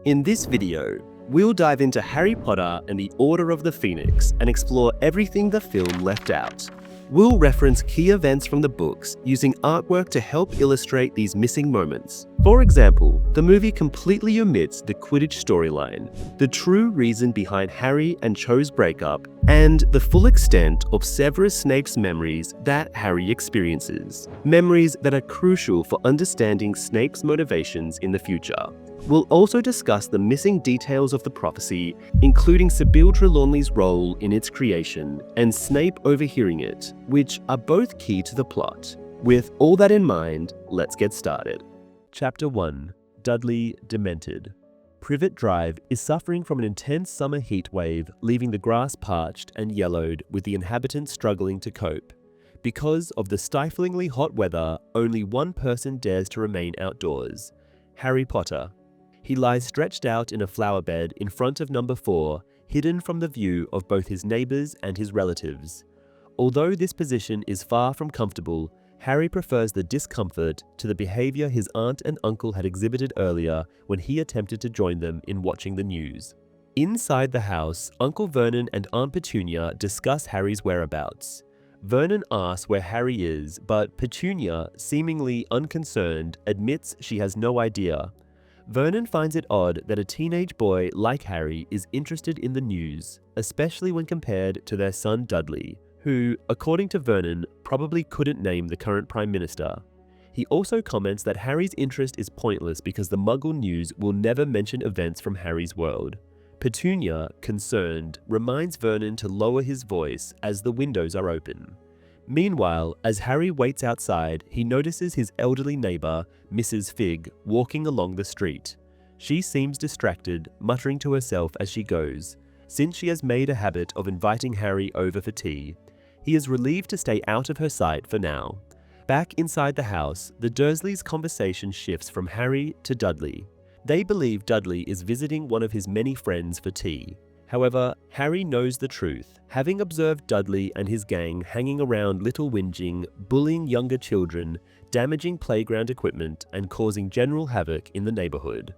In this video, we'll dive into Harry Potter and the Order of the Phoenix and explore everything the film left out. We'll reference key events from the books using artwork to help illustrate these missing moments. For example, the movie completely omits the Quidditch storyline, the true reason behind Harry and Cho's breakup, and the full extent of Severus Snape's memories that Harry experiences. Memories that are crucial for understanding Snape's motivations in the future. We'll also discuss the missing details of the prophecy, including Sybil Trelawney's role in its creation and Snape overhearing it, which are both key to the plot. With all that in mind, let's get started. Chapter 1. Dudley Demented. Privet Drive is suffering from an intense summer heat wave, leaving the grass parched and yellowed, with the inhabitants struggling to cope. Because of the stiflingly hot weather, only one person dares to remain outdoors: Harry Potter. He lies stretched out in a flower bed in front of number 4, hidden from the view of both his neighbors and his relatives. Although this position is far from comfortable, Harry prefers the discomfort to the behavior his aunt and uncle had exhibited earlier when he attempted to join them in watching the news. Inside the house, Uncle Vernon and Aunt Petunia discuss Harry's whereabouts. Vernon asks where Harry is, but Petunia, seemingly unconcerned, admits she has no idea. Vernon finds it odd that a teenage boy like Harry is interested in the news, especially when compared to their son Dudley, who, according to Vernon, probably couldn't name the current Prime Minister. He also comments that Harry's interest is pointless because the Muggle news will never mention events from Harry's world. Petunia, concerned, reminds Vernon to lower his voice as the windows are open. Meanwhile, as Harry waits outside, he notices his elderly neighbor, Mrs. Figg, walking along the street. She seems distracted, muttering to herself as she goes, since she has made a habit of inviting Harry over for tea. He is relieved to stay out of her sight for now. Back inside the house, the Dursleys' conversation shifts from Harry to Dudley. They believe Dudley is visiting one of his many friends for tea. However, Harry knows the truth, having observed Dudley and his gang hanging around Little Whinging, bullying younger children, damaging playground equipment, and causing general havoc in the neighborhood.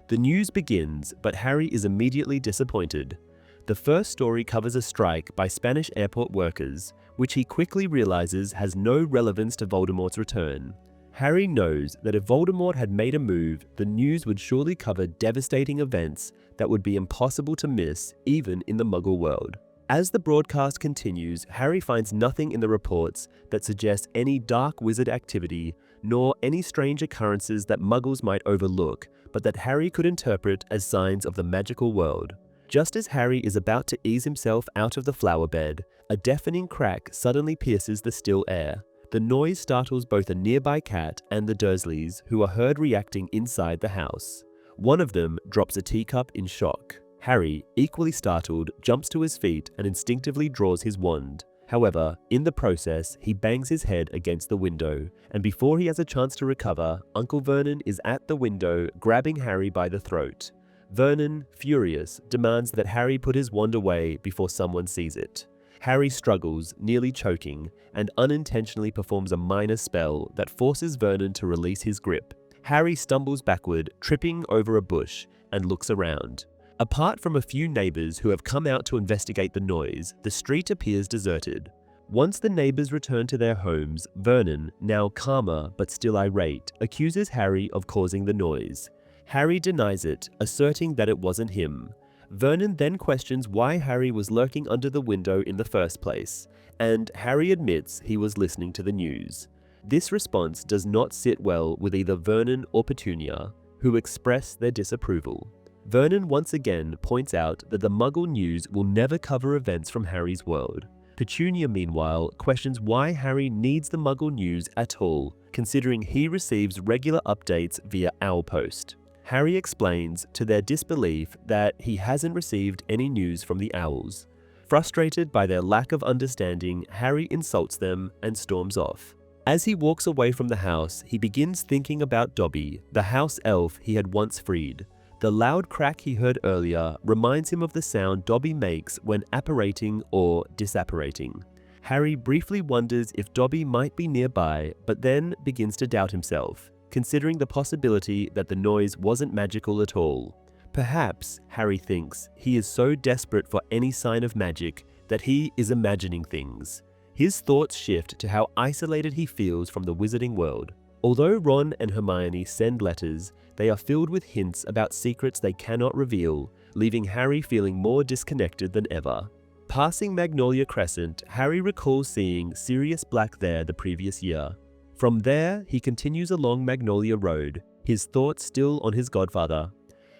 The news begins, but Harry is immediately disappointed. The first story covers a strike by Spanish airport workers, which he quickly realizes has no relevance to Voldemort's return. Harry knows that if Voldemort had made a move, the news would surely cover devastating events that would be impossible to miss even in the Muggle world. As the broadcast continues, Harry finds nothing in the reports that suggests any dark wizard activity, nor any strange occurrences that Muggles might overlook, but that Harry could interpret as signs of the magical world. Just as Harry is about to ease himself out of the flower bed, a deafening crack suddenly pierces the still air. The noise startles both a nearby cat and the Dursleys, who are heard reacting inside the house. One of them drops a teacup in shock. Harry, equally startled, jumps to his feet and instinctively draws his wand. However, in the process, he bangs his head against the window, and before he has a chance to recover, Uncle Vernon is at the window, grabbing Harry by the throat. Vernon, furious, demands that Harry put his wand away before someone sees it. Harry struggles, nearly choking, and unintentionally performs a minor spell that forces Vernon to release his grip. Harry stumbles backward, tripping over a bush, and looks around. Apart from a few neighbors who have come out to investigate the noise, the street appears deserted. Once the neighbors return to their homes, Vernon, now calmer but still irate, accuses Harry of causing the noise. Harry denies it, asserting that it wasn't him. Vernon then questions why Harry was lurking under the window in the first place, and Harry admits he was listening to the news. This response does not sit well with either Vernon or Petunia, who express their disapproval. Vernon once again points out that the Muggle news will never cover events from Harry's world. Petunia, meanwhile, questions why Harry needs the Muggle news at all, considering he receives regular updates via Owl Post. Harry explains, to their disbelief, that he hasn't received any news from the Owls. Frustrated by their lack of understanding, Harry insults them and storms off. As he walks away from the house, he begins thinking about Dobby, the house elf he had once freed. The loud crack he heard earlier reminds him of the sound Dobby makes when apparating or disapparating. Harry briefly wonders if Dobby might be nearby, but then begins to doubt himself, considering the possibility that the noise wasn't magical at all. Perhaps, Harry thinks, he is so desperate for any sign of magic that he is imagining things. His thoughts shift to how isolated he feels from the wizarding world. Although Ron and Hermione send letters, they are filled with hints about secrets they cannot reveal, leaving Harry feeling more disconnected than ever. Passing Magnolia Crescent, Harry recalls seeing Sirius Black there the previous year. From there, he continues along Magnolia Road, his thoughts still on his godfather.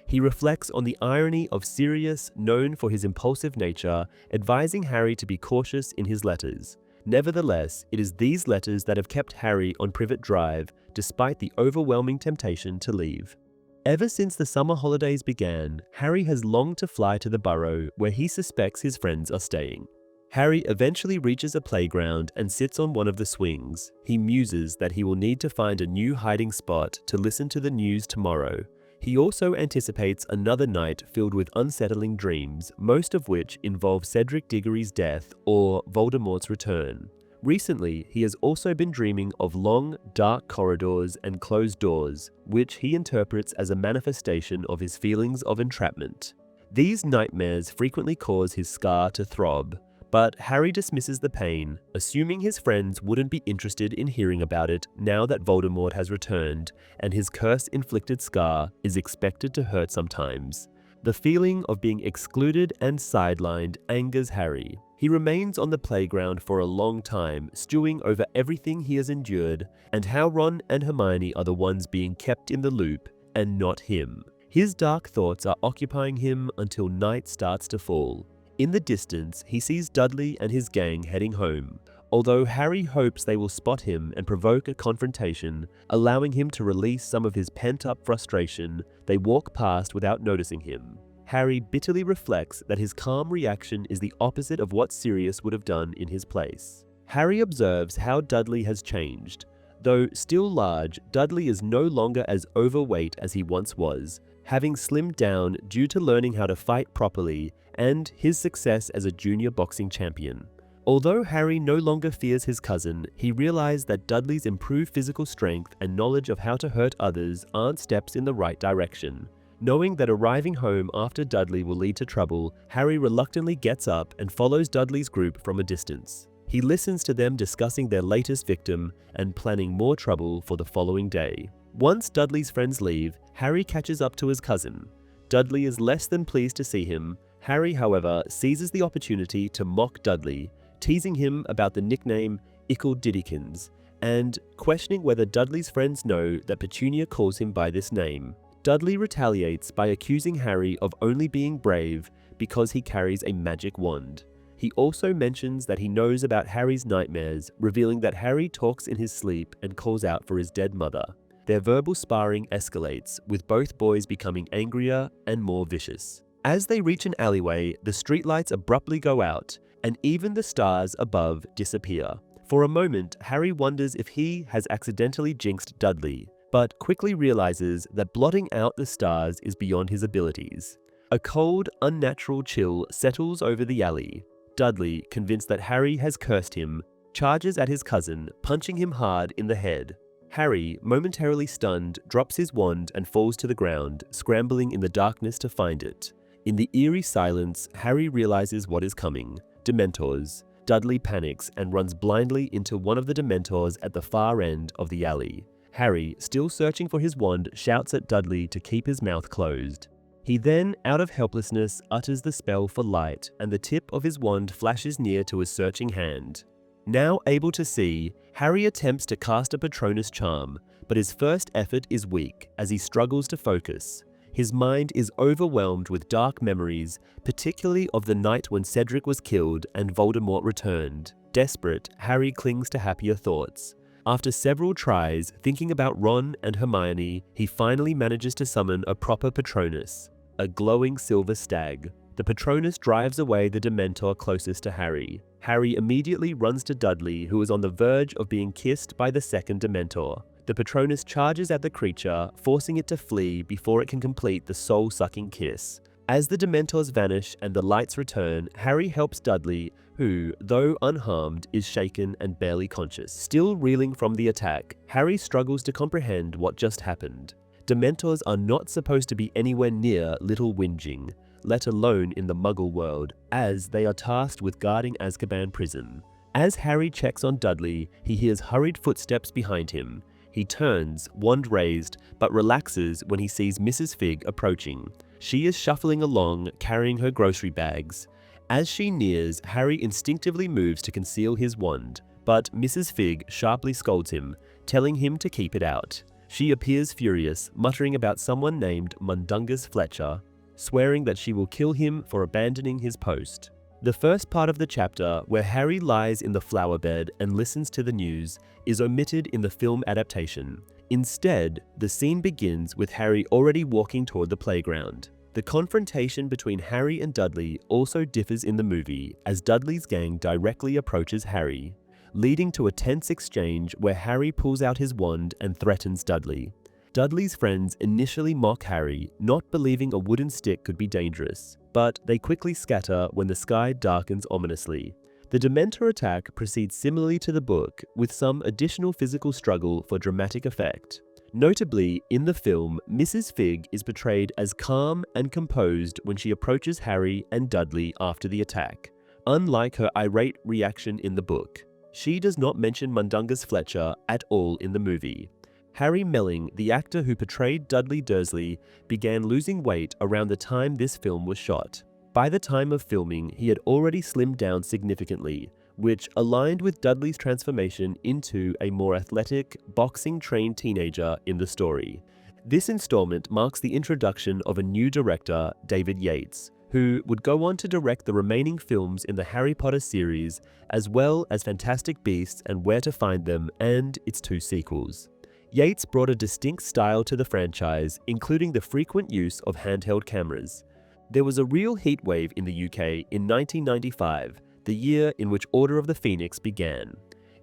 He reflects on the irony of Sirius, known for his impulsive nature, advising Harry to be cautious in his letters. Nevertheless, it is these letters that have kept Harry on Privet Drive, despite the overwhelming temptation to leave. Ever since the summer holidays began, Harry has longed to fly to the burrow where he suspects his friends are staying. Harry eventually reaches a playground and sits on one of the swings. He muses that he will need to find a new hiding spot to listen to the news tomorrow. He also anticipates another night filled with unsettling dreams, most of which involve Cedric Diggory's death or Voldemort's return. Recently, he has also been dreaming of long, dark corridors and closed doors, which he interprets as a manifestation of his feelings of entrapment. These nightmares frequently cause his scar to throb, but Harry dismisses the pain, assuming his friends wouldn't be interested in hearing about it now that Voldemort has returned, and his curse-inflicted scar is expected to hurt sometimes. The feeling of being excluded and sidelined angers Harry. He remains on the playground for a long time, stewing over everything he has endured and how Ron and Hermione are the ones being kept in the loop, and not him. His dark thoughts are occupying him until night starts to fall. In the distance, he sees Dudley and his gang heading home. Although Harry hopes they will spot him and provoke a confrontation, allowing him to release some of his pent-up frustration, they walk past without noticing him. Harry bitterly reflects that his calm reaction is the opposite of what Sirius would have done in his place. Harry observes how Dudley has changed. Though still large, Dudley is no longer as overweight as he once was, having slimmed down due to learning how to fight properly and his success as a junior boxing champion. Although Harry no longer fears his cousin, he realized that Dudley's improved physical strength and knowledge of how to hurt others aren't steps in the right direction. Knowing that arriving home after Dudley will lead to trouble, Harry reluctantly gets up and follows Dudley's group from a distance. He listens to them discussing their latest victim and planning more trouble for the following day. Once Dudley's friends leave, Harry catches up to his cousin. Dudley is less than pleased to see him. Harry, however, seizes the opportunity to mock Dudley, teasing him about the nickname Icklediddykins, and questioning whether Dudley's friends know that Petunia calls him by this name. Dudley retaliates by accusing Harry of only being brave because he carries a magic wand. He also mentions that he knows about Harry's nightmares, revealing that Harry talks in his sleep and calls out for his dead mother. Their verbal sparring escalates, with both boys becoming angrier and more vicious. As they reach an alleyway, the streetlights abruptly go out, and even the stars above disappear. For a moment, Harry wonders if he has accidentally jinxed Dudley, but quickly realizes that blotting out the stars is beyond his abilities. A cold, unnatural chill settles over the alley. Dudley, convinced that Harry has cursed him, charges at his cousin, punching him hard in the head. Harry, momentarily stunned, drops his wand and falls to the ground, scrambling in the darkness to find it. In the eerie silence, Harry realizes what is coming. Dementors. Dudley panics and runs blindly into one of the Dementors at the far end of the alley. Harry, still searching for his wand, shouts at Dudley to keep his mouth closed. He then, out of helplessness, utters the spell for light, and the tip of his wand flashes near to his searching hand. Now able to see, Harry attempts to cast a Patronus charm, but his first effort is weak as he struggles to focus. His mind is overwhelmed with dark memories, particularly of the night when Cedric was killed and Voldemort returned. Desperate, Harry clings to happier thoughts. After several tries, thinking about Ron and Hermione, he finally manages to summon a proper Patronus, a glowing silver stag. The Patronus drives away the Dementor closest to Harry. Harry immediately runs to Dudley, who is on the verge of being kissed by the second Dementor. The Patronus charges at the creature, forcing it to flee before it can complete the soul-sucking kiss. As the Dementors vanish and the lights return, Harry helps Dudley, who, though unharmed, is shaken and barely conscious. Still reeling from the attack, Harry struggles to comprehend what just happened. Dementors are not supposed to be anywhere near Little Whinging, let alone in the Muggle world, as they are tasked with guarding Azkaban prison. As Harry checks on Dudley, he hears hurried footsteps behind him. He turns, wand raised, but relaxes when he sees Mrs. Fig approaching. She is shuffling along, carrying her grocery bags. As she nears, Harry instinctively moves to conceal his wand, but Mrs. Fig sharply scolds him, telling him to keep it out. She appears furious, muttering about someone named Mundungus Fletcher, swearing that she will kill him for abandoning his post. The first part of the chapter, where Harry lies in the flower bed and listens to the news, is omitted in the film adaptation. Instead, the scene begins with Harry already walking toward the playground. The confrontation between Harry and Dudley also differs in the movie, as Dudley's gang directly approaches Harry, leading to a tense exchange where Harry pulls out his wand and threatens Dudley. Dudley's friends initially mock Harry, not believing a wooden stick could be dangerous, but they quickly scatter when the sky darkens ominously. The Dementor attack proceeds similarly to the book, with some additional physical struggle for dramatic effect. Notably, in the film, Mrs. Fig is portrayed as calm and composed when she approaches Harry and Dudley after the attack, unlike her irate reaction in the book. She does not mention Mundungus Fletcher at all in the movie. Harry Melling, the actor who portrayed Dudley Dursley, began losing weight around the time this film was shot. By the time of filming, he had already slimmed down significantly, which aligned with Dudley's transformation into a more athletic, boxing-trained teenager in the story. This installment marks the introduction of a new director, David Yates, who would go on to direct the remaining films in the Harry Potter series, as well as Fantastic Beasts and Where to Find Them and its 2 sequels. Yates brought a distinct style to the franchise, including the frequent use of handheld cameras. There was a real heatwave in the UK in 1995, the year in which Order of the Phoenix began.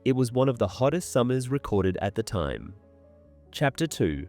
It was one of the hottest summers recorded at the time. Chapter 2.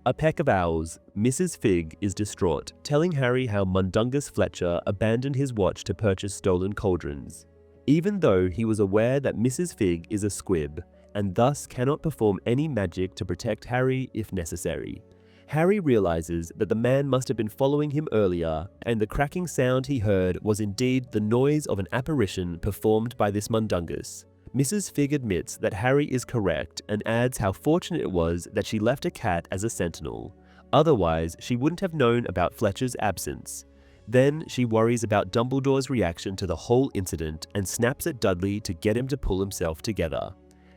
A Peck of Owls. Mrs. Fig is distraught, telling Harry how Mundungus Fletcher abandoned his watch to purchase stolen cauldrons. Even though he was aware that Mrs. Fig is a squib, and thus cannot perform any magic to protect Harry if necessary. Harry realizes that the man must have been following him earlier, and the cracking sound he heard was indeed the noise of an apparition performed by this Mundungus. Mrs. Fig admits that Harry is correct and adds how fortunate it was that she left a cat as a sentinel. Otherwise, she wouldn't have known about Fletcher's absence. Then she worries about Dumbledore's reaction to the whole incident and snaps at Dudley to get him to pull himself together.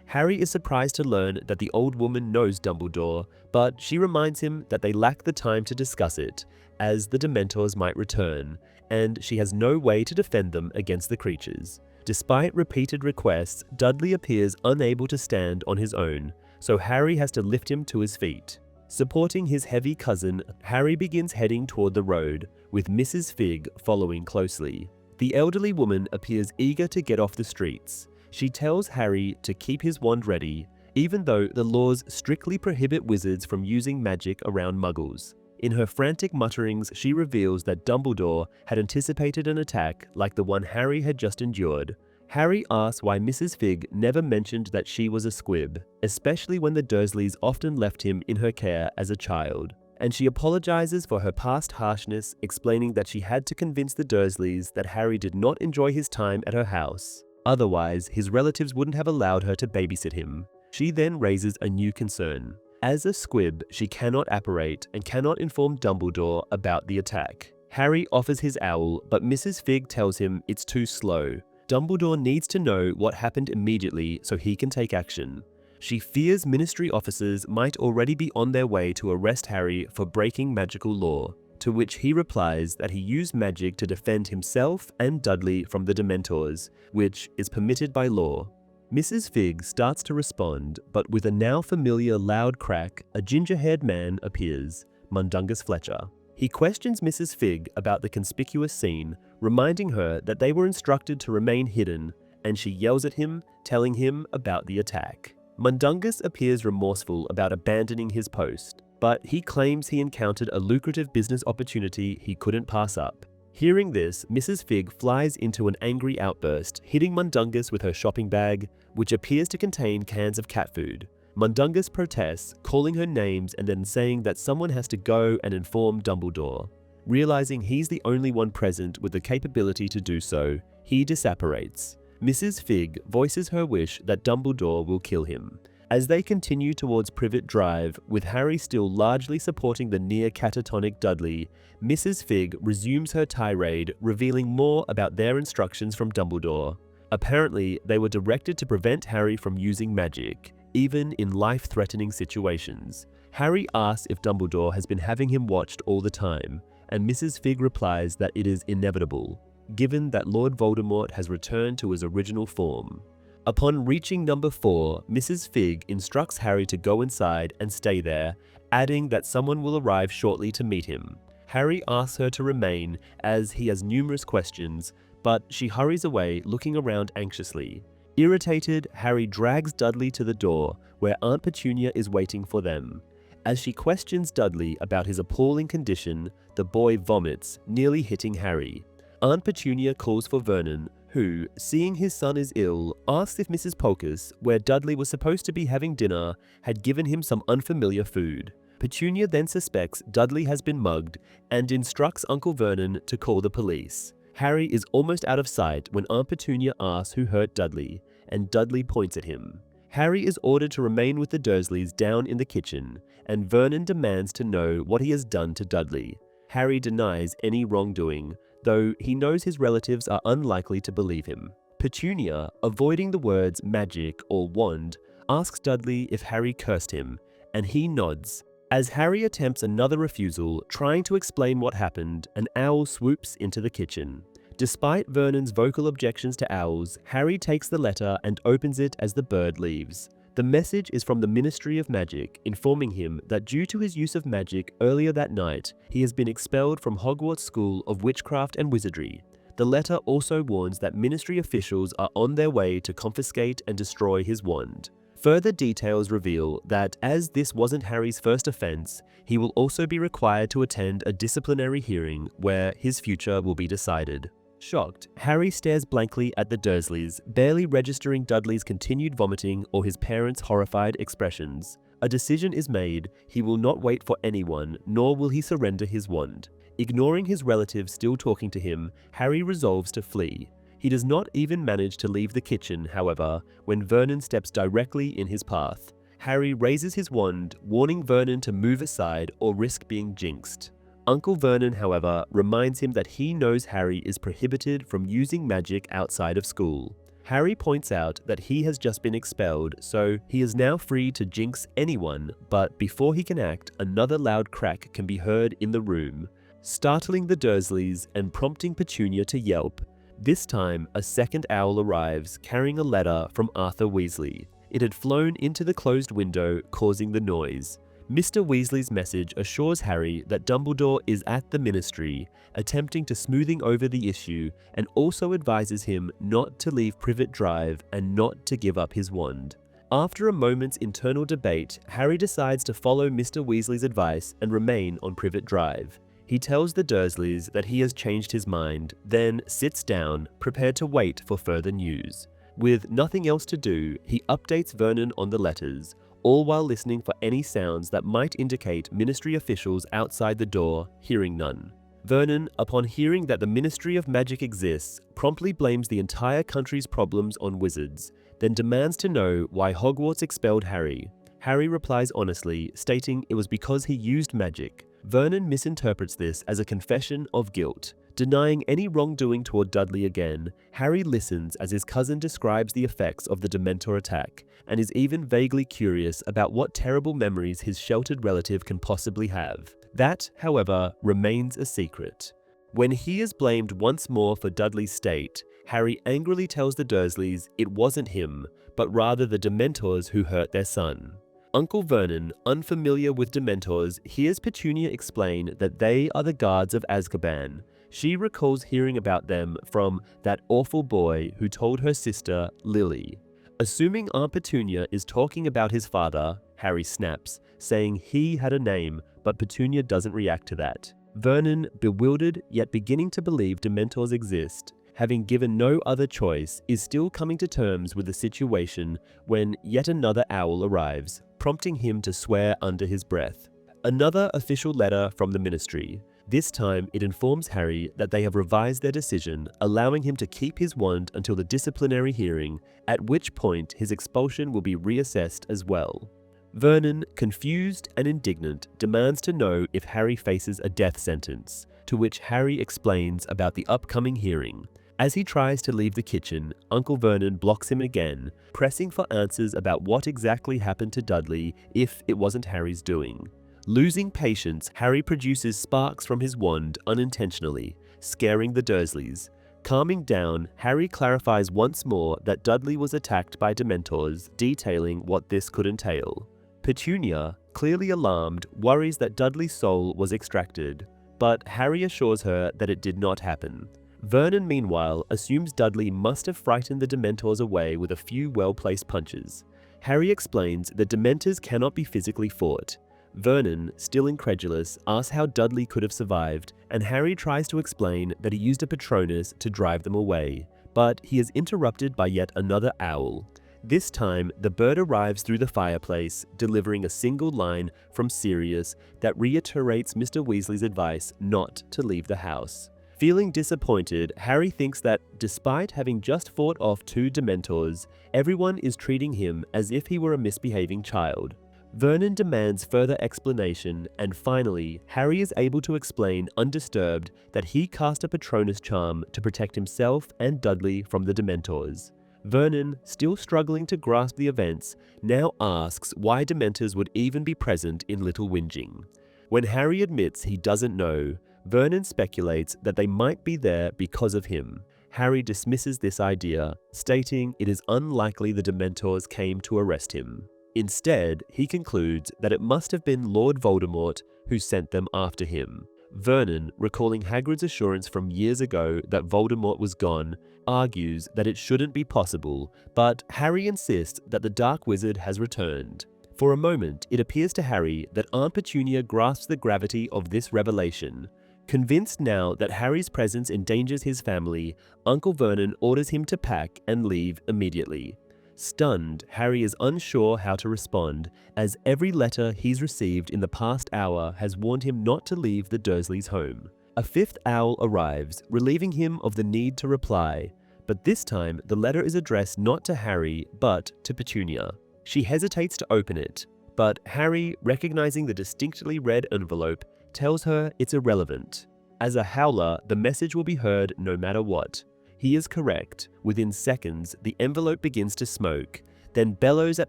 Harry is surprised to learn that the old woman knows Dumbledore, but she reminds him that they lack the time to discuss it, as the Dementors might return, and she has no way to defend them against the creatures. Despite repeated requests, Dudley appears unable to stand on his own, so Harry has to lift him to his feet. Supporting his heavy cousin, Harry begins heading toward the road, with Mrs. Fig following closely. The elderly woman appears eager to get off the streets. She tells Harry to keep his wand ready, even though the laws strictly prohibit wizards from using magic around muggles. In her frantic mutterings, she reveals that Dumbledore had anticipated an attack like the one Harry had just endured. Harry asks why Mrs. Fig never mentioned that she was a squib, especially when the Dursleys often left him in her care as a child. And she apologizes for her past harshness, explaining that she had to convince the Dursleys that Harry did not enjoy his time at her house. Otherwise, his relatives wouldn't have allowed her to babysit him. She then raises a new concern. As a squib, she cannot apparate and cannot inform Dumbledore about the attack. Harry offers his owl, but Mrs. Fig tells him it's too slow. Dumbledore needs to know what happened immediately so he can take action. She fears Ministry officers might already be on their way to arrest Harry for breaking magical law, to which he replies that he used magic to defend himself and Dudley from the Dementors, which is permitted by law. Mrs. Fig starts to respond, but with a now familiar loud crack, a ginger-haired man appears, Mundungus Fletcher. He questions Mrs. Fig about the conspicuous scene, reminding her that they were instructed to remain hidden, and she yells at him, telling him about the attack. Mundungus appears remorseful about abandoning his post, but he claims he encountered a lucrative business opportunity he couldn't pass up. Hearing this, Mrs. Fig flies into an angry outburst, hitting Mundungus with her shopping bag, which appears to contain cans of cat food. Mundungus protests, calling her names and then saying that someone has to go and inform Dumbledore. Realizing he's the only one present with the capability to do so, he disapparates. Mrs. Fig voices her wish that Dumbledore will kill him. As they continue towards Privet Drive, with Harry still largely supporting the near-catatonic Dudley, Mrs. Fig resumes her tirade, revealing more about their instructions from Dumbledore. Apparently, they were directed to prevent Harry from using magic, even in life-threatening situations. Harry asks if Dumbledore has been having him watched all the time, and Mrs. Fig replies that it is inevitable, given that Lord Voldemort has returned to his original form. Upon reaching number 4, Mrs. Fig instructs Harry to go inside and stay there, adding that someone will arrive shortly to meet him. Harry asks her to remain as he has numerous questions, but she hurries away, looking around anxiously. Irritated, Harry drags Dudley to the door, where Aunt Petunia is waiting for them. As she questions Dudley about his appalling condition, the boy vomits, nearly hitting Harry. Aunt Petunia calls for Vernon, who, seeing his son is ill, asks if Mrs. Polkus, where Dudley was supposed to be having dinner, had given him some unfamiliar food. Petunia then suspects Dudley has been mugged and instructs Uncle Vernon to call the police. Harry is almost out of sight when Aunt Petunia asks who hurt Dudley, and Dudley points at him. Harry is ordered to remain with the Dursleys down in the kitchen, and Vernon demands to know what he has done to Dudley. Harry denies any wrongdoing, though he knows his relatives are unlikely to believe him. Petunia, avoiding the words magic or wand, asks Dudley if Harry cursed him, and he nods. As Harry attempts another refusal, trying to explain what happened, an owl swoops into the kitchen. Despite Vernon's vocal objections to owls, Harry takes the letter and opens it as the bird leaves. The message is from the Ministry of Magic, informing him that due to his use of magic earlier that night, he has been expelled from Hogwarts School of Witchcraft and Wizardry. The letter also warns that Ministry officials are on their way to confiscate and destroy his wand. Further details reveal that as this wasn't Harry's first offense, he will also be required to attend a disciplinary hearing where his future will be decided. Shocked, Harry stares blankly at the Dursleys, barely registering Dudley's continued vomiting or his parents' horrified expressions. A decision is made: he will not wait for anyone, nor will he surrender his wand. Ignoring his relatives still talking to him, Harry resolves to flee. He does not even manage to leave the kitchen, however, when Vernon steps directly in his path. Harry raises his wand, warning Vernon to move aside or risk being jinxed. Uncle Vernon, however, reminds him that he knows Harry is prohibited from using magic outside of school. Harry points out that he has just been expelled, so he is now free to jinx anyone, but before he can act, another loud crack can be heard in the room, startling the Dursleys and prompting Petunia to yelp. This time, a second owl arrives, carrying a letter from Arthur Weasley. It had flown into the closed window, causing the noise. Mr. Weasley's message assures Harry that Dumbledore is at the Ministry, attempting to smoothing over the issue, and also advises him not to leave Privet Drive and not to give up his wand. After a moment's internal debate, Harry decides to follow Mr. Weasley's advice and remain on Privet Drive. He tells the Dursleys that he has changed his mind, then sits down, prepared to wait for further news. With nothing else to do, he updates Vernon on the letters, all while listening for any sounds that might indicate Ministry officials outside the door, hearing none. Vernon, upon hearing that the Ministry of Magic exists, promptly blames the entire country's problems on wizards, then demands to know why Hogwarts expelled Harry. Harry replies honestly, stating it was because he used magic. Vernon misinterprets this as a confession of guilt. Denying any wrongdoing toward Dudley again, Harry listens as his cousin describes the effects of the Dementor attack, and is even vaguely curious about what terrible memories his sheltered relative can possibly have. That, however, remains a secret. When he is blamed once more for Dudley's state, Harry angrily tells the Dursleys it wasn't him, but rather the Dementors who hurt their son. Uncle Vernon, unfamiliar with Dementors, hears Petunia explain that they are the guards of Azkaban. She recalls hearing about them from that awful boy who told her sister, Lily. Assuming Aunt Petunia is talking about his father, Harry snaps, saying he had a name, but Petunia doesn't react to that. Vernon, bewildered yet beginning to believe Dementors exist, having given no other choice, is still coming to terms with the situation when yet another owl arrives, prompting him to swear under his breath. Another official letter from the Ministry. This time, it informs Harry that they have revised their decision, allowing him to keep his wand until the disciplinary hearing, at which point his expulsion will be reassessed as well. Vernon, confused and indignant, demands to know if Harry faces a death sentence, to which Harry explains about the upcoming hearing. As he tries to leave the kitchen, Uncle Vernon blocks him again, pressing for answers about what exactly happened to Dudley if it wasn't Harry's doing. Losing patience, Harry produces sparks from his wand unintentionally, scaring the Dursleys. Calming down, Harry clarifies once more that Dudley was attacked by Dementors, detailing what this could entail. Petunia, clearly alarmed, worries that Dudley's soul was extracted, but Harry assures her that it did not happen. Vernon, meanwhile, assumes Dudley must have frightened the Dementors away with a few well-placed punches. Harry explains that Dementors cannot be physically fought. Vernon, still incredulous, asks how Dudley could have survived, and Harry tries to explain that he used a Patronus to drive them away, but he is interrupted by yet another owl. This time, the bird arrives through the fireplace, delivering a single line from Sirius that reiterates Mr. Weasley's advice not to leave the house. Feeling disappointed, Harry thinks that, despite having just fought off 2 Dementors, everyone is treating him as if he were a misbehaving child. Vernon demands further explanation, and finally, Harry is able to explain undisturbed that he cast a Patronus charm to protect himself and Dudley from the Dementors. Vernon, still struggling to grasp the events, now asks why Dementors would even be present in Little Whinging. When Harry admits he doesn't know, Vernon speculates that they might be there because of him. Harry dismisses this idea, stating it is unlikely the Dementors came to arrest him. Instead, he concludes that it must have been Lord Voldemort who sent them after him. Vernon, recalling Hagrid's assurance from years ago that Voldemort was gone, argues that it shouldn't be possible, but Harry insists that the Dark Wizard has returned. For a moment, it appears to Harry that Aunt Petunia grasps the gravity of this revelation. Convinced now that Harry's presence endangers his family, Uncle Vernon orders him to pack and leave immediately. Stunned, Harry is unsure how to respond, as every letter he's received in the past hour has warned him not to leave the Dursleys' home. A 5th owl arrives, relieving him of the need to reply, but this time the letter is addressed not to Harry, but to Petunia. She hesitates to open it, but Harry, recognizing the distinctly red envelope, tells her it's irrelevant. As a howler, the message will be heard no matter what. He is correct. Within seconds, the envelope begins to smoke, then bellows at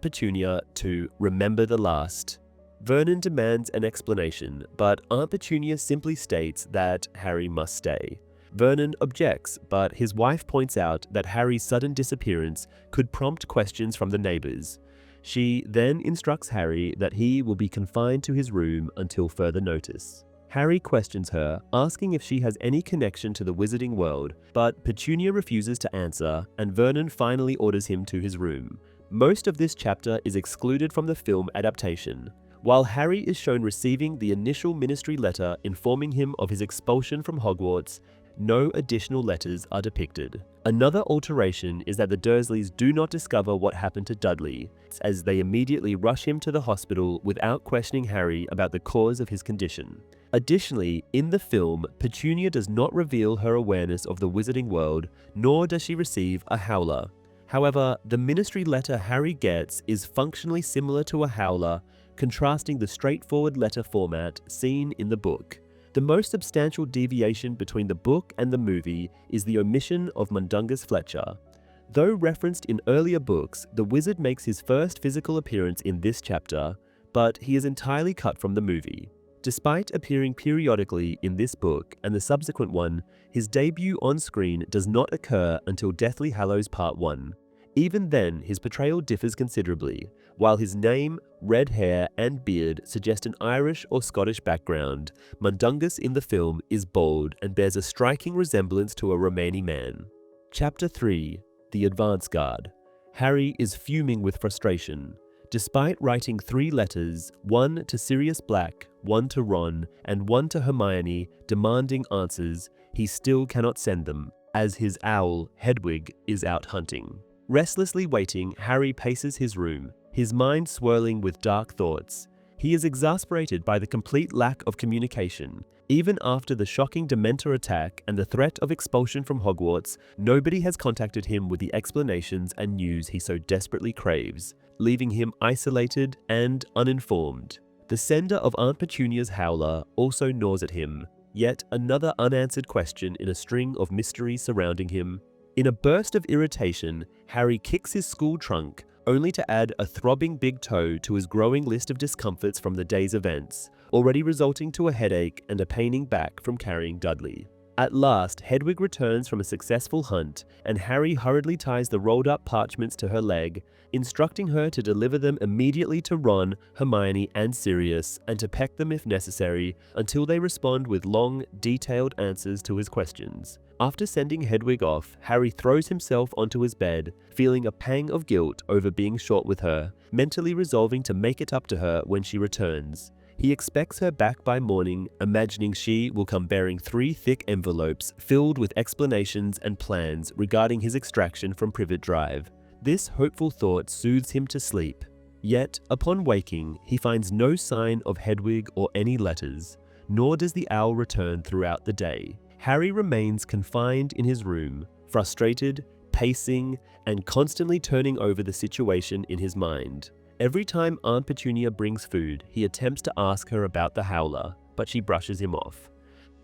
Petunia to remember the last. Vernon demands an explanation, but Aunt Petunia simply states that Harry must stay. Vernon objects, but his wife points out that Harry's sudden disappearance could prompt questions from the neighbors. She then instructs Harry that he will be confined to his room until further notice. Harry questions her, asking if she has any connection to the wizarding world, but Petunia refuses to answer, and Vernon finally orders him to his room. Most of this chapter is excluded from the film adaptation. While Harry is shown receiving the initial Ministry letter informing him of his expulsion from Hogwarts, no additional letters are depicted. Another alteration is that the Dursleys do not discover what happened to Dudley, as they immediately rush him to the hospital without questioning Harry about the cause of his condition. Additionally, in the film, Petunia does not reveal her awareness of the wizarding world, nor does she receive a howler. However, the Ministry letter Harry gets is functionally similar to a howler, contrasting the straightforward letter format seen in the book. The most substantial deviation between the book and the movie is the omission of Mundungus Fletcher. Though referenced in earlier books, the wizard makes his first physical appearance in this chapter, but he is entirely cut from the movie. Despite appearing periodically in this book and the subsequent one, his debut on screen does not occur until Deathly Hallows Part 1. Even then, his portrayal differs considerably. While his name, red hair, and beard suggest an Irish or Scottish background, Mundungus in the film is bald and bears a striking resemblance to a Romani man. Chapter 3: The Advance Guard. Harry is fuming with frustration. Despite writing 3 letters, one to Sirius Black, one to Ron, and one to Hermione, demanding answers, he still cannot send them. as his owl, Hedwig, is out hunting. Restlessly waiting, Harry paces his room, his mind swirling with dark thoughts. He is exasperated by the complete lack of communication. Even after the shocking Dementor attack and the threat of expulsion from Hogwarts, nobody has contacted him with the explanations and news he so desperately craves, leaving him isolated and uninformed. The sender of Aunt Petunia's howler also gnaws at him, yet another unanswered question in a string of mysteries surrounding him. In a burst of irritation, Harry kicks his school trunk, only to add a throbbing big toe to his growing list of discomforts from the day's events, already resulting to a headache and a paining back from carrying Dudley. At last, Hedwig returns from a successful hunt, and Harry hurriedly ties the rolled-up parchments to her leg, instructing her to deliver them immediately to Ron, Hermione, and Sirius, and to peck them if necessary, until they respond with long, detailed answers to his questions. After sending Hedwig off, Harry throws himself onto his bed, feeling a pang of guilt over being short with her, mentally resolving to make it up to her when she returns. He expects her back by morning, imagining she will come bearing 3 thick envelopes filled with explanations and plans regarding his extraction from Privet Drive. This hopeful thought soothes him to sleep. Yet, upon waking, he finds no sign of Hedwig or any letters, nor does the owl return throughout the day. Harry remains confined in his room, frustrated, pacing, and constantly turning over the situation in his mind. Every time Aunt Petunia brings food, he attempts to ask her about the howler, but she brushes him off.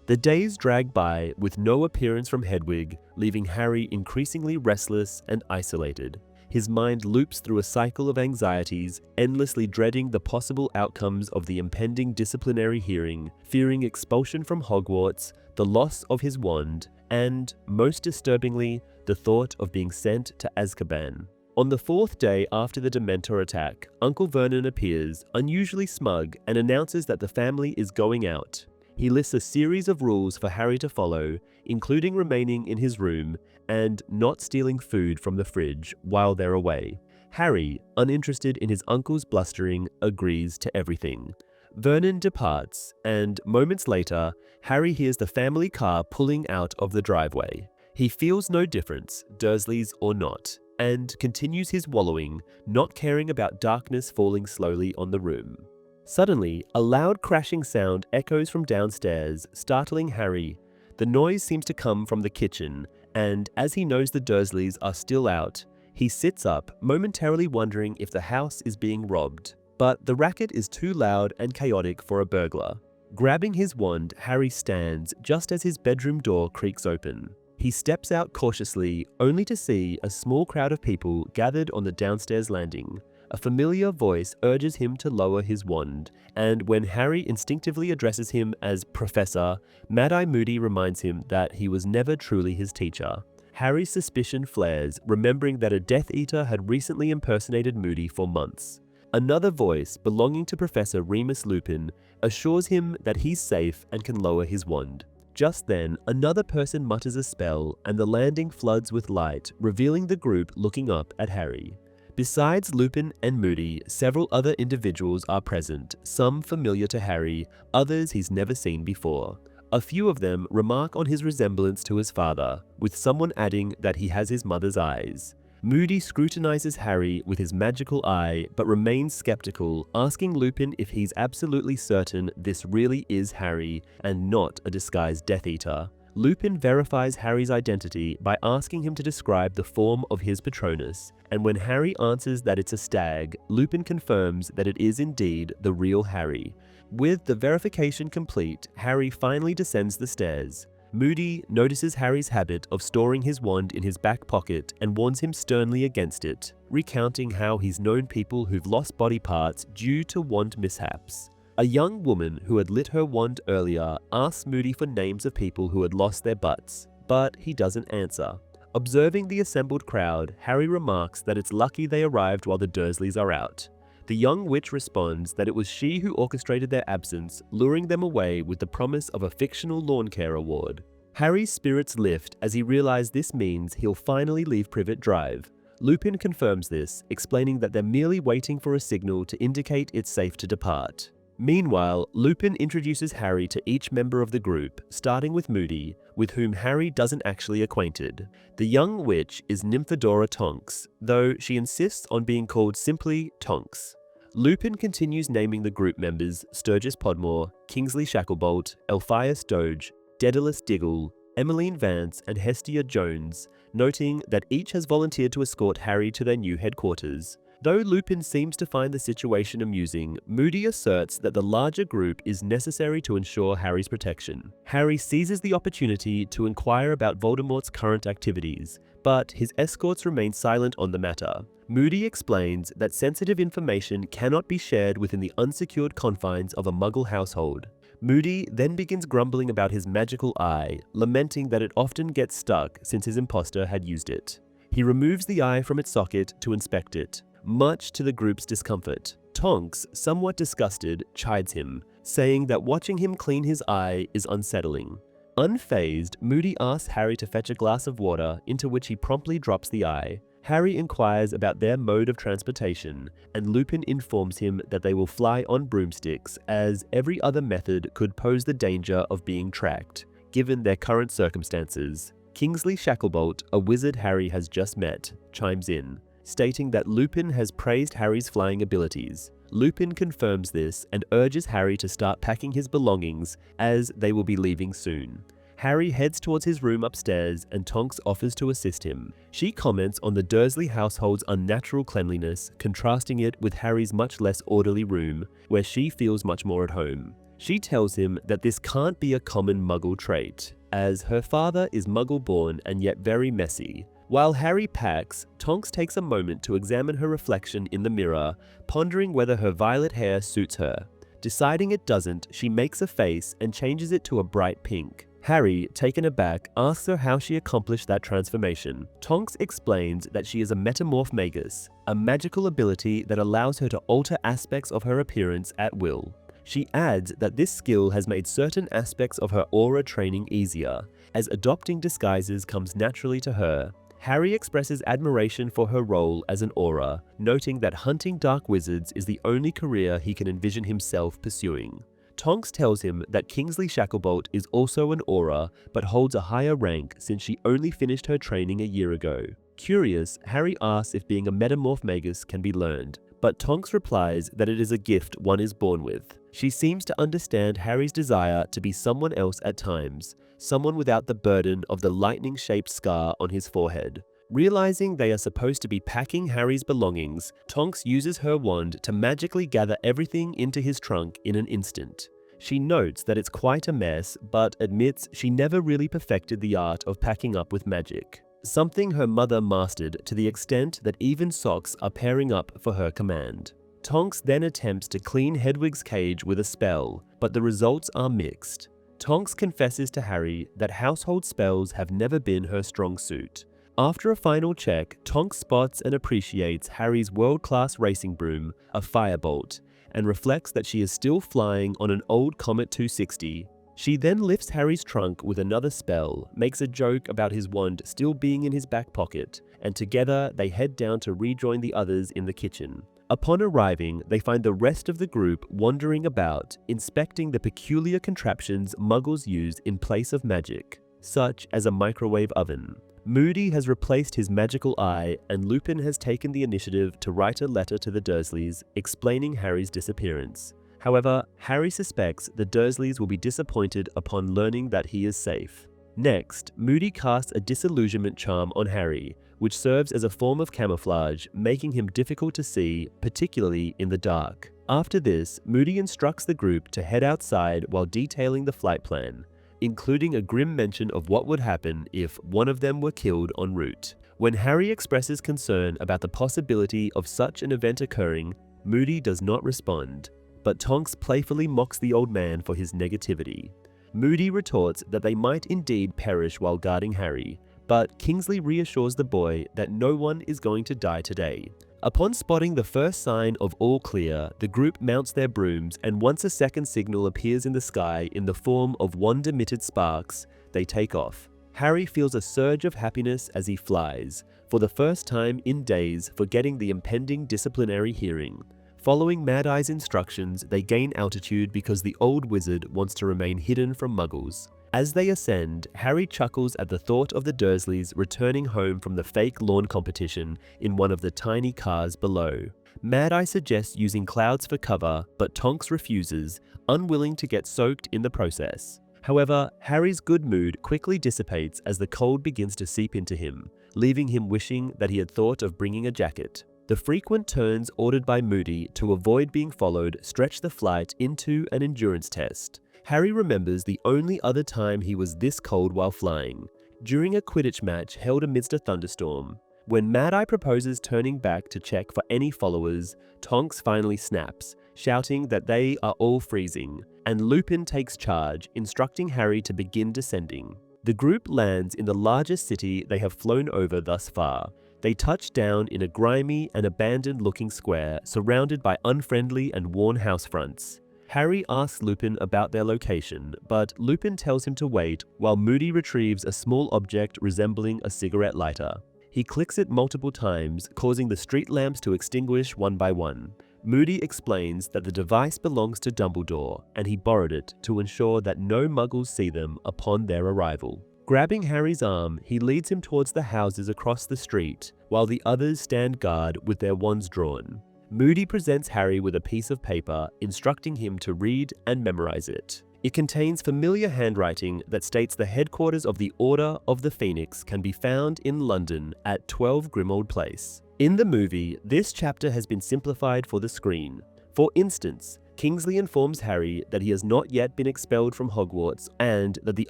The days drag by with no appearance from Hedwig, leaving Harry increasingly restless and isolated. His mind loops through a cycle of anxieties, endlessly dreading the possible outcomes of the impending disciplinary hearing, fearing expulsion from Hogwarts, the loss of his wand, and, most disturbingly, the thought of being sent to Azkaban. On the 4th day after the Dementor attack, Uncle Vernon appears, unusually smug, and announces that the family is going out. He lists a series of rules for Harry to follow, including remaining in his room and not stealing food from the fridge while they're away. Harry, uninterested in his uncle's blustering, agrees to everything. Vernon departs, and moments later, Harry hears the family car pulling out of the driveway. He feels no difference, Dursleys or not, and continues his wallowing, not caring about darkness falling slowly on the room. Suddenly, a loud crashing sound echoes from downstairs, startling Harry. The noise seems to come from the kitchen, and as he knows the Dursleys are still out, he sits up, momentarily wondering if the house is being robbed. But the racket is too loud and chaotic for a burglar. Grabbing his wand, Harry stands just as his bedroom door creaks open. He steps out cautiously, only to see a small crowd of people gathered on the downstairs landing. A familiar voice urges him to lower his wand, and when Harry instinctively addresses him as Professor, Mad-Eye Moody reminds him that he was never truly his teacher. Harry's suspicion flares, remembering that a Death Eater had recently impersonated Moody for months. Another voice, belonging to Professor Remus Lupin, assures him that he's safe and can lower his wand. Just then, another person mutters a spell, and the landing floods with light, revealing the group looking up at Harry. Besides Lupin and Moody, several other individuals are present, some familiar to Harry, others he's never seen before. A few of them remark on his resemblance to his father, with someone adding that he has his mother's eyes. Moody scrutinizes Harry with his magical eye, but remains skeptical, asking Lupin if he's absolutely certain this really is Harry and not a disguised Death Eater. Lupin verifies Harry's identity by asking him to describe the form of his Patronus, and when Harry answers that it's a stag, Lupin confirms that it is indeed the real Harry. With the verification complete, Harry finally descends the stairs. Moody notices Harry's habit of storing his wand in his back pocket and warns him sternly against it, recounting how he's known people who've lost body parts due to wand mishaps. A young woman who had lit her wand earlier asks Moody for names of people who had lost their butts, but he doesn't answer. Observing the assembled crowd, Harry remarks that it's lucky they arrived while the Dursleys are out. The young witch responds that it was she who orchestrated their absence, luring them away with the promise of a fictional lawn care award. Harry's spirits lift as he realizes this means he'll finally leave Privet Drive. Lupin confirms this, explaining that they're merely waiting for a signal to indicate it's safe to depart. Meanwhile, Lupin introduces Harry to each member of the group, starting with Moody, with whom Harry doesn't actually acquainted. The young witch is Nymphadora Tonks, though she insists on being called simply Tonks. Lupin continues naming the group members Sturgis Podmore, Kingsley Shacklebolt, Elphias Doge, Daedalus Diggle, Emmeline Vance, and Hestia Jones, noting that each has volunteered to escort Harry to their new headquarters. Though Lupin seems to find the situation amusing, Moody asserts that the larger group is necessary to ensure Harry's protection. Harry seizes the opportunity to inquire about Voldemort's current activities, but his escorts remain silent on the matter. Moody explains that sensitive information cannot be shared within the unsecured confines of a Muggle household. Moody then begins grumbling about his magical eye, lamenting that it often gets stuck since his imposter had used it. He removes the eye from its socket to inspect it, much to the group's discomfort. Tonks, somewhat disgusted, chides him, saying that watching him clean his eye is unsettling. Unfazed, Moody asks Harry to fetch a glass of water, into which he promptly drops the eye. Harry inquires about their mode of transportation, and Lupin informs him that they will fly on broomsticks, as every other method could pose the danger of being tracked, given their current circumstances. Kingsley Shacklebolt, a wizard Harry has just met, chimes in, stating that Lupin has praised Harry's flying abilities. Lupin confirms this and urges Harry to start packing his belongings, as they will be leaving soon. Harry heads towards his room upstairs and Tonks offers to assist him. She comments on the Dursley household's unnatural cleanliness, contrasting it with Harry's much less orderly room, where she feels much more at home. She tells him that this can't be a common Muggle trait, as her father is Muggle-born and yet very messy. While Harry packs, Tonks takes a moment to examine her reflection in the mirror, pondering whether her violet hair suits her. Deciding it doesn't, she makes a face and changes it to a bright pink. Harry, taken aback, asks her how she accomplished that transformation. Tonks explains that she is a metamorph magus, a magical ability that allows her to alter aspects of her appearance at will. She adds that this skill has made certain aspects of her aura training easier, as adopting disguises comes naturally to her. Harry expresses admiration for her role as an aura, noting that hunting dark wizards is the only career he can envision himself pursuing. Tonks tells him that Kingsley Shacklebolt is also an aura, but holds a higher rank since she only finished her training a year ago. Curious, Harry asks if being a metamorph magus can be learned, but Tonks replies that it is a gift one is born with. She seems to understand Harry's desire to be someone else at times, someone without the burden of the lightning-shaped scar on his forehead. Realizing they are supposed to be packing Harry's belongings, Tonks uses her wand to magically gather everything into his trunk in an instant. She notes that it's quite a mess, but admits she never really perfected the art of packing up with magic, something her mother mastered to the extent that even socks are pairing up for her command. Tonks then attempts to clean Hedwig's cage with a spell, but the results are mixed. Tonks confesses to Harry that household spells have never been her strong suit. After a final check, Tonks spots and appreciates Harry's world-class racing broom, a firebolt, and reflects that she is still flying on an old Comet 260. She then lifts Harry's trunk with another spell, makes a joke about his wand still being in his back pocket, and together they head down to rejoin the others in the kitchen. Upon arriving, they find the rest of the group wandering about, inspecting the peculiar contraptions Muggles use in place of magic, such as a microwave oven. Moody has replaced his magical eye, and Lupin has taken the initiative to write a letter to the Dursleys explaining Harry's disappearance. However, Harry suspects the Dursleys will be disappointed upon learning that he is safe. Next, Moody casts a disillusionment charm on Harry, which serves as a form of camouflage, making him difficult to see, particularly in the dark. After this, Moody instructs the group to head outside while detailing the flight plan, including a grim mention of what would happen if one of them were killed en route. When Harry expresses concern about the possibility of such an event occurring, Moody does not respond, but Tonks playfully mocks the old man for his negativity. Moody retorts that they might indeed perish while guarding Harry, but Kingsley reassures the boy that no one is going to die today. Upon spotting the first sign of all clear, the group mounts their brooms, and once a second signal appears in the sky in the form of wand-emitted sparks, they take off. Harry feels a surge of happiness as he flies, for the first time in days forgetting the impending disciplinary hearing. Following Mad Eye's instructions, they gain altitude because the old wizard wants to remain hidden from muggles. As they ascend, Harry chuckles at the thought of the Dursleys returning home from the fake lawn competition in one of the tiny cars below. Mad Eye suggests using clouds for cover, but Tonks refuses, unwilling to get soaked in the process. However, Harry's good mood quickly dissipates as the cold begins to seep into him, leaving him wishing that he had thought of bringing a jacket. The frequent turns ordered by Moody to avoid being followed stretch the flight into an endurance test. Harry remembers the only other time he was this cold while flying, during a Quidditch match held amidst a thunderstorm. When Mad Eye proposes turning back to check for any followers, Tonks finally snaps, shouting that they are all freezing, and Lupin takes charge, instructing Harry to begin descending. The group lands in the largest city they have flown over thus far. They touch down in a grimy and abandoned-looking square surrounded by unfriendly and worn house fronts. Harry asks Lupin about their location, but Lupin tells him to wait while Moody retrieves a small object resembling a cigarette lighter. He clicks it multiple times, causing the street lamps to extinguish one by one. Moody explains that the device belongs to Dumbledore, and he borrowed it to ensure that no muggles see them upon their arrival. Grabbing Harry's arm, he leads him towards the houses across the street, while the others stand guard with their wands drawn. Moody presents Harry with a piece of paper, instructing him to read and memorize it. It contains familiar handwriting that states the headquarters of the Order of the Phoenix can be found in London at 12 Grimmauld Place. In the movie, this chapter has been simplified for the screen. For instance, Kingsley informs Harry that he has not yet been expelled from Hogwarts and that the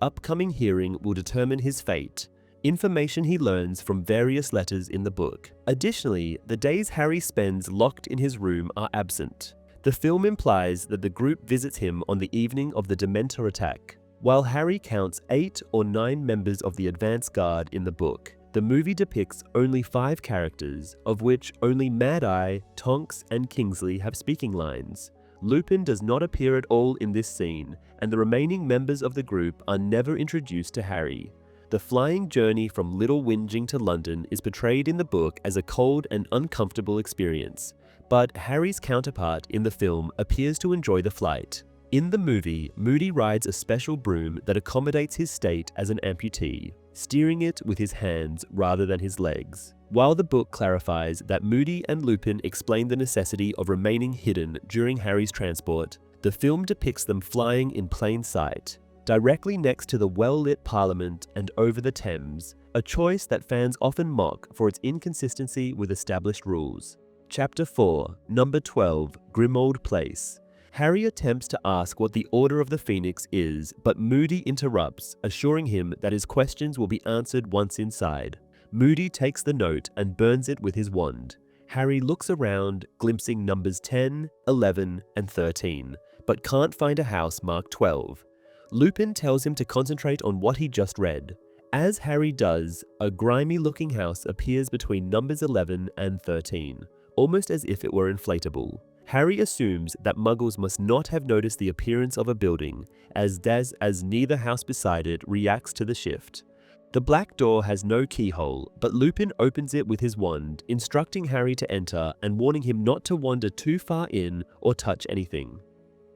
upcoming hearing will determine his fate, information he learns from various letters in the book. Additionally, the days Harry spends locked in his room are absent. The film implies that the group visits him on the evening of the Demented attack. While Harry counts 8 or 9 members of the advance guard in the book, the movie depicts only 5 characters, of which only Mad Eye, Tonks, and Kingsley have speaking lines. Lupin does not appear at all in this scene, and the remaining members of the group are never introduced to Harry. The flying journey from Little Whinging to London is portrayed in the book as a cold and uncomfortable experience, but Harry's counterpart in the film appears to enjoy the flight. In the movie, Moody rides a special broom that accommodates his state as an amputee, steering it with his hands rather than his legs. While the book clarifies that Moody and Lupin explain the necessity of remaining hidden during Harry's transport, the film depicts them flying in plain sight, directly next to the well-lit Parliament and over the Thames, a choice that fans often mock for its inconsistency with established rules. Chapter 4, Number 12, Grimmauld Place. Harry attempts to ask what the Order of the Phoenix is, but Moody interrupts, assuring him that his questions will be answered once inside. Moody takes the note and burns it with his wand. Harry looks around, glimpsing numbers 10, 11, and 13, but can't find a house marked 12. Lupin tells him to concentrate on what he just read. As Harry does, a grimy-looking house appears between numbers 11 and 13, almost as if it were inflatable. Harry assumes that Muggles must not have noticed the appearance of a building, as neither house beside it reacts to the shift. The black door has no keyhole, but Lupin opens it with his wand, instructing Harry to enter and warning him not to wander too far in or touch anything.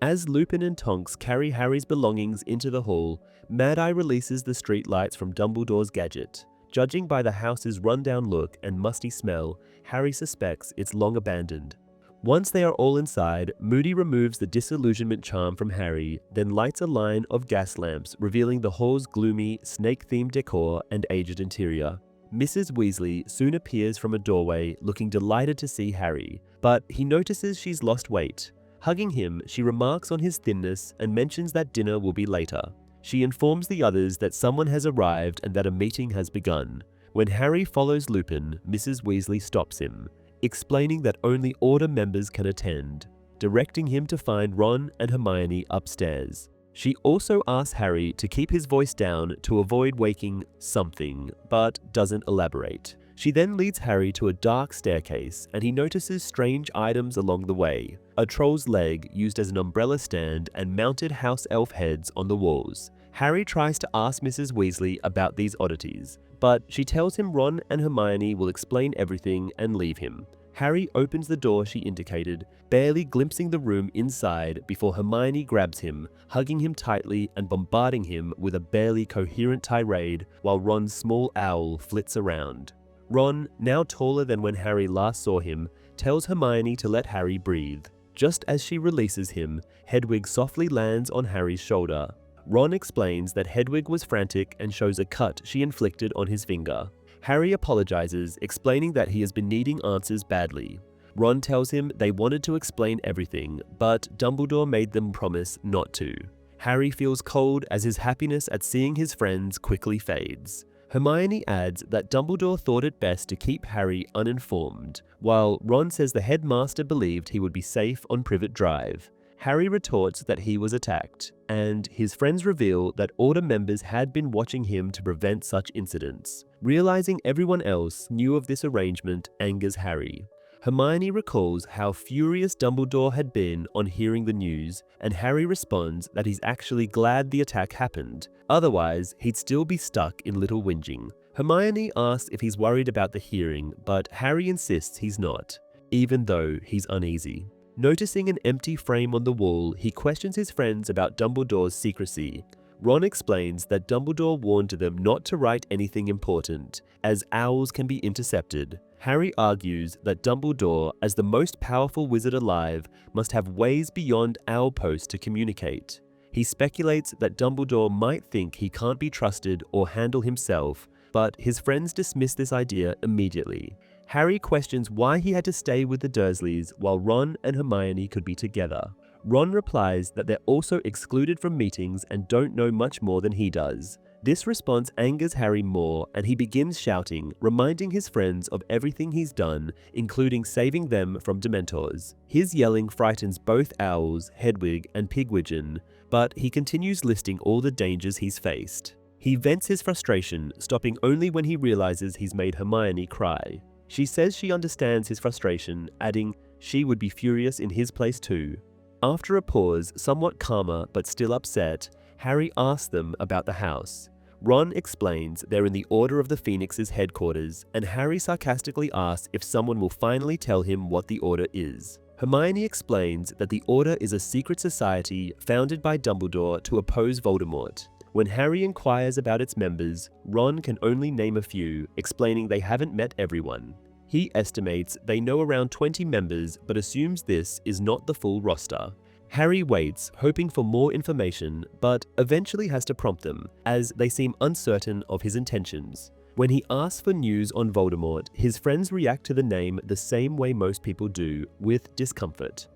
As Lupin and Tonks carry Harry's belongings into the hall, Mad Eye releases the streetlights from Dumbledore's gadget. Judging by the house's rundown look and musty smell, Harry suspects it's long abandoned. Once they are all inside, Moody removes the disillusionment charm from Harry, then lights a line of gas lamps, revealing the hall's gloomy, snake-themed decor and aged interior. Mrs. Weasley soon appears from a doorway, looking delighted to see Harry, but he notices she's lost weight. Hugging him, she remarks on his thinness and mentions that dinner will be later. She informs the others that someone has arrived and that a meeting has begun. When Harry follows Lupin, Mrs. Weasley stops him, explaining that only Order members can attend, directing him to find Ron and Hermione upstairs. She also asks Harry to keep his voice down to avoid waking something, but doesn't elaborate. She then leads Harry to a dark staircase, and he notices strange items along the way. A troll's leg used as an umbrella stand and mounted house elf heads on the walls. Harry tries to ask Mrs. Weasley about these oddities, but she tells him Ron and Hermione will explain everything and leave him. Harry opens the door she indicated, barely glimpsing the room inside before Hermione grabs him, hugging him tightly and bombarding him with a barely coherent tirade while Ron's small owl flits around. Ron, now taller than when Harry last saw him, tells Hermione to let Harry breathe. Just as she releases him, Hedwig softly lands on Harry's shoulder. Ron explains that Hedwig was frantic and shows a cut she inflicted on his finger. Harry apologizes, explaining that he has been needing answers badly. Ron tells him they wanted to explain everything, but Dumbledore made them promise not to. Harry feels cold as his happiness at seeing his friends quickly fades. Hermione adds that Dumbledore thought it best to keep Harry uninformed, while Ron says the headmaster believed he would be safe on Privet Drive. Harry retorts that he was attacked, and his friends reveal that Order members had been watching him to prevent such incidents. Realizing everyone else knew of this arrangement angers Harry. Hermione recalls how furious Dumbledore had been on hearing the news, and Harry responds that he's actually glad the attack happened. Otherwise, he'd still be stuck in little whinging. Hermione asks if he's worried about the hearing, but Harry insists he's not, even though he's uneasy. Noticing an empty frame on the wall, he questions his friends about Dumbledore's secrecy. Ron explains that Dumbledore warned them not to write anything important, as owls can be intercepted. Harry argues that Dumbledore, as the most powerful wizard alive, must have ways beyond Owl Post to communicate. He speculates that Dumbledore might think he can't be trusted or handle himself, but his friends dismiss this idea immediately. Harry questions why he had to stay with the Dursleys while Ron and Hermione could be together. Ron replies that they're also excluded from meetings and don't know much more than he does. This response angers Harry more, and he begins shouting, reminding his friends of everything he's done, including saving them from Dementors. His yelling frightens both owls, Hedwig and Pigwidgeon, but he continues listing all the dangers he's faced. He vents his frustration, stopping only when he realizes he's made Hermione cry. She says she understands his frustration, adding she would be furious in his place too. After a pause, somewhat calmer but still upset, Harry asks them about the house. Ron explains they're in the Order of the Phoenix's headquarters, and Harry sarcastically asks if someone will finally tell him what the Order is. Hermione explains that the Order is a secret society founded by Dumbledore to oppose Voldemort. When Harry inquires about its members, Ron can only name a few, explaining they haven't met everyone. He estimates they know around 20 members, but assumes this is not the full roster. Harry waits, hoping for more information, but eventually has to prompt them, as they seem uncertain of his intentions. When he asks for news on Voldemort, his friends react to the name the same way most people do, with discomfort.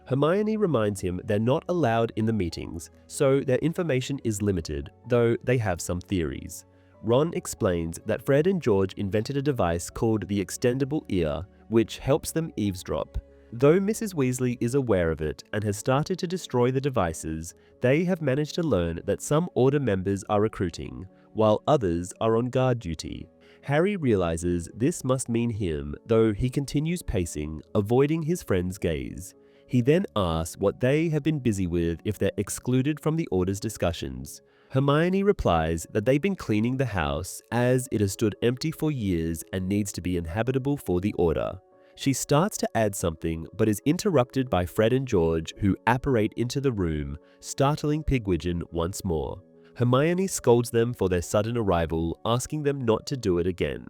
Hermione reminds him they're not allowed in the meetings, so their information is limited, though they have some theories. Ron explains that Fred and George invented a device called the Extendable Ear, which helps them eavesdrop. Though Mrs. Weasley is aware of it and has started to destroy the devices, they have managed to learn that some Order members are recruiting, while others are on guard duty. Harry realizes this must mean him, though he continues pacing, avoiding his friend's gaze. He then asks what they have been busy with if they're excluded from the Order's discussions. Hermione replies that they've been cleaning the house as it has stood empty for years and needs to be inhabitable for the Order. She starts to add something but is interrupted by Fred and George, who apparate into the room, startling Pigwidgeon once more. Hermione scolds them for their sudden arrival, asking them not to do it again.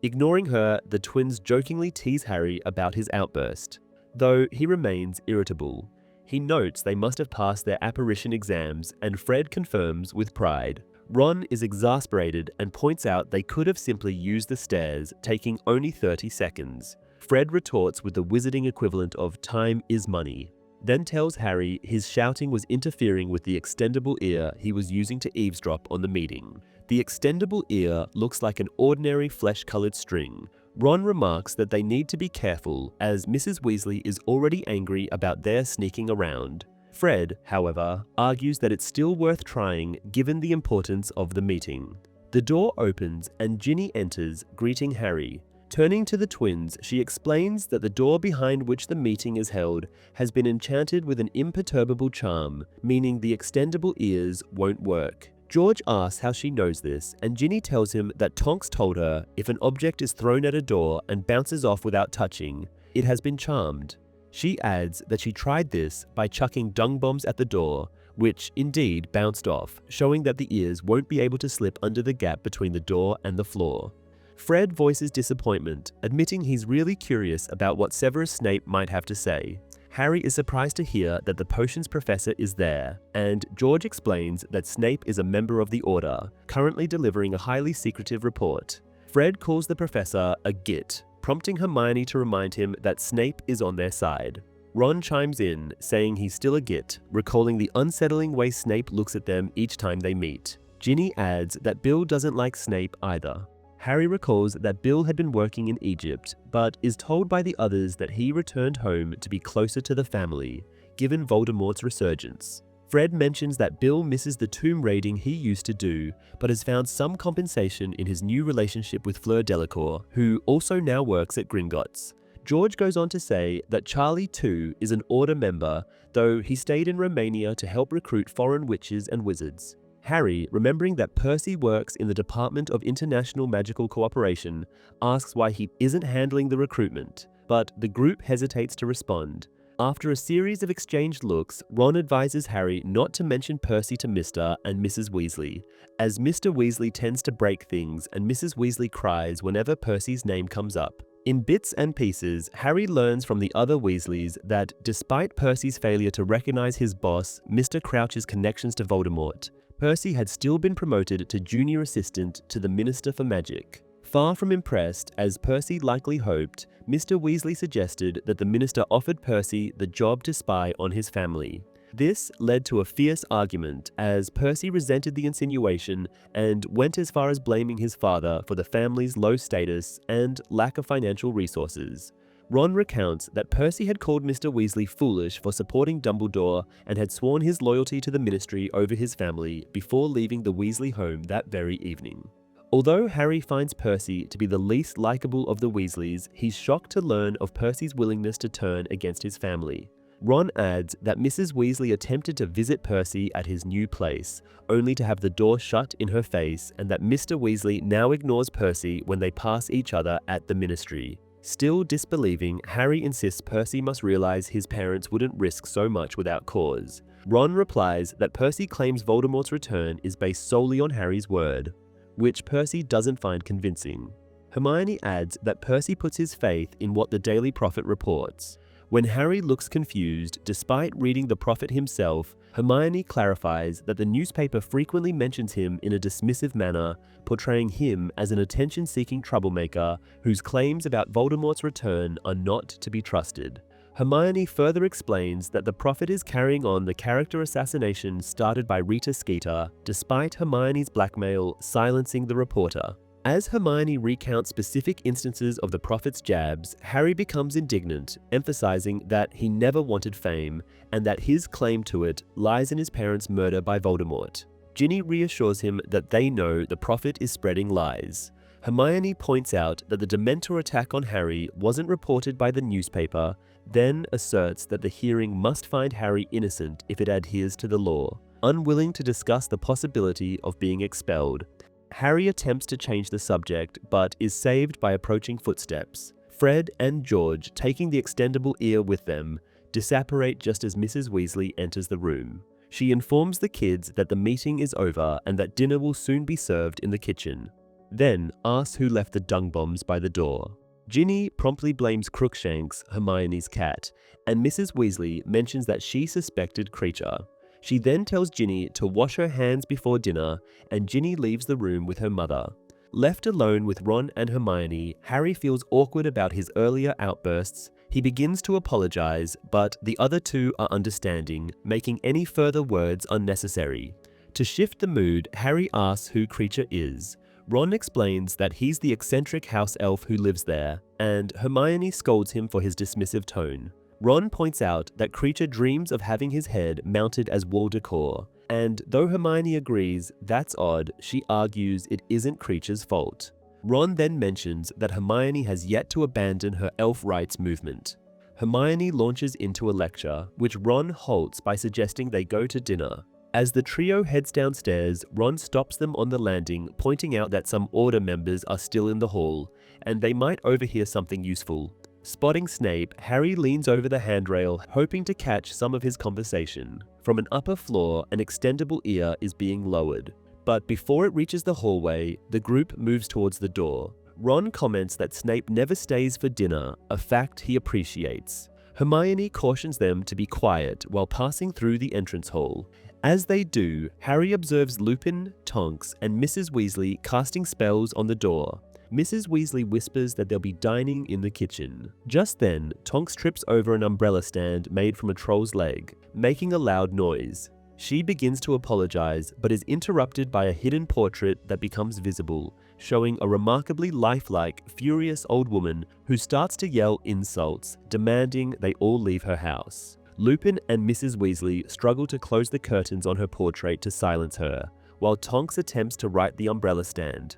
Ignoring her, the twins jokingly tease Harry about his outburst, though he remains irritable. He notes they must have passed their apparition exams, and Fred confirms with pride. Ron is exasperated and points out they could have simply used the stairs, taking only 30 seconds. Fred retorts with the wizarding equivalent of time is money, then tells Harry his shouting was interfering with the extendable ear he was using to eavesdrop on the meeting. The extendable ear looks like an ordinary flesh-colored string. Ron remarks that they need to be careful, as Mrs. Weasley is already angry about their sneaking around. Fred, however, argues that it's still worth trying given the importance of the meeting. The door opens and Ginny enters, greeting Harry. Turning to the twins, she explains that the door behind which the meeting is held has been enchanted with an imperturbable charm, meaning the extendable ears won't work. George asks how she knows this, and Ginny tells him that Tonks told her if an object is thrown at a door and bounces off without touching, It has been charmed. She adds that she tried this by chucking dung bombs at the door, which indeed bounced off, showing that the ears won't be able to slip under the gap between the door and the floor. Fred voices disappointment, admitting he's really curious about what Severus Snape might have to say. Harry is surprised to hear that the potions professor is there, and George explains that Snape is a member of the Order, currently delivering a highly secretive report. Fred calls the professor a git, prompting Hermione to remind him that Snape is on their side. Ron chimes in, saying he's still a git, recalling the unsettling way Snape looks at them each time they meet. Ginny adds that Bill doesn't like Snape either. Harry recalls that Bill had been working in Egypt, but is told by the others that he returned home to be closer to the family, given Voldemort's resurgence. Fred mentions that Bill misses the tomb raiding he used to do, but has found some compensation in his new relationship with Fleur Delacour, who also now works at Gringotts. George goes on to say that Charlie too is an Order member, though he stayed in Romania to help recruit foreign witches and wizards. Harry, remembering that Percy works in the Department of International Magical Cooperation, asks why he isn't handling the recruitment, but the group hesitates to respond. After a series of exchanged looks, Ron advises Harry not to mention Percy to Mr. and Mrs. Weasley, as Mr. Weasley tends to break things and Mrs. Weasley cries whenever Percy's name comes up. In bits and pieces, Harry learns from the other Weasleys that despite Percy's failure to recognize his boss, Mr. Crouch's connections to Voldemort, Percy had still been promoted to junior assistant to the Minister for Magic. Far from impressed, as Percy likely hoped, Mr. Weasley suggested that the minister offered Percy the job to spy on his family. This led to a fierce argument, as Percy resented the insinuation and went as far as blaming his father for the family's low status and lack of financial resources. Ron recounts that Percy had called Mr. Weasley foolish for supporting Dumbledore and had sworn his loyalty to the ministry over his family before leaving the Weasley home that very evening. Although Harry finds Percy to be the least likable of the Weasleys, he's shocked to learn of Percy's willingness to turn against his family. Ron adds that Mrs. Weasley attempted to visit Percy at his new place, only to have the door shut in her face, and that Mr. Weasley now ignores Percy when they pass each other at the ministry. Still disbelieving, Harry insists Percy must realize his parents wouldn't risk so much without cause. Ron replies that Percy claims Voldemort's return is based solely on Harry's word, which Percy doesn't find convincing. Hermione adds that Percy puts his faith in what the Daily Prophet reports. When Harry looks confused, despite reading the prophet himself, Hermione clarifies that the newspaper frequently mentions him in a dismissive manner, portraying him as an attention-seeking troublemaker whose claims about Voldemort's return are not to be trusted. Hermione further explains that the prophet is carrying on the character assassination started by Rita Skeeter, despite Hermione's blackmail silencing the reporter. As Hermione recounts specific instances of the prophet's jabs, Harry becomes indignant, emphasizing that he never wanted fame, and that his claim to it lies in his parents' murder by Voldemort. Ginny reassures him that they know the prophet is spreading lies. Hermione points out that the Dementor attack on Harry wasn't reported by the newspaper, then asserts that the hearing must find Harry innocent if it adheres to the law. Unwilling to discuss the possibility of being expelled, Harry attempts to change the subject, but is saved by approaching footsteps. Fred and George, taking the extendable ear with them, disapparate just as Mrs. Weasley enters the room. She informs the kids that the meeting is over and that dinner will soon be served in the kitchen, then asks who left the dung bombs by the door. Ginny promptly blames Crookshanks, Hermione's cat, and Mrs. Weasley mentions that she suspected Creature. She then tells Ginny to wash her hands before dinner, and Ginny leaves the room with her mother. Left alone with Ron and Hermione, Harry feels awkward about his earlier outbursts. He begins to apologize, but the other two are understanding, making any further words unnecessary. To shift the mood, Harry asks who Creature is. Ron explains that he's the eccentric house elf who lives there, and Hermione scolds him for his dismissive tone. Ron points out that Creature dreams of having his head mounted as wall decor, and though Hermione agrees that's odd, she argues it isn't Creature's fault. Ron then mentions that Hermione has yet to abandon her elf rights movement. Hermione launches into a lecture, which Ron halts by suggesting they go to dinner. As the trio heads downstairs, Ron stops them on the landing, pointing out that some Order members are still in the hall, and they might overhear something useful. Spotting Snape, Harry leans over the handrail, hoping to catch some of his conversation. From an upper floor, an extendable ear is being lowered. But before it reaches the hallway, the group moves towards the door. Ron comments that Snape never stays for dinner, a fact he appreciates. Hermione cautions them to be quiet while passing through the entrance hall. As they do, Harry observes Lupin, Tonks, and Mrs. Weasley casting spells on the door. Mrs. Weasley whispers that they'll be dining in the kitchen. Just then, Tonks trips over an umbrella stand made from a troll's leg, making a loud noise. She begins to apologize, but is interrupted by a hidden portrait that becomes visible, showing a remarkably lifelike, furious old woman who starts to yell insults, demanding they all leave her house. Lupin and Mrs. Weasley struggle to close the curtains on her portrait to silence her, while Tonks attempts to right the umbrella stand.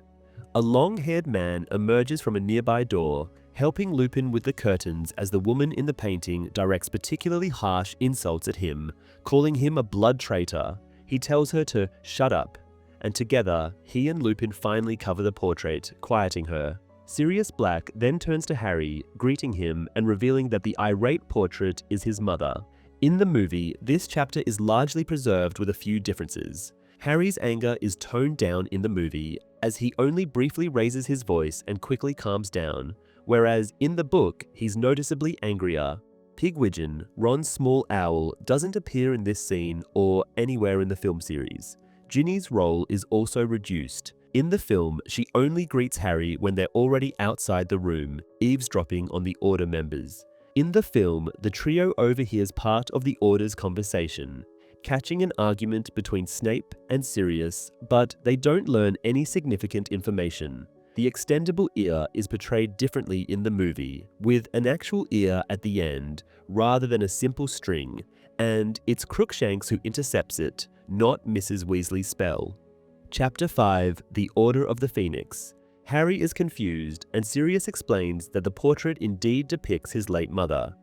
A long-haired man emerges from a nearby door, helping Lupin with the curtains as the woman in the painting directs particularly harsh insults at him, calling him a blood traitor. He tells her to shut up, and together, he and Lupin finally cover the portrait, quieting her. Sirius Black then turns to Harry, greeting him and revealing that the irate portrait is his mother. In the movie, this chapter is largely preserved with a few differences. Harry's anger is toned down in the movie, as he only briefly raises his voice and quickly calms down, whereas in the book, he's noticeably angrier. Pigwidgeon, Ron's small owl, doesn't appear in this scene or anywhere in the film series. Ginny's role is also reduced. In the film, she only greets Harry when they're already outside the room, eavesdropping on the Order members. In the film, the trio overhears part of the Order's conversation, catching an argument between Snape and Sirius, but they don't learn any significant information. The extendable ear is portrayed differently in the movie, with an actual ear at the end, rather than a simple string, and it's Crookshanks who intercepts it, not Mrs. Weasley's spell. Chapter 5, The Order of the Phoenix. Harry is confused, and Sirius explains that the portrait indeed depicts his late mother.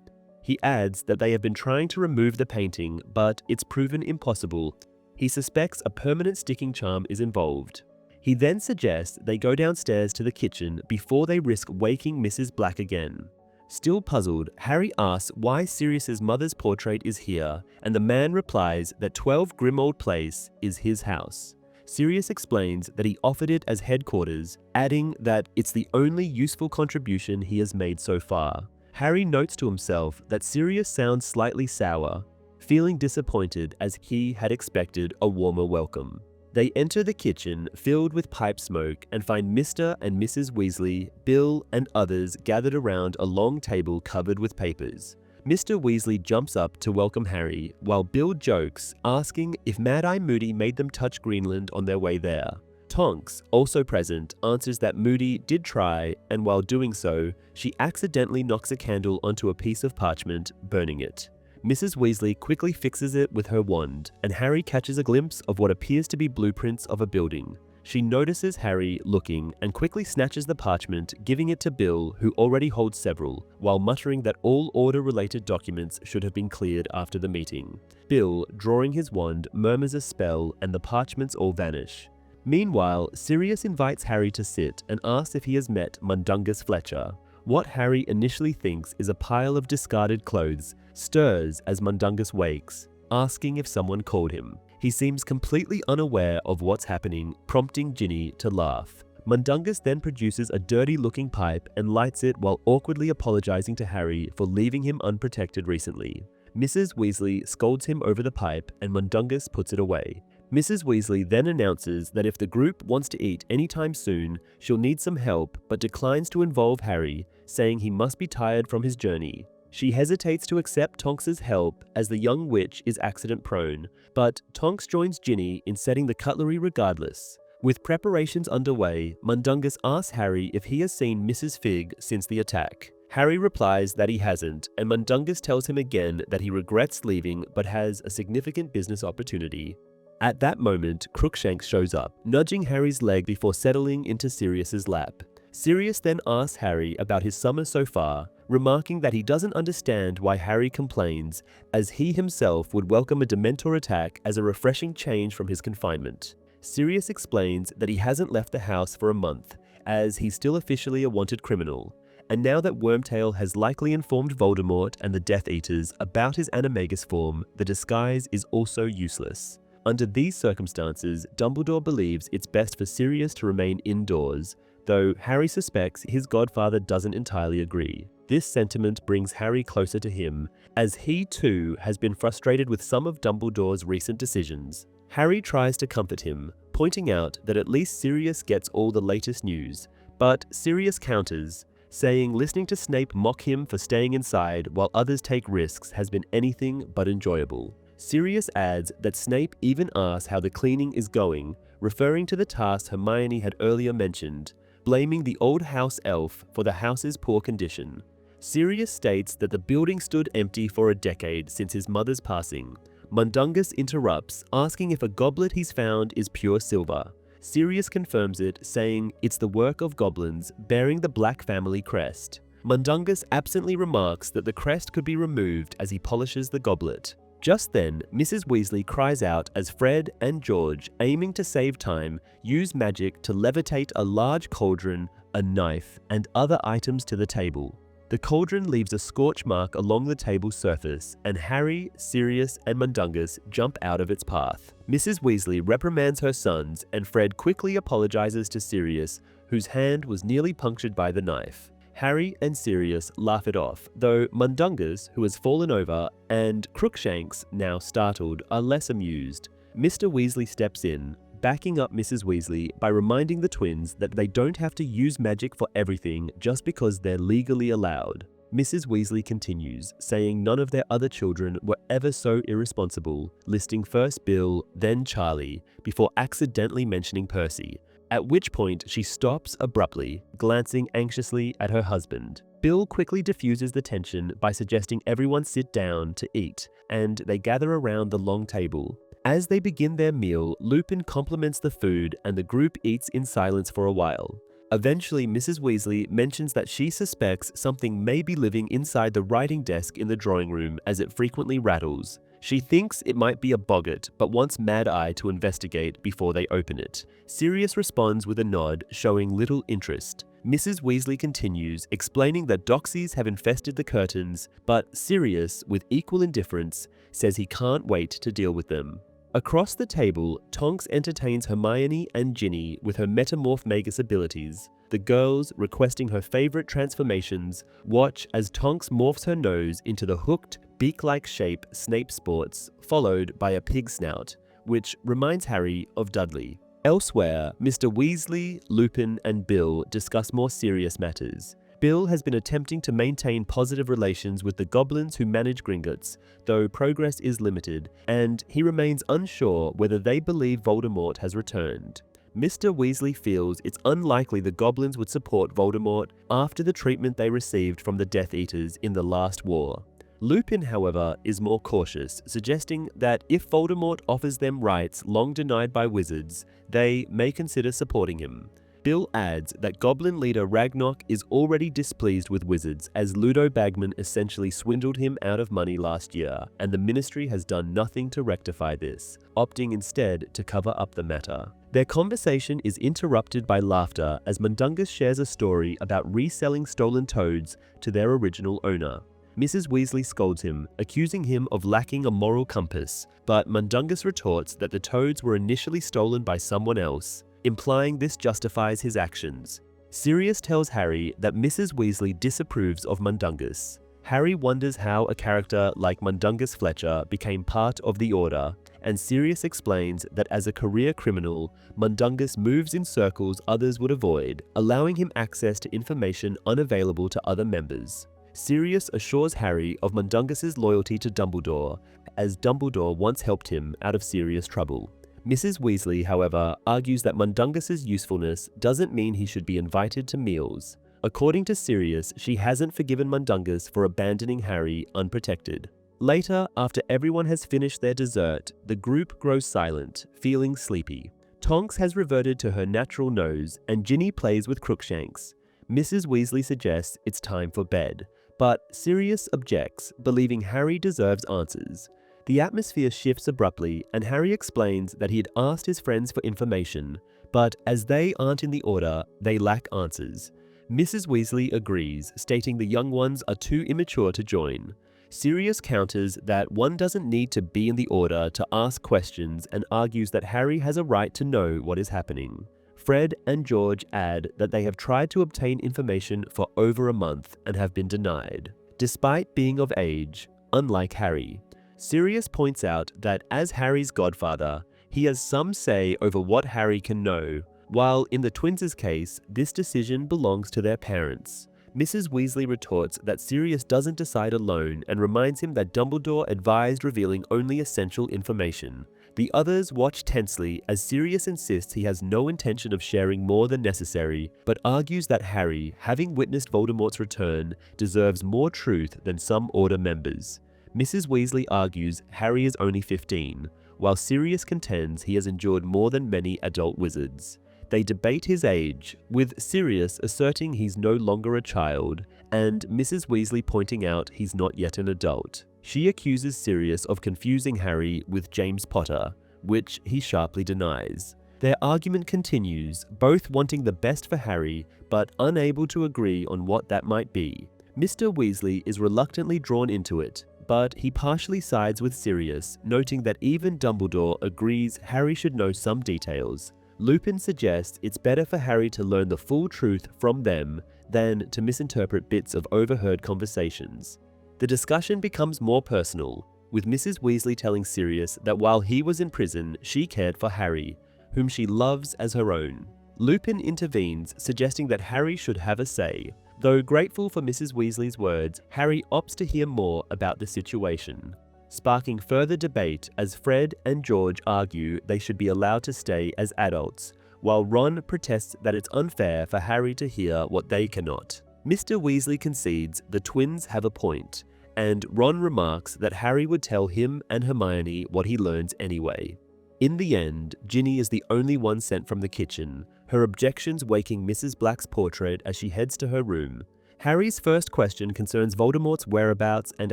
He adds that they have been trying to remove the painting, but it's proven impossible. He suspects a permanent sticking charm is involved. He then suggests they go downstairs to the kitchen before they risk waking Mrs. Black again. Still puzzled, Harry asks why Sirius's mother's portrait is here, and the man replies that 12 Grimmauld Place is his house. Sirius explains that he offered it as headquarters, adding that it's the only useful contribution he has made so far. Harry notes to himself that Sirius sounds slightly sour, feeling disappointed as he had expected a warmer welcome. They enter the kitchen filled with pipe smoke and find Mr. and Mrs. Weasley, Bill, and others gathered around a long table covered with papers. Mr. Weasley jumps up to welcome Harry, while Bill jokes, asking if Mad-Eye Moody made them touch Greenland on their way there. Tonks, also present, answers that Moody did try, and while doing so, she accidentally knocks a candle onto a piece of parchment, burning it. Mrs. Weasley quickly fixes it with her wand, and Harry catches a glimpse of what appears to be blueprints of a building. She notices Harry looking and quickly snatches the parchment, giving it to Bill, who already holds several, while muttering that all order-related documents should have been cleared after the meeting. Bill, drawing his wand, murmurs a spell and the parchments all vanish. Meanwhile, Sirius invites Harry to sit and asks if he has met Mundungus Fletcher. What Harry initially thinks is a pile of discarded clothes stirs as Mundungus wakes, asking if someone called him. He seems completely unaware of what's happening, prompting Ginny to laugh. Mundungus then produces a dirty-looking pipe and lights it while awkwardly apologizing to Harry for leaving him unprotected recently. Mrs. Weasley scolds him over the pipe and Mundungus puts it away. Mrs. Weasley then announces that if the group wants to eat anytime soon, she'll need some help, but declines to involve Harry, saying he must be tired from his journey. She hesitates to accept Tonks's help as the young witch is accident-prone, but Tonks joins Ginny in setting the cutlery regardless. With preparations underway, Mundungus asks Harry if he has seen Mrs. Fig since the attack. Harry replies that he hasn't, and Mundungus tells him again that he regrets leaving but has a significant business opportunity. At that moment, Crookshanks shows up, nudging Harry's leg before settling into Sirius's lap. Sirius then asks Harry about his summer so far, remarking that he doesn't understand why Harry complains, as he himself would welcome a Dementor attack as a refreshing change from his confinement. Sirius explains that he hasn't left the house for a month, as he's still officially a wanted criminal, and now that Wormtail has likely informed Voldemort and the Death Eaters about his animagus form, the disguise is also useless. Under these circumstances, Dumbledore believes it's best for Sirius to remain indoors, though Harry suspects his godfather doesn't entirely agree. This sentiment brings Harry closer to him, as he too has been frustrated with some of Dumbledore's recent decisions. Harry tries to comfort him, pointing out that at least Sirius gets all the latest news, but Sirius counters, saying listening to Snape mock him for staying inside while others take risks has been anything but enjoyable. Sirius adds that Snape even asks how the cleaning is going, referring to the task Hermione had earlier mentioned, blaming the old house elf for the house's poor condition. Sirius states that the building stood empty for a decade since his mother's passing. Mundungus interrupts, asking if a goblet he's found is pure silver. Sirius confirms it, saying it's the work of goblins bearing the Black family crest. Mundungus absently remarks that the crest could be removed as he polishes the goblet. Just then, Mrs. Weasley cries out as Fred and George, aiming to save time, use magic to levitate a large cauldron, a knife, and other items to the table. The cauldron leaves a scorch mark along the table's surface, and Harry, Sirius, and Mundungus jump out of its path. Mrs. Weasley reprimands her sons, and Fred quickly apologizes to Sirius, whose hand was nearly punctured by the knife. Harry and Sirius laugh it off, though Mundungus, who has fallen over, and Crookshanks, now startled, are less amused. Mr. Weasley steps in, backing up Mrs. Weasley by reminding the twins that they don't have to use magic for everything just because they're legally allowed. Mrs. Weasley continues, saying none of their other children were ever so irresponsible, listing first Bill, then Charlie, before accidentally mentioning Percy, at which point she stops abruptly, glancing anxiously at her husband. Bill quickly diffuses the tension by suggesting everyone sit down to eat, and they gather around the long table. As they begin their meal, Lupin compliments the food and the group eats in silence for a while. Eventually, Mrs. Weasley mentions that she suspects something may be living inside the writing desk in the drawing room as it frequently rattles. She thinks it might be a boggart, but wants Mad Eye to investigate before they open it. Sirius responds with a nod, showing little interest. Mrs. Weasley continues, explaining that doxies have infested the curtains, but Sirius, with equal indifference, says he can't wait to deal with them. Across the table, Tonks entertains Hermione and Ginny with her Metamorph Magus abilities. The girls, requesting her favorite transformations, watch as Tonks morphs her nose into the hooked, beak-like shape Snape sports, followed by a pig snout, which reminds Harry of Dudley. Elsewhere, Mr. Weasley, Lupin, and Bill discuss more serious matters. Bill has been attempting to maintain positive relations with the goblins who manage Gringotts, though progress is limited, and he remains unsure whether they believe Voldemort has returned. Mr. Weasley feels it's unlikely the goblins would support Voldemort after the treatment they received from the Death Eaters in the last war. Lupin, however, is more cautious, suggesting that if Voldemort offers them rights long denied by wizards, they may consider supporting him. Bill adds that Goblin leader Ragnarok is already displeased with wizards, as Ludo Bagman essentially swindled him out of money last year, and the Ministry has done nothing to rectify this, opting instead to cover up the matter. Their conversation is interrupted by laughter as Mundungus shares a story about reselling stolen toads to their original owner. Mrs. Weasley scolds him, accusing him of lacking a moral compass, but Mundungus retorts that the toads were initially stolen by someone else, implying this justifies his actions. Sirius tells Harry that Mrs. Weasley disapproves of Mundungus. Harry wonders how a character like Mundungus Fletcher became part of the Order, and Sirius explains that as a career criminal, Mundungus moves in circles others would avoid, allowing him access to information unavailable to other members. Sirius assures Harry of Mundungus's loyalty to Dumbledore, as Dumbledore once helped him out of serious trouble. Mrs. Weasley, however, argues that Mundungus's usefulness doesn't mean he should be invited to meals. According to Sirius, she hasn't forgiven Mundungus for abandoning Harry unprotected. Later, after everyone has finished their dessert, the group grows silent, feeling sleepy. Tonks has reverted to her natural nose, and Ginny plays with Crookshanks. Mrs. Weasley suggests it's time for bed, but Sirius objects, believing Harry deserves answers. The atmosphere shifts abruptly, and Harry explains that he had asked his friends for information, but as they aren't in the Order, they lack answers. Mrs. Weasley agrees, stating the young ones are too immature to join. Sirius counters that one doesn't need to be in the Order to ask questions and argues that Harry has a right to know what is happening. Fred and George add that they have tried to obtain information for over a month and have been denied, despite being of age, unlike Harry. Sirius points out that as Harry's godfather, he has some say over what Harry can know, while in the twins' case, this decision belongs to their parents. Mrs. Weasley retorts that Sirius doesn't decide alone and reminds him that Dumbledore advised revealing only essential information. The others watch tensely as Sirius insists he has no intention of sharing more than necessary, but argues that Harry, having witnessed Voldemort's return, deserves more truth than some Order members. Mrs. Weasley argues Harry is only 15, while Sirius contends he has endured more than many adult wizards. They debate his age, with Sirius asserting he's no longer a child, and Mrs. Weasley pointing out he's not yet an adult. She accuses Sirius of confusing Harry with James Potter, which he sharply denies. Their argument continues, both wanting the best for Harry, but unable to agree on what that might be. Mr. Weasley is reluctantly drawn into it, but he partially sides with Sirius, noting that even Dumbledore agrees Harry should know some details. Lupin suggests it's better for Harry to learn the full truth from them than to misinterpret bits of overheard conversations. The discussion becomes more personal, with Mrs. Weasley telling Sirius that while he was in prison, she cared for Harry, whom she loves as her own. Lupin intervenes, suggesting that Harry should have a say. Though grateful for Mrs. Weasley's words, Harry opts to hear more about the situation, sparking further debate as Fred and George argue they should be allowed to stay as adults, while Ron protests that it's unfair for Harry to hear what they cannot. Mr. Weasley concedes the twins have a point, and Ron remarks that Harry would tell him and Hermione what he learns anyway. In the end, Ginny is the only one sent from the kitchen, her objections waking Mrs. Black's portrait as she heads to her room. Harry's first question concerns Voldemort's whereabouts and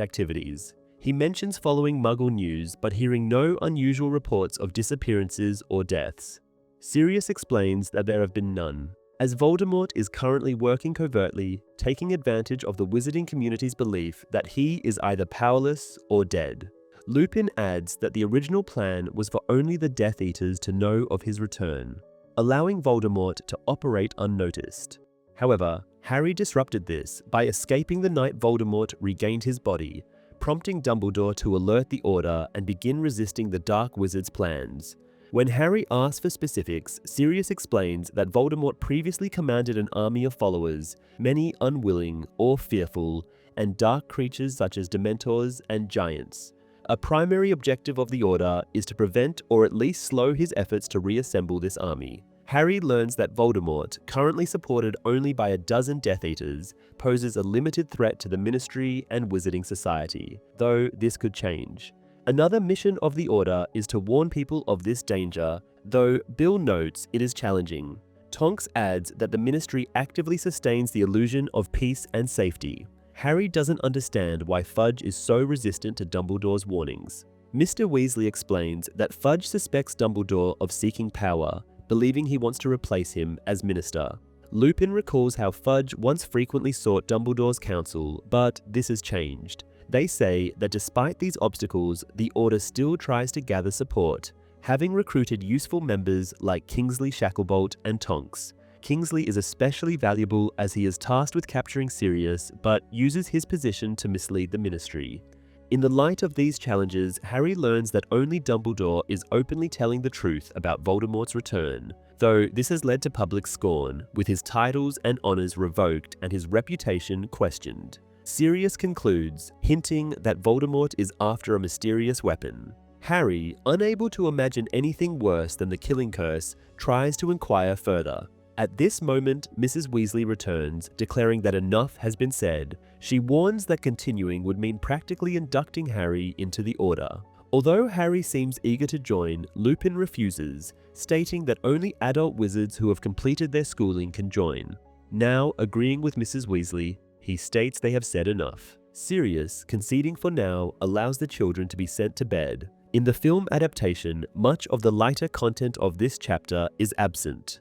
activities. He mentions following Muggle news, but hearing no unusual reports of disappearances or deaths. Sirius explains that there have been none, as Voldemort is currently working covertly, taking advantage of the wizarding community's belief that he is either powerless or dead. Lupin adds that the original plan was for only the Death Eaters to know of his return, allowing Voldemort to operate unnoticed. However, Harry disrupted this by escaping the night Voldemort regained his body, prompting Dumbledore to alert the Order and begin resisting the Dark Wizard's plans. When Harry asks for specifics, Sirius explains that Voldemort previously commanded an army of followers, many unwilling or fearful, and dark creatures such as Dementors and Giants. A primary objective of the Order is to prevent or at least slow his efforts to reassemble this army. Harry learns that Voldemort, currently supported only by a dozen Death Eaters, poses a limited threat to the Ministry and Wizarding Society, though this could change. Another mission of the Order is to warn people of this danger, though Bill notes it is challenging. Tonks adds that the Ministry actively sustains the illusion of peace and safety. Harry doesn't understand why Fudge is so resistant to Dumbledore's warnings. Mr. Weasley explains that Fudge suspects Dumbledore of seeking power, believing he wants to replace him as minister. Lupin recalls how Fudge once frequently sought Dumbledore's counsel, but this has changed. They say that despite these obstacles, the Order still tries to gather support, having recruited useful members like Kingsley Shacklebolt and Tonks. Kingsley is especially valuable as he is tasked with capturing Sirius, but uses his position to mislead the Ministry. In the light of these challenges, Harry learns that only Dumbledore is openly telling the truth about Voldemort's return, though this has led to public scorn, with his titles and honors revoked and his reputation questioned. Sirius concludes, hinting that Voldemort is after a mysterious weapon. Harry, unable to imagine anything worse than the killing curse, tries to inquire further. At this moment, Mrs. Weasley returns, declaring that enough has been said. She warns that continuing would mean practically inducting Harry into the Order. Although Harry seems eager to join, Lupin refuses, stating that only adult wizards who have completed their schooling can join. Now, agreeing with Mrs. Weasley, he states they have said enough. Sirius, conceding for now, allows the children to be sent to bed. In the film adaptation, much of the lighter content of this chapter is absent.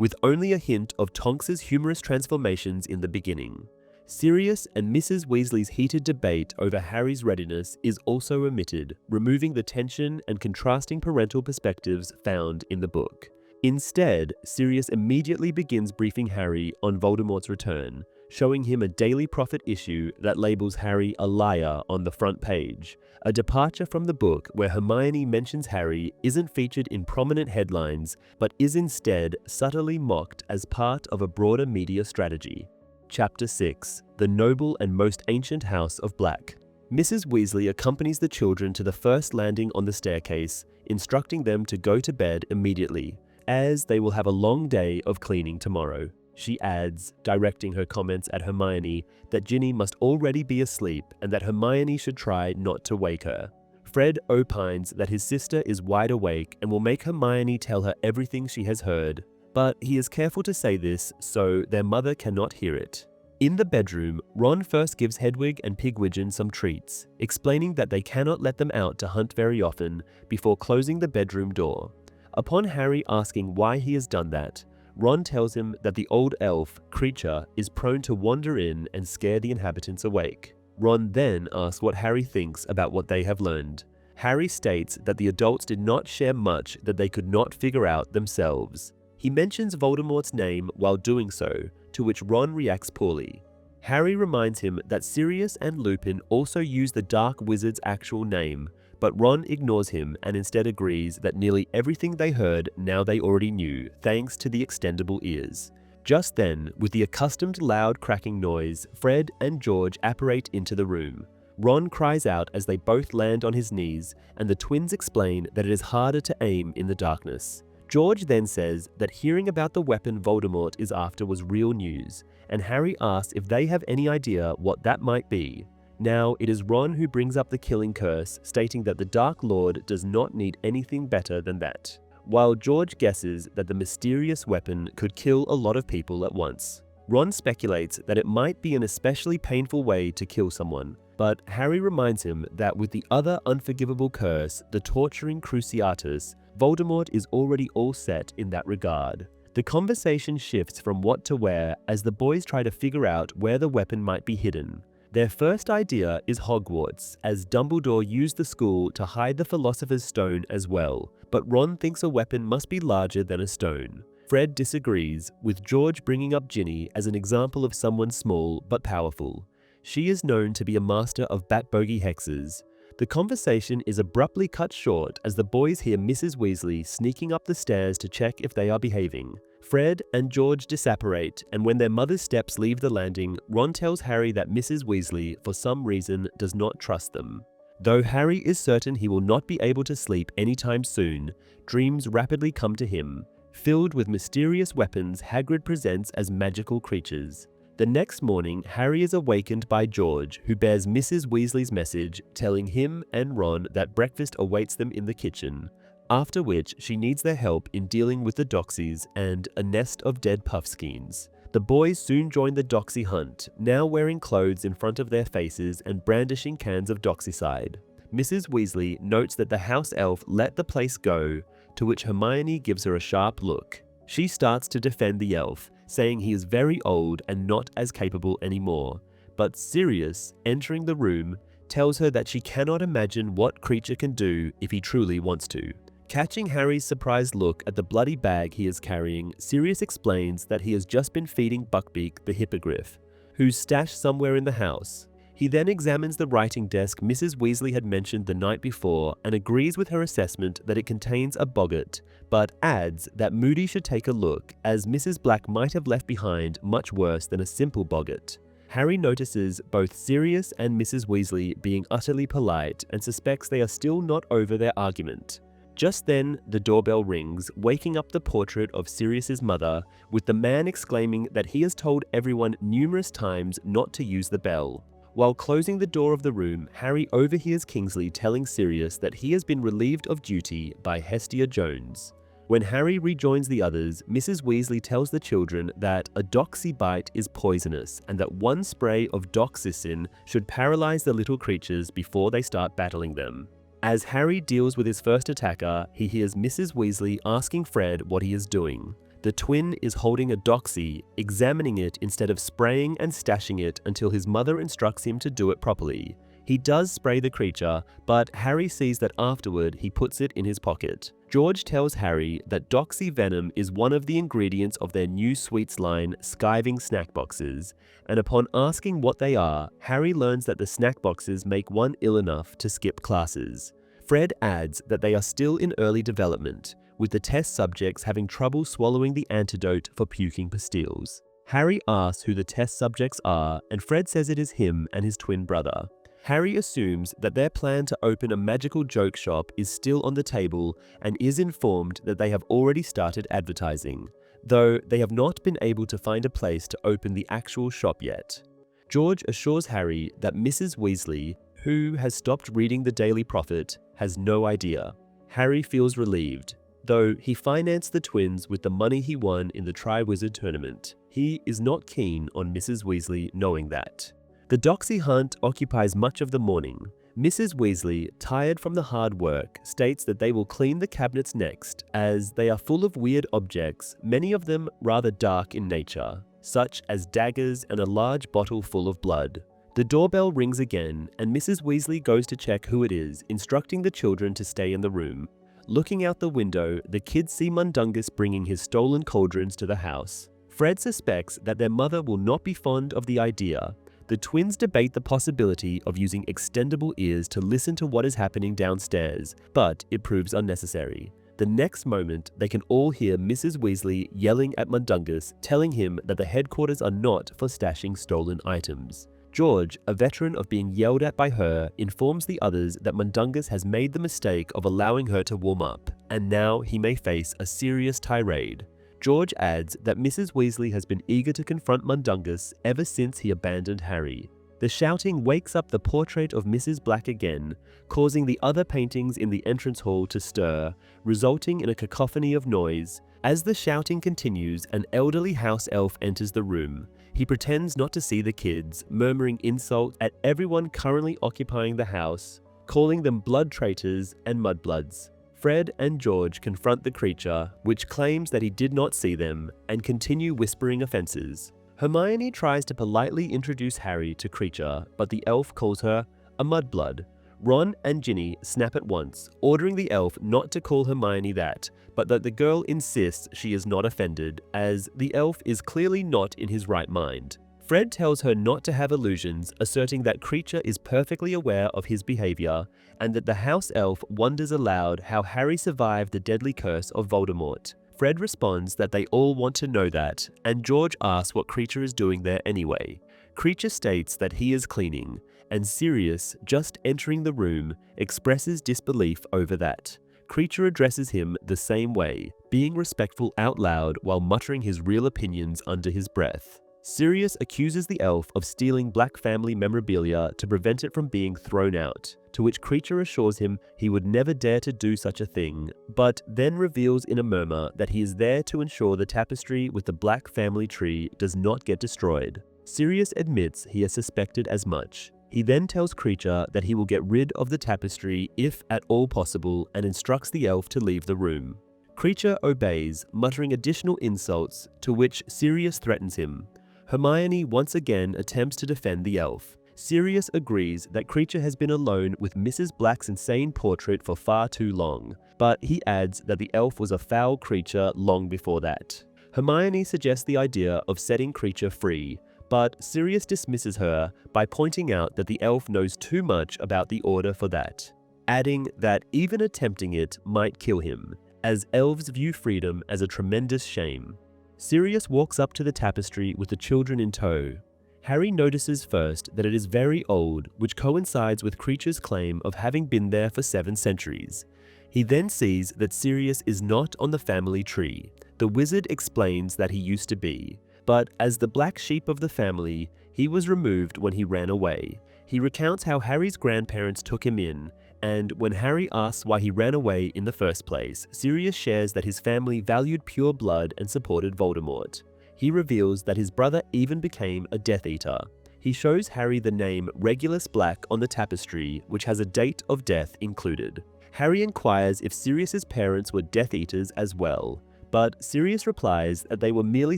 with only a hint of Tonks's humorous transformations in the beginning. Sirius and Mrs. Weasley's heated debate over Harry's readiness is also omitted, removing the tension and contrasting parental perspectives found in the book. Instead, Sirius immediately begins briefing Harry on Voldemort's return, showing him a Daily Prophet issue that labels Harry a liar on the front page. A departure from the book where Hermione mentions Harry isn't featured in prominent headlines, but is instead subtly mocked as part of a broader media strategy. Chapter 6: The Noble and Most Ancient House of Black. Mrs. Weasley accompanies the children to the first landing on the staircase, instructing them to go to bed immediately, as they will have a long day of cleaning tomorrow. She adds, directing her comments at Hermione, that Ginny must already be asleep and that Hermione should try not to wake her. Fred opines that his sister is wide awake and will make Hermione tell her everything she has heard, but he is careful to say this so their mother cannot hear it. In the bedroom, Ron first gives Hedwig and Pigwidgeon some treats, explaining that they cannot let them out to hunt very often before closing the bedroom door. Upon Harry asking why he has done that, Ron tells him that the old elf, Creature, is prone to wander in and scare the inhabitants awake. Ron then asks what Harry thinks about what they have learned. Harry states that the adults did not share much that they could not figure out themselves. He mentions Voldemort's name while doing so, to which Ron reacts poorly. Harry reminds him that Sirius and Lupin also use the Dark Wizard's actual name, but Ron ignores him and instead agrees that nearly everything they heard now they already knew, thanks to the extendable ears. Just then, with the accustomed loud cracking noise, Fred and George apparate into the room. Ron cries out as they both land on his knees, and the twins explain that it is harder to aim in the darkness. George then says that hearing about the weapon Voldemort is after was real news, and Harry asks if they have any idea what that might be. Now, it is Ron who brings up the killing curse, stating that the Dark Lord does not need anything better than that, while George guesses that the mysterious weapon could kill a lot of people at once. Ron speculates that it might be an especially painful way to kill someone, but Harry reminds him that with the other unforgivable curse, the torturing Cruciatus, Voldemort is already all set in that regard. The conversation shifts from what to wear as the boys try to figure out where the weapon might be hidden. Their first idea is Hogwarts, as Dumbledore used the school to hide the Philosopher's Stone as well, but Ron thinks a weapon must be larger than a stone. Fred disagrees, with George bringing up Ginny as an example of someone small but powerful. She is known to be a master of bat-bogey hexes. The conversation is abruptly cut short as the boys hear Mrs. Weasley sneaking up the stairs to check if they are behaving. Fred and George disapparate, and when their mother's steps leave the landing, Ron tells Harry that Mrs. Weasley, for some reason, does not trust them. Though Harry is certain he will not be able to sleep anytime soon, dreams rapidly come to him. Filled with mysterious weapons Hagrid presents as magical creatures. The next morning, Harry is awakened by George, who bears Mrs. Weasley's message, telling him and Ron that breakfast awaits them in the kitchen, after which she needs their help in dealing with the Doxies and a nest of dead Puffskeins. The boys soon join the Doxy hunt, now wearing clothes in front of their faces and brandishing cans of Doxycide. Mrs. Weasley notes that the house elf let the place go, to which Hermione gives her a sharp look. She starts to defend the elf, saying he is very old and not as capable anymore, but Sirius, entering the room, tells her that she cannot imagine what Creature can do if he truly wants to. Catching Harry's surprised look at the bloody bag he is carrying, Sirius explains that he has just been feeding Buckbeak the hippogriff, who's stashed somewhere in the house. He then examines the writing desk Mrs. Weasley had mentioned the night before and agrees with her assessment that it contains a boggart, but adds that Moody should take a look, as Mrs. Black might have left behind much worse than a simple boggart. Harry notices both Sirius and Mrs. Weasley being utterly polite and suspects they are still not over their argument. Just then, the doorbell rings, waking up the portrait of Sirius's mother, with the man exclaiming that he has told everyone numerous times not to use the bell. While closing the door of the room, Harry overhears Kingsley telling Sirius that he has been relieved of duty by Hestia Jones. When Harry rejoins the others, Mrs. Weasley tells the children that a doxy bite is poisonous and that one spray of doxycycline should paralyze the little creatures before they start battling them. As Harry deals with his first attacker, he hears Mrs. Weasley asking Fred what he is doing. The twin is holding a doxy, examining it instead of spraying and stashing it until his mother instructs him to do it properly. He does spray the creature, but Harry sees that afterward he puts it in his pocket. George tells Harry that doxy venom is one of the ingredients of their new sweets line, Skiving snack boxes, and upon asking what they are, Harry learns that the snack boxes make one ill enough to skip classes. Fred adds that they are still in early development, with the test subjects having trouble swallowing the antidote for puking pastilles. Harry asks who the test subjects are, and Fred says it is him and his twin brother. Harry assumes that their plan to open a magical joke shop is still on the table and is informed that they have already started advertising, though they have not been able to find a place to open the actual shop yet. George assures Harry that Mrs. Weasley, who has stopped reading the Daily Prophet, has no idea. Harry feels relieved, though he financed the twins with the money he won in the Triwizard Tournament. He is not keen on Mrs. Weasley knowing that. The doxy hunt occupies much of the morning. Mrs. Weasley, tired from the hard work, states that they will clean the cabinets next, as they are full of weird objects, many of them rather dark in nature, such as daggers and a large bottle full of blood. The doorbell rings again, and Mrs. Weasley goes to check who it is, instructing the children to stay in the room. Looking out the window, the kids see Mundungus bringing his stolen cauldrons to the house. Fred suspects that their mother will not be fond of the idea. The twins debate the possibility of using extendable ears to listen to what is happening downstairs, but it proves unnecessary. The next moment, they can all hear Mrs. Weasley yelling at Mundungus, telling him that the headquarters are not for stashing stolen items. George, a veteran of being yelled at by her, informs the others that Mundungus has made the mistake of allowing her to warm up, and now he may face a serious tirade. George adds that Mrs. Weasley has been eager to confront Mundungus ever since he abandoned Harry. The shouting wakes up the portrait of Mrs. Black again, causing the other paintings in the entrance hall to stir, resulting in a cacophony of noise. As the shouting continues, an elderly house elf enters the room. He pretends not to see the kids, murmuring insults at everyone currently occupying the house, calling them blood traitors and mudbloods. Fred and George confront the creature, which claims that he did not see them, and continue whispering offenses. Hermione tries to politely introduce Harry to creature, but the elf calls her a mudblood. Ron and Ginny snap at once, ordering the elf not to call Hermione that, but that the girl insists she is not offended, as the elf is clearly not in his right mind. Fred tells her not to have illusions, asserting that creature is perfectly aware of his behavior, and that the house elf wonders aloud how Harry survived the deadly curse of Voldemort. Fred responds that they all want to know that, and George asks what creature is doing there anyway. Creature states that he is cleaning, and Sirius, just entering the room, expresses disbelief over that. Creature addresses him the same way, being respectful out loud while muttering his real opinions under his breath. Sirius accuses the elf of stealing Black family memorabilia to prevent it from being thrown out, to which Creature assures him he would never dare to do such a thing, but then reveals in a murmur that he is there to ensure the tapestry with the Black family tree does not get destroyed. Sirius admits he has suspected as much. He then tells Creature that he will get rid of the tapestry if at all possible and instructs the elf to leave the room. Creature obeys, muttering additional insults, to which Sirius threatens him. Hermione once again attempts to defend the elf. Sirius agrees that Creature has been alone with Mrs. Black's insane portrait for far too long, but he adds that the elf was a foul creature long before that. Hermione suggests the idea of setting Creature free, but Sirius dismisses her by pointing out that the elf knows too much about the Order for that, adding that even attempting it might kill him, as elves view freedom as a tremendous shame. Sirius walks up to the tapestry with the children in tow. Harry notices first that it is very old, which coincides with Creature's claim of having been there for 7 centuries. He then sees that Sirius is not on the family tree. The wizard explains that he used to be, but as the black sheep of the family, he was removed when he ran away. He recounts how Harry's grandparents took him in, and when Harry asks why he ran away in the first place, Sirius shares that his family valued pure blood and supported Voldemort. He reveals that his brother even became a Death Eater. He shows Harry the name Regulus Black on the tapestry, which has a date of death included. Harry inquires if Sirius's parents were Death Eaters as well, but Sirius replies that they were merely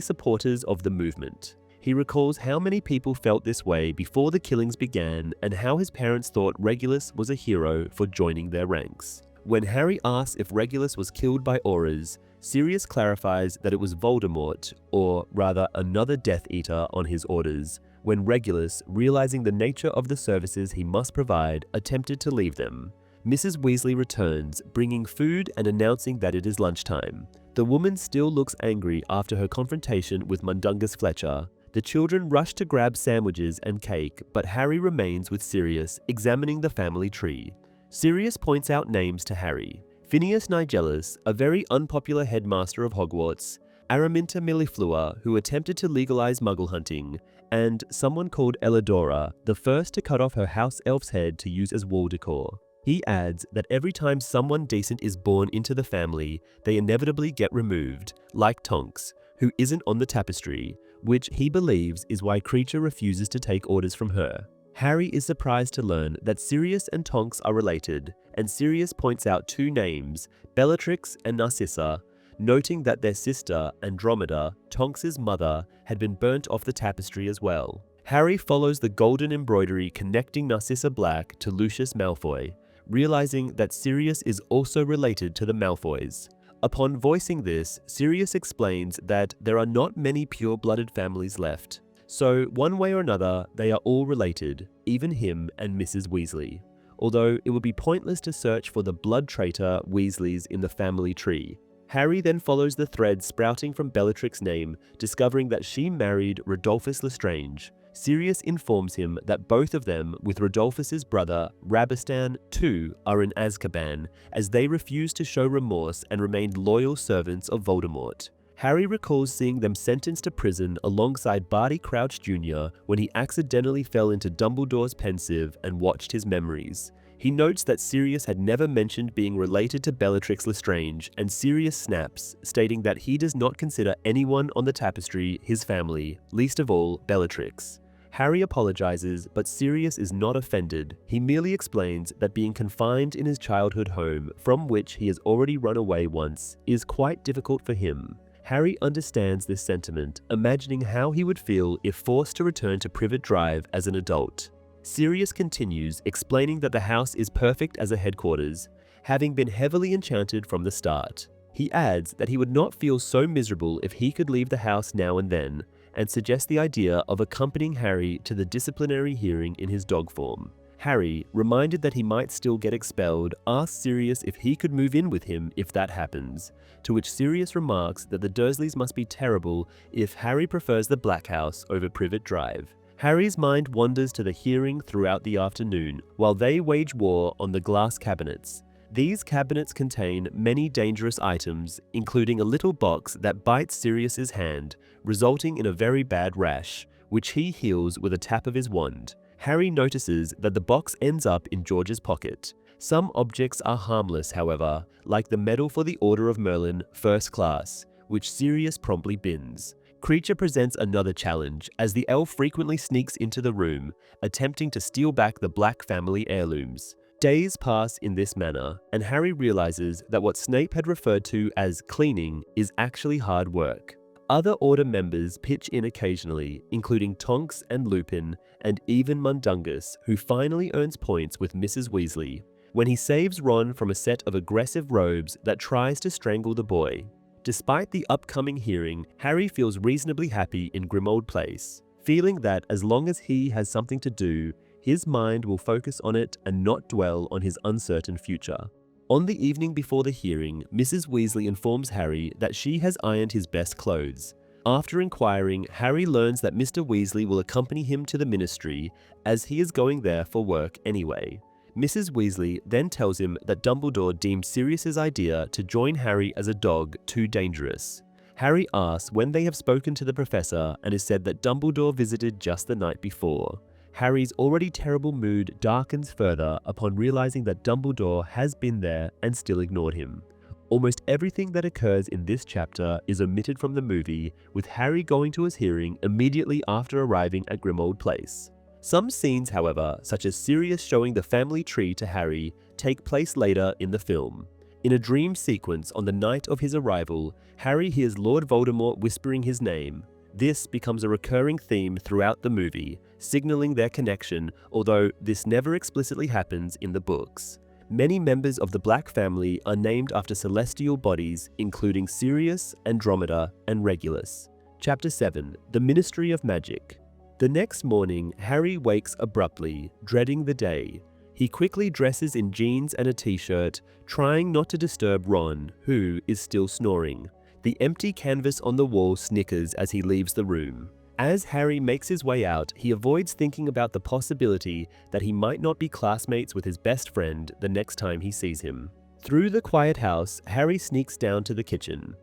supporters of the movement. He recalls how many people felt this way before the killings began and how his parents thought Regulus was a hero for joining their ranks. When Harry asks if Regulus was killed by Aurors, Sirius clarifies that it was Voldemort, or rather another Death Eater, on his orders, when Regulus, realizing the nature of the services he must provide, attempted to leave them. Mrs. Weasley returns, bringing food and announcing that it is lunchtime. The woman still looks angry after her confrontation with Mundungus Fletcher. The children rush to grab sandwiches and cake, but Harry remains with Sirius, examining the family tree. Sirius points out names to Harry. Phineas Nigellus, a very unpopular headmaster of Hogwarts, Araminta Millifleur, who attempted to legalize muggle hunting, and someone called Elidora, the first to cut off her house elf's head to use as wall decor. He adds that every time someone decent is born into the family, they inevitably get removed, like Tonks, who isn't on the tapestry, which he believes is why Kreacher refuses to take orders from her. Harry is surprised to learn that Sirius and Tonks are related, and Sirius points out two names, Bellatrix and Narcissa, noting that their sister, Andromeda, Tonks's mother, had been burnt off the tapestry as well. Harry follows the golden embroidery connecting Narcissa Black to Lucius Malfoy, realizing that Sirius is also related to the Malfoys. Upon voicing this, Sirius explains that there are not many pure-blooded families left. So, one way or another, they are all related, even him and Mrs. Weasley. Although it would be pointless to search for the blood traitor Weasleys in the family tree. Harry then follows the thread sprouting from Bellatrix's name, discovering that she married Rodolphus Lestrange. Sirius informs him that both of them, with Rodolphus's brother, Rabistan, too, are in Azkaban, as they refuse to show remorse and remained loyal servants of Voldemort. Harry recalls seeing them sentenced to prison alongside Barty Crouch Jr. when he accidentally fell into Dumbledore's pensieve and watched his memories. He notes that Sirius had never mentioned being related to Bellatrix Lestrange, and Sirius snaps, stating that he does not consider anyone on the tapestry his family, least of all Bellatrix. Harry apologizes, but Sirius is not offended. He merely explains that being confined in his childhood home, from which he has already run away once, is quite difficult for him. Harry understands this sentiment, imagining how he would feel if forced to return to Privet Drive as an adult. Sirius continues, explaining that the house is perfect as a headquarters, having been heavily enchanted from the start. He adds that he would not feel so miserable if he could leave the house now and then, and suggests the idea of accompanying Harry to the disciplinary hearing in his dog form. Harry, reminded that he might still get expelled, asks Sirius if he could move in with him if that happens, to which Sirius remarks that the Dursleys must be terrible if Harry prefers the Black House over Privet Drive. Harry's mind wanders to the hearing throughout the afternoon, while they wage war on the glass cabinets. These cabinets contain many dangerous items, including a little box that bites Sirius's hand, resulting in a very bad rash, which he heals with a tap of his wand. Harry notices that the box ends up in George's pocket. Some objects are harmless, however, like the Medal for the Order of Merlin, First Class, which Sirius promptly bins. Kreacher presents another challenge, as the elf frequently sneaks into the room, attempting to steal back the Black family heirlooms. Days pass in this manner, and Harry realizes that what Snape had referred to as cleaning is actually hard work. Other Order members pitch in occasionally, including Tonks and Lupin, and even Mundungus, who finally earns points with Mrs. Weasley, when he saves Ron from a set of aggressive robes that tries to strangle the boy. Despite the upcoming hearing, Harry feels reasonably happy in Grimmauld Place, feeling that as long as he has something to do, his mind will focus on it and not dwell on his uncertain future. On the evening before the hearing, Mrs. Weasley informs Harry that she has ironed his best clothes. After inquiring, Harry learns that Mr. Weasley will accompany him to the ministry, as he is going there for work anyway. Mrs. Weasley then tells him that Dumbledore deemed Sirius's idea to join Harry as a dog too dangerous. Harry asks when they have spoken to the professor and is said that Dumbledore visited just the night before. Harry's already terrible mood darkens further upon realizing that Dumbledore has been there and still ignored him. Almost everything that occurs in this chapter is omitted from the movie, with Harry going to his hearing immediately after arriving at Grimmauld Place. Some scenes, however, such as Sirius showing the family tree to Harry, take place later in the film. In a dream sequence on the night of his arrival, Harry hears Lord Voldemort whispering his name. This becomes a recurring theme throughout the movie, signaling their connection, although this never explicitly happens in the books. Many members of the Black family are named after celestial bodies, including Sirius, Andromeda, and Regulus. Chapter 7: The Ministry of Magic. The next morning, Harry wakes abruptly, dreading the day. He quickly dresses in jeans and a t-shirt, trying not to disturb Ron, who is still snoring. The empty canvas on the wall snickers as he leaves the room. As Harry makes his way out, he avoids thinking about the possibility that he might not be classmates with his best friend the next time he sees him. Through the quiet house, Harry sneaks down to the kitchen.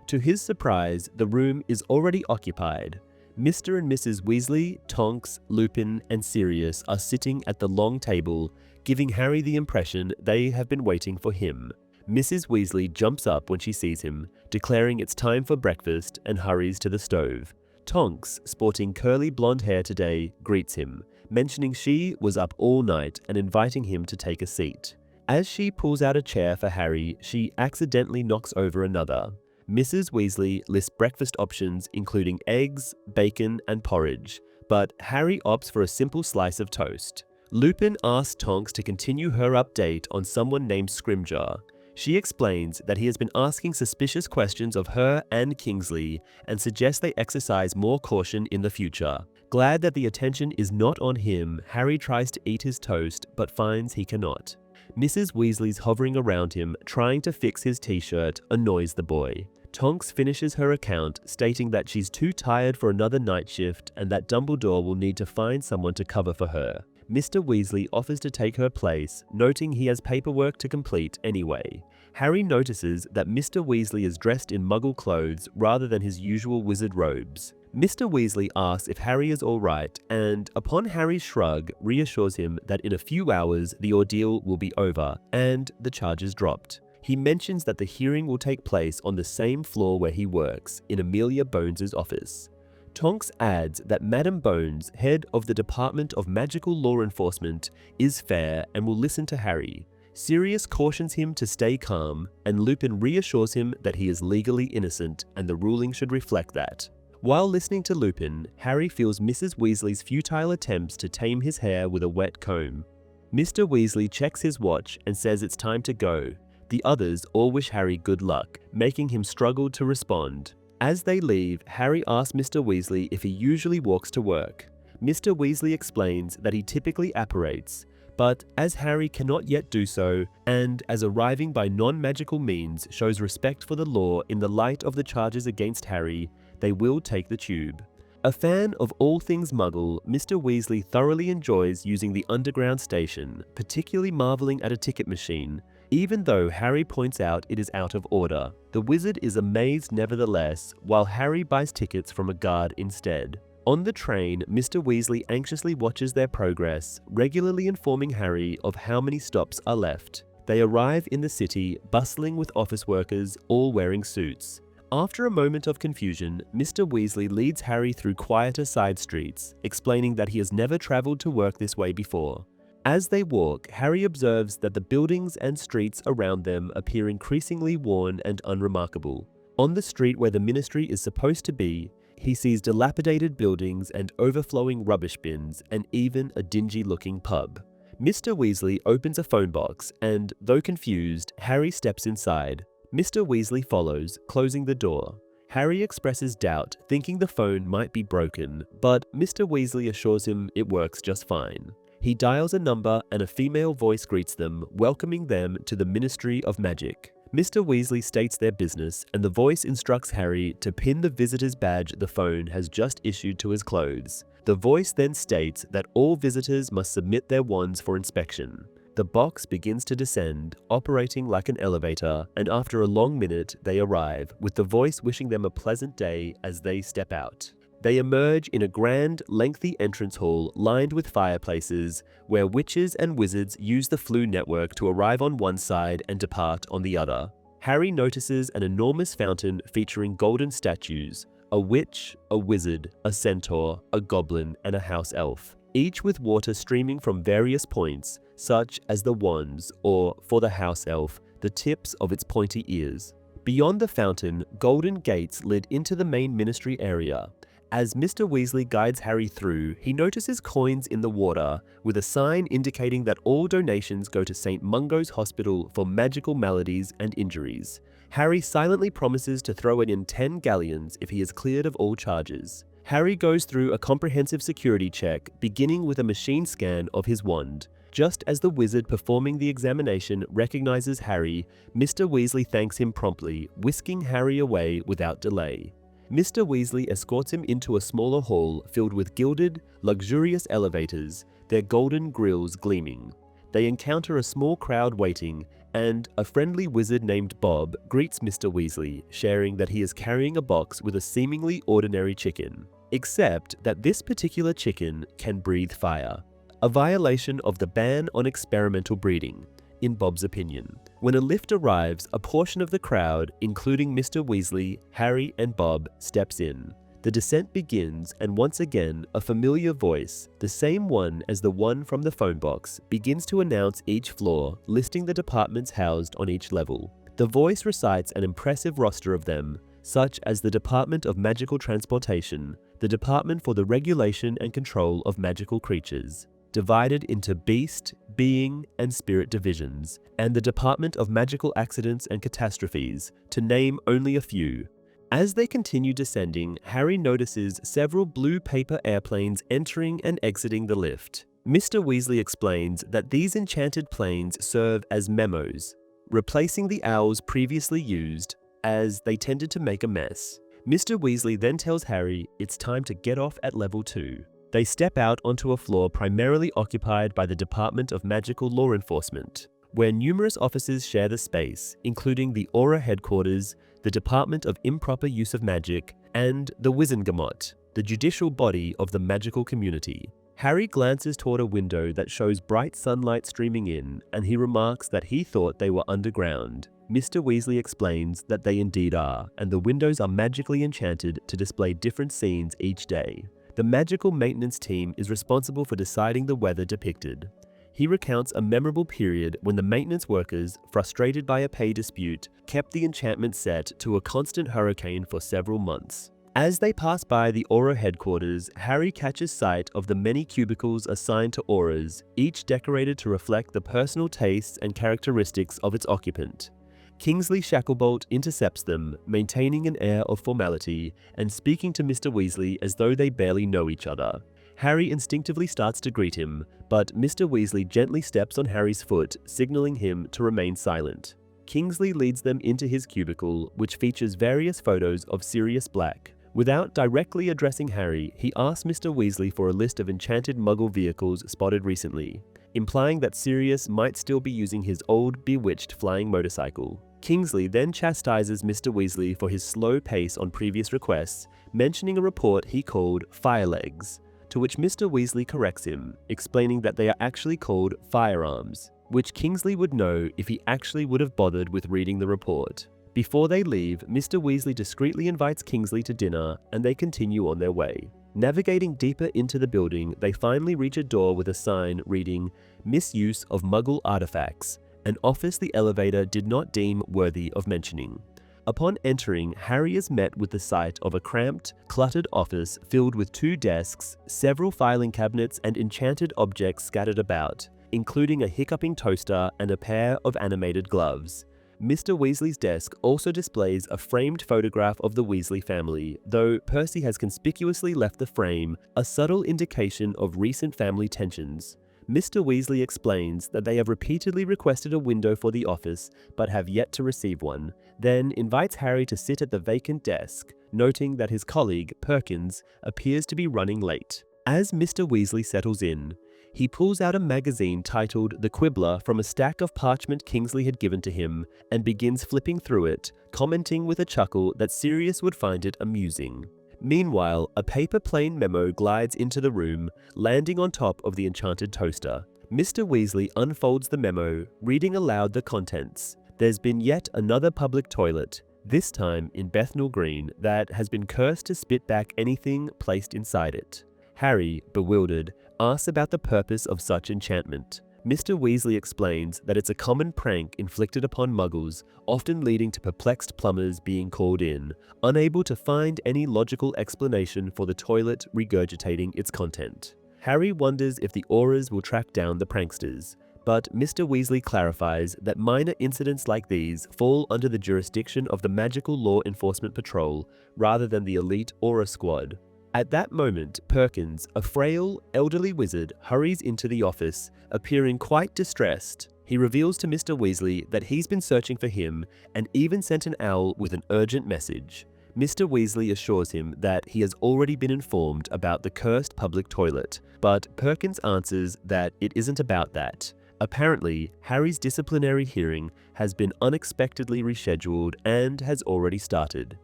To his surprise, the room is already occupied. Mr. and Mrs. Weasley, Tonks, Lupin, and Sirius are sitting at the long table, giving Harry the impression they have been waiting for him. Mrs. Weasley jumps up when she sees him, declaring it's time for breakfast, and hurries to the stove. Tonks, sporting curly blonde hair today, greets him, mentioning she was up all night and inviting him to take a seat. As she pulls out a chair for Harry, she accidentally knocks over another. Mrs. Weasley lists breakfast options including eggs, bacon, and porridge, but Harry opts for a simple slice of toast. Lupin asks Tonks to continue her update on someone named Scrimgeour. She explains that he has been asking suspicious questions of her and Kingsley and suggests they exercise more caution in the future. Glad that the attention is not on him, Harry tries to eat his toast but finds he cannot. Mrs. Weasley's hovering around him, trying to fix his t-shirt, annoys the boy. Tonks finishes her account, stating that she's too tired for another night shift and that Dumbledore will need to find someone to cover for her. Mr. Weasley offers to take her place, noting he has paperwork to complete anyway. Harry notices that Mr. Weasley is dressed in Muggle clothes rather than his usual wizard robes. Mr. Weasley asks if Harry is alright and, upon Harry's shrug, reassures him that in a few hours the ordeal will be over and the charges dropped. He mentions that the hearing will take place on the same floor where he works, in Amelia Bones's office. Tonks adds that Madam Bones, head of the Department of Magical Law Enforcement, is fair and will listen to Harry. Sirius cautions him to stay calm, and Lupin reassures him that he is legally innocent and the ruling should reflect that. While listening to Lupin, Harry feels Mrs. Weasley's futile attempts to tame his hair with a wet comb. Mr. Weasley checks his watch and says it's time to go. The others all wish Harry good luck, making him struggle to respond. As they leave, Harry asks Mr. Weasley if he usually walks to work. Mr. Weasley explains that he typically apparates, but as Harry cannot yet do so, and as arriving by non-magical means shows respect for the law in the light of the charges against Harry, they will take the tube. A fan of all things Muggle, Mr. Weasley thoroughly enjoys using the underground station, particularly marveling at a ticket machine, even though Harry points out it is out of order. The wizard is amazed nevertheless, while Harry buys tickets from a guard instead. On the train, Mr. Weasley anxiously watches their progress, regularly informing Harry of how many stops are left. They arrive in the city, bustling with office workers, all wearing suits. After a moment of confusion, Mr. Weasley leads Harry through quieter side streets, explaining that he has never traveled to work this way before. As they walk, Harry observes that the buildings and streets around them appear increasingly worn and unremarkable. On the street where the ministry is supposed to be, he sees dilapidated buildings and overflowing rubbish bins and even a dingy-looking pub. Mr. Weasley opens a phone box and, though confused, Harry steps inside. Mr. Weasley follows, closing the door. Harry expresses doubt, thinking the phone might be broken, but Mr. Weasley assures him it works just fine. He dials a number and a female voice greets them, welcoming them to the Ministry of Magic. Mr. Weasley states their business, and the voice instructs Harry to pin the visitor's badge the phone has just issued to his clothes. The voice then states that all visitors must submit their wands for inspection. The box begins to descend, operating like an elevator, and after a long minute, they arrive, with the voice wishing them a pleasant day as they step out. They emerge in a grand, lengthy entrance hall lined with fireplaces, where witches and wizards use the Floo network to arrive on one side and depart on the other. Harry notices an enormous fountain featuring golden statues, a witch, a wizard, a centaur, a goblin, and a house elf, each with water streaming from various points, such as the wands, or, for the house elf, the tips of its pointy ears. Beyond the fountain, golden gates led into the main ministry area. As Mr. Weasley guides Harry through, he notices coins in the water, with a sign indicating that all donations go to St. Mungo's Hospital for magical maladies and injuries. Harry silently promises to throw in 10 galleons if he is cleared of all charges. Harry goes through a comprehensive security check, beginning with a machine scan of his wand. Just as the wizard performing the examination recognizes Harry, Mr. Weasley thanks him promptly, whisking Harry away without delay. Mr. Weasley escorts him into a smaller hall filled with gilded, luxurious elevators, their golden grills gleaming. They encounter a small crowd waiting, and a friendly wizard named Bob greets Mr. Weasley, sharing that he is carrying a box with a seemingly ordinary chicken. Except that this particular chicken can breathe fire. A violation of the ban on experimental breeding, in Bob's opinion. When a lift arrives, a portion of the crowd, including Mr. Weasley, Harry, and Bob, steps in. The descent begins, and once again, a familiar voice, the same one as the one from the phone box, begins to announce each floor, listing the departments housed on each level. The voice recites an impressive roster of them, such as the Department of Magical Transportation, the Department for the Regulation and Control of Magical Creatures, divided into Beast, Being, and Spirit divisions, and the Department of Magical Accidents and Catastrophes, to name only a few. As they continue descending, Harry notices several blue paper airplanes entering and exiting the lift. Mr. Weasley explains that these enchanted planes serve as memos, replacing the owls previously used, as they tended to make a mess. Mr. Weasley then tells Harry it's time to get off at level 2. They step out onto a floor primarily occupied by the Department of Magical Law Enforcement, where numerous offices share the space, including the Aura Headquarters, the Department of Improper Use of Magic, and the Wizengamot, the judicial body of the magical community. Harry glances toward a window that shows bright sunlight streaming in, and he remarks that he thought they were underground. Mr. Weasley explains that they indeed are, and the windows are magically enchanted to display different scenes each day. The magical maintenance team is responsible for deciding the weather depicted. He recounts a memorable period when the maintenance workers, frustrated by a pay dispute, kept the enchantment set to a constant hurricane for several months. As they pass by the Aura headquarters, Harry catches sight of the many cubicles assigned to auras, each decorated to reflect the personal tastes and characteristics of its occupant. Kingsley Shacklebolt intercepts them, maintaining an air of formality and speaking to Mr. Weasley as though they barely know each other. Harry instinctively starts to greet him, but Mr. Weasley gently steps on Harry's foot, signaling him to remain silent. Kingsley leads them into his cubicle, which features various photos of Sirius Black. Without directly addressing Harry, he asks Mr. Weasley for a list of enchanted Muggle vehicles spotted recently, implying that Sirius might still be using his old, bewitched flying motorcycle. Kingsley then chastises Mr. Weasley for his slow pace on previous requests, mentioning a report he called Firelegs, to which Mr. Weasley corrects him, explaining that they are actually called firearms, which Kingsley would know if he actually would have bothered with reading the report. Before they leave, Mr. Weasley discreetly invites Kingsley to dinner, and they continue on their way. Navigating deeper into the building, they finally reach a door with a sign reading, "Misuse of Muggle Artifacts," an office the elevator did not deem worthy of mentioning. Upon entering, Harry is met with the sight of a cramped, cluttered office filled with 2 desks, several filing cabinets, and enchanted objects scattered about, including a hiccuping toaster and a pair of animated gloves. Mr. Weasley's desk also displays a framed photograph of the Weasley family, though Percy has conspicuously left the frame, a subtle indication of recent family tensions. Mr. Weasley explains that they have repeatedly requested a window for the office, but have yet to receive one, then invites Harry to sit at the vacant desk, noting that his colleague, Perkins, appears to be running late. As Mr. Weasley settles in, he pulls out a magazine titled The Quibbler from a stack of parchment Kingsley had given to him, and begins flipping through it, commenting with a chuckle that Sirius would find it amusing. Meanwhile, a paper plane memo glides into the room, landing on top of the enchanted toaster. Mr. Weasley unfolds the memo, reading aloud the contents. There's been yet another public toilet, this time in Bethnal Green, that has been cursed to spit back anything placed inside it. Harry, bewildered, asks about the purpose of such enchantment. Mr. Weasley explains that it's a common prank inflicted upon muggles, often leading to perplexed plumbers being called in, unable to find any logical explanation for the toilet regurgitating its content. Harry wonders if the Aurors will track down the pranksters, but Mr. Weasley clarifies that minor incidents like these fall under the jurisdiction of the Magical Law Enforcement Patrol rather than the elite Auror Squad. At that moment, Perkins, a frail, elderly wizard, hurries into the office, appearing quite distressed. He reveals to Mr. Weasley that he's been searching for him and even sent an owl with an urgent message. Mr. Weasley assures him that he has already been informed about the cursed public toilet, but Perkins answers that it isn't about that. Apparently, Harry's disciplinary hearing has been unexpectedly rescheduled and has already started.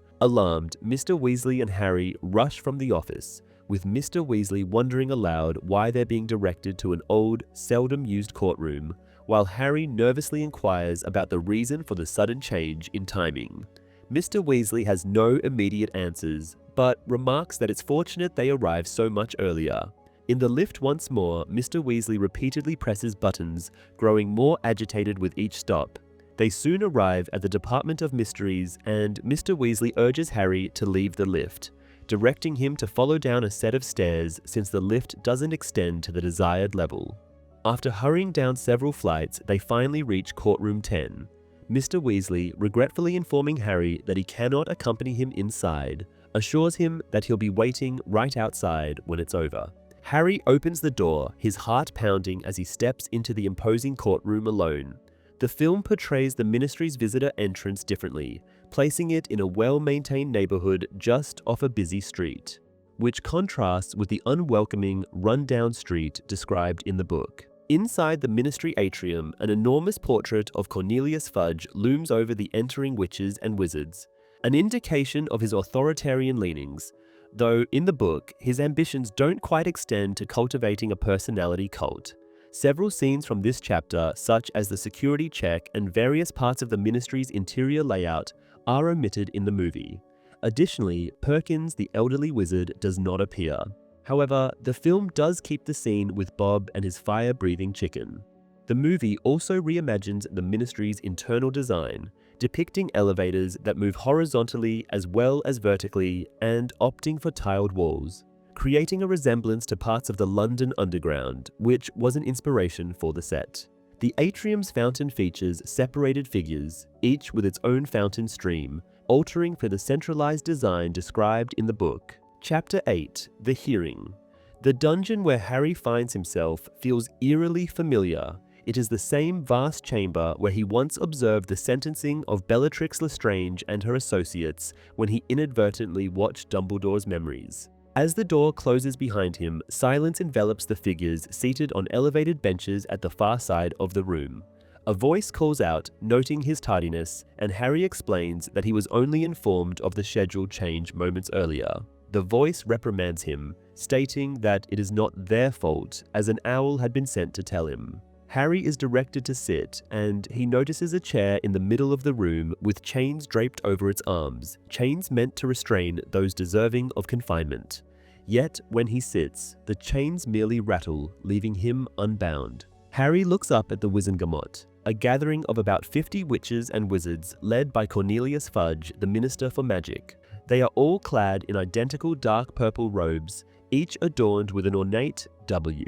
Alarmed, Mr. Weasley and Harry rush from the office, with Mr. Weasley wondering aloud why they're being directed to an old, seldom-used courtroom, while Harry nervously inquires about the reason for the sudden change in timing. Mr. Weasley has no immediate answers, but remarks that it's fortunate they arrived so much earlier. In the lift once more, Mr. Weasley repeatedly presses buttons, growing more agitated with each stop. They soon arrive at the Department of Mysteries, and Mr. Weasley urges Harry to leave the lift, directing him to follow down a set of stairs since the lift doesn't extend to the desired level. After hurrying down several flights, they finally reach Courtroom 10. Mr. Weasley, regretfully informing Harry that he cannot accompany him inside, assures him that he'll be waiting right outside when it's over. Harry opens the door, his heart pounding as he steps into the imposing courtroom alone. The film portrays the Ministry's visitor entrance differently, placing it in a well-maintained neighborhood just off a busy street, which contrasts with the unwelcoming, run-down street described in the book. Inside the Ministry atrium, an enormous portrait of Cornelius Fudge looms over the entering witches and wizards, an indication of his authoritarian leanings, though in the book, his ambitions don't quite extend to cultivating a personality cult. Several scenes from this chapter, such as the security check and various parts of the Ministry's interior layout, are omitted in the movie. Additionally, Perkins, the elderly wizard, does not appear. However, the film does keep the scene with Bob and his fire-breathing chicken. The movie also reimagines the Ministry's internal design, depicting elevators that move horizontally as well as vertically and opting for tiled walls, creating a resemblance to parts of the London Underground, which was an inspiration for the set. The atrium's fountain features separated figures, each with its own fountain stream, altering for the centralized design described in the book. Chapter 8, The Hearing. The dungeon where Harry finds himself feels eerily familiar. It is the same vast chamber where he once observed the sentencing of Bellatrix Lestrange and her associates when he inadvertently watched Dumbledore's memories. As the door closes behind him, silence envelops the figures seated on elevated benches at the far side of the room. A voice calls out, noting his tardiness, and Harry explains that he was only informed of the scheduled change moments earlier. The voice reprimands him, stating that it is not their fault, as an owl had been sent to tell him. Harry is directed to sit, and he notices a chair in the middle of the room with chains draped over its arms, chains meant to restrain those deserving of confinement. Yet, when he sits, the chains merely rattle, leaving him unbound. Harry looks up at the Wizengamot, a gathering of about 50 witches and wizards led by Cornelius Fudge, the Minister for Magic. They are all clad in identical dark purple robes, each adorned with an ornate W.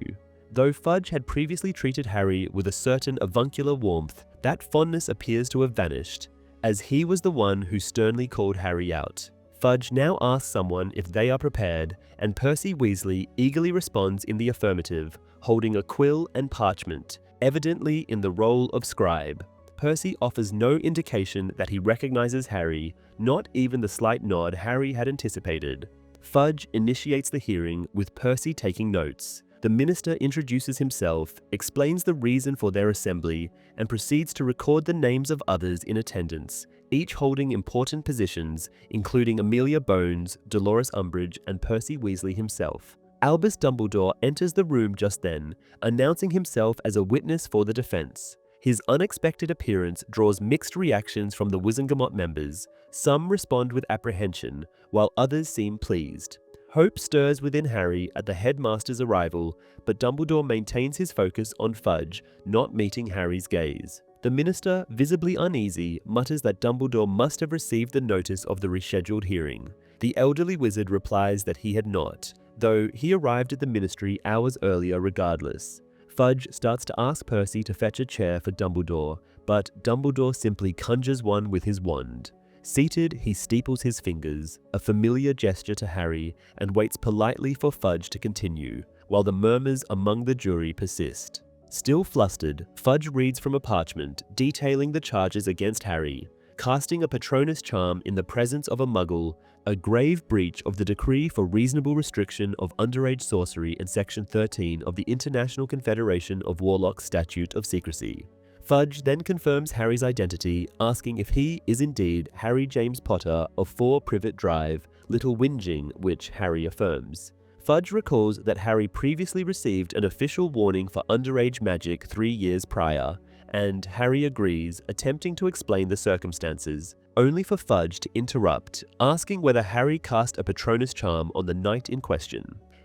Though Fudge had previously treated Harry with a certain avuncular warmth, that fondness appears to have vanished, as he was the one who sternly called Harry out. Fudge now asks someone if they are prepared, and Percy Weasley eagerly responds in the affirmative, holding a quill and parchment, evidently in the role of scribe. Percy offers no indication that he recognizes Harry, not even the slight nod Harry had anticipated. Fudge initiates the hearing, with Percy taking notes. The minister introduces himself, explains the reason for their assembly, and proceeds to record the names of others in attendance, each holding important positions, including Amelia Bones, Dolores Umbridge, and Percy Weasley himself. Albus Dumbledore enters the room just then, announcing himself as a witness for the defense. His unexpected appearance draws mixed reactions from the Wizengamot members. Some respond with apprehension, while others seem pleased. Hope stirs within Harry at the headmaster's arrival, but Dumbledore maintains his focus on Fudge, not meeting Harry's gaze. The minister, visibly uneasy, mutters that Dumbledore must have received the notice of the rescheduled hearing. The elderly wizard replies that he had not, though he arrived at the ministry hours earlier regardless. Fudge starts to ask Percy to fetch a chair for Dumbledore, but Dumbledore simply conjures one with his wand. Seated, he steeples his fingers, a familiar gesture to Harry, and waits politely for Fudge to continue, while the murmurs among the jury persist. Still flustered, Fudge reads from a parchment detailing the charges against Harry: casting a Patronus charm in the presence of a Muggle, a grave breach of the decree for reasonable restriction of underage sorcery in Section 13 of the International Confederation of Warlocks Statute of Secrecy. Fudge then confirms Harry's identity, asking if he is indeed Harry James Potter of 4 Privet Drive, Little Whinging, which Harry affirms. Fudge recalls that Harry previously received an official warning for underage magic 3 years prior, and Harry agrees, attempting to explain the circumstances, only for Fudge to interrupt, asking whether Harry cast a Patronus charm on the night in question.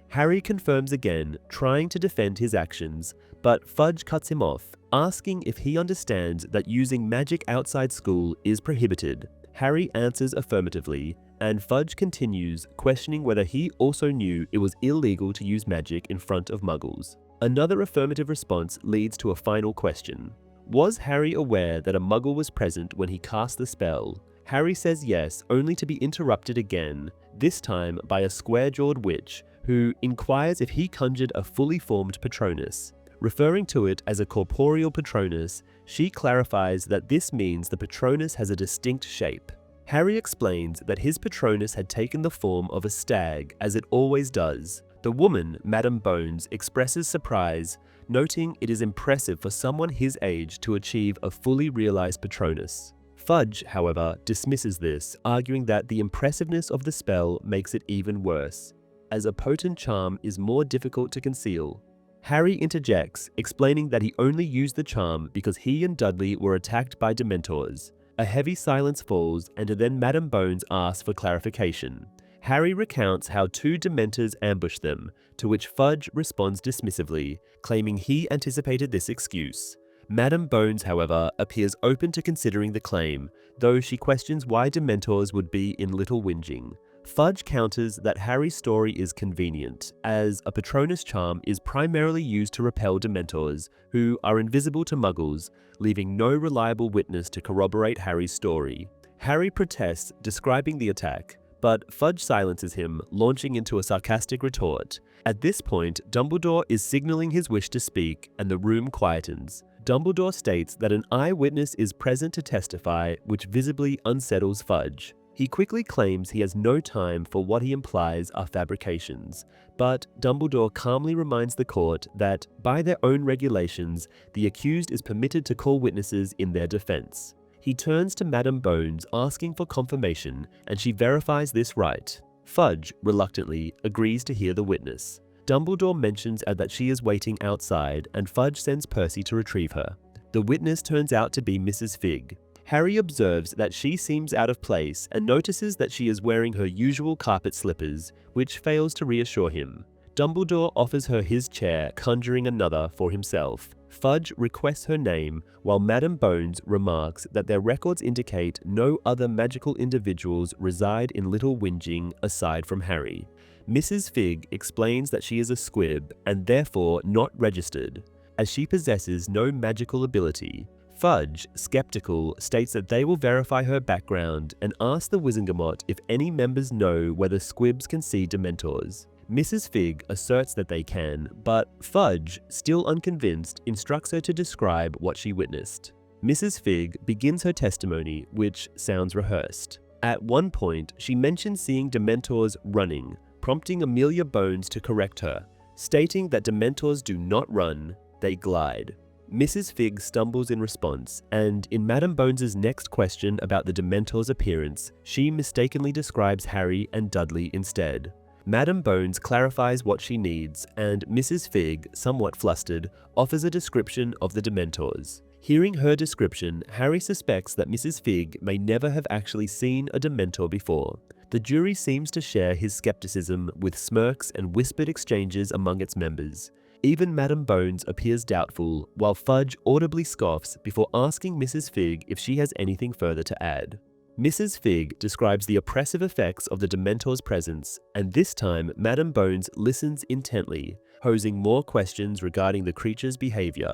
Harry confirms again, trying to defend his actions, but Fudge cuts him off, asking if he understands that using magic outside school is prohibited. Harry answers affirmatively, and Fudge continues, questioning whether he also knew it was illegal to use magic in front of Muggles. Another affirmative response leads to a final question. Was Harry aware that a Muggle was present when he cast the spell? Harry says yes, only to be interrupted again, this time by a square-jawed witch, who inquires if he conjured a fully formed Patronus. Referring to it as a corporeal Patronus, she clarifies that this means the Patronus has a distinct shape. Harry explains that his Patronus had taken the form of a stag, as it always does. The woman, Madame Bones, expresses surprise, noting it is impressive for someone his age to achieve a fully realized Patronus. Fudge, however, dismisses this, arguing that the impressiveness of the spell makes it even worse, as a potent charm is more difficult to conceal. Harry interjects, explaining that he only used the charm because he and Dudley were attacked by Dementors. A heavy silence falls, and then Madame Bones asks for clarification. Harry recounts how 2 Dementors ambushed them, to which Fudge responds dismissively, claiming he anticipated this excuse. Madame Bones, however, appears open to considering the claim, though she questions why Dementors would be in Little Whinging. Fudge counters that Harry's story is convenient, as a Patronus charm is primarily used to repel Dementors, who are invisible to Muggles, leaving no reliable witness to corroborate Harry's story. Harry protests, describing the attack, but Fudge silences him, launching into a sarcastic retort. At this point, Dumbledore is signaling his wish to speak, and the room quietens. Dumbledore states that an eyewitness is present to testify, which visibly unsettles Fudge. He quickly claims he has no time for what he implies are fabrications, but Dumbledore calmly reminds the court that, by their own regulations, the accused is permitted to call witnesses in their defense. He turns to Madame Bones, asking for confirmation, and she verifies this right. Fudge, reluctantly, agrees to hear the witness. Dumbledore mentions that she is waiting outside, and Fudge sends Percy to retrieve her. The witness turns out to be Mrs. Fig. Harry observes that she seems out of place and notices that she is wearing her usual carpet slippers, which fails to reassure him. Dumbledore offers her his chair, conjuring another for himself. Fudge requests her name, while Madame Bones remarks that their records indicate no other magical individuals reside in Little Whinging aside from Harry. Mrs. Fig explains that she is a squib and therefore not registered, as she possesses no magical ability. Fudge, skeptical, states that they will verify her background and asks the Wizengamot if any members know whether squibs can see Dementors. Mrs. Fig asserts that they can, but Fudge, still unconvinced, instructs her to describe what she witnessed. Mrs. Fig begins her testimony, which sounds rehearsed. At one point, she mentions seeing Dementors running, prompting Amelia Bones to correct her, stating that Dementors do not run, they glide. Mrs. Fig stumbles in response, and in Madame Bones's next question about the Dementor's appearance, she mistakenly describes Harry and Dudley instead. Madame Bones clarifies what she needs, and Mrs. Fig, somewhat flustered, offers a description of the Dementors. Hearing her description, Harry suspects that Mrs. Fig may never have actually seen a Dementor before. The jury seems to share his skepticism with smirks and whispered exchanges among its members. Even Madam Bones appears doubtful, while Fudge audibly scoffs before asking Mrs. Fig if she has anything further to add. Mrs. Fig describes the oppressive effects of the Dementor's presence, and this time Madam Bones listens intently, posing more questions regarding the creature's behavior.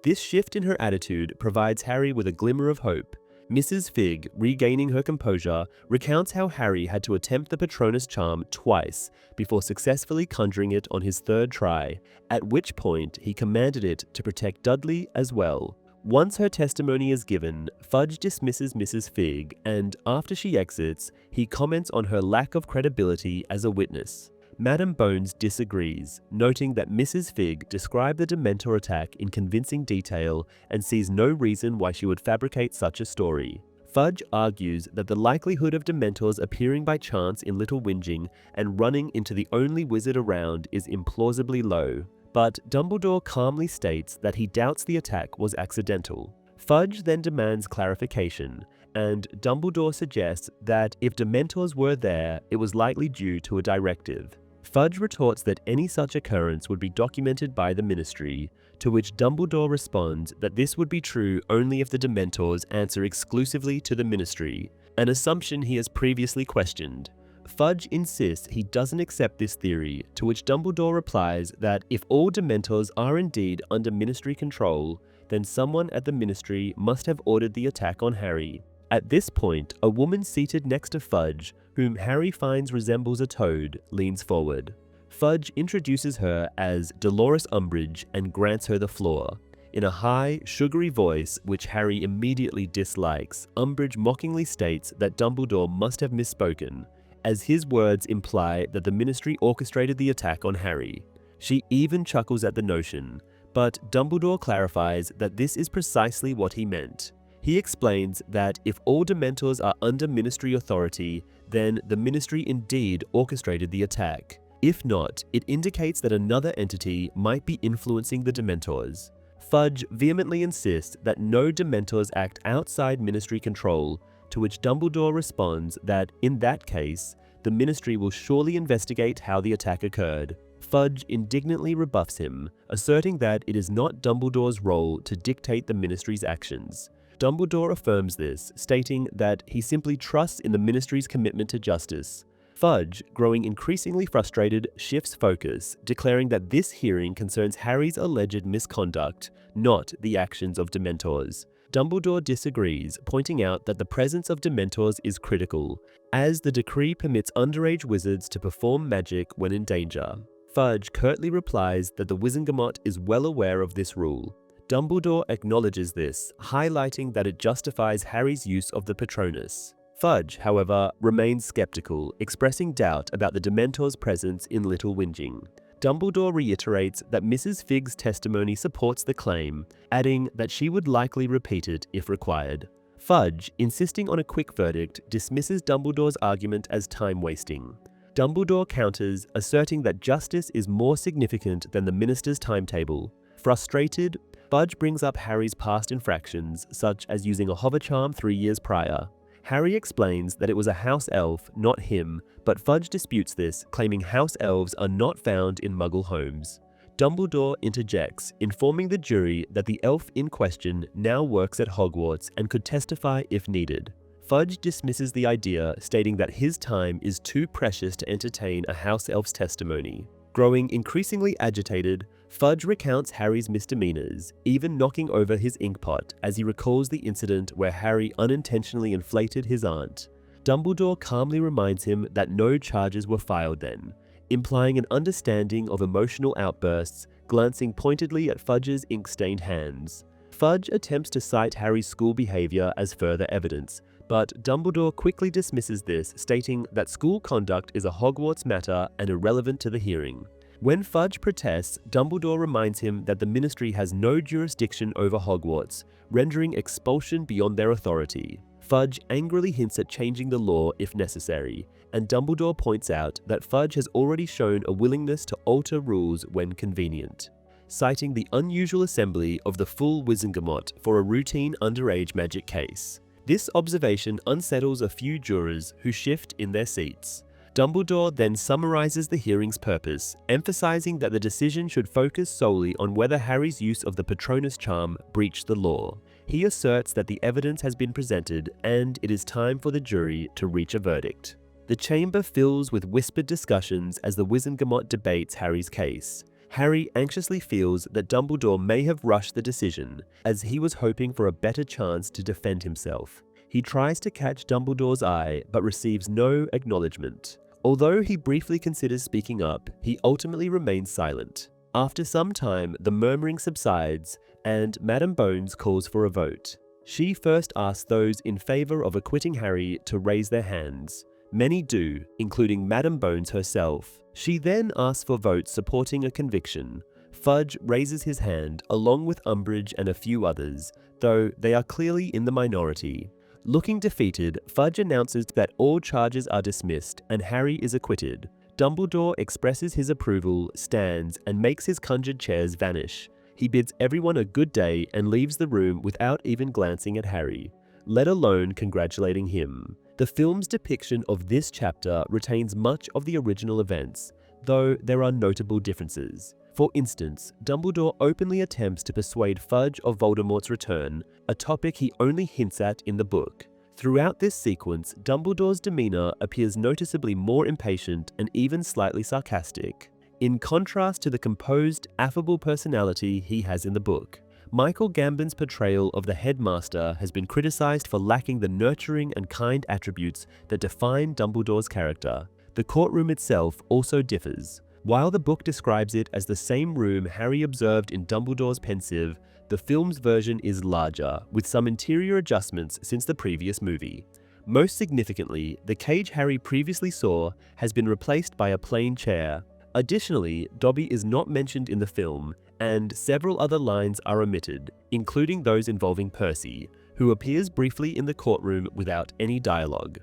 This shift in her attitude provides Harry with a glimmer of hope. Mrs. Fig, regaining her composure, recounts how Harry had to attempt the Patronus charm twice before successfully conjuring it on his third try, at which point he commanded it to protect Dudley as well. Once her testimony is given, Fudge dismisses Mrs. Fig, and after she exits, he comments on her lack of credibility as a witness. Madam Bones disagrees, noting that Mrs. Fig described the Dementor attack in convincing detail and sees no reason why she would fabricate such a story. Fudge argues that the likelihood of Dementors appearing by chance in Little Whinging and running into the only wizard around is implausibly low, but Dumbledore calmly states that he doubts the attack was accidental. Fudge then demands clarification, and Dumbledore suggests that if Dementors were there, it was likely due to a directive. Fudge retorts that any such occurrence would be documented by the Ministry, to which Dumbledore responds that this would be true only if the Dementors answer exclusively to the Ministry, an assumption he has previously questioned. Fudge insists he doesn't accept this theory, to which Dumbledore replies that if all Dementors are indeed under Ministry control, then someone at the Ministry must have ordered the attack on Harry. At this point, a woman seated next to Fudge, whom Harry finds resembles a toad, leans forward. Fudge introduces her as Dolores Umbridge and grants her the floor. In a high, sugary voice, which Harry immediately dislikes, Umbridge mockingly states that Dumbledore must have misspoken, as his words imply that the Ministry orchestrated the attack on Harry. She even chuckles at the notion, but Dumbledore clarifies that this is precisely what he meant. He explains that if all Dementors are under Ministry authority, then the Ministry indeed orchestrated the attack. If not, it indicates that another entity might be influencing the Dementors. Fudge vehemently insists that no Dementors act outside Ministry control, to which Dumbledore responds that, in that case, the Ministry will surely investigate how the attack occurred. Fudge indignantly rebuffs him, asserting that it is not Dumbledore's role to dictate the Ministry's actions. Dumbledore affirms this, stating that he simply trusts in the Ministry's commitment to justice. Fudge, growing increasingly frustrated, shifts focus, declaring that this hearing concerns Harry's alleged misconduct, not the actions of Dementors. Dumbledore disagrees, pointing out that the presence of Dementors is critical, as the decree permits underage wizards to perform magic when in danger. Fudge curtly replies that the Wizengamot is well aware of this rule. Dumbledore acknowledges this, highlighting that it justifies Harry's use of the Patronus. Fudge, however, remains skeptical, expressing doubt about the Dementor's presence in Little Whinging. Dumbledore reiterates that Mrs. Fig's testimony supports the claim, adding that she would likely repeat it if required. Fudge, insisting on a quick verdict, dismisses Dumbledore's argument as time-wasting. Dumbledore counters, asserting that justice is more significant than the minister's timetable. Frustrated, Fudge brings up Harry's past infractions, such as using a hover charm 3 years prior. Harry explains that it was a house elf, not him, but Fudge disputes this, claiming house elves are not found in Muggle homes. Dumbledore interjects, informing the jury that the elf in question now works at Hogwarts and could testify if needed. Fudge dismisses the idea, stating that his time is too precious to entertain a house elf's testimony. Growing increasingly agitated, Fudge recounts Harry's misdemeanors, even knocking over his inkpot as he recalls the incident where Harry unintentionally inflated his aunt. Dumbledore calmly reminds him that no charges were filed then, implying an understanding of emotional outbursts, glancing pointedly at Fudge's ink-stained hands. Fudge attempts to cite Harry's school behavior as further evidence, but Dumbledore quickly dismisses this, stating that school conduct is a Hogwarts matter and irrelevant to the hearing. When Fudge protests, Dumbledore reminds him that the Ministry has no jurisdiction over Hogwarts, rendering expulsion beyond their authority. Fudge angrily hints at changing the law if necessary, and Dumbledore points out that Fudge has already shown a willingness to alter rules when convenient, citing the unusual assembly of the full Wizengamot for a routine underage magic case. This observation unsettles a few jurors who shift in their seats. Dumbledore then summarizes the hearing's purpose, emphasizing that the decision should focus solely on whether Harry's use of the Patronus charm breached the law. He asserts that the evidence has been presented and it is time for the jury to reach a verdict. The chamber fills with whispered discussions as the Wizengamot debates Harry's case. Harry anxiously feels that Dumbledore may have rushed the decision, as he was hoping for a better chance to defend himself. He tries to catch Dumbledore's eye but receives no acknowledgement. Although he briefly considers speaking up, he ultimately remains silent. After some time, the murmuring subsides, and Madame Bones calls for a vote. She first asks those in favor of acquitting Harry to raise their hands. Many do, including Madame Bones herself. She then asks for votes supporting a conviction. Fudge raises his hand, along with Umbridge and a few others, though they are clearly in the minority. Looking defeated, Fudge announces that all charges are dismissed and Harry is acquitted. Dumbledore expresses his approval, stands, and makes his conjured chairs vanish. He bids everyone a good day and leaves the room without even glancing at Harry, let alone congratulating him. The film's depiction of this chapter retains much of the original events, though there are notable differences. For instance, Dumbledore openly attempts to persuade Fudge of Voldemort's return, a topic he only hints at in the book. Throughout this sequence, Dumbledore's demeanor appears noticeably more impatient and even slightly sarcastic, in contrast to the composed, affable personality he has in the book. Michael Gambon's portrayal of the headmaster has been criticized for lacking the nurturing and kind attributes that define Dumbledore's character. The courtroom itself also differs. While the book describes it as the same room Harry observed in Dumbledore's pensive, the film's version is larger, with some interior adjustments since the previous movie. Most significantly, the cage Harry previously saw has been replaced by a plain chair. Additionally, Dobby is not mentioned in the film, and several other lines are omitted, including those involving Percy, who appears briefly in the courtroom without any dialogue.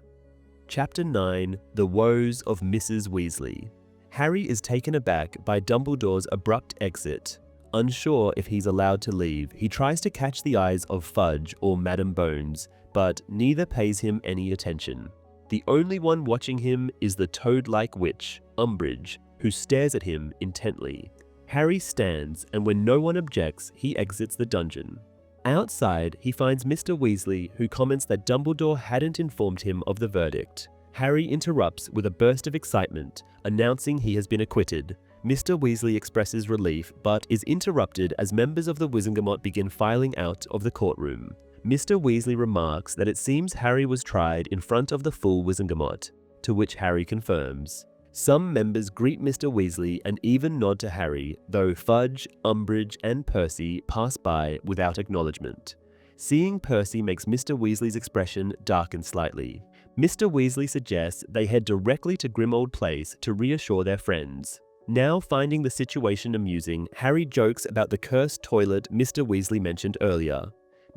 Chapter 9: The Woes of Mrs. Weasley. Harry is taken aback by Dumbledore's abrupt exit. Unsure if he's allowed to leave, he tries to catch the eyes of Fudge or Madame Bones, but neither pays him any attention. The only one watching him is the toad-like witch, Umbridge, who stares at him intently. Harry stands, and when no one objects, he exits the dungeon. Outside, he finds Mr. Weasley, who comments that Dumbledore hadn't informed him of the verdict. Harry interrupts with a burst of excitement, announcing he has been acquitted. Mr. Weasley expresses relief, but is interrupted as members of the Wizengamot begin filing out of the courtroom. Mr. Weasley remarks that it seems Harry was tried in front of the full Wizengamot, to which Harry confirms. Some members greet Mr. Weasley and even nod to Harry, though Fudge, Umbridge, and Percy pass by without acknowledgement. Seeing Percy makes Mr. Weasley's expression darken slightly. Mr. Weasley suggests they head directly to Grimmauld Place to reassure their friends. Now finding the situation amusing, Harry jokes about the cursed toilet Mr. Weasley mentioned earlier.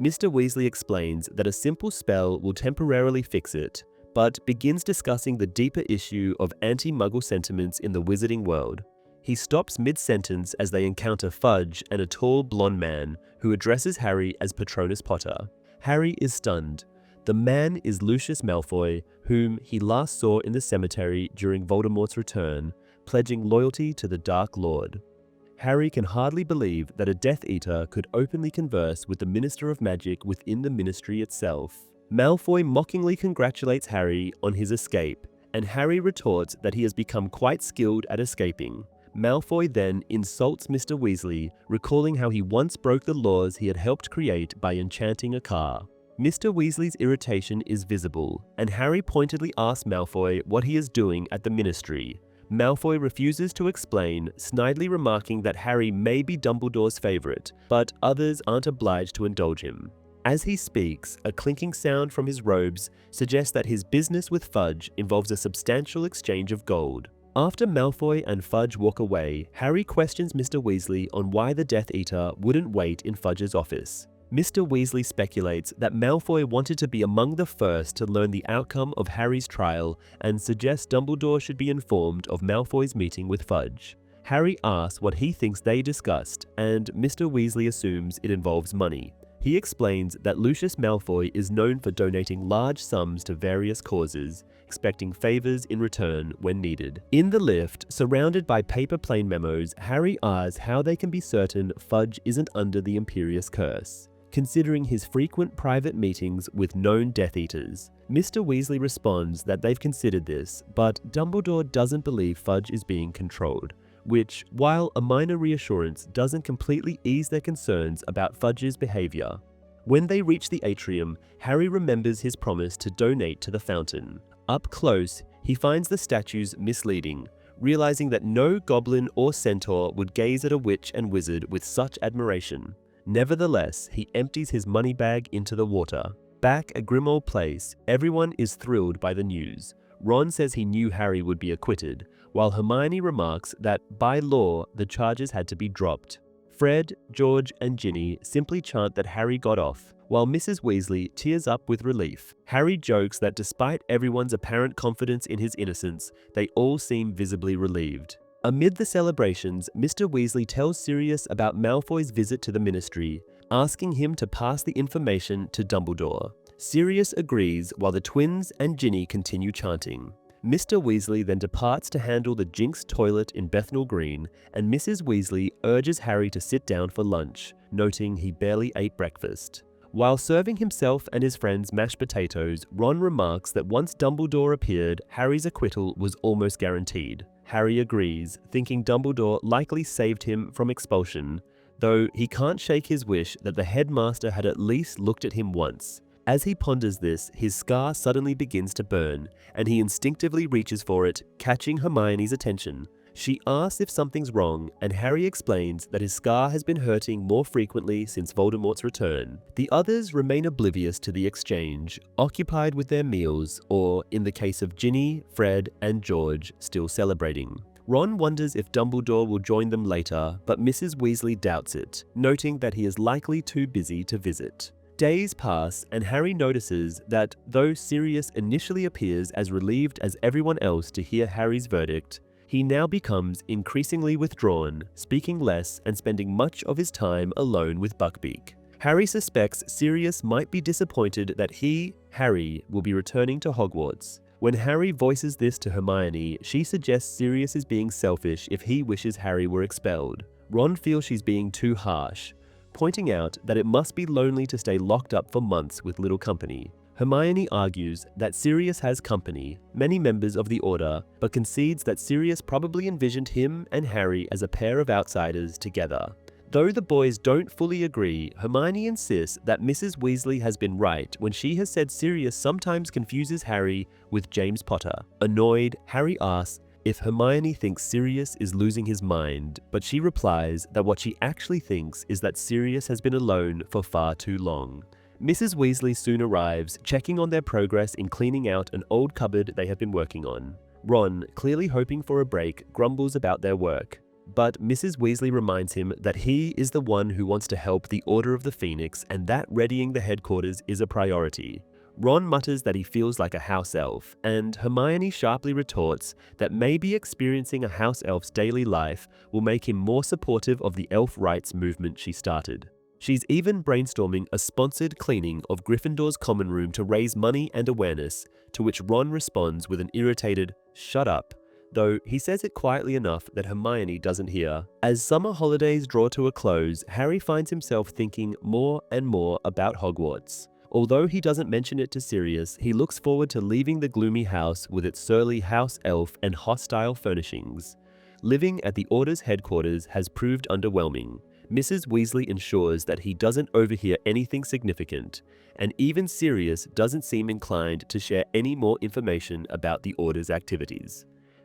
Mr. Weasley explains that a simple spell will temporarily fix it, but begins discussing the deeper issue of anti-Muggle sentiments in the wizarding world. He stops mid-sentence as they encounter Fudge and a tall blonde man who addresses Harry as Patronus Potter. Harry is stunned. The man is Lucius Malfoy, whom he last saw in the cemetery during Voldemort's return, pledging loyalty to the Dark Lord. Harry can hardly believe that a Death Eater could openly converse with the Minister of Magic within the Ministry itself. Malfoy mockingly congratulates Harry on his escape, and Harry retorts that he has become quite skilled at escaping. Malfoy then insults Mr. Weasley, recalling how he once broke the laws he had helped create by enchanting a car. Mr. Weasley's irritation is visible, and Harry pointedly asks Malfoy what he is doing at the Ministry. Malfoy refuses to explain, snidely remarking that Harry may be Dumbledore's favorite, but others aren't obliged to indulge him. As he speaks, a clinking sound from his robes suggests that his business with Fudge involves a substantial exchange of gold. After Malfoy and Fudge walk away, Harry questions Mr. Weasley on why the Death Eater wouldn't wait in Fudge's office. Mr. Weasley speculates that Malfoy wanted to be among the first to learn the outcome of Harry's trial and suggests Dumbledore should be informed of Malfoy's meeting with Fudge. Harry asks what he thinks they discussed, and Mr. Weasley assumes it involves money. He explains that Lucius Malfoy is known for donating large sums to various causes, expecting favors in return when needed. In the lift, surrounded by paper plane memos, Harry asks how they can be certain Fudge isn't under the Imperious Curse, considering his frequent private meetings with known Death Eaters. Mr. Weasley responds that they've considered this, but Dumbledore doesn't believe Fudge is being controlled, which, while a minor reassurance, doesn't completely ease their concerns about Fudge's behavior. When they reach the atrium, Harry remembers his promise to donate to the fountain. Up close, he finds the statues misleading, realizing that no goblin or centaur would gaze at a witch and wizard with such admiration. Nevertheless, he empties his money bag into the water. Back at Grimmauld Place, everyone is thrilled by the news. Ron says he knew Harry would be acquitted, while Hermione remarks that, by law, the charges had to be dropped. Fred, George, and Ginny simply chant that Harry got off, while Mrs. Weasley tears up with relief. Harry jokes that despite everyone's apparent confidence in his innocence, they all seem visibly relieved. Amid the celebrations, Mr. Weasley tells Sirius about Malfoy's visit to the Ministry, asking him to pass the information to Dumbledore. Sirius agrees while the twins and Ginny continue chanting. Mr. Weasley then departs to handle the Jinx toilet in Bethnal Green, and Mrs. Weasley urges Harry to sit down for lunch, noting he barely ate breakfast. While serving himself and his friends mashed potatoes, Ron remarks that once Dumbledore appeared, Harry's acquittal was almost guaranteed. Harry agrees, thinking Dumbledore likely saved him from expulsion, though he can't shake his wish that the headmaster had at least looked at him once. As he ponders this, his scar suddenly begins to burn, and he instinctively reaches for it, catching Hermione's attention. She asks if something's wrong, and Harry explains that his scar has been hurting more frequently since Voldemort's return. The others remain oblivious to the exchange, occupied with their meals, or, in the case of Ginny, Fred, and George, still celebrating. Ron wonders if Dumbledore will join them later, but Mrs. Weasley doubts it, noting that he is likely too busy to visit. Days pass, and Harry notices that though Sirius initially appears as relieved as everyone else to hear Harry's verdict, he now becomes increasingly withdrawn, speaking less and spending much of his time alone with Buckbeak. Harry suspects Sirius might be disappointed that he, Harry, will be returning to Hogwarts. When Harry voices this to Hermione, she suggests Sirius is being selfish if he wishes Harry were expelled. Ron feels she's being too harsh, pointing out that it must be lonely to stay locked up for months with little company. Hermione argues that Sirius has company, many members of the Order, but concedes that Sirius probably envisioned him and Harry as a pair of outsiders together. Though the boys don't fully agree, Hermione insists that Mrs. Weasley has been right when she has said Sirius sometimes confuses Harry with James Potter. Annoyed, Harry asks if Hermione thinks Sirius is losing his mind, but she replies that what she actually thinks is that Sirius has been alone for far too long. Mrs. Weasley soon arrives, checking on their progress in cleaning out an old cupboard they have been working on. Ron, clearly hoping for a break, grumbles about their work, but Mrs. Weasley reminds him that he is the one who wants to help the Order of the Phoenix and that readying the headquarters is a priority. Ron mutters that he feels like a house elf, and Hermione sharply retorts that maybe experiencing a house elf's daily life will make him more supportive of the elf rights movement she started. She's even brainstorming a sponsored cleaning of Gryffindor's common room to raise money and awareness, to which Ron responds with an irritated, "Shut up," though he says it quietly enough that Hermione doesn't hear. As summer holidays draw to a close, Harry finds himself thinking more and more about Hogwarts. Although he doesn't mention it to Sirius, he looks forward to leaving the gloomy house with its surly house elf and hostile furnishings. Living at the Order's headquarters has proved underwhelming. Mrs. Weasley ensures that he doesn't overhear anything significant, and even Sirius doesn't seem inclined to share any more information about the Order's activities.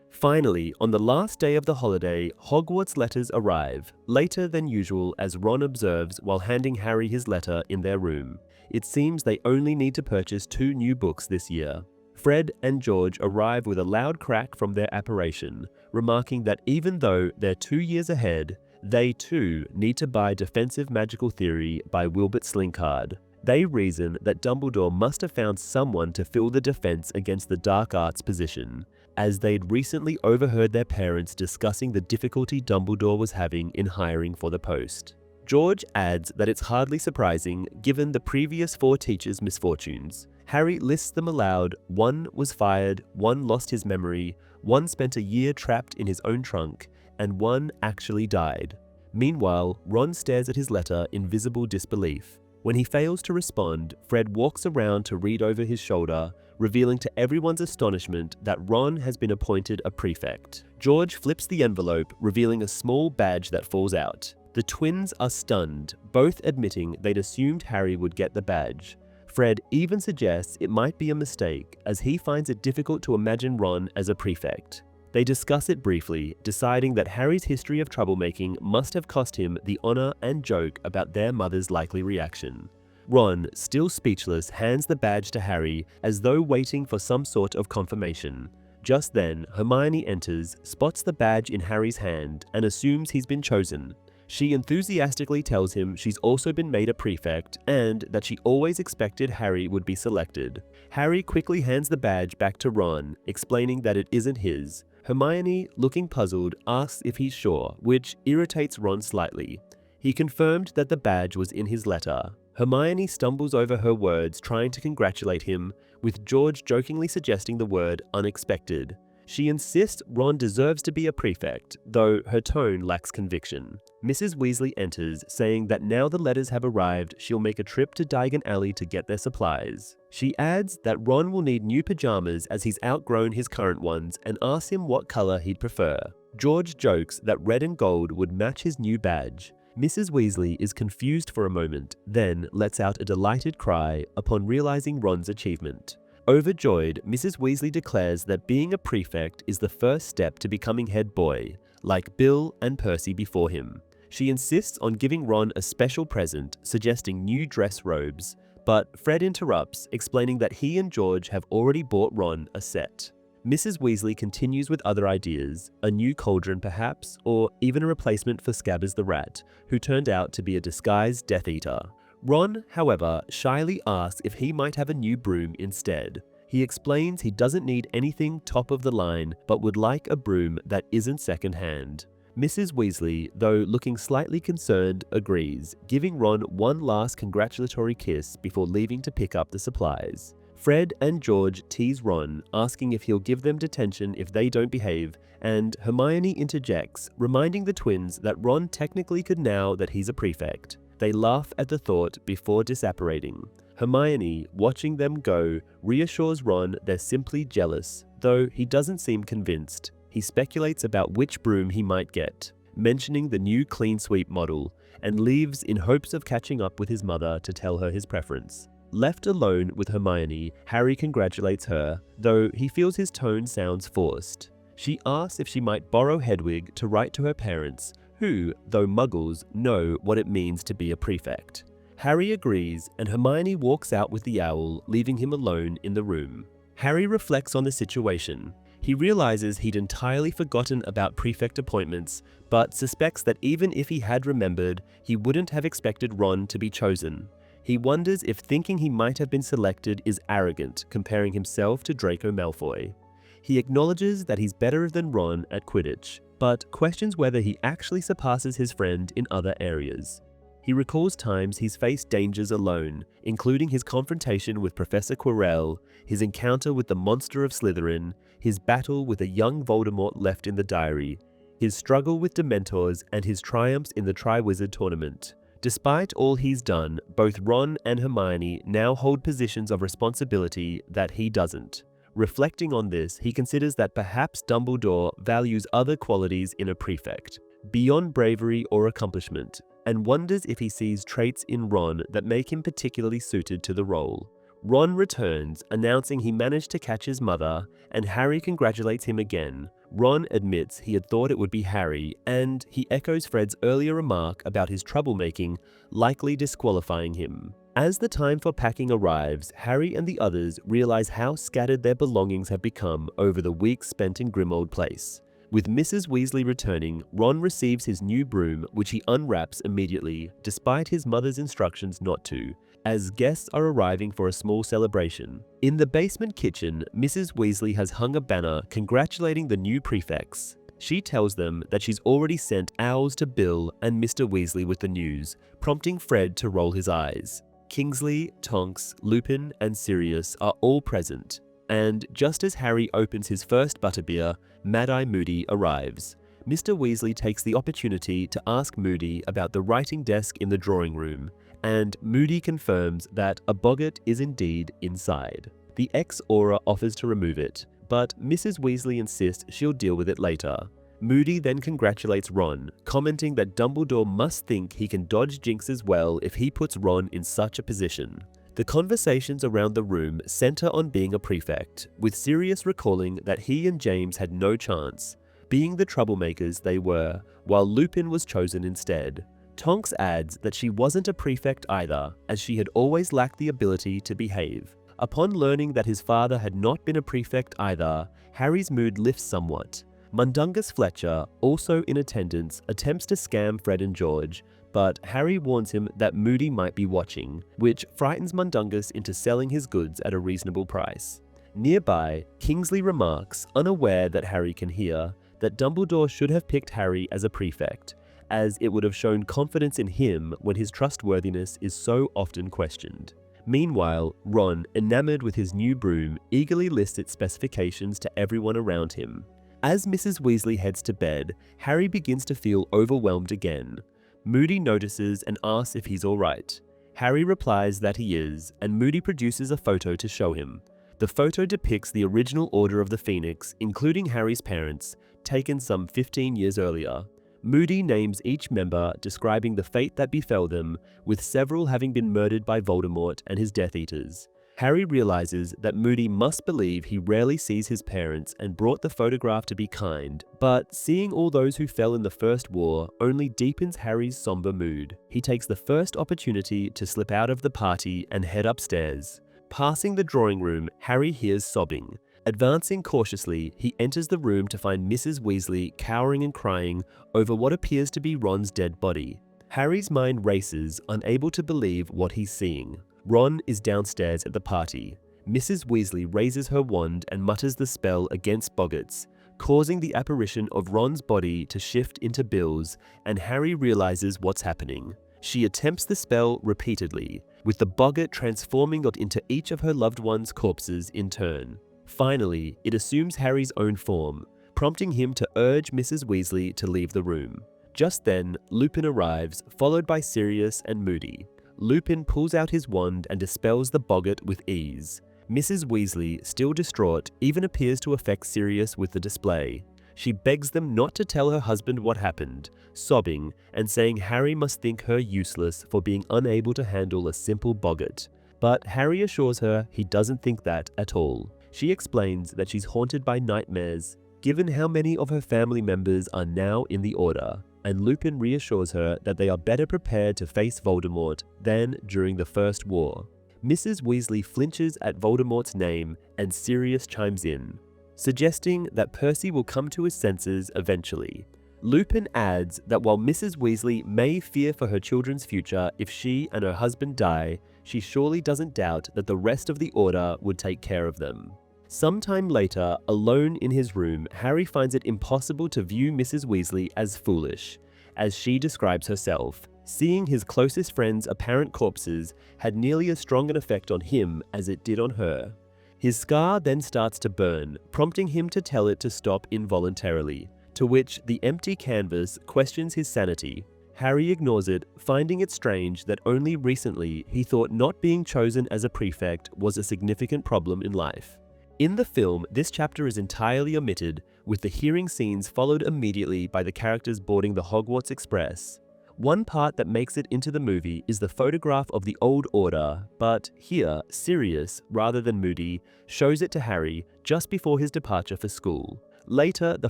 Finally, on the last day of the holiday, Hogwarts letters arrive, later than usual as Ron observes while handing Harry his letter in their room. It seems they only need to purchase 2 new books this year. Fred and George arrive with a loud crack from their apparition, remarking that even though they're 2 years ahead, they too need to buy Defensive Magical Theory by Wilbert Slinkard. They reason that Dumbledore must have found someone to fill the defense against the dark arts position, as they'd recently overheard their parents discussing the difficulty Dumbledore was having in hiring for the post. George adds that it's hardly surprising given the previous 4 teachers' misfortunes. Harry lists them aloud. 1 was fired, 1 lost his memory, 1 spent a year trapped in his own trunk, and 1 actually died. Meanwhile, Ron stares at his letter in visible disbelief. When he fails to respond, Fred walks around to read over his shoulder, revealing to everyone's astonishment that Ron has been appointed a prefect. George flips the envelope, revealing a small badge that falls out. The twins are stunned, both admitting they'd assumed Harry would get the badge. Fred even suggests it might be a mistake, as he finds it difficult to imagine Ron as a prefect. They discuss it briefly, deciding that Harry's history of troublemaking must have cost him the honor and joke about their mother's likely reaction. Ron, still speechless, hands the badge to Harry as though waiting for some sort of confirmation. Just then, Hermione enters, spots the badge in Harry's hand, and assumes he's been chosen. She enthusiastically tells him she's also been made a prefect and that she always expected Harry would be selected. Harry quickly hands the badge back to Ron, explaining that it isn't his. Hermione, looking puzzled, asks if he's sure, which irritates Ron slightly. He confirmed that the badge was in his letter. Hermione stumbles over her words, trying to congratulate him, with George jokingly suggesting the word unexpected. She insists Ron deserves to be a prefect, though her tone lacks conviction. Mrs. Weasley enters, saying that now the letters have arrived, she'll make a trip to Diagon Alley to get their supplies. She adds that Ron will need new pajamas as he's outgrown his current ones and asks him what color he'd prefer. George jokes that red and gold would match his new badge. Mrs. Weasley is confused for a moment, then lets out a delighted cry upon realizing Ron's achievement. Overjoyed, Mrs. Weasley declares that being a prefect is the first step to becoming head boy, like Bill and Percy before him. She insists on giving Ron a special present, suggesting new dress robes, but Fred interrupts, explaining that he and George have already bought Ron a set. Mrs. Weasley continues with other ideas, a new cauldron perhaps, or even a replacement for Scabbers the Rat, who turned out to be a disguised Death Eater. Ron, however, shyly asks if he might have a new broom instead. He explains he doesn't need anything top of the line, but would like a broom that isn't second-hand. Mrs. Weasley, though looking slightly concerned, agrees, giving Ron one last congratulatory kiss before leaving to pick up the supplies. Fred and George tease Ron, asking if he'll give them detention if they don't behave, and Hermione interjects, reminding the twins that Ron technically could now that he's a prefect. They laugh at the thought before disapparating. Hermione, watching them go, reassures Ron they're simply jealous, though he doesn't seem convinced. He speculates about which broom he might get, mentioning the new clean sweep model, and leaves in hopes of catching up with his mother to tell her his preference. Left alone with Hermione, Harry congratulates her, though he feels his tone sounds forced. She asks if she might borrow Hedwig to write to her parents, who, though muggles, know what it means to be a prefect. Harry agrees, and Hermione walks out with the owl, leaving him alone in the room. Harry reflects on the situation. He realizes he'd entirely forgotten about prefect appointments, but suspects that even if he had remembered, he wouldn't have expected Ron to be chosen. He wonders if thinking he might have been selected is arrogant, comparing himself to Draco Malfoy. He acknowledges that he's better than Ron at Quidditch, but questions whether he actually surpasses his friend in other areas. He recalls times he's faced dangers alone, including his confrontation with Professor Quirrell, his encounter with the monster of Slytherin, his battle with a young Voldemort left in the diary, his struggle with Dementors, and his triumphs in the Triwizard Tournament. Despite all he's done, both Ron and Hermione now hold positions of responsibility that he doesn't. Reflecting on this, he considers that perhaps Dumbledore values other qualities in a prefect, beyond bravery or accomplishment, and wonders if he sees traits in Ron that make him particularly suited to the role. Ron returns, announcing he managed to catch his mother, and Harry congratulates him again. Ron admits he had thought it would be Harry, and he echoes Fred's earlier remark about his troublemaking likely disqualifying him. As the time for packing arrives, Harry and the others realize how scattered their belongings have become over the weeks spent in Grimmauld Place. With Mrs. Weasley returning, Ron receives his new broom, which he unwraps immediately, despite his mother's instructions not to, as guests are arriving for a small celebration. In the basement kitchen, Mrs. Weasley has hung a banner congratulating the new prefects. She tells them that she's already sent owls to Bill and Mr. Weasley with the news, prompting Fred to roll his eyes. Kingsley, Tonks, Lupin, and Sirius are all present, and just as Harry opens his first butterbeer, Mad-Eye Moody arrives. Mr. Weasley takes the opportunity to ask Moody about the writing desk in the drawing room, and Moody confirms that a boggart is indeed inside. The ex-Auror offers to remove it, but Mrs. Weasley insists she'll deal with it later. Moody then congratulates Ron, commenting that Dumbledore must think he can dodge Jinxes well if he puts Ron in such a position. The conversations around the room center on being a prefect, with Sirius recalling that he and James had no chance, being the troublemakers they were, while Lupin was chosen instead. Tonks adds that she wasn't a prefect either, as she had always lacked the ability to behave. Upon learning that his father had not been a prefect either, Harry's mood lifts somewhat. Mundungus Fletcher, also in attendance, attempts to scam Fred and George, but Harry warns him that Moody might be watching, which frightens Mundungus into selling his goods at a reasonable price. Nearby, Kingsley remarks, unaware that Harry can hear, that Dumbledore should have picked Harry as a prefect, as it would have shown confidence in him when his trustworthiness is so often questioned. Meanwhile, Ron, enamored with his new broom, eagerly lists its specifications to everyone around him. As Mrs. Weasley heads to bed, Harry begins to feel overwhelmed again. Moody notices and asks if he's alright. Harry replies that he is, and Moody produces a photo to show him. The photo depicts the original Order of the Phoenix, including Harry's parents, taken some 15 years earlier. Moody names each member, describing the fate that befell them, with several having been murdered by Voldemort and his Death Eaters. Harry realizes that Moody must believe he rarely sees his parents and brought the photograph to be kind, but seeing all those who fell in the First War only deepens Harry's somber mood. He takes the first opportunity to slip out of the party and head upstairs. Passing the drawing room, Harry hears sobbing. Advancing cautiously, he enters the room to find Mrs. Weasley cowering and crying over what appears to be Ron's dead body. Harry's mind races, unable to believe what he's seeing. Ron is downstairs at the party. Mrs. Weasley raises her wand and mutters the spell against boggarts, causing the apparition of Ron's body to shift into Bill's, and Harry realizes what's happening. She attempts the spell repeatedly, with the boggart transforming into each of her loved ones' corpses in turn. Finally, it assumes Harry's own form, prompting him to urge Mrs. Weasley to leave the room. Just then, Lupin arrives, followed by Sirius and Moody. Lupin pulls out his wand and dispels the boggart with ease. Mrs. Weasley, still distraught, even appears to affect Sirius with the display. She begs them not to tell her husband what happened, sobbing and saying Harry must think her useless for being unable to handle a simple boggart. But Harry assures her he doesn't think that at all. She explains that she's haunted by nightmares, given how many of her family members are now in the Order, and Lupin reassures her that they are better prepared to face Voldemort than during the First War. Mrs. Weasley flinches at Voldemort's name, and Sirius chimes in, suggesting that Percy will come to his senses eventually. Lupin adds that while Mrs. Weasley may fear for her children's future if she and her husband die, she surely doesn't doubt that the rest of the Order would take care of them. Sometime later, alone in his room, Harry finds it impossible to view Mrs. Weasley as foolish, as she describes herself. Seeing his closest friends' apparent corpses had nearly as strong an effect on him as it did on her. His scar then starts to burn, prompting him to tell it to stop involuntarily, to which the empty canvas questions his sanity. Harry ignores it, finding it strange that only recently he thought not being chosen as a prefect was a significant problem in life. In the film, this chapter is entirely omitted, with the hearing scenes followed immediately by the characters boarding the Hogwarts Express. One part that makes it into the movie is the photograph of the Old Order, but here, Sirius, rather than Moody, shows it to Harry just before his departure for school. Later, the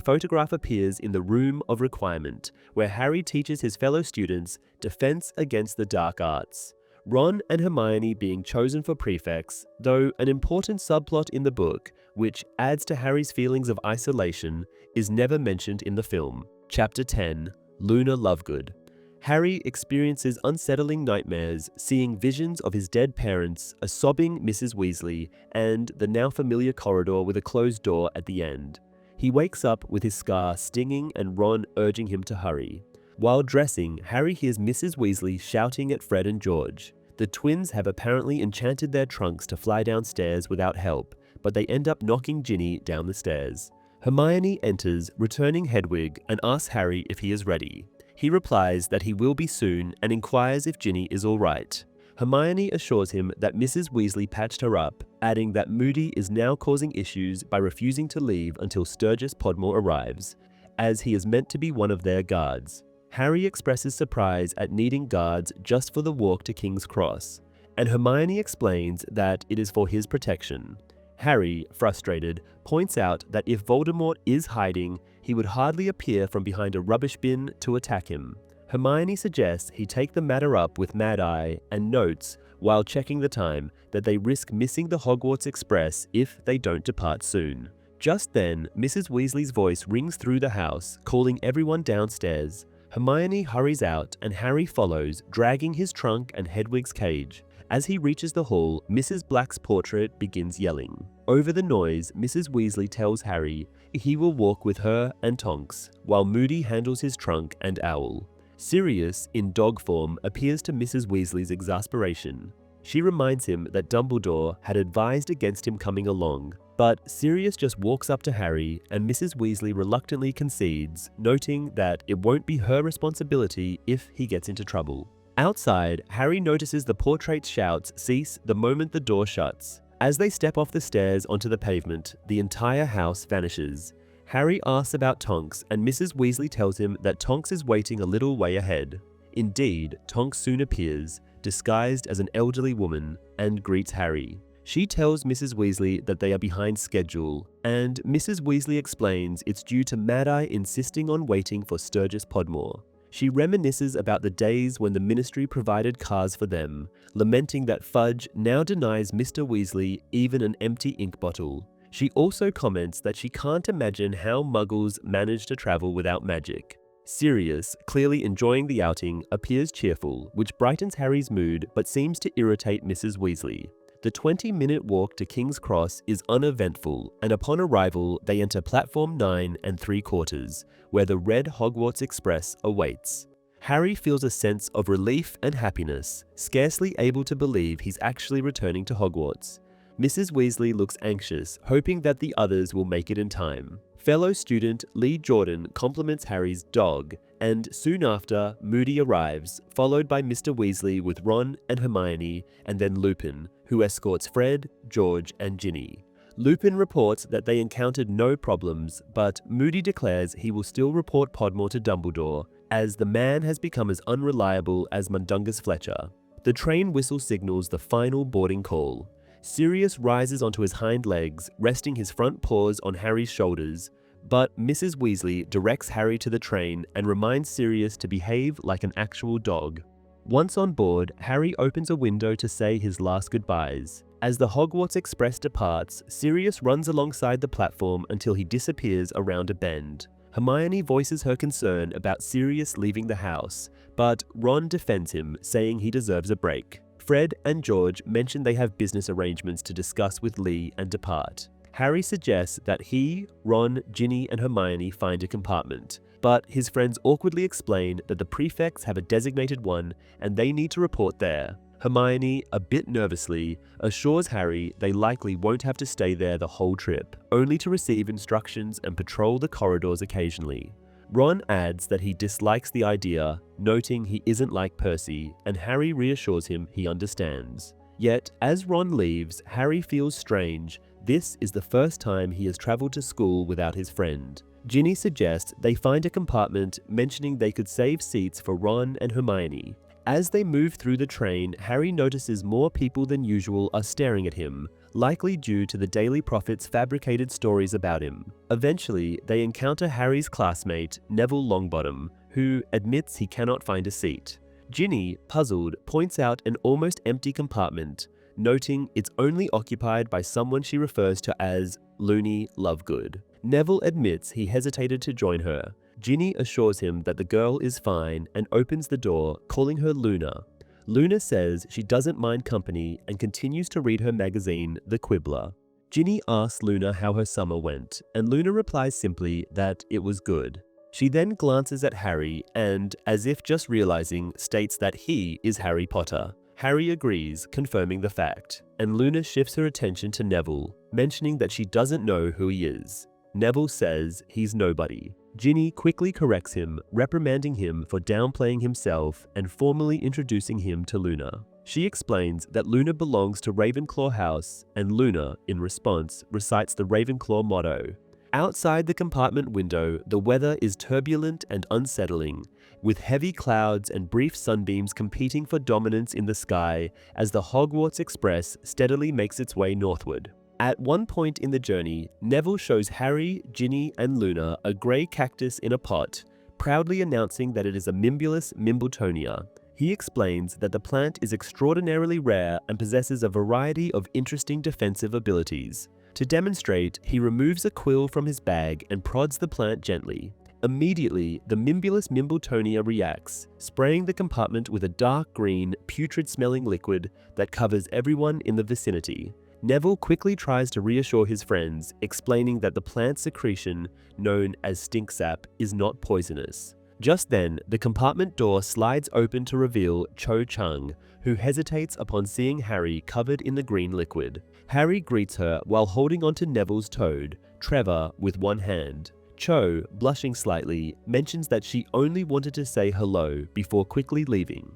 photograph appears in the Room of Requirement, where Harry teaches his fellow students defense against the dark arts. Ron and Hermione being chosen for prefects, though an important subplot in the book, which adds to Harry's feelings of isolation, is never mentioned in the film. Chapter 10, Luna Lovegood. Harry experiences unsettling nightmares, seeing visions of his dead parents, a sobbing Mrs. Weasley, and the now familiar corridor with a closed door at the end. He wakes up with his scar stinging and Ron urging him to hurry. While dressing, Harry hears Mrs. Weasley shouting at Fred and George. The twins have apparently enchanted their trunks to fly downstairs without help, but they end up knocking Ginny down the stairs. Hermione enters, returning Hedwig, and asks Harry if he is ready. He replies that he will be soon and inquires if Ginny is all right. Hermione assures him that Mrs. Weasley patched her up, adding that Moody is now causing issues by refusing to leave until Sturgis Podmore arrives, as he is meant to be one of their guards. Harry expresses surprise at needing guards just for the walk to King's Cross, and Hermione explains that it is for his protection. Harry, frustrated, points out that if Voldemort is hiding, he would hardly appear from behind a rubbish bin to attack him. Hermione suggests he take the matter up with Mad Eye and notes, while checking the time, that they risk missing the Hogwarts Express if they don't depart soon. Just then, Mrs. Weasley's voice rings through the house, calling everyone downstairs. Hermione hurries out and Harry follows, dragging his trunk and Hedwig's cage. As he reaches the hall, Mrs. Black's portrait begins yelling. Over the noise, Mrs. Weasley tells Harry he will walk with her and Tonks, while Moody handles his trunk and Owl. Sirius, in dog form, appears to Mrs. Weasley's exasperation. She reminds him that Dumbledore had advised against him coming along, but Sirius just walks up to Harry and Mrs. Weasley reluctantly concedes, noting that it won't be her responsibility if he gets into trouble. Outside, Harry notices the portrait's shouts cease the moment the door shuts. As they step off the stairs onto the pavement, the entire house vanishes. Harry asks about Tonks and Mrs. Weasley tells him that Tonks is waiting a little way ahead. Indeed, Tonks soon appears, disguised as an elderly woman, and greets Harry. She tells Mrs. Weasley that they are behind schedule, and Mrs. Weasley explains it's due to Mad Eye insisting on waiting for Sturgis Podmore. She reminisces about the days when the Ministry provided cars for them, lamenting that Fudge now denies Mr. Weasley even an empty ink bottle. She also comments that she can't imagine how Muggles manage to travel without magic. Sirius, clearly enjoying the outing, appears cheerful, which brightens Harry's mood but seems to irritate Mrs. Weasley. The 20-minute walk to King's Cross is uneventful, and upon arrival, they enter Platform 9 3/4, where the red Hogwarts Express awaits. Harry feels a sense of relief and happiness, scarcely able to believe he's actually returning to Hogwarts. Mrs. Weasley looks anxious, hoping that the others will make it in time. Fellow student Lee Jordan compliments Harry's dog, and soon after, Moody arrives, followed by Mr. Weasley with Ron and Hermione, and then Lupin, who escorts Fred, George, and Ginny. Lupin reports that they encountered no problems, but Moody declares he will still report Podmore to Dumbledore, as the man has become as unreliable as Mundungus Fletcher. The train whistle signals the final boarding call. Sirius rises onto his hind legs, resting his front paws on Harry's shoulders, but Mrs. Weasley directs Harry to the train and reminds Sirius to behave like an actual dog. Once on board, Harry opens a window to say his last goodbyes. As the Hogwarts Express departs, Sirius runs alongside the platform until he disappears around a bend. Hermione voices her concern about Sirius leaving the house, but Ron defends him, saying he deserves a break. Fred and George mention they have business arrangements to discuss with Lee and depart. Harry suggests that he, Ron, Ginny, and Hermione find a compartment, but his friends awkwardly explain that the prefects have a designated one and they need to report there. Hermione, a bit nervously, assures Harry they likely won't have to stay there the whole trip, only to receive instructions and patrol the corridors occasionally. Ron adds that he dislikes the idea, noting he isn't like Percy, and Harry reassures him he understands. Yet, as Ron leaves, Harry feels strange. This is the first time he has traveled to school without his friend. Ginny suggests they find a compartment, mentioning they could save seats for Ron and Hermione. As they move through the train, Harry notices more people than usual are staring at him, likely due to the Daily Prophet's fabricated stories about him. Eventually, they encounter Harry's classmate, Neville Longbottom, who admits he cannot find a seat. Ginny, puzzled, points out an almost empty compartment, noting it's only occupied by someone she refers to as Loony Lovegood. Neville admits he hesitated to join her. Ginny assures him that the girl is fine and opens the door, calling her Luna. Luna says she doesn't mind company and continues to read her magazine, The Quibbler. Ginny asks Luna how her summer went, and Luna replies simply that it was good. She then glances at Harry and, as if just realizing, states that he is Harry Potter. Harry agrees, confirming the fact, and Luna shifts her attention to Neville, mentioning that she doesn't know who he is. Neville says he's nobody. Ginny quickly corrects him, reprimanding him for downplaying himself and formally introducing him to Luna. She explains that Luna belongs to Ravenclaw House, and Luna, in response, recites the Ravenclaw motto. Outside the compartment window, the weather is turbulent and unsettling, with heavy clouds and brief sunbeams competing for dominance in the sky as the Hogwarts Express steadily makes its way northward. At one point in the journey, Neville shows Harry, Ginny, and Luna a grey cactus in a pot, proudly announcing that it is a Mimbulus Mimbletonia. He explains that the plant is extraordinarily rare and possesses a variety of interesting defensive abilities. To demonstrate, he removes a quill from his bag and prods the plant gently. Immediately, the Mimbulus Mimbletonia reacts, spraying the compartment with a dark green, putrid-smelling liquid that covers everyone in the vicinity. Neville quickly tries to reassure his friends, explaining that the plant secretion, known as stink sap, is not poisonous. Just then, the compartment door slides open to reveal Cho Chang, who hesitates upon seeing Harry covered in the green liquid. Harry greets her while holding onto Neville's toad, Trevor, with one hand. Cho, blushing slightly, mentions that she only wanted to say hello before quickly leaving.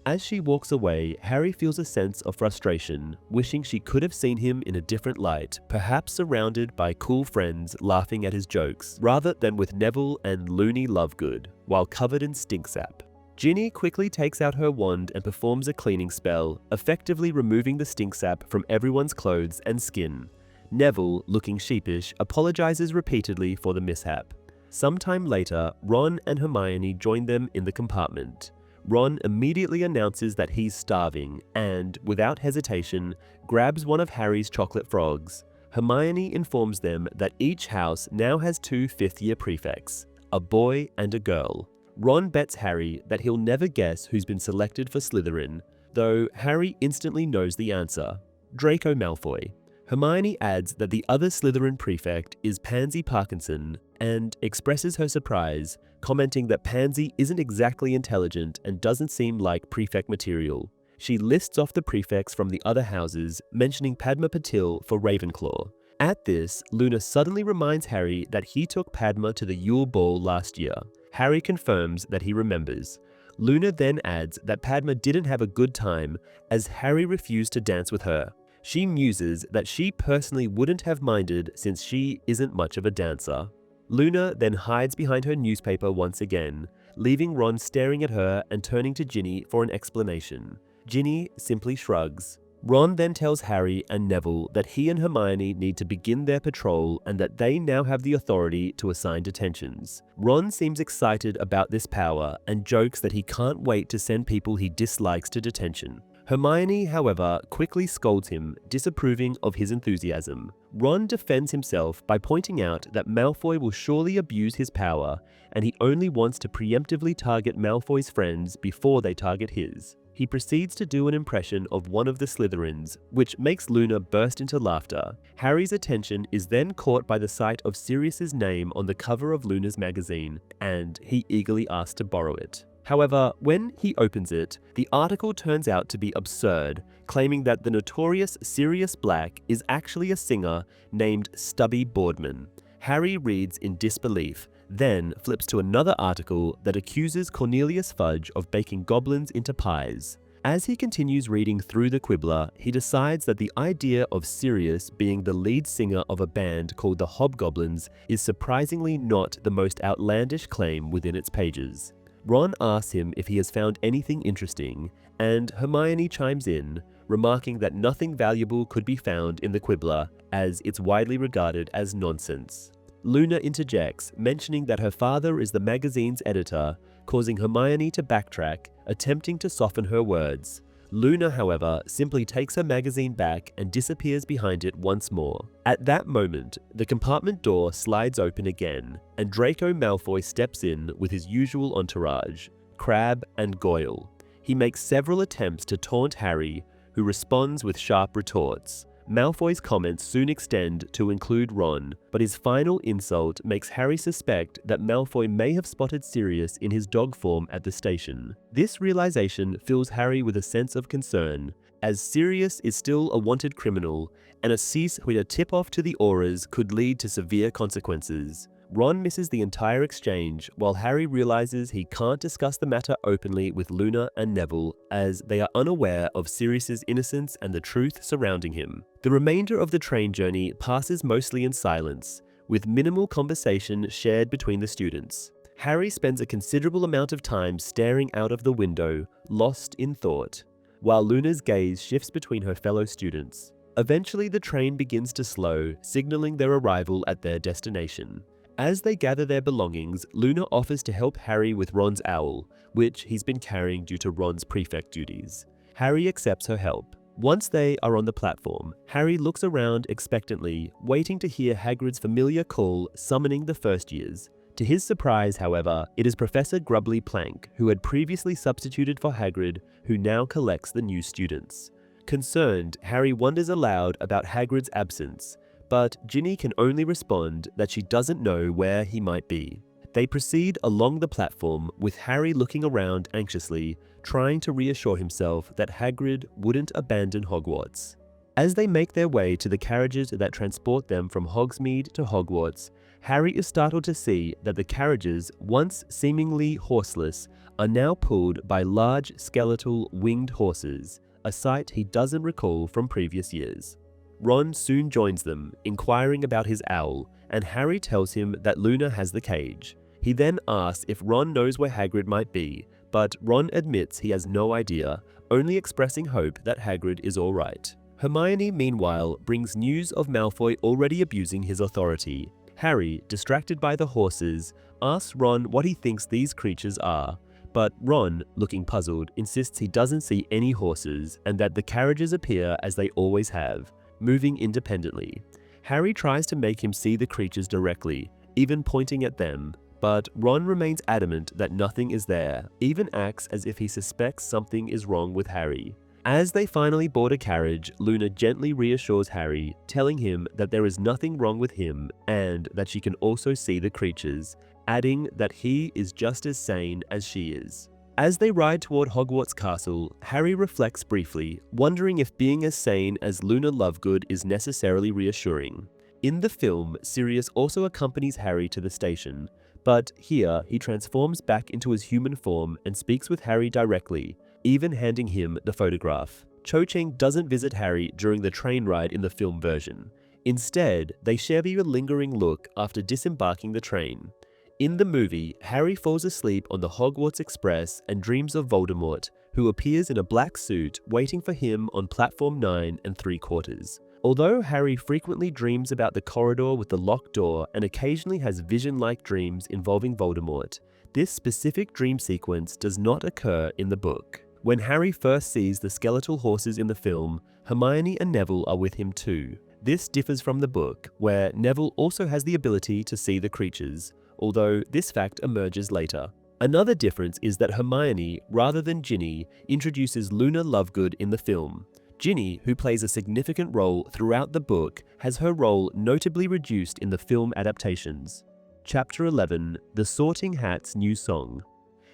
As she walks away, Harry feels a sense of frustration, wishing she could have seen him in a different light, perhaps surrounded by cool friends laughing at his jokes, rather than with Neville and loony Lovegood, while covered in stink sap. Ginny quickly takes out her wand and performs a cleaning spell, effectively removing the stink sap from everyone's clothes and skin. Neville, looking sheepish, apologizes repeatedly for the mishap. Sometime later, Ron and Hermione join them in the compartment. Ron immediately announces that he's starving and, without hesitation, grabs one of Harry's chocolate frogs. Hermione informs them that each house now has 2 fifth-year prefects, a boy and a girl. Ron bets Harry that he'll never guess who's been selected for Slytherin, though Harry instantly knows the answer: Draco Malfoy. Hermione adds that the other Slytherin prefect is Pansy Parkinson and expresses her surprise, commenting that Pansy isn't exactly intelligent and doesn't seem like prefect material. She lists off the prefects from the other houses, mentioning Padma Patil for Ravenclaw. At this, Luna suddenly reminds Harry that he took Padma to the Yule Ball last year. Harry confirms that he remembers. Luna then adds that Padma didn't have a good time as Harry refused to dance with her. She muses that she personally wouldn't have minded since she isn't much of a dancer. Luna then hides behind her newspaper once again, leaving Ron staring at her and turning to Ginny for an explanation. Ginny simply shrugs. Ron then tells Harry and Neville that he and Hermione need to begin their patrol and that they now have the authority to assign detentions. Ron seems excited about this power and jokes that he can't wait to send people he dislikes to detention. Hermione, however, quickly scolds him, disapproving of his enthusiasm. Ron defends himself by pointing out that Malfoy will surely abuse his power, and he only wants to preemptively target Malfoy's friends before they target his. He proceeds to do an impression of one of the Slytherins, which makes Luna burst into laughter. Harry's attention is then caught by the sight of Sirius's name on the cover of Luna's magazine, and he eagerly asks to borrow it. However, when he opens it, the article turns out to be absurd, claiming that the notorious Sirius Black is actually a singer named Stubby Boardman. Harry reads in disbelief, then flips to another article that accuses Cornelius Fudge of baking goblins into pies. As he continues reading through the Quibbler, he decides that the idea of Sirius being the lead singer of a band called the Hobgoblins is surprisingly not the most outlandish claim within its pages. Ron asks him if he has found anything interesting, and Hermione chimes in, remarking that nothing valuable could be found in the Quibbler, as it's widely regarded as nonsense. Luna interjects, mentioning that her father is the magazine's editor, causing Hermione to backtrack, attempting to soften her words. Luna, however, simply takes her magazine back and disappears behind it once more. At that moment, the compartment door slides open again, and Draco Malfoy steps in with his usual entourage, Crabbe and Goyle. He makes several attempts to taunt Harry, who responds with sharp retorts. Malfoy's comments soon extend to include Ron, but his final insult makes Harry suspect that Malfoy may have spotted Sirius in his dog form at the station. This realization fills Harry with a sense of concern, as Sirius is still a wanted criminal, and a cease with a tip-off to the auras could lead to severe consequences. Ron misses the entire exchange, while Harry realizes he can't discuss the matter openly with Luna and Neville, as they are unaware of Sirius's innocence and the truth surrounding him. The remainder of the train journey passes mostly in silence, with minimal conversation shared between the students. Harry spends a considerable amount of time staring out of the window, lost in thought, while Luna's gaze shifts between her fellow students. Eventually, the train begins to slow, signaling their arrival at their destination. As they gather their belongings, Luna offers to help Harry with Ron's owl, which he's been carrying due to Ron's prefect duties. Harry accepts her help. Once they are on the platform, Harry looks around expectantly, waiting to hear Hagrid's familiar call summoning the first years. To his surprise, however, it is Professor Grubbly Plank, who had previously substituted for Hagrid, who now collects the new students. Concerned, Harry wonders aloud about Hagrid's absence, but Ginny can only respond that she doesn't know where he might be. They proceed along the platform, with Harry looking around anxiously, trying to reassure himself that Hagrid wouldn't abandon Hogwarts. As they make their way to the carriages that transport them from Hogsmeade to Hogwarts, Harry is startled to see that the carriages, once seemingly horseless, are now pulled by large skeletal winged horses, a sight he doesn't recall from previous years. Ron soon joins them, inquiring about his owl, and Harry tells him that Luna has the cage. He then asks if Ron knows where Hagrid might be, but Ron admits he has no idea, only expressing hope that Hagrid is alright. Hermione, meanwhile, brings news of Malfoy already abusing his authority. Harry, distracted by the horses, asks Ron what he thinks these creatures are, but Ron, looking puzzled, insists he doesn't see any horses and that the carriages appear as they always have, moving independently. Harry tries to make him see the creatures directly, even pointing at them, but Ron remains adamant that nothing is there, even acts as if he suspects something is wrong with Harry. As they finally board a carriage, Luna gently reassures Harry, telling him that there is nothing wrong with him and that she can also see the creatures, adding that he is just as sane as she is. As they ride toward Hogwarts Castle, Harry reflects briefly, wondering if being as sane as Luna Lovegood is necessarily reassuring. In the film, Sirius also accompanies Harry to the station, but here he transforms back into his human form and speaks with Harry directly, even handing him the photograph. Cho Chang doesn't visit Harry during the train ride in the film version. Instead, they share a lingering look after disembarking the train. In the movie, Harry falls asleep on the Hogwarts Express and dreams of Voldemort, who appears in a black suit waiting for him on platform 9 3/4. Although Harry frequently dreams about the corridor with the locked door and occasionally has vision-like dreams involving Voldemort, this specific dream sequence does not occur in the book. When Harry first sees the skeletal horses in the film, Hermione and Neville are with him too. This differs from the book, where Neville also has the ability to see the creatures, although this fact emerges later. Another difference is that Hermione, rather than Ginny, introduces Luna Lovegood in the film. Ginny, who plays a significant role throughout the book, has her role notably reduced in the film adaptations. Chapter 11, The Sorting Hat's New Song.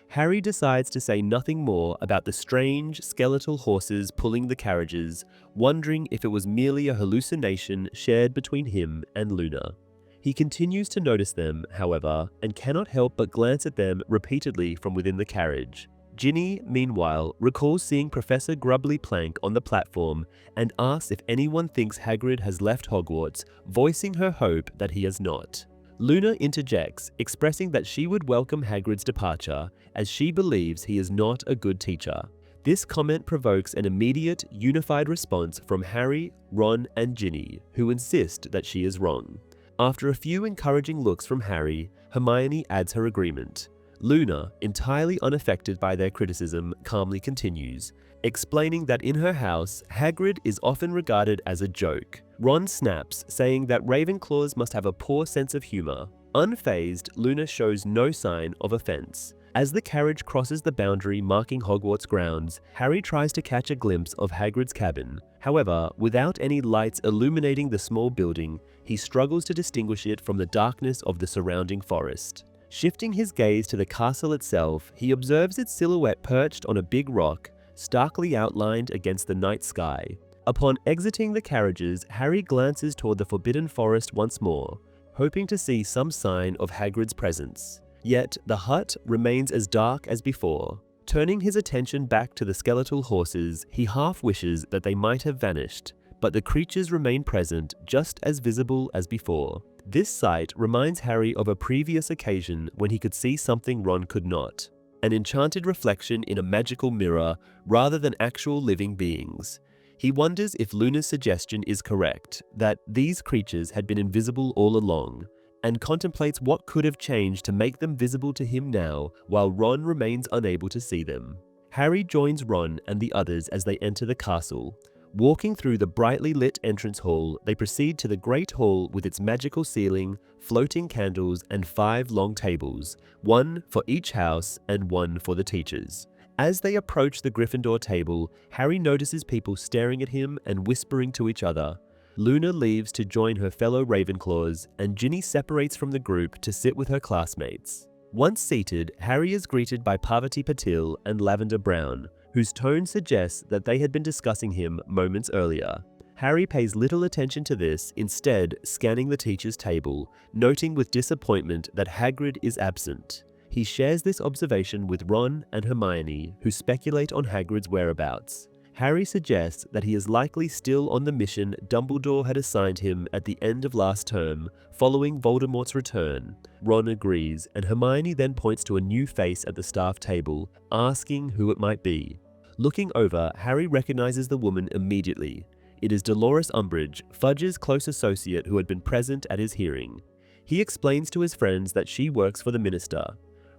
Harry decides to say nothing more about the strange, skeletal horses pulling the carriages, wondering if it was merely a hallucination shared between him and Luna. He continues to notice them, however, and cannot help but glance at them repeatedly from within the carriage. Ginny, meanwhile, recalls seeing Professor Grubbly Plank on the platform and asks if anyone thinks Hagrid has left Hogwarts, voicing her hope that he has not. Luna interjects, expressing that she would welcome Hagrid's departure, as she believes he is not a good teacher. This comment provokes an immediate, unified response from Harry, Ron, and Ginny, who insist that she is wrong. After a few encouraging looks from Harry, Hermione adds her agreement. Luna, entirely unaffected by their criticism, calmly continues, explaining that in her house, Hagrid is often regarded as a joke. Ron snaps, saying that Ravenclaws must have a poor sense of humor. Unfazed, Luna shows no sign of offense. As the carriage crosses the boundary marking Hogwarts grounds, Harry tries to catch a glimpse of Hagrid's cabin. However, without any lights illuminating the small building, he struggles to distinguish it from the darkness of the surrounding forest. Shifting his gaze to the castle itself, he observes its silhouette perched on a big rock, starkly outlined against the night sky. Upon exiting the carriages, Harry glances toward the forbidden forest once more, hoping to see some sign of Hagrid's presence. Yet, the hut remains as dark as before. Turning his attention back to the skeletal horses, he half wishes that they might have vanished, but the creatures remain present, just as visible as before. This sight reminds Harry of a previous occasion when he could see something Ron could not, an enchanted reflection in a magical mirror rather than actual living beings. He wonders if Luna's suggestion is correct, that these creatures had been invisible all along, and contemplates what could have changed to make them visible to him now, while Ron remains unable to see them. Harry joins Ron and the others as they enter the castle. Walking through the brightly lit entrance hall, they proceed to the Great Hall with its magical ceiling, floating candles, and 5 long tables, one for each house and one for the teachers. As they approach the Gryffindor table, Harry notices people staring at him and whispering to each other. Luna leaves to join her fellow Ravenclaws, and Ginny separates from the group to sit with her classmates. Once seated, Harry is greeted by Parvati Patil and Lavender Brown, whose tone suggests that they had been discussing him moments earlier. Harry pays little attention to this, instead scanning the teacher's table, noting with disappointment that Hagrid is absent. He shares this observation with Ron and Hermione, who speculate on Hagrid's whereabouts. Harry suggests that he is likely still on the mission Dumbledore had assigned him at the end of last term, following Voldemort's return. Ron agrees, and Hermione then points to a new face at the staff table, asking who it might be. Looking over, Harry recognizes the woman immediately. It is Dolores Umbridge, Fudge's close associate who had been present at his hearing. He explains to his friends that she works for the minister.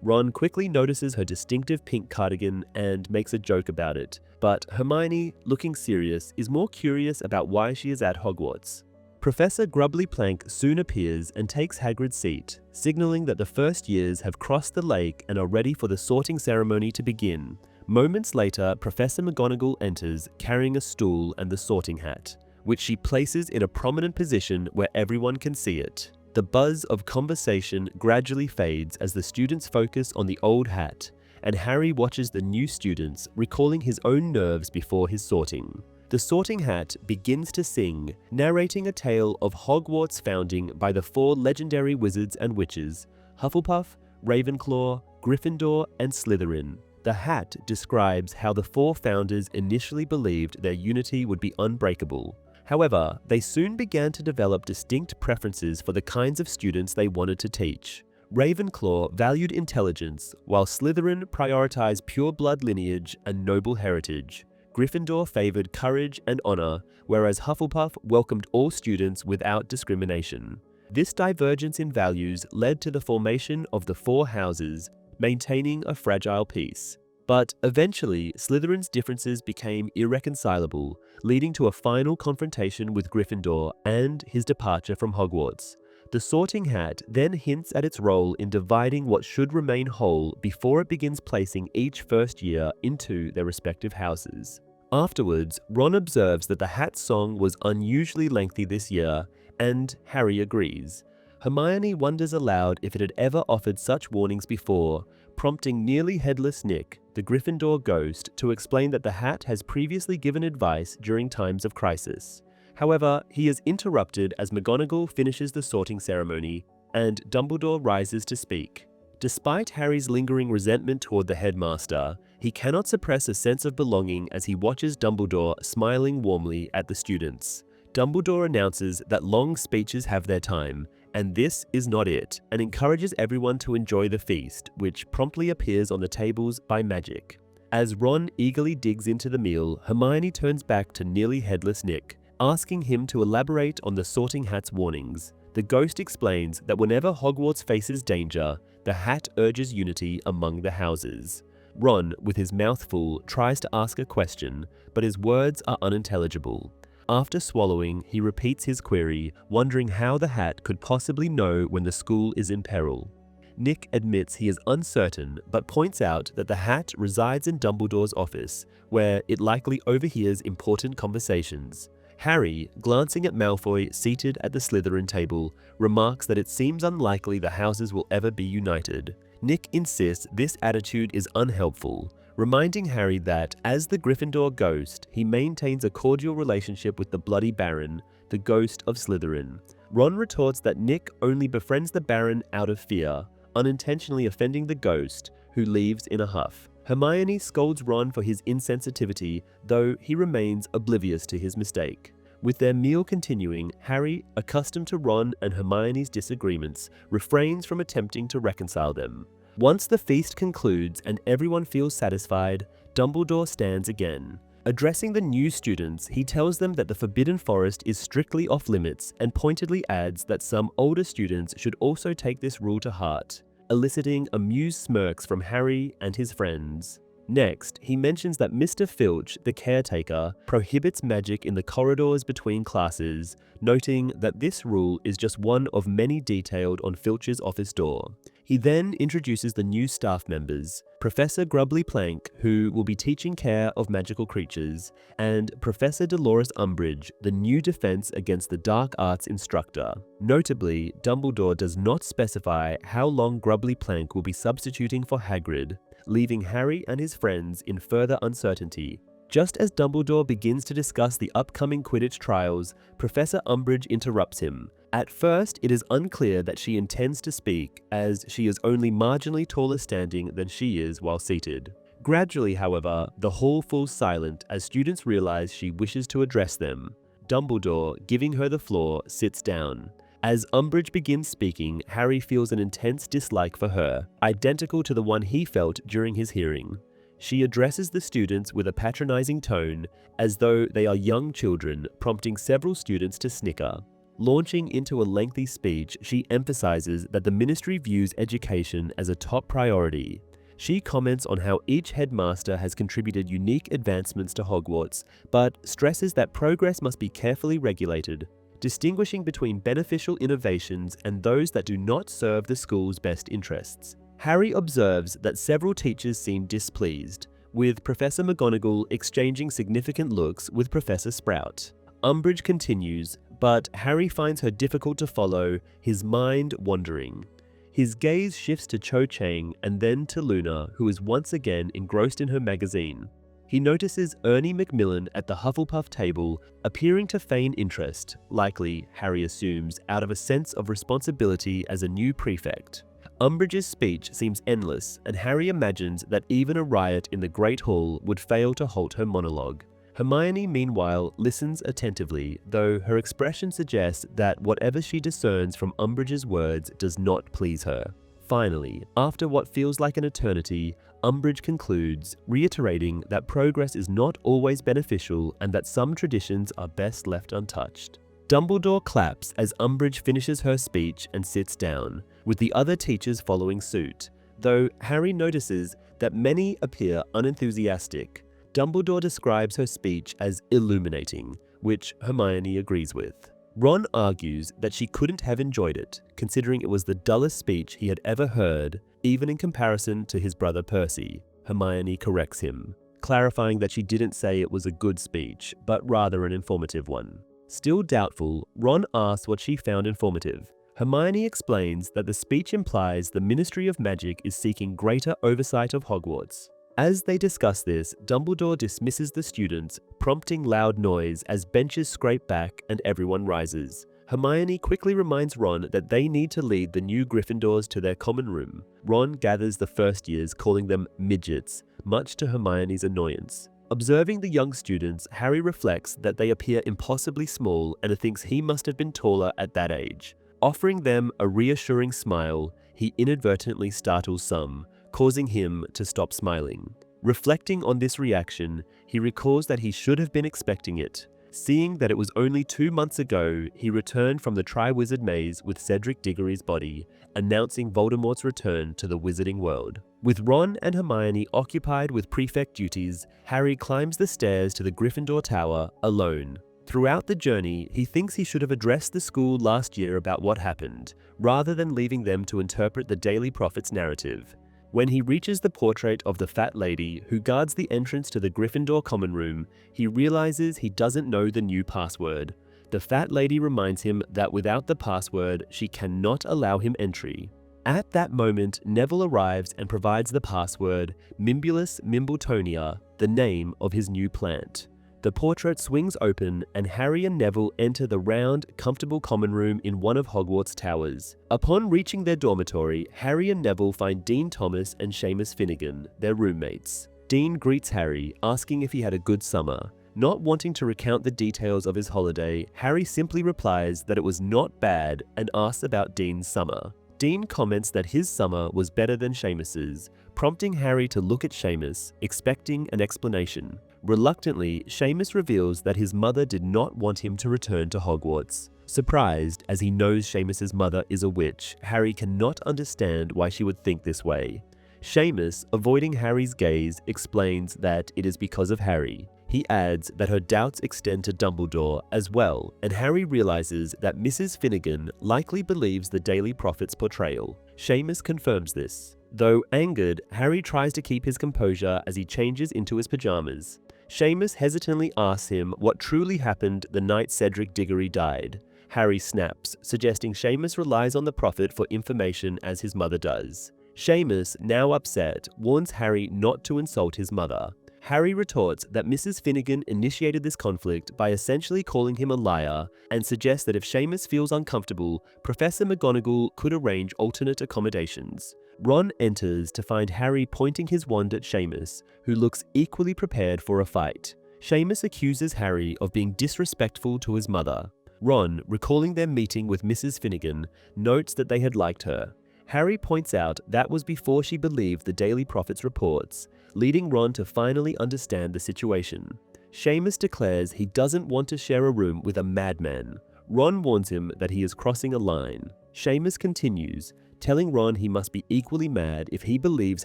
Ron quickly notices her distinctive pink cardigan and makes a joke about it, but Hermione, looking serious, is more curious about why she is at Hogwarts. Professor Grubbly Plank soon appears and takes Hagrid's seat, signaling that the first years have crossed the lake and are ready for the sorting ceremony to begin. Moments later, Professor McGonagall enters, carrying a stool and the sorting hat, which she places in a prominent position where everyone can see it. The buzz of conversation gradually fades as the students focus on the old hat, and Harry watches the new students, recalling his own nerves before his sorting. The sorting hat begins to sing, narrating a tale of Hogwarts' founding by the 4 legendary wizards and witches, Hufflepuff, Ravenclaw, Gryffindor, and Slytherin. The hat describes how the 4 founders initially believed their unity would be unbreakable. However, they soon began to develop distinct preferences for the kinds of students they wanted to teach. Ravenclaw valued intelligence, while Slytherin prioritized pure blood lineage and noble heritage. Gryffindor favored courage and honor, whereas Hufflepuff welcomed all students without discrimination. This divergence in values led to the formation of the 4 houses, maintaining a fragile peace. But eventually, Slytherin's differences became irreconcilable, leading to a final confrontation with Gryffindor and his departure from Hogwarts. The sorting hat then hints at its role in dividing what should remain whole before it begins placing each first year into their respective houses. Afterwards, Ron observes that the hat's song was unusually lengthy this year, and Harry agrees. Hermione wonders aloud if it had ever offered such warnings before, prompting nearly headless Nick, the Gryffindor ghost, to explain that the hat has previously given advice during times of crisis. However, he is interrupted as McGonagall finishes the sorting ceremony, and Dumbledore rises to speak. Despite Harry's lingering resentment toward the headmaster, he cannot suppress a sense of belonging as he watches Dumbledore smiling warmly at the students. Dumbledore announces that long speeches have their time, and this is not it, and encourages everyone to enjoy the feast, which promptly appears on the tables by magic. As Ron eagerly digs into the meal, Hermione turns back to nearly headless Nick, asking him to elaborate on the sorting hat's warnings. The ghost explains that whenever Hogwarts faces danger, the hat urges unity among the houses. Ron, with his mouth full, tries to ask a question, but his words are unintelligible. After swallowing, he repeats his query, wondering how the hat could possibly know when the school is in peril. Nick admits he is uncertain, but points out that the hat resides in Dumbledore's office, where it likely overhears important conversations. Harry, glancing at Malfoy seated at the Slytherin table, remarks that it seems unlikely the houses will ever be united. Nick insists this attitude is unhelpful, reminding Harry that, as the Gryffindor ghost, he maintains a cordial relationship with the Bloody Baron, the ghost of Slytherin. Ron retorts that Nick only befriends the Baron out of fear, unintentionally offending the ghost, who leaves in a huff. Hermione scolds Ron for his insensitivity, though he remains oblivious to his mistake. With their meal continuing, Harry, accustomed to Ron and Hermione's disagreements, refrains from attempting to reconcile them. Once the feast concludes and everyone feels satisfied, Dumbledore stands again. Addressing the new students, he tells them that the Forbidden Forest is strictly off-limits and pointedly adds that some older students should also take this rule to heart, eliciting amused smirks from Harry and his friends. Next, he mentions that Mr. Filch, the caretaker, prohibits magic in the corridors between classes, noting that this rule is just one of many detailed on Filch's office door. He then introduces the new staff members, Professor Grubbly Plank, who will be teaching care of magical creatures, and Professor Dolores Umbridge, the new defense against the dark arts instructor. Notably, Dumbledore does not specify how long Grubbly Plank will be substituting for Hagrid, leaving Harry and his friends in further uncertainty. Just as Dumbledore begins to discuss the upcoming Quidditch trials, Professor Umbridge interrupts him. At first, it is unclear that she intends to speak, as she is only marginally taller standing than she is while seated. Gradually, however, the hall falls silent as students realize she wishes to address them. Dumbledore, giving her the floor, sits down. As Umbridge begins speaking, Harry feels an intense dislike for her, identical to the one he felt during his hearing. She addresses the students with a patronizing tone, as though they are young children, prompting several students to snicker. Launching into a lengthy speech, she emphasizes that the ministry views education as a top priority. She comments on how each headmaster has contributed unique advancements to Hogwarts, but stresses that progress must be carefully regulated, distinguishing between beneficial innovations and those that do not serve the school's best interests. Harry observes that several teachers seem displeased, with Professor McGonagall exchanging significant looks with Professor Sprout. Umbridge continues, but Harry finds her difficult to follow, his mind wandering. His gaze shifts to Cho Chang and then to Luna, who is once again engrossed in her magazine. He notices Ernie Macmillan at the Hufflepuff table, appearing to feign interest, likely, Harry assumes, out of a sense of responsibility as a new prefect. Umbridge's speech seems endless, and Harry imagines that even a riot in the Great Hall would fail to halt her monologue. Hermione, meanwhile, listens attentively, though her expression suggests that whatever she discerns from Umbridge's words does not please her. Finally, after what feels like an eternity, Umbridge concludes, reiterating that progress is not always beneficial and that some traditions are best left untouched. Dumbledore claps as Umbridge finishes her speech and sits down, with the other teachers following suit, though Harry notices that many appear unenthusiastic. Dumbledore describes her speech as illuminating, which Hermione agrees with. Ron argues that she couldn't have enjoyed it, considering it was the dullest speech he had ever heard, even in comparison to his brother Percy. Hermione corrects him, clarifying that she didn't say it was a good speech, but rather an informative one. Still doubtful, Ron asks what she found informative. Hermione explains that the speech implies the Ministry of Magic is seeking greater oversight of Hogwarts. As they discuss this, Dumbledore dismisses the students, prompting loud noise as benches scrape back and everyone rises. Hermione quickly reminds Ron that they need to lead the new Gryffindors to their common room. Ron gathers the first years, calling them midgets, much to Hermione's annoyance. Observing the young students, Harry reflects that they appear impossibly small and thinks he must have been taller at that age. Offering them a reassuring smile, he inadvertently startles some, causing him to stop smiling. Reflecting on this reaction, he recalls that he should have been expecting it. Seeing that it was only 2 months ago, he returned from the Triwizard Maze with Cedric Diggory's body, announcing Voldemort's return to the Wizarding World. With Ron and Hermione occupied with prefect duties, Harry climbs the stairs to the Gryffindor Tower alone. Throughout the journey, he thinks he should have addressed the school last year about what happened, rather than leaving them to interpret the Daily Prophet's narrative. When he reaches the portrait of the fat lady who guards the entrance to the Gryffindor common room, he realizes he doesn't know the new password. The fat lady reminds him that without the password, she cannot allow him entry. At that moment, Neville arrives and provides the password, Mimbulus Mimbletonia, the name of his new plant. The portrait swings open and Harry and Neville enter the round, comfortable common room in one of Hogwarts' towers. Upon reaching their dormitory, Harry and Neville find Dean Thomas and Seamus Finnegan, their roommates. Dean greets Harry, asking if he had a good summer. Not wanting to recount the details of his holiday, Harry simply replies that it was not bad and asks about Dean's summer. Dean comments that his summer was better than Seamus's, prompting Harry to look at Seamus, expecting an explanation. Reluctantly, Seamus reveals that his mother did not want him to return to Hogwarts. Surprised, as he knows Seamus's mother is a witch, Harry cannot understand why she would think this way. Seamus, avoiding Harry's gaze, explains that it is because of Harry. He adds that her doubts extend to Dumbledore as well, and Harry realizes that Mrs. Finnegan likely believes the Daily Prophet's portrayal. Seamus confirms this. Though angered, Harry tries to keep his composure as he changes into his pajamas. Seamus hesitantly asks him what truly happened the night Cedric Diggory died. Harry snaps, suggesting Seamus relies on the Prophet for information as his mother does. Seamus, now upset, warns Harry not to insult his mother. Harry retorts that Mrs. Finnegan initiated this conflict by essentially calling him a liar and suggests that if Seamus feels uncomfortable, Professor McGonagall could arrange alternate accommodations. Ron enters to find Harry pointing his wand at Seamus, who looks equally prepared for a fight. Seamus accuses Harry of being disrespectful to his mother. Ron, recalling their meeting with Mrs. Finnegan, notes that they had liked her. Harry points out that was before she believed the Daily Prophet's reports, leading Ron to finally understand the situation. Seamus declares he doesn't want to share a room with a madman. Ron warns him that he is crossing a line. Seamus continues, telling Ron he must be equally mad if he believes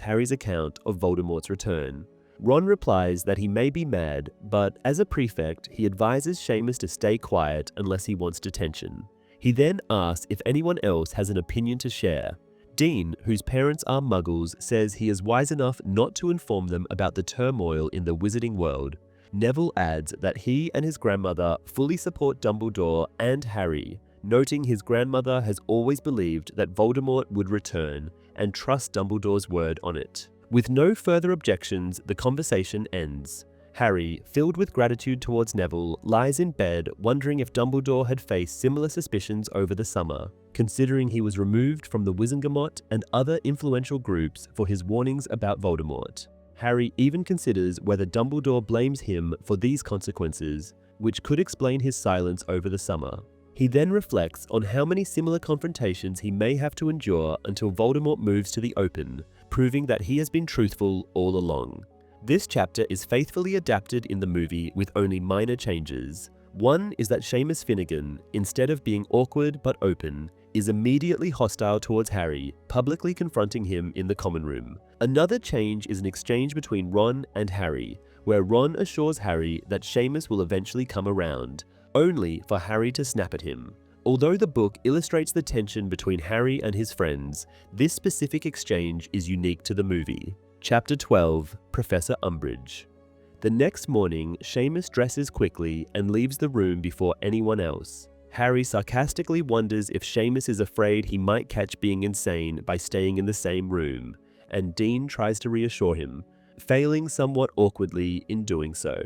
Harry's account of Voldemort's return. Ron replies that he may be mad, but as a prefect, he advises Seamus to stay quiet unless he wants detention. He then asks if anyone else has an opinion to share. Dean, whose parents are Muggles, says he is wise enough not to inform them about the turmoil in the wizarding world. Neville adds that he and his grandmother fully support Dumbledore and Harry, noting his grandmother has always believed that Voldemort would return and trust Dumbledore's word on it. With no further objections, the conversation ends. Harry, filled with gratitude towards Neville, lies in bed wondering if Dumbledore had faced similar suspicions over the summer, considering he was removed from the Wizengamot and other influential groups for his warnings about Voldemort. Harry even considers whether Dumbledore blames him for these consequences, which could explain his silence over the summer. He then reflects on how many similar confrontations he may have to endure until Voldemort moves to the open, proving that he has been truthful all along. This chapter is faithfully adapted in the movie with only minor changes. One is that Seamus Finnegan, instead of being awkward but open, is immediately hostile towards Harry, publicly confronting him in the common room. Another change is an exchange between Ron and Harry, where Ron assures Harry that Seamus will eventually come around, only for Harry to snap at him. Although the book illustrates the tension between Harry and his friends, this specific exchange is unique to the movie. Chapter 12, Professor Umbridge. The next morning, Seamus dresses quickly and leaves the room before anyone else. Harry sarcastically wonders if Seamus is afraid he might catch being insane by staying in the same room, and Dean tries to reassure him, failing somewhat awkwardly in doing so.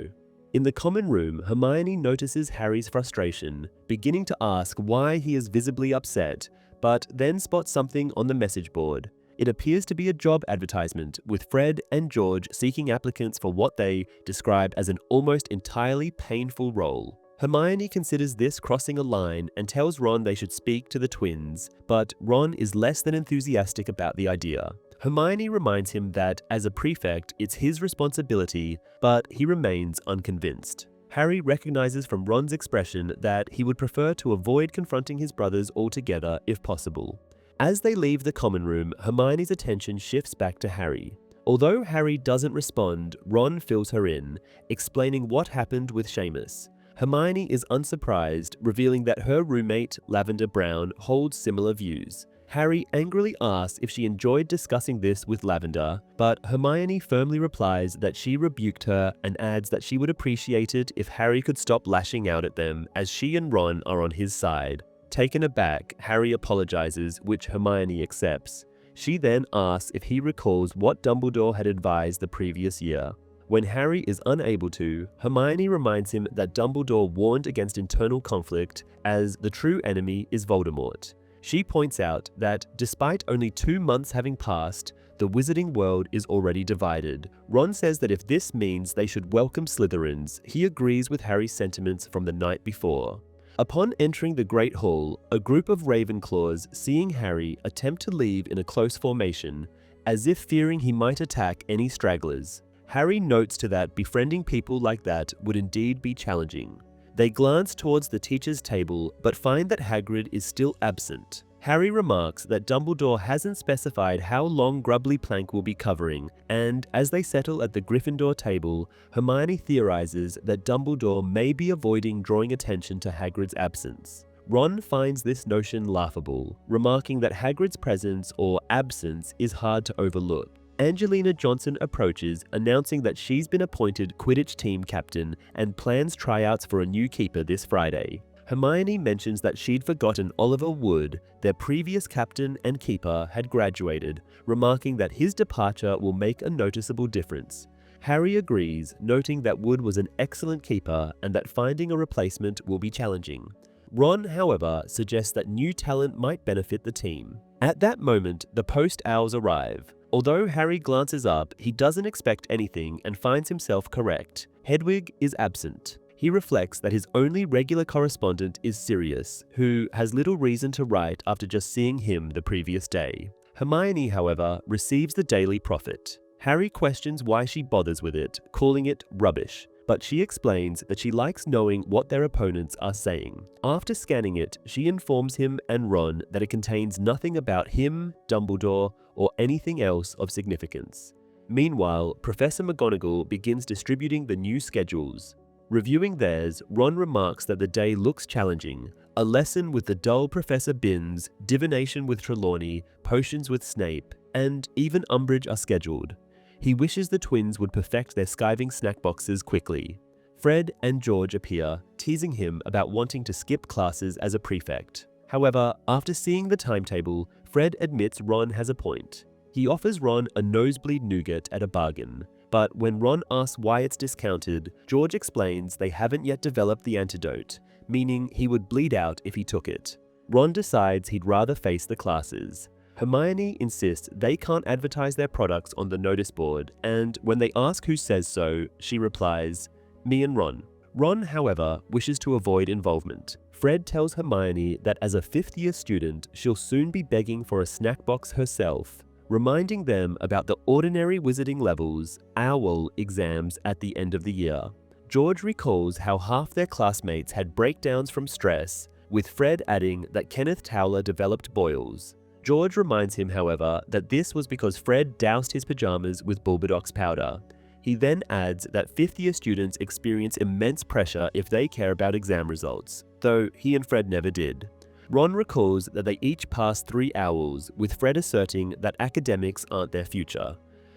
In the common room, Hermione notices Harry's frustration, beginning to ask why he is visibly upset, but then spots something on the message board. It appears to be a job advertisement, with Fred and George seeking applicants for what they describe as an almost entirely painful role. Hermione considers this crossing a line and tells Ron they should speak to the twins, but Ron is less than enthusiastic about the idea. Hermione reminds him that, as a prefect, it's his responsibility, but he remains unconvinced. Harry recognizes from Ron's expression that he would prefer to avoid confronting his brothers altogether if possible. As they leave the common room, Hermione's attention shifts back to Harry. Although Harry doesn't respond, Ron fills her in, explaining what happened with Seamus. Hermione is unsurprised, revealing that her roommate, Lavender Brown, holds similar views. Harry angrily asks if she enjoyed discussing this with Lavender, but Hermione firmly replies that she rebuked her and adds that she would appreciate it if Harry could stop lashing out at them, as she and Ron are on his side. Taken aback, Harry apologizes, which Hermione accepts. She then asks if he recalls what Dumbledore had advised the previous year. When Harry is unable to, Hermione reminds him that Dumbledore warned against internal conflict, as the true enemy is Voldemort. She points out that, despite only 2 months having passed, the wizarding world is already divided. Ron says that if this means they should welcome Slytherins, he agrees with Harry's sentiments from the night before. Upon entering the Great Hall, a group of Ravenclaws, seeing Harry, attempt to leave in a close formation, as if fearing he might attack any stragglers. Harry notes to that befriending people like that would indeed be challenging. They glance towards the teacher's table, but find that Hagrid is still absent. Harry remarks that Dumbledore hasn't specified how long Grubbly Plank will be covering, and as they settle at the Gryffindor table, Hermione theorizes that Dumbledore may be avoiding drawing attention to Hagrid's absence. Ron finds this notion laughable, remarking that Hagrid's presence or absence is hard to overlook. Angelina Johnson approaches, announcing that she's been appointed Quidditch team captain and plans tryouts for a new keeper this Friday. Hermione mentions that she'd forgotten Oliver Wood, their previous captain and keeper, had graduated, remarking that his departure will make a noticeable difference. Harry agrees, noting that Wood was an excellent keeper and that finding a replacement will be challenging. Ron, however, suggests that new talent might benefit the team. At that moment, the post owls arrive. Although Harry glances up, he doesn't expect anything and finds himself correct. Hedwig is absent. He reflects that his only regular correspondent is Sirius, who has little reason to write after just seeing him the previous day. Hermione, however, receives the Daily Prophet. Harry questions why she bothers with it, calling it rubbish, but she explains that she likes knowing what their opponents are saying. After scanning it, she informs him and Ron that it contains nothing about him, Dumbledore, or anything else of significance. Meanwhile, Professor McGonagall begins distributing the new schedules. Reviewing theirs, Ron remarks that the day looks challenging. A lesson with the dull Professor Binns, divination with Trelawney, potions with Snape, and even Umbridge are scheduled. He wishes the twins would perfect their skiving snack boxes quickly. Fred and George appear, teasing him about wanting to skip classes as a prefect. However, after seeing the timetable, Fred admits Ron has a point. He offers Ron a nosebleed nougat at a bargain, but when Ron asks why it's discounted, George explains they haven't yet developed the antidote, meaning he would bleed out if he took it. Ron decides he'd rather face the classes. Hermione insists they can't advertise their products on the notice board, and when they ask who says so, she replies, "Me and Ron." Ron, however, wishes to avoid involvement. Fred tells Hermione that as a fifth-year student, she'll soon be begging for a snack box herself, reminding them about the ordinary wizarding levels, OWL exams at the end of the year. George recalls how half their classmates had breakdowns from stress, with Fred adding that Kenneth Towler developed boils. George reminds him, however, that this was because Fred doused his pajamas with Bulbadox powder. He then adds that fifth-year students experience immense pressure if they care about exam results, though he and Fred never did. Ron recalls that they each passed 3 OWLs, with Fred asserting that academics aren't their future.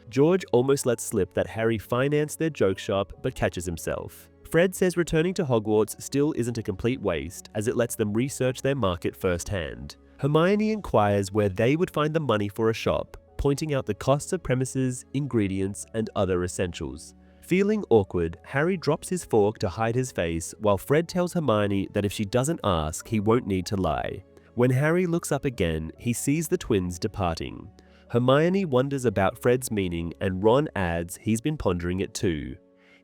George almost lets slip that Harry financed their joke shop, but catches himself. Fred says returning to Hogwarts still isn't a complete waste, as it lets them research their market firsthand. Hermione inquires where they would find the money for a shop, pointing out the costs of premises, ingredients, and other essentials. Feeling awkward, Harry drops his fork to hide his face, while Fred tells Hermione that if she doesn't ask, he won't need to lie. When Harry looks up again, he sees the twins departing. Hermione wonders about Fred's meaning, and Ron adds he's been pondering it too.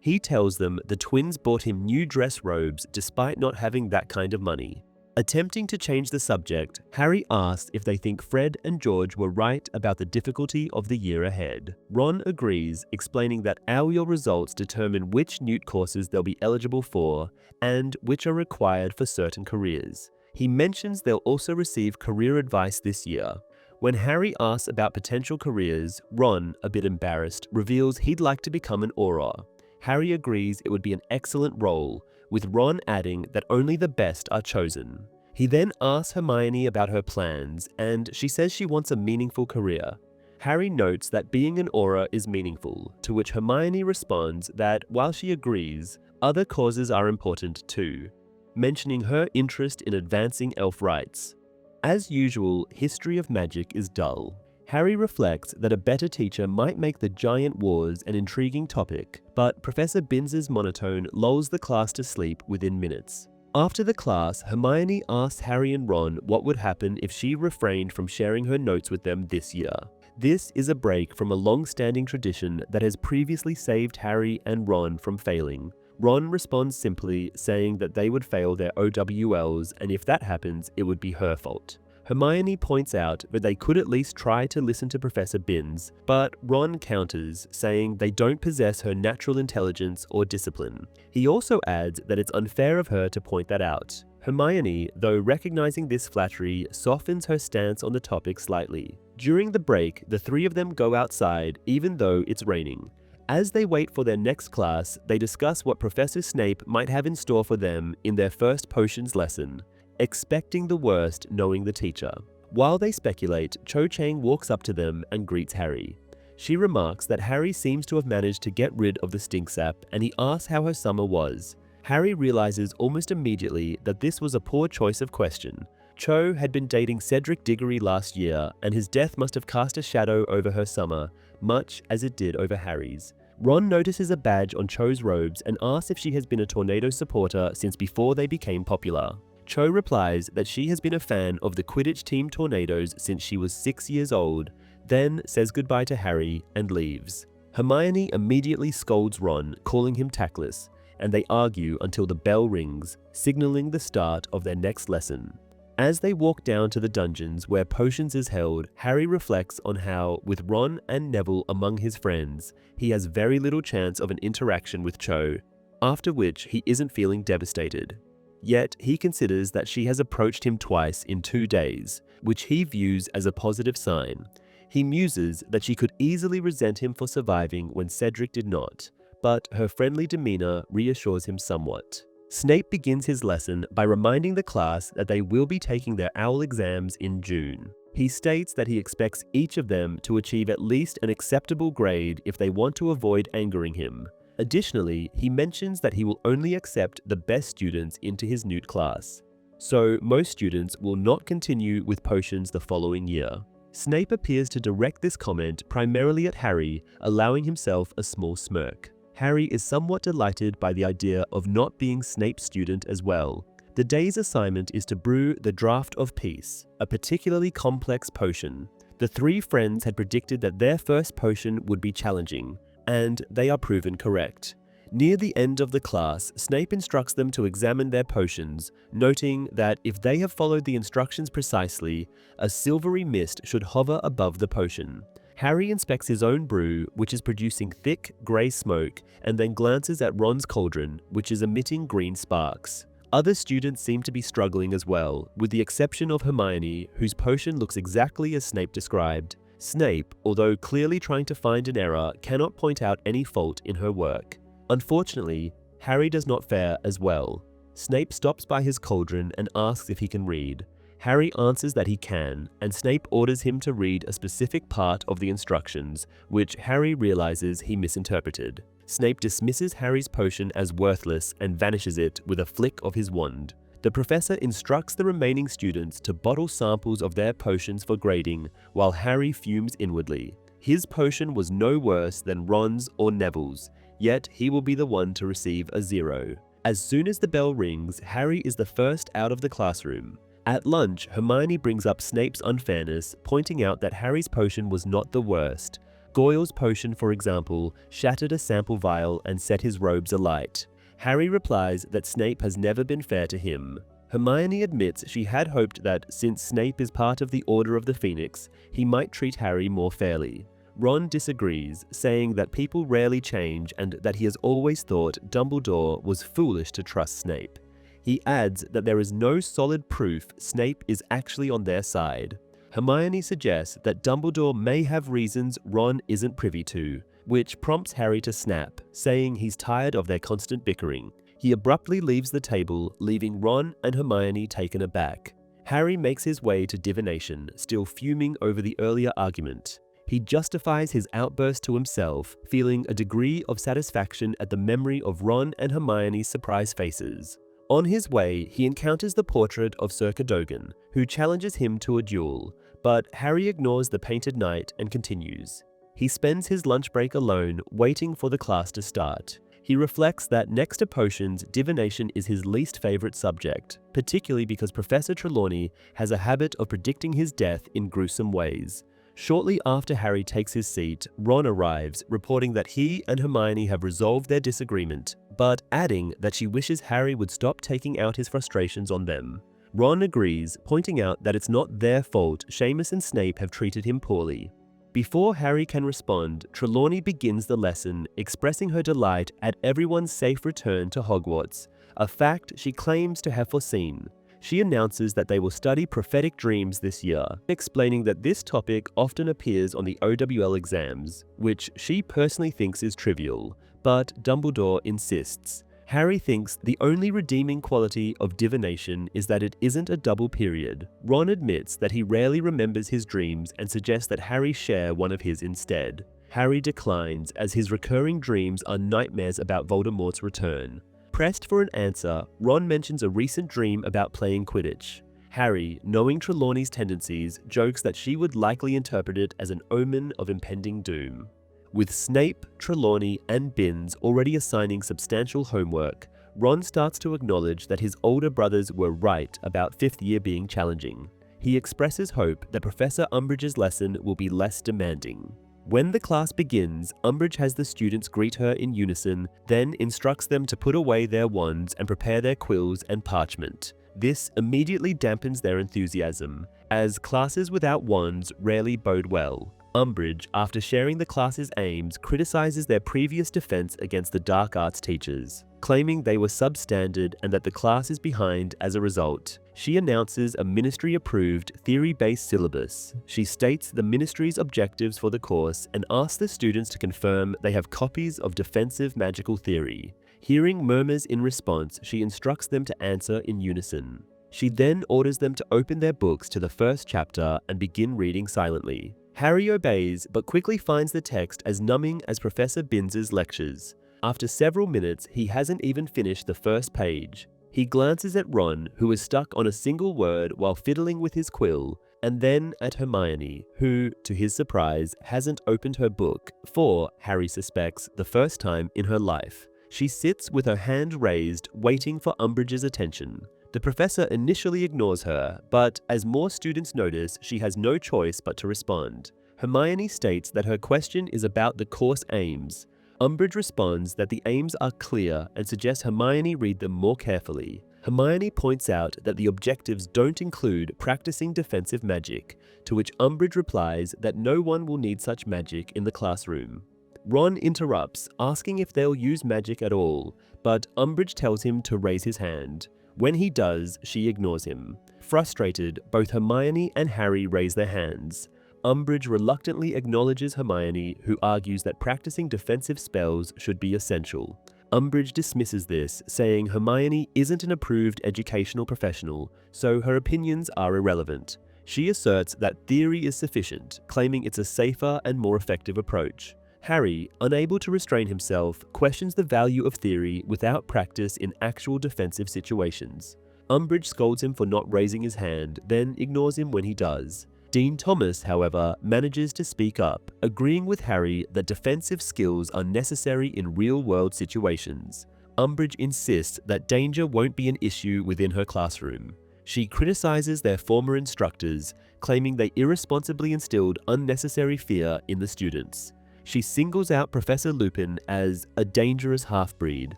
He tells them the twins bought him new dress robes despite not having that kind of money. Attempting to change the subject, Harry asks if they think Fred and George were right about the difficulty of the year ahead. Ron agrees, explaining that our results determine which Newt courses they'll be eligible for and which are required for certain careers. He mentions they'll also receive career advice this year. When Harry asks about potential careers, Ron, a bit embarrassed, reveals he'd like to become an Auror. Harry agrees it would be an excellent role, with Ron adding that only the best are chosen. He then asks Hermione about her plans, and she says she wants a meaningful career. Harry notes that being an Auror is meaningful, to which Hermione responds that while she agrees, other causes are important too, mentioning her interest in advancing elf rights. As usual, history of magic is dull. Harry reflects that a better teacher might make the giant wars an intriguing topic, but Professor Binns's monotone lulls the class to sleep within minutes. After the class, Hermione asks Harry and Ron what would happen if she refrained from sharing her notes with them this year. This is a break from a long-standing tradition that has previously saved Harry and Ron from failing. Ron responds simply, saying that they would fail their O.W.L.s, and if that happens, it would be her fault. Hermione points out that they could at least try to listen to Professor Binns, but Ron counters, saying they don't possess her natural intelligence or discipline. He also adds that it's unfair of her to point that out. Hermione, though recognizing this flattery, softens her stance on the topic slightly. During the break, the three of them go outside, even though it's raining. As they wait for their next class, they discuss what Professor Snape might have in store for them in their first potions lesson, expecting the worst knowing the teacher. While they speculate, Cho Chang walks up to them and greets Harry. She remarks that Harry seems to have managed to get rid of the stink sap, and he asks how her summer was. Harry realizes almost immediately that this was a poor choice of question. Cho had been dating Cedric Diggory last year, and his death must have cast a shadow over her summer, much as it did over Harry's. Ron notices a badge on Cho's robes and asks if she has been a Tornado supporter since before they became popular. Cho replies that she has been a fan of the Quidditch team Tornadoes since she was 6 years old, then says goodbye to Harry and leaves. Hermione immediately scolds Ron, calling him tactless, and they argue until the bell rings, signaling the start of their next lesson. As they walk down to the dungeons where potions is held, Harry reflects on how, with Ron and Neville among his friends, he has very little chance of an interaction with Cho, after which he isn't feeling devastated. Yet he considers that she has approached him twice in 2 days, which he views as a positive sign. He muses that she could easily resent him for surviving when Cedric did not, but her friendly demeanor reassures him somewhat. Snape begins his lesson by reminding the class that they will be taking their OWL exams in June. He states that he expects each of them to achieve at least an acceptable grade if they want to avoid angering him. Additionally, he mentions that he will only accept the best students into his Newt class, so most students will not continue with potions the following year. Snape appears to direct this comment primarily at Harry, allowing himself a small smirk. Harry is somewhat delighted by the idea of not being Snape's student as well. The day's assignment is to brew the Draught of Peace, a particularly complex potion. The three friends had predicted that their first potion would be challenging, and they are proven correct. Near the end of the class, Snape instructs them to examine their potions, noting that if they have followed the instructions precisely, a silvery mist should hover above the potion. Harry inspects his own brew, which is producing thick, grey smoke, and then glances at Ron's cauldron, which is emitting green sparks. Other students seem to be struggling as well, with the exception of Hermione, whose potion looks exactly as Snape described. Snape, although clearly trying to find an error, cannot point out any fault in her work. Unfortunately, Harry does not fare as well. Snape stops by his cauldron and asks if he can read. Harry answers that he can, and Snape orders him to read a specific part of the instructions, which Harry realizes he misinterpreted. Snape dismisses Harry's potion as worthless and vanishes it with a flick of his wand. The professor instructs the remaining students to bottle samples of their potions for grading, while Harry fumes inwardly. His potion was no worse than Ron's or Neville's, yet he will be the one to receive a 0. As soon as the bell rings, Harry is the first out of the classroom. At lunch, Hermione brings up Snape's unfairness, pointing out that Harry's potion was not the worst. Goyle's potion, for example, shattered a sample vial and set his robes alight. Harry replies that Snape has never been fair to him. Hermione admits she had hoped that, since Snape is part of the Order of the Phoenix, he might treat Harry more fairly. Ron disagrees, saying that people rarely change and that he has always thought Dumbledore was foolish to trust Snape. He adds that there is no solid proof Snape is actually on their side. Hermione suggests that Dumbledore may have reasons Ron isn't privy to, which prompts Harry to snap, saying he's tired of their constant bickering. He abruptly leaves the table, leaving Ron and Hermione taken aback. Harry makes his way to divination, still fuming over the earlier argument. He justifies his outburst to himself, feeling a degree of satisfaction at the memory of Ron and Hermione's surprised faces. On his way, he encounters the portrait of Sir Cadogan, who challenges him to a duel, but Harry ignores the painted knight and continues. He spends his lunch break alone, waiting for the class to start. He reflects that next to potions, divination is his least favorite subject, particularly because Professor Trelawney has a habit of predicting his death in gruesome ways. Shortly after Harry takes his seat, Ron arrives, reporting that he and Hermione have resolved their disagreement, but adding that she wishes Harry would stop taking out his frustrations on them. Ron agrees, pointing out that it's not their fault Seamus and Snape have treated him poorly. Before Harry can respond, Trelawney begins the lesson, expressing her delight at everyone's safe return to Hogwarts, a fact she claims to have foreseen. She announces that they will study prophetic dreams this year, explaining that this topic often appears on the O.W.L. exams, which she personally thinks is trivial, but Dumbledore insists. Harry thinks the only redeeming quality of divination is that it isn't a double period. Ron admits that he rarely remembers his dreams and suggests that Harry share one of his instead. Harry declines, as his recurring dreams are nightmares about Voldemort's return. Pressed for an answer, Ron mentions a recent dream about playing Quidditch. Harry, knowing Trelawney's tendencies, jokes that she would likely interpret it as an omen of impending doom. With Snape, Trelawney, and Binns already assigning substantial homework, Ron starts to acknowledge that his older brothers were right about 5th year being challenging. He expresses hope that Professor Umbridge's lesson will be less demanding. When the class begins, Umbridge has the students greet her in unison, then instructs them to put away their wands and prepare their quills and parchment. This immediately dampens their enthusiasm, as classes without wands rarely bode well. Umbridge, after sharing the class's aims, criticizes their previous defense against the dark arts teachers, claiming they were substandard and that the class is behind as a result. She announces a ministry-approved, theory-based syllabus. She states the ministry's objectives for the course and asks the students to confirm they have copies of defensive magical theory. Hearing murmurs in response, she instructs them to answer in unison. She then orders them to open their books to the first chapter and begin reading silently. Harry obeys, but quickly finds the text as numbing as Professor Binns's lectures. After several minutes, he hasn't even finished the first page. He glances at Ron, who is stuck on a single word while fiddling with his quill, and then at Hermione, who, to his surprise, hasn't opened her book for, Harry suspects, the first time in her life. She sits with her hand raised, waiting for Umbridge's attention. The professor initially ignores her, but as more students notice, she has no choice but to respond. Hermione states that her question is about the course aims. Umbridge responds that the aims are clear and suggests Hermione read them more carefully. Hermione points out that the objectives don't include practicing defensive magic, to which Umbridge replies that no one will need such magic in the classroom. Ron interrupts, asking if they'll use magic at all, but Umbridge tells him to raise his hand. When he does, she ignores him. Frustrated, both Hermione and Harry raise their hands. Umbridge reluctantly acknowledges Hermione, who argues that practicing defensive spells should be essential. Umbridge dismisses this, saying Hermione isn't an approved educational professional, so her opinions are irrelevant. She asserts that theory is sufficient, claiming it's a safer and more effective approach. Harry, unable to restrain himself, questions the value of theory without practice in actual defensive situations. Umbridge scolds him for not raising his hand, then ignores him when he does. Dean Thomas, however, manages to speak up, agreeing with Harry that defensive skills are necessary in real-world situations. Umbridge insists that danger won't be an issue within her classroom. She criticizes their former instructors, claiming they irresponsibly instilled unnecessary fear in the students. She singles out Professor Lupin as a dangerous half-breed,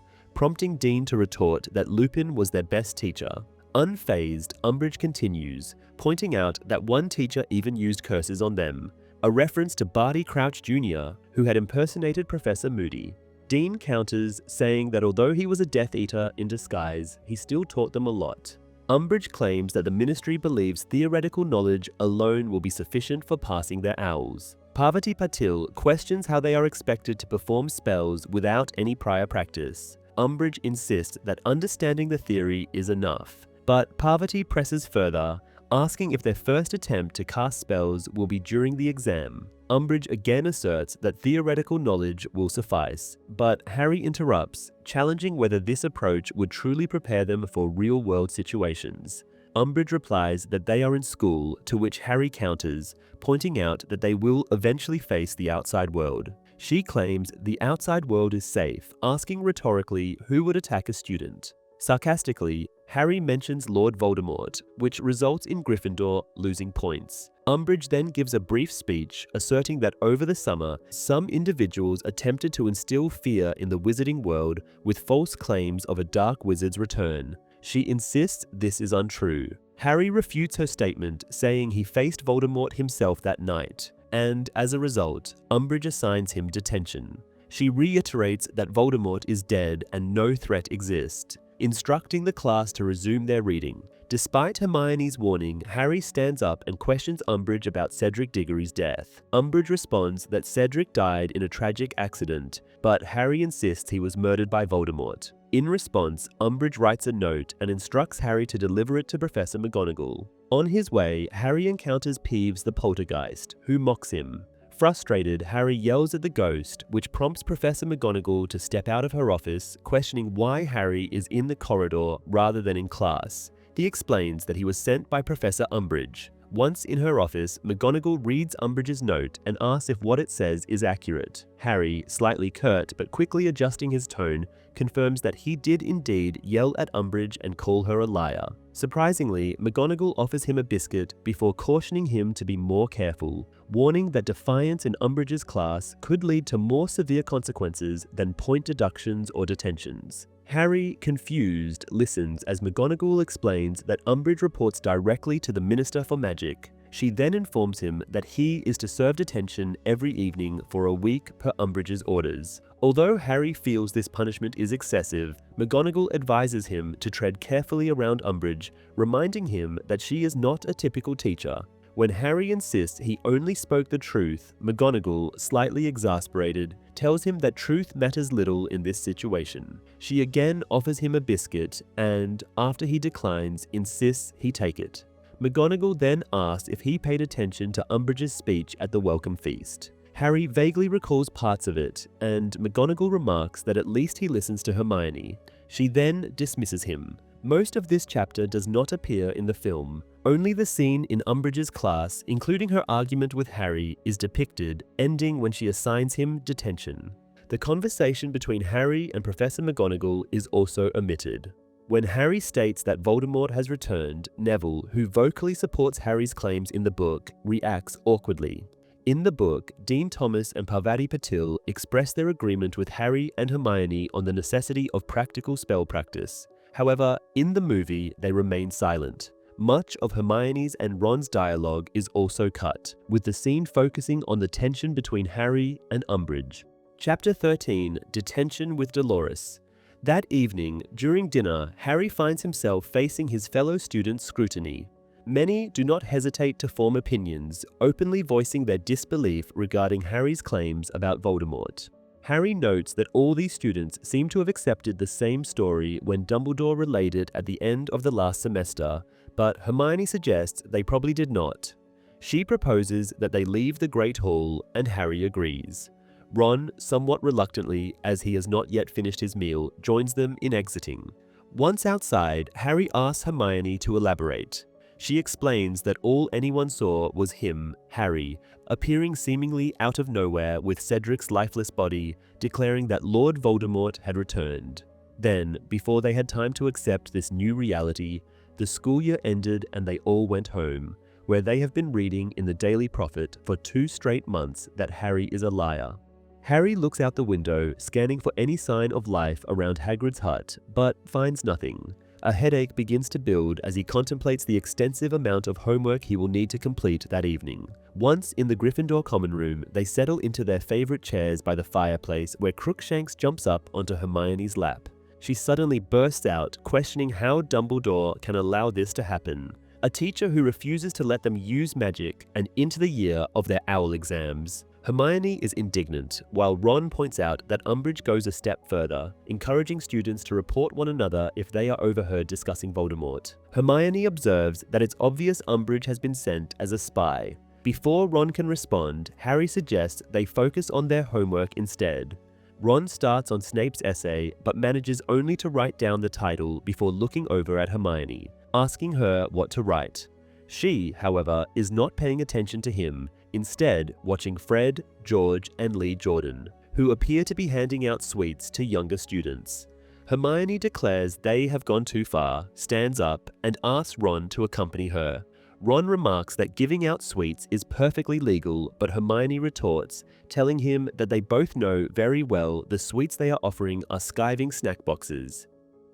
prompting Dean to retort that Lupin was their best teacher. Unfazed, Umbridge continues, pointing out that one teacher even used curses on them, a reference to Barty Crouch Jr., who had impersonated Professor Moody. Dean counters, saying that although he was a Death Eater in disguise, he still taught them a lot. Umbridge claims that the Ministry believes theoretical knowledge alone will be sufficient for passing their owls. Parvati Patil questions how they are expected to perform spells without any prior practice. Umbridge insists that understanding the theory is enough, but Parvati presses further, asking if their first attempt to cast spells will be during the exam. Umbridge again asserts that theoretical knowledge will suffice, but Harry interrupts, challenging whether this approach would truly prepare them for real-world situations. Umbridge replies that they are in school, to which Harry counters, pointing out that they will eventually face the outside world. She claims the outside world is safe, asking rhetorically who would attack a student. Sarcastically, Harry mentions Lord Voldemort, which results in Gryffindor losing points. Umbridge then gives a brief speech asserting that over the summer, some individuals attempted to instill fear in the wizarding world with false claims of a dark wizard's return. She insists this is untrue. Harry refutes her statement, saying he faced Voldemort himself that night, and as a result, Umbridge assigns him detention. She reiterates that Voldemort is dead and no threat exists, instructing the class to resume their reading. Despite Hermione's warning, Harry stands up and questions Umbridge about Cedric Diggory's death. Umbridge responds that Cedric died in a tragic accident, but Harry insists he was murdered by Voldemort. In response, Umbridge writes a note and instructs Harry to deliver it to Professor McGonagall. On his way, Harry encounters Peeves the poltergeist, who mocks him. Frustrated, Harry yells at the ghost, which prompts Professor McGonagall to step out of her office, questioning why Harry is in the corridor rather than in class. He explains that he was sent by Professor Umbridge. Once in her office, McGonagall reads Umbridge's note and asks if what it says is accurate. Harry, slightly curt but quickly adjusting his tone, confirms that he did indeed yell at Umbridge and call her a liar. Surprisingly, McGonagall offers him a biscuit before cautioning him to be more careful, warning that defiance in Umbridge's class could lead to more severe consequences than point deductions or detentions. Harry, confused, listens as McGonagall explains that Umbridge reports directly to the Minister for Magic. She then informs him that he is to serve detention every evening for a week per Umbridge's orders. Although Harry feels this punishment is excessive, McGonagall advises him to tread carefully around Umbridge, reminding him that she is not a typical teacher. When Harry insists he only spoke the truth, McGonagall, slightly exasperated, tells him that truth matters little in this situation. She again offers him a biscuit and, after he declines, insists he take it. McGonagall then asks if he paid attention to Umbridge's speech at the welcome feast. Harry vaguely recalls parts of it, and McGonagall remarks that at least he listens to Hermione. She then dismisses him. Most of this chapter does not appear in the film. Only the scene in Umbridge's class, including her argument with Harry, is depicted, ending when she assigns him detention. The conversation between Harry and Professor McGonagall is also omitted. When Harry states that Voldemort has returned, Neville, who vocally supports Harry's claims in the book, reacts awkwardly. In the book, Dean Thomas and Parvati Patil express their agreement with Harry and Hermione on the necessity of practical spell practice. However, in the movie, they remain silent. Much of Hermione's and Ron's dialogue is also cut, with the scene focusing on the tension between Harry and Umbridge. Chapter 13, Detention with Dolores. That evening, during dinner, Harry finds himself facing his fellow students' scrutiny. Many do not hesitate to form opinions, openly voicing their disbelief regarding Harry's claims about Voldemort. Harry notes that all these students seem to have accepted the same story when Dumbledore relayed it at the end of the last semester, but Hermione suggests they probably did not. She proposes that they leave the Great Hall, and Harry agrees. Ron, somewhat reluctantly, as he has not yet finished his meal, joins them in exiting. Once outside, Harry asks Hermione to elaborate. She explains that all anyone saw was him, Harry, appearing seemingly out of nowhere with Cedric's lifeless body, declaring that Lord Voldemort had returned. Then, before they had time to accept this new reality, the school year ended and they all went home, where they have been reading in the Daily Prophet for 2 straight months that Harry is a liar. Harry looks out the window, scanning for any sign of life around Hagrid's hut, but finds nothing. A headache begins to build as he contemplates the extensive amount of homework he will need to complete that evening. Once in the Gryffindor common room, they settle into their favorite chairs by the fireplace where Crookshanks jumps up onto Hermione's lap. She suddenly bursts out, questioning how Dumbledore can allow this to happen. A teacher who refuses to let them use magic and into the year of their OWL exams. Hermione is indignant, while Ron points out that Umbridge goes a step further, encouraging students to report one another if they are overheard discussing Voldemort. Hermione observes that it's obvious Umbridge has been sent as a spy. Before Ron can respond, Harry suggests they focus on their homework instead. Ron starts on Snape's essay, but manages only to write down the title before looking over at Hermione, asking her what to write. She, however, is not paying attention to him, instead watching Fred, George, and Lee Jordan, who appear to be handing out sweets to younger students. Hermione declares they have gone too far, stands up, and asks Ron to accompany her. Ron remarks that giving out sweets is perfectly legal, but Hermione retorts, telling him that they both know very well the sweets they are offering are skiving snack boxes.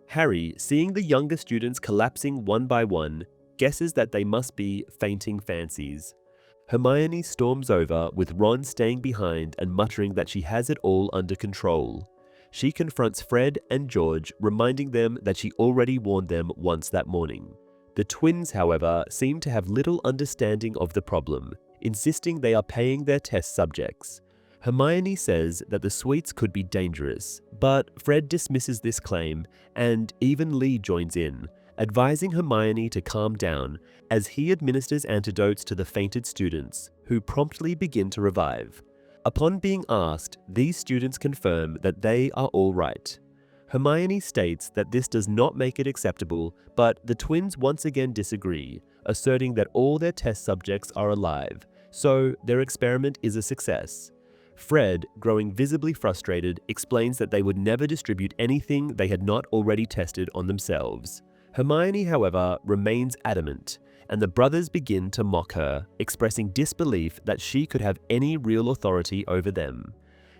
Harry, seeing the younger students collapsing one by one, guesses that they must be fainting fancies. Hermione storms over, with Ron staying behind and muttering that she has it all under control. She confronts Fred and George, reminding them that she already warned them once that morning. The twins, however, seem to have little understanding of the problem, insisting they are paying their test subjects. Hermione says that the sweets could be dangerous, but Fred dismisses this claim, and even Lee joins in, advising Hermione to calm down as he administers antidotes to the fainted students, who promptly begin to revive. Upon being asked, these students confirm that they are all right. Hermione states that this does not make it acceptable, but the twins once again disagree, asserting that all their test subjects are alive, so their experiment is a success. Fred, growing visibly frustrated, explains that they would never distribute anything they had not already tested on themselves. Hermione, however, remains adamant, and the brothers begin to mock her, expressing disbelief that she could have any real authority over them.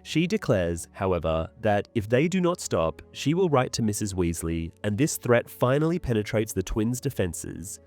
She declares, however, that if they do not stop, she will write to Mrs. Weasley, and this threat finally penetrates the twins' defenses.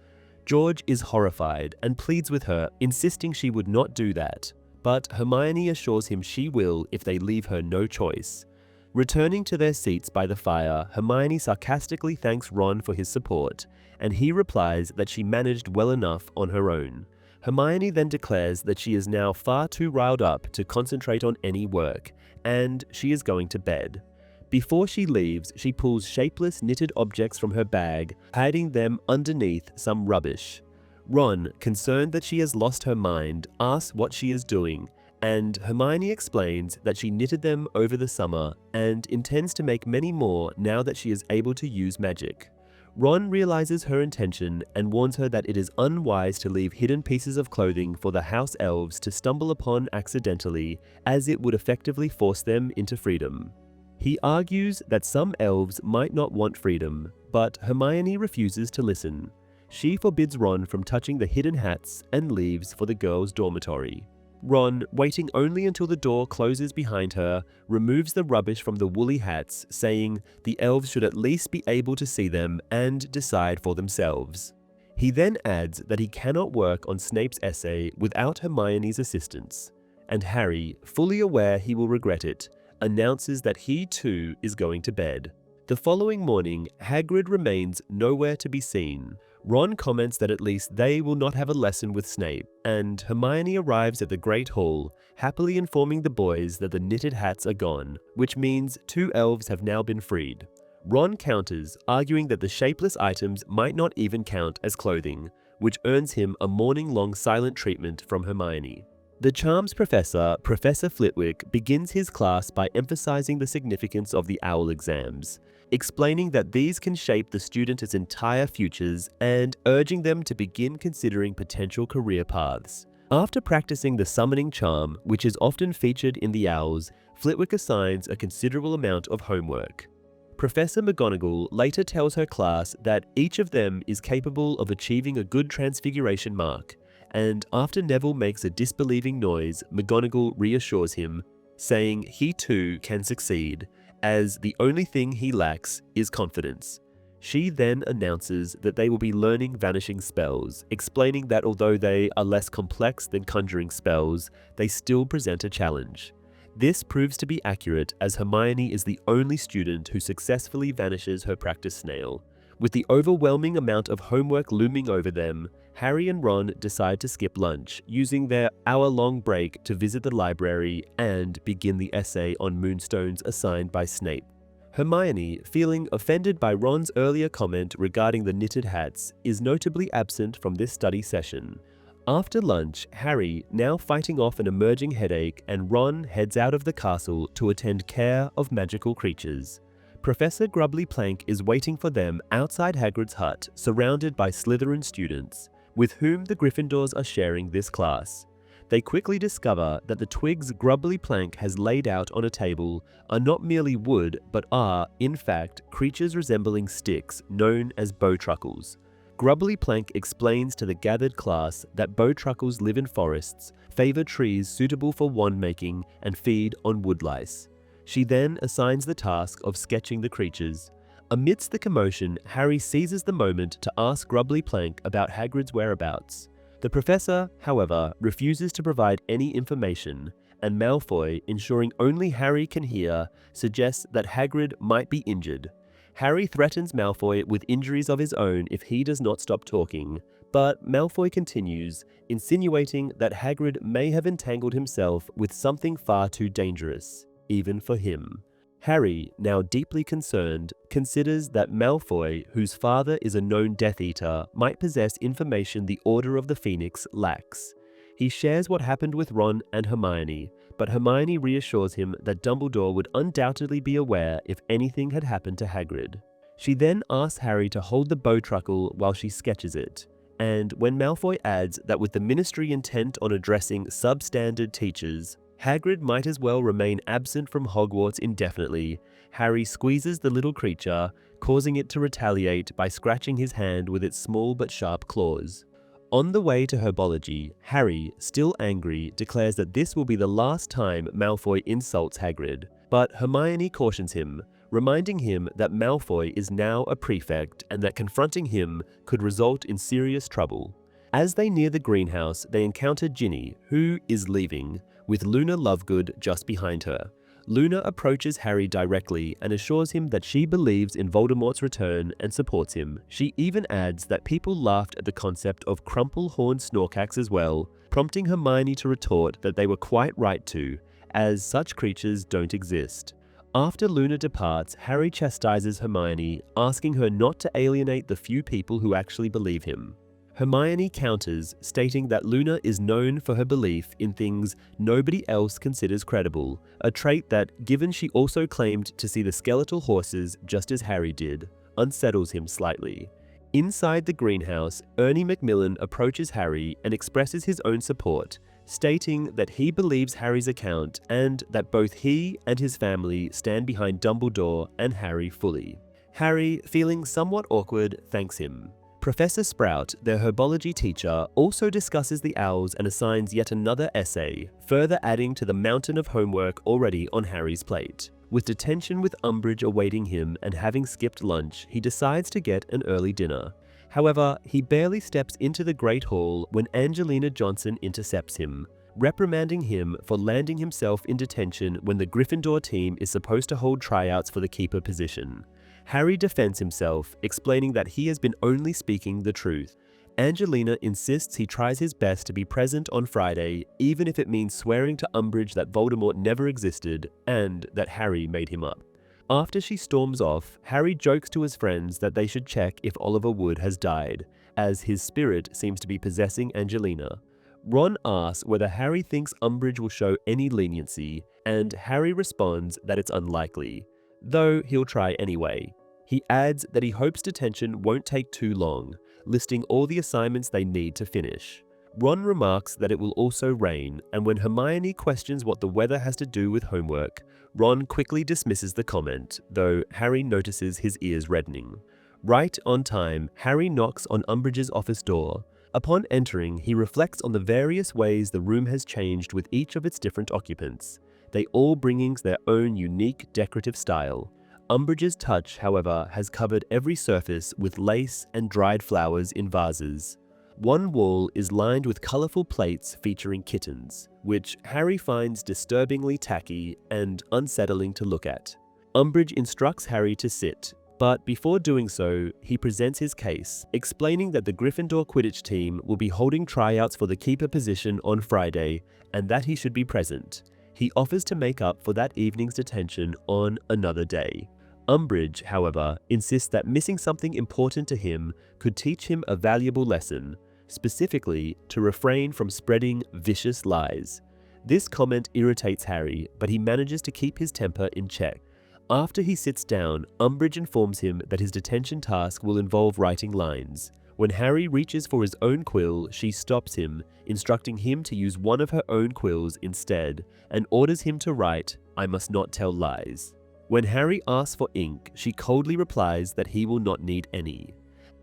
George is horrified and pleads with her, insisting she would not do that, but Hermione assures him she will if they leave her no choice. Returning to their seats by the fire, Hermione sarcastically thanks Ron for his support, and he replies that she managed well enough on her own. Hermione then declares that she is now far too riled up to concentrate on any work, and she is going to bed. Before she leaves, she pulls shapeless knitted objects from her bag, hiding them underneath some rubbish. Ron, concerned that she has lost her mind, asks what she is doing, and Hermione explains that she knitted them over the summer and intends to make many more now that she is able to use magic. Ron realizes her intention and warns her that it is unwise to leave hidden pieces of clothing for the house elves to stumble upon accidentally, as it would effectively force them into freedom. He argues that some elves might not want freedom, but Hermione refuses to listen. She forbids Ron from touching the hidden hats and leaves for the girls' dormitory. Ron, waiting only until the door closes behind her, removes the rubbish from the woolly hats, saying the elves should at least be able to see them and decide for themselves. He then adds that he cannot work on Snape's essay without Hermione's assistance, and Harry, fully aware he will regret it, announces that he too is going to bed. The following morning, Hagrid remains nowhere to be seen. Ron comments that at least they will not have a lesson with Snape, and Hermione arrives at the Great Hall, happily informing the boys that the knitted hats are gone, which means 2 elves have now been freed. Ron counters, arguing that the shapeless items might not even count as clothing, which earns him a morning-long silent treatment from Hermione. The charms professor, Professor Flitwick, begins his class by emphasizing the significance of the OWL exams, explaining that these can shape the student's entire futures and urging them to begin considering potential career paths. After practicing the summoning charm, which is often featured in the OWLs, Flitwick assigns a considerable amount of homework. Professor McGonagall later tells her class that each of them is capable of achieving a good transfiguration mark, and after Neville makes a disbelieving noise, McGonagall reassures him, saying he too can succeed, as the only thing he lacks is confidence. She then announces that they will be learning vanishing spells, explaining that although they are less complex than conjuring spells, they still present a challenge. This proves to be accurate, as Hermione is the only student who successfully vanishes her practice snail, With the overwhelming amount of homework looming over them, Harry and Ron decide to skip lunch, using their hour-long break to visit the library and begin the essay on moonstones assigned by Snape. Hermione, feeling offended by Ron's earlier comment regarding the knitted hats, is notably absent from this study session. After lunch, Harry, now fighting off an emerging headache, and Ron heads out of the castle to attend care of magical creatures. Professor Grubbly Plank is waiting for them outside Hagrid's hut, surrounded by Slytherin students, with whom the Gryffindors are sharing this class. They quickly discover that the twigs Grubbly Plank has laid out on a table are not merely wood, but are, in fact, creatures resembling sticks known as bowtruckles. Grubbly Plank explains to the gathered class that bowtruckles live in forests, favor trees suitable for wand-making, and feed on woodlice. She then assigns the task of sketching the creatures. Amidst the commotion, Harry seizes the moment to ask Grubbly Plank about Hagrid's whereabouts. The professor, however, refuses to provide any information, and Malfoy, ensuring only Harry can hear, suggests that Hagrid might be injured. Harry threatens Malfoy with injuries of his own if he does not stop talking, but Malfoy continues, insinuating that Hagrid may have entangled himself with something far too dangerous, even for him. Harry, now deeply concerned, considers that Malfoy, whose father is a known Death Eater, might possess information the Order of the Phoenix lacks. He shares what happened with Ron and Hermione, but Hermione reassures him that Dumbledore would undoubtedly be aware if anything had happened to Hagrid. She then asks Harry to hold the bowtruckle while she sketches it, and when Malfoy adds that with the Ministry intent on addressing substandard teachers, Hagrid might as well remain absent from Hogwarts indefinitely, Harry squeezes the little creature, causing it to retaliate by scratching his hand with its small but sharp claws. On the way to Herbology, Harry, still angry, declares that this will be the last time Malfoy insults Hagrid, but Hermione cautions him, reminding him that Malfoy is now a prefect and that confronting him could result in serious trouble. As they near the greenhouse, they encounter Ginny, who is leaving, with Luna Lovegood just behind her. Luna approaches Harry directly and assures him that she believes in Voldemort's return and supports him. She even adds that people laughed at the concept of crumple-horned Snorkax as well, prompting Hermione to retort that they were quite right to, as such creatures don't exist. After Luna departs, Harry chastises Hermione, asking her not to alienate the few people who actually believe him. Hermione counters, stating that Luna is known for her belief in things nobody else considers credible, a trait that, given she also claimed to see the skeletal horses just as Harry did, unsettles him slightly. Inside the greenhouse, Ernie Macmillan approaches Harry and expresses his own support, stating that he believes Harry's account and that both he and his family stand behind Dumbledore and Harry fully. Harry, feeling somewhat awkward, thanks him. Professor Sprout, their herbology teacher, also discusses the owls and assigns yet another essay, further adding to the mountain of homework already on Harry's plate. With detention with Umbridge awaiting him and having skipped lunch, he decides to get an early dinner. However, he barely steps into the Great Hall when Angelina Johnson intercepts him, reprimanding him for landing himself in detention when the Gryffindor team is supposed to hold tryouts for the keeper position. Harry defends himself, explaining that he has been only speaking the truth. Angelina insists he tries his best to be present on Friday, even if it means swearing to Umbridge that Voldemort never existed and that Harry made him up. After she storms off, Harry jokes to his friends that they should check if Oliver Wood has died, as his spirit seems to be possessing Angelina. Ron asks whether Harry thinks Umbridge will show any leniency, and Harry responds that it's unlikely, though he'll try anyway. He adds that he hopes detention won't take too long, listing all the assignments they need to finish. Ron remarks that it will also rain, and when Hermione questions what the weather has to do with homework, Ron quickly dismisses the comment, though Harry notices his ears reddening. Right on time, Harry knocks on Umbridge's office door. Upon entering, he reflects on the various ways the room has changed with each of its different occupants, they all bringing their own unique decorative style. Umbridge's touch, however, has covered every surface with lace and dried flowers in vases. One wall is lined with colorful plates featuring kittens, which Harry finds disturbingly tacky and unsettling to look at. Umbridge instructs Harry to sit, But before doing so, he presents his case, explaining that the Gryffindor Quidditch team will be holding tryouts for the keeper position on Friday and that he should be present. He offers to make up for that evening's detention on another day. Umbridge, however, insists that missing something important to him could teach him a valuable lesson, specifically to refrain from spreading vicious lies. This comment irritates Harry, but he manages to keep his temper in check. After he sits down, Umbridge informs him that his detention task will involve writing lines. When Harry reaches for his own quill, she stops him, instructing him to use one of her own quills instead, and orders him to write, "I must not tell lies." When Harry asks for ink, she coldly replies that he will not need any.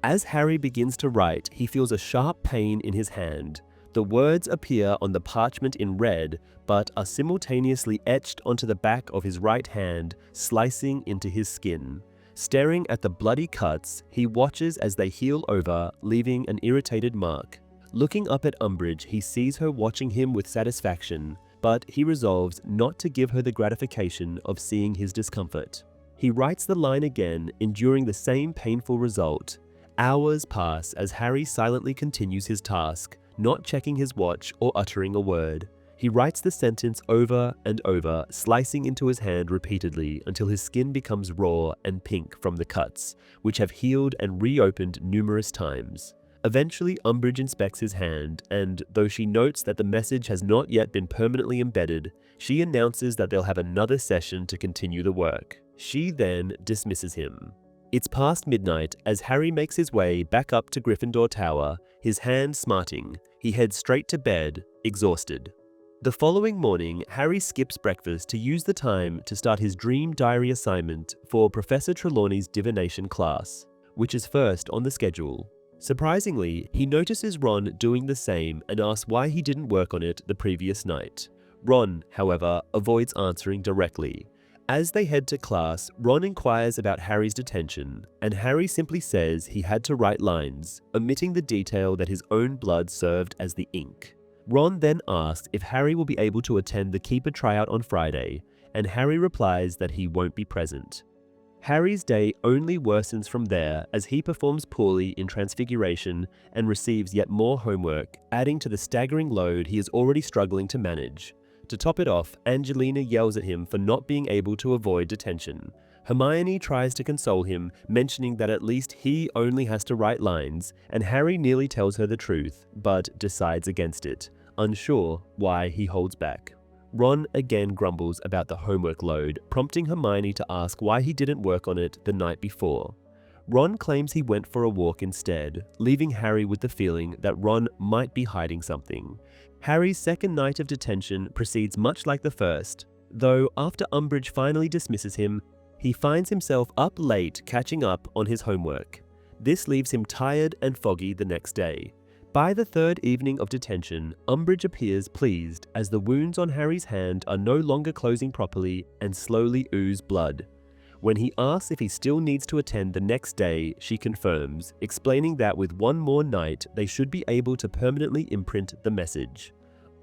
As Harry begins to write, he feels a sharp pain in his hand. The words appear on the parchment in red, but are simultaneously etched onto the back of his right hand, slicing into his skin. Staring at the bloody cuts, he watches as they heal over, leaving an irritated mark. Looking up at Umbridge, he sees her watching him with satisfaction, but he resolves not to give her the gratification of seeing his discomfort. He writes the line again, enduring the same painful result. Hours pass as Harry silently continues his task, not checking his watch or uttering a word. He writes the sentence over and over, slicing into his hand repeatedly until his skin becomes raw and pink from the cuts, which have healed and reopened numerous times. Eventually, Umbridge inspects his hand, and though she notes that the message has not yet been permanently embedded, she announces that they'll have another session to continue the work. She then dismisses him. It's past midnight as Harry makes his way back up to Gryffindor Tower, his hand smarting. He heads straight to bed, exhausted. The following morning, Harry skips breakfast to use the time to start his dream diary assignment for Professor Trelawney's divination class, which is first on the schedule. Surprisingly, he notices Ron doing the same and asks why he didn't work on it the previous night. Ron, however, avoids answering directly. As they head to class, Ron inquires about Harry's detention, and Harry simply says he had to write lines, omitting the detail that his own blood served as the ink. Ron then asks if Harry will be able to attend the Keeper tryout on Friday, and Harry replies that he won't be present. Harry's day only worsens from there as he performs poorly in Transfiguration and receives yet more homework, adding to the staggering load he is already struggling to manage. To top it off, Angelina yells at him for not being able to avoid detention. Hermione tries to console him, mentioning that at least he only has to write lines, and Harry nearly tells her the truth, but decides against it, unsure why he holds back. Ron again grumbles about the homework load, prompting Hermione to ask why he didn't work on it the night before. Ron claims he went for a walk instead, leaving Harry with the feeling that Ron might be hiding something. Harry's second night of detention proceeds much like the first, though after Umbridge finally dismisses him, he finds himself up late catching up on his homework. This leaves him tired and foggy the next day. By the third evening of detention, Umbridge appears pleased as the wounds on Harry's hand are no longer closing properly and slowly ooze blood. When he asks if he still needs to attend the next day, she confirms, explaining that with one more night, they should be able to permanently imprint the message.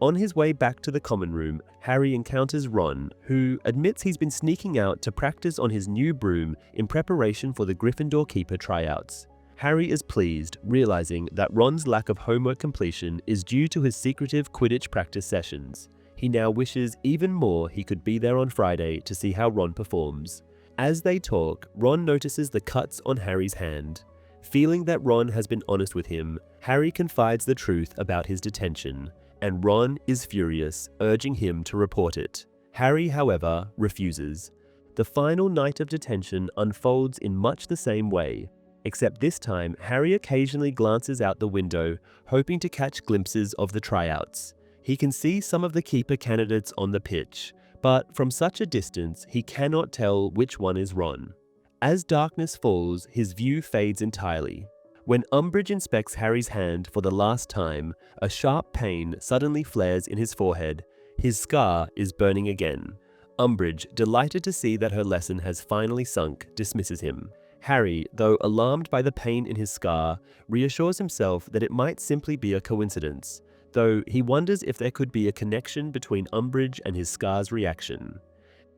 On his way back to the common room, Harry encounters Ron, who admits he's been sneaking out to practice on his new broom in preparation for the Gryffindor Keeper tryouts. Harry is pleased, realizing that Ron's lack of homework completion is due to his secretive Quidditch practice sessions. He now wishes even more he could be there on Friday to see how Ron performs. As they talk, Ron notices the cuts on Harry's hand. Feeling that Ron has been honest with him, Harry confides the truth about his detention, and Ron is furious, urging him to report it. Harry, however, refuses. The final night of detention unfolds in much the same way, except this time Harry occasionally glances out the window, hoping to catch glimpses of the tryouts. He can see some of the keeper candidates on the pitch, but from such a distance he cannot tell which one is Ron. As darkness falls, his view fades entirely. When Umbridge inspects Harry's hand for the last time, a sharp pain suddenly flares in his forehead. His scar is burning again. Umbridge, delighted to see that her lesson has finally sunk, dismisses him. Harry, though alarmed by the pain in his scar, reassures himself that it might simply be a coincidence, though he wonders if there could be a connection between Umbridge and his scar's reaction.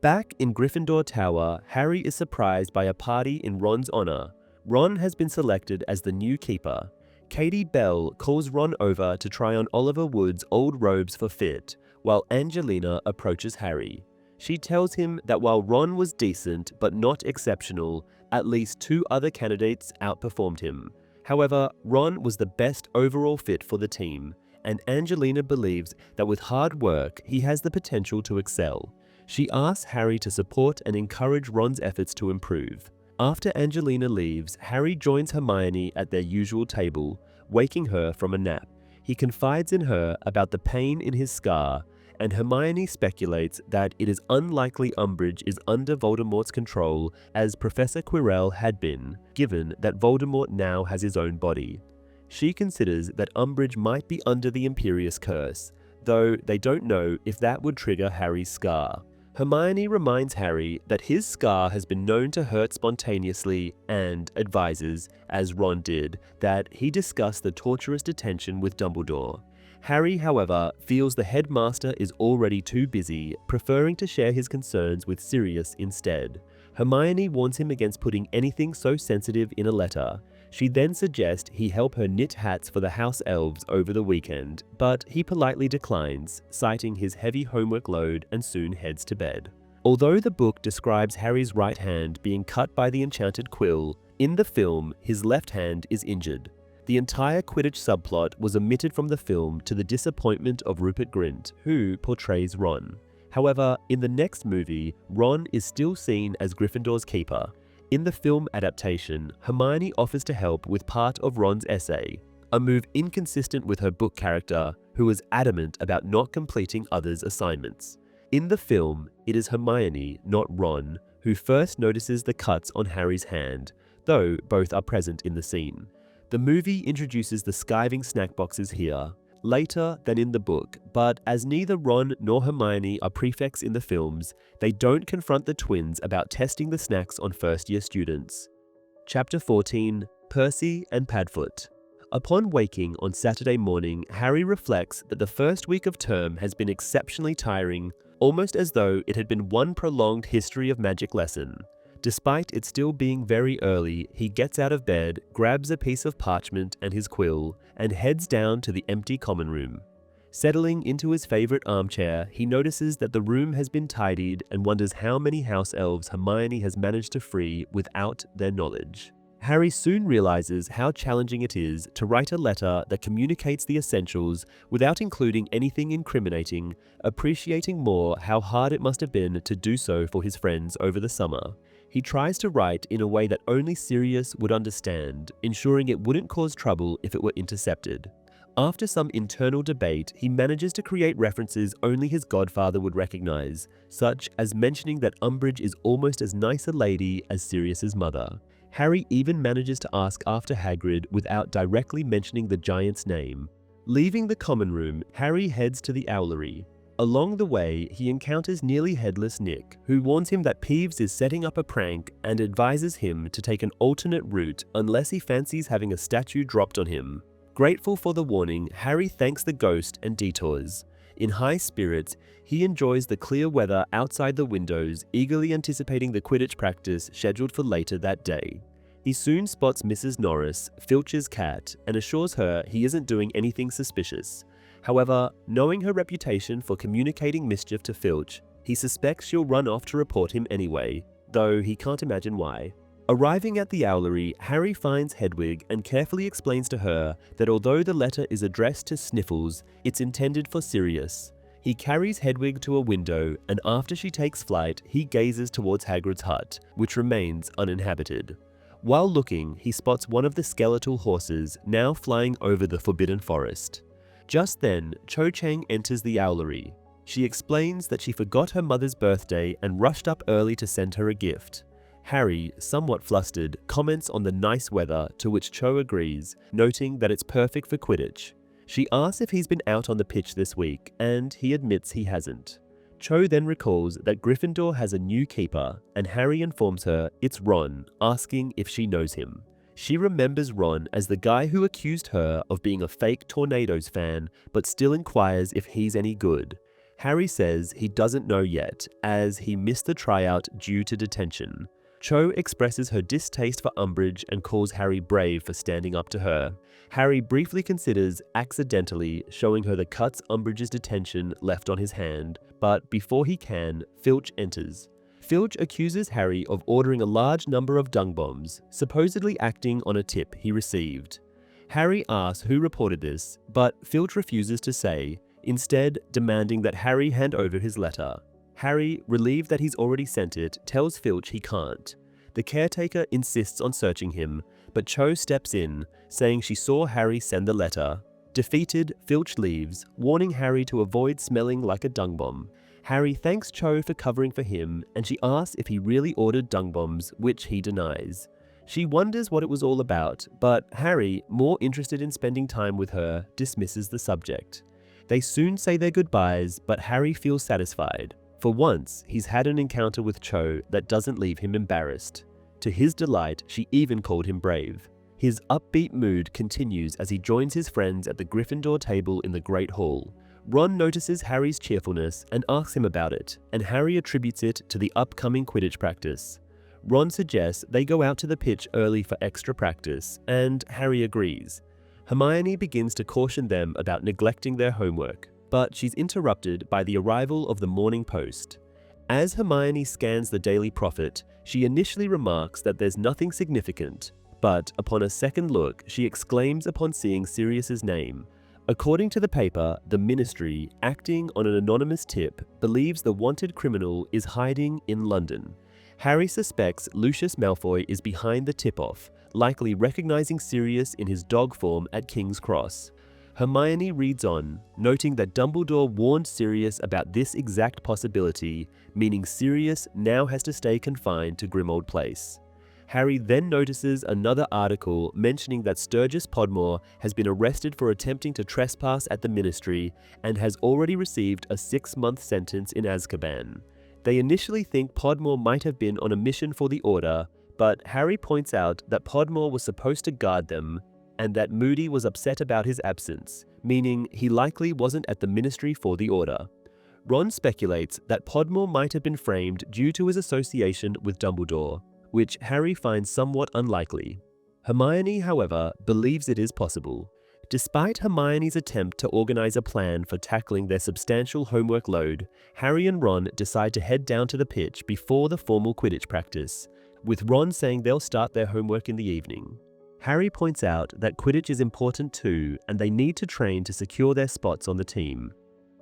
Back in Gryffindor Tower, Harry is surprised by a party in Ron's honor. Ron has been selected as the new keeper. Katie Bell calls Ron over to try on Oliver Wood's old robes for fit, while Angelina approaches Harry. She tells him that while Ron was decent but not exceptional, at least 2 other candidates outperformed him. However, Ron was the best overall fit for the team, and Angelina believes that with hard work, he has the potential to excel. She asks Harry to support and encourage Ron's efforts to improve. After Angelina leaves, Harry joins Hermione at their usual table, waking her from a nap. He confides in her about the pain in his scar, and Hermione speculates that it is unlikely Umbridge is under Voldemort's control as Professor Quirrell had been, given that Voldemort now has his own body. She considers that Umbridge might be under the Imperius Curse, though they don't know if that would trigger Harry's scar. Hermione reminds Harry that his scar has been known to hurt spontaneously and advises, as Ron did, that he discuss the torturous detention with Dumbledore. Harry, however, feels the headmaster is already too busy, preferring to share his concerns with Sirius instead. Hermione warns him against putting anything so sensitive in a letter. She then suggests he help her knit hats for the house elves over the weekend, but he politely declines, citing his heavy homework load, and soon heads to bed. Although the book describes Harry's right hand being cut by the enchanted quill, in the film his left hand is injured. The entire Quidditch subplot was omitted from the film to the disappointment of Rupert Grint, who portrays Ron. However, in the next movie, Ron is still seen as Gryffindor's keeper. In the film adaptation, Hermione offers to help with part of Ron's essay, a move inconsistent with her book character, who is adamant about not completing others' assignments. In the film, it is Hermione, not Ron, who first notices the cuts on Harry's hand, though both are present in the scene. The movie introduces the skiving snack boxes here, later than in the book, but as neither Ron nor Hermione are prefects in the films, they don't confront the twins about testing the snacks on first-year students. Chapter 14, Percy and Padfoot. Upon waking on Saturday morning, Harry reflects that the first week of term has been exceptionally tiring, almost as though it had been one prolonged history of magic lesson. Despite it still being very early, he gets out of bed, grabs a piece of parchment and his quill, and heads down to the empty common room. Settling into his favorite armchair, he notices that the room has been tidied and wonders how many house elves Hermione has managed to free without their knowledge. Harry soon realizes how challenging it is to write a letter that communicates the essentials without including anything incriminating, appreciating more how hard it must have been to do so for his friends over the summer. He tries to write in a way that only Sirius would understand, ensuring it wouldn't cause trouble if it were intercepted. After some internal debate, he manages to create references only his godfather would recognize, such as mentioning that Umbridge is almost as nice a lady as Sirius's mother. Harry even manages to ask after Hagrid without directly mentioning the giant's name. Leaving the common room, Harry heads to the owlery. Along the way, he encounters nearly headless Nick, who warns him that Peeves is setting up a prank and advises him to take an alternate route unless he fancies having a statue dropped on him. Grateful for the warning, Harry thanks the ghost and detours. In high spirits, he enjoys the clear weather outside the windows, eagerly anticipating the Quidditch practice scheduled for later that day. He soon spots Mrs. Norris, Filch's cat, and assures her he isn't doing anything suspicious. However, knowing her reputation for communicating mischief to Filch, he suspects she'll run off to report him anyway, though he can't imagine why. Arriving at the owlery, Harry finds Hedwig and carefully explains to her that although the letter is addressed to Sniffles, it's intended for Sirius. He carries Hedwig to a window, and after she takes flight, he gazes towards Hagrid's hut, which remains uninhabited. While looking, he spots one of the skeletal horses now flying over the Forbidden Forest. Just then, Cho Chang enters the owlery. She explains that she forgot her mother's birthday and rushed up early to send her a gift. Harry, somewhat flustered, comments on the nice weather, to which Cho agrees, noting that it's perfect for Quidditch. She asks if he's been out on the pitch this week, and he admits he hasn't. Cho then recalls that Gryffindor has a new keeper, and Harry informs her it's Ron, asking if she knows him. She remembers Ron as the guy who accused her of being a fake Tornadoes fan, but still inquires if he's any good. Harry says he doesn't know yet, as he missed the tryout due to detention. Cho expresses her distaste for Umbridge and calls Harry brave for standing up to her. Harry briefly considers accidentally showing her the cuts Umbridge's detention left on his hand, but before he can, Filch enters. Filch accuses Harry of ordering a large number of dung bombs, supposedly acting on a tip he received. Harry asks who reported this, but Filch refuses to say, instead demanding that Harry hand over his letter. Harry, relieved that he's already sent it, tells Filch he can't. The caretaker insists on searching him, but Cho steps in, saying she saw Harry send the letter. Defeated, Filch leaves, warning Harry to avoid smelling like a dung bomb. Harry thanks Cho for covering for him, and she asks if he really ordered dung bombs, which he denies. She wonders what it was all about, but Harry, more interested in spending time with her, dismisses the subject. They soon say their goodbyes, but Harry feels satisfied. For once, he's had an encounter with Cho that doesn't leave him embarrassed. To his delight, she even called him brave. His upbeat mood continues as he joins his friends at the Gryffindor table in the Great Hall. Ron notices Harry's cheerfulness and asks him about it, and Harry attributes it to the upcoming Quidditch practice. Ron suggests they go out to the pitch early for extra practice, and Harry agrees. Hermione begins to caution them about neglecting their homework, but she's interrupted by the arrival of the Morning Post. As Hermione scans the Daily Prophet, she initially remarks that there's nothing significant, but upon a second look, she exclaims upon seeing Sirius's name. According to the paper, the Ministry, acting on an anonymous tip, believes the wanted criminal is hiding in London. Harry suspects Lucius Malfoy is behind the tip-off, likely recognizing Sirius in his dog form at King's Cross. Hermione reads on, noting that Dumbledore warned Sirius about this exact possibility, meaning Sirius now has to stay confined to Grimmauld Place. Harry then notices another article mentioning that Sturgis Podmore has been arrested for attempting to trespass at the Ministry and has already received a 6-month sentence in Azkaban. They initially think Podmore might have been on a mission for the Order, but Harry points out that Podmore was supposed to guard them, and that Moody was upset about his absence, meaning he likely wasn't at the Ministry for the Order. Ron speculates that Podmore might have been framed due to his association with Dumbledore, which Harry finds somewhat unlikely. Hermione, however, believes it is possible. Despite Hermione's attempt to organize a plan for tackling their substantial homework load, Harry and Ron decide to head down to the pitch before the formal Quidditch practice, with Ron saying they'll start their homework in the evening. Harry points out that Quidditch is important too, and they need to train to secure their spots on the team.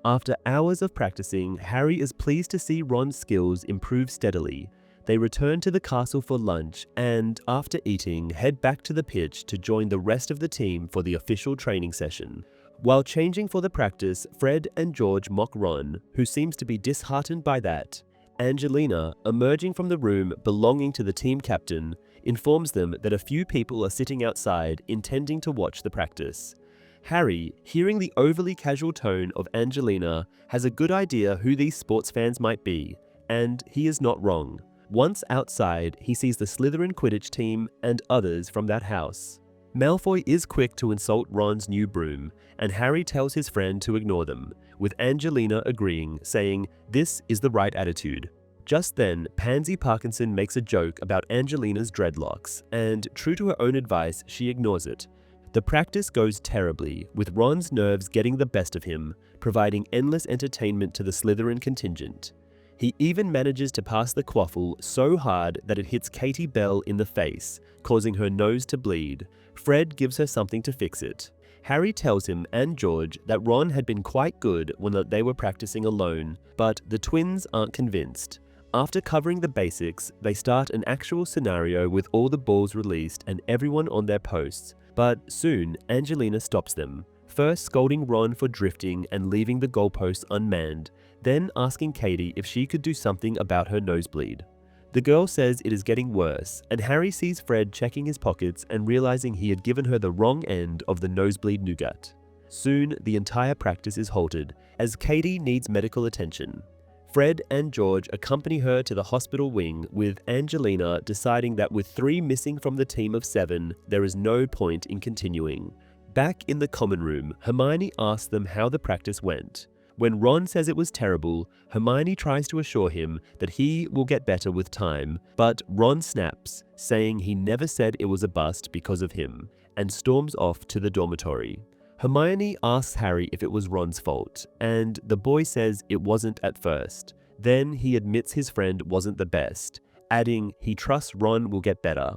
After hours of practicing, Harry is pleased to see Ron's skills improve steadily. They return to the castle for lunch and, after eating, head back to the pitch to join the rest of the team for the official training session. While changing for the practice, Fred and George mock Ron, who seems to be disheartened by that. Angelina, emerging from the room belonging to the team captain, informs them that a few people are sitting outside intending to watch the practice. Harry, hearing the overly casual tone of Angelina, has a good idea who these sports fans might be, and he is not wrong. Once outside, he sees the Slytherin Quidditch team and others from that house. Malfoy is quick to insult Ron's new broom, and Harry tells his friend to ignore them, with Angelina agreeing, saying, "This is the right attitude." Just then, Pansy Parkinson makes a joke about Angelina's dreadlocks, and true to her own advice, she ignores it. The practice goes terribly, with Ron's nerves getting the best of him, providing endless entertainment to the Slytherin contingent. He even manages to pass the quaffle so hard that it hits Katie Bell in the face, causing her nose to bleed. Fred gives her something to fix it. Harry tells him and George that Ron had been quite good when they were practicing alone, but the twins aren't convinced. After covering the basics, they start an actual scenario with all the balls released and everyone on their posts, but soon Angelina stops them, first scolding Ron for drifting and leaving the goalposts unmanned, then asking Katie if she could do something about her nosebleed. The girl says it is getting worse, and Harry sees Fred checking his pockets and realizing he had given her the wrong end of the nosebleed nougat. Soon, the entire practice is halted, as Katie needs medical attention. Fred and George accompany her to the hospital wing, with Angelina deciding that with 3 missing from the team of 7, there is no point in continuing. Back in the common room, Hermione asks them how the practice went. When Ron says it was terrible, Hermione tries to assure him that he will get better with time, but Ron snaps, saying he never said it was a bust because of him, and storms off to the dormitory. Hermione asks Harry if it was Ron's fault, and the boy says it wasn't at first. Then he admits his friend wasn't the best, adding he trusts Ron will get better.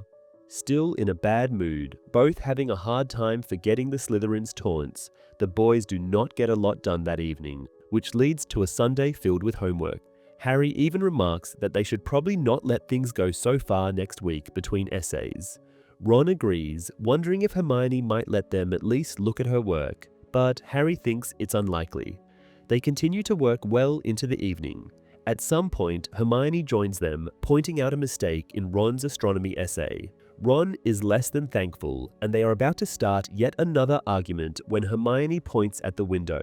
Still in a bad mood, both having a hard time forgetting the Slytherin's taunts, the boys do not get a lot done that evening, which leads to a Sunday filled with homework. Harry even remarks that they should probably not let things go so far next week between essays. Ron agrees, wondering if Hermione might let them at least look at her work, but Harry thinks it's unlikely. They continue to work well into the evening. At some point, Hermione joins them, pointing out a mistake in Ron's astronomy essay. Ron is less than thankful, and they are about to start yet another argument when Hermione points at the window.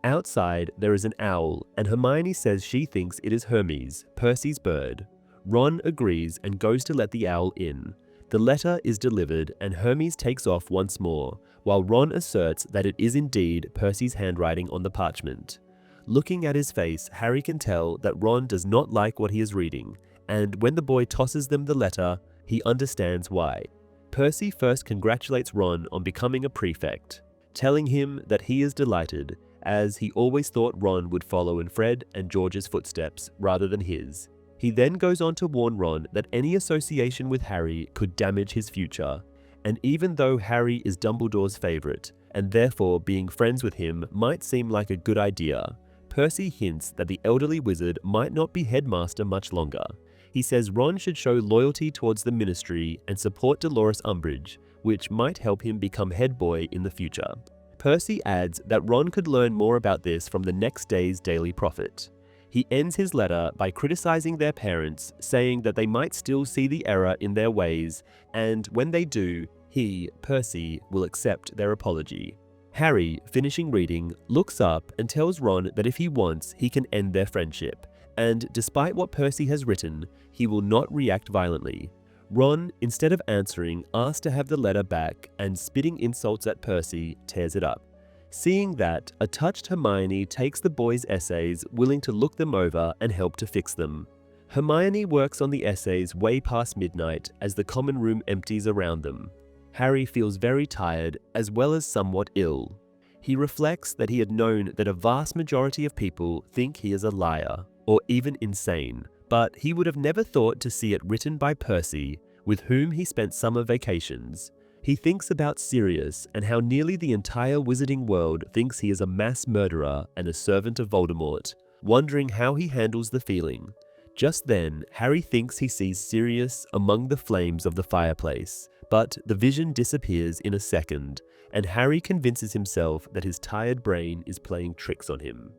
Outside, there is an owl, and Hermione says she thinks it is Hermes, Percy's bird. Ron agrees and goes to let the owl in. The letter is delivered, and Hermes takes off once more, while Ron asserts that it is indeed Percy's handwriting on the parchment. Looking at his face, Harry can tell that Ron does not like what he is reading, and when the boy tosses them the letter, he understands why. Percy first congratulates Ron on becoming a prefect, telling him that he is delighted, as he always thought Ron would follow in Fred and George's footsteps rather than his. He then goes on to warn Ron that any association with Harry could damage his future, and even though Harry is Dumbledore's favorite, and therefore being friends with him might seem like a good idea, Percy hints that the elderly wizard might not be headmaster much longer. He says Ron should show loyalty towards the ministry and support Dolores Umbridge, which might help him become head boy in the future. Percy adds that Ron could learn more about this from the next day's Daily Prophet. He ends his letter by criticizing their parents, saying that they might still see the error in their ways, and when they do, he, Percy, will accept their apology. Harry, finishing reading, looks up and tells Ron that if he wants, he can end their friendship, and despite what Percy has written, he will not react violently. Ron, instead of answering, asks to have the letter back and, spitting insults at Percy, tears it up. Seeing that, a touched Hermione takes the boys' essays, willing to look them over and help to fix them. Hermione works on the essays way past midnight as the common room empties around them. Harry feels very tired, as well as somewhat ill. He reflects that he had known that a vast majority of people think he is a liar, or even insane, but he would have never thought to see it written by Percy, with whom he spent summer vacations. He thinks about Sirius and how nearly the entire wizarding world thinks he is a mass murderer and a servant of Voldemort, wondering how he handles the feeling. Just then, Harry thinks he sees Sirius among the flames of the fireplace, but the vision disappears in a second, and Harry convinces himself that his tired brain is playing tricks on him.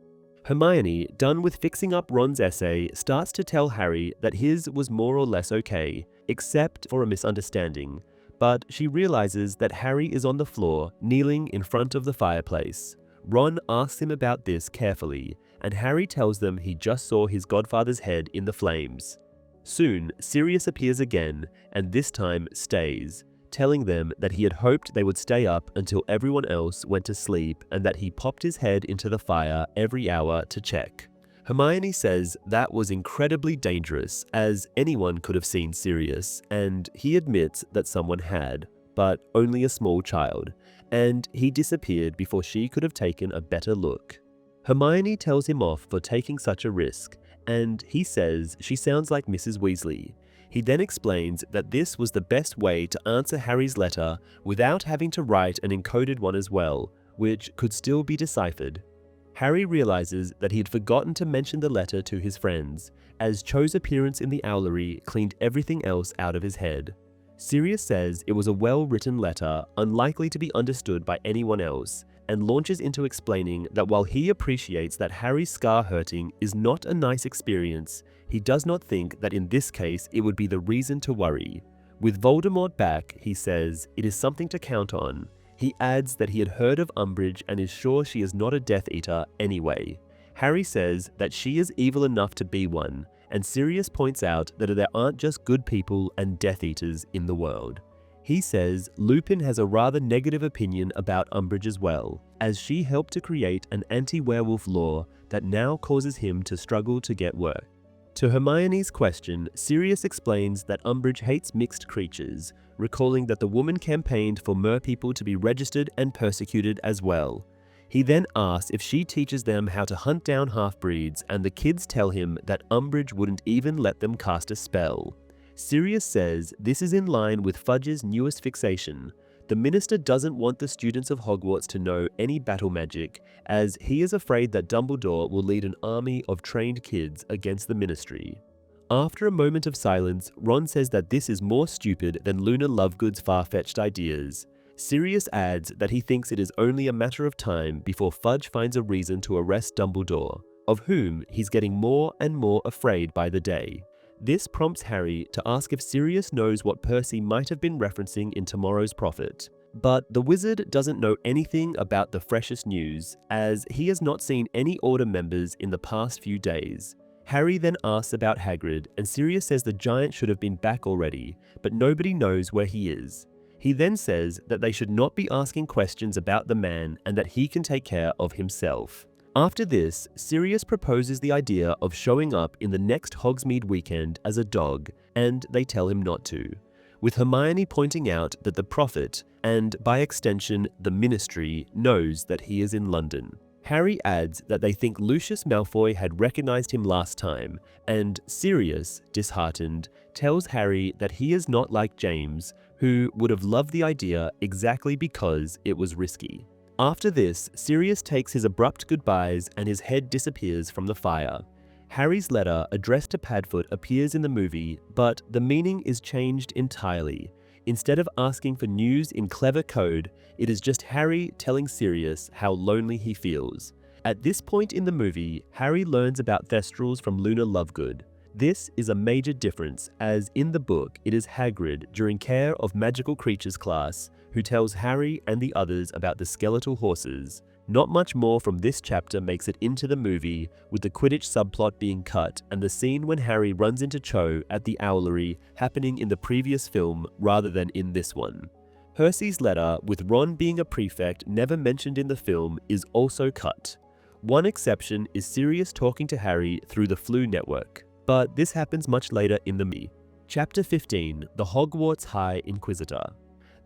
Hermione, done with fixing up Ron's essay, starts to tell Harry that his was more or less okay, except for a misunderstanding, but she realizes that Harry is on the floor, kneeling in front of the fireplace. Ron asks him about this carefully, and Harry tells them he just saw his godfather's head in the flames. Soon, Sirius appears again, and this time stays, telling them that he had hoped they would stay up until everyone else went to sleep and that he popped his head into the fire every hour to check. Hermione says that was incredibly dangerous, as anyone could have seen Sirius, and he admits that someone had, but only a small child, and he disappeared before she could have taken a better look. Hermione tells him off for taking such a risk, and he says she sounds like Mrs. Weasley. He then explains that this was the best way to answer Harry's letter without having to write an encoded one as well, which could still be deciphered. Harry realizes that he had forgotten to mention the letter to his friends, as Cho's appearance in the owlery cleaned everything else out of his head. Sirius says it was a well-written letter, unlikely to be understood by anyone else, and launches into explaining that while he appreciates that Harry's scar hurting is not a nice experience, he does not think that in this case it would be the reason to worry. With Voldemort back, he says, it is something to count on. He adds that he had heard of Umbridge and is sure she is not a Death Eater anyway. Harry says that she is evil enough to be one, and Sirius points out that there aren't just good people and Death Eaters in the world. He says Lupin has a rather negative opinion about Umbridge as well, as she helped to create an anti-werewolf law that now causes him to struggle to get work. To Hermione's question, Sirius explains that Umbridge hates mixed creatures, recalling that the woman campaigned for merpeople to be registered and persecuted as well. He then asks if she teaches them how to hunt down half-breeds, and the kids tell him that Umbridge wouldn't even let them cast a spell. Sirius says this is in line with Fudge's newest fixation. The minister doesn't want the students of Hogwarts to know any battle magic, as he is afraid that Dumbledore will lead an army of trained kids against the ministry. After a moment of silence, Ron says that this is more stupid than Luna Lovegood's far-fetched ideas. Sirius adds that he thinks it is only a matter of time before Fudge finds a reason to arrest Dumbledore, of whom he's getting more and more afraid by the day. This prompts Harry to ask if Sirius knows what Percy might have been referencing in tomorrow's prophet. But the wizard doesn't know anything about the freshest news, as he has not seen any Order members in the past few days. Harry then asks about Hagrid, and Sirius says the giant should have been back already, but nobody knows where he is. He then says that they should not be asking questions about the man and that he can take care of himself. After this, Sirius proposes the idea of showing up in the next Hogsmeade weekend as a dog, and they tell him not to, with Hermione pointing out that the prophet, and by extension the ministry, knows that he is in London. Harry adds that they think Lucius Malfoy had recognized him last time, and Sirius, disheartened, tells Harry that he is not like James, who would have loved the idea exactly because it was risky. After this, Sirius takes his abrupt goodbyes and his head disappears from the fire. Harry's letter addressed to Padfoot appears in the movie, but the meaning is changed entirely. Instead of asking for news in clever code, it is just Harry telling Sirius how lonely he feels. At this point in the movie, Harry learns about Thestrals from Luna Lovegood. This is a major difference, as in the book it is Hagrid, during Care of Magical Creatures class, who tells Harry and the others about the skeletal horses. Not much more from this chapter makes it into the movie, with the Quidditch subplot being cut and the scene when Harry runs into Cho at the Owlery happening in the previous film rather than in this one. Percy's letter, with Ron being a prefect never mentioned in the film, is also cut. One exception is Sirius talking to Harry through the Flu network, but this happens much later in the movie. Chapter 15, The Hogwarts High Inquisitor.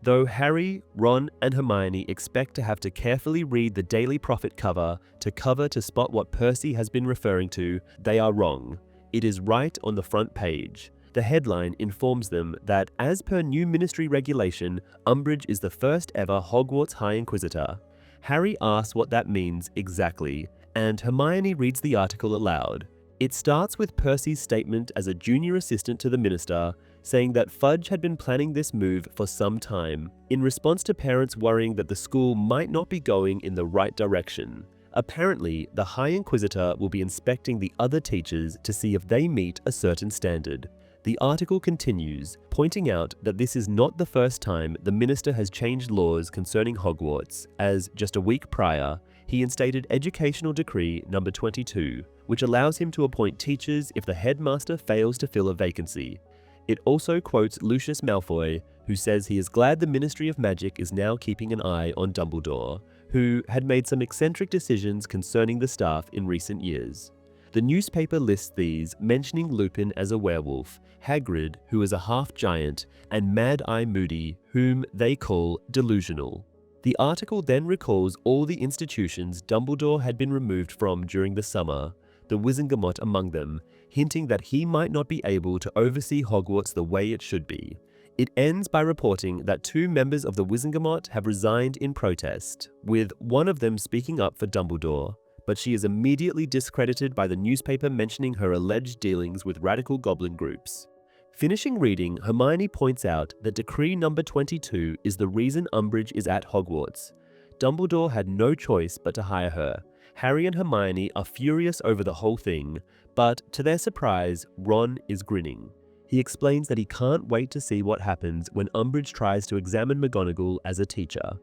Though Harry, Ron, and Hermione expect to have to carefully read the Daily Prophet cover to spot what Percy has been referring to, they are wrong. It is right on the front page. The headline informs them that, as per new ministry regulation, Umbridge is the first ever Hogwarts High Inquisitor. Harry asks what that means exactly, and Hermione reads the article aloud. It starts with Percy's statement as a junior assistant to the minister, saying that Fudge had been planning this move for some time, in response to parents worrying that the school might not be going in the right direction. Apparently, the High Inquisitor will be inspecting the other teachers to see if they meet a certain standard. The article continues, pointing out that this is not the first time the minister has changed laws concerning Hogwarts, as just a week prior, he instated Educational Decree No. 22, which allows him to appoint teachers if the headmaster fails to fill a vacancy. It also quotes Lucius Malfoy, who says he is glad the Ministry of Magic is now keeping an eye on Dumbledore, who had made some eccentric decisions concerning the staff in recent years. The newspaper lists these, mentioning Lupin as a werewolf, Hagrid, who is a half-giant, and Mad-Eye Moody, whom they call delusional. The article then recalls all the institutions Dumbledore had been removed from during the summer, the Wizengamot among them, hinting that he might not be able to oversee Hogwarts the way it should be. It ends by reporting that 2 members of the Wizengamot have resigned in protest, with one of them speaking up for Dumbledore, but she is immediately discredited by the newspaper mentioning her alleged dealings with radical goblin groups. Finishing reading, Hermione points out that Decree No. 22 is the reason Umbridge is at Hogwarts. Dumbledore had no choice but to hire her. Harry and Hermione are furious over the whole thing, but to their surprise, Ron is grinning. He explains that he can't wait to see what happens when Umbridge tries to examine McGonagall as a teacher.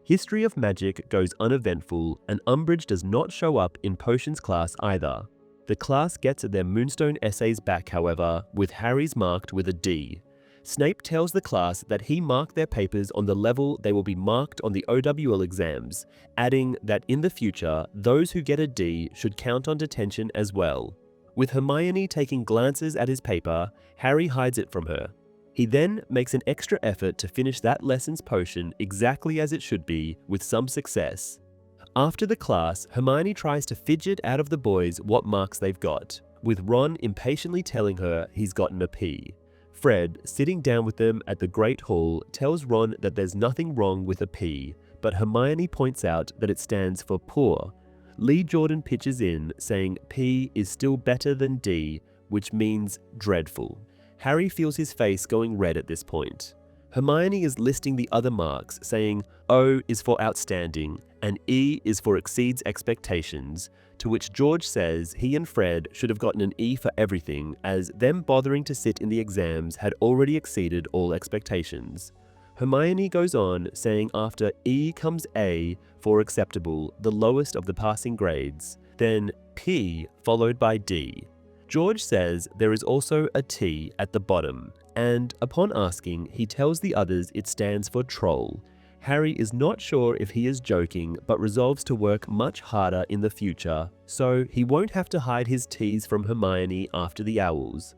History of Magic goes uneventful, and Umbridge does not show up in Potions class either. The class gets their Moonstone essays back, however, with Harry's marked with a D. Snape tells the class that he marked their papers on the level they will be marked on the O.W.L. exams, adding that in the future, those who get a D should count on detention as well. With Hermione taking glances at his paper, Harry hides it from her. He then makes an extra effort to finish that lesson's potion exactly as it should be, with some success. After the class, Hermione tries to fidget out of the boys what marks they've got, with Ron impatiently telling her he's gotten a P. Fred, sitting down with them at the Great Hall, tells Ron that there's nothing wrong with a P, but Hermione points out that it stands for poor. Lee Jordan pitches in, saying P is still better than D, which means dreadful. Harry feels his face going red at this point. Hermione is listing the other marks, saying O is for outstanding and E is for exceeds expectations, to which George says he and Fred should have gotten an E for everything, as them bothering to sit in the exams had already exceeded all expectations. Hermione goes on, saying after E comes A for acceptable, the lowest of the passing grades, then P followed by D. George says there is also a T at the bottom, and upon asking, he tells the others it stands for troll. Harry is not sure if he is joking, but resolves to work much harder in the future, so he won't have to hide his T's from Hermione after the owls.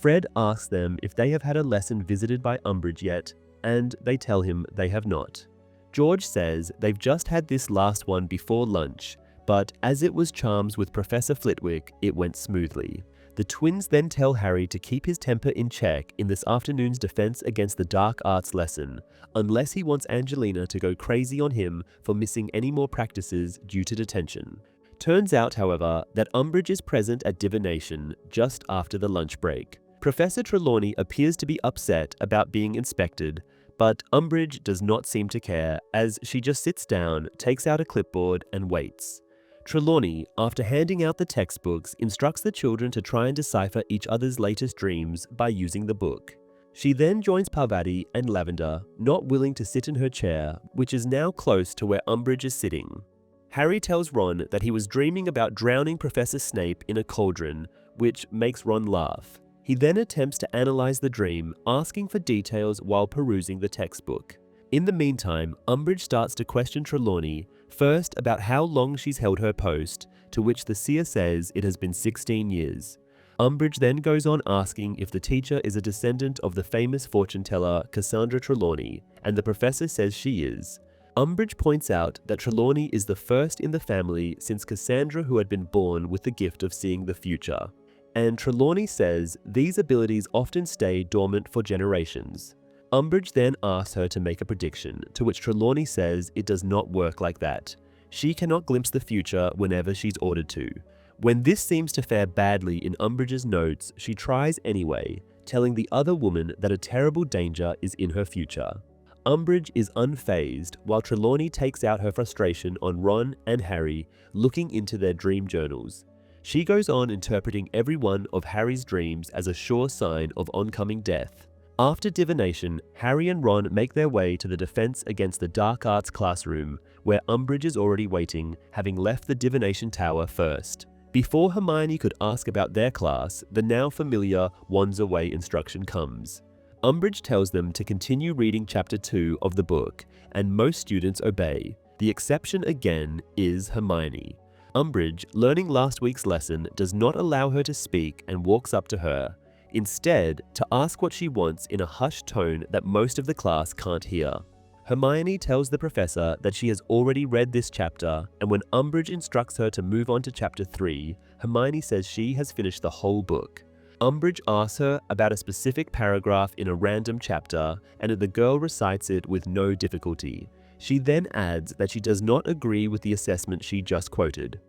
Fred asks them if they have had a lesson visited by Umbridge yet, and they tell him they have not. George says they've just had this last one before lunch, but as it was charms with Professor Flitwick, it went smoothly. The twins then tell Harry to keep his temper in check in this afternoon's defense against the dark arts lesson, unless he wants Angelina to go crazy on him for missing any more practices due to detention. Turns out, however, that Umbridge is present at divination just after the lunch break. Professor Trelawney appears to be upset about being inspected, but Umbridge does not seem to care, as she just sits down, takes out a clipboard, and waits. Trelawney, after handing out the textbooks, instructs the children to try and decipher each other's latest dreams by using the book. She then joins Parvati and Lavender, not willing to sit in her chair, which is now close to where Umbridge is sitting. Harry tells Ron that he was dreaming about drowning Professor Snape in a cauldron, which makes Ron laugh. He then attempts to analyze the dream, asking for details while perusing the textbook. In the meantime, Umbridge starts to question Trelawney, first about how long she's held her post, to which the seer says it has been 16 years. Umbridge then goes on asking if the teacher is a descendant of the famous fortune teller Cassandra Trelawney, and the professor says she is. Umbridge points out that Trelawney is the first in the family since Cassandra, who had been born with the gift of seeing the future. And Trelawney says these abilities often stay dormant for generations. Umbridge then asks her to make a prediction, to which Trelawney says it does not work like that. She cannot glimpse the future whenever she's ordered to. When this seems to fare badly in Umbridge's notes, she tries anyway, telling the other woman that a terrible danger is in her future. Umbridge is unfazed, while Trelawney takes out her frustration on Ron and Harry, looking into their dream journals. She goes on interpreting every one of Harry's dreams as a sure sign of oncoming death. After divination, Harry and Ron make their way to the defense against the dark arts classroom, where Umbridge is already waiting, having left the divination tower first. Before Hermione could ask about their class, the now familiar Wands Away instruction comes. Umbridge tells them to continue reading chapter 2 of the book, and most students obey. The exception again is Hermione. Umbridge, learning last week's lesson, does not allow her to speak and walks up to her. Instead, to ask what she wants in a hushed tone that most of the class can't hear. Hermione tells the professor that she has already read this chapter, and when Umbridge instructs her to move on to chapter 3, Hermione says she has finished the whole book. Umbridge asks her about a specific paragraph in a random chapter, and the girl recites it with no difficulty. She then adds that she does not agree with the assessment she just quoted.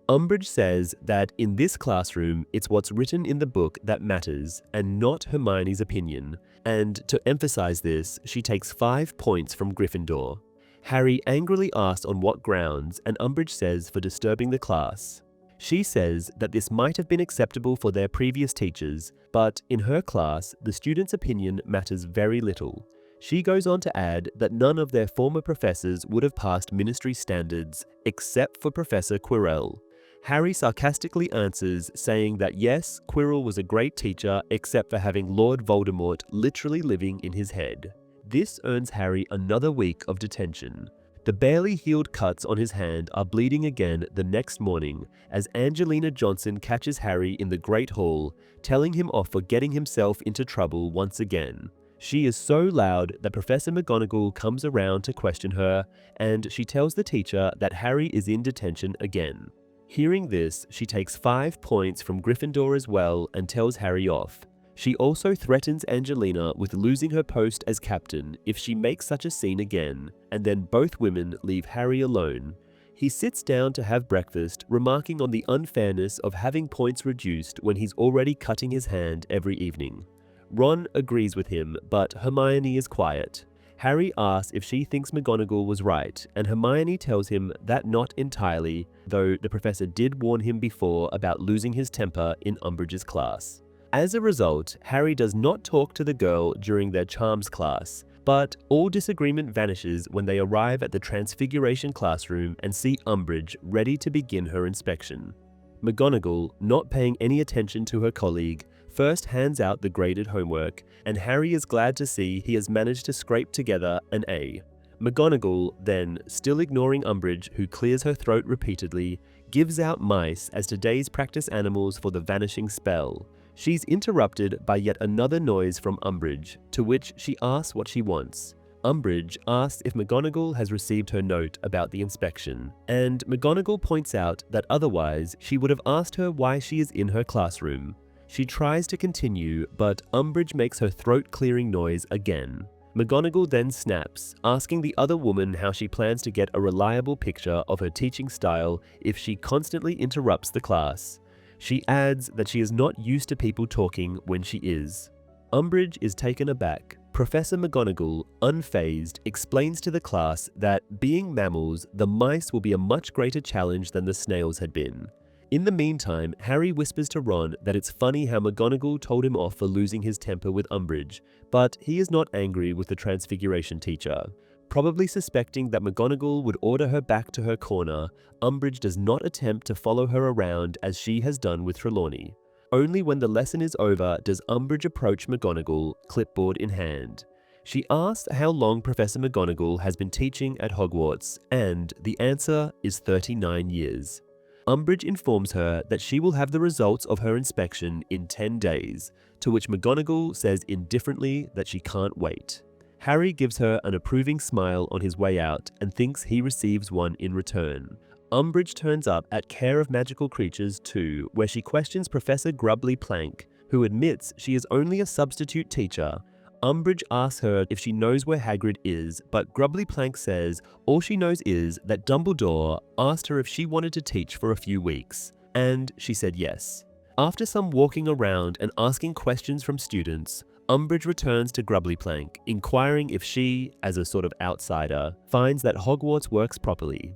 Umbridge says that in this classroom, it's what's written in the book that matters, and not Hermione's opinion, and to emphasize this, she takes 5 points from Gryffindor. Harry angrily asks on what grounds, and Umbridge says for disturbing the class. She says that this might have been acceptable for their previous teachers, but in her class, the student's opinion matters very little. She goes on to add that none of their former professors would have passed ministry standards, except for Professor Quirrell. Harry sarcastically answers, saying that yes, Quirrell was a great teacher except for having Lord Voldemort literally living in his head. This earns Harry another week of detention. The barely healed cuts on his hand are bleeding again the next morning as Angelina Johnson catches Harry in the Great Hall, telling him off for getting himself into trouble once again. She is so loud that Professor McGonagall comes around to question her, and she tells the teacher that Harry is in detention again. Hearing this, she takes 5 points from Gryffindor as well and tells Harry off. She also threatens Angelina with losing her post as captain if she makes such a scene again, and then both women leave Harry alone. He sits down to have breakfast, remarking on the unfairness of having points reduced when he's already cutting his hand every evening. Ron agrees with him, but Hermione is quiet. Harry asks if she thinks McGonagall was right, and Hermione tells him that not entirely, though the professor did warn him before about losing his temper in Umbridge's class. As a result, Harry does not talk to the girl during their charms class, but all disagreement vanishes when they arrive at the Transfiguration classroom and see Umbridge ready to begin her inspection. McGonagall, not paying any attention to her colleague, first hands out the graded homework, and Harry is glad to see he has managed to scrape together an A. McGonagall then, still ignoring Umbridge, who clears her throat repeatedly, gives out mice as today's practice animals for the vanishing spell. She's interrupted by yet another noise from Umbridge, to which she asks what she wants. Umbridge asks if McGonagall has received her note about the inspection, and McGonagall points out that otherwise she would have asked her why she is in her classroom. She tries to continue, but Umbridge makes her throat-clearing noise again. McGonagall then snaps, asking the other woman how she plans to get a reliable picture of her teaching style if she constantly interrupts the class. She adds that she is not used to people talking when she is. Umbridge is taken aback. Professor McGonagall, unfazed, explains to the class that, being mammals, the mice will be a much greater challenge than the snails had been. In the meantime, Harry whispers to Ron that it's funny how McGonagall told him off for losing his temper with Umbridge, but he is not angry with the Transfiguration teacher. Probably suspecting that McGonagall would order her back to her corner, Umbridge does not attempt to follow her around as she has done with Trelawney. Only when the lesson is over does Umbridge approach McGonagall, clipboard in hand. She asks how long Professor McGonagall has been teaching at Hogwarts, and the answer is 39 years. Umbridge informs her that she will have the results of her inspection in 10 days, to which McGonagall says indifferently that she can't wait. Harry gives her an approving smile on his way out and thinks he receives one in return. Umbridge turns up at Care of Magical Creatures 2, where she questions Professor Grubbly Plank, who admits she is only a substitute teacher. Umbridge asks her if she knows where Hagrid is, but Grubbly Plank says all she knows is that Dumbledore asked her if she wanted to teach for a few weeks, and she said yes. After some walking around and asking questions from students, Umbridge returns to Grubbly Plank, inquiring if she, as a sort of outsider, finds that Hogwarts works properly.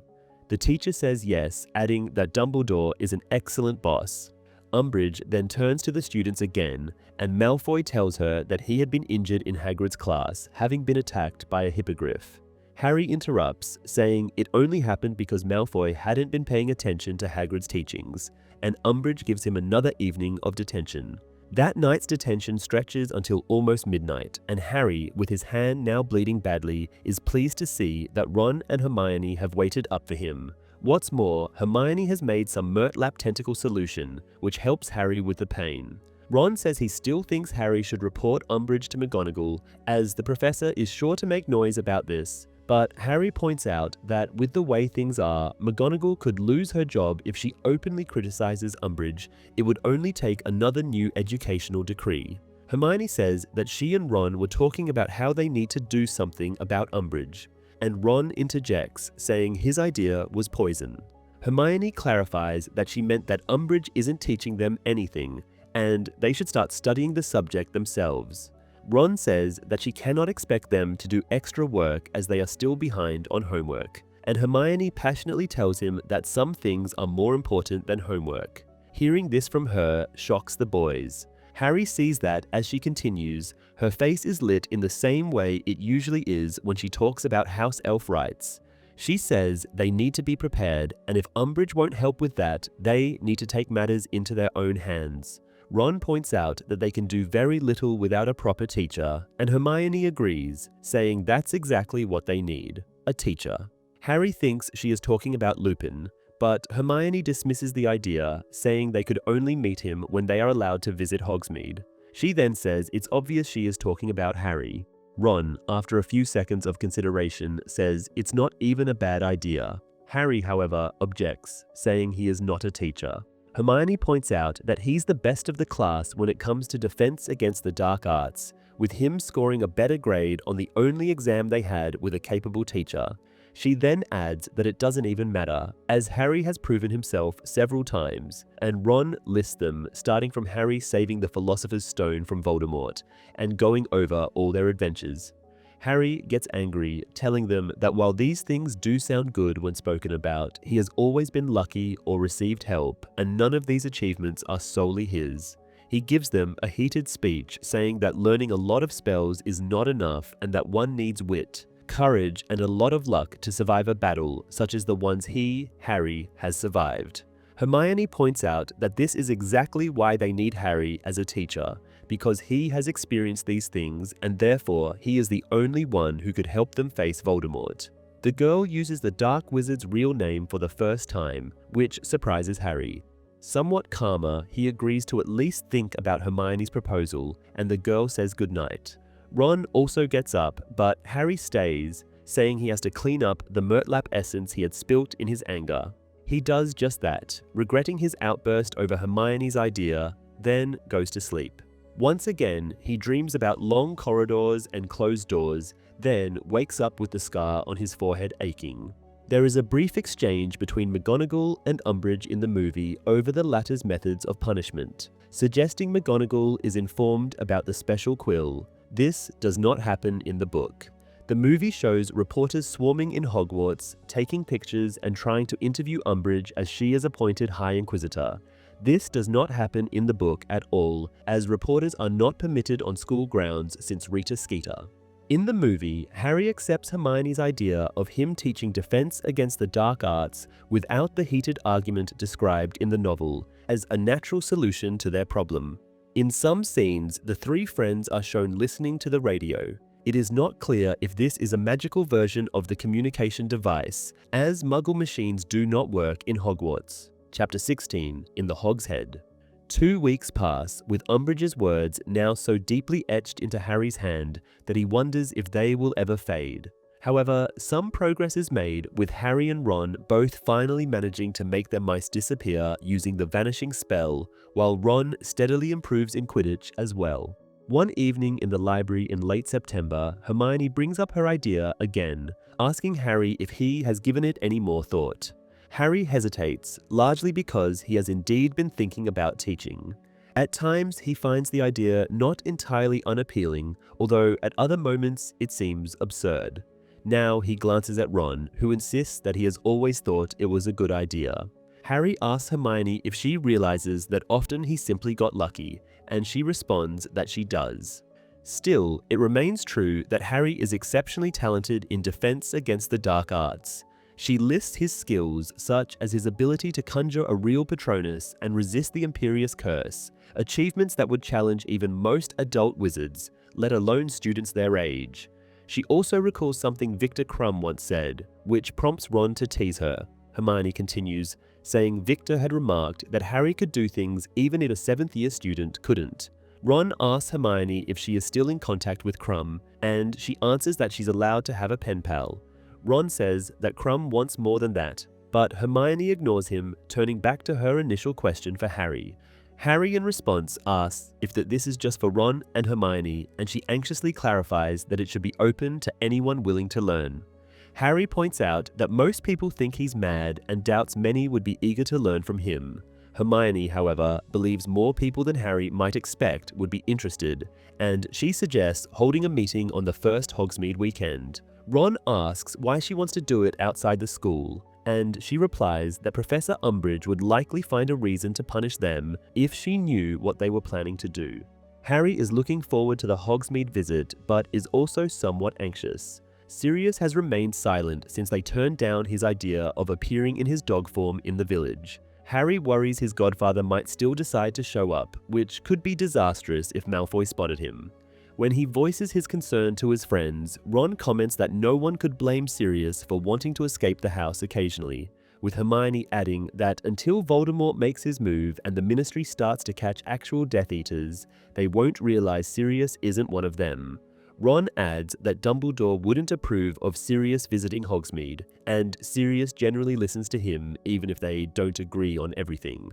The teacher says yes, adding that Dumbledore is an excellent boss. Umbridge then turns to the students again, and Malfoy tells her that he had been injured in Hagrid's class, having been attacked by a hippogriff. Harry interrupts, saying it only happened because Malfoy hadn't been paying attention to Hagrid's teachings, and Umbridge gives him another evening of detention. That night's detention stretches until almost midnight, and Harry, with his hand now bleeding badly, is pleased to see that Ron and Hermione have waited up for him. What's more, Hermione has made some Murtlap tentacle solution, which helps Harry with the pain. Ron says he still thinks Harry should report Umbridge to McGonagall, as the professor is sure to make noise about this. But Harry points out that with the way things are, McGonagall could lose her job if she openly criticizes Umbridge. It would only take another new educational decree. Hermione says that she and Ron were talking about how they need to do something about Umbridge, and Ron interjects, saying his idea was poison. Hermione clarifies that she meant that Umbridge isn't teaching them anything, and they should start studying the subject themselves. Ron says that she cannot expect them to do extra work as they are still behind on homework, and Hermione passionately tells him that some things are more important than homework. Hearing this from her shocks the boys. Harry sees that as she continues, her face is lit in the same way it usually is when she talks about house elf rights. She says they need to be prepared, and if Umbridge won't help with that, they need to take matters into their own hands. Ron points out that they can do very little without a proper teacher, and Hermione agrees, saying that's exactly what they need, a teacher. Harry thinks she is talking about Lupin, but Hermione dismisses the idea, saying they could only meet him when they are allowed to visit Hogsmeade. She then says it's obvious she is talking about Harry. Ron, after a few seconds of consideration, says it's not even a bad idea. Harry, however, objects, saying he is not a teacher. Hermione points out that he's the best of the class when it comes to defense against the dark arts, with him scoring a better grade on the only exam they had with a capable teacher. She then adds that it doesn't even matter, as Harry has proven himself several times, and Ron lists them, starting from Harry saving the Philosopher's Stone from Voldemort, and going over all their adventures. Harry gets angry, telling them that while these things do sound good when spoken about, he has always been lucky or received help, and none of these achievements are solely his. He gives them a heated speech saying that learning a lot of spells is not enough and that one needs wit, courage, and a lot of luck to survive a battle such as the ones he, Harry, has survived. Hermione points out that this is exactly why they need Harry as a teacher, because he has experienced these things and therefore he is the only one who could help them face Voldemort. The girl uses the Dark Wizard's real name for the first time, which surprises Harry. Somewhat calmer, he agrees to at least think about Hermione's proposal, and the girl says goodnight. Ron also gets up, but Harry stays, saying he has to clean up the Murtlap essence he had spilt in his anger. He does just that, regretting his outburst over Hermione's idea, then goes to sleep. Once again, he dreams about long corridors and closed doors, then wakes up with the scar on his forehead aching. There is a brief exchange between McGonagall and Umbridge in the movie over the latter's methods of punishment, suggesting McGonagall is informed about the special quill. This does not happen in the book. The movie shows reporters swarming in Hogwarts, taking pictures and trying to interview Umbridge as she is appointed High Inquisitor. This does not happen in the book at all, as reporters are not permitted on school grounds since Rita Skeeter. In the movie, Harry accepts Hermione's idea of him teaching defense against the dark arts without the heated argument described in the novel, as a natural solution to their problem. In some scenes, the three friends are shown listening to the radio. It is not clear if this is a magical version of the communication device, as Muggle machines do not work in Hogwarts. Chapter 16, In the Hog's Head. 2 weeks pass, with Umbridge's words now so deeply etched into Harry's hand that he wonders if they will ever fade. However, some progress is made, with Harry and Ron both finally managing to make their mice disappear using the vanishing spell, while Ron steadily improves in Quidditch as well. One evening in the library in late September, Hermione brings up her idea again, asking Harry if he has given it any more thought. Harry hesitates, largely because he has indeed been thinking about teaching. At times, he finds the idea not entirely unappealing, although at other moments it seems absurd. Now he glances at Ron, who insists that he has always thought it was a good idea. Harry asks Hermione if she realizes that often he simply got lucky, and she responds that she does. Still, it remains true that Harry is exceptionally talented in defense against the dark arts. She lists his skills, such as his ability to conjure a real Patronus and resist the Imperious Curse, achievements that would challenge even most adult wizards, let alone students their age. She also recalls something Victor Crumb once said, which prompts Ron to tease her. Hermione continues, saying Victor had remarked that Harry could do things even if a 7th-year student couldn't. Ron asks Hermione if she is still in contact with Crumb, and she answers that she's allowed to have a pen pal. Ron says that Crumb wants more than that, but Hermione ignores him, turning back to her initial question for Harry. Harry in response asks if this is just for Ron and Hermione, and she anxiously clarifies that it should be open to anyone willing to learn. Harry points out that most people think he's mad and doubts many would be eager to learn from him. Hermione, however, believes more people than Harry might expect would be interested, and she suggests holding a meeting on the first Hogsmeade weekend. Ron asks why she wants to do it outside the school, and she replies that Professor Umbridge would likely find a reason to punish them if she knew what they were planning to do. Harry is looking forward to the Hogsmeade visit, but is also somewhat anxious. Sirius has remained silent since they turned down his idea of appearing in his dog form in the village. Harry worries his godfather might still decide to show up, which could be disastrous if Malfoy spotted him. When he voices his concern to his friends, Ron comments that no one could blame Sirius for wanting to escape the house occasionally, with Hermione adding that until Voldemort makes his move and the Ministry starts to catch actual Death Eaters, they won't realize Sirius isn't one of them. Ron adds that Dumbledore wouldn't approve of Sirius visiting Hogsmeade, and Sirius generally listens to him even if they don't agree on everything.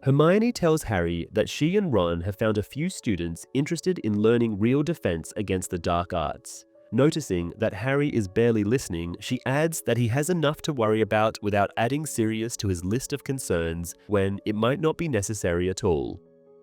Hermione tells Harry that she and Ron have found a few students interested in learning real defense against the dark arts. Noticing that Harry is barely listening, she adds that he has enough to worry about without adding Sirius to his list of concerns when it might not be necessary at all.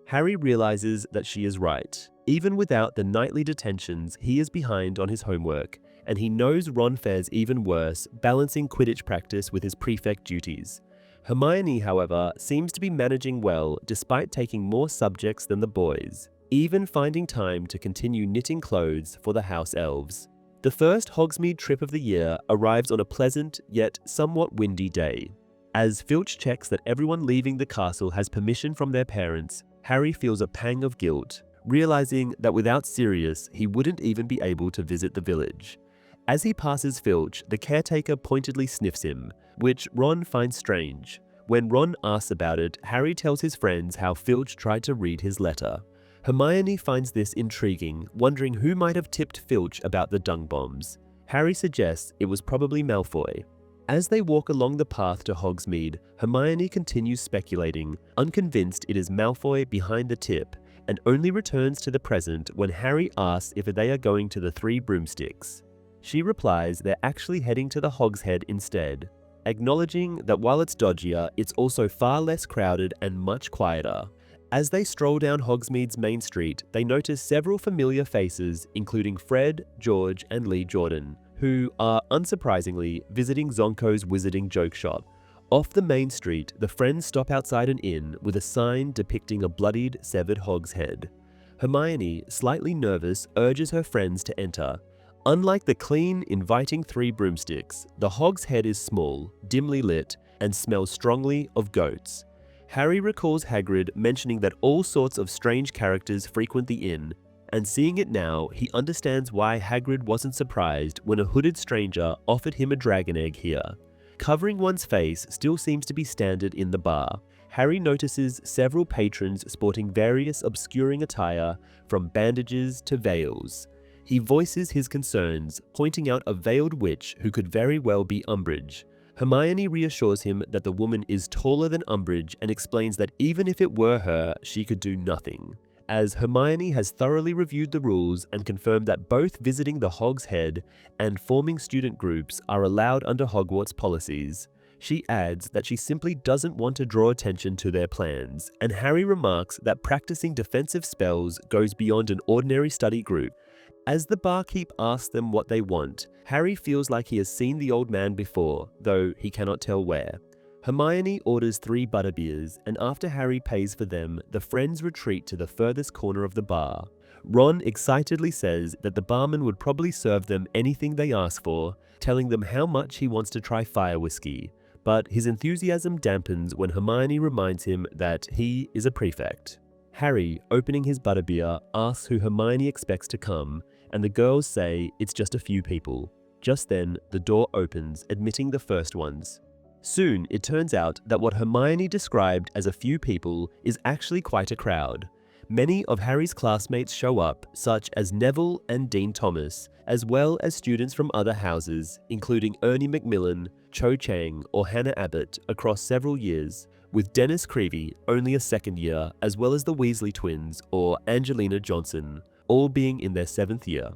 Harry realizes that she is right. Even without the nightly detentions, he is behind on his homework, and he knows Ron fares even worse, balancing Quidditch practice with his prefect duties. Hermione, however, seems to be managing well despite taking more subjects than the boys, even finding time to continue knitting clothes for the house elves. The first Hogsmeade trip of the year arrives on a pleasant yet somewhat windy day. As Filch checks that everyone leaving the castle has permission from their parents, Harry feels a pang of guilt, realizing that without Sirius, he wouldn't even be able to visit the village. As he passes Filch, the caretaker pointedly sniffs him, which Ron finds strange. When Ron asks about it, Harry tells his friends how Filch tried to read his letter. Hermione finds this intriguing, wondering who might have tipped Filch about the dung bombs. Harry suggests it was probably Malfoy. As they walk along the path to Hogsmeade, Hermione continues speculating, unconvinced it is Malfoy behind the tip, and only returns to the present when Harry asks if they are going to the Three Broomsticks. She replies they're actually heading to the Hog's Head instead, acknowledging that while it's dodgier, it's also far less crowded and much quieter. As they stroll down Hogsmeade's main street, they notice several familiar faces, including Fred, George, and Lee Jordan, who are, unsurprisingly, visiting Zonko's Wizarding Joke Shop. Off the main street, the friends stop outside an inn with a sign depicting a bloodied, severed hog's head. Hermione, slightly nervous, urges her friends to enter. Unlike the clean, inviting Three Broomsticks, the hog's head is small, dimly lit, and smells strongly of goats. Harry recalls Hagrid mentioning that all sorts of strange characters frequent the inn, and seeing it now, he understands why Hagrid wasn't surprised when a hooded stranger offered him a dragon egg here. Covering one's face still seems to be standard in the bar. Harry notices several patrons sporting various obscuring attire, from bandages to veils. He voices his concerns, pointing out a veiled witch who could very well be Umbridge. Hermione reassures him that the woman is taller than Umbridge and explains that even if it were her, she could do nothing. As Hermione has thoroughly reviewed the rules and confirmed that both visiting the Hog's Head and forming student groups are allowed under Hogwarts policies, she adds that she simply doesn't want to draw attention to their plans, and Harry remarks that practicing defensive spells goes beyond an ordinary study group. As the barkeep asks them what they want, Harry feels like he has seen the old man before, though he cannot tell where. Hermione orders 3 butterbeers, and after Harry pays for them, the friends retreat to the furthest corner of the bar. Ron excitedly says that the barman would probably serve them anything they ask for, telling them how much he wants to try fire whiskey. But his enthusiasm dampens when Hermione reminds him that he is a prefect. Harry, opening his butterbeer, asks who Hermione expects to come, and the girls say it's just a few people. Just then, the door opens, admitting the first ones. Soon, it turns out that what Hermione described as a few people is actually quite a crowd. Many of Harry's classmates show up, such as Neville and Dean Thomas, as well as students from other houses, including Ernie Macmillan, Cho Chang, or Hannah Abbott, across several years, with Dennis Creevey, only a second year, as well as the Weasley twins, or Angelina Johnson, all being in their 7th year.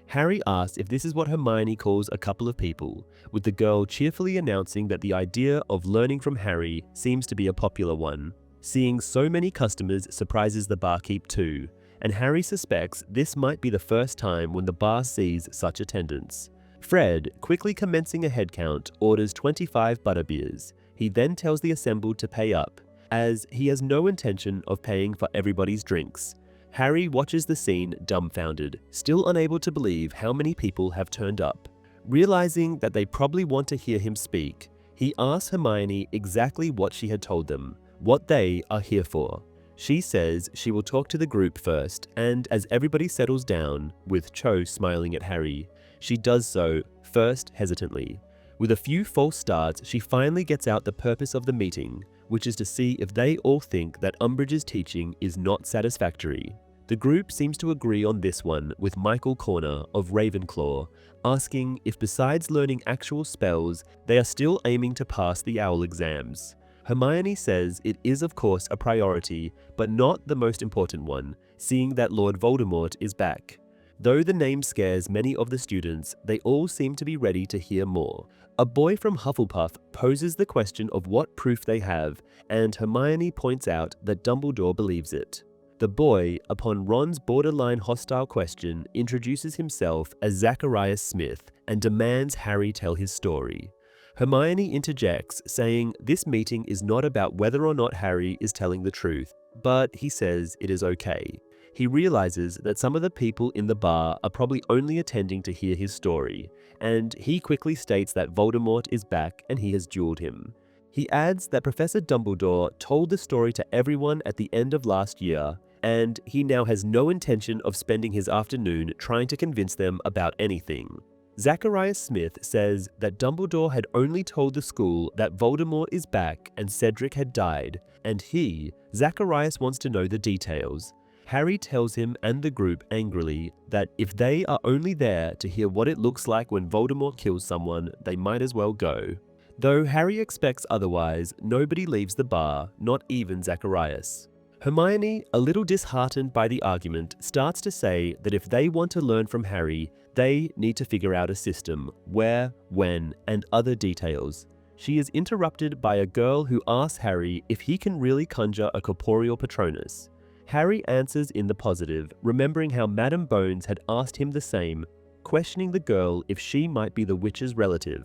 Harry asks if this is what Hermione calls a couple of people, with the girl cheerfully announcing that the idea of learning from Harry seems to be a popular one. Seeing so many customers surprises the barkeep too, and Harry suspects this might be the first time when the bar sees such attendance. Fred, quickly commencing a head count, orders 25 butterbeers. He then tells the assembled to pay up, as he has no intention of paying for everybody's drinks. Harry watches the scene dumbfounded, still unable to believe how many people have turned up. Realizing that they probably want to hear him speak, he asks Hermione exactly what she had told them, what they are here for. She says she will talk to the group first, and as everybody settles down, with Cho smiling at Harry, she does so, first hesitantly. With a few false starts, she finally gets out the purpose of the meeting, which is to see if they all think that Umbridge's teaching is not satisfactory. The group seems to agree on this one, with Michael Corner of Ravenclaw asking if besides learning actual spells, they are still aiming to pass the OWL exams. Hermione says it is of course a priority, but not the most important one, seeing that Lord Voldemort is back. Though the name scares many of the students, they all seem to be ready to hear more. A boy from Hufflepuff poses the question of what proof they have, and Hermione points out that Dumbledore believes it. The boy, upon Ron's borderline hostile question, introduces himself as Zacharias Smith and demands Harry tell his story. Hermione interjects, saying this meeting is not about whether or not Harry is telling the truth, but he says it is okay. He realizes that some of the people in the bar are probably only attending to hear his story, and he quickly states that Voldemort is back and he has dueled him. He adds that Professor Dumbledore told the story to everyone at the end of last year, and he now has no intention of spending his afternoon trying to convince them about anything. Zacharias Smith says that Dumbledore had only told the school that Voldemort is back and Cedric had died, and Zacharias wants to know the details. Harry tells him and the group angrily that if they are only there to hear what it looks like when Voldemort kills someone, they might as well go. Though Harry expects otherwise, nobody leaves the bar, not even Zacharias. Hermione, a little disheartened by the argument, starts to say that if they want to learn from Harry, they need to figure out a system, where, when, and other details. She is interrupted by a girl who asks Harry if he can really conjure a corporeal Patronus. Harry answers in the positive, remembering how Madame Bones had asked him the same, questioning the girl if she might be the witch's relative.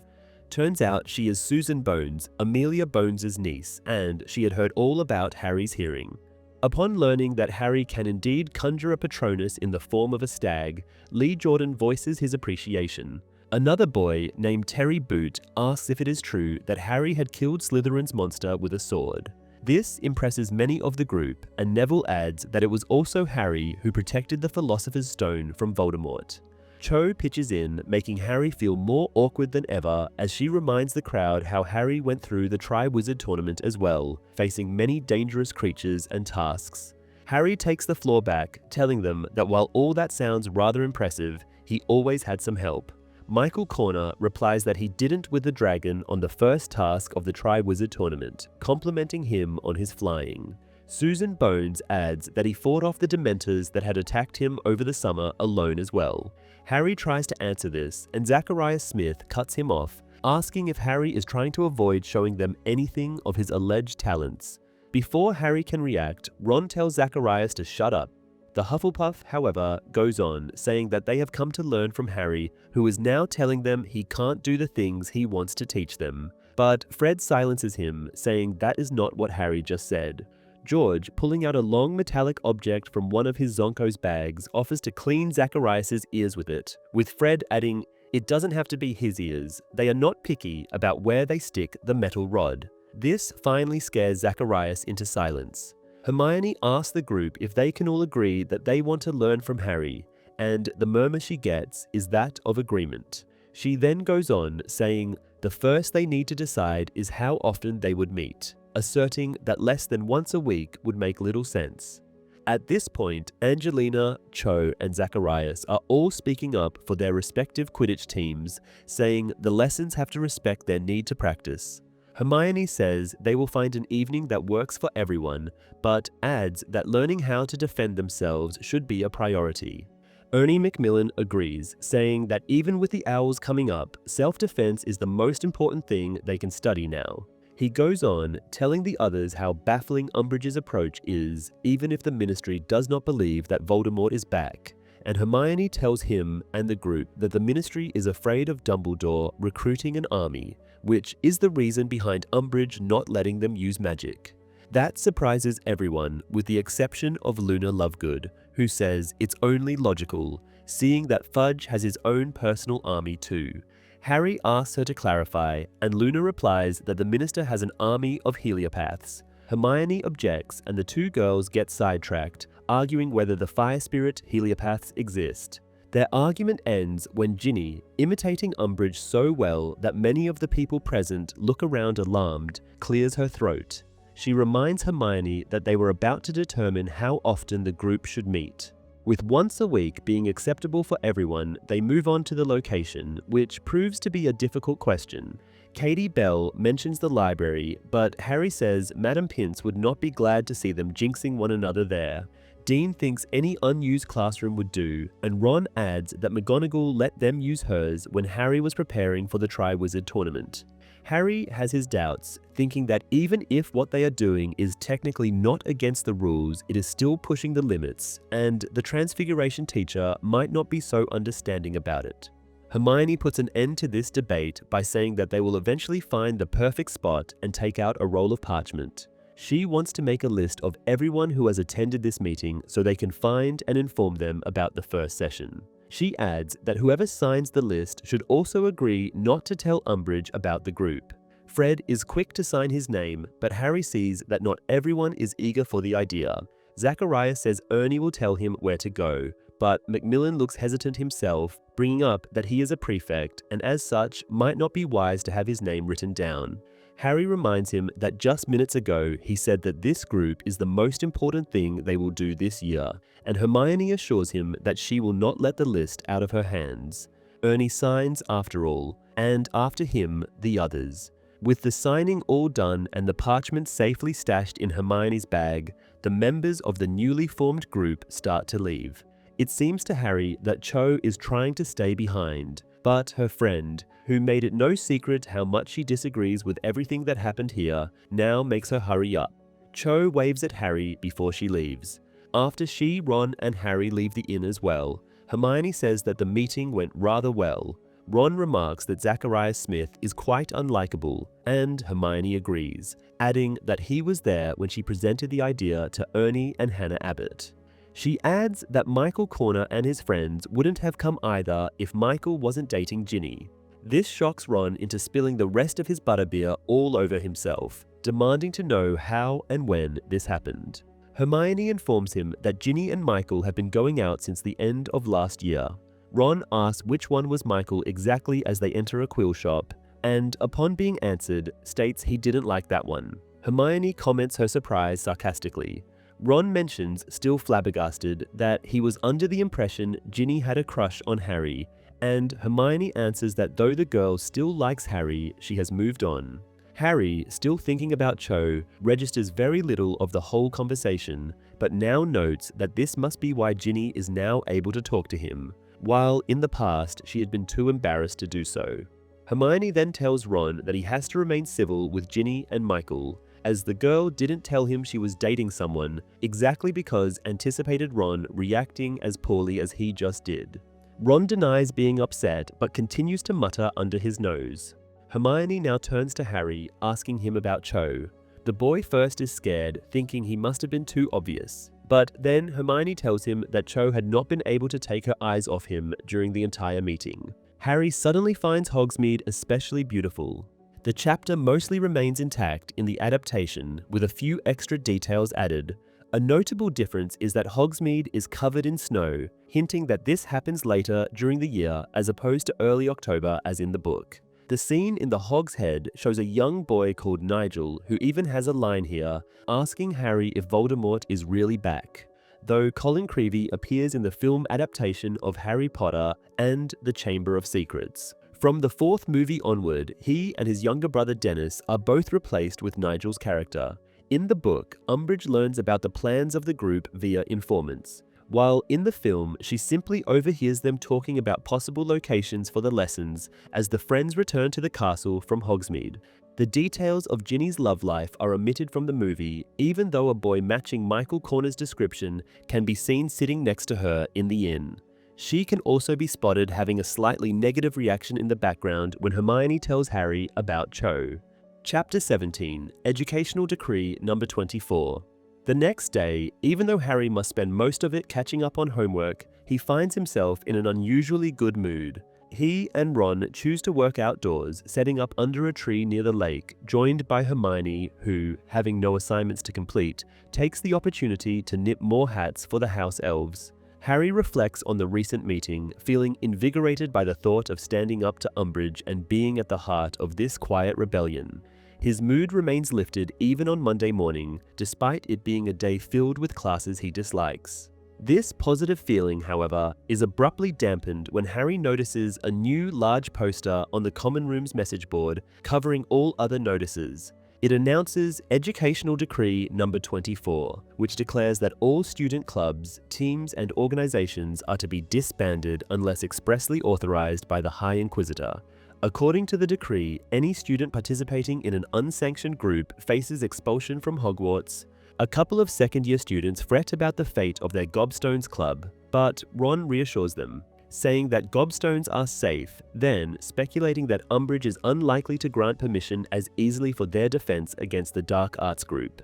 Turns out she is Susan Bones, Amelia Bones's niece, and she had heard all about Harry's hearing. Upon learning that Harry can indeed conjure a Patronus in the form of a stag, Lee Jordan voices his appreciation. Another boy, named Terry Boot, asks if it is true that Harry had killed Slytherin's monster with a sword. This impresses many of the group, and Neville adds that it was also Harry who protected the Philosopher's Stone from Voldemort. Cho pitches in, making Harry feel more awkward than ever as she reminds the crowd how Harry went through the Triwizard Tournament as well, facing many dangerous creatures and tasks. Harry takes the floor back, telling them that while all that sounds rather impressive, he always had some help. Michael Corner replies that he didn't with the dragon on the first task of the Triwizard Tournament, complimenting him on his flying. Susan Bones adds that he fought off the Dementors that had attacked him over the summer alone as well. Harry tries to answer this, and Zacharias Smith cuts him off, asking if Harry is trying to avoid showing them anything of his alleged talents. Before Harry can react, Ron tells Zacharias to shut up. The Hufflepuff, however, goes on, saying that they have come to learn from Harry, who is now telling them he can't do the things he wants to teach them. But Fred silences him, saying that is not what Harry just said. George, pulling out a long metallic object from one of his Zonko's bags, offers to clean Zacharias' ears with it, with Fred adding, "It doesn't have to be his ears. They are not picky about where they stick the metal rod." This finally scares Zacharias into silence. Hermione asks the group if they can all agree that they want to learn from Harry, and the murmur she gets is that of agreement. She then goes on, saying the first they need to decide is how often they would meet, asserting that less than once a week would make little sense. At this point, Angelina, Cho, and Zacharias are all speaking up for their respective Quidditch teams, saying the lessons have to respect their need to practice. Hermione says they will find an evening that works for everyone, but adds that learning how to defend themselves should be a priority. Ernie Macmillan agrees, saying that even with the owls coming up, self-defense is the most important thing they can study now. He goes on, telling the others how baffling Umbridge's approach is, even if the Ministry does not believe that Voldemort is back, and Hermione tells him and the group that the Ministry is afraid of Dumbledore recruiting an army, which is the reason behind Umbridge not letting them use magic. That surprises everyone, with the exception of Luna Lovegood, who says it's only logical, seeing that Fudge has his own personal army too. Harry asks her to clarify, and Luna replies that the minister has an army of heliopaths. Hermione objects, and the two girls get sidetracked, arguing whether the fire spirit heliopaths exist. Their argument ends when Ginny, imitating Umbridge so well that many of the people present look around alarmed, clears her throat. She reminds Hermione that they were about to determine how often the group should meet. With once a week being acceptable for everyone, they move on to the location, which proves to be a difficult question. Katie Bell mentions the library, but Harry says Madame Pince would not be glad to see them jinxing one another there. Dean thinks any unused classroom would do, and Ron adds that McGonagall let them use hers when Harry was preparing for the Triwizard Tournament. Harry has his doubts, thinking that even if what they are doing is technically not against the rules, it is still pushing the limits, and the Transfiguration teacher might not be so understanding about it. Hermione puts an end to this debate by saying that they will eventually find the perfect spot and take out a roll of parchment. She wants to make a list of everyone who has attended this meeting so they can find and inform them about the first session. She adds that whoever signs the list should also agree not to tell Umbridge about the group. Fred is quick to sign his name, but Harry sees that not everyone is eager for the idea. Zachariah says Ernie will tell him where to go, but Macmillan looks hesitant himself, bringing up that he is a prefect and as such might not be wise to have his name written down. Harry reminds him that just minutes ago he said that this group is the most important thing they will do this year, and Hermione assures him that she will not let the list out of her hands. Ernie signs after all, and after him, the others. With the signing all done and the parchment safely stashed in Hermione's bag, the members of the newly formed group start to leave. It seems to Harry that Cho is trying to stay behind, but her friend, who made it no secret how much she disagrees with everything that happened here, now makes her hurry up. Cho waves at Harry before she leaves. After she, Ron, and Harry leave the inn as well, Hermione says that the meeting went rather well. Ron remarks that Zachariah Smith is quite unlikable, and Hermione agrees, adding that he was there when she presented the idea to Ernie and Hannah Abbott. She adds that Michael Corner and his friends wouldn't have come either if Michael wasn't dating Ginny. This shocks Ron into spilling the rest of his butterbeer all over himself, demanding to know how and when this happened. Hermione informs him that Ginny and Michael have been going out since the end of last year. Ron asks which one was Michael exactly as they enter a quill shop, and upon being answered, states he didn't like that one. Hermione comments her surprise sarcastically. Ron mentions, still flabbergasted, that he was under the impression Ginny had a crush on Harry, and Hermione answers that though the girl still likes Harry, she has moved on. Harry, still thinking about Cho, registers very little of the whole conversation, but now notes that this must be why Ginny is now able to talk to him, while in the past she had been too embarrassed to do so. Hermione then tells Ron that he has to remain civil with Ginny and Michael, as the girl didn't tell him she was dating someone, exactly because anticipated Ron reacting as poorly as he just did. Ron denies being upset, but continues to mutter under his nose. Hermione now turns to Harry, asking him about Cho. The boy first is scared, thinking he must have been too obvious. But then Hermione tells him that Cho had not been able to take her eyes off him during the entire meeting. Harry suddenly finds Hogsmeade especially beautiful. The chapter mostly remains intact in the adaptation, with a few extra details added. A notable difference is that Hogsmeade is covered in snow, hinting that this happens later during the year as opposed to early October as in the book. The scene in the Hog's Head shows a young boy called Nigel, who even has a line here, asking Harry if Voldemort is really back, though Colin Creevey appears in the film adaptation of Harry Potter and The Chamber of Secrets. From the fourth movie onward, he and his younger brother Dennis are both replaced with Nigel's character. In the book, Umbridge learns about the plans of the group via informants, while in the film, she simply overhears them talking about possible locations for the lessons as the friends return to the castle from Hogsmeade. The details of Ginny's love life are omitted from the movie, even though a boy matching Michael Corner's description can be seen sitting next to her in the inn. She can also be spotted having a slightly negative reaction in the background when Hermione tells Harry about Cho. Chapter 17, Educational Decree Number 24. The next day, even though Harry must spend most of it catching up on homework, he finds himself in an unusually good mood. He and Ron choose to work outdoors, setting up under a tree near the lake, joined by Hermione, who, having no assignments to complete, takes the opportunity to knit more hats for the house elves. Harry reflects on the recent meeting, feeling invigorated by the thought of standing up to Umbridge and being at the heart of this quiet rebellion. His mood remains lifted even on Monday morning, despite it being a day filled with classes he dislikes. This positive feeling, however, is abruptly dampened when Harry notices a new large poster on the common room's message board covering all other notices. It announces Educational Decree number 24, which declares that all student clubs, teams, and organizations are to be disbanded unless expressly authorized by the High Inquisitor. According to the decree, any student participating in an unsanctioned group faces expulsion from Hogwarts. A couple of second-year students fret about the fate of their Gobstones club, but Ron reassures them, saying that Gobstones are safe, then speculating that Umbridge is unlikely to grant permission as easily for their defense against the dark arts group.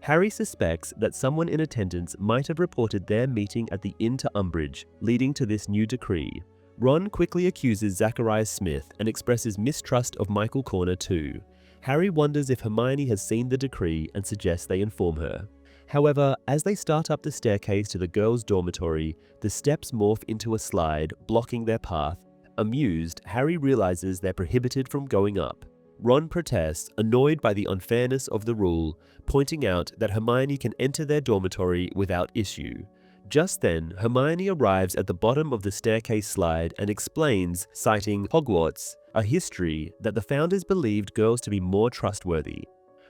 Harry suspects that someone in attendance might have reported their meeting at the inn to Umbridge, leading to this new decree. Ron quickly accuses Zacharias Smith and expresses mistrust of Michael Corner too. Harry wonders if Hermione has seen the decree and suggests they inform her. However, as they start up the staircase to the girls' dormitory, the steps morph into a slide, blocking their path. Amused, Harry realizes they're prohibited from going up. Ron protests, annoyed by the unfairness of the rule, pointing out that Hermione can enter their dormitory without issue. Just then, Hermione arrives at the bottom of the staircase slide and explains, citing Hogwarts, a history that the founders believed girls to be more trustworthy.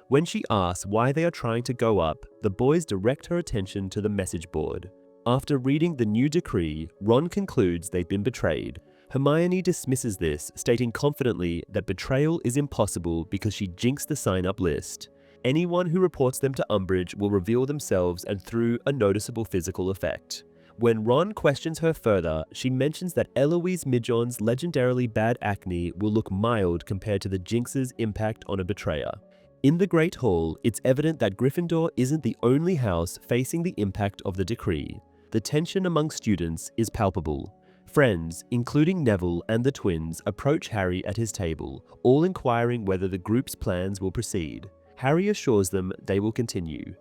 When she asks why they are trying to go up, the boys direct her attention to the message board. After reading the new decree, Ron concludes they've been betrayed. Hermione dismisses this, stating confidently that betrayal is impossible because she jinxed the sign-up list. Anyone who reports them to Umbridge will reveal themselves and through a noticeable physical effect. When Ron questions her further, she mentions that Eloise Midgeon's legendarily bad acne will look mild compared to the jinx's impact on a betrayer. In the Great Hall, it's evident that Gryffindor isn't the only house facing the impact of the decree. The tension among students is palpable. Friends, including Neville and the twins, approach Harry at his table, all inquiring whether the group's plans will proceed. Harry assures them they will continue.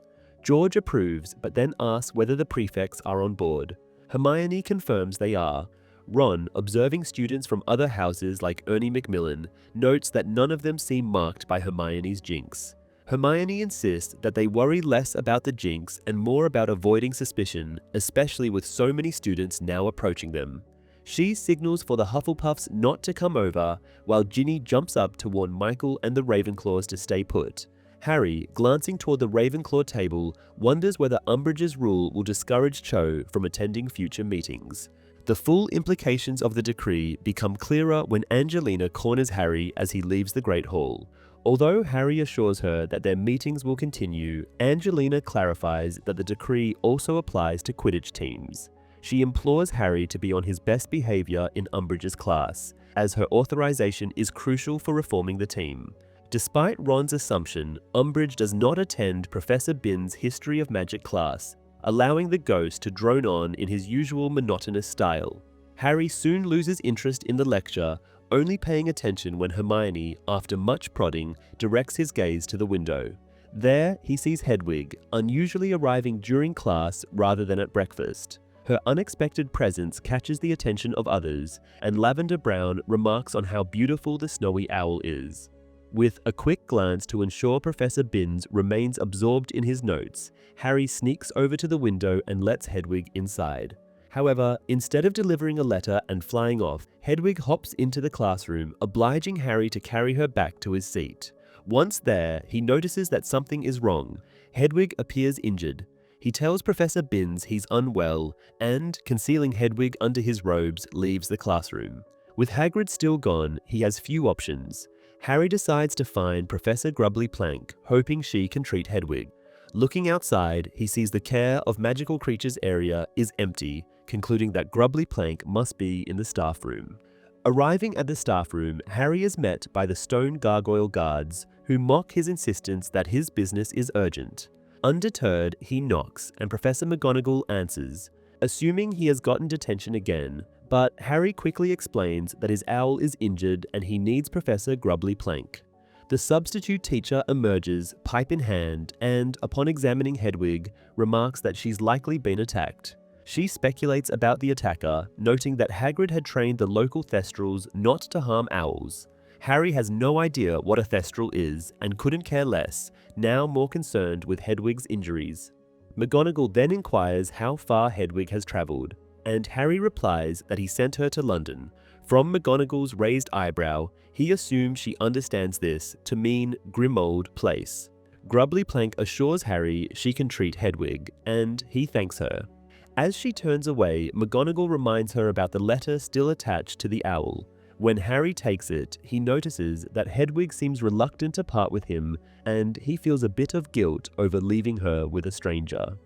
George approves, but then asks whether the prefects are on board. Hermione confirms they are. Ron, observing students from other houses like Ernie Macmillan, notes that none of them seem marked by Hermione's jinx. Hermione insists that they worry less about the jinx and more about avoiding suspicion, especially with so many students now approaching them. She signals for the Hufflepuffs not to come over, while Ginny jumps up to warn Michael and the Ravenclaws to stay put. Harry, glancing toward the Ravenclaw table, wonders whether Umbridge's rule will discourage Cho from attending future meetings. The full implications of the decree become clearer when Angelina corners Harry as he leaves the Great Hall. Although Harry assures her that their meetings will continue, Angelina clarifies that the decree also applies to Quidditch teams. She implores Harry to be on his best behavior in Umbridge's class, as her authorization is crucial for reforming the team. Despite Ron's assumption, Umbridge does not attend Professor Binns' History of Magic class, allowing the ghost to drone on in his usual monotonous style. Harry soon loses interest in the lecture, only paying attention when Hermione, after much prodding, directs his gaze to the window. There, he sees Hedwig, unusually arriving during class rather than at breakfast. Her unexpected presence catches the attention of others, and Lavender Brown remarks on how beautiful the snowy owl is. With a quick glance to ensure Professor Binns remains absorbed in his notes, Harry sneaks over to the window and lets Hedwig inside. However, instead of delivering a letter and flying off, Hedwig hops into the classroom, obliging Harry to carry her back to his seat. Once there, he notices that something is wrong. Hedwig appears injured. He tells Professor Binns he's unwell and, concealing Hedwig under his robes, leaves the classroom. With Hagrid still gone, he has few options. Harry decides to find Professor Grubbly Plank, hoping she can treat Hedwig. Looking outside, he sees the Care of Magical Creatures area is empty, concluding that Grubbly Plank must be in the staff room. Arriving at the staff room, Harry is met by the stone gargoyle guards, who mock his insistence that his business is urgent. Undeterred, he knocks, and Professor McGonagall answers. Assuming he has gotten detention again, But Harry quickly explains that his owl is injured and he needs Professor Grubbly Plank. The substitute teacher emerges, pipe in hand, and, upon examining Hedwig, remarks that she's likely been attacked. She speculates about the attacker, noting that Hagrid had trained the local Thestrals not to harm owls. Harry has no idea what a Thestral is and couldn't care less, now more concerned with Hedwig's injuries. McGonagall then inquires how far Hedwig has travelled, and Harry replies that he sent her to London. From McGonagall's raised eyebrow, he assumes she understands this to mean Grimmauld Place. Grubbly Plank assures Harry she can treat Hedwig, and he thanks her. As she turns away, McGonagall reminds her about the letter still attached to the owl. When Harry takes it, he notices that Hedwig seems reluctant to part with him, and he feels a bit of guilt over leaving her with a stranger.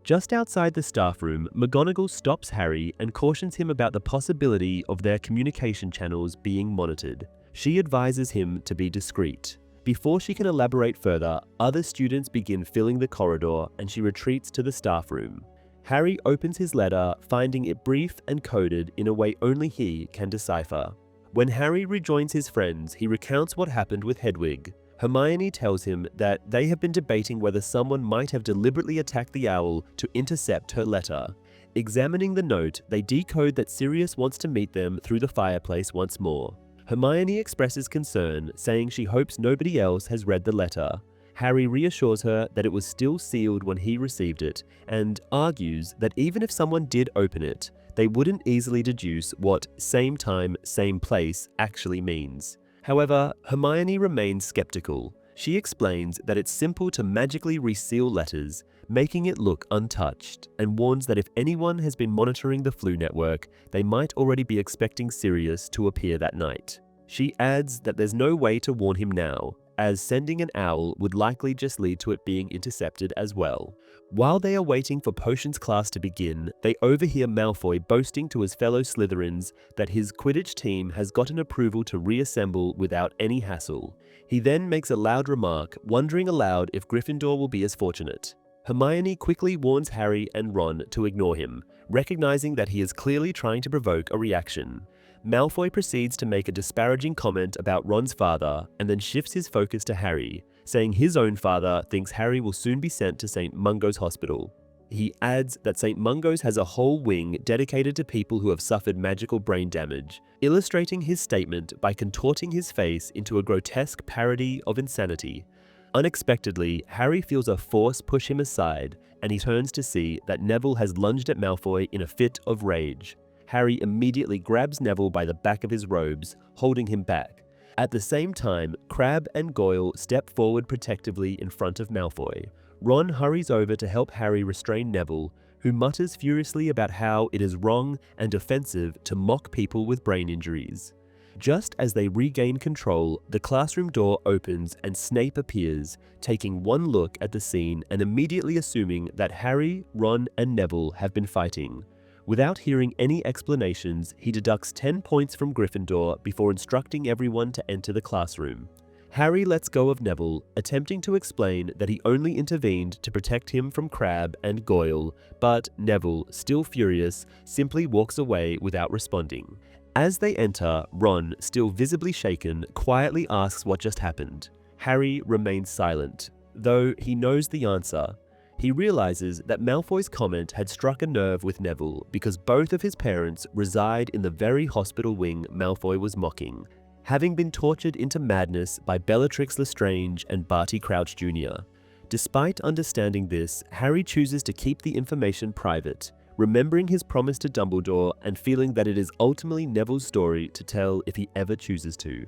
Just outside the staff room, McGonagall stops Harry and cautions him about the possibility of their communication channels being monitored. She advises him to be discreet. Before she can elaborate further, other students begin filling the corridor and she retreats to the staff room. Harry opens his letter, finding it brief and coded in a way only he can decipher. When Harry rejoins his friends, he recounts what happened with Hedwig. Hermione tells him that they have been debating whether someone might have deliberately attacked the owl to intercept her letter. Examining the note, they decode that Sirius wants to meet them through the fireplace once more. Hermione expresses concern, saying she hopes nobody else has read the letter. Harry reassures her that it was still sealed when he received it, and argues that even if someone did open it, they wouldn't easily deduce what same time, same place actually means. However, Hermione remains skeptical. She explains that it's simple to magically reseal letters, making it look untouched, and warns that if anyone has been monitoring the Flu Network, they might already be expecting Sirius to appear that night. She adds that there's no way to warn him now, as sending an owl would likely just lead to it being intercepted as well. While they are waiting for potions class to begin, they overhear Malfoy boasting to his fellow Slytherins that his Quidditch team has gotten approval to reassemble without any hassle. He then makes a loud remark, wondering aloud if Gryffindor will be as fortunate. Hermione quickly warns Harry and Ron to ignore him, recognizing that he is clearly trying to provoke a reaction. Malfoy proceeds to make a disparaging comment about Ron's father and then shifts his focus to Harry, saying his own father thinks Harry will soon be sent to St. Mungo's hospital. He adds that St. Mungo's has a whole wing dedicated to people who have suffered magical brain damage, illustrating his statement by contorting his face into a grotesque parody of insanity. Unexpectedly, Harry feels a force push him aside, and he turns to see that Neville has lunged at Malfoy in a fit of rage. Harry immediately grabs Neville by the back of his robes, holding him back. At the same time, Crabbe and Goyle step forward protectively in front of Malfoy. Ron hurries over to help Harry restrain Neville, who mutters furiously about how it is wrong and offensive to mock people with brain injuries. Just as they regain control, the classroom door opens and Snape appears, taking one look at the scene and immediately assuming that Harry, Ron, and Neville have been fighting. Without hearing any explanations, he deducts 10 points from Gryffindor before instructing everyone to enter the classroom. Harry lets go of Neville, attempting to explain that he only intervened to protect him from Crabbe and Goyle, but Neville, still furious, simply walks away without responding. As they enter, Ron, still visibly shaken, quietly asks what just happened. Harry remains silent, though he knows the answer. He realizes that Malfoy's comment had struck a nerve with Neville because both of his parents reside in the very hospital wing Malfoy was mocking, having been tortured into madness by Bellatrix Lestrange and Barty Crouch Jr. Despite understanding this, Harry chooses to keep the information private, remembering his promise to Dumbledore and feeling that it is ultimately Neville's story to tell if he ever chooses to.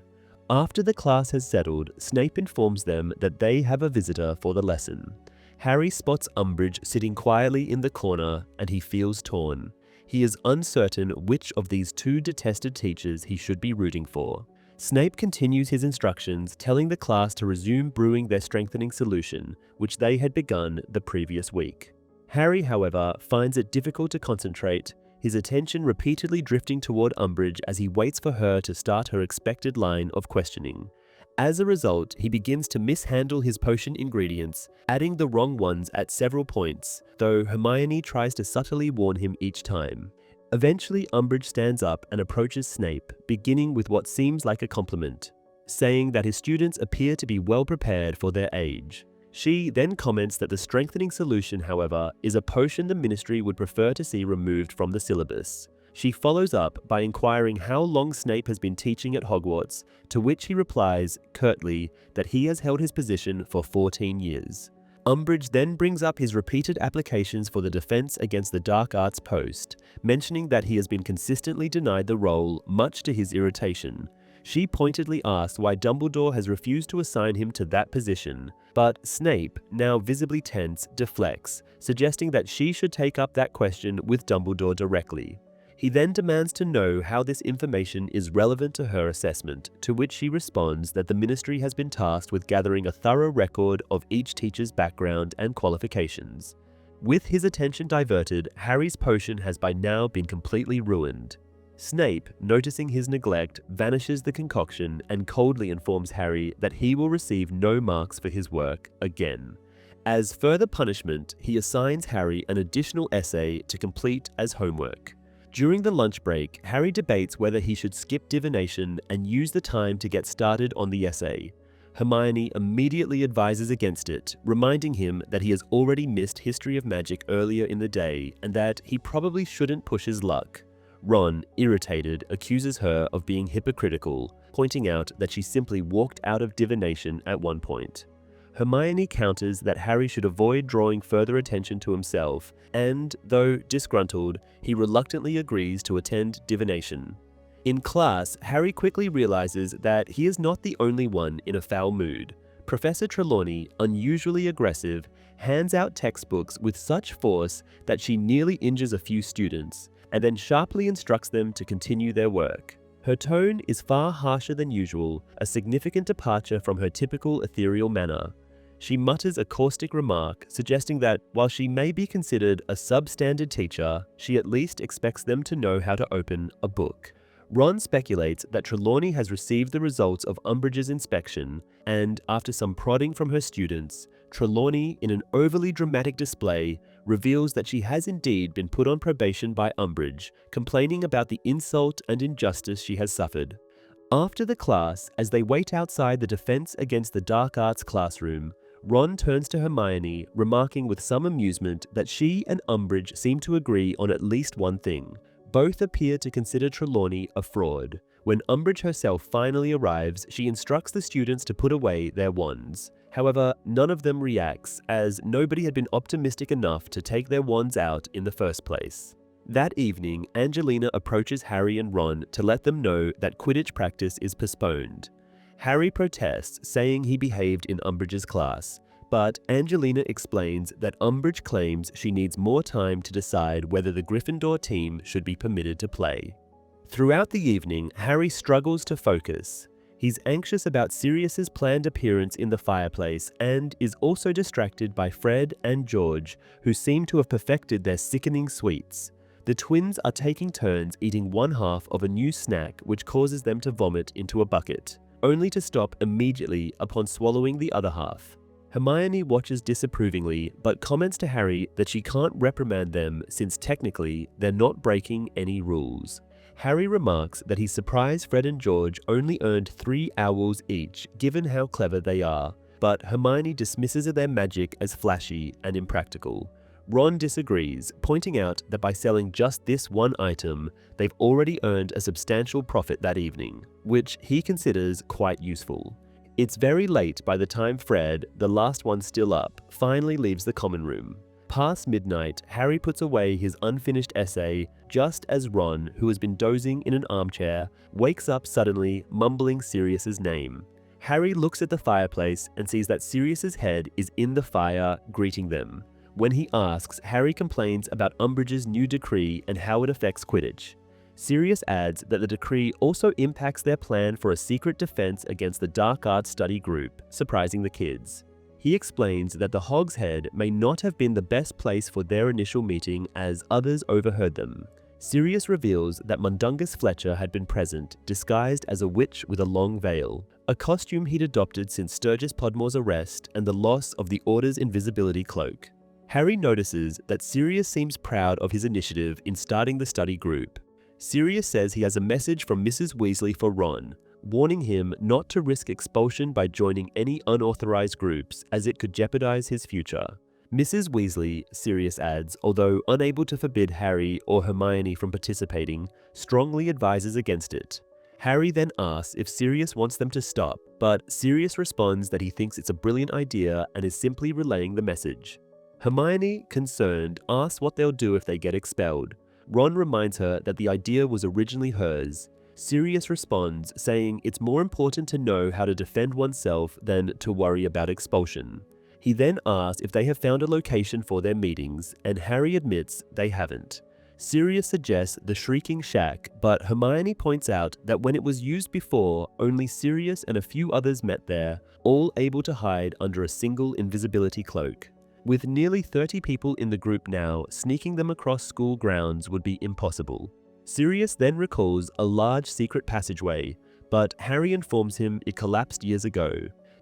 After the class has settled, Snape informs them that they have a visitor for the lesson. Harry spots Umbridge sitting quietly in the corner, and he feels torn. He is uncertain which of these two detested teachers he should be rooting for. Snape continues his instructions, telling the class to resume brewing their strengthening solution, which they had begun the previous week. Harry, however, finds it difficult to concentrate, his attention repeatedly drifting toward Umbridge as he waits for her to start her expected line of questioning. As a result, he begins to mishandle his potion ingredients, adding the wrong ones at several points, though Hermione tries to subtly warn him each time. Eventually, Umbridge stands up and approaches Snape, beginning with what seems like a compliment, saying that his students appear to be well prepared for their age. She then comments that the strengthening solution, however, is a potion the Ministry would prefer to see removed from the syllabus. She follows up by inquiring how long Snape has been teaching at Hogwarts, to which he replies, curtly, that he has held his position for 14 years. Umbridge then brings up his repeated applications for the Defense Against the Dark Arts post, mentioning that he has been consistently denied the role, much to his irritation. She pointedly asks why Dumbledore has refused to assign him to that position, but Snape, now visibly tense, deflects, suggesting that she should take up that question with Dumbledore directly. He then demands to know how this information is relevant to her assessment, to which she responds that the Ministry has been tasked with gathering a thorough record of each teacher's background and qualifications. With his attention diverted, Harry's potion has by now been completely ruined. Snape, noticing his neglect, vanishes the concoction and coldly informs Harry that he will receive no marks for his work again. As further punishment, he assigns Harry an additional essay to complete as homework. During the lunch break, Harry debates whether he should skip divination and use the time to get started on the essay. Hermione immediately advises against it, reminding him that he has already missed History of Magic earlier in the day and that he probably shouldn't push his luck. Ron, irritated, accuses her of being hypocritical, pointing out that she simply walked out of divination at one point. Hermione counters that Harry should avoid drawing further attention to himself, and, though disgruntled, he reluctantly agrees to attend divination. In class, Harry quickly realizes that he is not the only one in a foul mood. Professor Trelawney, unusually aggressive, hands out textbooks with such force that she nearly injures a few students, and then sharply instructs them to continue their work. Her tone is far harsher than usual, a significant departure from her typical ethereal manner. She mutters a caustic remark, suggesting that while she may be considered a substandard teacher, she at least expects them to know how to open a book. Ron speculates that Trelawney has received the results of Umbridge's inspection, and after some prodding from her students, Trelawney, in an overly dramatic display, reveals that she has indeed been put on probation by Umbridge, complaining about the insult and injustice she has suffered. After the class, as they wait outside the Defense Against the Dark Arts classroom, Ron turns to Hermione, remarking with some amusement that she and Umbridge seem to agree on at least one thing. Both appear to consider Trelawney a fraud. When Umbridge herself finally arrives, she instructs the students to put away their wands. However, none of them reacts, as nobody had been optimistic enough to take their wands out in the first place. That evening, Angelina approaches Harry and Ron to let them know that Quidditch practice is postponed. Harry protests, saying he behaved in Umbridge's class, but Angelina explains that Umbridge claims she needs more time to decide whether the Gryffindor team should be permitted to play. Throughout the evening, Harry struggles to focus. He's anxious about Sirius's planned appearance in the fireplace and is also distracted by Fred and George, who seem to have perfected their sickening sweets. The twins are taking turns eating one half of a new snack which causes them to vomit into a bucket, only to stop immediately upon swallowing the other half. Hermione watches disapprovingly, but comments to Harry that she can't reprimand them since technically they're not breaking any rules. Harry remarks that he's surprised Fred and George only earned 3 owls each, given how clever they are, but Hermione dismisses their magic as flashy and impractical. Ron disagrees, pointing out that by selling just this one item, they've already earned a substantial profit that evening, which he considers quite useful. It's very late by the time Fred, the last one still up, finally leaves the common room. Past midnight, Harry puts away his unfinished essay just as Ron, who has been dozing in an armchair, wakes up suddenly, mumbling Sirius's name. Harry looks at the fireplace and sees that Sirius's head is in the fire, greeting them. When he asks, Harry complains about Umbridge's new decree and how it affects Quidditch. Sirius adds that the decree also impacts their plan for a secret defense against the Dark Arts study group, surprising the kids. He explains that the Hog's Head may not have been the best place for their initial meeting as others overheard them. Sirius reveals that Mundungus Fletcher had been present, disguised as a witch with a long veil, a costume he'd adopted since Sturgis Podmore's arrest and the loss of the Order's invisibility cloak. Harry notices that Sirius seems proud of his initiative in starting the study group. Sirius says he has a message from Mrs. Weasley for Ron, warning him not to risk expulsion by joining any unauthorized groups as it could jeopardize his future. Mrs. Weasley, Sirius adds, although unable to forbid Harry or Hermione from participating, strongly advises against it. Harry then asks if Sirius wants them to stop, but Sirius responds that he thinks it's a brilliant idea and is simply relaying the message. Hermione, concerned, asks what they'll do if they get expelled. Ron reminds her that the idea was originally hers. Sirius responds, saying it's more important to know how to defend oneself than to worry about expulsion. He then asks if they have found a location for their meetings, and Harry admits they haven't. Sirius suggests the Shrieking Shack, but Hermione points out that when it was used before, only Sirius and a few others met there, all able to hide under a single invisibility cloak. With nearly 30 people in the group now, sneaking them across school grounds would be impossible. Sirius then recalls a large secret passageway, but Harry informs him it collapsed years ago.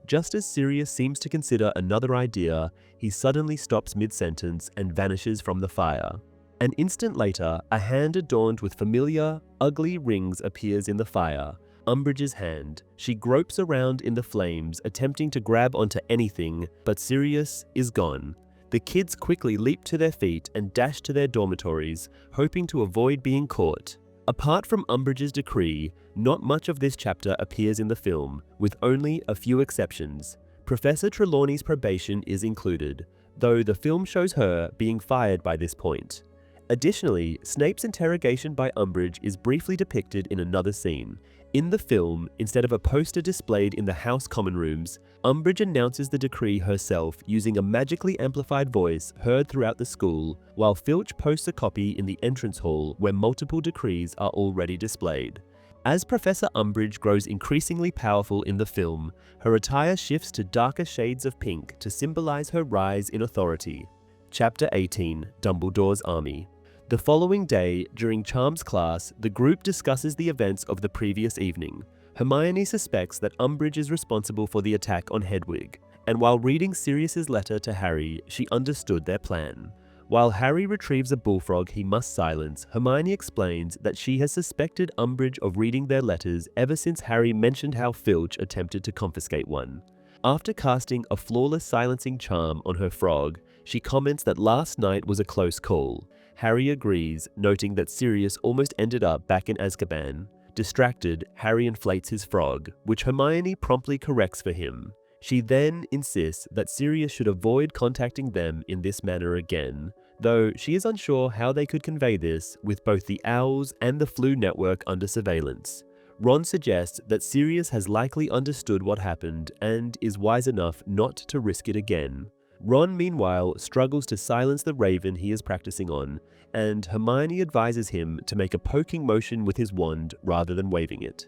Just as Sirius seems to consider another idea, he suddenly stops mid-sentence and vanishes from the fire. An instant later, a hand adorned with familiar, ugly rings appears in the fire. Umbridge's hand. She gropes around in the flames, attempting to grab onto anything, but Sirius is gone. The kids quickly leap to their feet and dash to their dormitories, hoping to avoid being caught. Apart from Umbridge's decree, not much of this chapter appears in the film, with only a few exceptions. Professor Trelawney's probation is included, though the film shows her being fired by this point. Additionally, Snape's interrogation by Umbridge is briefly depicted in another scene. In the film, instead of a poster displayed in the house common rooms, Umbridge announces the decree herself using a magically amplified voice heard throughout the school, while Filch posts a copy in the entrance hall where multiple decrees are already displayed. As Professor Umbridge grows increasingly powerful in the film, her attire shifts to darker shades of pink to symbolize her rise in authority. Chapter 18, Dumbledore's Army. The following day, during Charms class, the group discusses the events of the previous evening. Hermione suspects that Umbridge is responsible for the attack on Hedwig, and while reading Sirius's letter to Harry, she understood their plan. While Harry retrieves a bullfrog he must silence, Hermione explains that she has suspected Umbridge of reading their letters ever since Harry mentioned how Filch attempted to confiscate one. After casting a flawless silencing charm on her frog, she comments that last night was a close call. Harry agrees, noting that Sirius almost ended up back in Azkaban. Distracted, Harry inflates his frog, which Hermione promptly corrects for him. She then insists that Sirius should avoid contacting them in this manner again, though she is unsure how they could convey this with both the Owls and the Floo network under surveillance. Ron suggests that Sirius has likely understood what happened and is wise enough not to risk it again. Ron, meanwhile, struggles to silence the raven he is practicing on, and Hermione advises him to make a poking motion with his wand rather than waving it.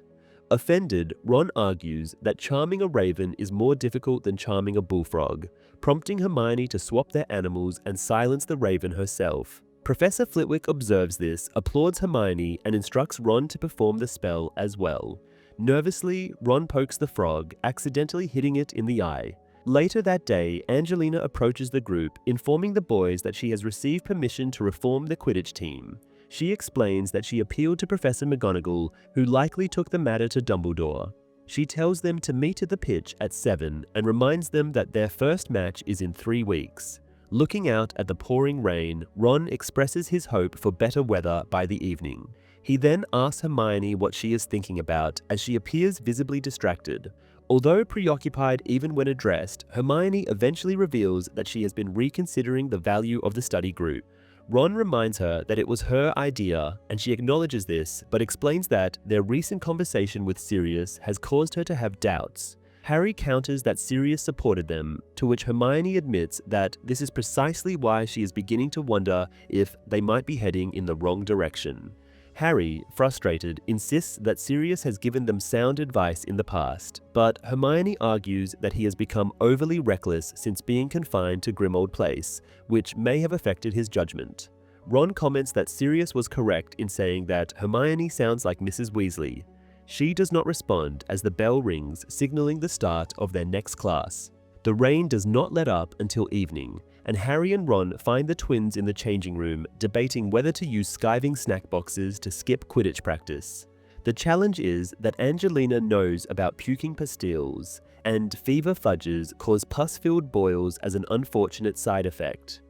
Offended, Ron argues that charming a raven is more difficult than charming a bullfrog, prompting Hermione to swap their animals and silence the raven herself. Professor Flitwick observes this, applauds Hermione, and instructs Ron to perform the spell as well. Nervously, Ron pokes the frog, accidentally hitting it in the eye. Later that day, Angelina approaches the group, informing the boys that she has received permission to reform the Quidditch team. She explains that she appealed to Professor McGonagall, who likely took the matter to Dumbledore. She tells them to meet at the pitch at 7 and reminds them that their first match is in 3 weeks. Looking out at the pouring rain, Ron expresses his hope for better weather by the evening. He then asks Hermione what she is thinking about, as she appears visibly distracted. Although preoccupied even when addressed, Hermione eventually reveals that she has been reconsidering the value of the study group. Ron reminds her that it was her idea, and she acknowledges this, but explains that their recent conversation with Sirius has caused her to have doubts. Harry counters that Sirius supported them, to which Hermione admits that this is precisely why she is beginning to wonder if they might be heading in the wrong direction. Harry, frustrated, insists that Sirius has given them sound advice in the past, but Hermione argues that he has become overly reckless since being confined to Grimmauld Place, which may have affected his judgment. Ron comments that Sirius was correct in saying that Hermione sounds like Mrs. Weasley. She does not respond as the bell rings, signaling the start of their next class. The rain does not let up until evening, and Harry and Ron find the twins in the changing room debating whether to use skiving snack boxes to skip Quidditch practice. The challenge is that Angelina knows about puking pastilles, and fever fudges cause pus-filled boils as an unfortunate side effect.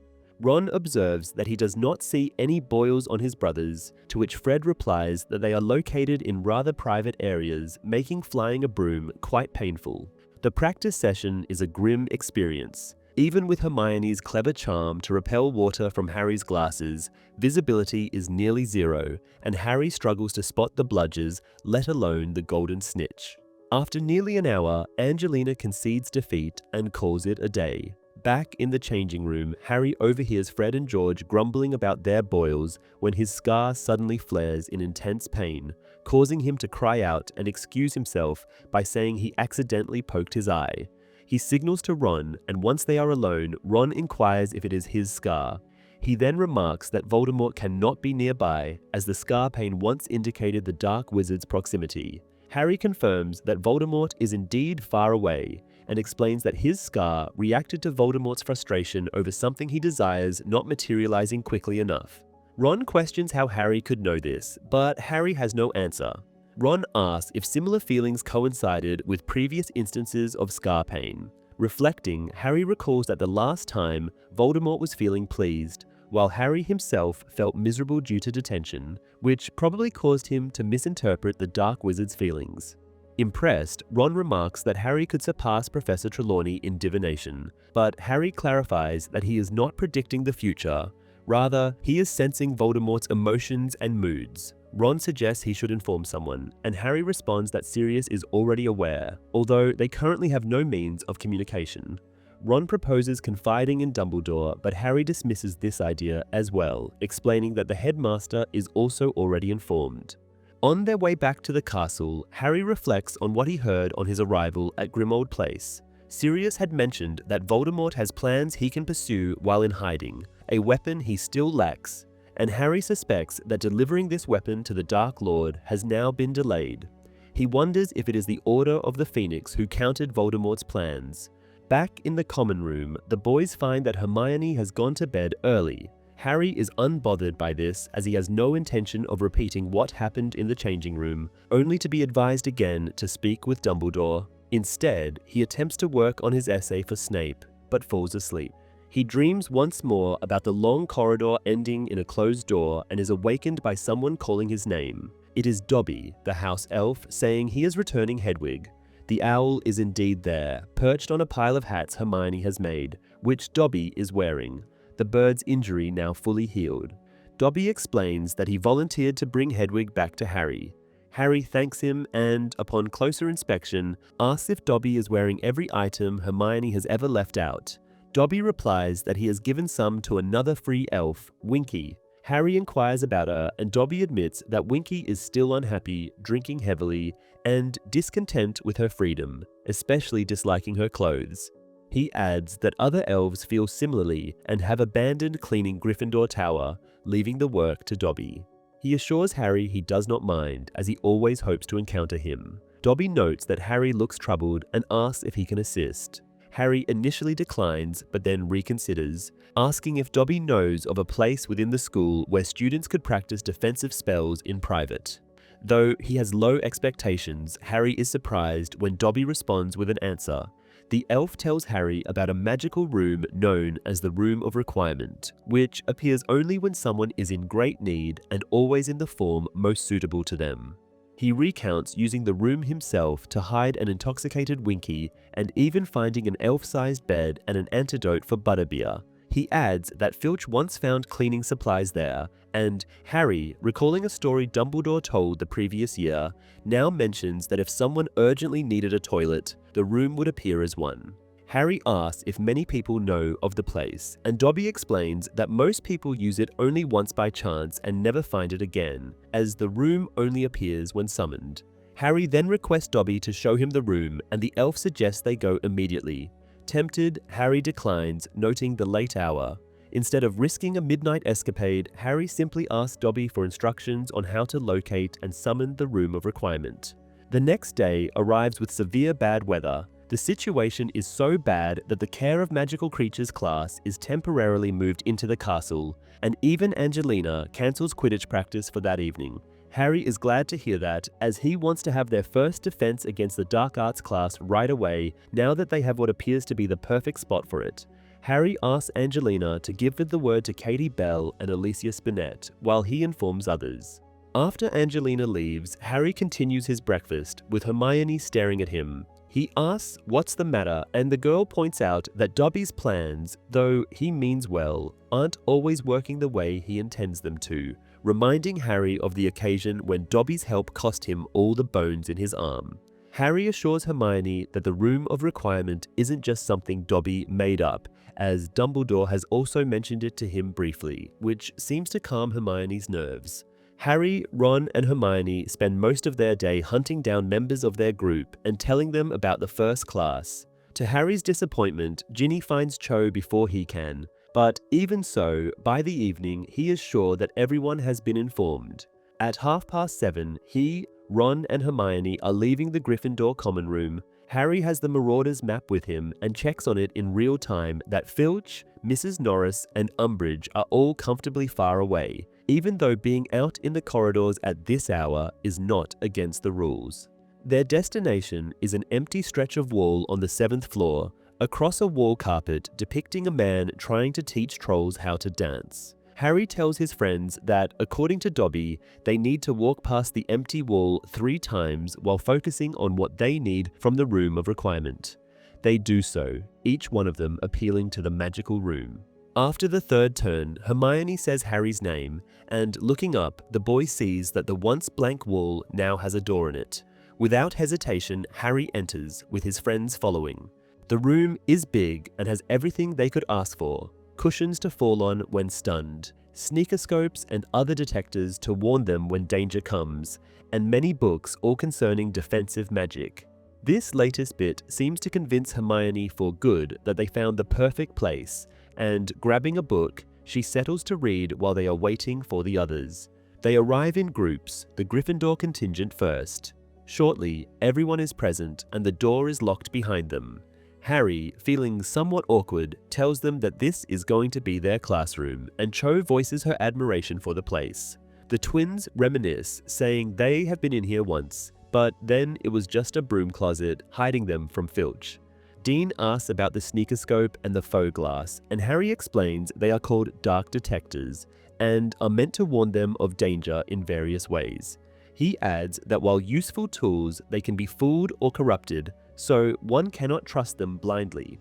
Ron observes that he does not see any boils on his brothers, to which Fred replies that they are located in rather private areas, making flying a broom quite painful. The practice session is a grim experience. Even with Hermione's clever charm to repel water from Harry's glasses, visibility is nearly zero, and Harry struggles to spot the bludgers, let alone the golden snitch. After nearly an hour, Angelina concedes defeat and calls it a day. Back in the changing room, Harry overhears Fred and George grumbling about their boils when his scar suddenly flares in intense pain, causing him to cry out and excuse himself by saying he accidentally poked his eye. He signals to Ron, and once they are alone, Ron inquires if it is his scar. He then remarks that Voldemort cannot be nearby, as the scar pain once indicated the Dark Wizard's proximity. Harry confirms that Voldemort is indeed far away, and explains that his scar reacted to Voldemort's frustration over something he desires not materializing quickly enough. Ron questions how Harry could know this, but Harry has no answer. Ron asks if similar feelings coincided with previous instances of scar pain. Reflecting, Harry recalls that the last time, Voldemort was feeling pleased, while Harry himself felt miserable due to detention, which probably caused him to misinterpret the Dark Wizard's feelings. Impressed, Ron remarks that Harry could surpass Professor Trelawney in divination, but Harry clarifies that he is not predicting the future. Rather, he is sensing Voldemort's emotions and moods. Ron suggests he should inform someone, and Harry responds that Sirius is already aware, although they currently have no means of communication. Ron proposes confiding in Dumbledore, but Harry dismisses this idea as well, explaining that the headmaster is also already informed. On their way back to the castle, Harry reflects on what he heard on his arrival at Grimmauld Place. Sirius had mentioned that Voldemort has plans he can pursue while in hiding, a weapon he still lacks, and Harry suspects that delivering this weapon to the Dark Lord has now been delayed. He wonders if it is the Order of the Phoenix who countered Voldemort's plans. Back in the common room, the boys find that Hermione has gone to bed early. Harry is unbothered by this, as he has no intention of repeating what happened in the changing room, only to be advised again to speak with Dumbledore. Instead, he attempts to work on his essay for Snape, but falls asleep. He dreams once more about the long corridor ending in a closed door and is awakened by someone calling his name. It is Dobby, the house elf, saying he is returning Hedwig. The owl is indeed there, perched on a pile of hats Hermione has made, which Dobby is wearing, the bird's injury now fully healed. Dobby explains that he volunteered to bring Hedwig back to Harry. Harry thanks him and, upon closer inspection, asks if Dobby is wearing every item Hermione has ever left out. Dobby replies that he has given some to another free elf, Winky. Harry inquires about her, and Dobby admits that Winky is still unhappy, drinking heavily, and discontent with her freedom, especially disliking her clothes. He adds that other elves feel similarly and have abandoned cleaning Gryffindor Tower, leaving the work to Dobby. He assures Harry he does not mind, as he always hopes to encounter him. Dobby notes that Harry looks troubled and asks if he can assist. Harry initially declines, but then reconsiders, asking if Dobby knows of a place within the school where students could practice defensive spells in private. Though he has low expectations, Harry is surprised when Dobby responds with an answer. The elf tells Harry about a magical room known as the Room of Requirement, which appears only when someone is in great need and always in the form most suitable to them. He recounts using the room himself to hide an intoxicated Winky and even finding an elf-sized bed and an antidote for butterbeer. He adds that Filch once found cleaning supplies there, and Harry, recalling a story Dumbledore told the previous year, now mentions that if someone urgently needed a toilet, the room would appear as one. Harry asks if many people know of the place, and Dobby explains that most people use it only once by chance and never find it again, as the room only appears when summoned. Harry then requests Dobby to show him the room, and the elf suggests they go immediately. Tempted, Harry declines, noting the late hour. Instead of risking a midnight escapade, Harry simply asks Dobby for instructions on how to locate and summon the Room of Requirement. The next day arrives with severe bad weather. The situation is so bad that the Care of Magical Creatures class is temporarily moved into the castle, and even Angelina cancels Quidditch practice for that evening. Harry is glad to hear that, as he wants to have their first defense against the Dark Arts class right away now that they have what appears to be the perfect spot for it. Harry asks Angelina to give the word to Katie Bell and Alicia Spinett while he informs others. After Angelina leaves, Harry continues his breakfast, with Hermione staring at him. He asks what's the matter, and the girl points out that Dobby's plans, though he means well, aren't always working the way he intends them to, reminding Harry of the occasion when Dobby's help cost him all the bones in his arm. Harry assures Hermione that the Room of Requirement isn't just something Dobby made up, as Dumbledore has also mentioned it to him briefly, which seems to calm Hermione's nerves. Harry, Ron, and Hermione spend most of their day hunting down members of their group and telling them about the first class. To Harry's disappointment, Ginny finds Cho before he can, but even so, by the evening, he is sure that everyone has been informed. At 7:30, he, Ron, and Hermione are leaving the Gryffindor common room. Harry has the Marauders map with him and checks on it in real time that Filch, Mrs. Norris, and Umbridge are all comfortably far away, even though being out in the corridors at this hour is not against the rules. Their destination is an empty stretch of wall on the 7th floor, across a wall carpet depicting a man trying to teach trolls how to dance. Harry tells his friends that, according to Dobby, they need to walk past the empty wall 3 times while focusing on what they need from the Room of Requirement. They do so, each one of them appealing to the magical room. After the 3rd turn, Hermione says Harry's name, and looking up, the boy sees that the once blank wall now has a door in it. Without hesitation, Harry enters, with his friends following. The room is big and has everything they could ask for: cushions to fall on when stunned, sneakoscopes and other detectors to warn them when danger comes, and many books all concerning defensive magic. This latest bit seems to convince Hermione for good that they found the perfect place, and grabbing a book, she settles to read while they are waiting for the others. They arrive in groups, the Gryffindor contingent first. Shortly, everyone is present and the door is locked behind them. Harry, feeling somewhat awkward, tells them that this is going to be their classroom, and Cho voices her admiration for the place. The twins reminisce, saying they have been in here once, but then it was just a broom closet hiding them from Filch. Dean asks about the sneakoscope and the faux glass, and Harry explains they are called dark detectors, and are meant to warn them of danger in various ways. He adds that while useful tools, they can be fooled or corrupted, so one cannot trust them blindly.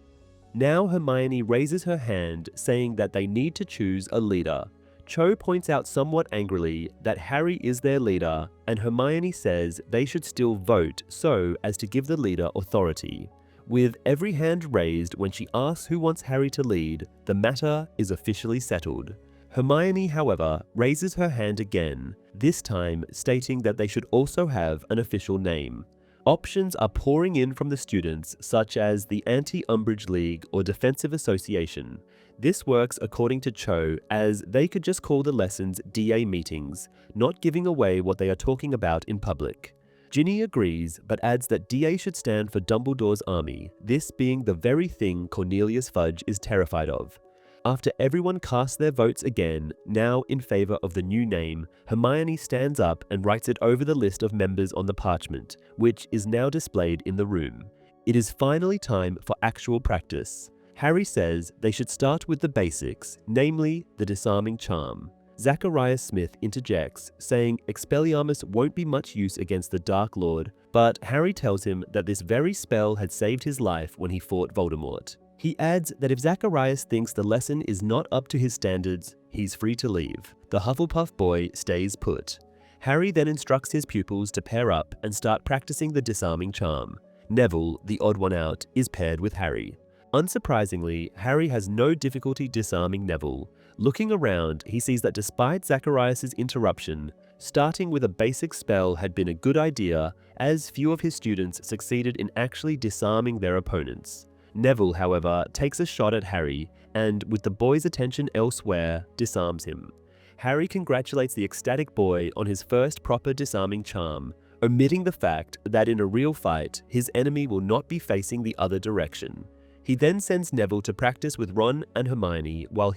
Now Hermione raises her hand, saying that they need to choose a leader. Cho points out somewhat angrily that Harry is their leader, and Hermione says they should still vote so as to give the leader authority. With every hand raised when she asks who wants Harry to lead, the matter is officially settled. Hermione, however, raises her hand again, this time stating that they should also have an official name. Options are pouring in from the students, such as the Anti-Umbridge League or Defensive Association. This works according to Cho, as they could just call the lessons DA meetings, not giving away what they are talking about in public. Ginny agrees, but adds that DA should stand for Dumbledore's army, this being the very thing Cornelius Fudge is terrified of. After everyone casts their votes again, now in favor of the new name, Hermione stands up and writes it over the list of members on the parchment, which is now displayed in the room. It is finally time for actual practice. Harry says they should start with the basics, namely the disarming charm. Zacharias Smith interjects, saying Expelliarmus won't be much use against the Dark Lord, but Harry tells him that this very spell had saved his life when he fought Voldemort. He adds that if Zacharias thinks the lesson is not up to his standards, he's free to leave. The Hufflepuff boy stays put. Harry then instructs his pupils to pair up and start practicing the disarming charm. Neville, the odd one out, is paired with Harry. Unsurprisingly, Harry has no difficulty disarming Neville. Looking around, he sees that despite Zacharias' interruption, starting with a basic spell had been a good idea, as few of his students succeeded in actually disarming their opponents. Neville, however, takes a shot at Harry, and with the boy's attention elsewhere, disarms him. Harry congratulates the ecstatic boy on his first proper disarming charm, omitting the fact that in a real fight, his enemy will not be facing the other direction. He then sends Neville to practice with Ron and Hermione while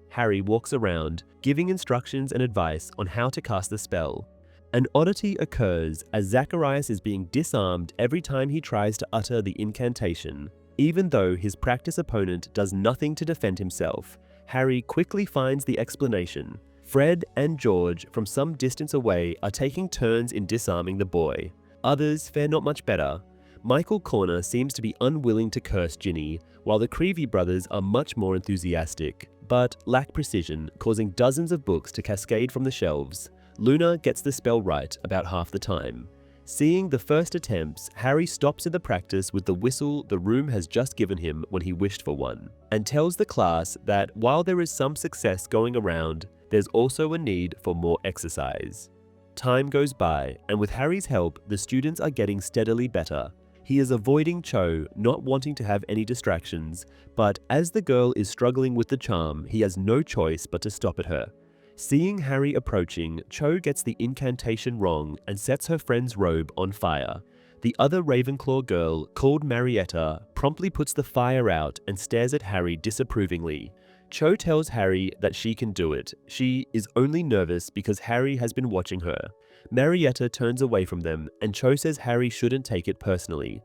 Harry, walks around, giving instructions and advice on how to cast the spell. An oddity occurs as Zacharias is being disarmed every time he tries to utter the incantation. Even though his practice opponent does nothing to defend himself, Harry quickly finds the explanation. Fred and George, from some distance away, are taking turns in disarming the boy. Others fare not much better. Michael Corner seems to be unwilling to curse Ginny, while the Creevy brothers are much more enthusiastic, but lack precision, causing dozens of books to cascade from the shelves. Luna gets the spell right about half the time. Seeing the first attempts, Harry stops in the practice with the whistle the room has just given him when he wished for one, and tells the class that while there is some success going around, there's also a need for more exercise. Time goes by, and with Harry's help, the students are getting steadily better. He is avoiding Cho, not wanting to have any distractions, but as the girl is struggling with the charm, he has no choice but to stop at her. Seeing Harry approaching, Cho gets the incantation wrong and sets her friend's robe on fire. The other Ravenclaw girl, called Marietta, promptly puts the fire out and stares at Harry disapprovingly. Cho tells Harry that she can do it. She is only nervous because Harry has been watching her. Marietta turns away from them, and Cho says Harry shouldn't take it personally.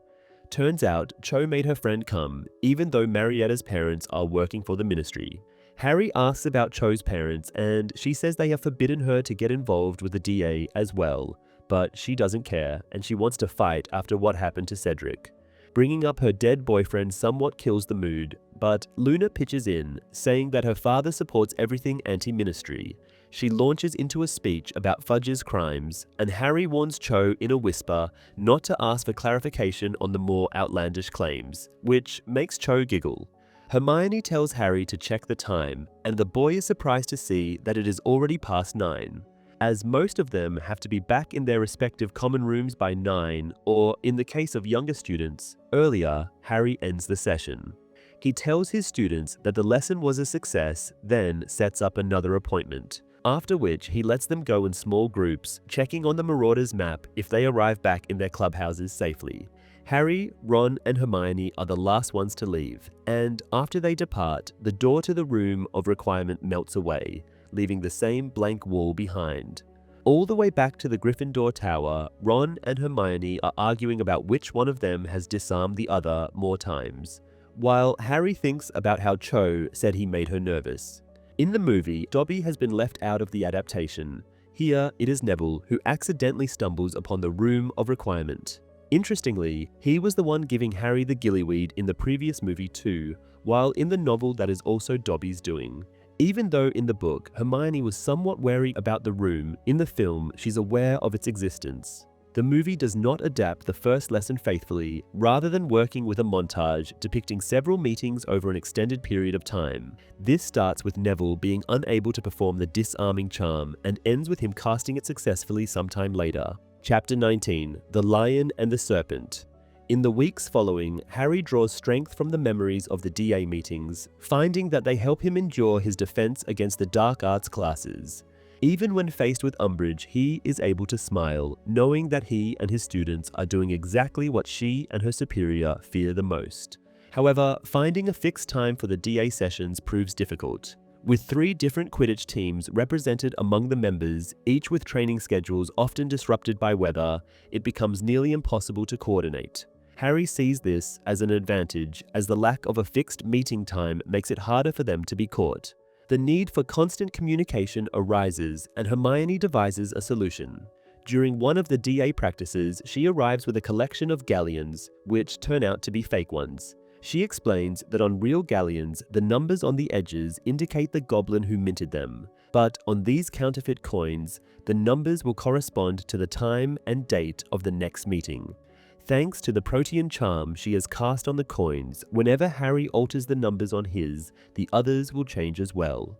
Turns out, Cho made her friend come, even though Marietta's parents are working for the ministry. Harry asks about Cho's parents, and she says they have forbidden her to get involved with the DA as well, but she doesn't care, and she wants to fight after what happened to Cedric. Bringing up her dead boyfriend somewhat kills the mood, but Luna pitches in, saying that her father supports everything anti-ministry. She launches into a speech about Fudge's crimes, and Harry warns Cho in a whisper not to ask for clarification on the more outlandish claims, which makes Cho giggle. Hermione tells Harry to check the time, and the boy is surprised to see that it is already past 9. As most of them have to be back in their respective common rooms by 9, or in the case of younger students, earlier, Harry ends the session. He tells his students that the lesson was a success, then sets up another appointment, after which he lets them go in small groups, checking on the Marauders map if they arrive back in their clubhouses safely. Harry, Ron, and Hermione are the last ones to leave, and after they depart, the door to the room of requirement melts away, leaving the same blank wall behind. All the way back to the Gryffindor Tower, Ron and Hermione are arguing about which one of them has disarmed the other more times, while Harry thinks about how Cho said he made her nervous. In the movie, Dobby has been left out of the adaptation. Here, it is Neville who accidentally stumbles upon the Room of Requirement. Interestingly, he was the one giving Harry the gillyweed in the previous movie too, while in the novel that is also Dobby's doing. Even though in the book, Hermione was somewhat wary about the room, in the film, she's aware of its existence. The movie does not adapt the first lesson faithfully, rather than working with a montage depicting several meetings over an extended period of time. This starts with Neville being unable to perform the disarming charm and ends with him casting it successfully sometime later. Chapter 19, The Lion and the Serpent. In the weeks following, Harry draws strength from the memories of the DA meetings, finding that they help him endure his defense against the dark arts classes. Even when faced with Umbridge, he is able to smile, knowing that he and his students are doing exactly what she and her superior fear the most. However, finding a fixed time for the DA sessions proves difficult. With 3 different Quidditch teams represented among the members, each with training schedules often disrupted by weather, it becomes nearly impossible to coordinate. Harry sees this as an advantage, as the lack of a fixed meeting time makes it harder for them to be caught. The need for constant communication arises, and Hermione devises a solution. During one of the DA practices, she arrives with a collection of galleons, which turn out to be fake ones. She explains that on real galleons, the numbers on the edges indicate the goblin who minted them, but on these counterfeit coins, the numbers will correspond to the time and date of the next meeting. Thanks to the protean charm she has cast on the coins, whenever Harry alters the numbers on his, the others will change as well.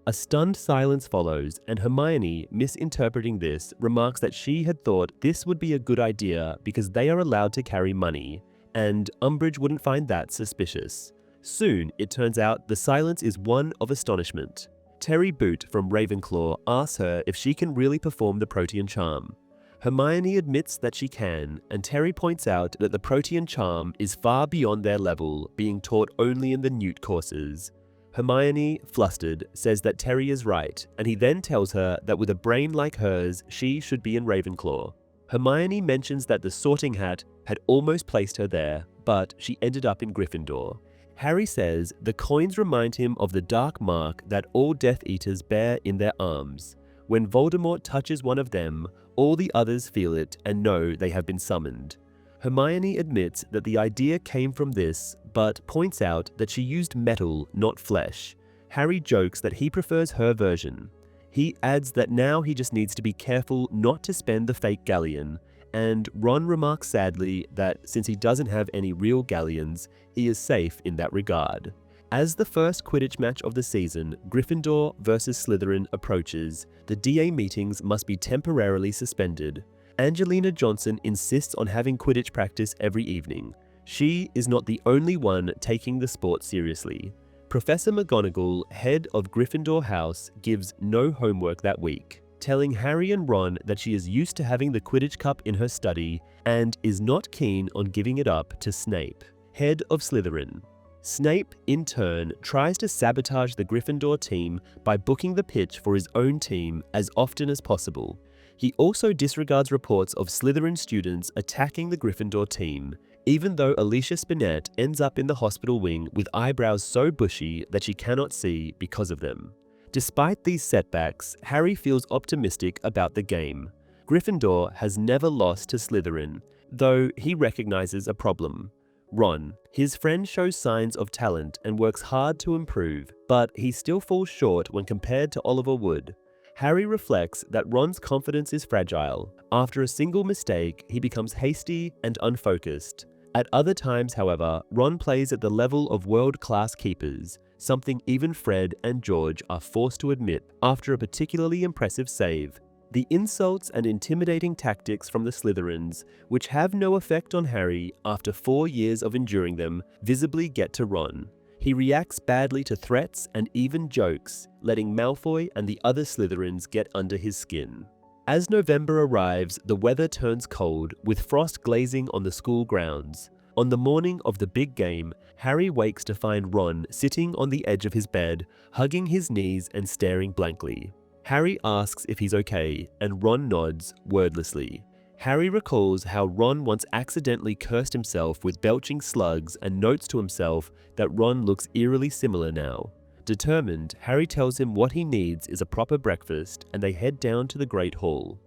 A stunned silence follows, and Hermione, misinterpreting this, remarks that she had thought this would be a good idea because they are allowed to carry money, and Umbridge wouldn't find that suspicious. Soon, it turns out the silence is one of astonishment. Terry Boot from Ravenclaw asks her if she can really perform the protean charm. Hermione admits that she can, and Terry points out that the Protean charm is far beyond their level, being taught only in the Newt courses. Hermione, flustered, says that Terry is right, and he then tells her that with a brain like hers, she should be in Ravenclaw. Hermione mentions that the Sorting Hat had almost placed her there, but she ended up in Gryffindor. Harry says the coins remind him of the dark mark that all Death Eaters bear in their arms. When Voldemort touches one of them, all the others feel it and know they have been summoned. Hermione admits that the idea came from this, but points out that she used metal, not flesh. Harry jokes that he prefers her version. He adds that now he just needs to be careful not to spend the fake galleon, and Ron remarks sadly that since he doesn't have any real galleons, he is safe in that regard. As the first Quidditch match of the season, Gryffindor versus Slytherin, approaches, the DA meetings must be temporarily suspended. Angelina Johnson insists on having Quidditch practice every evening. She is not the only one taking the sport seriously. Professor McGonagall, head of Gryffindor House, gives no homework that week, telling Harry and Ron that she is used to having the Quidditch Cup in her study and is not keen on giving it up to Snape, head of Slytherin. Snape, in turn, tries to sabotage the Gryffindor team by booking the pitch for his own team as often as possible. He also disregards reports of Slytherin students attacking the Gryffindor team, even though Alicia Spinett ends up in the hospital wing with eyebrows so bushy that she cannot see because of them. Despite these setbacks, Harry feels optimistic about the game. Gryffindor has never lost to Slytherin, though he recognizes a problem. Ron, his friend, shows signs of talent and works hard to improve, but he still falls short when compared to Oliver Wood. Harry reflects that Ron's confidence is fragile. After a single mistake, he becomes hasty and unfocused. At other times, however, Ron plays at the level of world-class keepers, something even Fred and George are forced to admit after a particularly impressive save. The insults and intimidating tactics from the Slytherins, which have no effect on Harry after 4 years of enduring them, visibly get to Ron. He reacts badly to threats and even jokes, letting Malfoy and the other Slytherins get under his skin. As November arrives, the weather turns cold, with frost glazing on the school grounds. On the morning of the big game, Harry wakes to find Ron sitting on the edge of his bed, hugging his knees and staring blankly. Harry asks if he's okay, and Ron nods wordlessly. Harry recalls how Ron once accidentally cursed himself with belching slugs and notes to himself that Ron looks eerily similar now. Determined, Harry tells him what he needs is a proper breakfast, and they head down to the Great Hall.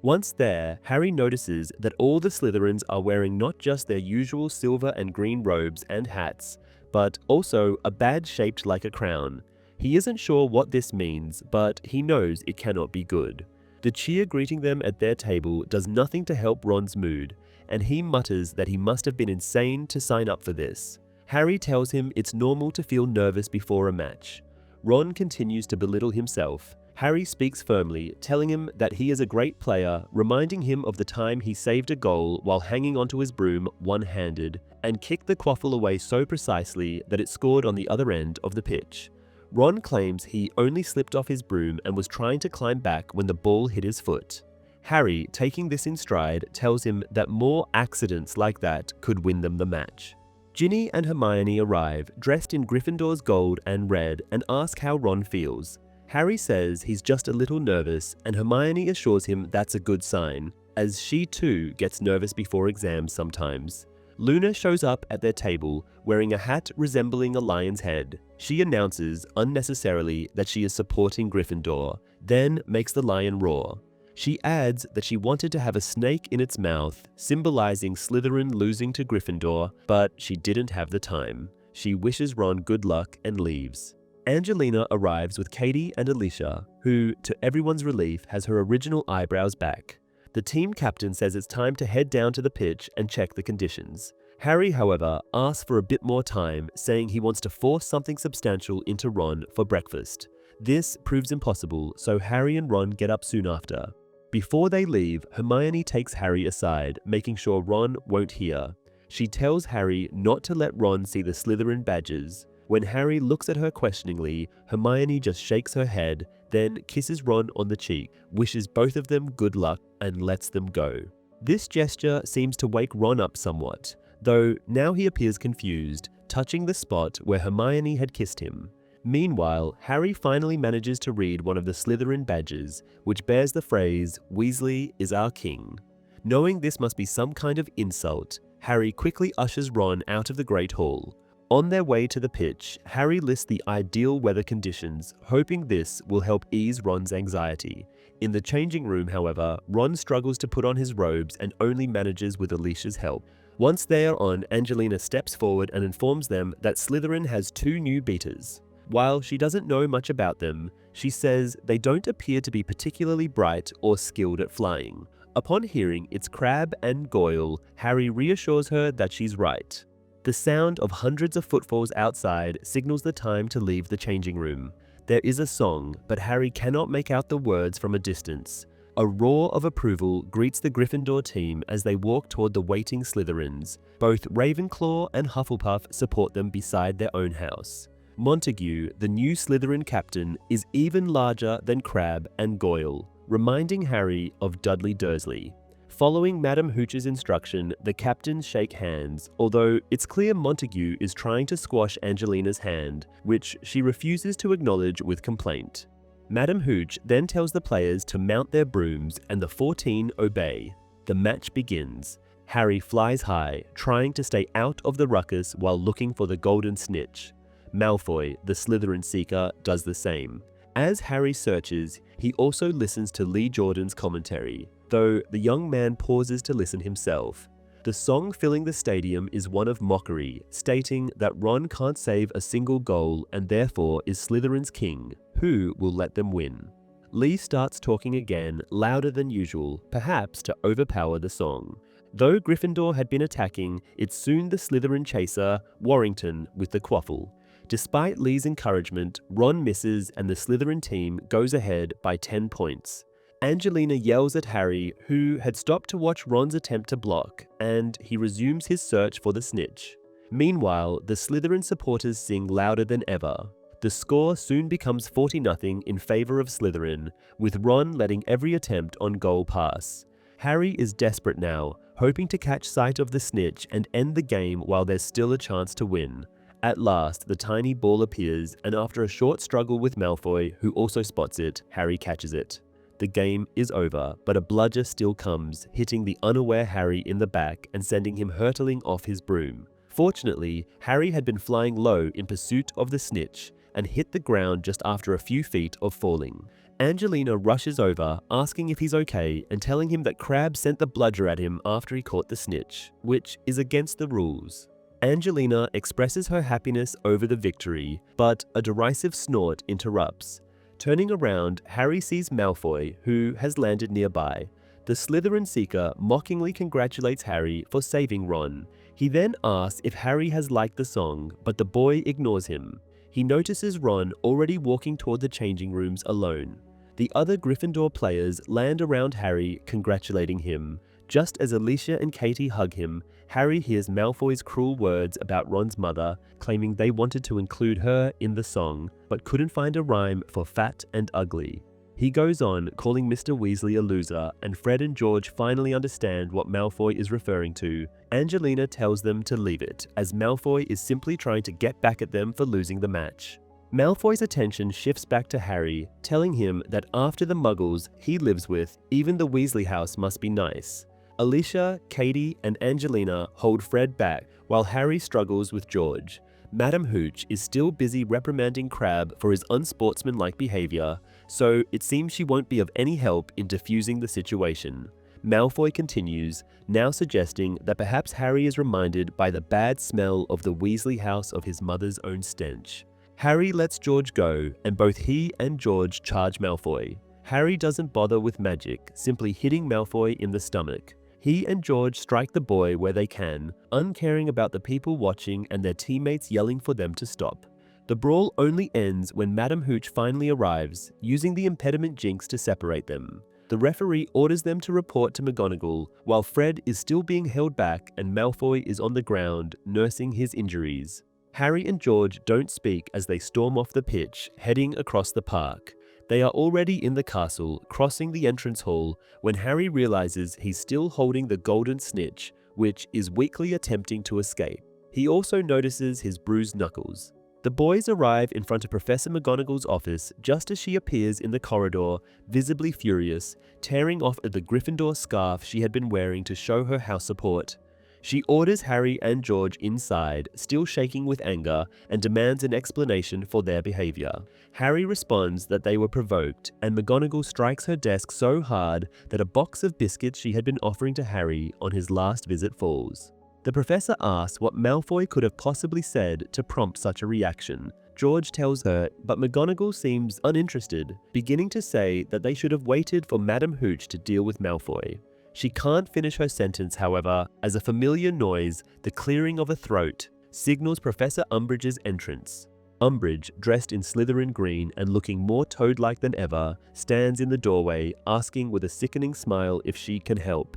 Once there, Harry notices that all the Slytherins are wearing not just their usual silver and green robes and hats, but also a badge shaped like a crown. He isn't sure what this means, but he knows it cannot be good. The cheer greeting them at their table does nothing to help Ron's mood, and he mutters that he must have been insane to sign up for this. Harry tells him it's normal to feel nervous before a match. Ron continues to belittle himself. Harry speaks firmly, telling him that he is a great player, reminding him of the time he saved a goal while hanging onto his broom one-handed, and kicked the quaffle away so precisely that it scored on the other end of the pitch. Ron claims he only slipped off his broom and was trying to climb back when the ball hit his foot. Harry, taking this in stride, tells him that more accidents like that could win them the match. Ginny and Hermione arrive, dressed in Gryffindor's gold and red, and ask how Ron feels. Harry says he's just a little nervous, and Hermione assures him that's a good sign, as she too gets nervous before exams sometimes. Luna shows up at their table, wearing a hat resembling a lion's head. She announces, unnecessarily, that she is supporting Gryffindor, then makes the lion roar. She adds that she wanted to have a snake in its mouth, symbolizing Slytherin losing to Gryffindor, but she didn't have the time. She wishes Ron good luck and leaves. Angelina arrives with Katie and Alicia, who, to everyone's relief, has her original eyebrows back. The team captain says it's time to head down to the pitch and check the conditions. Harry, however, asks for a bit more time, saying he wants to force something substantial into Ron for breakfast. This proves impossible, so Harry and Ron get up soon after. Before they leave, Hermione takes Harry aside, making sure Ron won't hear. She tells Harry not to let Ron see the Slytherin badges. When Harry looks at her questioningly, Hermione just shakes her head, then kisses Ron on the cheek, wishes both of them good luck, and lets them go. This gesture seems to wake Ron up somewhat, though now he appears confused, touching the spot where Hermione had kissed him. Meanwhile, Harry finally manages to read one of the Slytherin badges, which bears the phrase, "Weasley is our king." Knowing this must be some kind of insult, Harry quickly ushers Ron out of the Great Hall. On their way to the pitch, Harry lists the ideal weather conditions, hoping this will help ease Ron's anxiety. In the changing room, however, Ron struggles to put on his robes and only manages with Alicia's help. Once they are on, Angelina steps forward and informs them that Slytherin has 2 new beaters. While she doesn't know much about them, she says they don't appear to be particularly bright or skilled at flying. Upon hearing it's Crabbe and Goyle, Harry reassures her that she's right. The sound of hundreds of footfalls outside signals the time to leave the changing room. There is a song, but Harry cannot make out the words from a distance. A roar of approval greets the Gryffindor team as they walk toward the waiting Slytherins. Both Ravenclaw and Hufflepuff support them beside their own house. Montague, the new Slytherin captain, is even larger than Crabbe and Goyle, reminding Harry of Dudley Dursley. Following Madam Hooch's instruction, the captains shake hands, although it's clear Montague is trying to squash Angelina's hand, which she refuses to acknowledge with complaint. Madam Hooch then tells the players to mount their brooms and the 14 obey. The match begins. Harry flies high, trying to stay out of the ruckus while looking for the golden snitch. Malfoy, the Slytherin seeker, does the same. As Harry searches, he also listens to Lee Jordan's commentary, though the young man pauses to listen himself. The song filling the stadium is one of mockery, stating that Ron can't save a single goal and therefore is Slytherin's king, who will let them win. Lee starts talking again, louder than usual, perhaps to overpower the song. Though Gryffindor had been attacking, it's soon the Slytherin chaser, Warrington, with the quaffle. Despite Lee's encouragement, Ron misses and the Slytherin team goes ahead by 10 points. Angelina yells at Harry, who had stopped to watch Ron's attempt to block, and he resumes his search for the snitch. Meanwhile, the Slytherin supporters sing louder than ever. The score soon becomes 40-0 in favor of Slytherin, with Ron letting every attempt on goal pass. Harry is desperate now, hoping to catch sight of the snitch and end the game while there's still a chance to win. At last, the tiny ball appears, and after a short struggle with Malfoy, who also spots it, Harry catches it. The game is over, but a bludger still comes, hitting the unaware Harry in the back and sending him hurtling off his broom. Fortunately, Harry had been flying low in pursuit of the snitch and hit the ground just after a few feet of falling. Angelina rushes over, asking if he's okay and telling him that Crabbe sent the bludger at him after he caught the snitch, which is against the rules. Angelina expresses her happiness over the victory, but a derisive snort interrupts. Turning around, Harry sees Malfoy, who has landed nearby. The Slytherin seeker mockingly congratulates Harry for saving Ron. He then asks if Harry has liked the song, but the boy ignores him. He notices Ron already walking toward the changing rooms alone. The other Gryffindor players land around Harry, congratulating him. Just as Alicia and Katie hug him, Harry hears Malfoy's cruel words about Ron's mother, claiming they wanted to include her in the song, but couldn't find a rhyme for fat and ugly. He goes on, calling Mr. Weasley a loser, and Fred and George finally understand what Malfoy is referring to. Angelina tells them to leave it, as Malfoy is simply trying to get back at them for losing the match. Malfoy's attention shifts back to Harry, telling him that after the Muggles he lives with, even the Weasley house must be nice. Alicia, Katie, and Angelina hold Fred back while Harry struggles with George. Madam Hooch is still busy reprimanding Crabbe for his unsportsmanlike behavior, so it seems she won't be of any help in diffusing the situation. Malfoy continues, now suggesting that perhaps Harry is reminded by the bad smell of the Weasley house of his mother's own stench. Harry lets George go, and both he and George charge Malfoy. Harry doesn't bother with magic, simply hitting Malfoy in the stomach. He and George strike the boy where they can, uncaring about the people watching and their teammates yelling for them to stop. The brawl only ends when Madam Hooch finally arrives, using the impediment jinx to separate them. The referee orders them to report to McGonagall, while Fred is still being held back and Malfoy is on the ground, nursing his injuries. Harry and George don't speak as they storm off the pitch, heading across the park. They are already in the castle, crossing the entrance hall, when Harry realizes he's still holding the golden snitch, which is weakly attempting to escape. He also notices his bruised knuckles. The boys arrive in front of Professor McGonagall's office just as she appears in the corridor, visibly furious, tearing off the Gryffindor scarf she had been wearing to show her house support. She orders Harry and George inside, still shaking with anger, and demands an explanation for their behavior. Harry responds that they were provoked, and McGonagall strikes her desk so hard that a box of biscuits she had been offering to Harry on his last visit falls. The professor asks what Malfoy could have possibly said to prompt such a reaction. George tells her, but McGonagall seems uninterested, beginning to say that they should have waited for Madame Hooch to deal with Malfoy. She can't finish her sentence, however, as a familiar noise, the clearing of a throat, signals Professor Umbridge's entrance. Umbridge, dressed in Slytherin green and looking more toad-like than ever, stands in the doorway, asking with a sickening smile if she can help.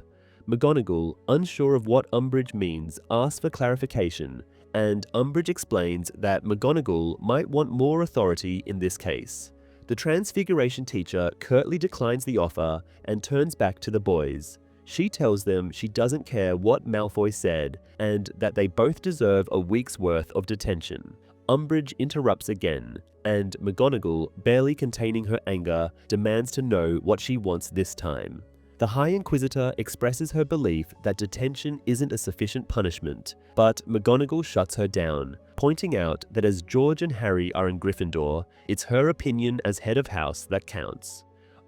McGonagall, unsure of what Umbridge means, asks for clarification, and Umbridge explains that McGonagall might want more authority in this case. The Transfiguration teacher curtly declines the offer and turns back to the boys. She tells them she doesn't care what Malfoy said and that they both deserve a week's worth of detention. Umbridge interrupts again, and McGonagall, barely containing her anger, demands to know what she wants this time. The High Inquisitor expresses her belief that detention isn't a sufficient punishment, but McGonagall shuts her down, pointing out that as George and Harry are in Gryffindor, it's her opinion as head of house that counts.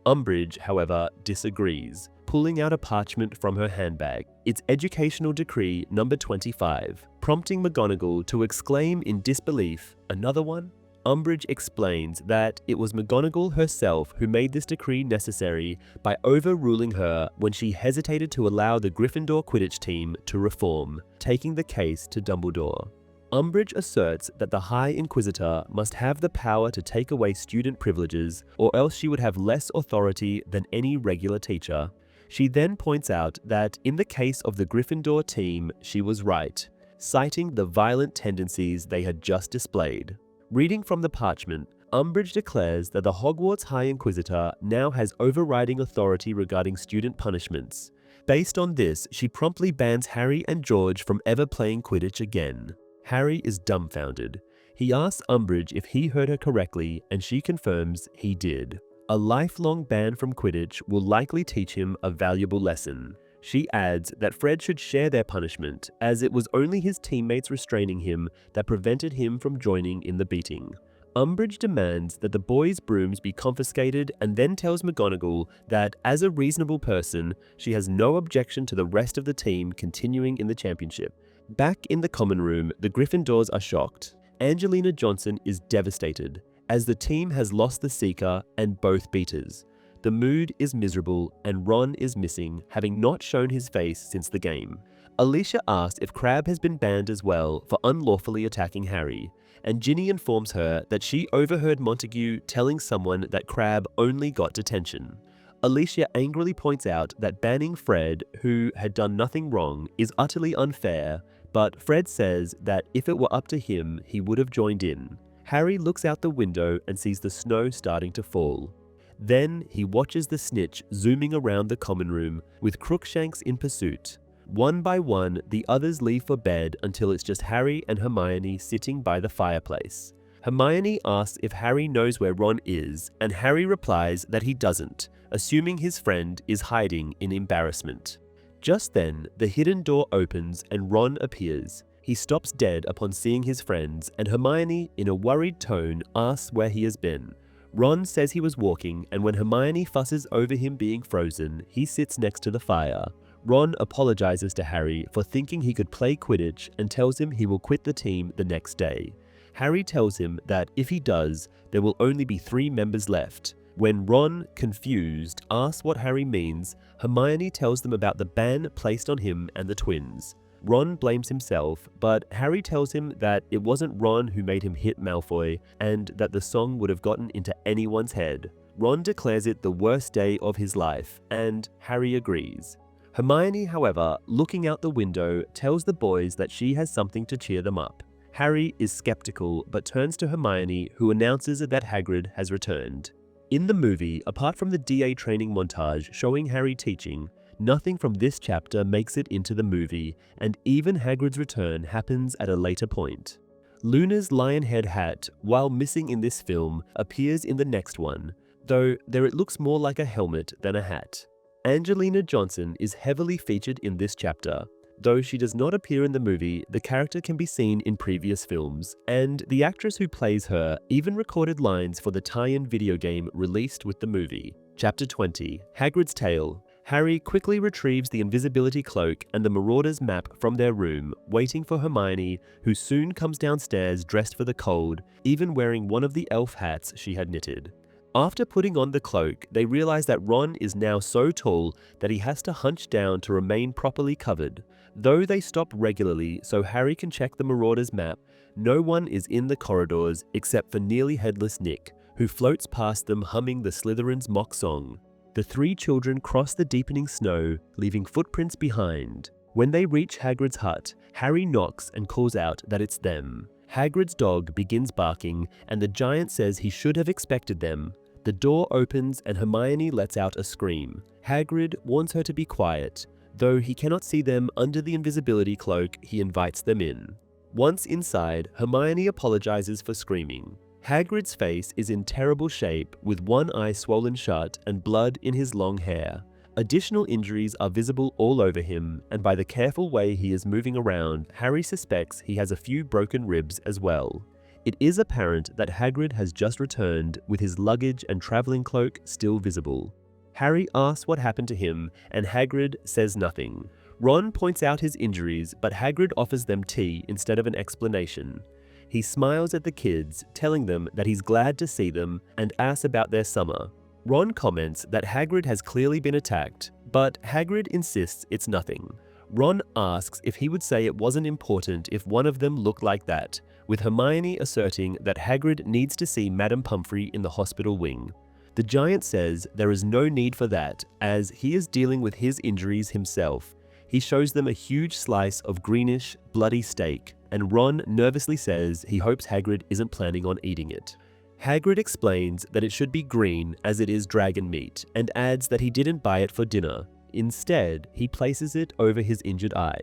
Umbridge, however, disagrees, pulling out a parchment from her handbag. It's Educational Decree number 25, prompting McGonagall to exclaim in disbelief, "Another one?" Umbridge explains that it was McGonagall herself who made this decree necessary by overruling her when she hesitated to allow the Gryffindor Quidditch team to reform, taking the case to Dumbledore. Umbridge asserts that the High Inquisitor must have the power to take away student privileges, or else she would have less authority than any regular teacher. She then points out that in the case of the Gryffindor team, she was right, citing the violent tendencies they had just displayed. Reading from the parchment, Umbridge declares that the Hogwarts High Inquisitor now has overriding authority regarding student punishments. Based on this, she promptly bans Harry and George from ever playing Quidditch again. Harry is dumbfounded. He asks Umbridge if he heard her correctly, and she confirms he did. A lifelong ban from Quidditch will likely teach him a valuable lesson. She adds that Fred should share their punishment, as it was only his teammates restraining him that prevented him from joining in the beating. Umbridge demands that the boys' brooms be confiscated and then tells McGonagall that, as a reasonable person, she has no objection to the rest of the team continuing in the championship. Back in the common room, the Gryffindors are shocked. Angelina Johnson is devastated, as the team has lost the Seeker and both beaters. The mood is miserable, and Ron is missing, having not shown his face since the game. Alicia asks if Crabbe has been banned as well for unlawfully attacking Harry, and Ginny informs her that she overheard Montague telling someone that Crabbe only got detention. Alicia angrily points out that banning Fred, who had done nothing wrong, is utterly unfair, but Fred says that if it were up to him, he would have joined in. Harry looks out the window and sees the snow starting to fall. Then he watches the snitch zooming around the common room, with Crookshanks in pursuit. One by one, the others leave for bed until it's just Harry and Hermione sitting by the fireplace. Hermione asks if Harry knows where Ron is, and Harry replies that he doesn't, assuming his friend is hiding in embarrassment. Just then, the hidden door opens and Ron appears. He stops dead upon seeing his friends, and Hermione, in a worried tone, asks where he has been. Ron says he was walking, and when Hermione fusses over him being frozen, he sits next to the fire. Ron apologizes to Harry for thinking he could play Quidditch and tells him he will quit the team the next day. Harry tells him that if he does, there will only be 3 members left. When Ron, confused, asks what Harry means, Hermione tells them about the ban placed on him and the twins. Ron blames himself, but Harry tells him that it wasn't Ron who made him hit Malfoy, and that the song would have gotten into anyone's head. Ron declares it the worst day of his life, and Harry agrees. Hermione, however, looking out the window, tells the boys that she has something to cheer them up. Harry is skeptical but turns to Hermione, who announces that Hagrid has returned. In the movie, apart from the DA training montage showing Harry teaching, nothing from this chapter makes it into the movie, and even Hagrid's return happens at a later point. Luna's lion head hat, while missing in this film, appears in the next one, though there it looks more like a helmet than a hat. Angelina Johnson is heavily featured in this chapter. Though she does not appear in the movie, the character can be seen in previous films, and the actress who plays her even recorded lines for the tie-in video game released with the movie. Chapter 20, Hagrid's Tale. Harry quickly retrieves the invisibility cloak and the Marauder's map from their room, waiting for Hermione, who soon comes downstairs dressed for the cold, even wearing one of the elf hats she had knitted. After putting on the cloak, they realize that Ron is now so tall that he has to hunch down to remain properly covered. Though they stop regularly so Harry can check the Marauder's map, no one is in the corridors except for nearly headless Nick, who floats past them humming the Slytherin's mock song. The three children cross the deepening snow, leaving footprints behind. When they reach Hagrid's hut, Harry knocks and calls out that it's them. Hagrid's dog begins barking, and the giant says he should have expected them. The door opens and Hermione lets out a scream. Hagrid warns her to be quiet. Though he cannot see them under the invisibility cloak, he invites them in. Once inside, Hermione apologizes for screaming. Hagrid's face is in terrible shape, with one eye swollen shut and blood in his long hair. Additional injuries are visible all over him, and by the careful way he is moving around, Harry suspects he has a few broken ribs as well. It is apparent that Hagrid has just returned, with his luggage and traveling cloak still visible. Harry asks what happened to him, and Hagrid says nothing. Ron points out his injuries, but Hagrid offers them tea instead of an explanation. He smiles at the kids, telling them that he's glad to see them, and asks about their summer. Ron comments that Hagrid has clearly been attacked, but Hagrid insists it's nothing. Ron asks if he would say it wasn't important if one of them looked like that, with Hermione asserting that Hagrid needs to see Madame Pomfrey in the hospital wing. The giant says there is no need for that, as he is dealing with his injuries himself. He shows them a huge slice of greenish, bloody steak, and Ron nervously says he hopes Hagrid isn't planning on eating it. Hagrid explains that it should be green as it is dragon meat, and adds that he didn't buy it for dinner. Instead, he places it over his injured eye.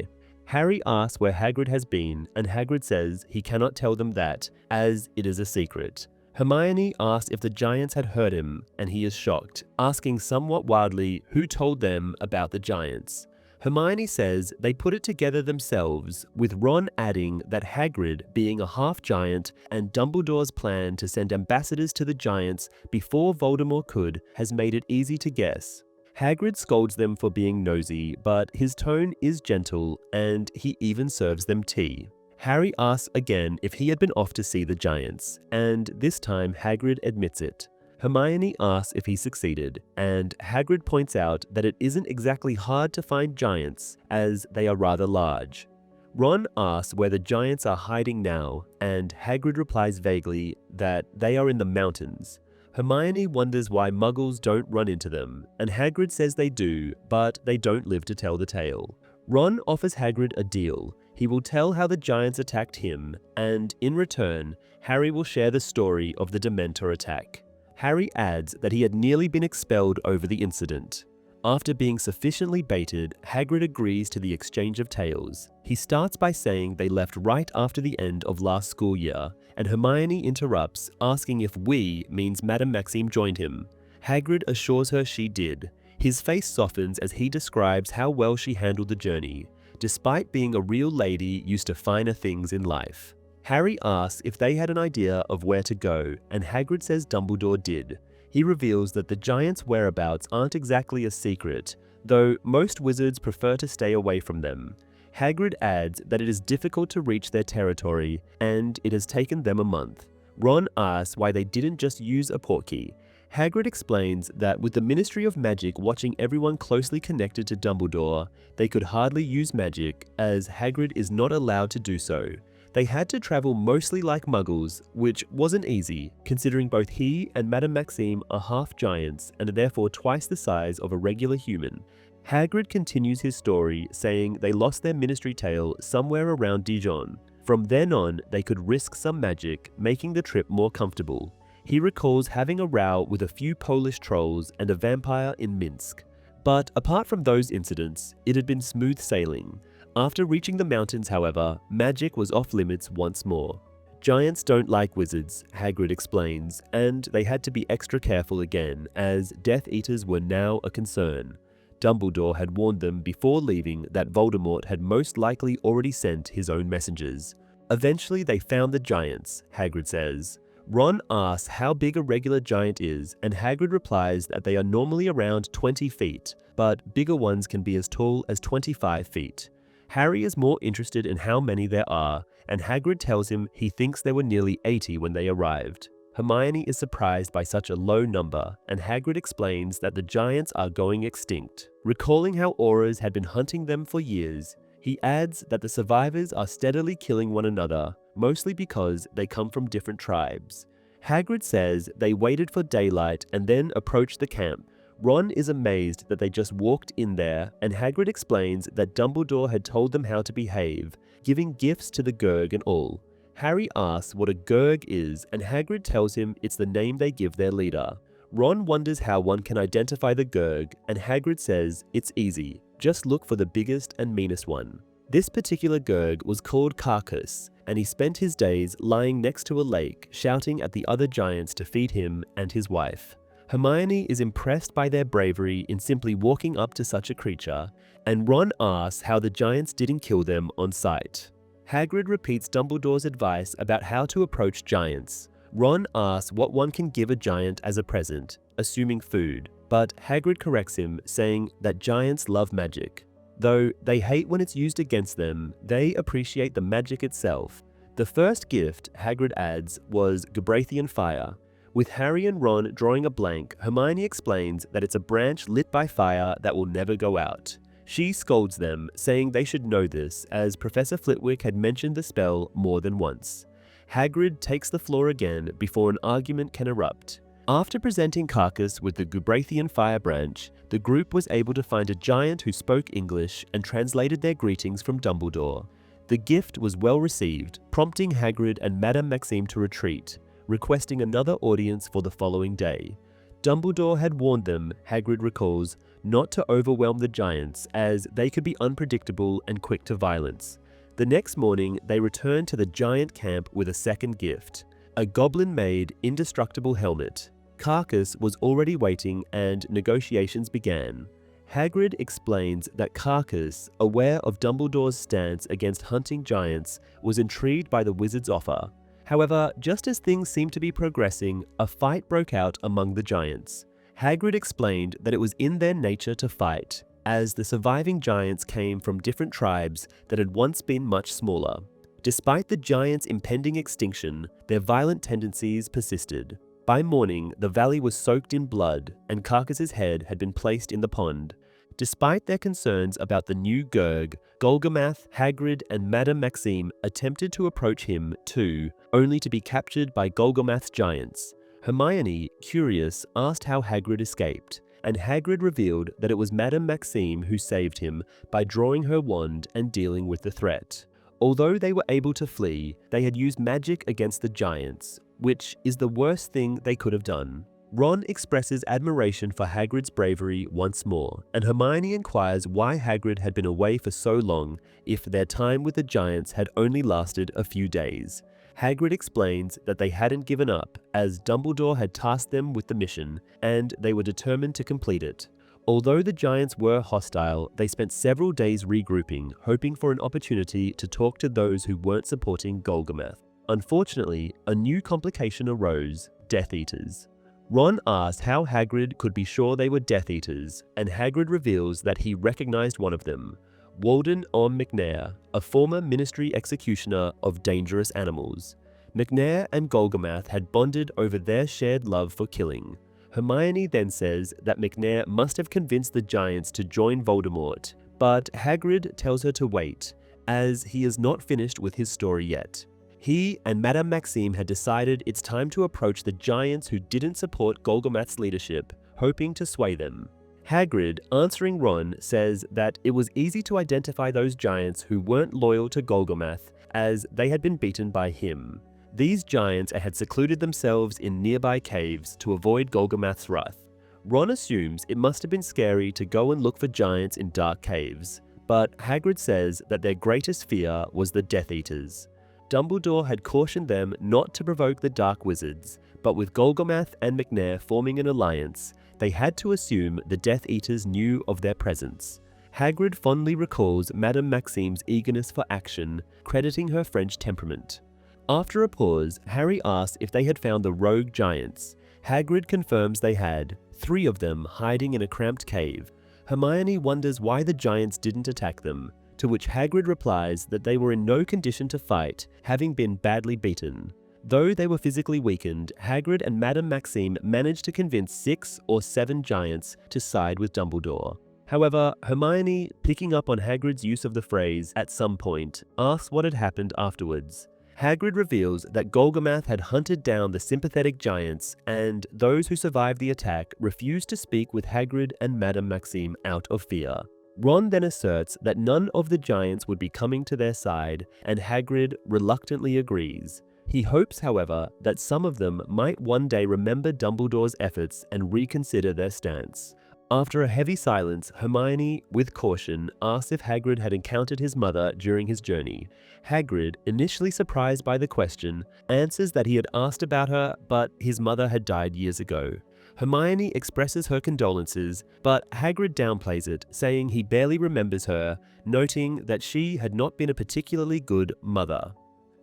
Harry asks where Hagrid has been, and Hagrid says he cannot tell them that, as it is a secret. Hermione asks if the giants had heard him, and he is shocked, asking somewhat wildly who told them about the giants. Hermione says they put it together themselves, with Ron adding that Hagrid being a half-giant and Dumbledore's plan to send ambassadors to the giants before Voldemort could has made it easy to guess. Hagrid scolds them for being nosy, but his tone is gentle, and he even serves them tea. Harry asks again if he had been off to see the giants, and this time Hagrid admits it. Hermione asks if he succeeded, and Hagrid points out that it isn't exactly hard to find giants, as they are rather large. Ron asks where the giants are hiding now, and Hagrid replies vaguely that they are in the mountains. Hermione wonders why muggles don't run into them, and Hagrid says they do, but they don't live to tell the tale. Ron offers Hagrid a deal. He will tell how the giants attacked him, and in return, Harry will share the story of the Dementor attack. Harry adds that he had nearly been expelled over the incident. After being sufficiently baited, Hagrid agrees to the exchange of tales. He starts by saying they left right after the end of last school year, and Hermione interrupts, asking if "we" means Madame Maxime joined him. Hagrid assures her she did. His face softens as he describes how well she handled the journey, despite being a real lady used to finer things in life. Harry asks if they had an idea of where to go, and Hagrid says Dumbledore did. He reveals that the giants' whereabouts aren't exactly a secret, though most wizards prefer to stay away from them. Hagrid adds that it is difficult to reach their territory, and it has taken them a month. Ron asks why they didn't just use a portkey. Hagrid explains that with the Ministry of Magic watching everyone closely connected to Dumbledore, they could hardly use magic, as Hagrid is not allowed to do so. They had to travel mostly like muggles, which wasn't easy, considering both he and Madame Maxime are half giants and are therefore twice the size of a regular human. Hagrid continues his story, saying they lost their ministry tail somewhere around Dijon. From then on, they could risk some magic, making the trip more comfortable. He recalls having a row with a few Polish trolls and a vampire in Minsk. But apart from those incidents, it had been smooth sailing. After reaching the mountains, however, magic was off limits once more. Giants don't like wizards, Hagrid explains, and they had to be extra careful again, as Death Eaters were now a concern. Dumbledore had warned them before leaving that Voldemort had most likely already sent his own messengers. Eventually they found the giants, Hagrid says. Ron asks how big a regular giant is, and Hagrid replies that they are normally around 20 feet, but bigger ones can be as tall as 25 feet. Harry is more interested in how many there are, and Hagrid tells him he thinks there were nearly 80 when they arrived. Hermione is surprised by such a low number, and Hagrid explains that the giants are going extinct. Recalling how Aurors had been hunting them for years, he adds that the survivors are steadily killing one another, mostly because they come from different tribes. Hagrid says they waited for daylight and then approached the camp. Ron is amazed that they just walked in there, and Hagrid explains that Dumbledore had told them how to behave, giving gifts to the Gurg and all. Harry asks what a Gurg is, and Hagrid tells him it's the name they give their leader. Ron wonders how one can identify the Gurg, and Hagrid says it's easy, just look for the biggest and meanest one. This particular Gurg was called Carcass, and he spent his days lying next to a lake, shouting at the other giants to feed him and his wife. Hermione is impressed by their bravery in simply walking up to such a creature, and Ron asks how the giants didn't kill them on sight. Hagrid repeats Dumbledore's advice about how to approach giants. Ron asks what one can give a giant as a present, assuming food, but Hagrid corrects him, saying that giants love magic. Though they hate when it's used against them, they appreciate the magic itself. The first gift, Hagrid adds, was Gabrathian fire. With Harry and Ron drawing a blank, Hermione explains that it's a branch lit by fire that will never go out. She scolds them, saying they should know this, as Professor Flitwick had mentioned the spell more than once. Hagrid takes the floor again before an argument can erupt. After presenting Carcass with the Gabrathian fire branch, the group was able to find a giant who spoke English and translated their greetings from Dumbledore. The gift was well received, prompting Hagrid and Madame Maxime to retreat, requesting another audience for the following day. Dumbledore had warned them, Hagrid recalls, not to overwhelm the giants, as they could be unpredictable and quick to violence. The next morning, they returned to the giant camp with a second gift, a goblin-made, indestructible helmet. Carcass was already waiting, and negotiations began. Hagrid explains that Carcass, aware of Dumbledore's stance against hunting giants, was intrigued by the wizard's offer. However, just as things seemed to be progressing, a fight broke out among the giants. Hagrid explained that it was in their nature to fight, as the surviving giants came from different tribes that had once been much smaller. Despite the giants' impending extinction, their violent tendencies persisted. By morning, the valley was soaked in blood, and Carcass's head had been placed in the pond. Despite their concerns about the new Gurg, Golgamath, Hagrid, and Madame Maxime attempted to approach him too, only to be captured by Golgamath's giants. Hermione, curious, asked how Hagrid escaped, and Hagrid revealed that it was Madame Maxime who saved him by drawing her wand and dealing with the threat. Although they were able to flee, they had used magic against the giants, which is the worst thing they could have done. Ron expresses admiration for Hagrid's bravery once more, and Hermione inquires why Hagrid had been away for so long if their time with the giants had only lasted a few days. Hagrid explains that they hadn't given up, as Dumbledore had tasked them with the mission, and they were determined to complete it. Although the giants were hostile, they spent several days regrouping, hoping for an opportunity to talk to those who weren't supporting Golgamath. Unfortunately, a new complication arose: Death Eaters. Ron asks how Hagrid could be sure they were Death Eaters, and Hagrid reveals that he recognized one of them, Walden Orm McNair, a former Ministry executioner of dangerous animals. McNair and Golgamath had bonded over their shared love for killing. Hermione then says that McNair must have convinced the giants to join Voldemort, but Hagrid tells her to wait, as he is not finished with his story yet. He and Madame Maxime had decided it's time to approach the giants who didn't support Golgamath's leadership, hoping to sway them. Hagrid, answering Ron, says that it was easy to identify those giants who weren't loyal to Golgamath, as they had been beaten by him. These giants had secluded themselves in nearby caves to avoid Golgamath's wrath. Ron assumes it must have been scary to go and look for giants in dark caves, but Hagrid says that their greatest fear was the Death Eaters. Dumbledore had cautioned them not to provoke the Dark Wizards, but with Golgamath and McNair forming an alliance, they had to assume the Death Eaters knew of their presence. Hagrid fondly recalls Madame Maxime's eagerness for action, crediting her French temperament. After a pause, Harry asks if they had found the rogue giants. Hagrid confirms they had, 3 of them hiding in a cramped cave. Hermione wonders why the giants didn't attack them, to which Hagrid replies that they were in no condition to fight, having been badly beaten. Though they were physically weakened, Hagrid and Madame Maxime managed to convince 6 or 7 giants to side with Dumbledore. However, Hermione, picking up on Hagrid's use of the phrase "at some point," asks what had happened afterwards. Hagrid reveals that Golgamath had hunted down the sympathetic giants, and those who survived the attack refused to speak with Hagrid and Madame Maxime out of fear. Ron then asserts that none of the giants would be coming to their side, and Hagrid reluctantly agrees. He hopes, however, that some of them might one day remember Dumbledore's efforts and reconsider their stance. After a heavy silence, Hermione, with caution, asks if Hagrid had encountered his mother during his journey. Hagrid, initially surprised by the question, answers that he had asked about her, but his mother had died years ago. Hermione expresses her condolences, but Hagrid downplays it, saying he barely remembers her, noting that she had not been a particularly good mother.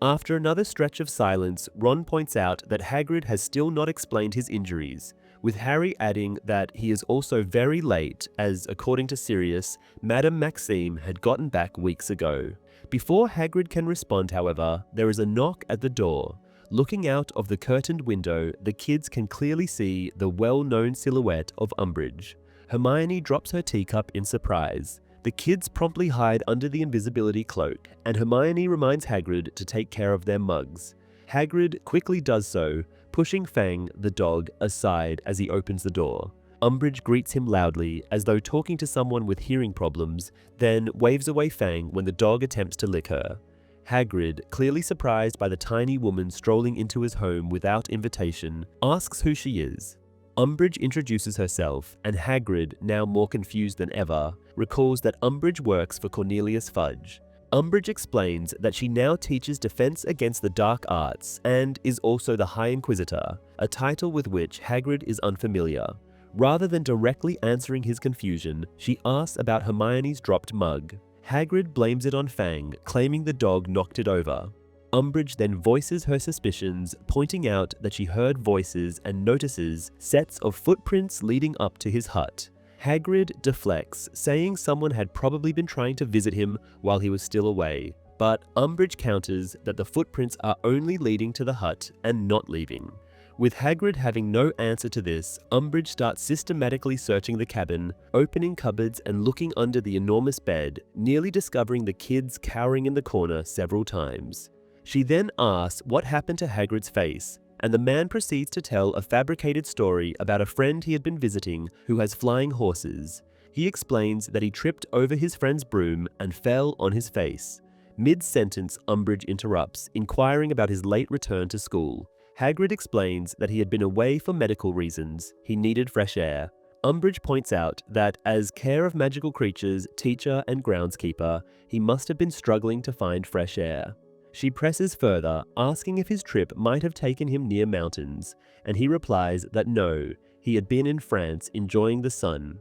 After another stretch of silence, Ron points out that Hagrid has still not explained his injuries, with Harry adding that he is also very late as, according to Sirius, Madame Maxime had gotten back weeks ago. Before Hagrid can respond, however, there is a knock at the door. Looking out of the curtained window, the kids can clearly see the well-known silhouette of Umbridge. Hermione drops her teacup in surprise. The kids promptly hide under the invisibility cloak, and Hermione reminds Hagrid to take care of their mugs. Hagrid quickly does so, pushing Fang, the dog, aside as he opens the door. Umbridge greets him loudly, as though talking to someone with hearing problems, then waves away Fang when the dog attempts to lick her. Hagrid, clearly surprised by the tiny woman strolling into his home without invitation, asks who she is. Umbridge introduces herself, and Hagrid, now more confused than ever, recalls that Umbridge works for Cornelius Fudge. Umbridge explains that she now teaches defense against the dark arts and is also the High Inquisitor, a title with which Hagrid is unfamiliar. Rather than directly answering his confusion, she asks about Hermione's dropped mug. Hagrid blames it on Fang, claiming the dog knocked it over. Umbridge then voices her suspicions, pointing out that she heard voices and notices sets of footprints leading up to his hut. Hagrid deflects, saying someone had probably been trying to visit him while he was still away, but Umbridge counters that the footprints are only leading to the hut and not leaving. With Hagrid having no answer to this, Umbridge starts systematically searching the cabin, opening cupboards and looking under the enormous bed, nearly discovering the kids cowering in the corner several times. She then asks what happened to Hagrid's face, and the man proceeds to tell a fabricated story about a friend he had been visiting who has flying horses. He explains that he tripped over his friend's broom and fell on his face. Mid-sentence, Umbridge interrupts, inquiring about his late return to school. Hagrid explains that he had been away for medical reasons. He needed fresh air. Umbridge points out that as care of magical creatures, teacher and groundskeeper, he must have been struggling to find fresh air. She presses further, asking if his trip might have taken him near mountains, and he replies that no, he had been in France enjoying the sun.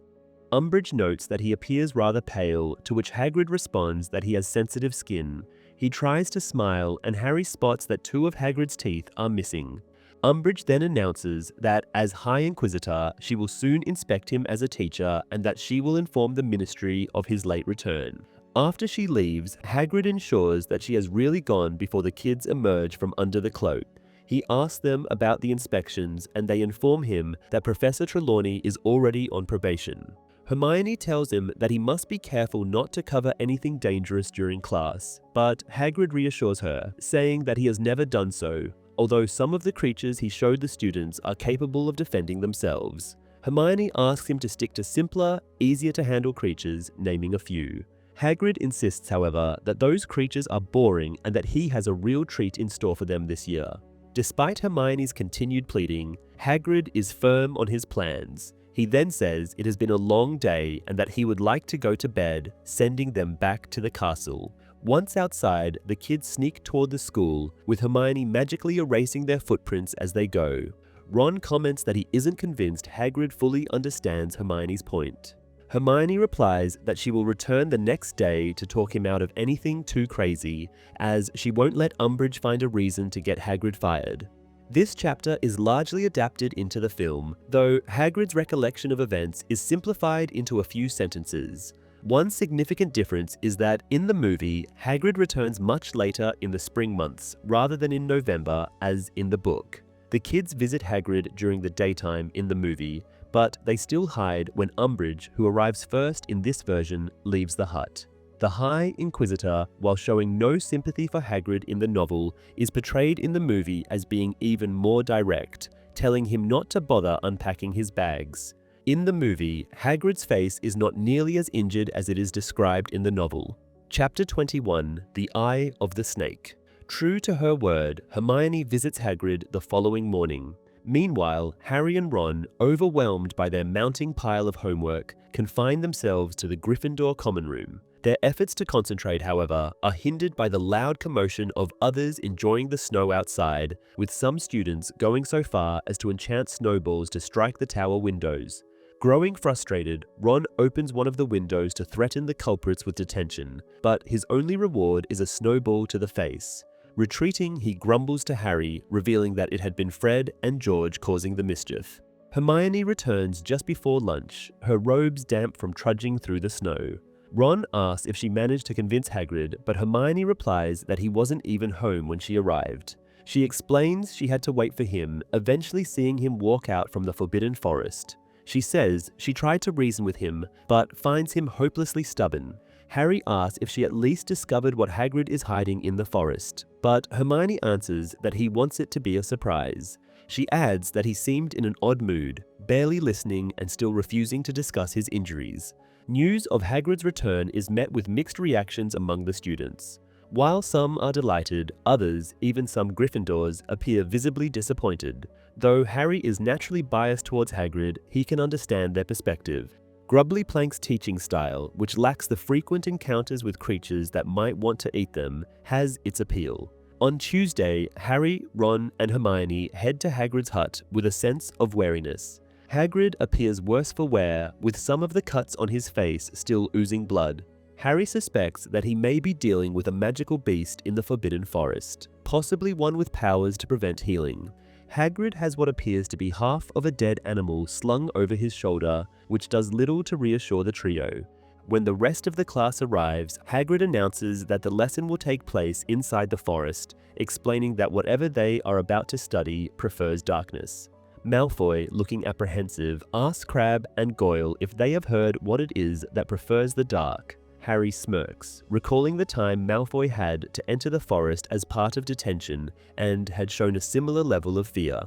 Umbridge notes that he appears rather pale, to which Hagrid responds that he has sensitive skin. He tries to smile, and Harry spots that 2 of Hagrid's teeth are missing. Umbridge then announces that as High Inquisitor, she will soon inspect him as a teacher and that she will inform the Ministry of his late return. After she leaves, Hagrid ensures that she has really gone before the kids emerge from under the cloak. He asks them about the inspections, and they inform him that Professor Trelawney is already on probation. Hermione tells him that he must be careful not to cover anything dangerous during class, but Hagrid reassures her, saying that he has never done so, although some of the creatures he showed the students are capable of defending themselves. Hermione asks him to stick to simpler, easier to handle creatures, naming a few. Hagrid insists, however, that those creatures are boring and that he has a real treat in store for them this year. Despite Hermione's continued pleading, Hagrid is firm on his plans. He then says it has been a long day and that he would like to go to bed, sending them back to the castle. Once outside, the kids sneak toward the school, with Hermione magically erasing their footprints as they go. Ron comments that he isn't convinced Hagrid fully understands Hermione's point. Hermione replies that she will return the next day to talk him out of anything too crazy, as she won't let Umbridge find a reason to get Hagrid fired. This chapter is largely adapted into the film, though Hagrid's recollection of events is simplified into a few sentences. One significant difference is that in the movie, Hagrid returns much later in the spring months rather than in November as in the book. The kids visit Hagrid during the daytime in the movie, but they still hide when Umbridge, who arrives first in this version, leaves the hut. The High Inquisitor, while showing no sympathy for Hagrid in the novel, is portrayed in the movie as being even more direct, telling him not to bother unpacking his bags. In the movie, Hagrid's face is not nearly as injured as it is described in the novel. Chapter 21, The Eye of the Snake. True to her word, Hermione visits Hagrid the following morning. Meanwhile, Harry and Ron, overwhelmed by their mounting pile of homework, confine themselves to the Gryffindor common room. Their efforts to concentrate, however, are hindered by the loud commotion of others enjoying the snow outside, with some students going so far as to enchant snowballs to strike the tower windows. Growing frustrated, Ron opens one of the windows to threaten the culprits with detention, but his only reward is a snowball to the face. Retreating, he grumbles to Harry, revealing that it had been Fred and George causing the mischief. Hermione returns just before lunch, her robes damp from trudging through the snow. Ron asks if she managed to convince Hagrid, but Hermione replies that he wasn't even home when she arrived. She explains she had to wait for him, eventually seeing him walk out from the Forbidden Forest. She says she tried to reason with him, but finds him hopelessly stubborn. Harry asks if she at least discovered what Hagrid is hiding in the forest, but Hermione answers that he wants it to be a surprise. She adds that he seemed in an odd mood, barely listening and still refusing to discuss his injuries. News of Hagrid's return is met with mixed reactions among the students. While some are delighted, others, even some Gryffindors, appear visibly disappointed. Though Harry is naturally biased towards Hagrid, he can understand their perspective. Grubbly Plank's teaching style, which lacks the frequent encounters with creatures that might want to eat them, has its appeal. On Tuesday, Harry, Ron, and Hermione head to Hagrid's hut with a sense of wariness. Hagrid appears worse for wear, with some of the cuts on his face still oozing blood. Harry suspects that he may be dealing with a magical beast in the Forbidden Forest, possibly one with powers to prevent healing. Hagrid has what appears to be half of a dead animal slung over his shoulder, which does little to reassure the trio. When the rest of the class arrives, Hagrid announces that the lesson will take place inside the forest, explaining that whatever they are about to study prefers darkness. Malfoy, looking apprehensive, asks Crabbe and Goyle if they have heard what it is that prefers the dark. Harry smirks, recalling the time Malfoy had to enter the forest as part of detention and had shown a similar level of fear.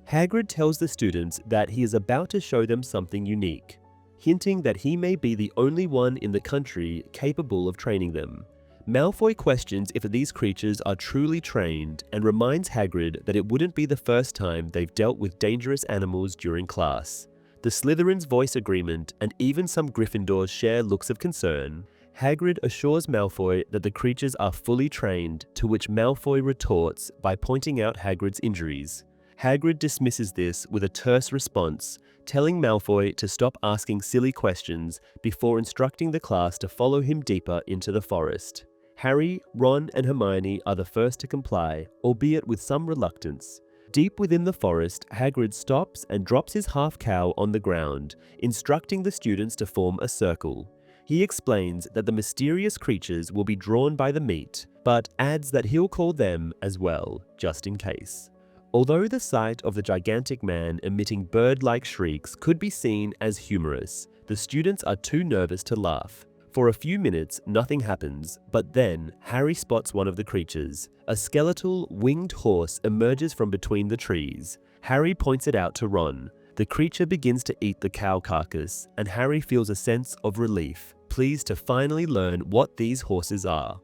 Hagrid tells the students that he is about to show them something unique, hinting that he may be the only one in the country capable of training them. Malfoy questions if these creatures are truly trained and reminds Hagrid that it wouldn't be the first time they've dealt with dangerous animals during class. The Slytherins voice agreement, and even some Gryffindors share looks of concern. Hagrid assures Malfoy that the creatures are fully trained, to which Malfoy retorts by pointing out Hagrid's injuries. Hagrid dismisses this with a terse response, telling Malfoy to stop asking silly questions before instructing the class to follow him deeper into the forest. Harry, Ron, and Hermione are the first to comply, albeit with some reluctance. Deep within the forest, Hagrid stops and drops his half-cow on the ground, instructing the students to form a circle. He explains that the mysterious creatures will be drawn by the meat, but adds that he'll call them as well, just in case. Although the sight of the gigantic man emitting bird-like shrieks could be seen as humorous, the students are too nervous to laugh. For a few minutes, nothing happens, but then Harry spots one of the creatures. A skeletal, winged horse emerges from between the trees. Harry points it out to Ron. The creature begins to eat the cow carcass, and Harry feels a sense of relief. pleased to finally learn what these horses are.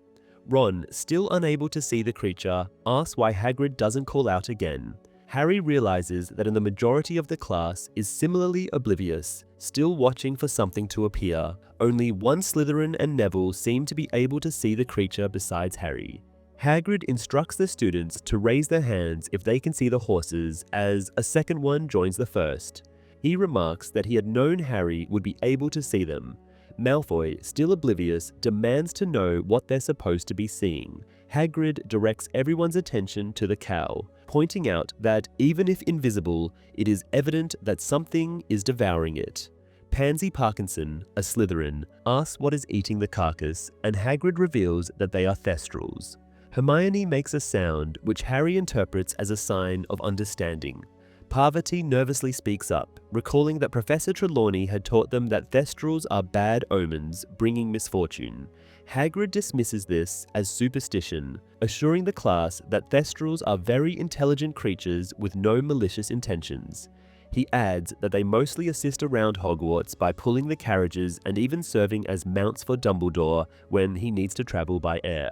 Ron, still unable to see the creature, asks why Hagrid doesn't call out again. Harry realizes that in the majority of the class is similarly oblivious, still watching for something to appear. Only one Slytherin and Neville seem to be able to see the creature besides Harry. Hagrid instructs the students to raise their hands if they can see the horses, as a second one joins the first. He remarks that he had known Harry would be able to see them. Malfoy, still oblivious, demands to know what they're supposed to be seeing. Hagrid directs everyone's attention to the cow, pointing out that even if invisible, it is evident that something is devouring it. Pansy Parkinson, a Slytherin, asks what is eating the carcass, and Hagrid reveals that they are Thestrals. Hermione makes a sound which Harry interprets as a sign of understanding. Parvati nervously speaks up, recalling that Professor Trelawney had taught them that Thestrals are bad omens, bringing misfortune. Hagrid dismisses this as superstition, assuring the class that Thestrals are very intelligent creatures with no malicious intentions. He adds that they mostly assist around Hogwarts by pulling the carriages and even serving as mounts for Dumbledore when he needs to travel by air.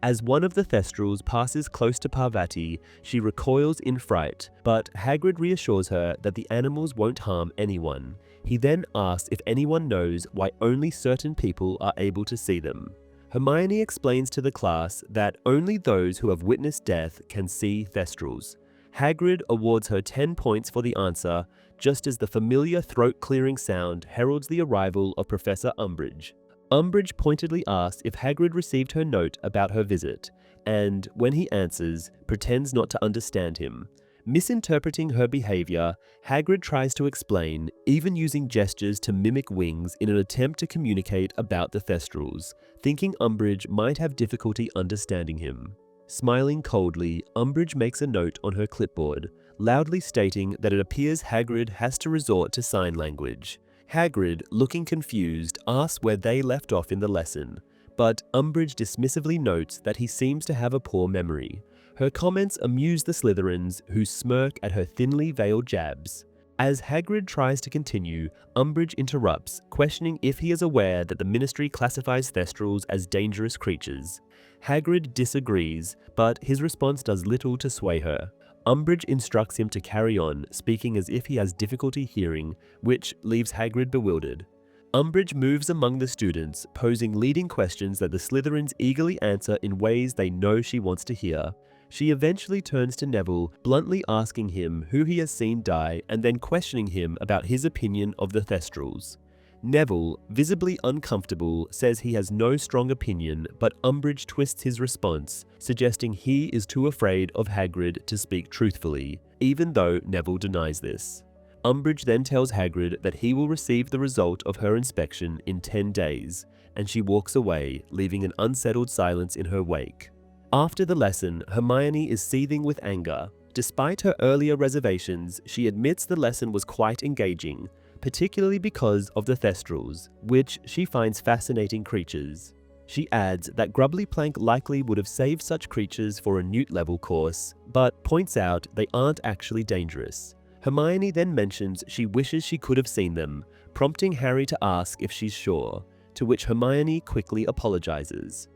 As one of the Thestrals passes close to Parvati, she recoils in fright, but Hagrid reassures her that the animals won't harm anyone. He then asks if anyone knows why only certain people are able to see them. Hermione explains to the class that only those who have witnessed death can see Thestrals. Hagrid awards her 10 points for the answer, just as the familiar throat-clearing sound heralds the arrival of Professor Umbridge. Umbridge pointedly asks if Hagrid received her note about her visit, and, when he answers, pretends not to understand him. Misinterpreting her behavior, Hagrid tries to explain, even using gestures to mimic wings in an attempt to communicate about the Thestrals, thinking Umbridge might have difficulty understanding him. Smiling coldly, Umbridge makes a note on her clipboard, loudly stating that it appears Hagrid has to resort to sign language. Hagrid, looking confused, asks where they left off in the lesson, but Umbridge dismissively notes that he seems to have a poor memory. Her comments amuse the Slytherins, who smirk at her thinly veiled jabs. As Hagrid tries to continue, Umbridge interrupts, questioning if he is aware that the Ministry classifies Thestrals as dangerous creatures. Hagrid disagrees, but his response does little to sway her. Umbridge instructs him to carry on, speaking as if he has difficulty hearing, which leaves Hagrid bewildered. Umbridge moves among the students, posing leading questions that the Slytherins eagerly answer in ways they know she wants to hear. She eventually turns to Neville, bluntly asking him who he has seen die and then questioning him about his opinion of the Thestrals. Neville, visibly uncomfortable, says he has no strong opinion, but Umbridge twists his response, suggesting he is too afraid of Hagrid to speak truthfully, even though Neville denies this. Umbridge then tells Hagrid that he will receive the result of her inspection in 10 days, and she walks away, leaving an unsettled silence in her wake. After the lesson, Hermione is seething with anger. Despite her earlier reservations, she admits the lesson was quite engaging, particularly because of the Thestrals, which she finds fascinating creatures. She adds that Grubbly Plank likely would have saved such creatures for a Newt-level course, but points out they aren't actually dangerous. Hermione then mentions she wishes she could have seen them, prompting Harry to ask if she's sure, to which Hermione quickly apologizes.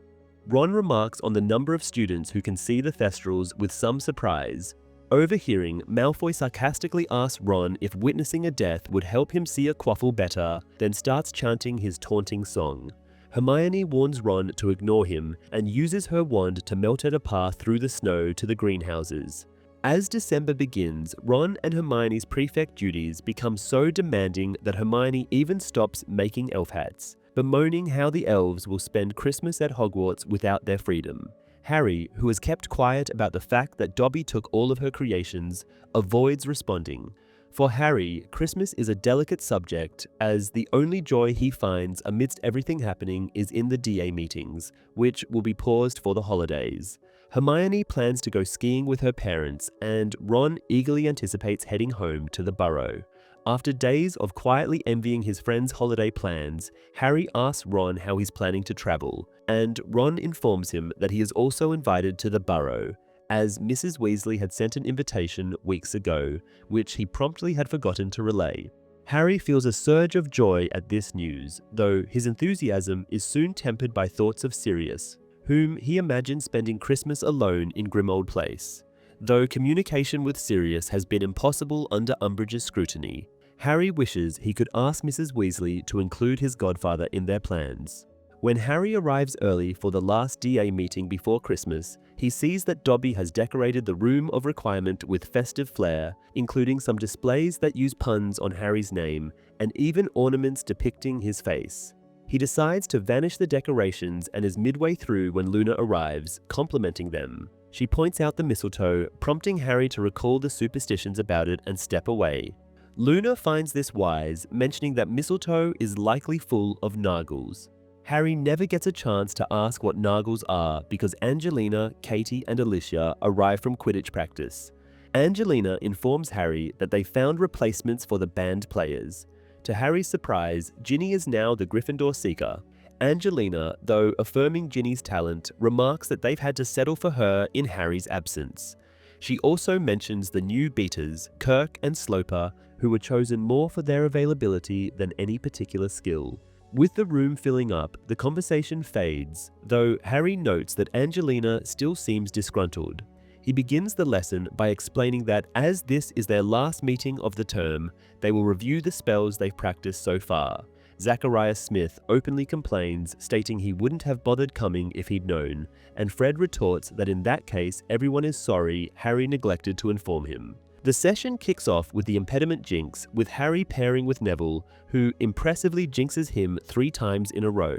Ron remarks on the number of students who can see the Thestrals with some surprise. Overhearing, Malfoy sarcastically asks Ron if witnessing a death would help him see a quaffle better, then starts chanting his taunting song. Hermione warns Ron to ignore him and uses her wand to melt out a path through the snow to the greenhouses. As December begins, Ron and Hermione's prefect duties become so demanding that Hermione even stops making elf hats, bemoaning how the elves will spend Christmas at Hogwarts without their freedom. Harry, who has kept quiet about the fact that Dobby took all of her creations, avoids responding. For Harry, Christmas is a delicate subject, as the only joy he finds amidst everything happening is in the DA meetings, which will be paused for the holidays. Hermione plans to go skiing with her parents, and Ron eagerly anticipates heading home to the Burrow. After days of quietly envying his friends' holiday plans, Harry asks Ron how he's planning to travel, and Ron informs him that he is also invited to the Burrow, as Mrs. Weasley had sent an invitation weeks ago, which he promptly had forgotten to relay. Harry feels a surge of joy at this news, though his enthusiasm is soon tempered by thoughts of Sirius, whom he imagines spending Christmas alone in Grimmauld Place. Though communication with Sirius has been impossible under Umbridge's scrutiny, Harry wishes he could ask Mrs. Weasley to include his godfather in their plans. When Harry arrives early for the last DA meeting before Christmas, he sees that Dobby has decorated the room of requirement with festive flair, including some displays that use puns on Harry's name, and even ornaments depicting his face. He decides to vanish the decorations and is midway through when Luna arrives, complimenting them. She points out the mistletoe, prompting Harry to recall the superstitions about it and step away. Luna finds this wise, mentioning that mistletoe is likely full of nargles. Harry never gets a chance to ask what nargles are because Angelina, Katie, and Alicia arrive from Quidditch practice. Angelina informs Harry that they found replacements for the band players. To Harry's surprise, Ginny is now the Gryffindor Seeker. Angelina, though affirming Ginny's talent, remarks that they've had to settle for her in Harry's absence. She also mentions the new beaters, Kirk and Sloper, who were chosen more for their availability than any particular skill. With the room filling up, the conversation fades, though Harry notes that Angelina still seems disgruntled. He begins the lesson by explaining that as this is their last meeting of the term, they will review the spells they've practiced so far. Zachariah Smith openly complains, stating he wouldn't have bothered coming if he'd known, and Fred retorts that in that case everyone is sorry Harry neglected to inform him. The session kicks off with the impediment jinx, with Harry pairing with Neville, who impressively jinxes him 3 times in a row.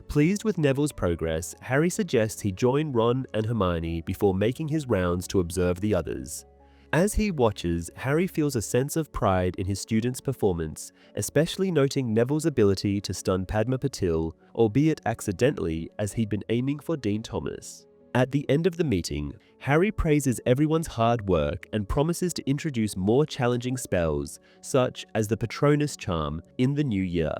Pleased with Neville's progress, Harry suggests he join Ron and Hermione before making his rounds to observe the others. As he watches, Harry feels a sense of pride in his students' performance, especially noting Neville's ability to stun Padma Patil, albeit accidentally, as he'd been aiming for Dean Thomas. At the end of the meeting, Harry praises everyone's hard work and promises to introduce more challenging spells, such as the Patronus Charm, in the new year.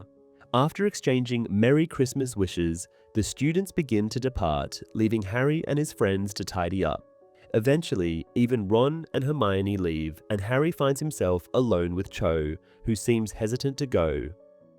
After exchanging Merry Christmas wishes, the students begin to depart, leaving Harry and his friends to tidy up. Eventually, even Ron and Hermione leave, and Harry finds himself alone with Cho, who seems hesitant to go.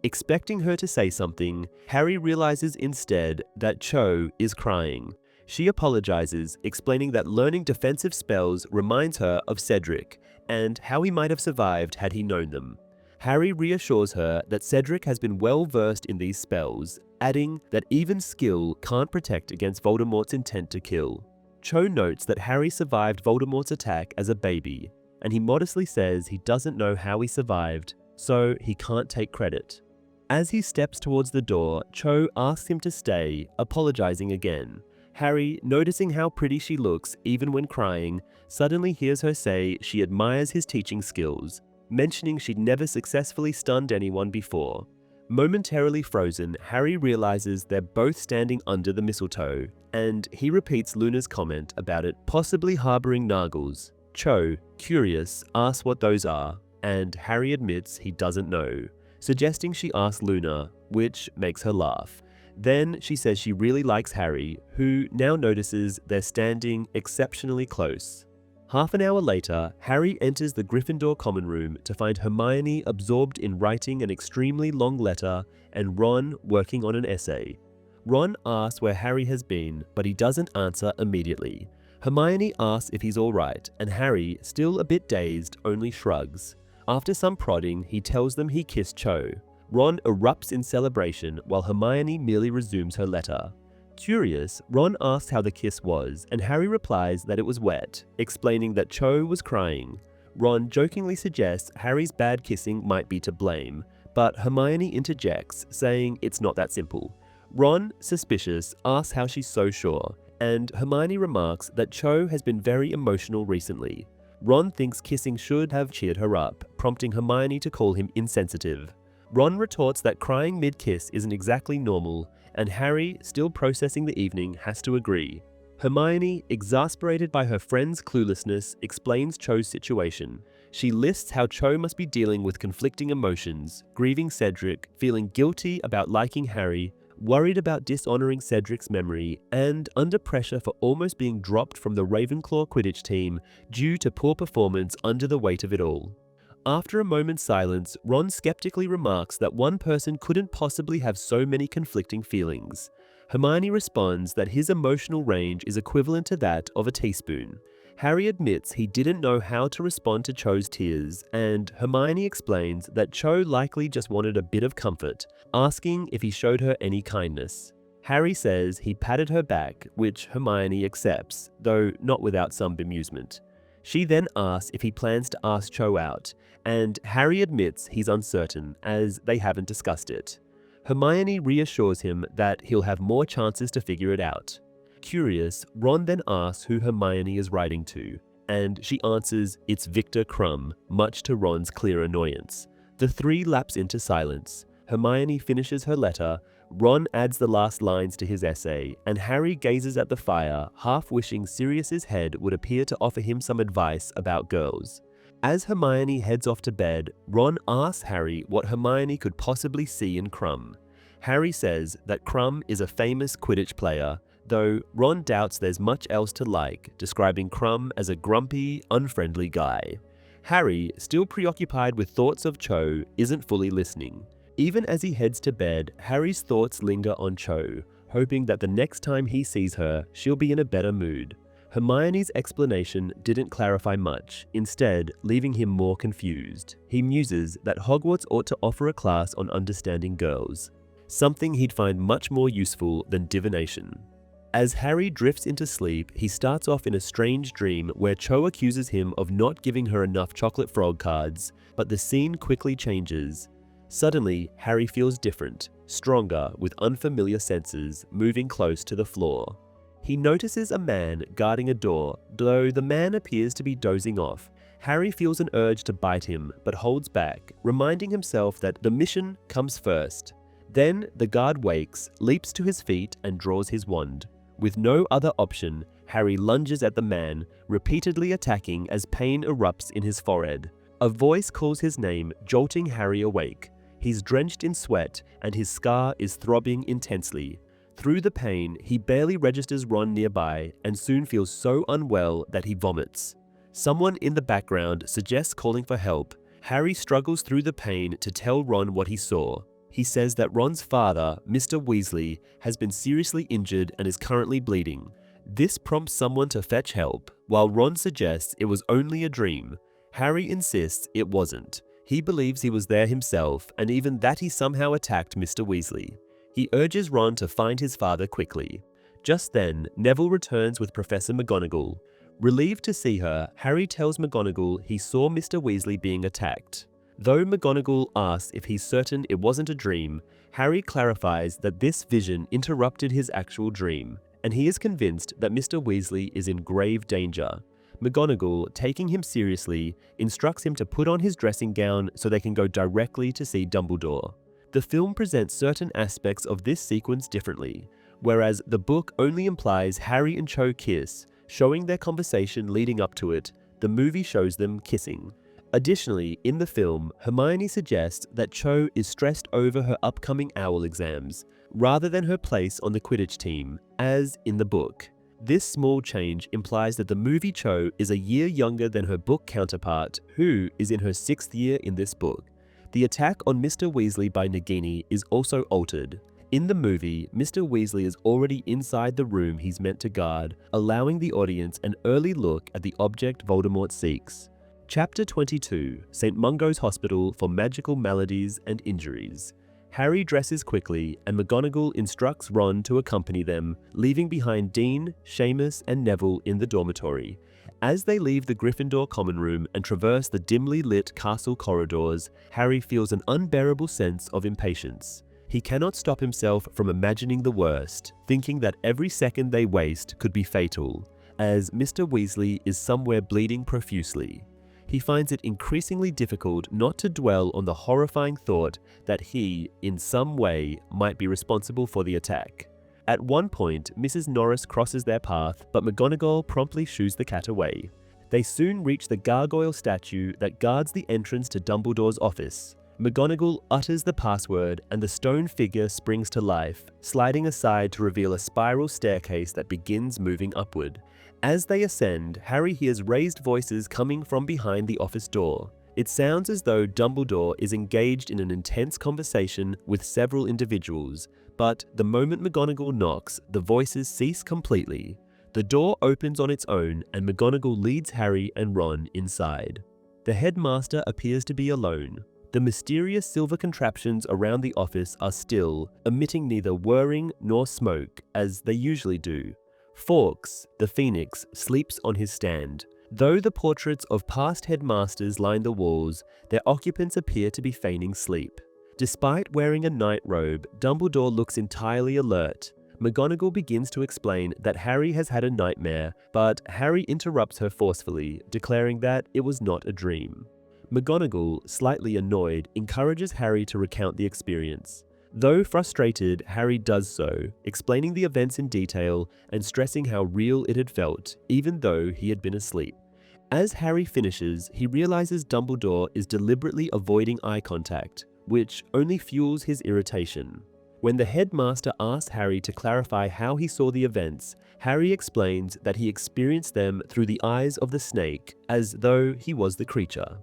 Expecting her to say something, Harry realizes instead that Cho is crying. She apologizes, explaining that learning defensive spells reminds her of Cedric, and how he might have survived had he known them. Harry reassures her that Cedric has been well versed in these spells, adding that even skill can't protect against Voldemort's intent to kill. Cho notes that Harry survived Voldemort's attack as a baby, and he modestly says he doesn't know how he survived, so he can't take credit. As he steps towards the door, Cho asks him to stay, apologizing again. Harry, noticing how pretty she looks even when crying, suddenly hears her say she admires his teaching skills, mentioning she'd never successfully stunned anyone before. Momentarily frozen, Harry realizes they're both standing under the mistletoe, and he repeats Luna's comment about it possibly harboring nargles. Cho, curious, asks what those are, and Harry admits he doesn't know, suggesting she ask Luna, which makes her laugh. Then she says she really likes Harry, who now notices they're standing exceptionally close. Half an hour later, Harry enters the Gryffindor common room to find Hermione absorbed in writing an extremely long letter and Ron working on an essay. Ron asks where Harry has been, but he doesn't answer immediately. Hermione asks if he's alright, and Harry, still a bit dazed, only shrugs. After some prodding, he tells them he kissed Cho. Ron erupts in celebration while Hermione merely resumes her letter. Curious, Ron asks how the kiss was, and Harry replies that it was wet, explaining that Cho was crying. Ron jokingly suggests Harry's bad kissing might be to blame, but Hermione interjects, saying it's not that simple. Ron, suspicious, asks how she's so sure, and Hermione remarks that Cho has been very emotional recently. Ron thinks kissing should have cheered her up, prompting Hermione to call him insensitive. Ron retorts that crying mid-kiss isn't exactly normal, and Harry, still processing the evening, has to agree. Hermione, exasperated by her friend's cluelessness, explains Cho's situation. She lists how Cho must be dealing with conflicting emotions, grieving Cedric, feeling guilty about liking Harry, worried about dishonoring Cedric's memory, and under pressure for almost being dropped from the Ravenclaw Quidditch team due to poor performance under the weight of it all. After a moment's silence, Ron skeptically remarks that one person couldn't possibly have so many conflicting feelings. Hermione responds that his emotional range is equivalent to that of a teaspoon. Harry admits he didn't know how to respond to Cho's tears, and Hermione explains that Cho likely just wanted a bit of comfort, asking if he showed her any kindness. Harry says he patted her back, which Hermione accepts, though not without some bemusement. She then asks if he plans to ask Cho out, and Harry admits he's uncertain, as they haven't discussed it. Hermione reassures him that he'll have more chances to figure it out. Curious, Ron then asks who Hermione is writing to, and she answers it's Victor Krum, much to Ron's clear annoyance. The three lapse into silence. Hermione finishes her letter, Ron adds the last lines to his essay, and Harry gazes at the fire, half wishing Sirius's head would appear to offer him some advice about girls. As Hermione heads off to bed, Ron asks Harry what Hermione could possibly see in Krum. Harry says that Krum is a famous Quidditch player, though Ron doubts there's much else to like, describing Krum as a grumpy, unfriendly guy. Harry, still preoccupied with thoughts of Cho, isn't fully listening. Even as he heads to bed, Harry's thoughts linger on Cho, hoping that the next time he sees her, she'll be in a better mood. Hermione's explanation didn't clarify much, instead leaving him more confused. He muses that Hogwarts ought to offer a class on understanding girls, something he'd find much more useful than divination. As Harry drifts into sleep, he starts off in a strange dream where Cho accuses him of not giving her enough chocolate frog cards, but the scene quickly changes. Suddenly, Harry feels different, stronger, with unfamiliar senses, moving close to the floor. He notices a man guarding a door, though the man appears to be dozing off. Harry feels an urge to bite him, but holds back, reminding himself that the mission comes first. Then, the guard wakes, leaps to his feet, and draws his wand. With no other option, Harry lunges at the man, repeatedly attacking as pain erupts in his forehead. A voice calls his name, jolting Harry awake. He's drenched in sweat, and his scar is throbbing intensely. Through the pain, he barely registers Ron nearby, and soon feels so unwell that he vomits. Someone in the background suggests calling for help. Harry struggles through the pain to tell Ron what he saw. He says that Ron's father, Mr. Weasley, has been seriously injured and is currently bleeding. This prompts someone to fetch help, while Ron suggests it was only a dream. Harry insists it wasn't. He believes he was there himself, and even that he somehow attacked Mr. Weasley. He urges Ron to find his father quickly. Just then, Neville returns with Professor McGonagall. Relieved to see her, Harry tells McGonagall he saw Mr. Weasley being attacked. Though McGonagall asks if he's certain it wasn't a dream, Harry clarifies that this vision interrupted his actual dream, and he is convinced that Mr. Weasley is in grave danger. McGonagall, taking him seriously, instructs him to put on his dressing gown so they can go directly to see Dumbledore. The film presents certain aspects of this sequence differently, whereas the book only implies Harry and Cho kiss, showing their conversation leading up to it. The movie shows them kissing. Additionally, in the film, Hermione suggests that Cho is stressed over her upcoming OWL exams, rather than her place on the Quidditch team, as in the book. This small change implies that the movie Cho is a year younger than her book counterpart, who is in her 6th year in this book. The attack on Mr. Weasley by Nagini is also altered. In the movie, Mr. Weasley is already inside the room he's meant to guard, allowing the audience an early look at the object Voldemort seeks. Chapter 22, St. Mungo's Hospital for Magical Maladies and Injuries. Harry dresses quickly, and McGonagall instructs Ron to accompany them, leaving behind Dean, Seamus, and Neville in the dormitory. As they leave the Gryffindor common room and traverse the dimly lit castle corridors, Harry feels an unbearable sense of impatience. He cannot stop himself from imagining the worst, thinking that every second they waste could be fatal, as Mr. Weasley is somewhere bleeding profusely. He finds it increasingly difficult not to dwell on the horrifying thought that he, in some way, might be responsible for the attack. At one point, Mrs. Norris crosses their path, but McGonagall promptly shoos the cat away. They soon reach the gargoyle statue that guards the entrance to Dumbledore's office. McGonagall utters the password, and the stone figure springs to life, sliding aside to reveal a spiral staircase that begins moving upward. As they ascend, Harry hears raised voices coming from behind the office door. It sounds as though Dumbledore is engaged in an intense conversation with several individuals, but the moment McGonagall knocks, the voices cease completely. The door opens on its own and McGonagall leads Harry and Ron inside. The headmaster appears to be alone. The mysterious silver contraptions around the office are still, emitting neither whirring nor smoke, as they usually do. Fawkes, the Phoenix, sleeps on his stand. Though the portraits of past headmasters line the walls, their occupants appear to be feigning sleep. Despite wearing a night robe, Dumbledore looks entirely alert. McGonagall begins to explain that Harry has had a nightmare, but Harry interrupts her forcefully, declaring that it was not a dream. McGonagall, slightly annoyed, encourages Harry to recount the experience. Though frustrated, Harry does so, explaining the events in detail and stressing how real it had felt, even though he had been asleep. As Harry finishes, he realizes Dumbledore is deliberately avoiding eye contact, which only fuels his irritation. When the headmaster asks Harry to clarify how he saw the events, Harry explains that he experienced them through the eyes of the snake, as though he was the creature.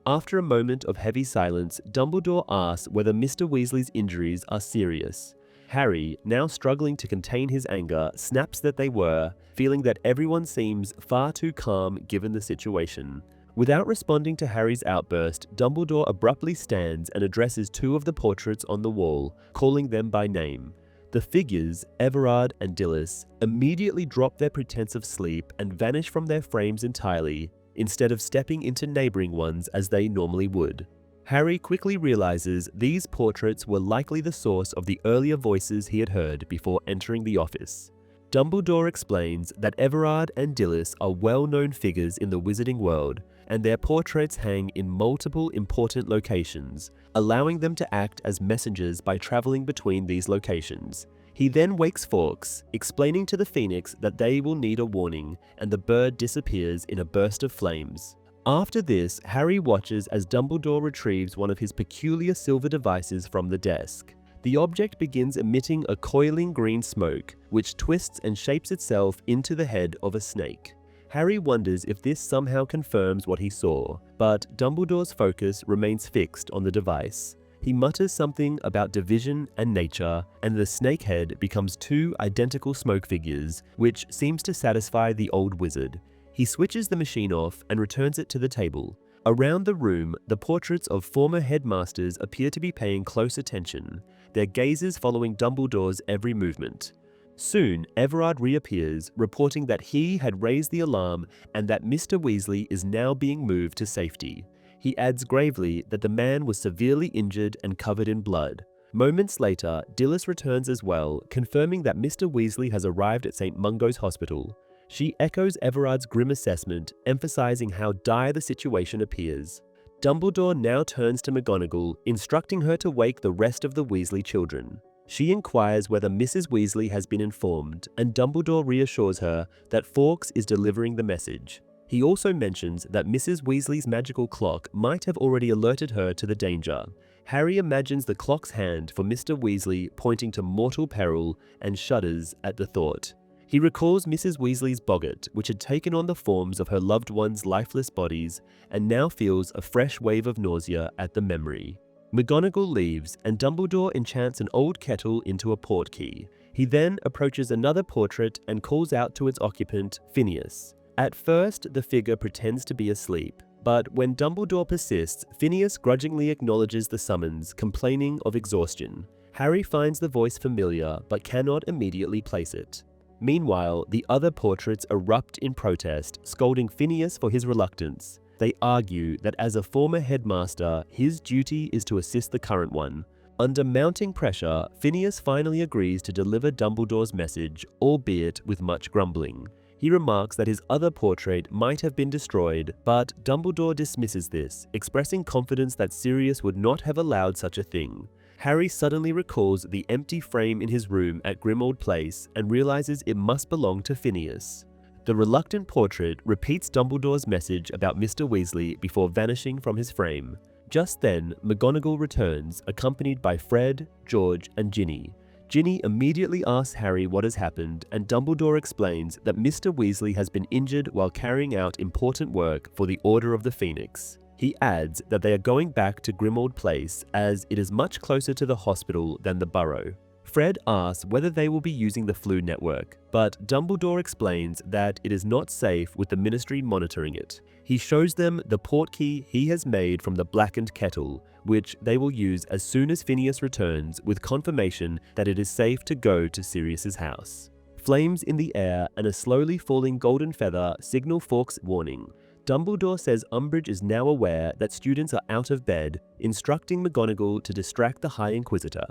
After a moment of heavy silence, Dumbledore asks whether Mr. Weasley's injuries are serious. Harry, now struggling to contain his anger, snaps that they were, feeling that everyone seems far too calm given the situation. Without responding to Harry's outburst, Dumbledore abruptly stands and addresses two of the portraits on the wall, calling them by name. The figures, Everard and Dilys, immediately drop their pretense of sleep and vanish from their frames entirely, instead of stepping into neighboring ones as they normally would. Harry quickly realizes these portraits were likely the source of the earlier voices he had heard before entering the office. Dumbledore explains that Everard and Dilys are well-known figures in the wizarding world, and their portraits hang in multiple important locations, allowing them to act as messengers by traveling between these locations. He then wakes Fawkes, explaining to the Phoenix that they will need a warning, and the bird disappears in a burst of flames. After this, Harry watches as Dumbledore retrieves one of his peculiar silver devices from the desk. The object begins emitting a coiling green smoke, which twists and shapes itself into the head of a snake. Harry wonders if this somehow confirms what he saw, but Dumbledore's focus remains fixed on the device. He mutters something about division and nature, and the snake head becomes two identical smoke figures, which seems to satisfy the old wizard. He switches the machine off and returns it to the table. Around the room, the portraits of former headmasters appear to be paying close attention, their gazes following Dumbledore's every movement. Soon, Everard reappears, reporting that he had raised the alarm and that Mr. Weasley is now being moved to safety. He adds gravely that the man was severely injured and covered in blood. Moments later, Dilys returns as well, confirming that Mr. Weasley has arrived at St. Mungo's hospital. She echoes Everard's grim assessment, emphasizing how dire the situation appears. Dumbledore now turns to McGonagall, instructing her to wake the rest of the Weasley children. She inquires whether Mrs. Weasley has been informed, and Dumbledore reassures her that Fawkes is delivering the message. He also mentions that Mrs. Weasley's magical clock might have already alerted her to the danger. Harry imagines the clock's hand for Mr. Weasley pointing to mortal peril and shudders at the thought. He recalls Mrs. Weasley's boggart, which had taken on the forms of her loved ones' lifeless bodies, and now feels a fresh wave of nausea at the memory. McGonagall leaves, and Dumbledore enchants an old kettle into a portkey. He then approaches another portrait and calls out to its occupant, Phineas. At first, the figure pretends to be asleep, but when Dumbledore persists, Phineas grudgingly acknowledges the summons, complaining of exhaustion. Harry finds the voice familiar, but cannot immediately place it. Meanwhile, the other portraits erupt in protest, scolding Phineas for his reluctance. They argue that as a former headmaster, his duty is to assist the current one. Under mounting pressure, Phineas finally agrees to deliver Dumbledore's message, albeit with much grumbling. He remarks that his other portrait might have been destroyed, but Dumbledore dismisses this, expressing confidence that Sirius would not have allowed such a thing. Harry suddenly recalls the empty frame in his room at Grimmauld Place and realizes it must belong to Phineas. The reluctant portrait repeats Dumbledore's message about Mr. Weasley before vanishing from his frame. Just then, McGonagall returns, accompanied by Fred, George, and Ginny. Ginny immediately asks Harry what has happened, and Dumbledore explains that Mr. Weasley has been injured while carrying out important work for the Order of the Phoenix. He adds that they are going back to Grimmauld Place as it is much closer to the hospital than the burrow. Fred asks whether they will be using the flu network, but Dumbledore explains that it is not safe with the Ministry monitoring it. He shows them the portkey he has made from the blackened kettle, which they will use as soon as Phineas returns with confirmation that it is safe to go to Sirius's house. Flames in the air and a slowly falling golden feather signal Fawkes' warning. Dumbledore says Umbridge is now aware that students are out of bed, instructing McGonagall to distract the High Inquisitor.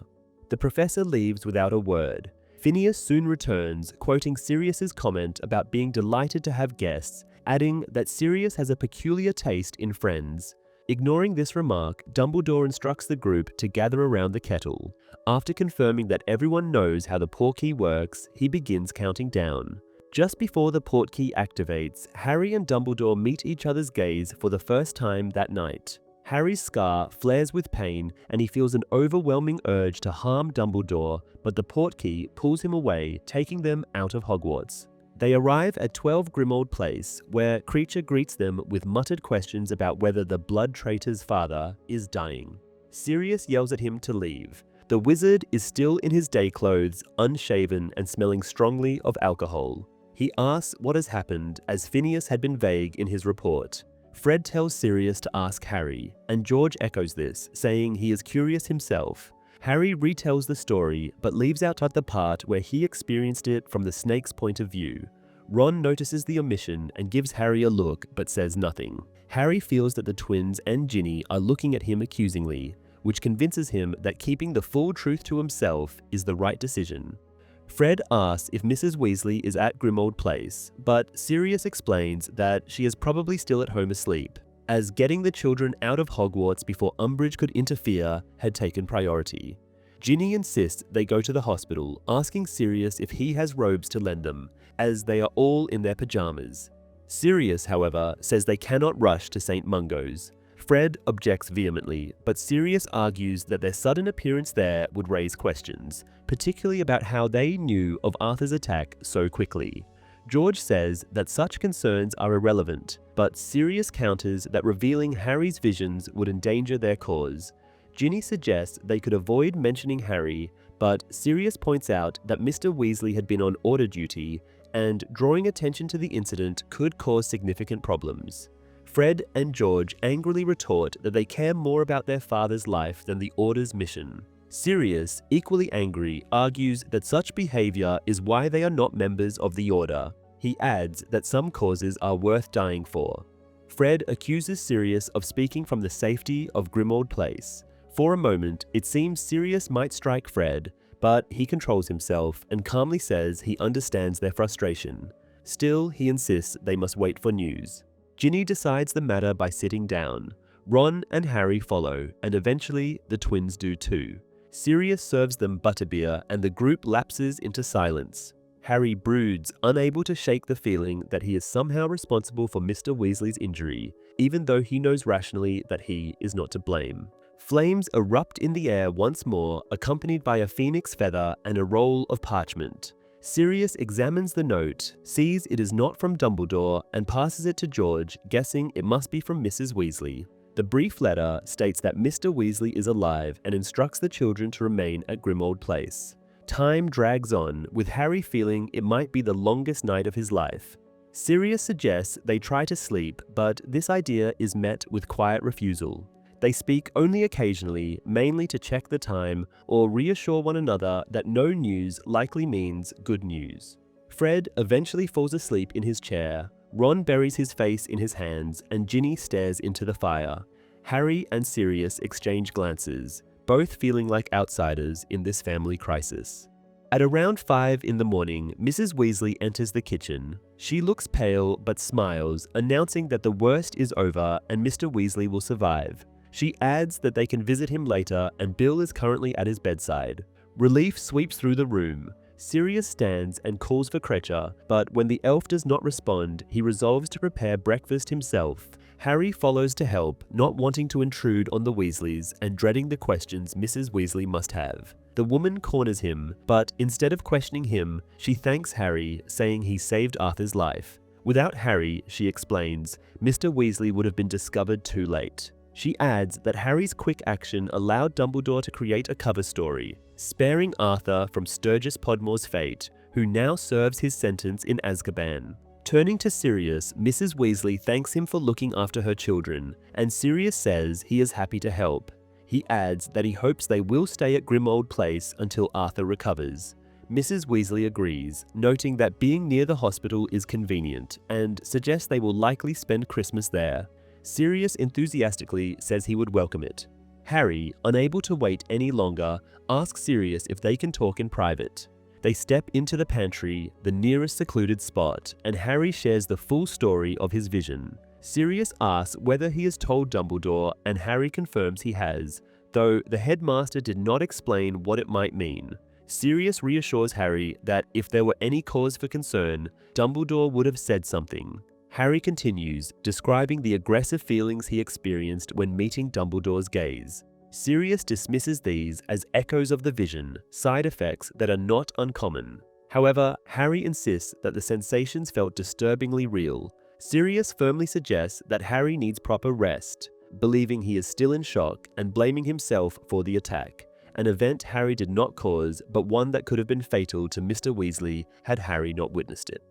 The professor leaves without a word. Phineas soon returns, quoting Sirius's comment about being delighted to have guests, adding that Sirius has a peculiar taste in friends. Ignoring this remark, Dumbledore instructs the group to gather around the kettle. After confirming that everyone knows how the portkey works, he begins counting down. Just before the portkey activates, Harry and Dumbledore meet each other's gaze for the first time that night. Harry's scar flares with pain and he feels an overwhelming urge to harm Dumbledore, but the portkey pulls him away, taking them out of Hogwarts. They arrive at 12 Grimmauld Place, where Kreacher greets them with muttered questions about whether the blood traitor's father is dying. Sirius yells at him to leave. The wizard is still in his day clothes, unshaven and smelling strongly of alcohol. He asks what has happened, as Phineas had been vague in his report. Fred tells Sirius to ask Harry, and George echoes this, saying he is curious himself. Harry retells the story, but leaves out the part where he experienced it from the snake's point of view. Ron notices the omission and gives Harry a look, but says nothing. Harry feels that the twins and Ginny are looking at him accusingly, which convinces him that keeping the full truth to himself is the right decision. Fred asks if Mrs. Weasley is at Grimmauld Place, but Sirius explains that she is probably still at home asleep, as getting the children out of Hogwarts before Umbridge could interfere had taken priority. Ginny insists they go to the hospital, asking Sirius if he has robes to lend them, as they are all in their pajamas. Sirius, however, says they cannot rush to St. Mungo's. Fred objects vehemently, but Sirius argues that their sudden appearance there would raise questions, particularly about how they knew of Arthur's attack so quickly. George says that such concerns are irrelevant, but Sirius counters that revealing Harry's visions would endanger their cause. Ginny suggests they could avoid mentioning Harry, but Sirius points out that Mr. Weasley had been on order duty, and drawing attention to the incident could cause significant problems. Fred and George angrily retort that they care more about their father's life than the Order's mission. Sirius, equally angry, argues that such behavior is why they are not members of the Order. He adds that some causes are worth dying for. Fred accuses Sirius of speaking from the safety of Grimmauld Place. For a moment, it seems Sirius might strike Fred, but he controls himself and calmly says he understands their frustration. Still, he insists they must wait for news. Ginny decides the matter by sitting down. Ron and Harry follow, and eventually the twins do too. Sirius serves them butterbeer and the group lapses into silence. Harry broods, unable to shake the feeling that he is somehow responsible for Mr. Weasley's injury, even though he knows rationally that he is not to blame. Flames erupt in the air once more, accompanied by a phoenix feather and a roll of parchment. Sirius examines the note, sees it is not from Dumbledore, and passes it to George, guessing it must be from Mrs. Weasley. The brief letter states that Mr. Weasley is alive and instructs the children to remain at Grimmauld Place. Time drags on, with Harry feeling it might be the longest night of his life. Sirius suggests they try to sleep, but this idea is met with quiet refusal. They speak only occasionally, mainly to check the time or reassure one another that no news likely means good news. Fred eventually falls asleep in his chair. Ron buries his face in his hands and Ginny stares into the fire. Harry and Sirius exchange glances, both feeling like outsiders in this family crisis. At around 5 in the morning, Mrs. Weasley enters the kitchen. She looks pale but smiles, announcing that the worst is over and Mr. Weasley will survive. She adds that they can visit him later and Bill is currently at his bedside. Relief sweeps through the room. Sirius stands and calls for Kreacher, but when the elf does not respond, he resolves to prepare breakfast himself. Harry follows to help, not wanting to intrude on the Weasleys and dreading the questions Mrs. Weasley must have. The woman corners him, but instead of questioning him, she thanks Harry, saying he saved Arthur's life. Without Harry, she explains, Mr. Weasley would have been discovered too late. She adds that Harry's quick action allowed Dumbledore to create a cover story, sparing Arthur from Sturgis Podmore's fate, who now serves his sentence in Azkaban. Turning to Sirius, Mrs. Weasley thanks him for looking after her children, and Sirius says he is happy to help. He adds that he hopes they will stay at Grimmauld Place until Arthur recovers. Mrs. Weasley agrees, noting that being near the hospital is convenient, and suggests they will likely spend Christmas there. Sirius enthusiastically says he would welcome it. Harry, unable to wait any longer, asks Sirius if they can talk in private. They step into the pantry, the nearest secluded spot, and Harry shares the full story of his vision. Sirius asks whether he has told Dumbledore, and Harry confirms he has, though the headmaster did not explain what it might mean. Sirius reassures Harry that if there were any cause for concern, Dumbledore would have said something. Harry continues, describing the aggressive feelings he experienced when meeting Dumbledore's gaze. Sirius dismisses these as echoes of the vision, side effects that are not uncommon. However, Harry insists that the sensations felt disturbingly real. Sirius firmly suggests that Harry needs proper rest, believing he is still in shock and blaming himself for the attack, an event Harry did not cause but one that could have been fatal to Mr. Weasley had Harry not witnessed it.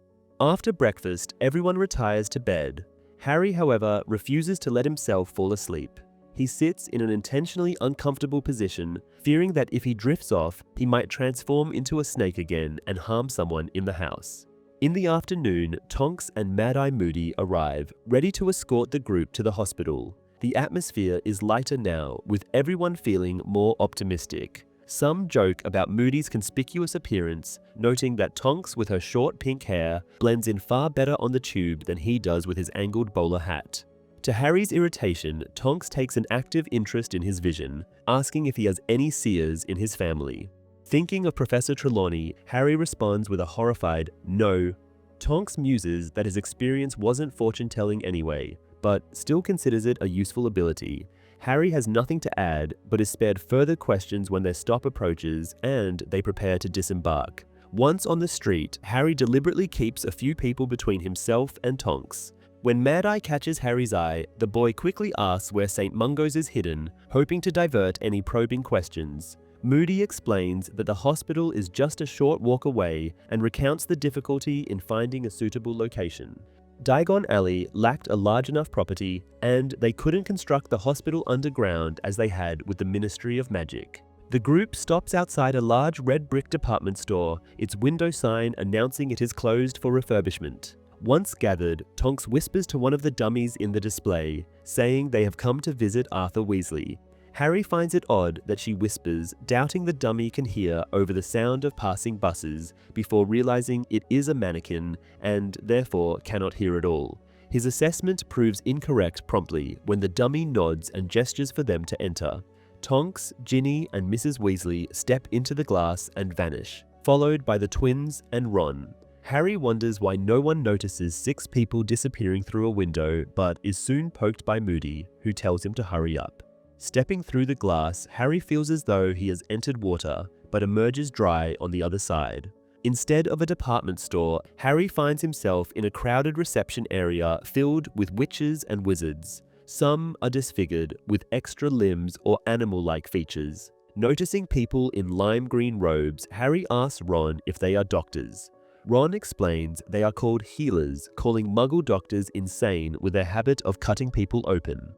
After breakfast, everyone retires to bed. Harry, however, refuses to let himself fall asleep. He sits in an intentionally uncomfortable position, fearing that if he drifts off, he might transform into a snake again and harm someone in the house. In the afternoon, Tonks and Mad-Eye Moody arrive, ready to escort the group to the hospital. The atmosphere is lighter now, with everyone feeling more optimistic. Some joke about Moody's conspicuous appearance, noting that Tonks with her short pink hair blends in far better on the tube than he does with his angled bowler hat. To Harry's irritation, Tonks takes an active interest in his vision, asking if he has any seers in his family. Thinking of Professor Trelawney, Harry responds with a horrified no. Tonks muses that his experience wasn't fortune-telling anyway, but still considers it a useful ability. Harry has nothing to add, but is spared further questions when their stop approaches and they prepare to disembark. Once on the street, Harry deliberately keeps a few people between himself and Tonks. When Mad-Eye catches Harry's eye, the boy quickly asks where St. Mungo's is hidden, hoping to divert any probing questions. Moody explains that the hospital is just a short walk away and recounts the difficulty in finding a suitable location. Diagon Alley lacked a large enough property, and they couldn't construct the hospital underground as they had with the Ministry of Magic. The group stops outside a large red brick department store, its window sign announcing it is closed for refurbishment. Once gathered, Tonks whispers to one of the dummies in the display, saying they have come to visit Arthur Weasley. Harry finds it odd that she whispers, doubting the dummy can hear over the sound of passing buses, before realizing it is a mannequin and therefore cannot hear at all. His assessment proves incorrect promptly when the dummy nods and gestures for them to enter. Tonks, Ginny, and Mrs. Weasley step into the glass and vanish, followed by the twins and Ron. Harry wonders why no one notices 6 people disappearing through a window, but is soon poked by Moody, who tells him to hurry up. Stepping through the glass, Harry feels as though he has entered water, but emerges dry on the other side. Instead of a department store, Harry finds himself in a crowded reception area filled with witches and wizards. Some are disfigured, with extra limbs or animal-like features. Noticing people in lime green robes, Harry asks Ron if they are doctors. Ron explains they are called healers, calling Muggle doctors insane with their habit of cutting people open.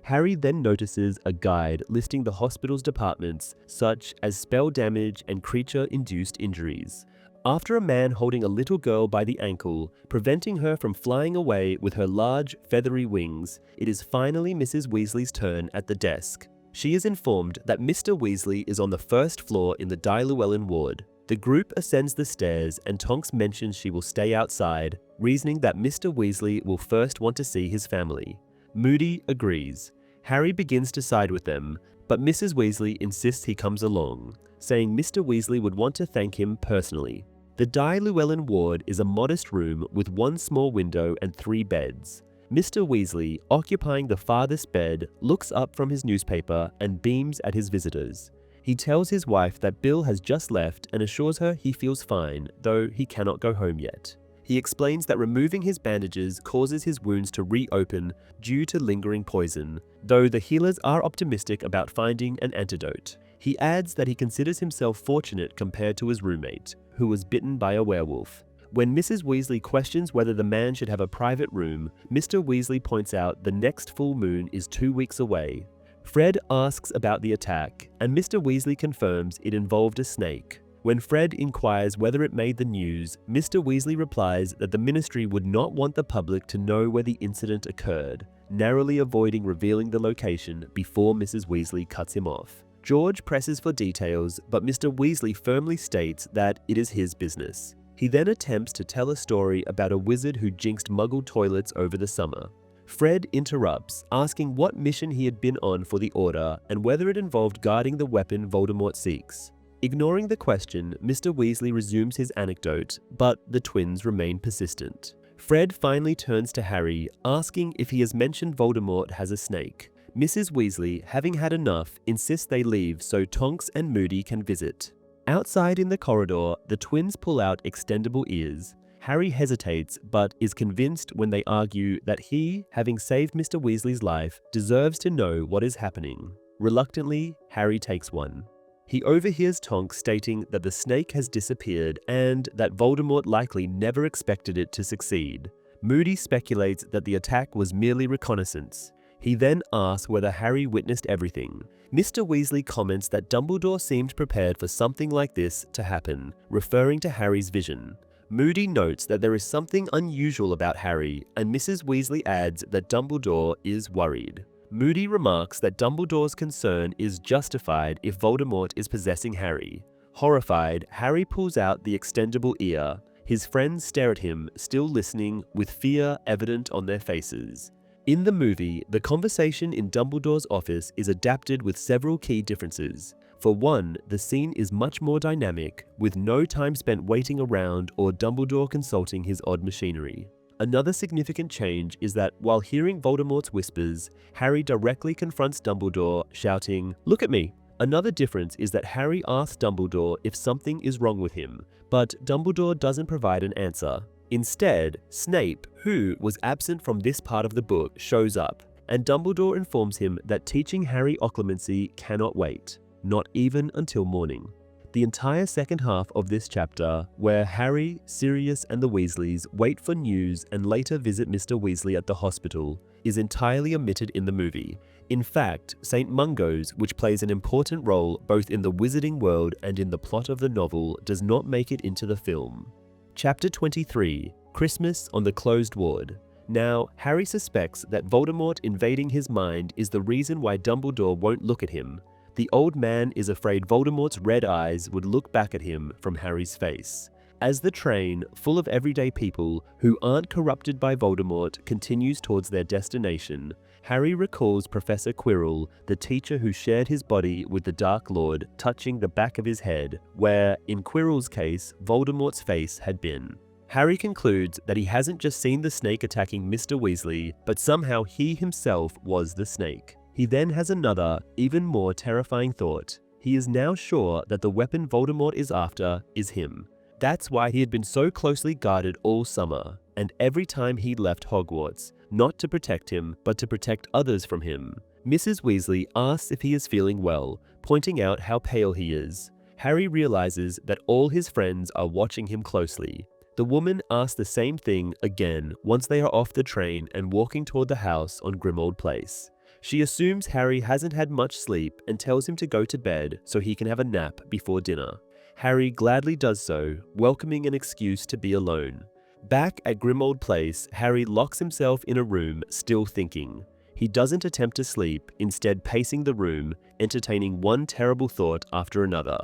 Harry then notices a guide listing the hospital's departments, such as spell damage and creature-induced injuries. After a man holding a little girl by the ankle, preventing her from flying away with her large, feathery wings, it is finally Mrs. Weasley's turn at the desk. She is informed that Mr. Weasley is on the first floor in the Di Llewellyn ward. The group ascends the stairs and Tonks mentions she will stay outside, reasoning that Mr. Weasley will first want to see his family. Moody agrees. Harry begins to side with them, but Mrs. Weasley insists he comes along, saying Mr. Weasley would want to thank him personally. The Die Llewellyn ward is a modest room with one small window and 3 beds. Mr. Weasley, occupying the farthest bed, looks up from his newspaper and beams at his visitors. He tells his wife that Bill has just left and assures her he feels fine, though he cannot go home yet. He explains that removing his bandages causes his wounds to reopen due to lingering poison, though the healers are optimistic about finding an antidote. He adds that he considers himself fortunate compared to his roommate, who was bitten by a werewolf. When Mrs. Weasley questions whether the man should have a private room, Mr. Weasley points out the next full moon is 2 weeks away. Fred asks about the attack, and Mr. Weasley confirms it involved a snake. When Fred inquires whether it made the news, Mr. Weasley replies that the Ministry would not want the public to know where the incident occurred, narrowly avoiding revealing the location before Mrs. Weasley cuts him off. George presses for details, but Mr. Weasley firmly states that it is his business. He then attempts to tell a story about a wizard who jinxed Muggle toilets over the summer. Fred interrupts, asking what mission he had been on for the Order and whether it involved guarding the weapon Voldemort seeks. Ignoring the question, Mr. Weasley resumes his anecdote, but the twins remain persistent. Fred finally turns to Harry, asking if he has mentioned Voldemort has a snake. Mrs. Weasley, having had enough, insists they leave so Tonks and Moody can visit. Outside in the corridor, the twins pull out extendable ears. Harry hesitates, but is convinced when they argue that he, having saved Mr. Weasley's life, deserves to know what is happening. Reluctantly, Harry takes one. He overhears Tonks stating that the snake has disappeared and that Voldemort likely never expected it to succeed. Moody speculates that the attack was merely reconnaissance. He then asks whether Harry witnessed everything. Mr. Weasley comments that Dumbledore seemed prepared for something like this to happen, referring to Harry's vision. Moody notes that there is something unusual about Harry, and Mrs. Weasley adds that Dumbledore is worried. Moody remarks that Dumbledore's concern is justified if Voldemort is possessing Harry. Horrified, Harry pulls out the extendable ear. His friends stare at him, still listening, with fear evident on their faces. In the movie, the conversation in Dumbledore's office is adapted with several key differences. For one, the scene is much more dynamic, with no time spent waiting around or Dumbledore consulting his odd machinery. Another significant change is that while hearing Voldemort's whispers, Harry directly confronts Dumbledore, shouting, "Look at me!" Another difference is that Harry asks Dumbledore if something is wrong with him, but Dumbledore doesn't provide an answer. Instead, Snape, who was absent from this part of the book, shows up, and Dumbledore informs him that teaching Harry Occlumency cannot wait, not even until morning. The entire second half of this chapter, where Harry, Sirius, and the Weasleys wait for news and later visit Mr. Weasley at the hospital, is entirely omitted in the movie. In fact, St. Mungo's, which plays an important role both in the wizarding world and in the plot of the novel, does not make it into the film. Chapter 23, Christmas on the Closed Ward. Now, Harry suspects that Voldemort invading his mind is the reason why Dumbledore won't look at him. The old man is afraid Voldemort's red eyes would look back at him from Harry's face. As the train, full of everyday people who aren't corrupted by Voldemort, continues towards their destination, Harry recalls Professor Quirrell, the teacher who shared his body with the Dark Lord, touching the back of his head, where, in Quirrell's case, Voldemort's face had been. Harry concludes that he hasn't just seen the snake attacking Mr. Weasley, but somehow he himself was the snake. He then has another, even more terrifying thought. He is now sure that the weapon Voldemort is after is him. That's why he had been so closely guarded all summer, and every time he left Hogwarts, not to protect him, but to protect others from him. Mrs. Weasley asks if he is feeling well, pointing out how pale he is. Harry realizes that all his friends are watching him closely. The woman asks the same thing again once they are off the train and walking toward the house on Grimmauld Place. She assumes Harry hasn't had much sleep and tells him to go to bed so he can have a nap before dinner. Harry gladly does so, welcoming an excuse to be alone. Back at Grimmauld Place, Harry locks himself in a room, still thinking. He doesn't attempt to sleep, instead pacing the room, entertaining one terrible thought after another.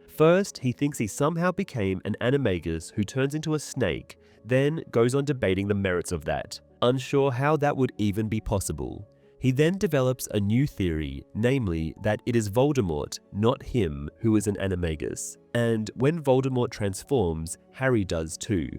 First, he thinks he somehow became an animagus who turns into a snake, then goes on debating the merits of that, unsure how that would even be possible. He then develops a new theory, namely that it is Voldemort, not him, who is an animagus, and when Voldemort transforms, Harry does too.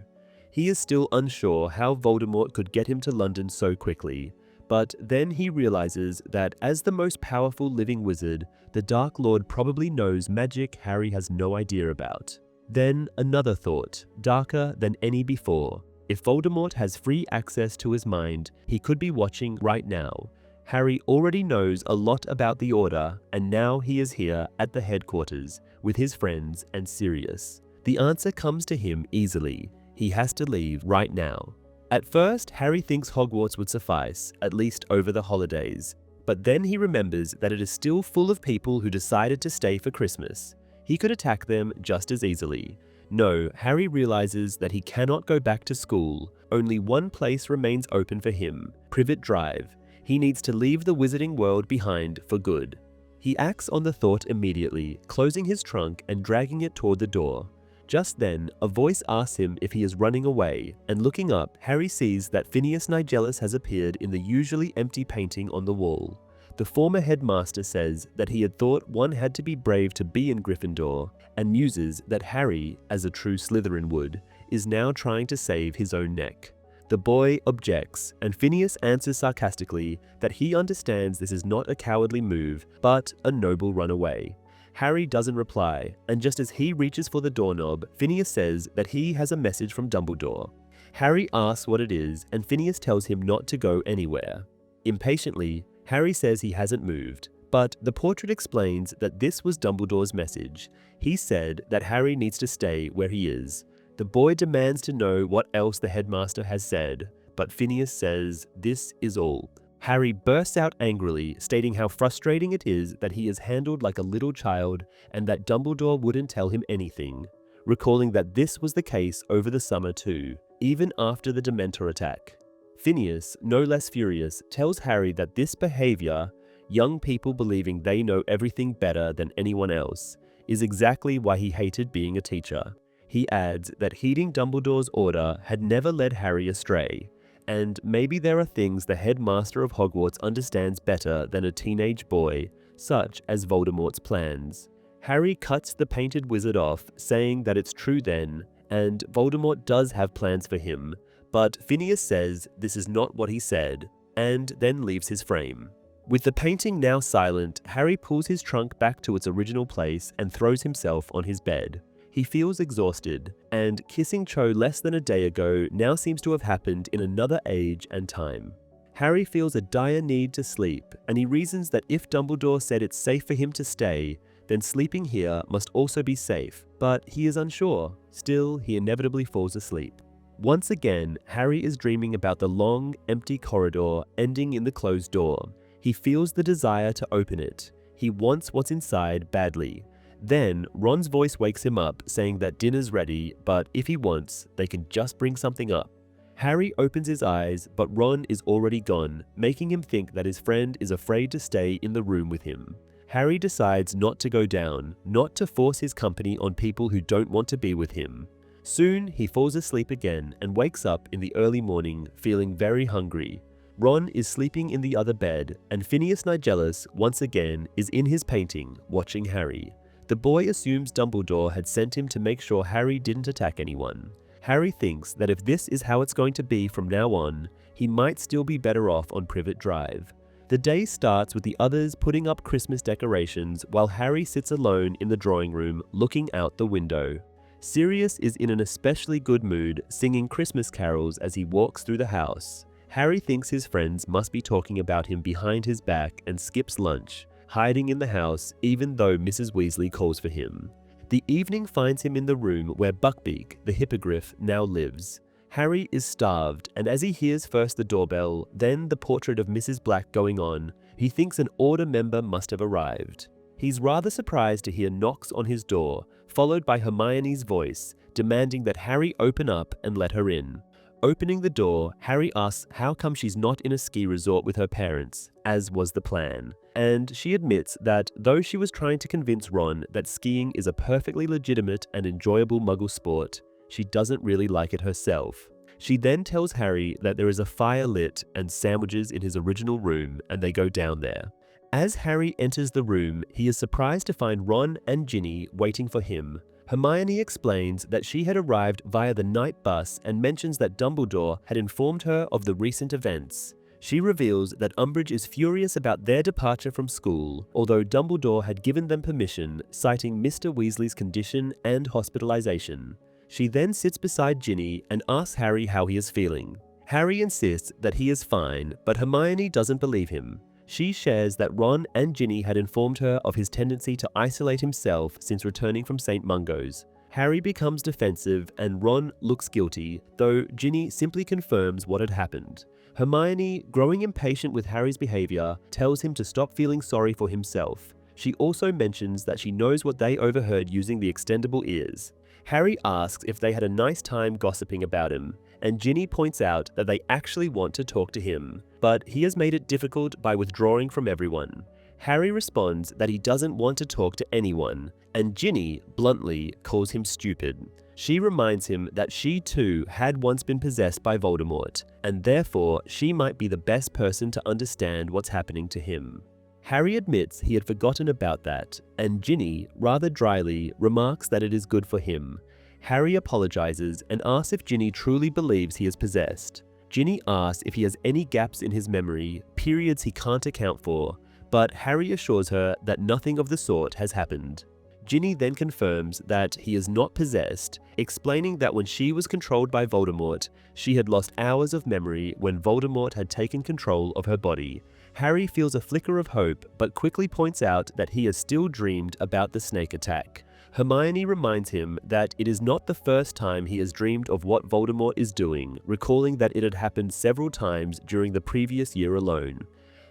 He is still unsure how Voldemort could get him to London so quickly, but then he realizes that as the most powerful living wizard, the Dark Lord probably knows magic Harry has no idea about. Then another thought, darker than any before. If Voldemort has free access to his mind, he could be watching right now. Harry already knows a lot about the Order, and now he is here at the headquarters with his friends and Sirius. The answer comes to him easily. He has to leave right now. At first, Harry thinks Hogwarts would suffice, at least over the holidays. But then he remembers that it is still full of people who decided to stay for Christmas. He could attack them just as easily. No, Harry realizes that he cannot go back to school. Only one place remains open for him, Privet Drive. He needs to leave the wizarding world behind for good. He acts on the thought immediately, closing his trunk and dragging it toward the door. Just then, a voice asks him if he is running away, and looking up, Harry sees that Phineas Nigellus has appeared in the usually empty painting on the wall. The former headmaster says that he had thought one had to be brave to be in Gryffindor, and muses that Harry, as a true Slytherin would, is now trying to save his own neck. The boy objects, and Phineas answers sarcastically that he understands this is not a cowardly move, but a noble runaway. Harry doesn't reply, and just as he reaches for the doorknob, Phineas says that he has a message from Dumbledore. Harry asks what it is, and Phineas tells him not to go anywhere. Impatiently, Harry says he hasn't moved, but the portrait explains that this was Dumbledore's message. He said that Harry needs to stay where he is. The boy demands to know what else the headmaster has said, but Phineas says this is all. Harry bursts out angrily, stating how frustrating it is that he is handled like a little child and that Dumbledore wouldn't tell him anything, recalling that this was the case over the summer too, even after the Dementor attack. Phineas, no less furious, tells Harry that this behavior, young people believing they know everything better than anyone else, is exactly why he hated being a teacher. He adds that heeding Dumbledore's order had never led Harry astray, and maybe there are things the headmaster of Hogwarts understands better than a teenage boy, such as Voldemort's plans. Harry cuts the painted wizard off, saying that it's true then, and Voldemort does have plans for him, but Phineas says this is not what he said, and then leaves his frame. With the painting now silent, Harry pulls his trunk back to its original place and throws himself on his bed. He feels exhausted, and kissing Cho less than a day ago now seems to have happened in another age and time. Harry feels a dire need to sleep, and he reasons that if Dumbledore said it's safe for him to stay, then sleeping here must also be safe, but he is unsure. Still, he inevitably falls asleep. Once again, Harry is dreaming about the long, empty corridor ending in the closed door. He feels the desire to open it. He wants what's inside badly. Then, Ron's voice wakes him up, saying that dinner's ready, but if he wants, they can just bring something up. Harry opens his eyes, but Ron is already gone, making him think that his friend is afraid to stay in the room with him. Harry decides not to go down, not to force his company on people who don't want to be with him. Soon, he falls asleep again and wakes up in the early morning, feeling very hungry. Ron is sleeping in the other bed, and Phineas Nigellus, once again, is in his painting, watching Harry. The boy assumes Dumbledore had sent him to make sure Harry didn't attack anyone. Harry thinks that if this is how it's going to be from now on, he might still be better off on Privet Drive. The day starts with the others putting up Christmas decorations while Harry sits alone in the drawing room looking out the window. Sirius is in an especially good mood, singing Christmas carols as he walks through the house. Harry thinks his friends must be talking about him behind his back and skips lunch, hiding in the house even though Mrs. Weasley calls for him. The evening finds him in the room where Buckbeak, the hippogriff, now lives. Harry is starved, and as he hears first the doorbell, then the portrait of Mrs. Black going on, he thinks an Order member must have arrived. He's rather surprised to hear knocks on his door, followed by Hermione's voice, demanding that Harry open up and let her in. Opening the door, Harry asks how come she's not in a ski resort with her parents, as was the plan. And she admits that though she was trying to convince Ron that skiing is a perfectly legitimate and enjoyable Muggle sport, she doesn't really like it herself. She then tells Harry that there is a fire lit and sandwiches in his original room, and they go down there. As Harry enters the room, he is surprised to find Ron and Ginny waiting for him. Hermione explains that she had arrived via the night bus and mentions that Dumbledore had informed her of the recent events. She reveals that Umbridge is furious about their departure from school, although Dumbledore had given them permission, citing Mr. Weasley's condition and hospitalization. She then sits beside Ginny and asks Harry how he is feeling. Harry insists that he is fine, but Hermione doesn't believe him. She shares that Ron and Ginny had informed her of his tendency to isolate himself since returning from St. Mungo's. Harry becomes defensive and Ron looks guilty, though Ginny simply confirms what had happened. Hermione, growing impatient with Harry's behavior, tells him to stop feeling sorry for himself. She also mentions that she knows what they overheard using the extendable ears. Harry asks if they had a nice time gossiping about him, and Ginny points out that they actually want to talk to him, but he has made it difficult by withdrawing from everyone. Harry responds that he doesn't want to talk to anyone, and Ginny bluntly calls him stupid. She reminds him that she too had once been possessed by Voldemort, and therefore she might be the best person to understand what's happening to him. Harry admits he had forgotten about that, and Ginny, rather dryly, remarks that it is good for him. Harry apologizes and asks if Ginny truly believes he is possessed. Ginny asks if he has any gaps in his memory, periods he can't account for, but Harry assures her that nothing of the sort has happened. Ginny then confirms that he is not possessed, explaining that when she was controlled by Voldemort, she had lost hours of memory when Voldemort had taken control of her body. Harry feels a flicker of hope, but quickly points out that he has still dreamed about the snake attack. Hermione reminds him that it is not the first time he has dreamed of what Voldemort is doing, recalling that it had happened several times during the previous year alone.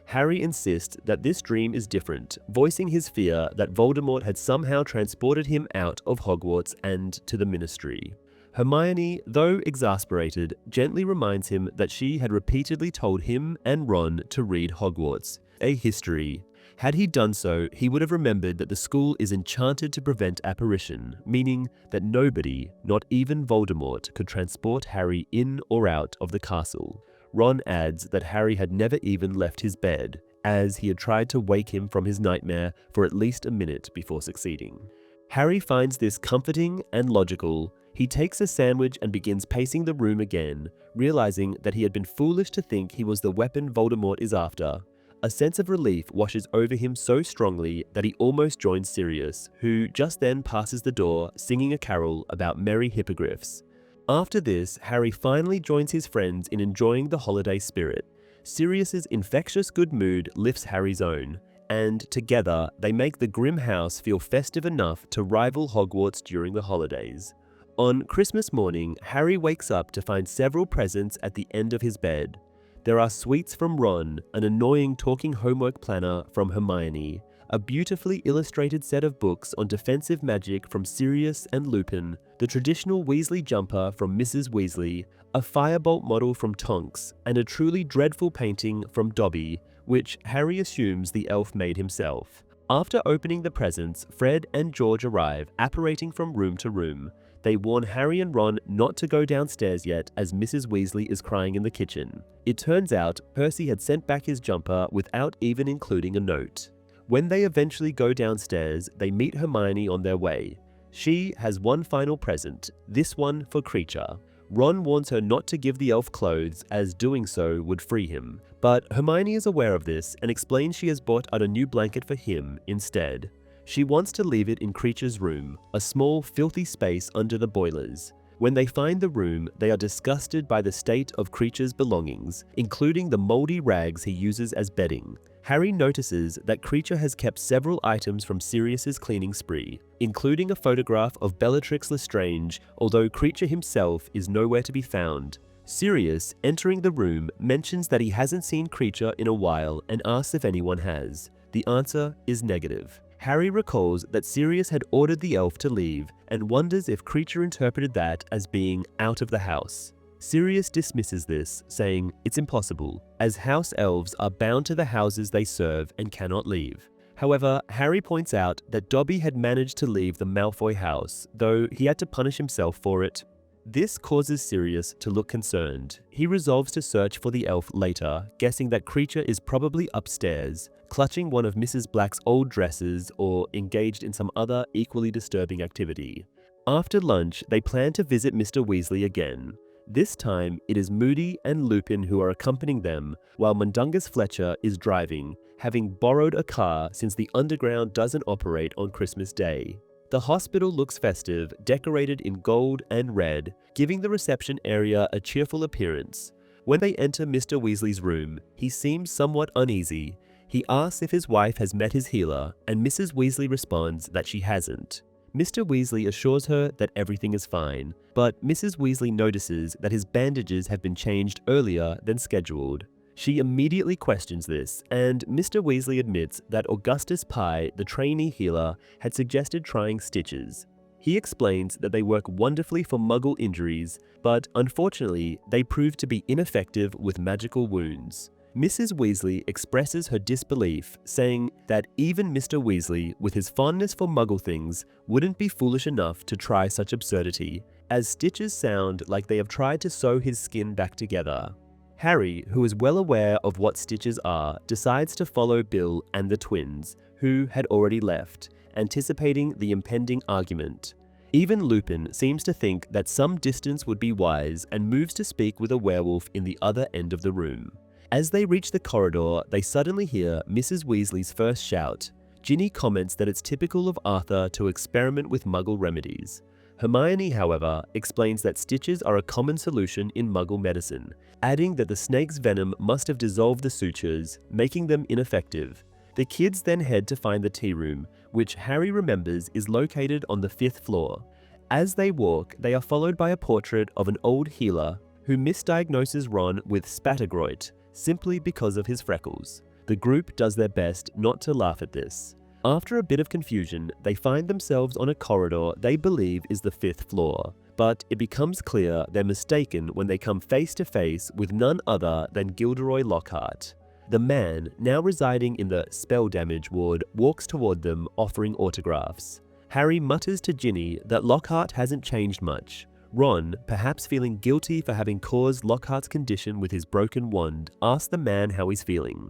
Harry insists that this dream is different, voicing his fear that Voldemort had somehow transported him out of Hogwarts and to the Ministry. Hermione, though exasperated, gently reminds him that she had repeatedly told him and Ron to read Hogwarts, a history. Had he done so, he would have remembered that the school is enchanted to prevent apparition, meaning that nobody, not even Voldemort, could transport Harry in or out of the castle. Ron adds that Harry had never even left his bed, as he had tried to wake him from his nightmare for at least a minute before succeeding. Harry finds this comforting and logical. He takes a sandwich and begins pacing the room again, realizing that he had been foolish to think he was the weapon Voldemort is after. A sense of relief washes over him so strongly that he almost joins Sirius, who just then passes the door singing a carol about merry hippogriffs. After this, Harry finally joins his friends in enjoying the holiday spirit. Sirius's infectious good mood lifts Harry's own, and together they make the grim house feel festive enough to rival Hogwarts during the holidays. On Christmas morning, Harry wakes up to find several presents at the end of his bed. There are sweets from Ron, an annoying talking homework planner from Hermione, a beautifully illustrated set of books on defensive magic from Sirius and Lupin, the traditional Weasley jumper from Mrs. Weasley, a firebolt model from Tonks, and a truly dreadful painting from Dobby, which Harry assumes the elf made himself. After opening the presents, Fred and George arrive, apparating from room to room. They warn Harry and Ron not to go downstairs yet as Mrs. Weasley is crying in the kitchen. It turns out Percy had sent back his jumper without even including a note. When they eventually go downstairs, they meet Hermione on their way. She has one final present, this one for Kreacher. Ron warns her not to give the elf clothes, as doing so would free him. But Hermione is aware of this and explains she has bought out a new blanket for him instead. She wants to leave it in Kreacher's room, a small, filthy space under the boilers. When they find the room, they are disgusted by the state of Kreacher's belongings, including the moldy rags he uses as bedding. Harry notices that Kreacher has kept several items from Sirius's cleaning spree, including a photograph of Bellatrix Lestrange, although Kreacher himself is nowhere to be found. Sirius, entering the room, mentions that he hasn't seen Kreacher in a while and asks if anyone has. The answer is negative. Harry recalls that Sirius had ordered the elf to leave and wonders if Kreacher interpreted that as being out of the house. Sirius dismisses this, saying it's impossible, as house elves are bound to the houses they serve and cannot leave. However, Harry points out that Dobby had managed to leave the Malfoy house, though he had to punish himself for it. This causes Sirius to look concerned. He resolves to search for the elf later, guessing that creature is probably upstairs, clutching one of Mrs. Black's old dresses or engaged in some other equally disturbing activity. After lunch, they plan to visit Mr. Weasley again. This time, it is Moody and Lupin who are accompanying them, while Mundungus Fletcher is driving, having borrowed a car since the Underground doesn't operate on Christmas Day. The hospital looks festive, decorated in gold and red, giving the reception area a cheerful appearance. When they enter Mr. Weasley's room, he seems somewhat uneasy. He asks if his wife has met his healer, and Mrs. Weasley responds that she hasn't. Mr. Weasley assures her that everything is fine, but Mrs. Weasley notices that his bandages have been changed earlier than scheduled. She immediately questions this, and Mr. Weasley admits that Augustus Pye, the trainee healer, had suggested trying stitches. He explains that they work wonderfully for Muggle injuries, but unfortunately, they prove to be ineffective with magical wounds. Mrs. Weasley expresses her disbelief, saying that even Mr. Weasley, with his fondness for Muggle things, wouldn't be foolish enough to try such absurdity, as stitches sound like they have tried to sew his skin back together. Harry, who is well aware of what stitches are, decides to follow Bill and the twins, who had already left, anticipating the impending argument. Even Lupin seems to think that some distance would be wise and moves to speak with a werewolf in the other end of the room. As they reach the corridor, they suddenly hear Mrs. Weasley's first shout. Ginny comments that it's typical of Arthur to experiment with Muggle remedies. Hermione, however, explains that stitches are a common solution in Muggle medicine, adding that the snake's venom must have dissolved the sutures, making them ineffective. The kids then head to find the tea room, which Harry remembers is located on the 5th floor. As they walk, they are followed by a portrait of an old healer who misdiagnoses Ron with Spattergroit, simply because of his freckles. The group does their best not to laugh at this. After a bit of confusion, they find themselves on a corridor they believe is the 5th floor, but it becomes clear they're mistaken when they come face to face with none other than Gilderoy Lockhart. The man, now residing in the spell damage ward, walks toward them offering autographs. Harry mutters to Ginny that Lockhart hasn't changed much. Ron, perhaps feeling guilty for having caused Lockhart's condition with his broken wand, asks the man how he's feeling.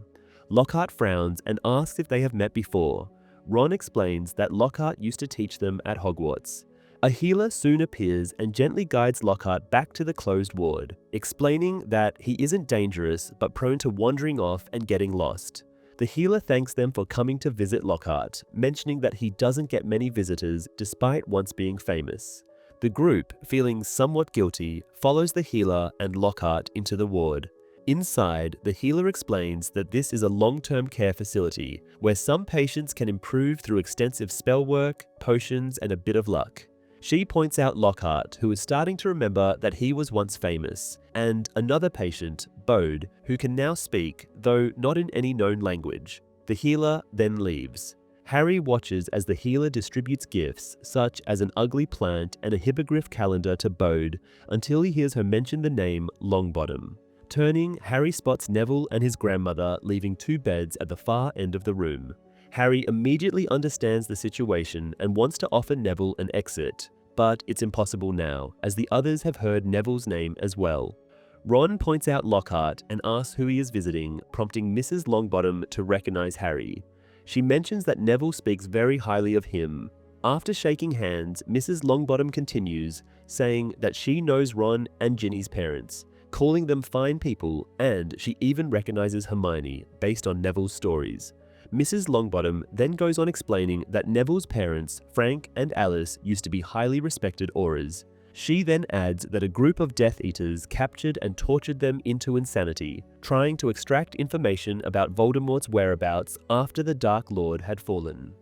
Lockhart frowns and asks if they have met before. Ron explains that Lockhart used to teach them at Hogwarts. A healer soon appears and gently guides Lockhart back to the closed ward, explaining that he isn't dangerous but prone to wandering off and getting lost. The healer thanks them for coming to visit Lockhart, mentioning that he doesn't get many visitors despite once being famous. The group, feeling somewhat guilty, follows the healer and Lockhart into the ward. Inside, the healer explains that this is a long-term care facility where some patients can improve through extensive spell work, potions, and a bit of luck. She points out Lockhart, who is starting to remember that he was once famous, and another patient, Bode, who can now speak, though not in any known language. The healer then leaves. Harry watches as the healer distributes gifts, such as an ugly plant and a hippogriff calendar to Bode, until he hears her mention the name Longbottom. Turning, Harry spots Neville and his grandmother leaving 2 beds at the far end of the room. Harry immediately understands the situation and wants to offer Neville an exit, but it's impossible now, as the others have heard Neville's name as well. Ron points out Lockhart and asks who he is visiting, prompting Mrs. Longbottom to recognize Harry. She mentions that Neville speaks very highly of him. After shaking hands, Mrs. Longbottom continues, saying that she knows Ron and Ginny's parents, calling them fine people, and she even recognizes Hermione, based on Neville's stories. Mrs. Longbottom then goes on explaining that Neville's parents, Frank and Alice, used to be highly respected Aurors. She then adds that a group of Death Eaters captured and tortured them into insanity, trying to extract information about Voldemort's whereabouts after the Dark Lord had fallen.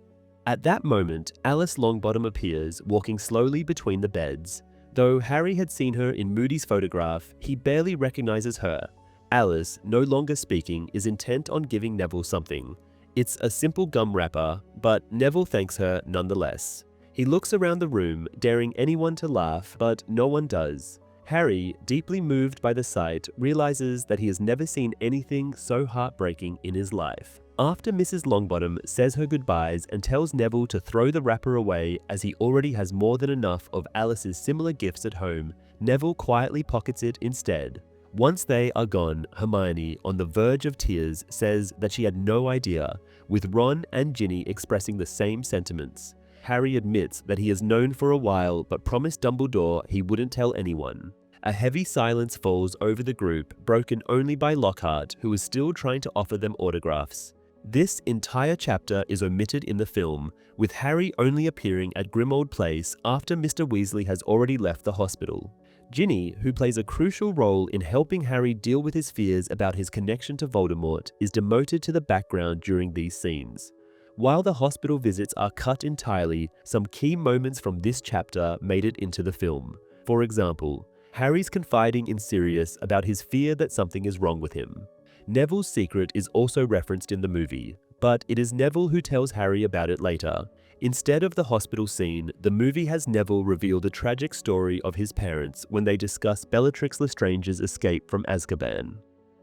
At that moment, Alice Longbottom appears, walking slowly between the beds. Though Harry had seen her in Moody's photograph, he barely recognizes her. Alice, no longer speaking, is intent on giving Neville something. It's a simple gum wrapper, but Neville thanks her nonetheless. He looks around the room, daring anyone to laugh, but no one does. Harry, deeply moved by the sight, realizes that he has never seen anything so heartbreaking in his life. After Mrs. Longbottom says her goodbyes and tells Neville to throw the wrapper away as he already has more than enough of Alice's similar gifts at home, Neville quietly pockets it instead. Once they are gone, Hermione, on the verge of tears, says that she had no idea, with Ron and Ginny expressing the same sentiments. Harry admits that he has known for a while but promised Dumbledore he wouldn't tell anyone. A heavy silence falls over the group, broken only by Lockhart, who is still trying to offer them autographs. This entire chapter is omitted in the film, with Harry only appearing at Grimmauld Place after Mr. Weasley has already left the hospital. Ginny, who plays a crucial role in helping Harry deal with his fears about his connection to Voldemort, is demoted to the background during these scenes. While the hospital visits are cut entirely, some key moments from this chapter made it into the film. For example, Harry's confiding in Sirius about his fear that something is wrong with him. Neville's secret is also referenced in the movie, but it is Neville who tells Harry about it later. Instead of the hospital scene, the movie has Neville reveal the tragic story of his parents when they discuss Bellatrix Lestrange's escape from Azkaban.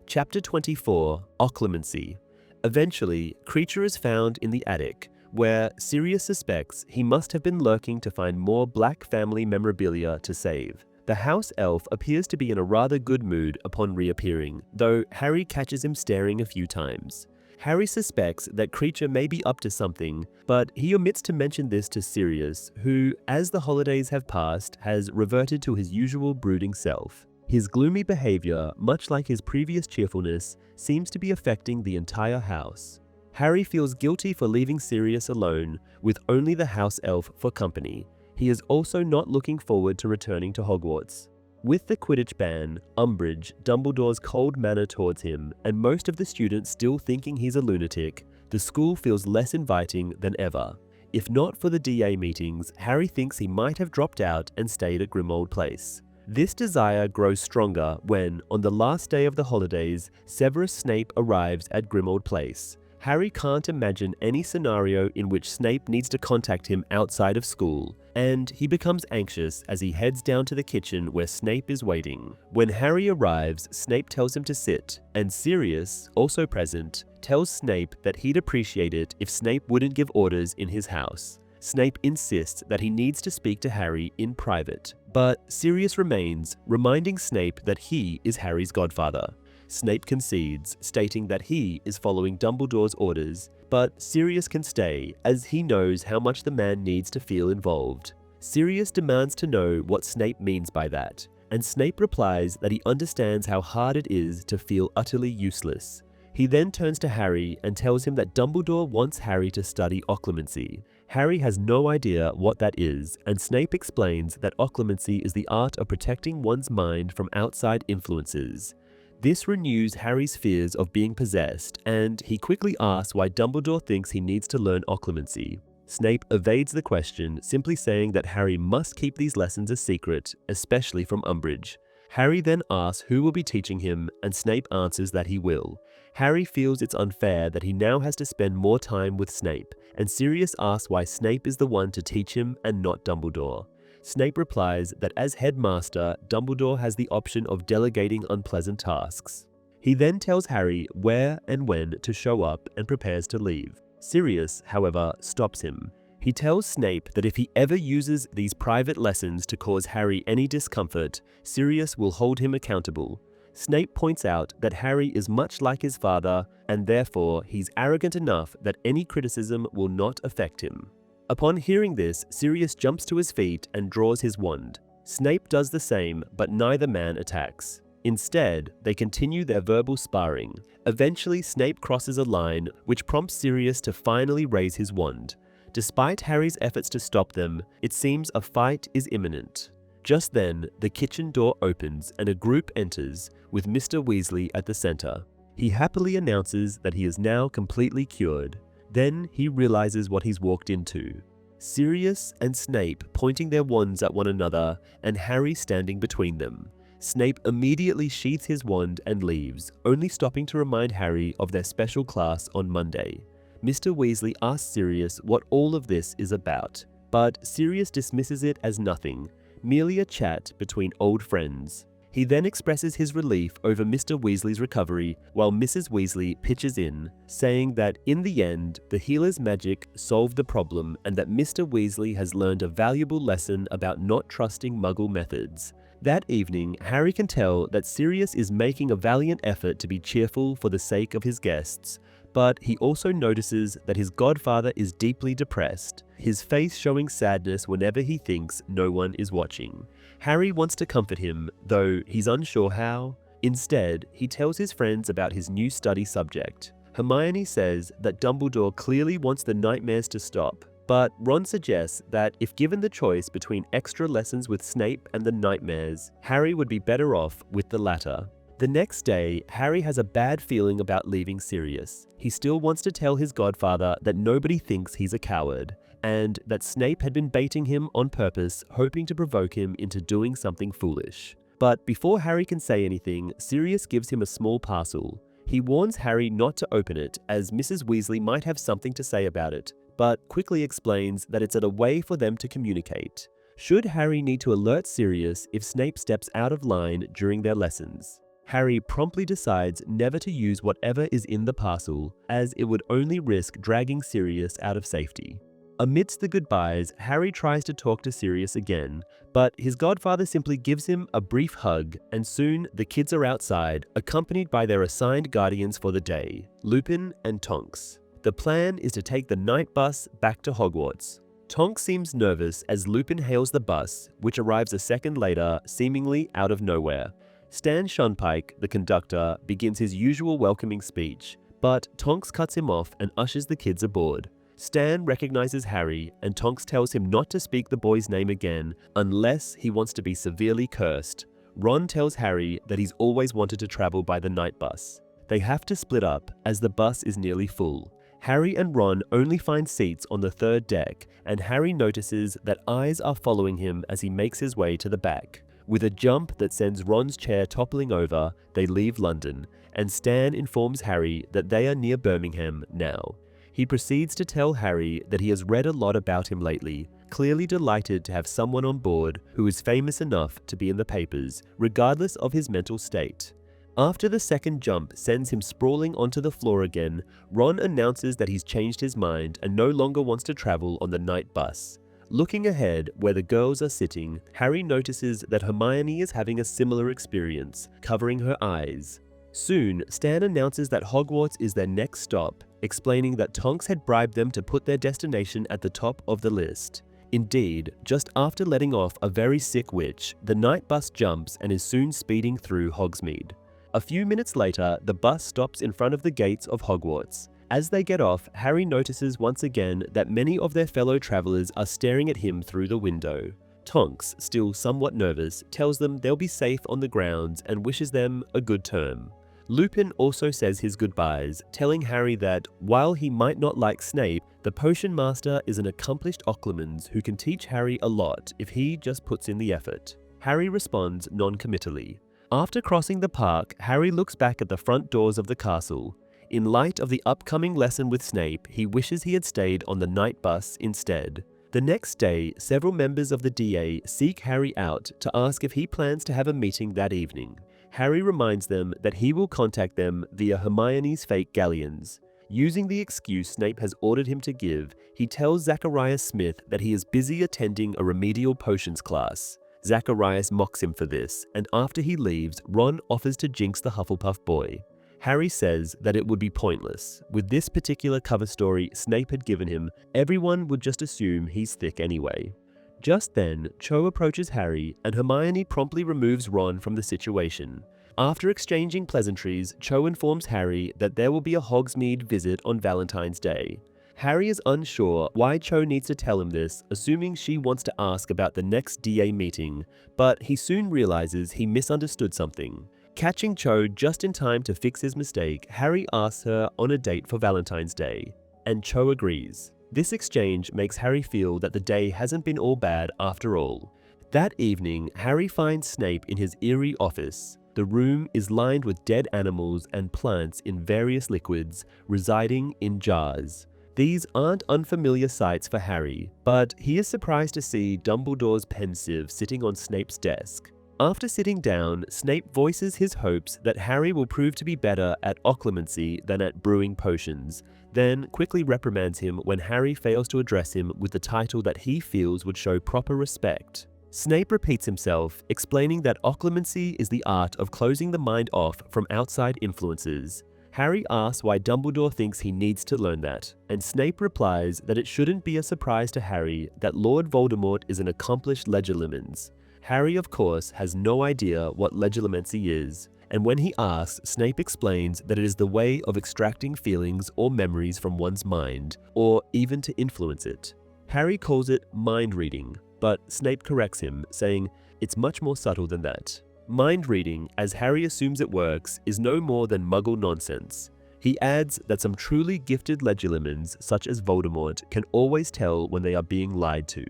Chapter 24, Occlumency. Eventually, Kreacher is found in the attic, where Sirius suspects he must have been lurking to find more Black family memorabilia to save. The house elf appears to be in a rather good mood upon reappearing, though Harry catches him staring a few times. Harry suspects that Kreacher may be up to something, but he omits to mention this to Sirius, who, as the holidays have passed, has reverted to his usual brooding self. His gloomy behavior, much like his previous cheerfulness, seems to be affecting the entire house. Harry feels guilty for leaving Sirius alone, with only the house elf for company. He is also not looking forward to returning to Hogwarts. With the Quidditch ban, Umbridge, Dumbledore's cold manner towards him, and most of the students still thinking he's a lunatic, the school feels less inviting than ever. If not for the DA meetings, Harry thinks he might have dropped out and stayed at Grimmauld Place. This desire grows stronger when, on the last day of the holidays, Severus Snape arrives at Grimmauld Place. Harry can't imagine any scenario in which Snape needs to contact him outside of school, and he becomes anxious as he heads down to the kitchen where Snape is waiting. When Harry arrives, Snape tells him to sit, and Sirius, also present, tells Snape that he'd appreciate it if Snape wouldn't give orders in his house. Snape insists that he needs to speak to Harry in private, but Sirius remains, reminding Snape that he is Harry's godfather. Snape concedes, stating that he is following Dumbledore's orders, but Sirius can stay, as he knows how much the man needs to feel involved. Sirius demands to know what Snape means by that, and Snape replies that he understands how hard it is to feel utterly useless. He then turns to Harry and tells him that Dumbledore wants Harry to study occlumency. Harry has no idea what that is, and Snape explains that occlumency is the art of protecting one's mind from outside influences. This renews Harry's fears of being possessed, and he quickly asks why Dumbledore thinks he needs to learn occlumency. Snape evades the question, simply saying that Harry must keep these lessons a secret, especially from Umbridge. Harry then asks who will be teaching him, and Snape answers that he will. Harry feels it's unfair that he now has to spend more time with Snape, and Sirius asks why Snape is the one to teach him and not Dumbledore. Snape replies that as headmaster, Dumbledore has the option of delegating unpleasant tasks. He then tells Harry where and when to show up and prepares to leave. Sirius, however, stops him. He tells Snape that if he ever uses these private lessons to cause Harry any discomfort, Sirius will hold him accountable. Snape points out that Harry is much like his father, and therefore he's arrogant enough that any criticism will not affect him. Upon hearing this, Sirius jumps to his feet and draws his wand. Snape does the same, but neither man attacks. Instead, they continue their verbal sparring. Eventually, Snape crosses a line, which prompts Sirius to finally raise his wand. Despite Harry's efforts to stop them, it seems a fight is imminent. Just then, the kitchen door opens and a group enters, with Mr. Weasley at the center. He happily announces that he is now completely cured. Then he realizes what he's walked into. Sirius and Snape pointing their wands at one another, and Harry standing between them. Snape immediately sheaths his wand and leaves, only stopping to remind Harry of their special class on Monday. Mr. Weasley asks Sirius what all of this is about, but Sirius dismisses it as nothing, merely a chat between old friends. He then expresses his relief over Mr. Weasley's recovery while Mrs. Weasley pitches in, saying that in the end, the healer's magic solved the problem and that Mr. Weasley has learned a valuable lesson about not trusting Muggle methods. That evening, Harry can tell that Sirius is making a valiant effort to be cheerful for the sake of his guests, but he also notices that his godfather is deeply depressed, his face showing sadness whenever he thinks no one is watching. Harry wants to comfort him, though he's unsure how. Instead, he tells his friends about his new study subject. Hermione says that Dumbledore clearly wants the nightmares to stop, but Ron suggests that if given the choice between extra lessons with Snape and the nightmares, Harry would be better off with the latter. The next day, Harry has a bad feeling about leaving Sirius. He still wants to tell his godfather that nobody thinks he's a coward, and that Snape had been baiting him on purpose, hoping to provoke him into doing something foolish. But before Harry can say anything, Sirius gives him a small parcel. He warns Harry not to open it, as Mrs. Weasley might have something to say about it, but quickly explains that it's a way for them to communicate. Should Harry need to alert Sirius if Snape steps out of line during their lessons? Harry promptly decides never to use whatever is in the parcel, as it would only risk dragging Sirius out of safety. Amidst the goodbyes, Harry tries to talk to Sirius again, but his godfather simply gives him a brief hug, and soon the kids are outside, accompanied by their assigned guardians for the day, Lupin and Tonks. The plan is to take the night bus back to Hogwarts. Tonks seems nervous as Lupin hails the bus, which arrives a second later, seemingly out of nowhere. Stan Shunpike, the conductor, begins his usual welcoming speech, but Tonks cuts him off and ushers the kids aboard. Stan recognizes Harry, and Tonks tells him not to speak the boy's name again unless he wants to be severely cursed. Ron tells Harry that he's always wanted to travel by the night bus. They have to split up as the bus is nearly full. Harry and Ron only find seats on the third deck, and Harry notices that eyes are following him as he makes his way to the back. With a jump that sends Ron's chair toppling over, they leave London, and Stan informs Harry that they are near Birmingham now. He proceeds to tell Harry that he has read a lot about him lately, clearly delighted to have someone on board who is famous enough to be in the papers, regardless of his mental state. After the second jump sends him sprawling onto the floor again, Ron announces that he's changed his mind and no longer wants to travel on the night bus. Looking ahead, where the girls are sitting, Harry notices that Hermione is having a similar experience, covering her eyes. Soon, Stan announces that Hogwarts is their next stop, explaining that Tonks had bribed them to put their destination at the top of the list. Indeed, just after letting off a very sick witch, the night bus jumps and is soon speeding through Hogsmeade. A few minutes later, the bus stops in front of the gates of Hogwarts. As they get off, Harry notices once again that many of their fellow travelers are staring at him through the window. Tonks, still somewhat nervous, tells them they'll be safe on the grounds and wishes them a good term. Lupin also says his goodbyes, telling Harry that, while he might not like Snape, the Potion Master is an accomplished Occlumency who can teach Harry a lot if he just puts in the effort. Harry responds non-committally. After crossing the park, Harry looks back at the front doors of the castle. In light of the upcoming lesson with Snape, he wishes he had stayed on the night bus instead. The next day, several members of the DA seek Harry out to ask if he plans to have a meeting that evening. Harry reminds them that he will contact them via Hermione's fake galleons. Using the excuse Snape has ordered him to give, he tells Zacharias Smith that he is busy attending a remedial potions class. Zacharias mocks him for this, and after he leaves, Ron offers to jinx the Hufflepuff boy. Harry says that it would be pointless. With this particular cover story Snape had given him, everyone would just assume he's thick anyway. Just then, Cho approaches Harry, and Hermione promptly removes Ron from the situation. After exchanging pleasantries, Cho informs Harry that there will be a Hogsmeade visit on Valentine's Day. Harry is unsure why Cho needs to tell him this, assuming she wants to ask about the next DA meeting, but he soon realizes he misunderstood something. Catching Cho just in time to fix his mistake, Harry asks her on a date for Valentine's Day, and Cho agrees. This exchange makes Harry feel that the day hasn't been all bad after all. That evening, Harry finds Snape in his eerie office. The room is lined with dead animals and plants in various liquids, residing in jars. These aren't unfamiliar sights for Harry, but he is surprised to see Dumbledore's pensieve sitting on Snape's desk. After sitting down, Snape voices his hopes that Harry will prove to be better at occlumency than at brewing potions, then quickly reprimands him when Harry fails to address him with the title that he feels would show proper respect. Snape repeats himself, explaining that occlumency is the art of closing the mind off from outside influences. Harry asks why Dumbledore thinks he needs to learn that, and Snape replies that it shouldn't be a surprise to Harry that Lord Voldemort is an accomplished legilimens. Harry, of course, has no idea what legilimency is, and when he asks, Snape explains that it is the way of extracting feelings or memories from one's mind, or even to influence it. Harry calls it mind reading, but Snape corrects him, saying it's much more subtle than that. Mind reading, as Harry assumes it works, is no more than Muggle nonsense. He adds that some truly gifted legilimens, such as Voldemort, can always tell when they are being lied to.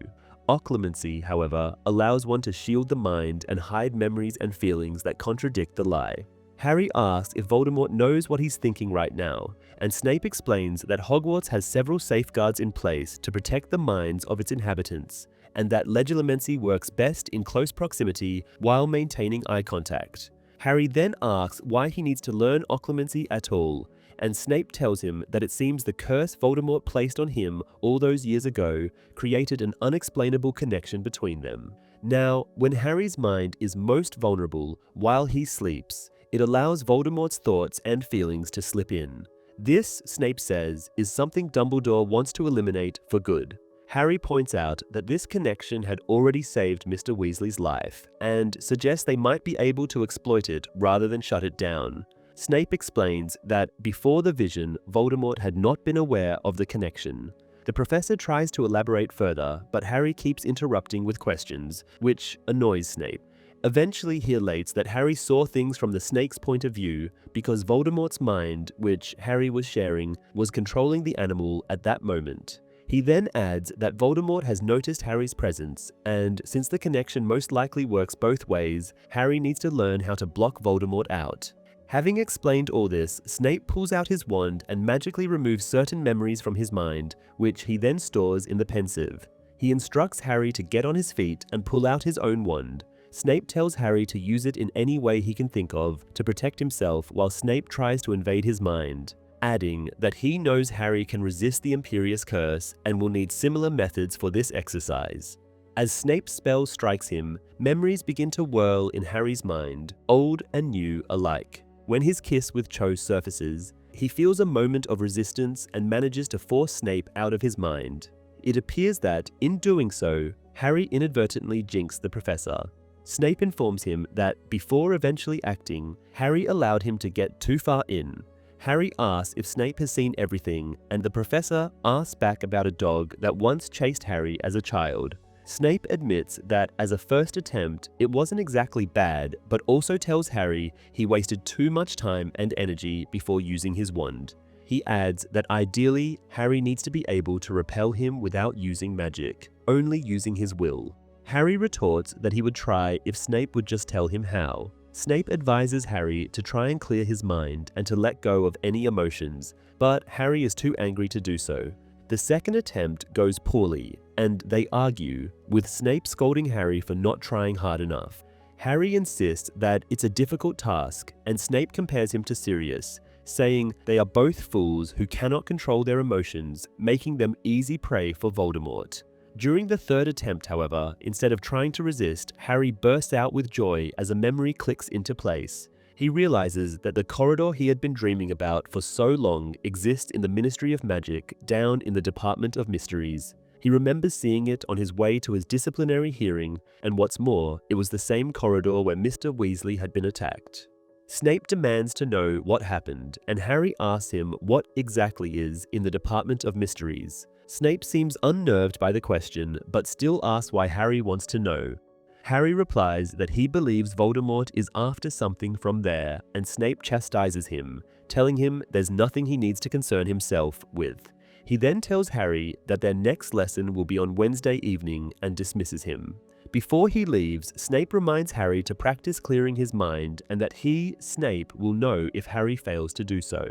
Occlumency, however, allows one to shield the mind and hide memories and feelings that contradict the lie. Harry asks if Voldemort knows what he's thinking right now, and Snape explains that Hogwarts has several safeguards in place to protect the minds of its inhabitants, and that legilimency works best in close proximity while maintaining eye contact. Harry then asks why he needs to learn occlumency at all, and Snape tells him that it seems the curse Voldemort placed on him all those years ago created an unexplainable connection between them. Now, when Harry's mind is most vulnerable while he sleeps, it allows Voldemort's thoughts and feelings to slip in. This, Snape says, is something Dumbledore wants to eliminate for good. Harry points out that this connection had already saved Mr. Weasley's life, and suggests they might be able to exploit it rather than shut it down. Snape explains that before the vision, Voldemort had not been aware of the connection. The professor tries to elaborate further, but Harry keeps interrupting with questions, which annoys Snape. Eventually, he relates that Harry saw things from the snake's point of view because Voldemort's mind, which Harry was sharing, was controlling the animal at that moment. He then adds that Voldemort has noticed Harry's presence, and since the connection most likely works both ways, Harry needs to learn how to block Voldemort out. Having explained all this, Snape pulls out his wand and magically removes certain memories from his mind, which he then stores in the pensieve. He instructs Harry to get on his feet and pull out his own wand. Snape tells Harry to use it in any way he can think of to protect himself while Snape tries to invade his mind, adding that he knows Harry can resist the Imperious Curse and will need similar methods for this exercise. As Snape's spell strikes him, memories begin to whirl in Harry's mind, old and new alike. When his kiss with Cho surfaces, he feels a moment of resistance and manages to force Snape out of his mind. It appears that, in doing so, Harry inadvertently jinxed the professor. Snape informs him that, before eventually acting, Harry allowed him to get too far in. Harry asks if Snape has seen everything, and the professor asks back about a dog that once chased Harry as a child. Snape admits that as a first attempt, it wasn't exactly bad, but also tells Harry he wasted too much time and energy before using his wand. He adds that ideally, Harry needs to be able to repel him without using magic, only using his will. Harry retorts that he would try if Snape would just tell him how. Snape advises Harry to try and clear his mind and to let go of any emotions, but Harry is too angry to do so. The second attempt goes poorly, and they argue, with Snape scolding Harry for not trying hard enough. Harry insists that it's a difficult task, and Snape compares him to Sirius, saying they are both fools who cannot control their emotions, making them easy prey for Voldemort. During the third attempt, however, instead of trying to resist, Harry bursts out with joy as a memory clicks into place. He realizes that the corridor he had been dreaming about for so long exists in the Ministry of Magic, down in the Department of Mysteries. He remembers seeing it on his way to his disciplinary hearing, and what's more, it was the same corridor where Mr. Weasley had been attacked. Snape demands to know what happened, and Harry asks him what exactly is in the Department of Mysteries. Snape seems unnerved by the question, but still asks why Harry wants to know. Harry replies that he believes Voldemort is after something from there, and Snape chastises him, telling him there's nothing he needs to concern himself with. He then tells Harry that their next lesson will be on Wednesday evening and dismisses him. Before he leaves, Snape reminds Harry to practice clearing his mind and that he, Snape, will know if Harry fails to do so.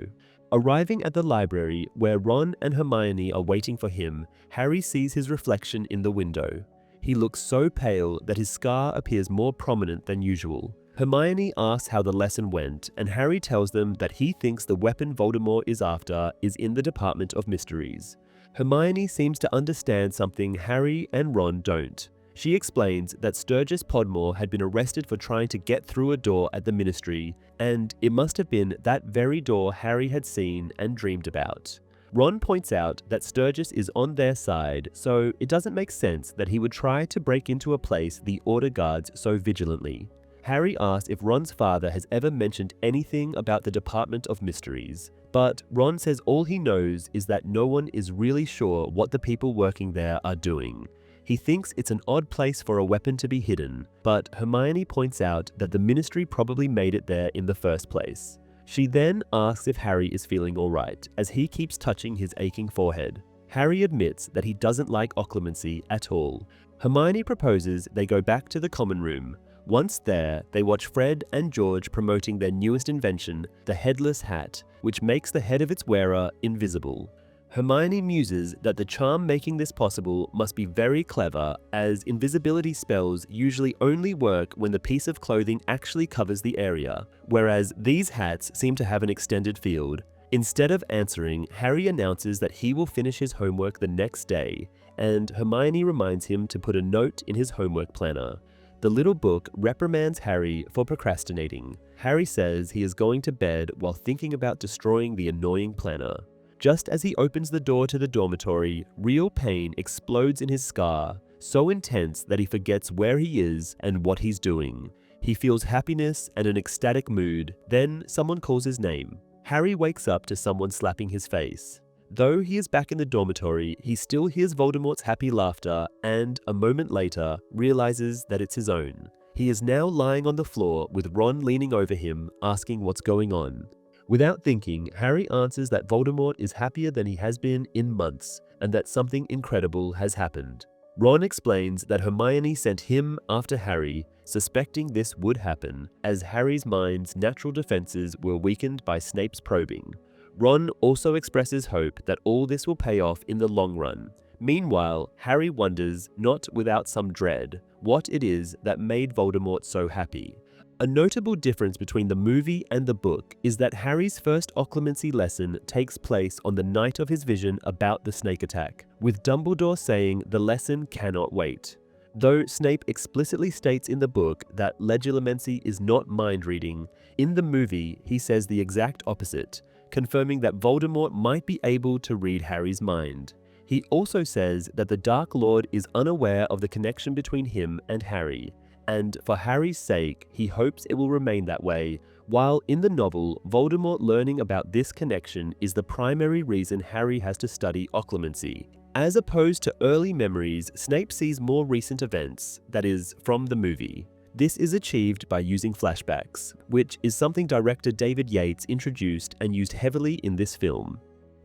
Arriving at the library, where Ron and Hermione are waiting for him, Harry sees his reflection in the window. He looks so pale that his scar appears more prominent than usual. Hermione asks how the lesson went, and Harry tells them that he thinks the weapon Voldemort is after is in the Department of Mysteries. Hermione seems to understand something Harry and Ron don't. She explains that Sturgis Podmore had been arrested for trying to get through a door at the Ministry, and it must have been that very door Harry had seen and dreamed about. Ron points out that Sturgis is on their side, so it doesn't make sense that he would try to break into a place the Order guards so vigilantly. Harry asks if Ron's father has ever mentioned anything about the Department of Mysteries, but Ron says all he knows is that no one is really sure what the people working there are doing. He thinks it's an odd place for a weapon to be hidden, but Hermione points out that the Ministry probably made it there in the first place. She then asks if Harry is feeling alright, as he keeps touching his aching forehead. Harry admits that he doesn't like Occlumency at all. Hermione proposes they go back to the common room. Once there, they watch Fred and George promoting their newest invention, the headless hat, which makes the head of its wearer invisible. Hermione muses that the charm making this possible must be very clever, as invisibility spells usually only work when the piece of clothing actually covers the area, whereas these hats seem to have an extended field. Instead of answering, Harry announces that he will finish his homework the next day, and Hermione reminds him to put a note in his homework planner. The little book reprimands Harry for procrastinating. Harry says he is going to bed while thinking about destroying the annoying planner. Just as he opens the door to the dormitory, real pain explodes in his scar, so intense that he forgets where he is and what he's doing. He feels happiness and an ecstatic mood, then someone calls his name. Harry wakes up to someone slapping his face. Though he is back in the dormitory, he still hears Voldemort's happy laughter and, a moment later, realizes that it's his own. He is now lying on the floor with Ron leaning over him, asking what's going on. Without thinking, Harry answers that Voldemort is happier than he has been in months, and that something incredible has happened. Ron explains that Hermione sent him after Harry, suspecting this would happen, as Harry's mind's natural defenses were weakened by Snape's probing. Ron also expresses hope that all this will pay off in the long run. Meanwhile, Harry wonders, not without some dread, what it is that made Voldemort so happy. A notable difference between the movie and the book is that Harry's first Occlumency lesson takes place on the night of his vision about the snake attack, with Dumbledore saying the lesson cannot wait. Though Snape explicitly states in the book that Legilomancy is not mind reading, in the movie he says the exact opposite, confirming that Voldemort might be able to read Harry's mind. He also says that the Dark Lord is unaware of the connection between him and Harry, and for Harry's sake, he hopes it will remain that way, while in the novel, Voldemort learning about this connection is the primary reason Harry has to study Occlumency. As opposed to early memories, Snape sees more recent events, that is, from the movie. This is achieved by using flashbacks, which is something director David Yates introduced and used heavily in this film.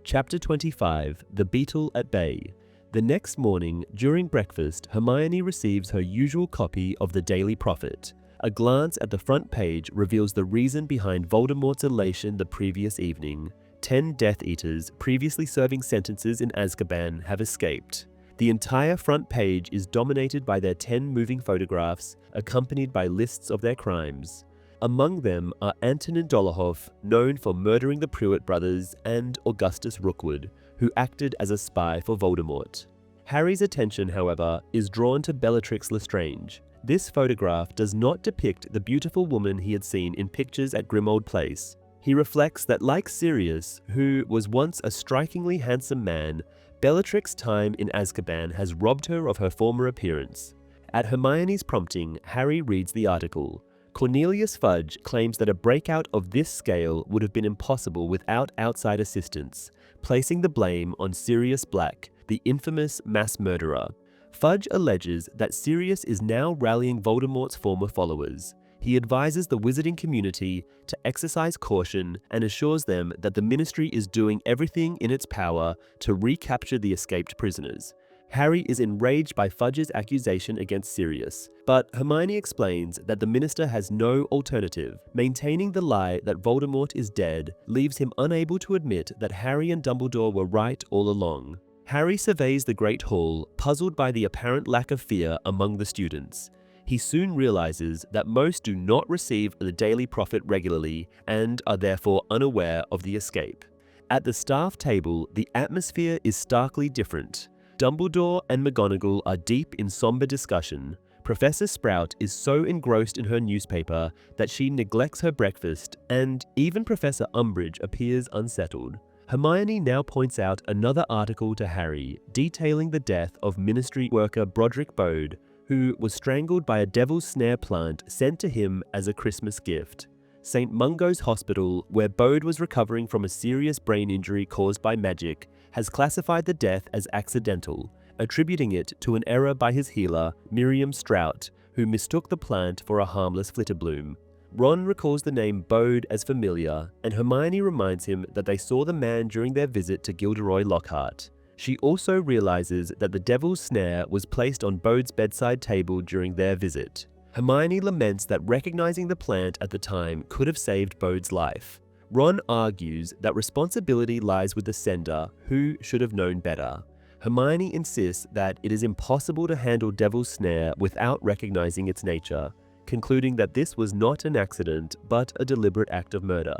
Chapter 25, The Beetle at Bay. The next morning, during breakfast, Hermione receives her usual copy of the Daily Prophet. A glance at the front page reveals the reason behind Voldemort's elation the previous evening. 10 Death Eaters, previously serving sentences in Azkaban, have escaped. The entire front page is dominated by their 10 moving photographs, accompanied by lists of their crimes. Among them are Antonin Dolohov, known for murdering the Pruitt brothers, and Augustus Rookwood, who acted as a spy for Voldemort. Harry's attention, however, is drawn to Bellatrix Lestrange. This photograph does not depict the beautiful woman he had seen in pictures at Grimmauld Place. He reflects that, like Sirius, who was once a strikingly handsome man, Bellatrix's time in Azkaban has robbed her of her former appearance. At Hermione's prompting, Harry reads the article. Cornelius Fudge claims that a breakout of this scale would have been impossible without outside assistance, placing the blame on Sirius Black, the infamous mass murderer. Fudge alleges that Sirius is now rallying Voldemort's former followers. He advises the wizarding community to exercise caution and assures them that the Ministry is doing everything in its power to recapture the escaped prisoners. Harry is enraged by Fudge's accusation against Sirius, but Hermione explains that the Minister has no alternative. Maintaining the lie that Voldemort is dead leaves him unable to admit that Harry and Dumbledore were right all along. Harry surveys the Great Hall, puzzled by the apparent lack of fear among the students. He soon realizes that most do not receive the daily prophet regularly and are therefore unaware of the escape. At the staff table, the atmosphere is starkly different. Dumbledore and McGonagall are deep in somber discussion. Professor Sprout is so engrossed in her newspaper that she neglects her breakfast, and even Professor Umbridge appears unsettled. Hermione now points out another article to Harry detailing the death of ministry worker Broderick Bode, who was strangled by a devil's snare plant sent to him as a Christmas gift. St. Mungo's Hospital, where Bode was recovering from a serious brain injury caused by magic, has classified the death as accidental, attributing it to an error by his healer, Miriam Strout, who mistook the plant for a harmless flitterbloom. Ron recalls the name Bode as familiar, and Hermione reminds him that they saw the man during their visit to Gilderoy Lockhart. She also realizes that the devil's snare was placed on Bode's bedside table during their visit. Hermione laments that recognizing the plant at the time could have saved Bode's life. Ron argues that responsibility lies with the sender, who should have known better. Hermione insists that it is impossible to handle Devil's Snare without recognizing its nature, concluding that this was not an accident, but a deliberate act of murder.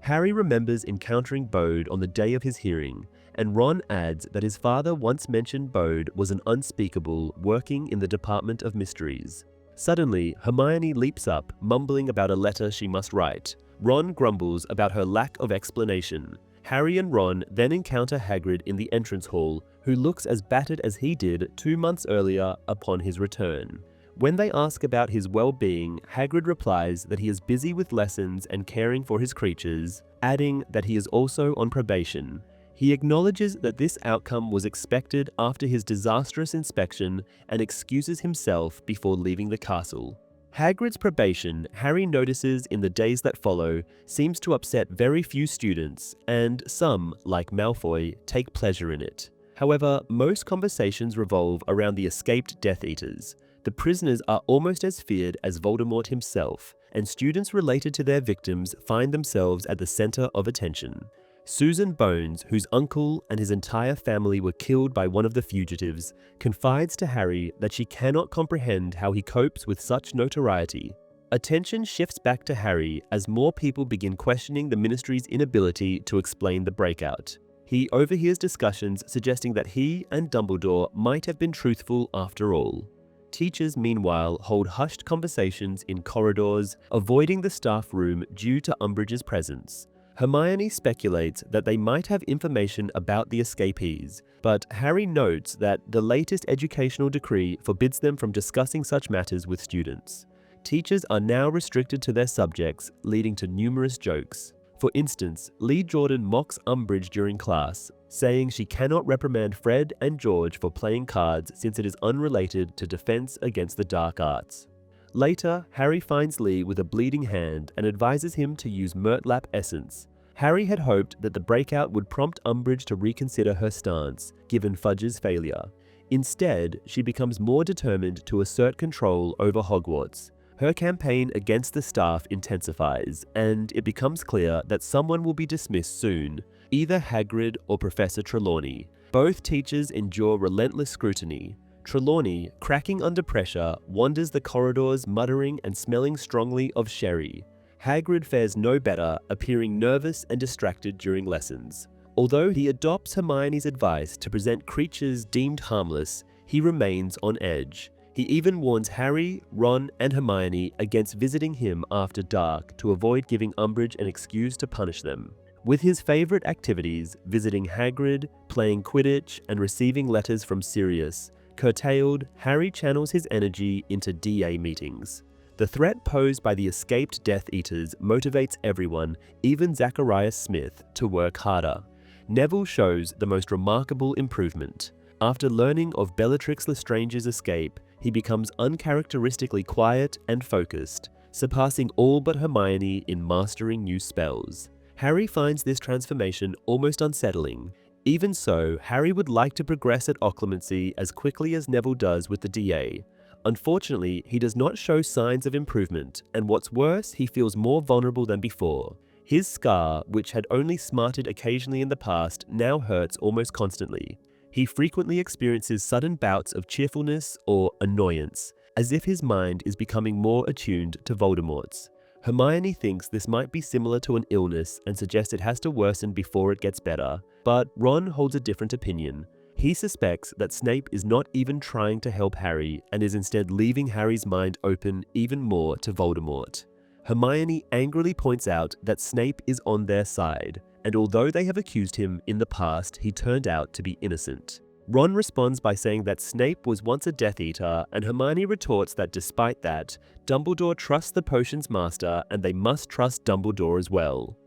Harry remembers encountering Bode on the day of his hearing, and Ron adds that his father once mentioned Bode was an unspeakable working in the Department of Mysteries. Suddenly, Hermione leaps up, mumbling about a letter she must write. Ron grumbles about her lack of explanation. Harry and Ron then encounter Hagrid in the entrance hall, who looks as battered as he did 2 months earlier upon his return. When they ask about his well-being, Hagrid replies that he is busy with lessons and caring for his creatures, adding that he is also on probation. He acknowledges that this outcome was expected after his disastrous inspection and excuses himself before leaving the castle. Hagrid's probation, Harry notices in the days that follow, seems to upset very few students, and some, like Malfoy, take pleasure in it. However, most conversations revolve around the escaped Death Eaters. The prisoners are almost as feared as Voldemort himself, and students related to their victims find themselves at the center of attention. Susan Bones, whose uncle and his entire family were killed by one of the fugitives, confides to Harry that she cannot comprehend how he copes with such notoriety. Attention shifts back to Harry as more people begin questioning the Ministry's inability to explain the breakout. He overhears discussions suggesting that he and Dumbledore might have been truthful after all. Teachers, meanwhile, hold hushed conversations in corridors, avoiding the staff room due to Umbridge's presence. Hermione speculates that they might have information about the escapees, but Harry notes that the latest educational decree forbids them from discussing such matters with students. Teachers are now restricted to their subjects, leading to numerous jokes. For instance, Lee Jordan mocks Umbridge during class, saying she cannot reprimand Fred and George for playing cards since it is unrelated to defense against the dark arts. Later, Harry finds Lee with a bleeding hand and advises him to use Murtlap essence. Harry had hoped that the breakout would prompt Umbridge to reconsider her stance, given Fudge's failure. Instead, she becomes more determined to assert control over Hogwarts. Her campaign against the staff intensifies, and it becomes clear that someone will be dismissed soon, either Hagrid or Professor Trelawney. Both teachers endure relentless scrutiny. Trelawney, cracking under pressure, wanders the corridors muttering and smelling strongly of sherry. Hagrid fares no better, appearing nervous and distracted during lessons. Although he adopts Hermione's advice to present creatures deemed harmless, he remains on edge. He even warns Harry, Ron, and Hermione against visiting him after dark to avoid giving Umbridge an excuse to punish them. With his favorite activities, visiting Hagrid, playing Quidditch, and receiving letters from Sirius, curtailed, Harry channels his energy into DA meetings. The threat posed by the escaped Death Eaters motivates everyone, even Zacharias Smith, to work harder. Neville shows the most remarkable improvement. After learning of Bellatrix Lestrange's escape, he becomes uncharacteristically quiet and focused, surpassing all but Hermione in mastering new spells. Harry finds this transformation almost unsettling. Even so, Harry would like to progress at Occlumency as quickly as Neville does with the DA. Unfortunately, he does not show signs of improvement, and what's worse, he feels more vulnerable than before. His scar, which had only smarted occasionally in the past, now hurts almost constantly. He frequently experiences sudden bouts of cheerfulness or annoyance, as if his mind is becoming more attuned to Voldemort's. Hermione thinks this might be similar to an illness and suggests it has to worsen before it gets better, but Ron holds a different opinion. He suspects that Snape is not even trying to help Harry and is instead leaving Harry's mind open even more to Voldemort. Hermione angrily points out that Snape is on their side, and although they have accused him in the past, he turned out to be innocent. Ron responds by saying that Snape was once a Death Eater, and Hermione retorts that despite that, Dumbledore trusts the potion's master and they must trust Dumbledore as well.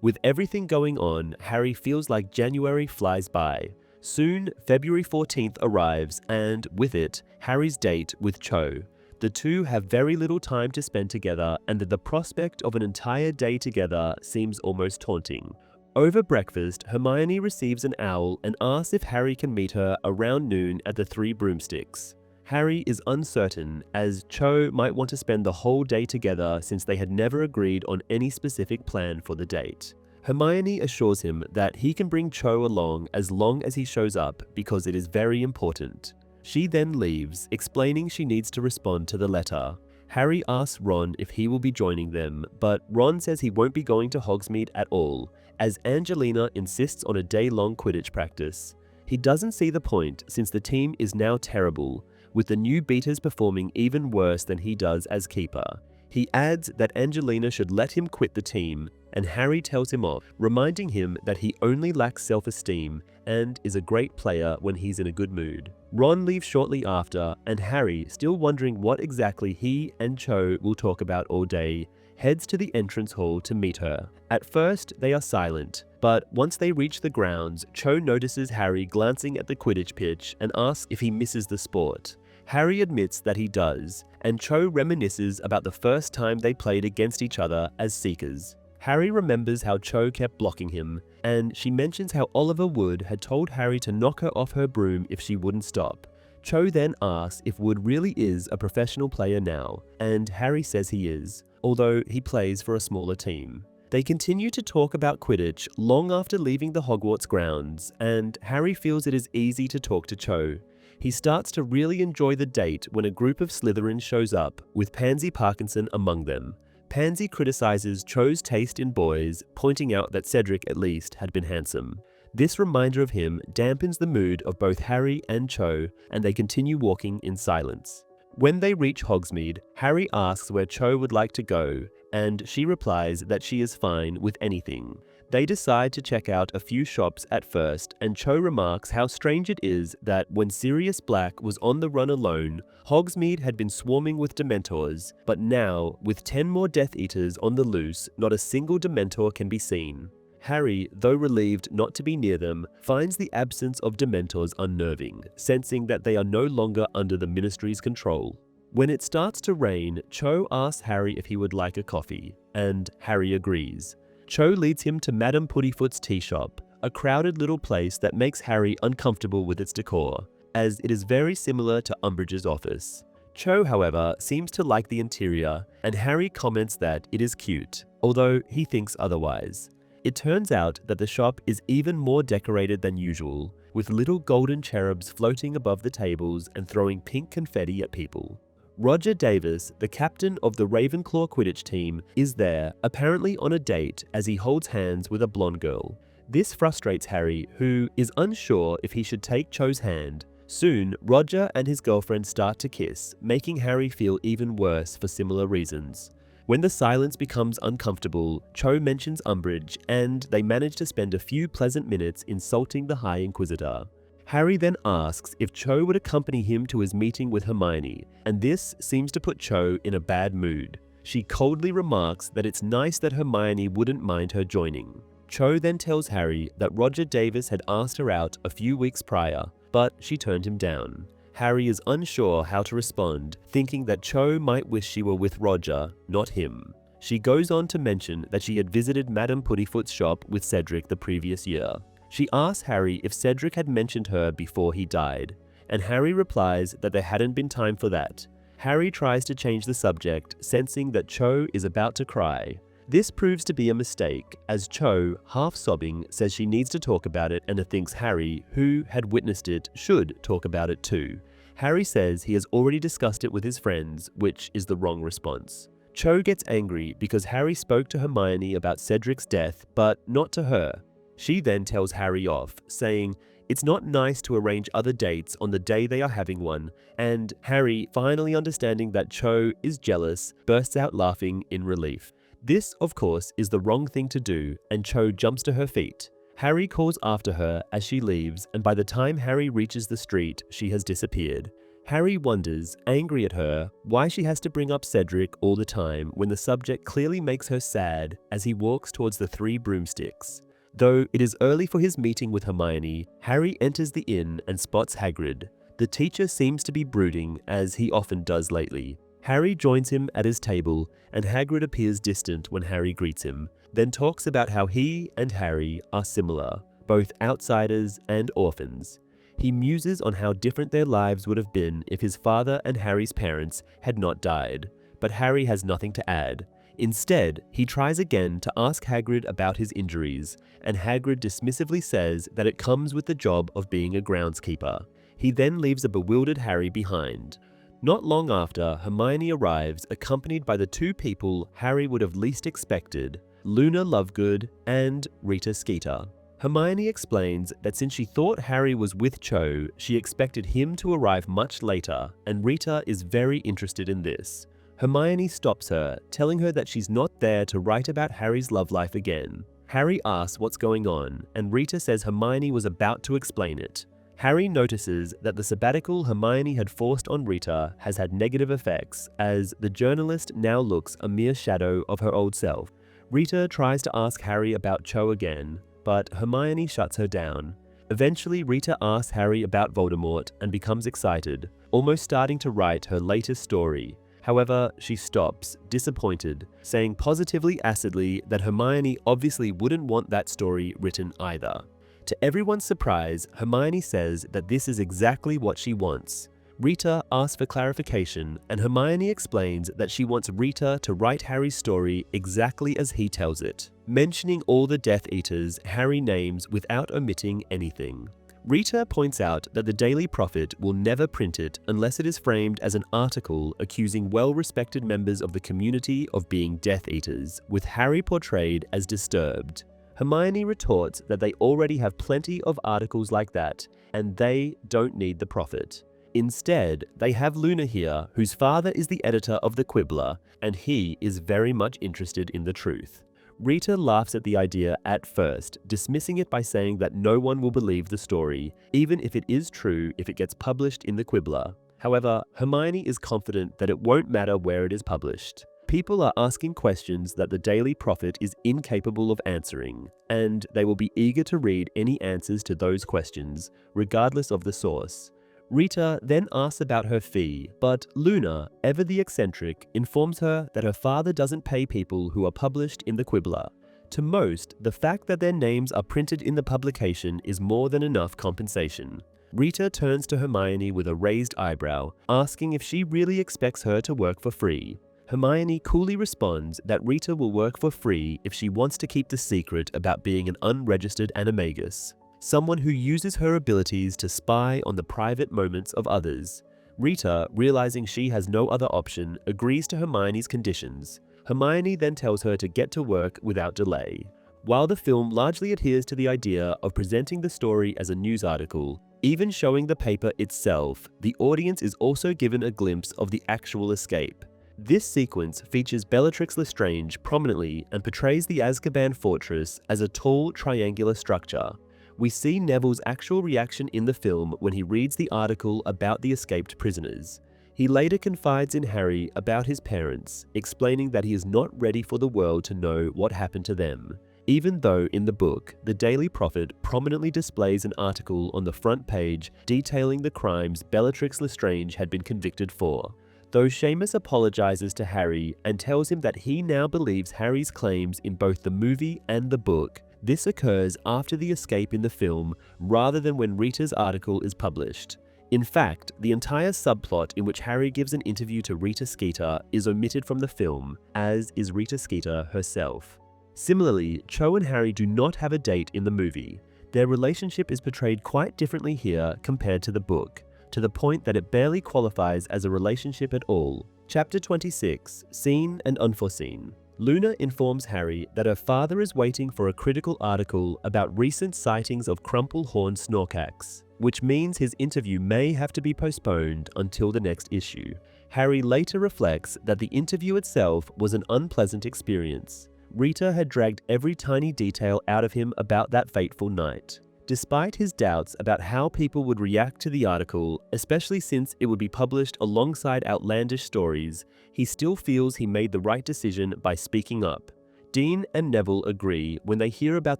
With everything going on, Harry feels like January flies by. Soon, February 14th arrives, and with it, Harry's date with Cho. The two have very little time to spend together, and the prospect of an entire day together seems almost taunting. Over breakfast, Hermione receives an owl and asks if Harry can meet her around noon at the Three Broomsticks. Harry is uncertain, as Cho might want to spend the whole day together since they had never agreed on any specific plan for the date. Hermione assures him that he can bring Cho along as long as he shows up because it is very important. She then leaves, explaining she needs to respond to the letter. Harry asks Ron if he will be joining them, but Ron says he won't be going to Hogsmeade at all, as Angelina insists on a day-long Quidditch practice. He doesn't see the point since the team is now terrible, with the new beaters performing even worse than he does as keeper. He adds that Angelina should let him quit the team, and Harry tells him off, reminding him that he only lacks self-esteem and is a great player when he's in a good mood. Ron leaves shortly after, and Harry, still wondering what exactly he and Cho will talk about all day, heads to the entrance hall to meet her. At first, they are silent, but once they reach the grounds, Cho notices Harry glancing at the Quidditch pitch and asks if he misses the sport. Harry admits that he does, and Cho reminisces about the first time they played against each other as Seekers. Harry remembers how Cho kept blocking him, and she mentions how Oliver Wood had told Harry to knock her off her broom if she wouldn't stop. Cho then asks if Wood really is a professional player now, and Harry says he is, although he plays for a smaller team. They continue to talk about Quidditch long after leaving the Hogwarts grounds, and Harry feels it is easy to talk to Cho. He starts to really enjoy the date when a group of Slytherins shows up, with Pansy Parkinson among them. Pansy criticizes Cho's taste in boys, pointing out that Cedric at least had been handsome. This reminder of him dampens the mood of both Harry and Cho, and they continue walking in silence. When they reach Hogsmeade, Harry asks where Cho would like to go, and she replies that she is fine with anything. They decide to check out a few shops at first, and Cho remarks how strange it is that when Sirius Black was on the run alone, Hogsmeade had been swarming with Dementors, but now, with 10 more Death Eaters on the loose, not a single Dementor can be seen. Harry, though relieved not to be near them, finds the absence of Dementors unnerving, sensing that they are no longer under the Ministry's control. When it starts to rain, Cho asks Harry if he would like a coffee, and Harry agrees. Cho leads him to Madame Puddifoot's tea shop, a crowded little place that makes Harry uncomfortable with its decor, as it is very similar to Umbridge's office. Cho, however, seems to like the interior, and Harry comments that it is cute, although he thinks otherwise. It turns out that the shop is even more decorated than usual, with little golden cherubs floating above the tables and throwing pink confetti at people. Roger Davis, the captain of the Ravenclaw Quidditch team, is there, apparently on a date, as he holds hands with a blonde girl. This frustrates Harry, who is unsure if he should take Cho's hand. Soon, Roger and his girlfriend start to kiss, making Harry feel even worse for similar reasons. When the silence becomes uncomfortable, Cho mentions Umbridge, and they manage to spend a few pleasant minutes insulting the High Inquisitor. Harry then asks if Cho would accompany him to his meeting with Hermione, and this seems to put Cho in a bad mood. She coldly remarks that it's nice that Hermione wouldn't mind her joining. Cho then tells Harry that Roger Davis had asked her out a few weeks prior, but she turned him down. Harry is unsure how to respond, thinking that Cho might wish she were with Roger, not him. She goes on to mention that she had visited Madame Puddifoot's shop with Cedric the previous year. She asks Harry if Cedric had mentioned her before he died, and Harry replies that there hadn't been time for that. Harry tries to change the subject, sensing that Cho is about to cry. This proves to be a mistake, as Cho, half sobbing, says she needs to talk about it and thinks Harry, who had witnessed it, should talk about it too. Harry says he has already discussed it with his friends, which is the wrong response. Cho gets angry because Harry spoke to Hermione about Cedric's death, but not to her. She then tells Harry off, saying, "It's not nice to arrange other dates on the day they are having one," and Harry, finally understanding that Cho is jealous, bursts out laughing in relief. This, of course, is the wrong thing to do, and Cho jumps to her feet. Harry calls after her as she leaves, and by the time Harry reaches the street, she has disappeared. Harry wonders, angry at her, why she has to bring up Cedric all the time when the subject clearly makes her sad as he walks towards the 3 broomsticks. Though it is early for his meeting with Hermione, Harry enters the inn and spots Hagrid. The teacher seems to be brooding, as he often does lately. Harry joins him at his table, and Hagrid appears distant when Harry greets him, then talks about how he and Harry are similar, both outsiders and orphans. He muses on how different their lives would have been if his father and Harry's parents had not died, but Harry has nothing to add. Instead, he tries again to ask Hagrid about his injuries, and Hagrid dismissively says that it comes with the job of being a groundskeeper. He then leaves a bewildered Harry behind. Not long after, Hermione arrives, accompanied by the 2 people Harry would have least expected, Luna Lovegood and Rita Skeeter. Hermione explains that since she thought Harry was with Cho, she expected him to arrive much later, and Rita is very interested in this. Hermione stops her, telling her that she's not there to write about Harry's love life again. Harry asks what's going on, and Rita says Hermione was about to explain it. Harry notices that the sabbatical Hermione had forced on Rita has had negative effects, as the journalist now looks a mere shadow of her old self. Rita tries to ask Harry about Cho again, but Hermione shuts her down. Eventually, Rita asks Harry about Voldemort and becomes excited, almost starting to write her latest story. However, she stops, disappointed, saying positively acidly that Hermione obviously wouldn't want that story written either. To everyone's surprise, Hermione says that this is exactly what she wants. Rita asks for clarification, and Hermione explains that she wants Rita to write Harry's story exactly as he tells it, mentioning all the Death Eaters Harry names without omitting anything. Rita points out that the Daily Prophet will never print it unless it is framed as an article accusing well-respected members of the community of being Death Eaters, with Harry portrayed as disturbed. Hermione retorts that they already have plenty of articles like that, and they don't need the Prophet. Instead, they have Luna here, whose father is the editor of the Quibbler, and he is very much interested in the truth. Rita laughs at the idea at first, dismissing it by saying that no one will believe the story, even if it is true if it gets published in the Quibbler. However, Hermione is confident that it won't matter where it is published. People are asking questions that the Daily Prophet is incapable of answering, and they will be eager to read any answers to those questions, regardless of the source. Rita then asks about her fee, but Luna, ever the eccentric, informs her that her father doesn't pay people who are published in the Quibbler. To most, the fact that their names are printed in the publication is more than enough compensation. Rita turns to Hermione with a raised eyebrow, asking if she really expects her to work for free. Hermione coolly responds that Rita will work for free if she wants to keep the secret about being an unregistered animagus, someone who uses her abilities to spy on the private moments of others. Rita, realizing she has no other option, agrees to Hermione's conditions. Hermione then tells her to get to work without delay. While the film largely adheres to the idea of presenting the story as a news article, even showing the paper itself, the audience is also given a glimpse of the actual escape. This sequence features Bellatrix Lestrange prominently and portrays the Azkaban fortress as a tall, triangular structure. We see Neville's actual reaction in the film when he reads the article about the escaped prisoners. He later confides in Harry about his parents, explaining that he is not ready for the world to know what happened to them, even though in the book, the Daily Prophet prominently displays an article on the front page detailing the crimes Bellatrix Lestrange had been convicted for. Though Seamus apologizes to Harry and tells him that he now believes Harry's claims in both the movie and the book, this occurs after the escape in the film rather than when Rita's article is published. In fact, the entire subplot in which Harry gives an interview to Rita Skeeter is omitted from the film, as is Rita Skeeter herself. Similarly, Cho and Harry do not have a date in the movie. Their relationship is portrayed quite differently here compared to the book, to the point that it barely qualifies as a relationship at all. Chapter 26, Seen and Unforeseen. Luna informs Harry that her father is waiting for a critical article about recent sightings of crumple-horned snorkax, which means his interview may have to be postponed until the next issue. Harry later reflects that the interview itself was an unpleasant experience. Rita had dragged every tiny detail out of him about that fateful night. Despite his doubts about how people would react to the article, especially since it would be published alongside outlandish stories, he still feels he made the right decision by speaking up. Dean and Neville agree when they hear about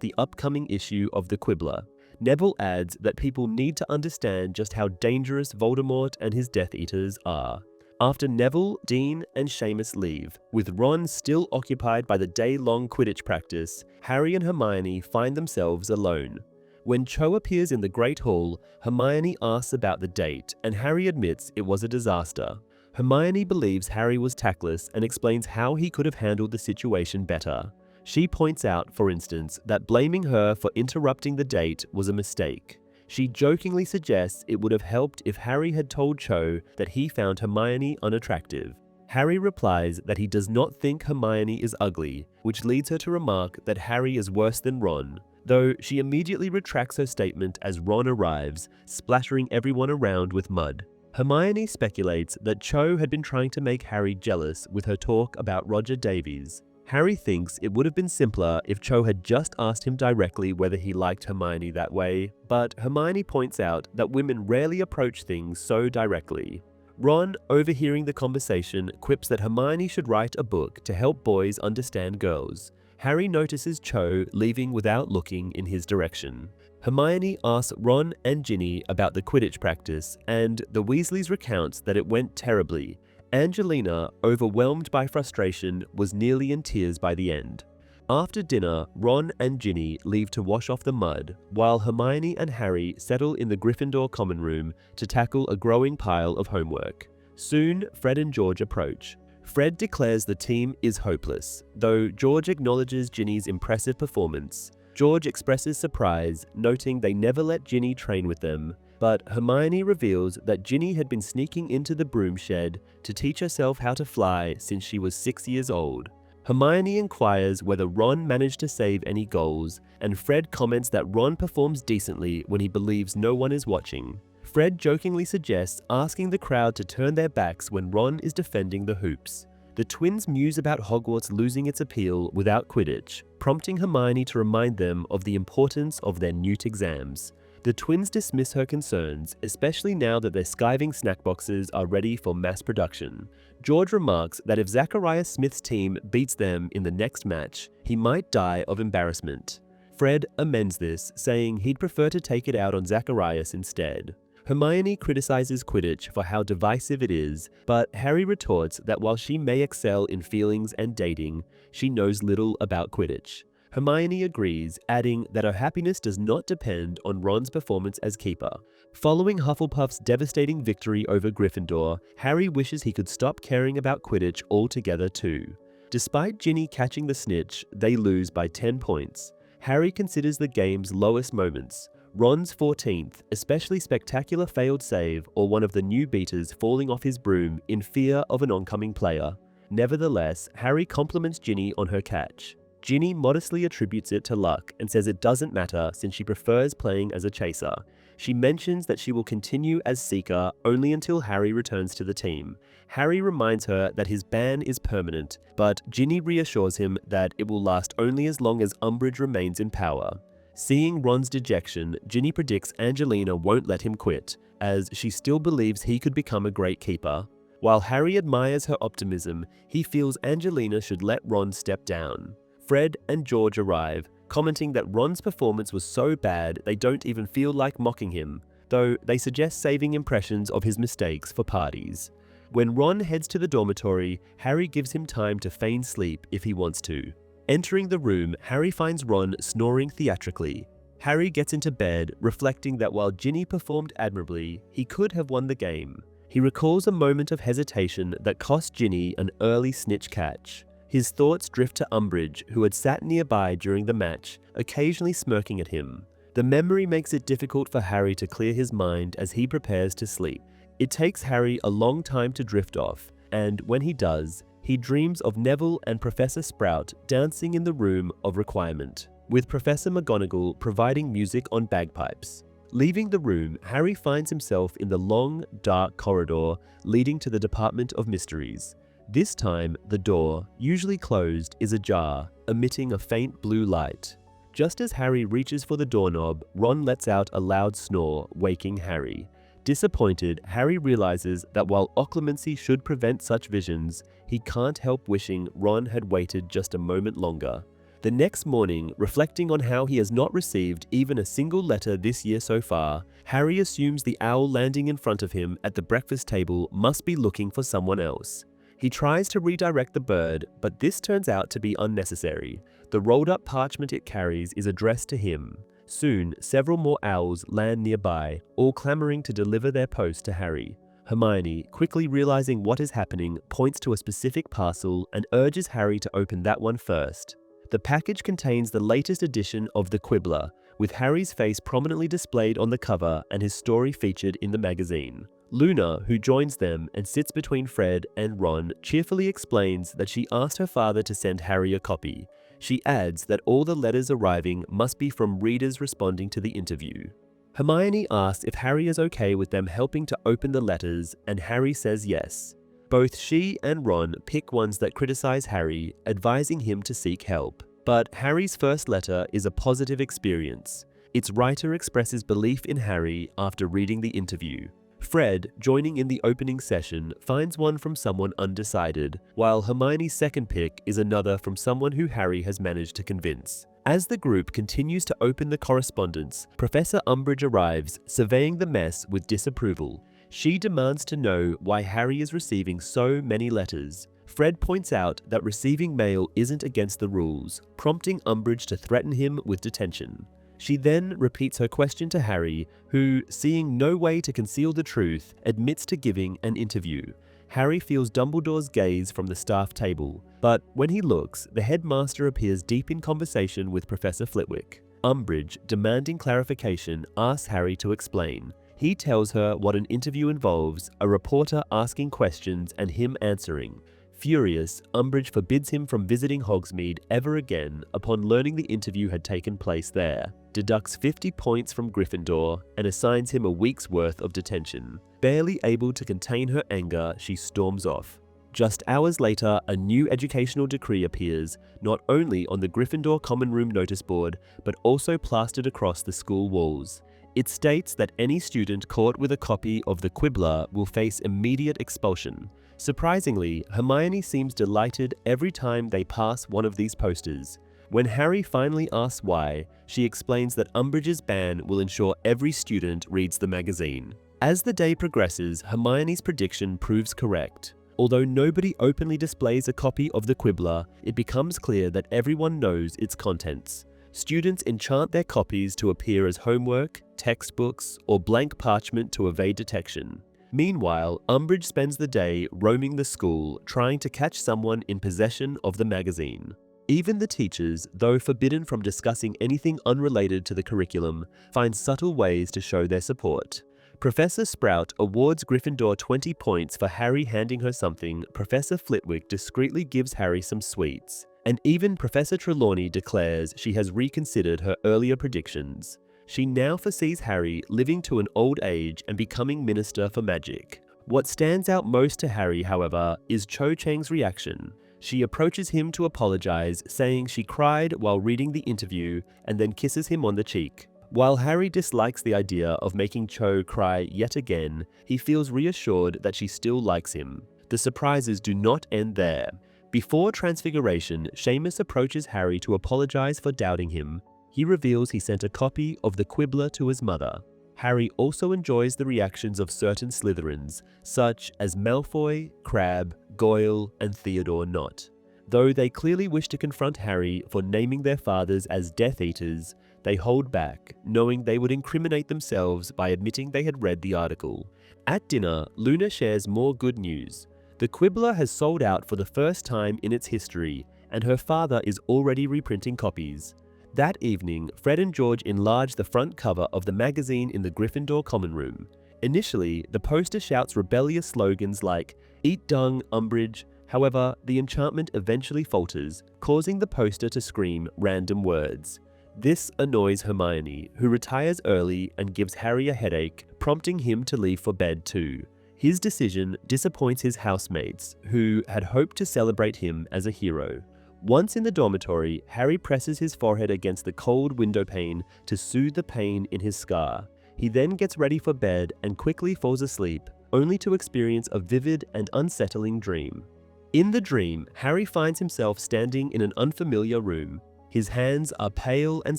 the upcoming issue of the Quibbler. Neville adds that people need to understand just how dangerous Voldemort and his Death Eaters are. After Neville, Dean, and Seamus leave, with Ron still occupied by the day-long Quidditch practice, Harry and Hermione find themselves alone. When Cho appears in the Great Hall, Hermione asks about the date, and Harry admits it was a disaster. Hermione believes Harry was tactless and explains how he could have handled the situation better. She points out, for instance, that blaming her for interrupting the date was a mistake. She jokingly suggests it would have helped if Harry had told Cho that he found Hermione unattractive. Harry replies that he does not think Hermione is ugly, which leads her to remark that Harry is worse than Ron, though she immediately retracts her statement as Ron arrives, splattering everyone around with mud. Hermione speculates that Cho had been trying to make Harry jealous with her talk about Roger Davies. Harry thinks it would have been simpler if Cho had just asked him directly whether he liked Hermione that way, but Hermione points out that women rarely approach things so directly. Ron, overhearing the conversation, quips that Hermione should write a book to help boys understand girls. Harry notices Cho leaving without looking in his direction. Hermione asks Ron and Ginny about the Quidditch practice, and the Weasleys recounts that it went terribly. Angelina, overwhelmed by frustration, was nearly in tears by the end. After dinner, Ron and Ginny leave to wash off the mud, while Hermione and Harry settle in the Gryffindor common room to tackle a growing pile of homework. Soon, Fred and George approach. Fred declares the team is hopeless, though George acknowledges Ginny's impressive performance. George expresses surprise, noting they never let Ginny train with them, but Hermione reveals that Ginny had been sneaking into the broom shed to teach herself how to fly since she was 6 years old. Hermione inquires whether Ron managed to save any goals, and Fred comments that Ron performs decently when he believes no one is watching. Fred jokingly suggests asking the crowd to turn their backs when Ron is defending the hoops. The twins muse about Hogwarts losing its appeal without Quidditch, prompting Hermione to remind them of the importance of their Newt exams. The twins dismiss her concerns, especially now that their skiving snack boxes are ready for mass production. George remarks that if Zachariah Smith's team beats them in the next match, he might die of embarrassment. Fred amends this, saying he'd prefer to take it out on Zacharias instead. Hermione criticizes Quidditch for how divisive it is, but Harry retorts that while she may excel in feelings and dating, she knows little about Quidditch. Hermione agrees, adding that her happiness does not depend on Ron's performance as keeper. Following Hufflepuff's devastating victory over Gryffindor, Harry wishes he could stop caring about Quidditch altogether too. Despite Ginny catching the snitch, they lose by 10 points. Harry considers the game's lowest moments. Ron's 14th, especially spectacular failed save or one of the new beaters falling off his broom in fear of an oncoming player. Nevertheless, Harry compliments Ginny on her catch. Ginny modestly attributes it to luck and says it doesn't matter since she prefers playing as a chaser. She mentions that she will continue as Seeker only until Harry returns to the team. Harry reminds her that his ban is permanent, but Ginny reassures him that it will last only as long as Umbridge remains in power. Seeing Ron's dejection, Ginny predicts Angelina won't let him quit, as she still believes he could become a great keeper. While Harry admires her optimism, he feels Angelina should let Ron step down. Fred and George arrive, commenting that Ron's performance was so bad they don't even feel like mocking him, though they suggest saving impressions of his mistakes for parties. When Ron heads to the dormitory, Harry gives him time to feign sleep if he wants to. Entering the room, Harry finds Ron snoring theatrically. Harry gets into bed, reflecting that while Ginny performed admirably, he could have won the game. He recalls a moment of hesitation that cost Ginny an early snitch catch. His thoughts drift to Umbridge, who had sat nearby during the match, occasionally smirking at him. The memory makes it difficult for Harry to clear his mind as he prepares to sleep. It takes Harry a long time to drift off, and when he does, he dreams of Neville and Professor Sprout dancing in the room of requirement, with Professor McGonagall providing music on bagpipes. Leaving the room, Harry finds himself in the long, dark corridor leading to the Department of Mysteries. This time, the door, usually closed, is ajar, emitting a faint blue light. Just as Harry reaches for the doorknob, Ron lets out a loud snore, waking Harry. Disappointed, Harry realizes that while Occlumency should prevent such visions, he can't help wishing Ron had waited just a moment longer. The next morning, reflecting on how he has not received even a single letter this year so far, Harry assumes the owl landing in front of him at the breakfast table must be looking for someone else. He tries to redirect the bird, but this turns out to be unnecessary. The rolled-up parchment it carries is addressed to him. Soon, several more owls land nearby, all clamoring to deliver their post to Harry. Hermione, quickly realizing what is happening, points to a specific parcel and urges Harry to open that one first. The package contains the latest edition of The Quibbler, with Harry's face prominently displayed on the cover and his story featured in the magazine. Luna, who joins them and sits between Fred and Ron, cheerfully explains that she asked her father to send Harry a copy. She adds that all the letters arriving must be from readers responding to the interview. Hermione asks if Harry is okay with them helping to open the letters, and Harry says yes. Both she and Ron pick ones that criticize Harry, advising him to seek help. But Harry's first letter is a positive experience. Its writer expresses belief in Harry after reading the interview. Fred, joining in the opening session, finds one from someone undecided, while Hermione's second pick is another from someone who Harry has managed to convince. As the group continues to open the correspondence, Professor Umbridge arrives, surveying the mess with disapproval. She demands to know why Harry is receiving so many letters. Fred points out that receiving mail isn't against the rules, prompting Umbridge to threaten him with detention. She then repeats her question to Harry, who, seeing no way to conceal the truth, admits to giving an interview. Harry feels Dumbledore's gaze from the staff table, but when he looks, the headmaster appears deep in conversation with Professor Flitwick. Umbridge, demanding clarification, asks Harry to explain. He tells her what an interview involves, a reporter asking questions and him answering. Furious, Umbridge forbids him from visiting Hogsmeade ever again upon learning the interview had taken place there, deducts 50 points from Gryffindor, and assigns him a week's worth of detention. Barely able to contain her anger, she storms off. Just hours later, a new educational decree appears, not only on the Gryffindor common room notice board, but also plastered across the school walls. It states that any student caught with a copy of The Quibbler will face immediate expulsion. Surprisingly, Hermione seems delighted every time they pass one of these posters. When Harry finally asks why, she explains that Umbridge's ban will ensure every student reads the magazine. As the day progresses, Hermione's prediction proves correct. Although nobody openly displays a copy of The Quibbler, it becomes clear that everyone knows its contents. Students enchant their copies to appear as homework, textbooks, or blank parchment to evade detection. Meanwhile, Umbridge spends the day roaming the school, trying to catch someone in possession of the magazine. Even the teachers, though forbidden from discussing anything unrelated to the curriculum, find subtle ways to show their support. Professor Sprout awards Gryffindor 20 points for Harry handing her something. Professor Flitwick discreetly gives Harry some sweets. And even Professor Trelawney declares she has reconsidered her earlier predictions. She now foresees Harry living to an old age and becoming Minister for Magic. What stands out most to Harry, however, is Cho Chang's reaction. She approaches him to apologize, saying she cried while reading the interview and then kisses him on the cheek. While Harry dislikes the idea of making Cho cry yet again, he feels reassured that she still likes him. The surprises do not end there. Before Transfiguration, Seamus approaches Harry to apologize for doubting him. He reveals he sent a copy of The Quibbler to his mother. Harry also enjoys the reactions of certain Slytherins, such as Malfoy, Crabbe, Goyle, and Theodore Nott. Though they clearly wish to confront Harry for naming their fathers as Death Eaters, they hold back, knowing they would incriminate themselves by admitting they had read the article. At dinner, Luna shares more good news. The Quibbler has sold out for the first time in its history, and her father is already reprinting copies. That evening, Fred and George enlarge the front cover of the magazine in the Gryffindor common room. Initially, the poster shouts rebellious slogans like, "Eat dung, Umbridge." However, the enchantment eventually falters, causing the poster to scream random words. This annoys Hermione, who retires early and gives Harry a headache, prompting him to leave for bed too. His decision disappoints his housemates, who had hoped to celebrate him as a hero. Once in the dormitory, Harry presses his forehead against the cold window pane to soothe the pain in his scar. He then gets ready for bed and quickly falls asleep, only to experience a vivid and unsettling dream. In the dream, Harry finds himself standing in an unfamiliar room. His hands are pale and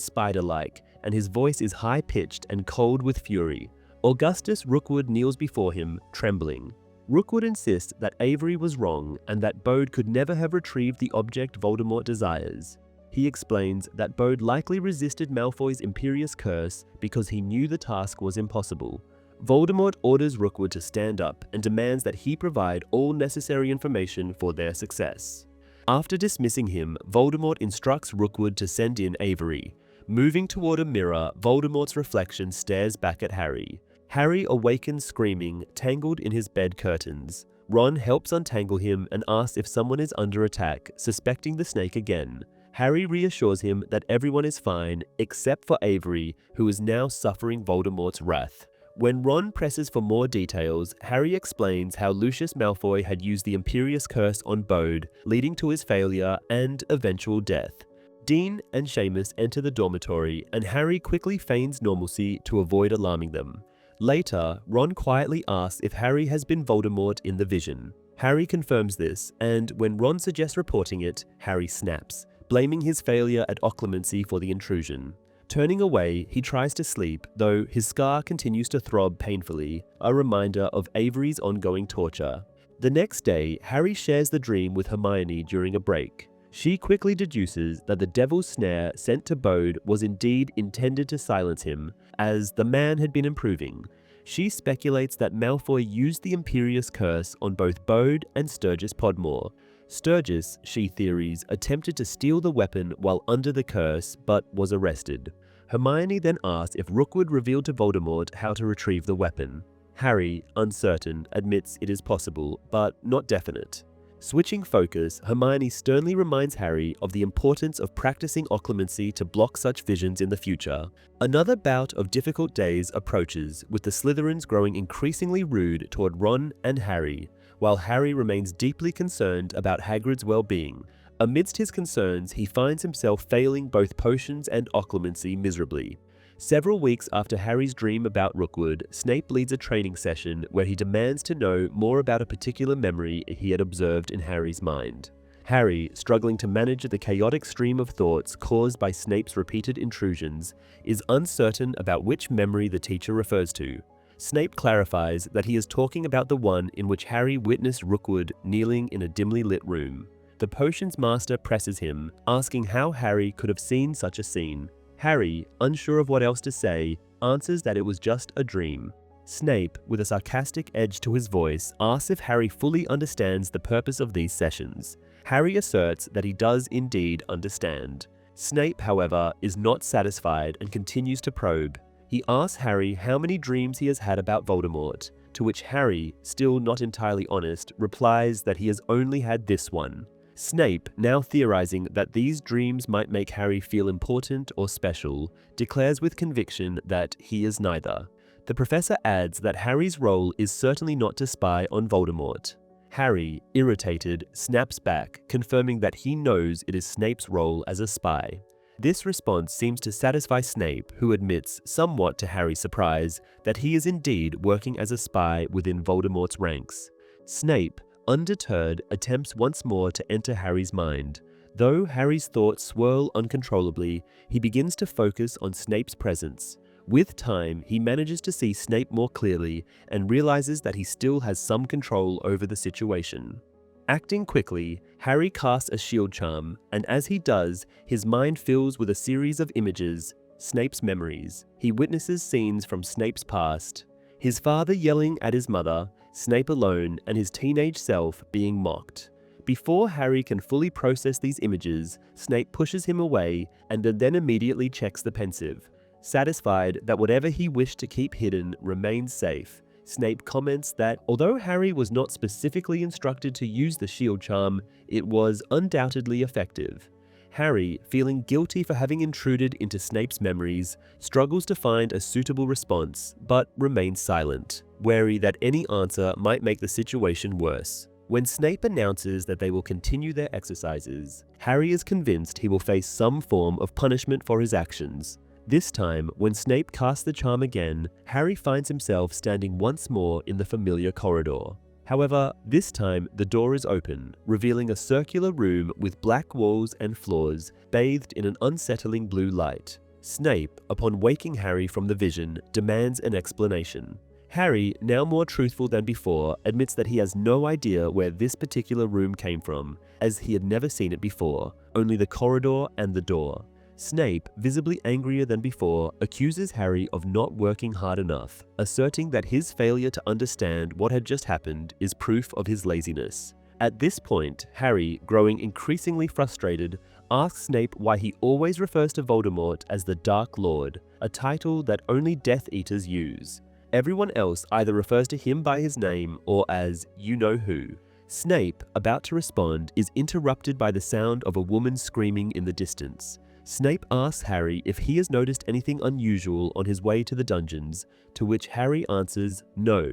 spider-like, and his voice is high-pitched and cold with fury. Augustus Rookwood kneels before him, trembling. Rookwood insists that Avery was wrong and that Bode could never have retrieved the object Voldemort desires. He explains that Bode likely resisted Malfoy's Imperious Curse because he knew the task was impossible. Voldemort orders Rookwood to stand up and demands that he provide all necessary information for their success. After dismissing him, Voldemort instructs Rookwood to send in Avery. Moving toward a mirror, Voldemort's reflection stares back at Harry. Harry awakens screaming, tangled in his bed curtains. Ron helps untangle him and asks if someone is under attack, suspecting the snake again. Harry reassures him that everyone is fine, except for Avery, who is now suffering Voldemort's wrath. When Ron presses for more details, Harry explains how Lucius Malfoy had used the Imperious Curse on Bode, leading to his failure and eventual death. Dean and Seamus enter the dormitory, and Harry quickly feigns normalcy to avoid alarming them. Later, Ron quietly asks if Harry has been Voldemort in the vision. Harry confirms this, and when Ron suggests reporting it, Harry snaps, blaming his failure at Occlumency for the intrusion. Turning away, he tries to sleep, though his scar continues to throb painfully, a reminder of Avery's ongoing torture. The next day, Harry shares the dream with Hermione during a break. She quickly deduces that the Devil's Snare sent to Bode was indeed intended to silence him, as the man had been improving. She speculates that Malfoy used the Imperious Curse on both Bode and Sturgis Podmore. Sturgis, she theories, attempted to steal the weapon while under the curse, but was arrested. Hermione then asks if Rookwood revealed to Voldemort how to retrieve the weapon. Harry, uncertain, admits it is possible, but not definite. Switching focus, Hermione sternly reminds Harry of the importance of practicing occlumency to block such visions in the future. Another bout of difficult days approaches, with the Slytherins growing increasingly rude toward Ron and Harry, while Harry remains deeply concerned about Hagrid's well-being. Amidst his concerns, he finds himself failing both potions and occlumency miserably. Several weeks after Harry's dream about Rookwood, Snape leads a training session where he demands to know more about a particular memory he had observed in Harry's mind. Harry, struggling to manage the chaotic stream of thoughts caused by Snape's repeated intrusions, is uncertain about which memory the teacher refers to. Snape clarifies that he is talking about the one in which Harry witnessed Rookwood kneeling in a dimly lit room. The potions master presses him, asking how Harry could have seen such a scene. Harry, unsure of what else to say, answers that it was just a dream. Snape, with a sarcastic edge to his voice, asks if Harry fully understands the purpose of these sessions. Harry asserts that he does indeed understand. Snape, however, is not satisfied and continues to probe. He asks Harry how many dreams he has had about Voldemort, to which Harry, still not entirely honest, replies that he has only had this one. Snape, now theorizing that these dreams might make Harry feel important or special, declares with conviction that he is neither. The professor adds that Harry's role is certainly not to spy on Voldemort. Harry, irritated, snaps back, confirming that he knows it is Snape's role as a spy. This response seems to satisfy Snape, who admits, somewhat to Harry's surprise, that he is indeed working as a spy within Voldemort's ranks. Snape, undeterred, attempts once more to enter Harry's mind. Though Harry's thoughts swirl uncontrollably, he begins to focus on Snape's presence. With time, he manages to see Snape more clearly and realizes that he still has some control over the situation. Acting quickly, Harry casts a shield charm, and as he does, his mind fills with a series of images. Snape's memories. He witnesses scenes from Snape's past. His father yelling at his mother, Snape alone, and his teenage self being mocked. Before Harry can fully process these images, Snape pushes him away and then immediately checks the pensive. Satisfied that whatever he wished to keep hidden remains safe, Snape comments that although Harry was not specifically instructed to use the shield charm, it was undoubtedly effective. Harry, feeling guilty for having intruded into Snape's memories, struggles to find a suitable response, but remains silent, wary that any answer might make the situation worse. When Snape announces that they will continue their exercises, Harry is convinced he will face some form of punishment for his actions. This time, when Snape casts the charm again, Harry finds himself standing once more in the familiar corridor. However, this time the door is open, revealing a circular room with black walls and floors, bathed in an unsettling blue light. Snape, upon waking Harry from the vision, demands an explanation. Harry, now more truthful than before, admits that he has no idea where this particular room came from, as he had never seen it before, only the corridor and the door. Snape, visibly angrier than before, accuses Harry of not working hard enough, asserting that his failure to understand what had just happened is proof of his laziness. At this point, Harry, growing increasingly frustrated, asks Snape why he always refers to Voldemort as the Dark Lord, a title that only Death Eaters use. Everyone else either refers to him by his name or as you-know-who. Snape, about to respond, is interrupted by the sound of a woman screaming in the distance. Snape asks Harry if he has noticed anything unusual on his way to the dungeons, to which Harry answers no.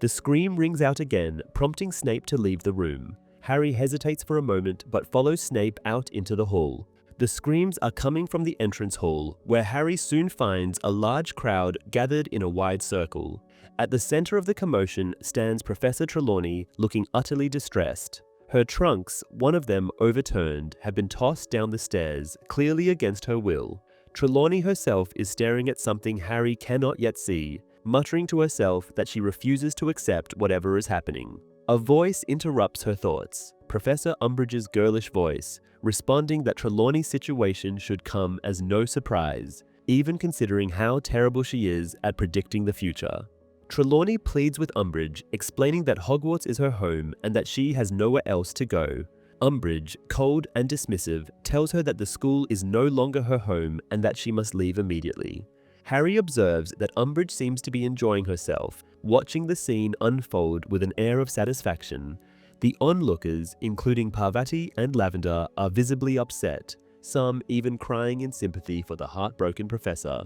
The scream rings out again, prompting Snape to leave the room. Harry hesitates for a moment but follows Snape out into the hall. The screams are coming from the entrance hall, where Harry soon finds a large crowd gathered in a wide circle. At the center of the commotion stands Professor Trelawney, looking utterly distressed. Her trunks, one of them overturned, have been tossed down the stairs, clearly against her will. Trelawney herself is staring at something Harry cannot yet see, muttering to herself that she refuses to accept whatever is happening. A voice interrupts her thoughts, Professor Umbridge's girlish voice, responding that Trelawney's situation should come as no surprise, even considering how terrible she is at predicting the future. Trelawney pleads with Umbridge, explaining that Hogwarts is her home and that she has nowhere else to go. Umbridge, cold and dismissive, tells her that the school is no longer her home and that she must leave immediately. Harry observes that Umbridge seems to be enjoying herself, watching the scene unfold with an air of satisfaction. The onlookers, including Parvati and Lavender, are visibly upset, some even crying in sympathy for the heartbroken professor.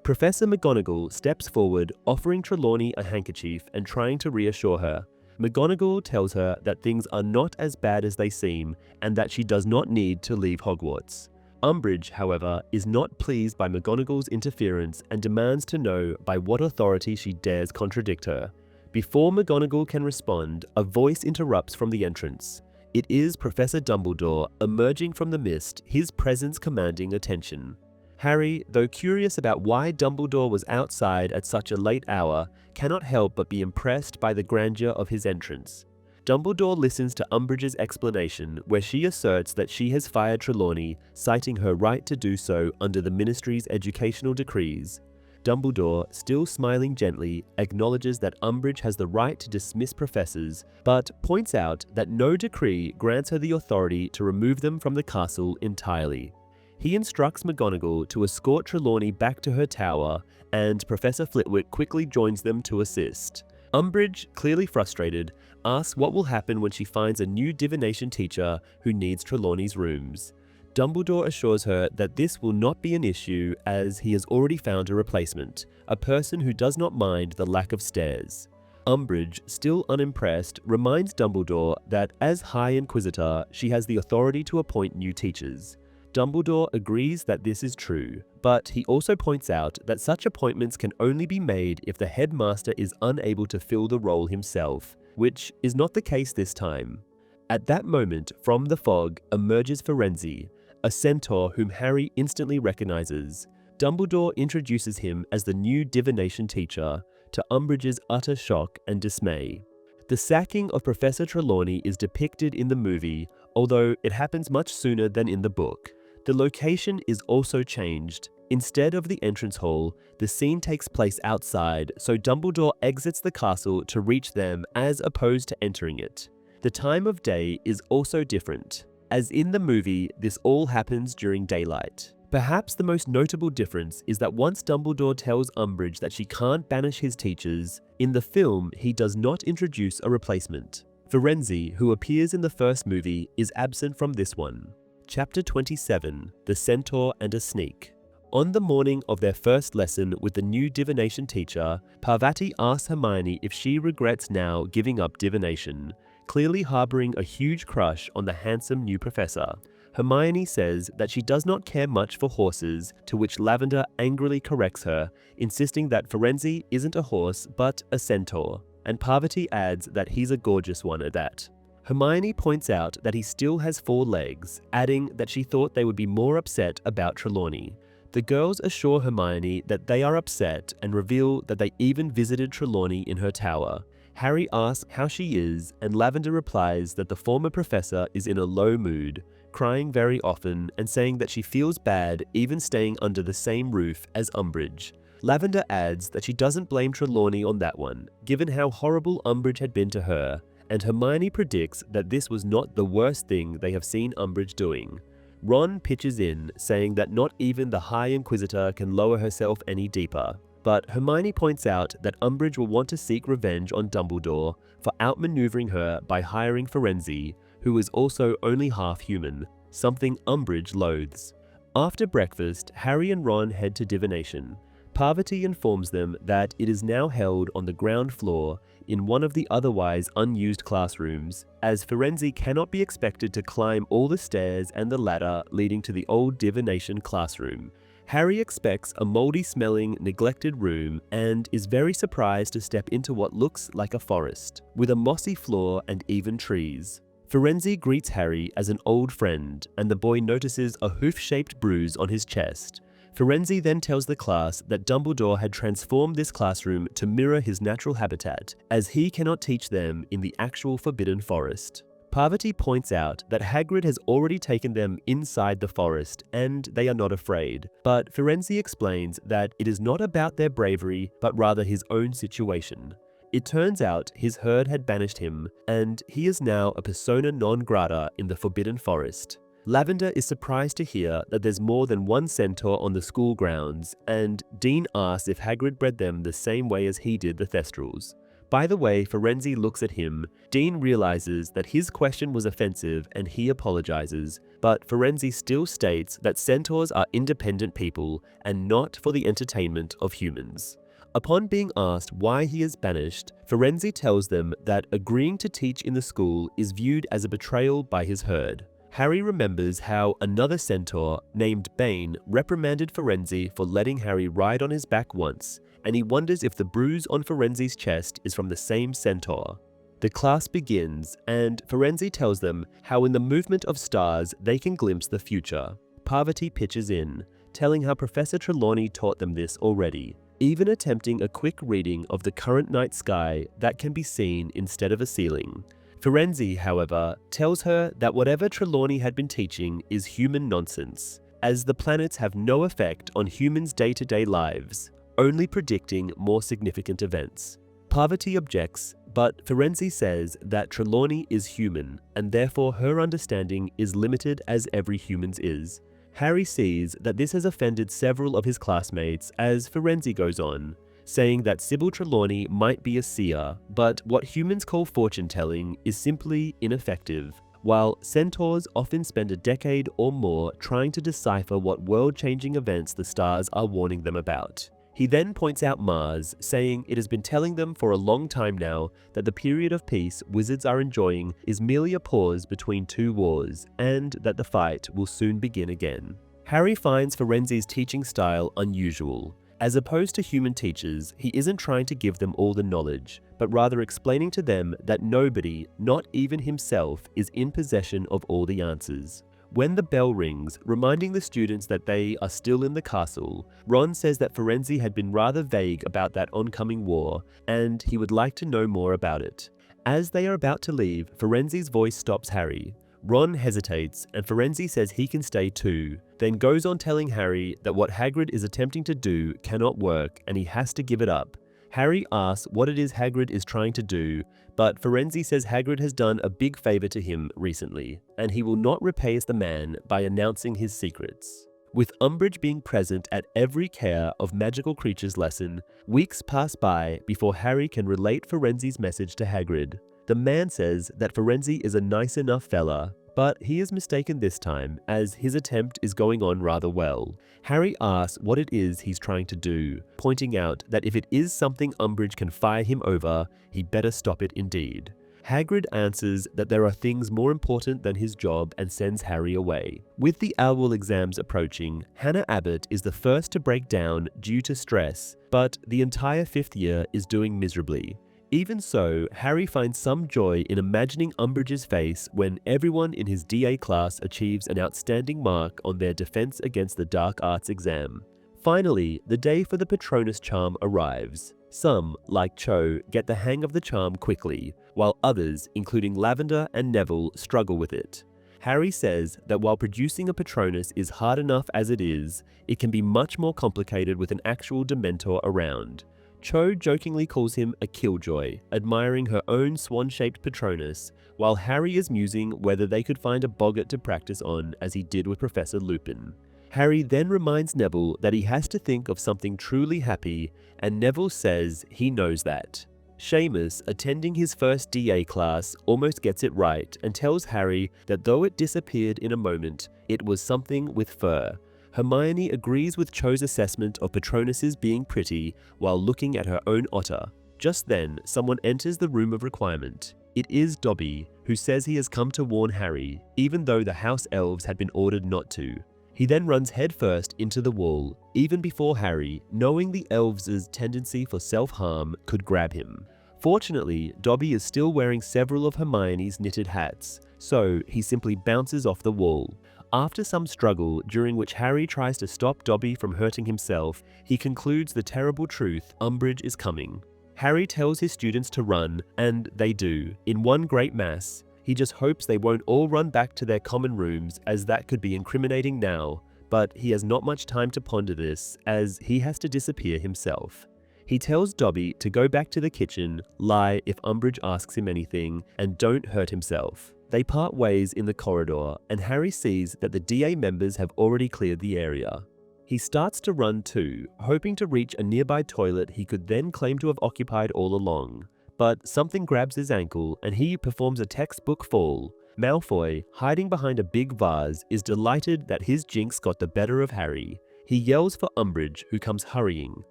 Professor McGonagall steps forward, offering Trelawney a handkerchief and trying to reassure her. McGonagall tells her that things are not as bad as they seem and that she does not need to leave Hogwarts. Umbridge, however, is not pleased by McGonagall's interference and demands to know by what authority she dares contradict her. Before McGonagall can respond, a voice interrupts from the entrance. It is Professor Dumbledore emerging from the mist, his presence commanding attention. Harry, though curious about why Dumbledore was outside at such a late hour, cannot help but be impressed by the grandeur of his entrance. Dumbledore listens to Umbridge's explanation, where she asserts that she has fired Trelawney, citing her right to do so under the Ministry's educational decrees. Dumbledore, still smiling gently, acknowledges that Umbridge has the right to dismiss professors, but points out that no decree grants her the authority to remove them from the castle entirely. He instructs McGonagall to escort Trelawney back to her tower, and Professor Flitwick quickly joins them to assist. Umbridge, clearly frustrated, asks what will happen when she finds a new divination teacher who needs Trelawney's rooms. Dumbledore assures her that this will not be an issue as he has already found a replacement, a person who does not mind the lack of stairs. Umbridge, still unimpressed, reminds Dumbledore that as High Inquisitor, she has the authority to appoint new teachers. Dumbledore agrees that this is true, but he also points out that such appointments can only be made if the headmaster is unable to fill the role himself, which is not the case this time. At that moment, from the fog, emerges Firenze, a centaur whom Harry instantly recognizes. Dumbledore introduces him as the new divination teacher, to Umbridge's utter shock and dismay. The sacking of Professor Trelawney is depicted in the movie, although it happens much sooner than in the book. The location is also changed. Instead of the entrance hall, the scene takes place outside, so Dumbledore exits the castle to reach them as opposed to entering it. The time of day is also different. As in the movie, this all happens during daylight. Perhaps the most notable difference is that once Dumbledore tells Umbridge that she can't banish his teachers, in the film he does not introduce a replacement. Firenze, who appears in the first movie, is absent from this one. Chapter 27, The Centaur and a Sneak. On the morning of their first lesson with the new divination teacher, Parvati asks Hermione if she regrets now giving up divination, clearly harboring a huge crush on the handsome new professor. Hermione says that she does not care much for horses, to which Lavender angrily corrects her, insisting that Firenze isn't a horse but a centaur, and Parvati adds that he's a gorgeous one at that. Hermione points out that he still has 4 legs, adding that she thought they would be more upset about Trelawney. The girls assure Hermione that they are upset and reveal that they even visited Trelawney in her tower. Harry asks how she is, and Lavender replies that the former professor is in a low mood, crying very often and saying that she feels bad even staying under the same roof as Umbridge. Lavender adds that she doesn't blame Trelawney on that one, given how horrible Umbridge had been to her, and Hermione predicts that this was not the worst thing they have seen Umbridge doing. Ron pitches in, saying that not even the High Inquisitor can lower herself any deeper. But Hermione points out that Umbridge will want to seek revenge on Dumbledore for outmaneuvering her by hiring Firenze, who is also only half human, something Umbridge loathes. After breakfast, Harry and Ron head to divination. Parvati informs them that it is now held on the ground floor in one of the otherwise unused classrooms, as Firenze cannot be expected to climb all the stairs and the ladder leading to the old divination classroom. Harry expects a moldy-smelling, neglected room and is very surprised to step into what looks like a forest, with a mossy floor and even trees. Firenze greets Harry as an old friend, and the boy notices a hoof-shaped bruise on his chest. Firenze then tells the class that Dumbledore had transformed this classroom to mirror his natural habitat, as he cannot teach them in the actual Forbidden Forest. Parvati points out that Hagrid has already taken them inside the forest and they are not afraid, but Firenze explains that it is not about their bravery but rather his own situation. It turns out his herd had banished him and he is now a persona non grata in the Forbidden Forest. Lavender is surprised to hear that there's more than one centaur on the school grounds, and Dean asks if Hagrid bred them the same way as he did the Thestrals. By the way Firenze looks at him, Dean realizes that his question was offensive and he apologizes, but Firenze still states that centaurs are independent people and not for the entertainment of humans. Upon being asked why he is banished, Firenze tells them that agreeing to teach in the school is viewed as a betrayal by his herd. Harry remembers how another centaur, named Bane, reprimanded Firenze for letting Harry ride on his back once, and he wonders if the bruise on Firenze's chest is from the same centaur. The class begins, and Firenze tells them how in the movement of stars they can glimpse the future. Parvati pitches in, telling how Professor Trelawney taught them this already, even attempting a quick reading of the current night sky that can be seen instead of a ceiling. Firenze, however, tells her that whatever Trelawney had been teaching is human nonsense, as the planets have no effect on humans' day-to-day lives, only predicting more significant events. Parvati objects, but Firenze says that Trelawney is human, and therefore her understanding is limited as every human's is. Harry sees that this has offended several of his classmates as Firenze goes on, saying that Sybil Trelawney might be a seer, but what humans call fortune-telling is simply ineffective, while centaurs often spend a decade or more trying to decipher what world-changing events the stars are warning them about. He then points out Mars, saying it has been telling them for a long time now that the period of peace wizards are enjoying is merely a pause between 2 wars, and that the fight will soon begin again. Harry finds Firenze's teaching style unusual. As opposed to human teachers, he isn't trying to give them all the knowledge, but rather explaining to them that nobody, not even himself, is in possession of all the answers. When the bell rings, reminding the students that they are still in the castle, Ron says that Firenze had been rather vague about that oncoming war, and he would like to know more about it. As they are about to leave, Firenze's voice stops Harry. Ron hesitates, and Firenze says he can stay too, then goes on telling Harry that what Hagrid is attempting to do cannot work and he has to give it up. Harry asks what it is Hagrid is trying to do, but Firenze says Hagrid has done a big favor to him recently, and he will not repay the man by announcing his secrets. With Umbridge being present at every Care of Magical Creatures lesson, weeks pass by before Harry can relate Firenze's message to Hagrid. The man says that Firenze is a nice enough fella, but he is mistaken this time, as his attempt is going on rather well. Harry asks what it is he's trying to do, pointing out that if it is something Umbridge can fire him over, he better stop it indeed. Hagrid answers that there are things more important than his job and sends Harry away. With the O.W.L. exams approaching, Hannah Abbott is the first to break down due to stress, but the entire 5th year is doing miserably. Even so, Harry finds some joy in imagining Umbridge's face when everyone in his DA class achieves an outstanding mark on their Defense Against the Dark Arts exam. Finally, the day for the Patronus charm arrives. Some, like Cho, get the hang of the charm quickly, while others, including Lavender and Neville, struggle with it. Harry says that while producing a Patronus is hard enough as it is, it can be much more complicated with an actual Dementor around. Cho jokingly calls him a killjoy, admiring her own swan-shaped Patronus, while Harry is musing whether they could find a boggart to practice on as he did with Professor Lupin. Harry then reminds Neville that he has to think of something truly happy, and Neville says he knows that. Seamus, attending his first DA class, almost gets it right and tells Harry that though it disappeared in a moment, it was something with fur. Hermione agrees with Cho's assessment of Patronuses being pretty while looking at her own otter. Just then, someone enters the room of requirement. It is Dobby, who says he has come to warn Harry, even though the house elves had been ordered not to. He then runs headfirst into the wall, even before Harry, knowing the elves' tendency for self-harm, could grab him. Fortunately, Dobby is still wearing several of Hermione's knitted hats, so he simply bounces off the wall. After some struggle, during which Harry tries to stop Dobby from hurting himself, he concludes the terrible truth: Umbridge is coming. Harry tells his students to run, and they do, in one great mass. He just hopes they won't all run back to their common rooms, as that could be incriminating now, but he has not much time to ponder this, as he has to disappear himself. He tells Dobby to go back to the kitchen, lie if Umbridge asks him anything, and don't hurt himself. They part ways in the corridor, and Harry sees that the DA members have already cleared the area. He starts to run too, hoping to reach a nearby toilet he could then claim to have occupied all along. But something grabs his ankle, and he performs a textbook fall. Malfoy, hiding behind a big vase, is delighted that his jinx got the better of Harry. He yells for Umbridge, who comes hurrying.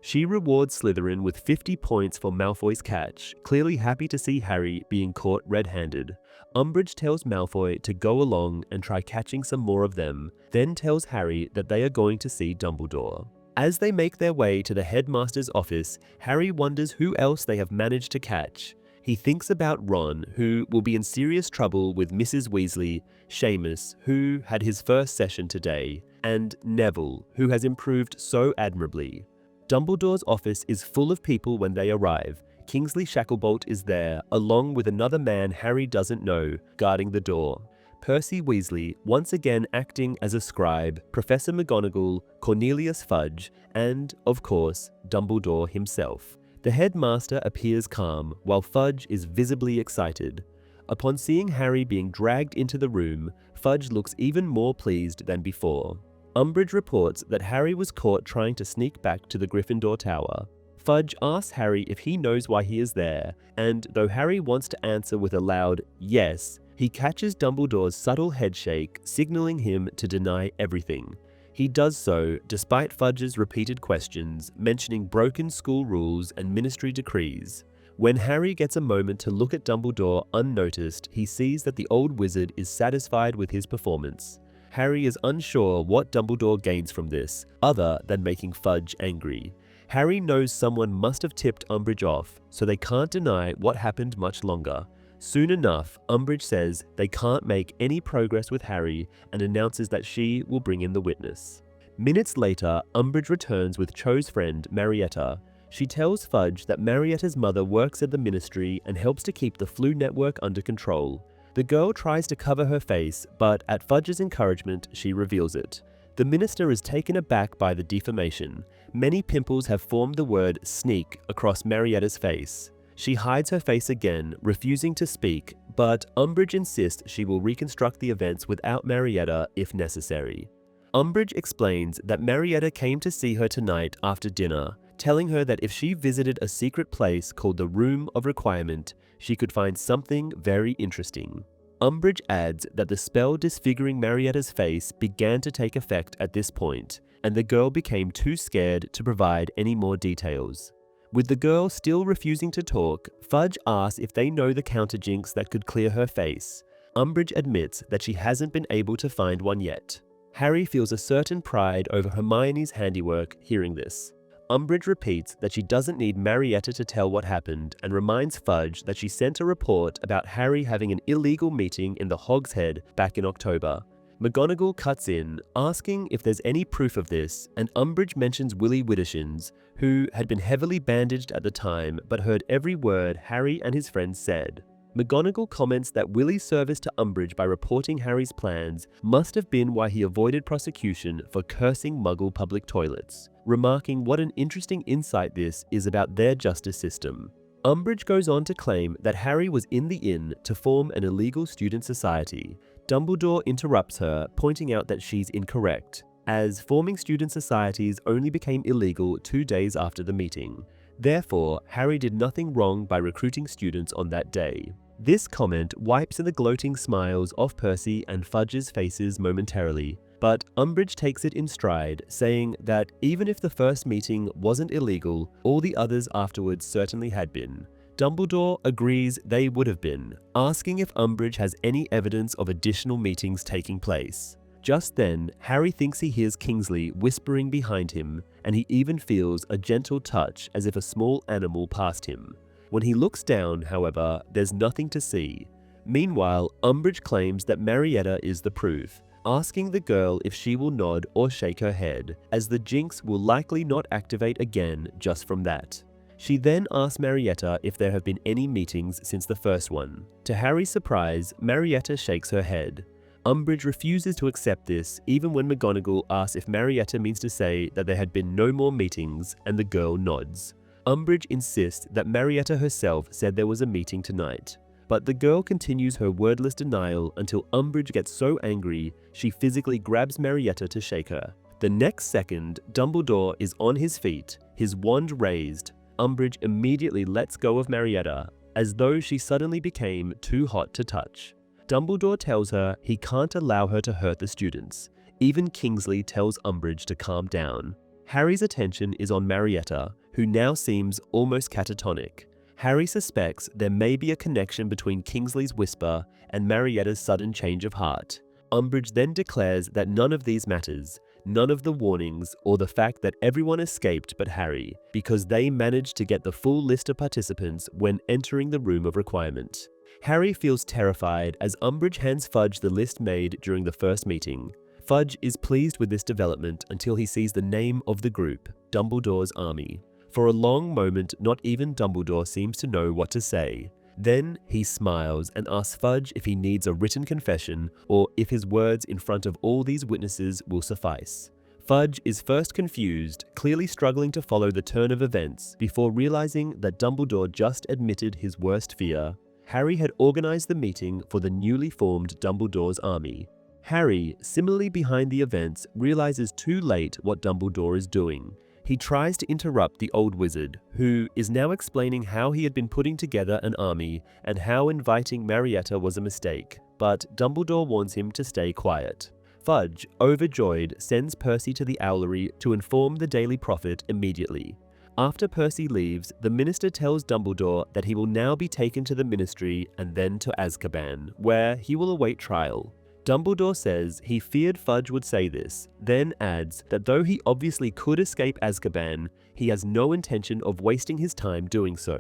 She rewards Slytherin with 50 points for Malfoy's catch, clearly happy to see Harry being caught red-handed. Umbridge tells Malfoy to go along and try catching some more of them, then tells Harry that they are going to see Dumbledore. As they make their way to the headmaster's office, Harry wonders who else they have managed to catch. He thinks about Ron, who will be in serious trouble with Mrs. Weasley, Seamus, who had his first session today, and Neville, who has improved so admirably. Dumbledore's office is full of people when they arrive. Kingsley Shacklebolt is there, along with another man Harry doesn't know, guarding the door. Percy Weasley, once again acting as a scribe, Professor McGonagall, Cornelius Fudge, and, of course, Dumbledore himself. The headmaster appears calm, while Fudge is visibly excited. Upon seeing Harry being dragged into the room, Fudge looks even more pleased than before. Umbridge reports that Harry was caught trying to sneak back to the Gryffindor Tower. Fudge asks Harry if he knows why he is there, and though Harry wants to answer with a loud yes, he catches Dumbledore's subtle headshake, signaling him to deny everything. He does so despite Fudge's repeated questions, mentioning broken school rules and ministry decrees. When Harry gets a moment to look at Dumbledore unnoticed, he sees that the old wizard is satisfied with his performance. Harry is unsure what Dumbledore gains from this, other than making Fudge angry. Harry knows someone must have tipped Umbridge off, so they can't deny what happened much longer. Soon enough, Umbridge says they can't make any progress with Harry and announces that she will bring in the witness. Minutes later, Umbridge returns with Cho's friend, Marietta. She tells Fudge that Marietta's mother works at the ministry and helps to keep the flu network under control. The girl tries to cover her face, but at Fudge's encouragement, she reveals it. The minister is taken aback by the deformation. Many pimples have formed the word sneak across Marietta's face. She hides her face again, refusing to speak, but Umbridge insists she will reconstruct the events without Marietta if necessary. Umbridge explains that Marietta came to see her tonight after dinner, telling her that if she visited a secret place called the Room of Requirement, she could find something very interesting. Umbridge adds that the spell disfiguring Marietta's face began to take effect at this point, and the girl became too scared to provide any more details. With the girl still refusing to talk, Fudge asks if they know the counterjinx that could clear her face. Umbridge admits that she hasn't been able to find one yet. Harry feels a certain pride over Hermione's handiwork hearing this. Umbridge repeats that she doesn't need Marietta to tell what happened and reminds Fudge that she sent a report about Harry having an illegal meeting in the Hog's Head back in October. McGonagall cuts in, asking if there's any proof of this, and Umbridge mentions Willie Widdershins, who had been heavily bandaged at the time but heard every word Harry and his friends said. McGonagall comments that Willie's service to Umbridge by reporting Harry's plans must have been why he avoided prosecution for cursing Muggle public toilets, remarking what an interesting insight this is about their justice system. Umbridge goes on to claim that Harry was in the inn to form an illegal student society. Dumbledore interrupts her, pointing out that she's incorrect, as forming student societies only became illegal 2 days after the meeting. Therefore, Harry did nothing wrong by recruiting students on that day. This comment wipes the gloating smiles off Percy and Fudge's faces momentarily, but Umbridge takes it in stride, saying that even if the first meeting wasn't illegal, all the others afterwards certainly had been. Dumbledore agrees they would have been, asking if Umbridge has any evidence of additional meetings taking place. Just then, Harry thinks he hears Kingsley whispering behind him, and he even feels a gentle touch as if a small animal passed him. When he looks down, however, there's nothing to see. Meanwhile, Umbridge claims that Marietta is the proof, asking the girl if she will nod or shake her head, as the jinx will likely not activate again just from that. She then asks Marietta if there have been any meetings since the first one. To Harry's surprise, Marietta shakes her head. Umbridge refuses to accept this, even when McGonagall asks if Marietta means to say that there had been no more meetings, and the girl nods. Umbridge insists that Marietta herself said there was a meeting tonight, but the girl continues her wordless denial until Umbridge gets so angry she physically grabs Marietta to shake her. The next second, Dumbledore is on his feet, his wand raised. Umbridge immediately lets go of Marietta, as though she suddenly became too hot to touch. Dumbledore tells her he can't allow her to hurt the students. Even Kingsley tells Umbridge to calm down. Harry's attention is on Marietta, who now seems almost catatonic. Harry suspects there may be a connection between Kingsley's whisper and Marietta's sudden change of heart. Umbridge then declares that none of these matters, none of the warnings or the fact that everyone escaped but Harry, because they managed to get the full list of participants when entering the Room of Requirement. Harry feels terrified as Umbridge hands Fudge the list made during the first meeting. Fudge is pleased with this development until he sees the name of the group, Dumbledore's Army. For a long moment, not even Dumbledore seems to know what to say. Then he smiles and asks Fudge if he needs a written confession or if his words in front of all these witnesses will suffice. Fudge is first confused, clearly struggling to follow the turn of events before realizing that Dumbledore just admitted his worst fear. Harry had organized the meeting for the newly formed Dumbledore's Army. Harry, similarly behind the events, realizes too late what Dumbledore is doing. He tries to interrupt the old wizard, who is now explaining how he had been putting together an army and how inviting Marietta was a mistake, but Dumbledore warns him to stay quiet. Fudge, overjoyed, sends Percy to the owlery to inform the Daily Prophet immediately. After Percy leaves, the minister tells Dumbledore that he will now be taken to the Ministry and then to Azkaban, where he will await trial. Dumbledore says he feared Fudge would say this, then adds that though he obviously could escape Azkaban, he has no intention of wasting his time doing so.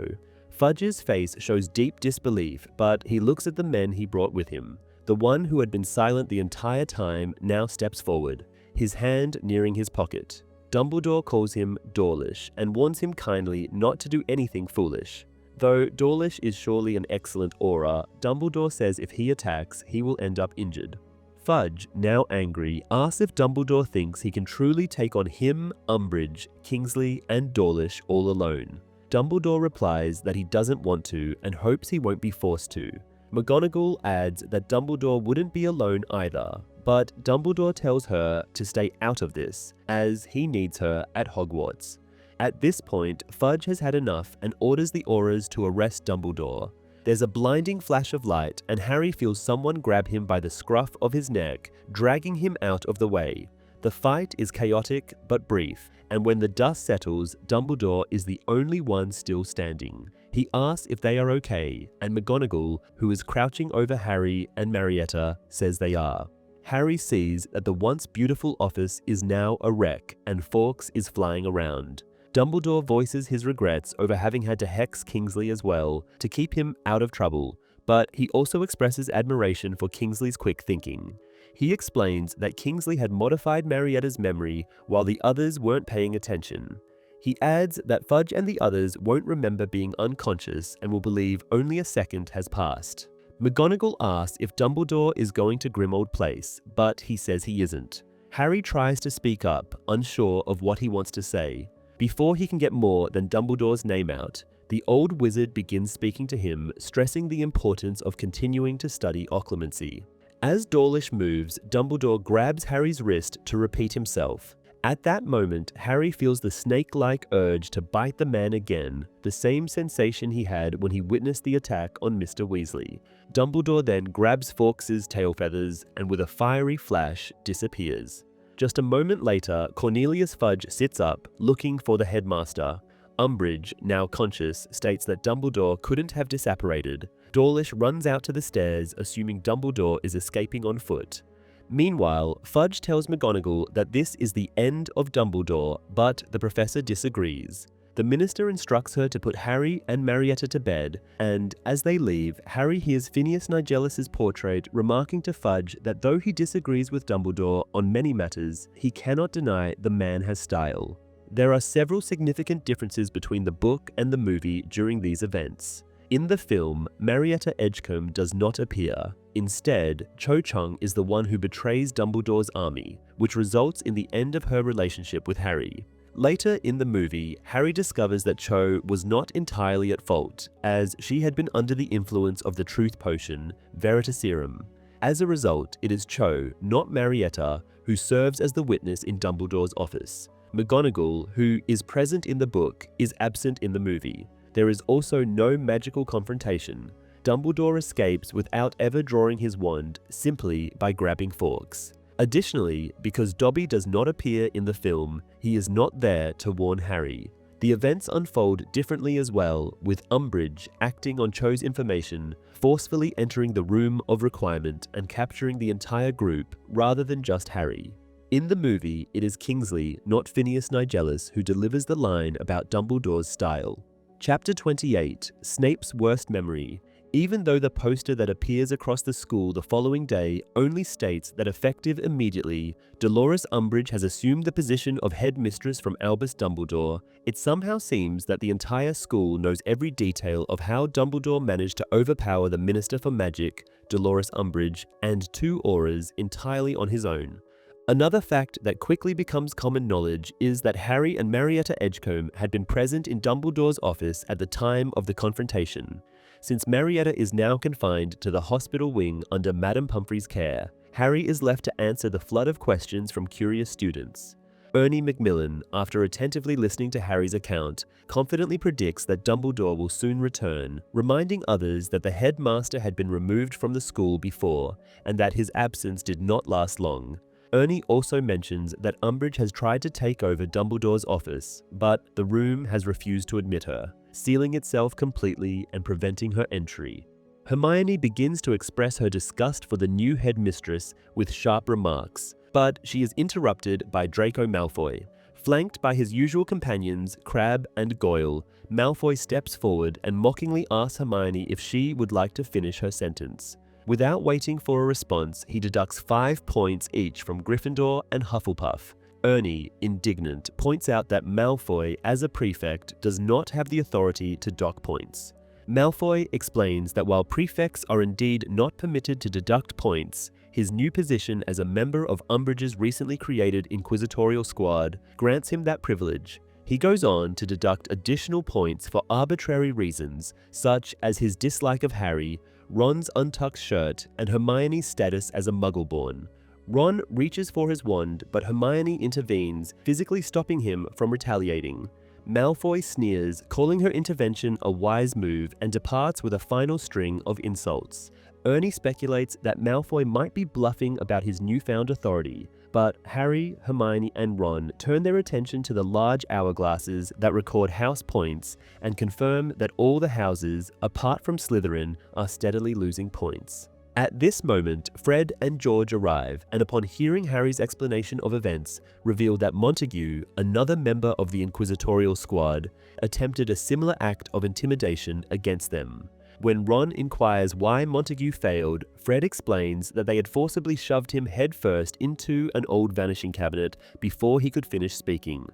Fudge's face shows deep disbelief, but he looks at the men he brought with him. The one who had been silent the entire time now steps forward, his hand nearing his pocket. Dumbledore calls him Dawlish and warns him kindly not to do anything foolish. Though Dawlish is surely an excellent aura, Dumbledore says if he attacks, he will end up injured. Fudge, now angry, asks if Dumbledore thinks he can truly take on him, Umbridge, Kingsley, and Dawlish all alone. Dumbledore replies that he doesn't want to and hopes he won't be forced to. McGonagall adds that Dumbledore wouldn't be alone either, but Dumbledore tells her to stay out of this, as he needs her at Hogwarts. At this point, Fudge has had enough and orders the Aurors to arrest Dumbledore. There's a blinding flash of light and Harry feels someone grab him by the scruff of his neck, dragging him out of the way. The fight is chaotic but brief, and when the dust settles, Dumbledore is the only one still standing. He asks if they are okay, and McGonagall, who is crouching over Harry and Marietta, says they are. Harry sees that the once beautiful office is now a wreck and Fawkes is flying around. Dumbledore voices his regrets over having had to hex Kingsley as well to keep him out of trouble, but he also expresses admiration for Kingsley's quick thinking. He explains that Kingsley had modified Marietta's memory while the others weren't paying attention. He adds that Fudge and the others won't remember being unconscious and will believe only a second has passed. McGonagall asks if Dumbledore is going to Grimmauld Place, but he says he isn't. Harry tries to speak up, unsure of what he wants to say. Before he can get more than Dumbledore's name out, the old wizard begins speaking to him, stressing the importance of continuing to study Occlumency. As Dawlish moves, Dumbledore grabs Harry's wrist to repeat himself. At that moment, Harry feels the snake-like urge to bite the man again, the same sensation he had when he witnessed the attack on Mr. Weasley. Dumbledore then grabs Fawkes' tail feathers and with a fiery flash, disappears. Just a moment later, Cornelius Fudge sits up, looking for the headmaster. Umbridge, now conscious, states that Dumbledore couldn't have disapparated. Dawlish runs out to the stairs, assuming Dumbledore is escaping on foot. Meanwhile, Fudge tells McGonagall that this is the end of Dumbledore, but the professor disagrees. The minister instructs her to put Harry and Marietta to bed, and as they leave, Harry hears Phineas Nigellus's portrait remarking to Fudge that though he disagrees with Dumbledore on many matters, he cannot deny the man has style. There are several significant differences between the book and the movie during these events. In the film, Marietta Edgecombe does not appear. Instead, Cho Chang is the one who betrays Dumbledore's army, which results in the end of her relationship with Harry. Later in the movie, Harry discovers that Cho was not entirely at fault, as she had been under the influence of the truth potion, Veritaserum. As a result, it is Cho, not Marietta, who serves as the witness in Dumbledore's office. McGonagall, who is present in the book, is absent in the movie. There is also no magical confrontation. Dumbledore escapes without ever drawing his wand, simply by grabbing Fawkes. Additionally, because Dobby does not appear in the film, he is not there to warn Harry. The events unfold differently as well, with Umbridge acting on Cho's information, forcefully entering the room of requirement and capturing the entire group rather than just Harry. In the movie, it is Kingsley, not Phineas Nigellus, who delivers the line about Dumbledore's style. Chapter 28, Snape's Worst Memory. Even though the poster that appears across the school the following day only states that effective immediately, Dolores Umbridge has assumed the position of headmistress from Albus Dumbledore, it somehow seems that the entire school knows every detail of how Dumbledore managed to overpower the Minister for Magic, Dolores Umbridge, and 2 Aurors entirely on his own. Another fact that quickly becomes common knowledge is that Harry and Marietta Edgecombe had been present in Dumbledore's office at the time of the confrontation. Since Marietta is now confined to the hospital wing under Madame Pumphrey's care, Harry is left to answer the flood of questions from curious students. Ernie Macmillan, after attentively listening to Harry's account, confidently predicts that Dumbledore will soon return, reminding others that the headmaster had been removed from the school before, and that his absence did not last long. Ernie also mentions that Umbridge has tried to take over Dumbledore's office, but the room has refused to admit her, sealing itself completely and preventing her entry. Hermione begins to express her disgust for the new headmistress with sharp remarks, but she is interrupted by Draco Malfoy. Flanked by his usual companions, Crabbe and Goyle, Malfoy steps forward and mockingly asks Hermione if she would like to finish her sentence. Without waiting for a response, he deducts 5 points each from Gryffindor and Hufflepuff. Ernie, indignant, points out that Malfoy, as a prefect, does not have the authority to dock points. Malfoy explains that while prefects are indeed not permitted to deduct points, his new position as a member of Umbridge's recently created Inquisitorial Squad grants him that privilege. He goes on to deduct additional points for arbitrary reasons, such as his dislike of Harry, Ron's untucked shirt, and Hermione's status as a Muggle-born. Ron reaches for his wand, but Hermione intervenes, physically stopping him from retaliating. Malfoy sneers, calling her intervention a wise move, and departs with a final string of insults. Ernie speculates that Malfoy might be bluffing about his newfound authority, but Harry, Hermione, and Ron turn their attention to the large hourglasses that record house points and confirm that all the houses, apart from Slytherin, are steadily losing points. At this moment, Fred and George arrive, and upon hearing Harry's explanation of events, reveal that Montague, another member of the Inquisitorial Squad, attempted a similar act of intimidation against them. When Ron inquires why Montague failed, Fred explains that they had forcibly shoved him headfirst into an old vanishing cabinet before he could finish speaking.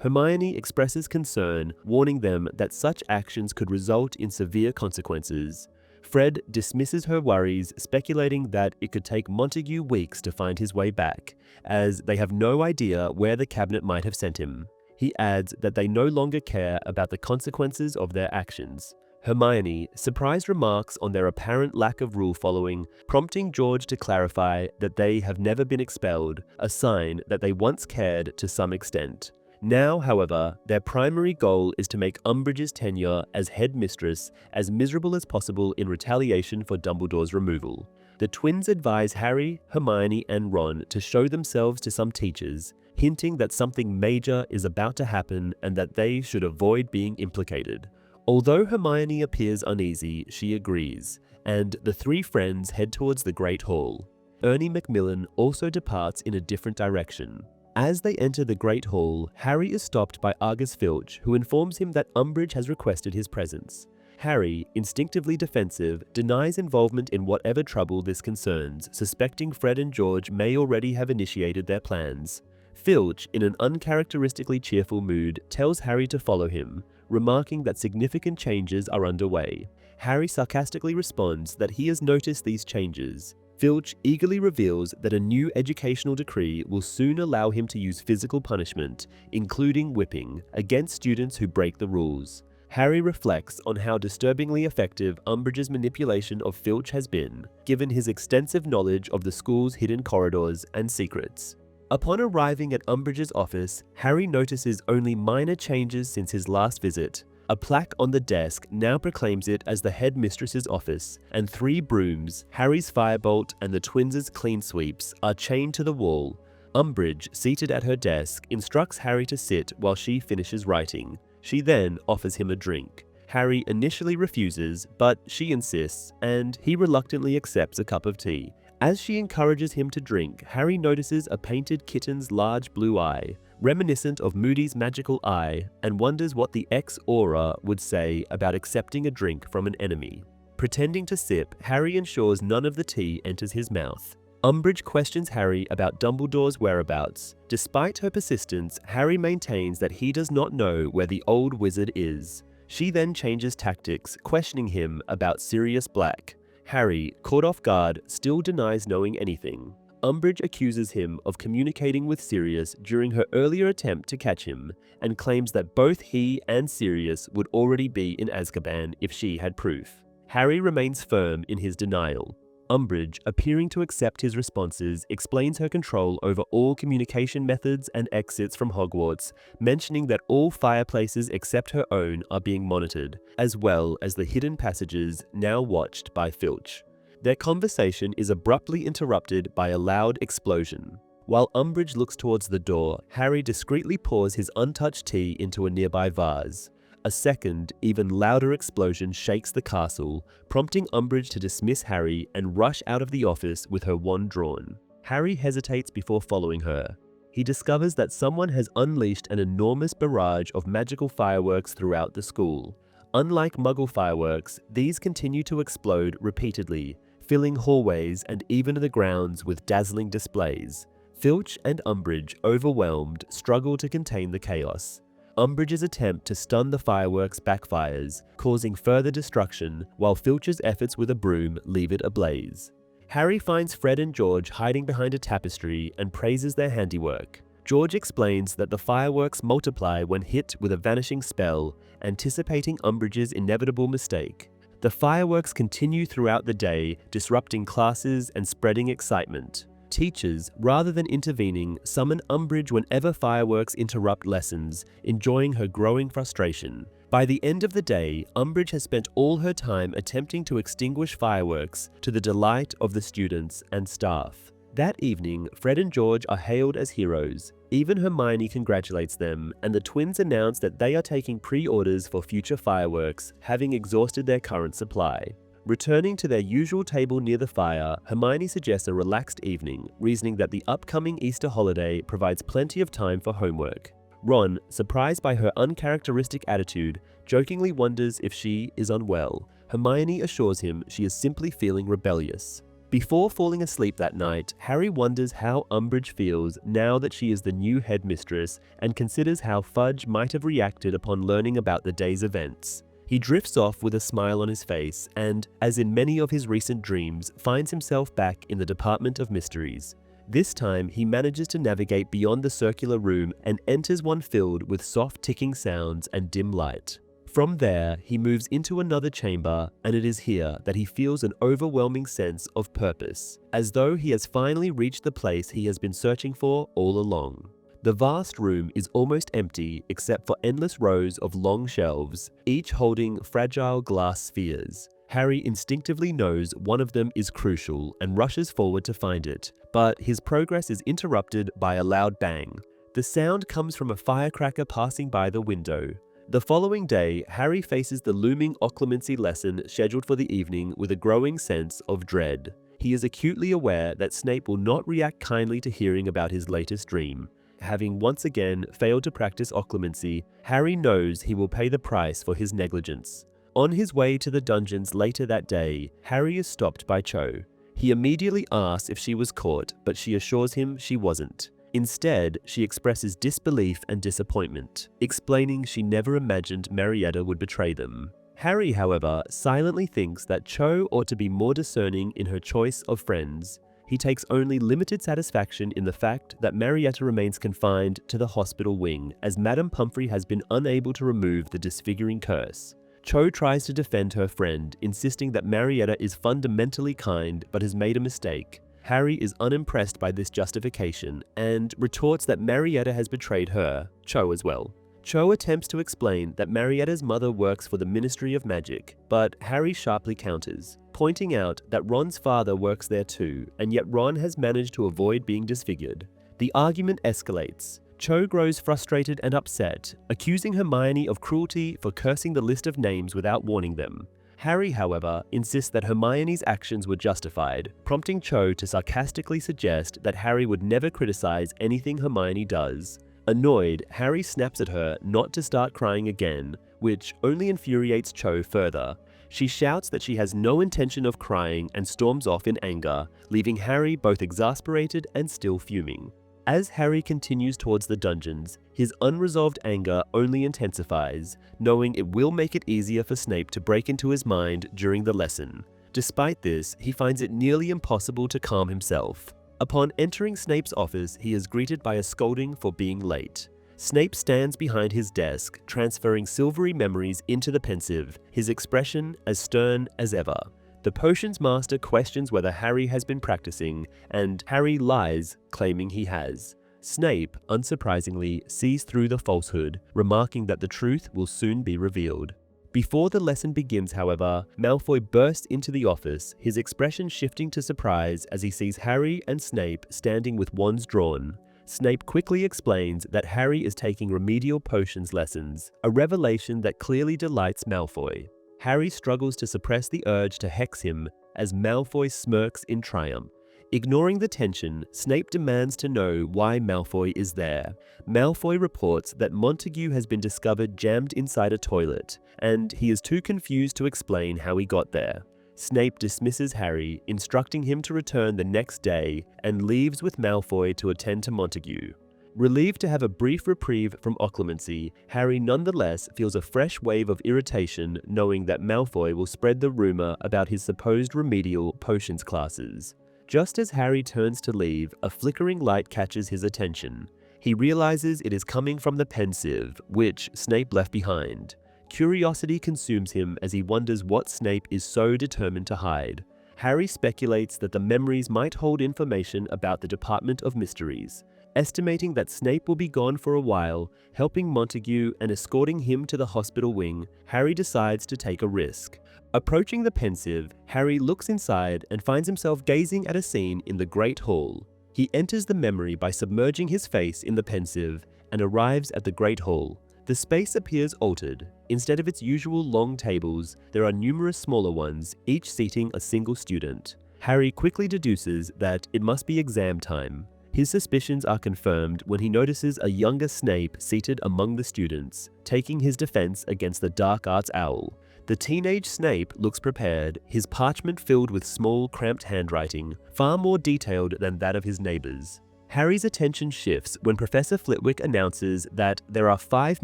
Hermione expresses concern, warning them that such actions could result in severe consequences. Fred dismisses her worries, speculating that it could take Montague weeks to find his way back, as they have no idea where the cabinet might have sent him. He adds that they no longer care about the consequences of their actions. Hermione, surprised, remarks on their apparent lack of rule following, prompting George to clarify that they have never been expelled, a sign that they once cared to some extent. Now, however, their primary goal is to make Umbridge's tenure as headmistress as miserable as possible in retaliation for Dumbledore's removal. The twins advise Harry, Hermione, and Ron to show themselves to some teachers, hinting that something major is about to happen and that they should avoid being implicated. Although Hermione appears uneasy, she agrees, and the three friends head towards the Great Hall. Ernie Macmillan also departs in a different direction. As they enter the Great Hall, Harry is stopped by Argus Filch, who informs him that Umbridge has requested his presence. Harry, instinctively defensive, denies involvement in whatever trouble this concerns, suspecting Fred and George may already have initiated their plans. Filch, in an uncharacteristically cheerful mood, tells Harry to follow him, remarking that significant changes are underway. Harry sarcastically responds that he has noticed these changes. Filch eagerly reveals that a new educational decree will soon allow him to use physical punishment, including whipping, against students who break the rules. Harry reflects on how disturbingly effective Umbridge's manipulation of Filch has been, given his extensive knowledge of the school's hidden corridors and secrets. Upon arriving at Umbridge's office, Harry notices only minor changes since his last visit. A plaque on the desk now proclaims it as the headmistress's office, and 3 brooms, Harry's firebolt and the twins' clean sweeps, are chained to the wall. Umbridge, seated at her desk, instructs Harry to sit while she finishes writing. She then offers him a drink. Harry initially refuses, but she insists, and he reluctantly accepts a cup of tea. As she encourages him to drink, Harry notices a painted kitten's large blue eye, reminiscent of Moody's magical eye, and wonders what the ex-aura would say about accepting a drink from an enemy. Pretending to sip, Harry ensures none of the tea enters his mouth. Umbridge questions Harry about Dumbledore's whereabouts. Despite her persistence, Harry maintains that he does not know where the old wizard is. She then changes tactics, questioning him about Sirius Black. Harry, caught off guard, still denies knowing anything. Umbridge accuses him of communicating with Sirius during her earlier attempt to catch him, and claims that both he and Sirius would already be in Azkaban if she had proof. Harry remains firm in his denial. Umbridge, appearing to accept his responses, explains her control over all communication methods and exits from Hogwarts, mentioning that all fireplaces except her own are being monitored, as well as the hidden passages now watched by Filch. Their conversation is abruptly interrupted by a loud explosion. While Umbridge looks towards the door, Harry discreetly pours his untouched tea into a nearby vase. A second, even louder explosion shakes the castle, prompting Umbridge to dismiss Harry and rush out of the office with her wand drawn. Harry hesitates before following her. He discovers that someone has unleashed an enormous barrage of magical fireworks throughout the school. Unlike Muggle fireworks, these continue to explode repeatedly, filling hallways and even the grounds with dazzling displays. Filch and Umbridge, overwhelmed, struggle to contain the chaos. Umbridge's attempt to stun the fireworks backfires, causing further destruction, while Filch's efforts with a broom leave it ablaze. Harry finds Fred and George hiding behind a tapestry and praises their handiwork. George explains that the fireworks multiply when hit with a vanishing spell, anticipating Umbridge's inevitable mistake. The fireworks continue throughout the day, disrupting classes and spreading excitement. Teachers, rather than intervening, summon Umbridge whenever fireworks interrupt lessons, enjoying her growing frustration. By the end of the day, Umbridge has spent all her time attempting to extinguish fireworks to the delight of the students and staff. That evening, Fred and George are hailed as heroes. Even Hermione congratulates them, and the twins announce that they are taking pre-orders for future fireworks, having exhausted their current supply. Returning to their usual table near the fire, Hermione suggests a relaxed evening, reasoning that the upcoming Easter holiday provides plenty of time for homework. Ron, surprised by her uncharacteristic attitude, jokingly wonders if she is unwell. Hermione assures him she is simply feeling rebellious. Before falling asleep that night, Harry wonders how Umbridge feels now that she is the new headmistress and considers how Fudge might have reacted upon learning about the day's events. He drifts off with a smile on his face and, as in many of his recent dreams, finds himself back in the Department of Mysteries. This time, he manages to navigate beyond the circular room and enters one filled with soft ticking sounds and dim light. From there, he moves into another chamber, and it is here that he feels an overwhelming sense of purpose, as though he has finally reached the place he has been searching for all along. The vast room is almost empty except for endless rows of long shelves, each holding fragile glass spheres. Harry instinctively knows one of them is crucial and rushes forward to find it, but his progress is interrupted by a loud bang. The sound comes from a firecracker passing by the window. The following day, Harry faces the looming Occlumency lesson scheduled for the evening with a growing sense of dread. He is acutely aware that Snape will not react kindly to hearing about his latest dream. Having once again failed to practice Occlumency, Harry knows he will pay the price for his negligence. On his way to the dungeons later that day, Harry is stopped by Cho. He immediately asks if she was caught, but she assures him she wasn't. Instead, she expresses disbelief and disappointment, explaining she never imagined Marietta would betray them. Harry, however, silently thinks that Cho ought to be more discerning in her choice of friends. He takes only limited satisfaction in the fact that Marietta remains confined to the hospital wing, as Madame Pomfrey has been unable to remove the disfiguring curse. Cho tries to defend her friend, insisting that Marietta is fundamentally kind but has made a mistake. Harry is unimpressed by this justification and retorts that Marietta has betrayed her, Cho as well. Cho attempts to explain that Marietta's mother works for the Ministry of Magic, but Harry sharply counters, pointing out that Ron's father works there too, and yet Ron has managed to avoid being disfigured. The argument escalates. Cho grows frustrated and upset, accusing Hermione of cruelty for cursing the list of names without warning them. Harry, however, insists that Hermione's actions were justified, prompting Cho to sarcastically suggest that Harry would never criticize anything Hermione does. Annoyed, Harry snaps at her not to start crying again, which only infuriates Cho further. She shouts that she has no intention of crying and storms off in anger, leaving Harry both exasperated and still fuming. As Harry continues towards the dungeons, his unresolved anger only intensifies, knowing it will make it easier for Snape to break into his mind during the lesson. Despite this, he finds it nearly impossible to calm himself. Upon entering Snape's office, he is greeted by a scolding for being late. Snape stands behind his desk, transferring silvery memories into the pensive, his expression as stern as ever. The potions master questions whether Harry has been practicing, and Harry lies, claiming he has. Snape, unsurprisingly, sees through the falsehood, remarking that the truth will soon be revealed. Before the lesson begins, however, Malfoy bursts into the office, his expression shifting to surprise as he sees Harry and Snape standing with wands drawn. Snape quickly explains that Harry is taking remedial potions lessons, a revelation that clearly delights Malfoy. Harry struggles to suppress the urge to hex him as Malfoy smirks in triumph. Ignoring the tension, Snape demands to know why Malfoy is there. Malfoy reports that Montague has been discovered jammed inside a toilet, and he is too confused to explain how he got there. Snape dismisses Harry, instructing him to return the next day, and leaves with Malfoy to attend to Montague. Relieved to have a brief reprieve from Occlumency, Harry nonetheless feels a fresh wave of irritation knowing that Malfoy will spread the rumor about his supposed remedial potions classes. Just as Harry turns to leave, a flickering light catches his attention. He realizes it is coming from the pensieve, which Snape left behind. Curiosity consumes him as he wonders what Snape is so determined to hide. Harry speculates that the memories might hold information about the Department of Mysteries. Estimating that Snape will be gone for a while, helping Montague and escorting him to the hospital wing, Harry decides to take a risk. Approaching the pensieve, Harry looks inside and finds himself gazing at a scene in the Great Hall. He enters the memory by submerging his face in the pensieve and arrives at the Great Hall. The space appears altered. Instead of its usual long tables, there are numerous smaller ones, each seating a single student. Harry quickly deduces that it must be exam time. His suspicions are confirmed when he notices a younger Snape seated among the students, taking his defense against the dark arts owl. The teenage Snape looks prepared, his parchment filled with small, cramped handwriting, far more detailed than that of his neighbors. Harry's attention shifts when Professor Flitwick announces that there are 5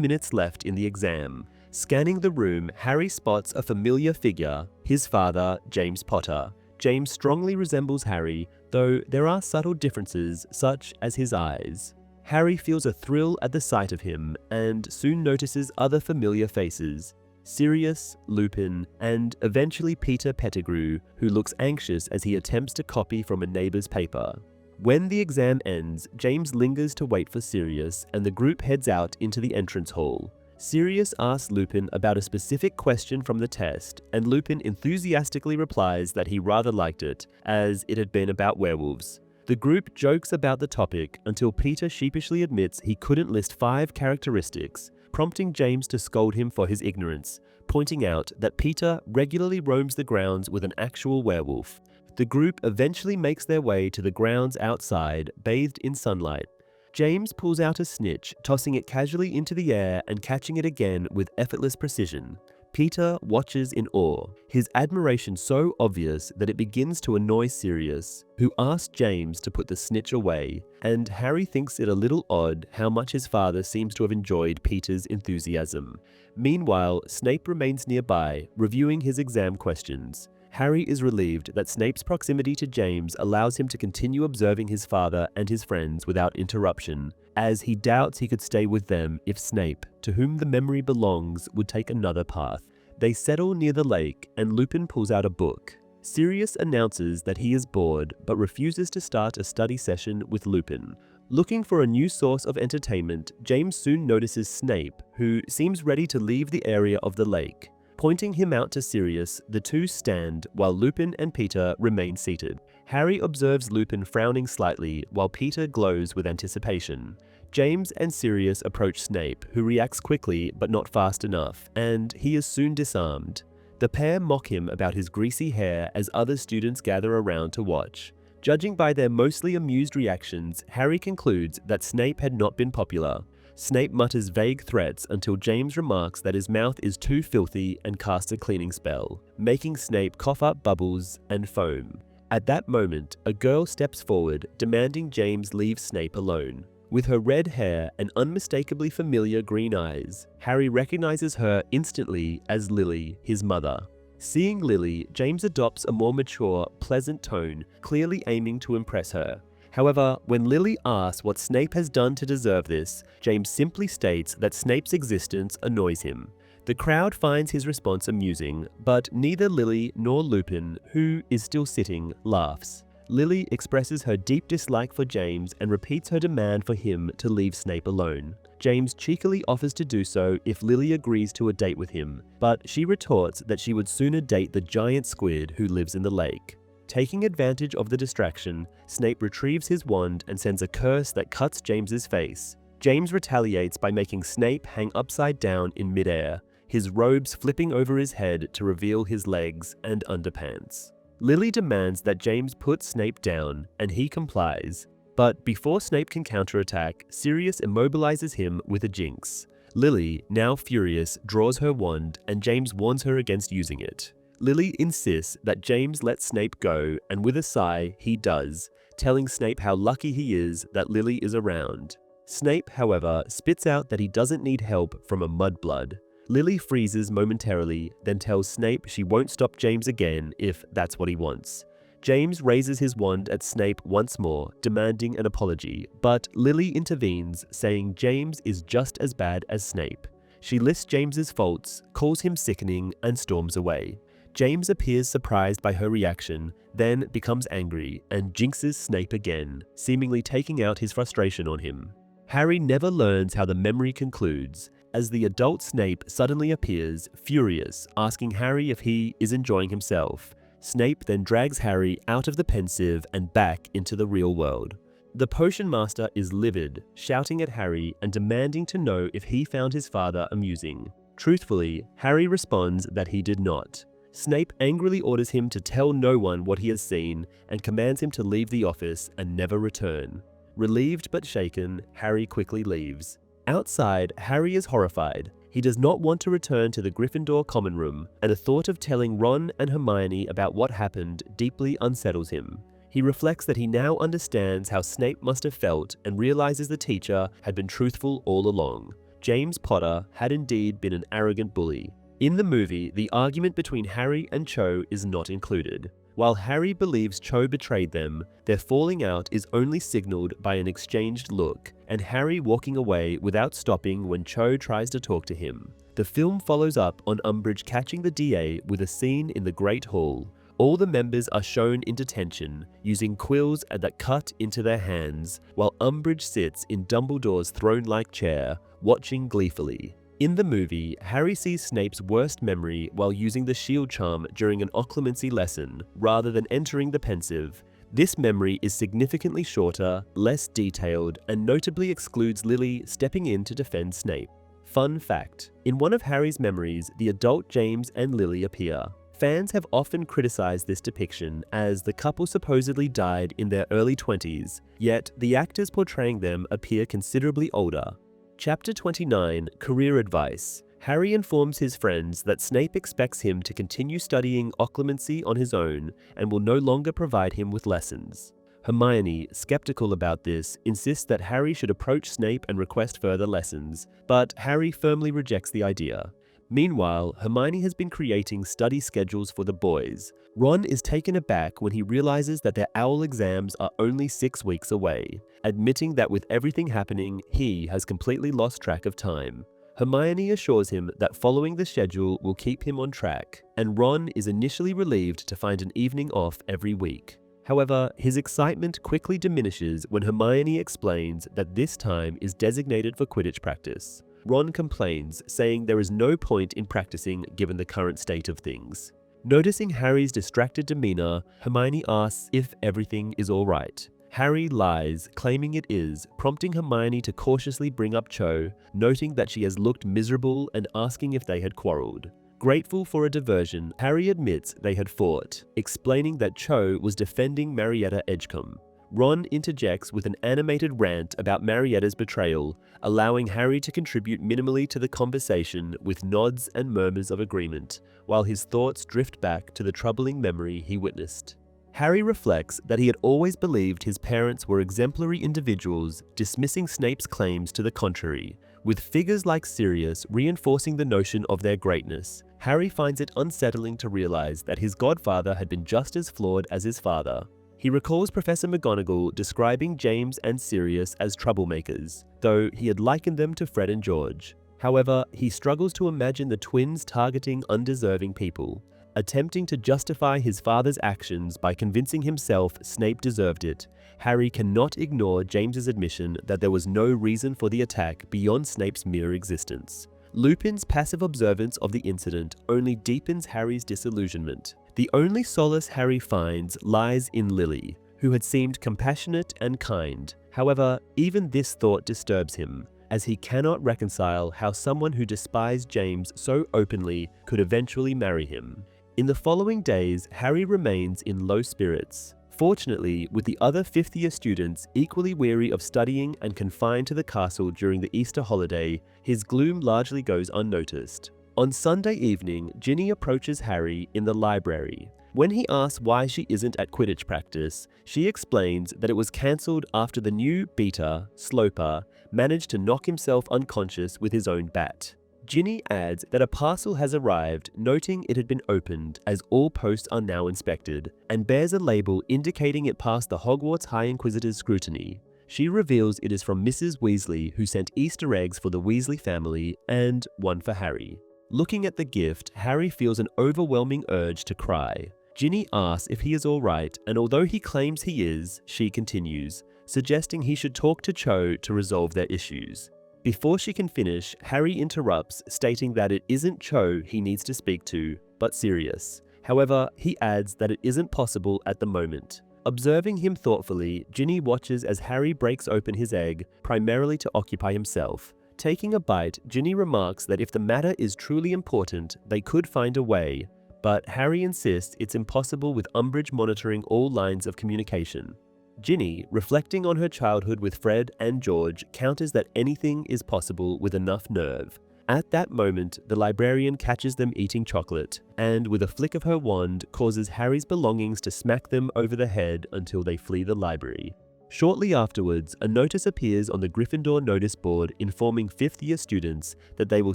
minutes left in the exam. Scanning the room, Harry spots a familiar figure, his father, James Potter. James strongly resembles Harry, though there are subtle differences, such as his eyes. Harry feels a thrill at the sight of him and soon notices other familiar faces. Sirius, Lupin, and eventually Peter Pettigrew, who looks anxious as he attempts to copy from a neighbor's paper. When the exam ends, James lingers to wait for Sirius, and the group heads out into the entrance hall. Sirius asks Lupin about a specific question from the test, and Lupin enthusiastically replies that he rather liked it, as it had been about werewolves. The group jokes about the topic until Peter sheepishly admits he couldn't list 5 characteristics, prompting James to scold him for his ignorance, pointing out that Peter regularly roams the grounds with an actual werewolf. The group eventually makes their way to the grounds outside, bathed in sunlight. James pulls out a snitch, tossing it casually into the air and catching it again with effortless precision. Peter watches in awe, his admiration so obvious that it begins to annoy Sirius, who asks James to put the snitch away, and Harry thinks it a little odd how much his father seems to have enjoyed Peter's enthusiasm. Meanwhile, Snape remains nearby, reviewing his exam questions. Harry is relieved that Snape's proximity to James allows him to continue observing his father and his friends without interruption, as he doubts he could stay with them if Snape, to whom the memory belongs, would take another path. They settle near the lake, and Lupin pulls out a book. Sirius announces that he is bored, but refuses to start a study session with Lupin. Looking for a new source of entertainment, James soon notices Snape, who seems ready to leave the area of the lake. Pointing him out to Sirius, the two stand while Lupin and Peter remain seated. Harry observes Lupin frowning slightly while Peter glows with anticipation. James and Sirius approach Snape, who reacts quickly but not fast enough, and he is soon disarmed. The pair mock him about his greasy hair as other students gather around to watch. Judging by their mostly amused reactions, Harry concludes that Snape had not been popular. Snape mutters vague threats until James remarks that his mouth is too filthy and casts a cleaning spell, making Snape cough up bubbles and foam. At that moment, a girl steps forward, demanding James leave Snape alone. With her red hair and unmistakably familiar green eyes, Harry recognizes her instantly as Lily, his mother. Seeing Lily, James adopts a more mature, pleasant tone, clearly aiming to impress her. However, when Lily asks what Snape has done to deserve this, James simply states that Snape's existence annoys him. The crowd finds his response amusing, but neither Lily nor Lupin, who is still sitting, laughs. Lily expresses her deep dislike for James and repeats her demand for him to leave Snape alone. James cheekily offers to do so if Lily agrees to a date with him, but she retorts that she would sooner date the giant squid who lives in the lake. Taking advantage of the distraction, Snape retrieves his wand and sends a curse that cuts James's face. James retaliates by making Snape hang upside down in midair, his robes flipping over his head to reveal his legs and underpants. Lily demands that James put Snape down, and he complies. But before Snape can counterattack, Sirius immobilizes him with a jinx. Lily, now furious, draws her wand, and James warns her against using it. Lily insists that James let Snape go, and with a sigh, he does, telling Snape how lucky he is that Lily is around. Snape, however, spits out that he doesn't need help from a mudblood. Lily freezes momentarily, then tells Snape she won't stop James again if that's what he wants. James raises his wand at Snape once more, demanding an apology, but Lily intervenes, saying James is just as bad as Snape. She lists James's faults, calls him sickening, and storms away. James appears surprised by her reaction, then becomes angry and jinxes Snape again, seemingly taking out his frustration on him. Harry never learns how the memory concludes, as the adult Snape suddenly appears, furious, asking Harry if he is enjoying himself. Snape then drags Harry out of the pensive and back into the real world. The Potion Master is livid, shouting at Harry and demanding to know if he found his father amusing. Truthfully, Harry responds that he did not. Snape angrily orders him to tell no one what he has seen and commands him to leave the office and never return. Relieved but shaken, Harry quickly leaves. Outside, Harry is horrified. He does not want to return to the Gryffindor common room, and the thought of telling Ron and Hermione about what happened deeply unsettles him. He reflects that he now understands how Snape must have felt and realizes the teacher had been truthful all along. James Potter had indeed been an arrogant bully. In the movie, the argument between Harry and Cho is not included. While Harry believes Cho betrayed them, their falling out is only signaled by an exchanged look, and Harry walking away without stopping when Cho tries to talk to him. The film follows up on Umbridge catching the DA with a scene in the Great Hall. All the members are shown in detention, using quills that cut into their hands, while Umbridge sits in Dumbledore's throne-like chair, watching gleefully. In the movie, Harry sees Snape's worst memory while using the shield charm during an Occlumency lesson, rather than entering the pensive. This memory is significantly shorter, less detailed, and notably excludes Lily stepping in to defend Snape. Fun fact: in one of Harry's memories, the adult James and Lily appear. Fans have often criticized this depiction, as the couple supposedly died in their early 20s, yet the actors portraying them appear considerably older. Chapter 29, Career Advice. Harry informs his friends that Snape expects him to continue studying Occlumency on his own and will no longer provide him with lessons. Hermione, skeptical about this, insists that Harry should approach Snape and request further lessons, but Harry firmly rejects the idea. Meanwhile, Hermione has been creating study schedules for the boys. Ron is taken aback when he realizes that their OWL exams are only 6 weeks away, admitting that with everything happening, he has completely lost track of time. Hermione assures him that following the schedule will keep him on track, and Ron is initially relieved to find an evening off every week. However, his excitement quickly diminishes when Hermione explains that this time is designated for Quidditch practice. Ron complains, saying there is no point in practicing given the current state of things. Noticing Harry's distracted demeanor, Hermione asks if everything is all right. Harry lies, claiming it is, prompting Hermione to cautiously bring up Cho, noting that she has looked miserable and asking if they had quarreled. Grateful for a diversion, Harry admits they had fought, explaining that Cho was defending Marietta Edgecombe. Ron interjects with an animated rant about Marietta's betrayal, allowing Harry to contribute minimally to the conversation with nods and murmurs of agreement, while his thoughts drift back to the troubling memory he witnessed. Harry reflects that he had always believed his parents were exemplary individuals, dismissing Snape's claims to the contrary. With figures like Sirius reinforcing the notion of their greatness, Harry finds it unsettling to realize that his godfather had been just as flawed as his father. He recalls Professor McGonagall describing James and Sirius as troublemakers, though he had likened them to Fred and George. However, he struggles to imagine the twins targeting undeserving people. Attempting to justify his father's actions by convincing himself Snape deserved it, Harry cannot ignore James's admission that there was no reason for the attack beyond Snape's mere existence. Lupin's passive observance of the incident only deepens Harry's disillusionment. The only solace Harry finds lies in Lily, who had seemed compassionate and kind. However, even this thought disturbs him, as he cannot reconcile how someone who despised James so openly could eventually marry him. In the following days, Harry remains in low spirits. Fortunately, with the other fifth-year students equally weary of studying and confined to the castle during the Easter holiday, his gloom largely goes unnoticed. On Sunday evening, Ginny approaches Harry in the library. When he asks why she isn't at Quidditch practice, she explains that it was cancelled after the new beater, Sloper, managed to knock himself unconscious with his own bat. Ginny adds that a parcel has arrived, noting it had been opened as all posts are now inspected, and bears a label indicating it passed the Hogwarts High Inquisitor's scrutiny. She reveals it is from Mrs. Weasley, who sent Easter eggs for the Weasley family and one for Harry. Looking at the gift, Harry feels an overwhelming urge to cry. Ginny asks if he is alright, and although he claims he is, she continues, suggesting he should talk to Cho to resolve their issues. Before she can finish, Harry interrupts, stating that it isn't Cho he needs to speak to, but Sirius. However, he adds that it isn't possible at the moment. Observing him thoughtfully, Ginny watches as Harry breaks open his egg, primarily to occupy himself. Taking a bite, Ginny remarks that if the matter is truly important, they could find a way, but Harry insists it's impossible with Umbridge monitoring all lines of communication. Ginny, reflecting on her childhood with Fred and George, counters that anything is possible with enough nerve. At that moment, the librarian catches them eating chocolate, and with a flick of her wand, causes Harry's belongings to smack them over the head until they flee the library. Shortly afterwards, a notice appears on the Gryffindor notice board informing 5th-year students that they will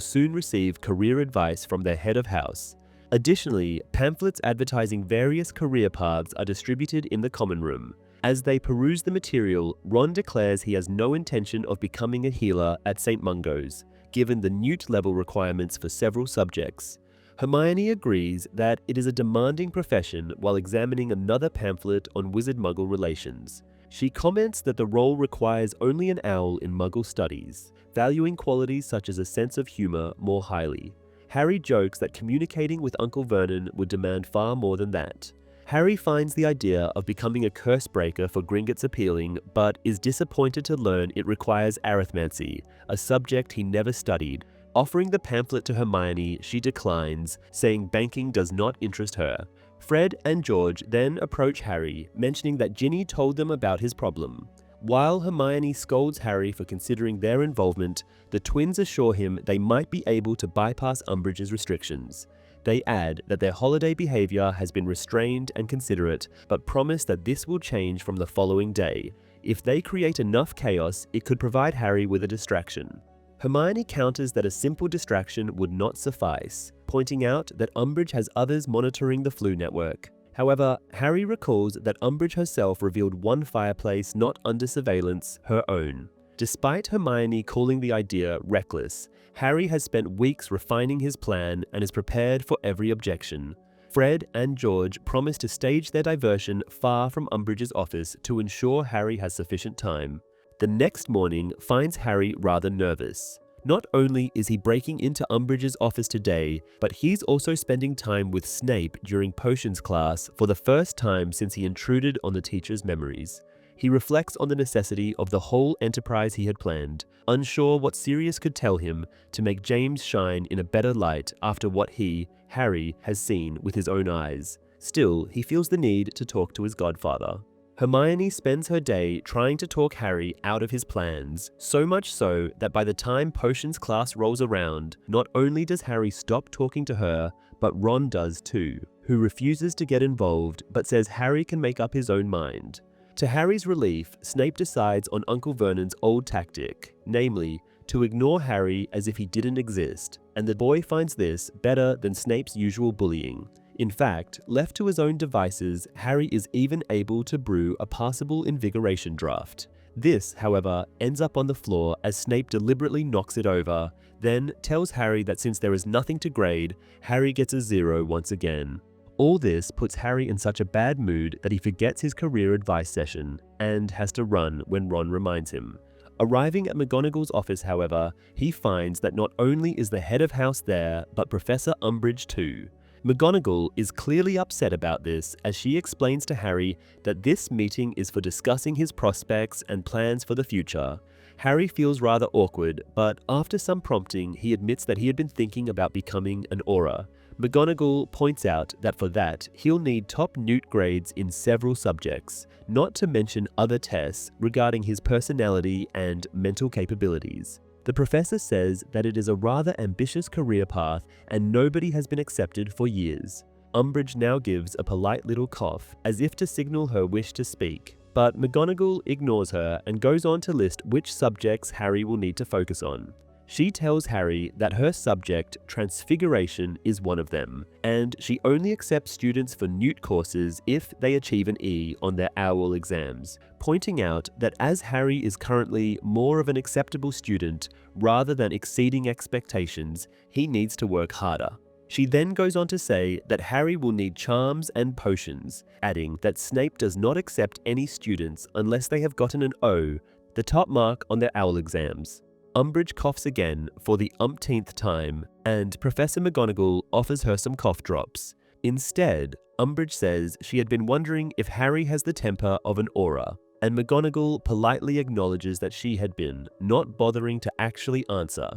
soon receive career advice from their head of house. Additionally, pamphlets advertising various career paths are distributed in the common room. As they peruse the material, Ron declares he has no intention of becoming a healer at St. Mungo's, given the Newt level requirements for several subjects. Hermione agrees that it is a demanding profession while examining another pamphlet on wizard-muggle relations. She comments that the role requires only an owl in muggle studies, valuing qualities such as a sense of humor more highly. Harry jokes that communicating with Uncle Vernon would demand far more than that. Harry finds the idea of becoming a curse breaker for Gringotts appealing, but is disappointed to learn it requires arithmancy, a subject he never studied. Offering the pamphlet to Hermione, she declines, saying banking does not interest her. Fred and George then approach Harry, mentioning that Ginny told them about his problem. While Hermione scolds Harry for considering their involvement, the twins assure him they might be able to bypass Umbridge's restrictions. They add that their holiday behavior has been restrained and considerate, but promise that this will change from the following day. If they create enough chaos, it could provide Harry with a distraction. Hermione counters that a simple distraction would not suffice, pointing out that Umbridge has others monitoring the flu network. However, Harry recalls that Umbridge herself revealed one fireplace not under surveillance, her own. Despite Hermione calling the idea reckless, Harry has spent weeks refining his plan and is prepared for every objection. Fred and George promise to stage their diversion far from Umbridge's office to ensure Harry has sufficient time. The next morning finds Harry rather nervous. Not only is he breaking into Umbridge's office today, but he's also spending time with Snape during potions class for the first time since he intruded on the teacher's memories. He reflects on the necessity of the whole enterprise he had planned, unsure what Sirius could tell him to make James shine in a better light after what he, Harry, has seen with his own eyes. Still, he feels the need to talk to his godfather. Hermione spends her day trying to talk Harry out of his plans, so much so that by the time potions class rolls around, not only does Harry stop talking to her, but Ron does too, who refuses to get involved but says Harry can make up his own mind. To Harry's relief, Snape decides on Uncle Vernon's old tactic, namely, to ignore Harry as if he didn't exist, and the boy finds this better than Snape's usual bullying. In fact, left to his own devices, Harry is even able to brew a passable invigoration draft. This, however, ends up on the floor as Snape deliberately knocks it over, then tells Harry that since there is nothing to grade, Harry gets a 0 once again. All this puts Harry in such a bad mood that he forgets his career advice session and has to run when Ron reminds him. Arriving at McGonagall's office, however, he finds that not only is the head of house there, but Professor Umbridge too. McGonagall is clearly upset about this as she explains to Harry that this meeting is for discussing his prospects and plans for the future. Harry feels rather awkward, but after some prompting, he admits that he had been thinking about becoming an Auror. McGonagall points out that for that, he'll need top Newt grades in several subjects, not to mention other tests regarding his personality and mental capabilities. The professor says that it is a rather ambitious career path and nobody has been accepted for years. Umbridge now gives a polite little cough as if to signal her wish to speak, but McGonagall ignores her and goes on to list which subjects Harry will need to focus on. She tells Harry that her subject, Transfiguration, is one of them, and she only accepts students for Newt courses if they achieve an E on their O.W.L exams, pointing out that as Harry is currently more of an acceptable student rather than exceeding expectations, he needs to work harder. She then goes on to say that Harry will need charms and potions, adding that Snape does not accept any students unless they have gotten an O, the top mark on their O.W.L exams. Umbridge coughs again for the umpteenth time, and Professor McGonagall offers her some cough drops. Instead, Umbridge says she had been wondering if Harry has the temper of an aura, and McGonagall politely acknowledges that she had been, not bothering to actually answer.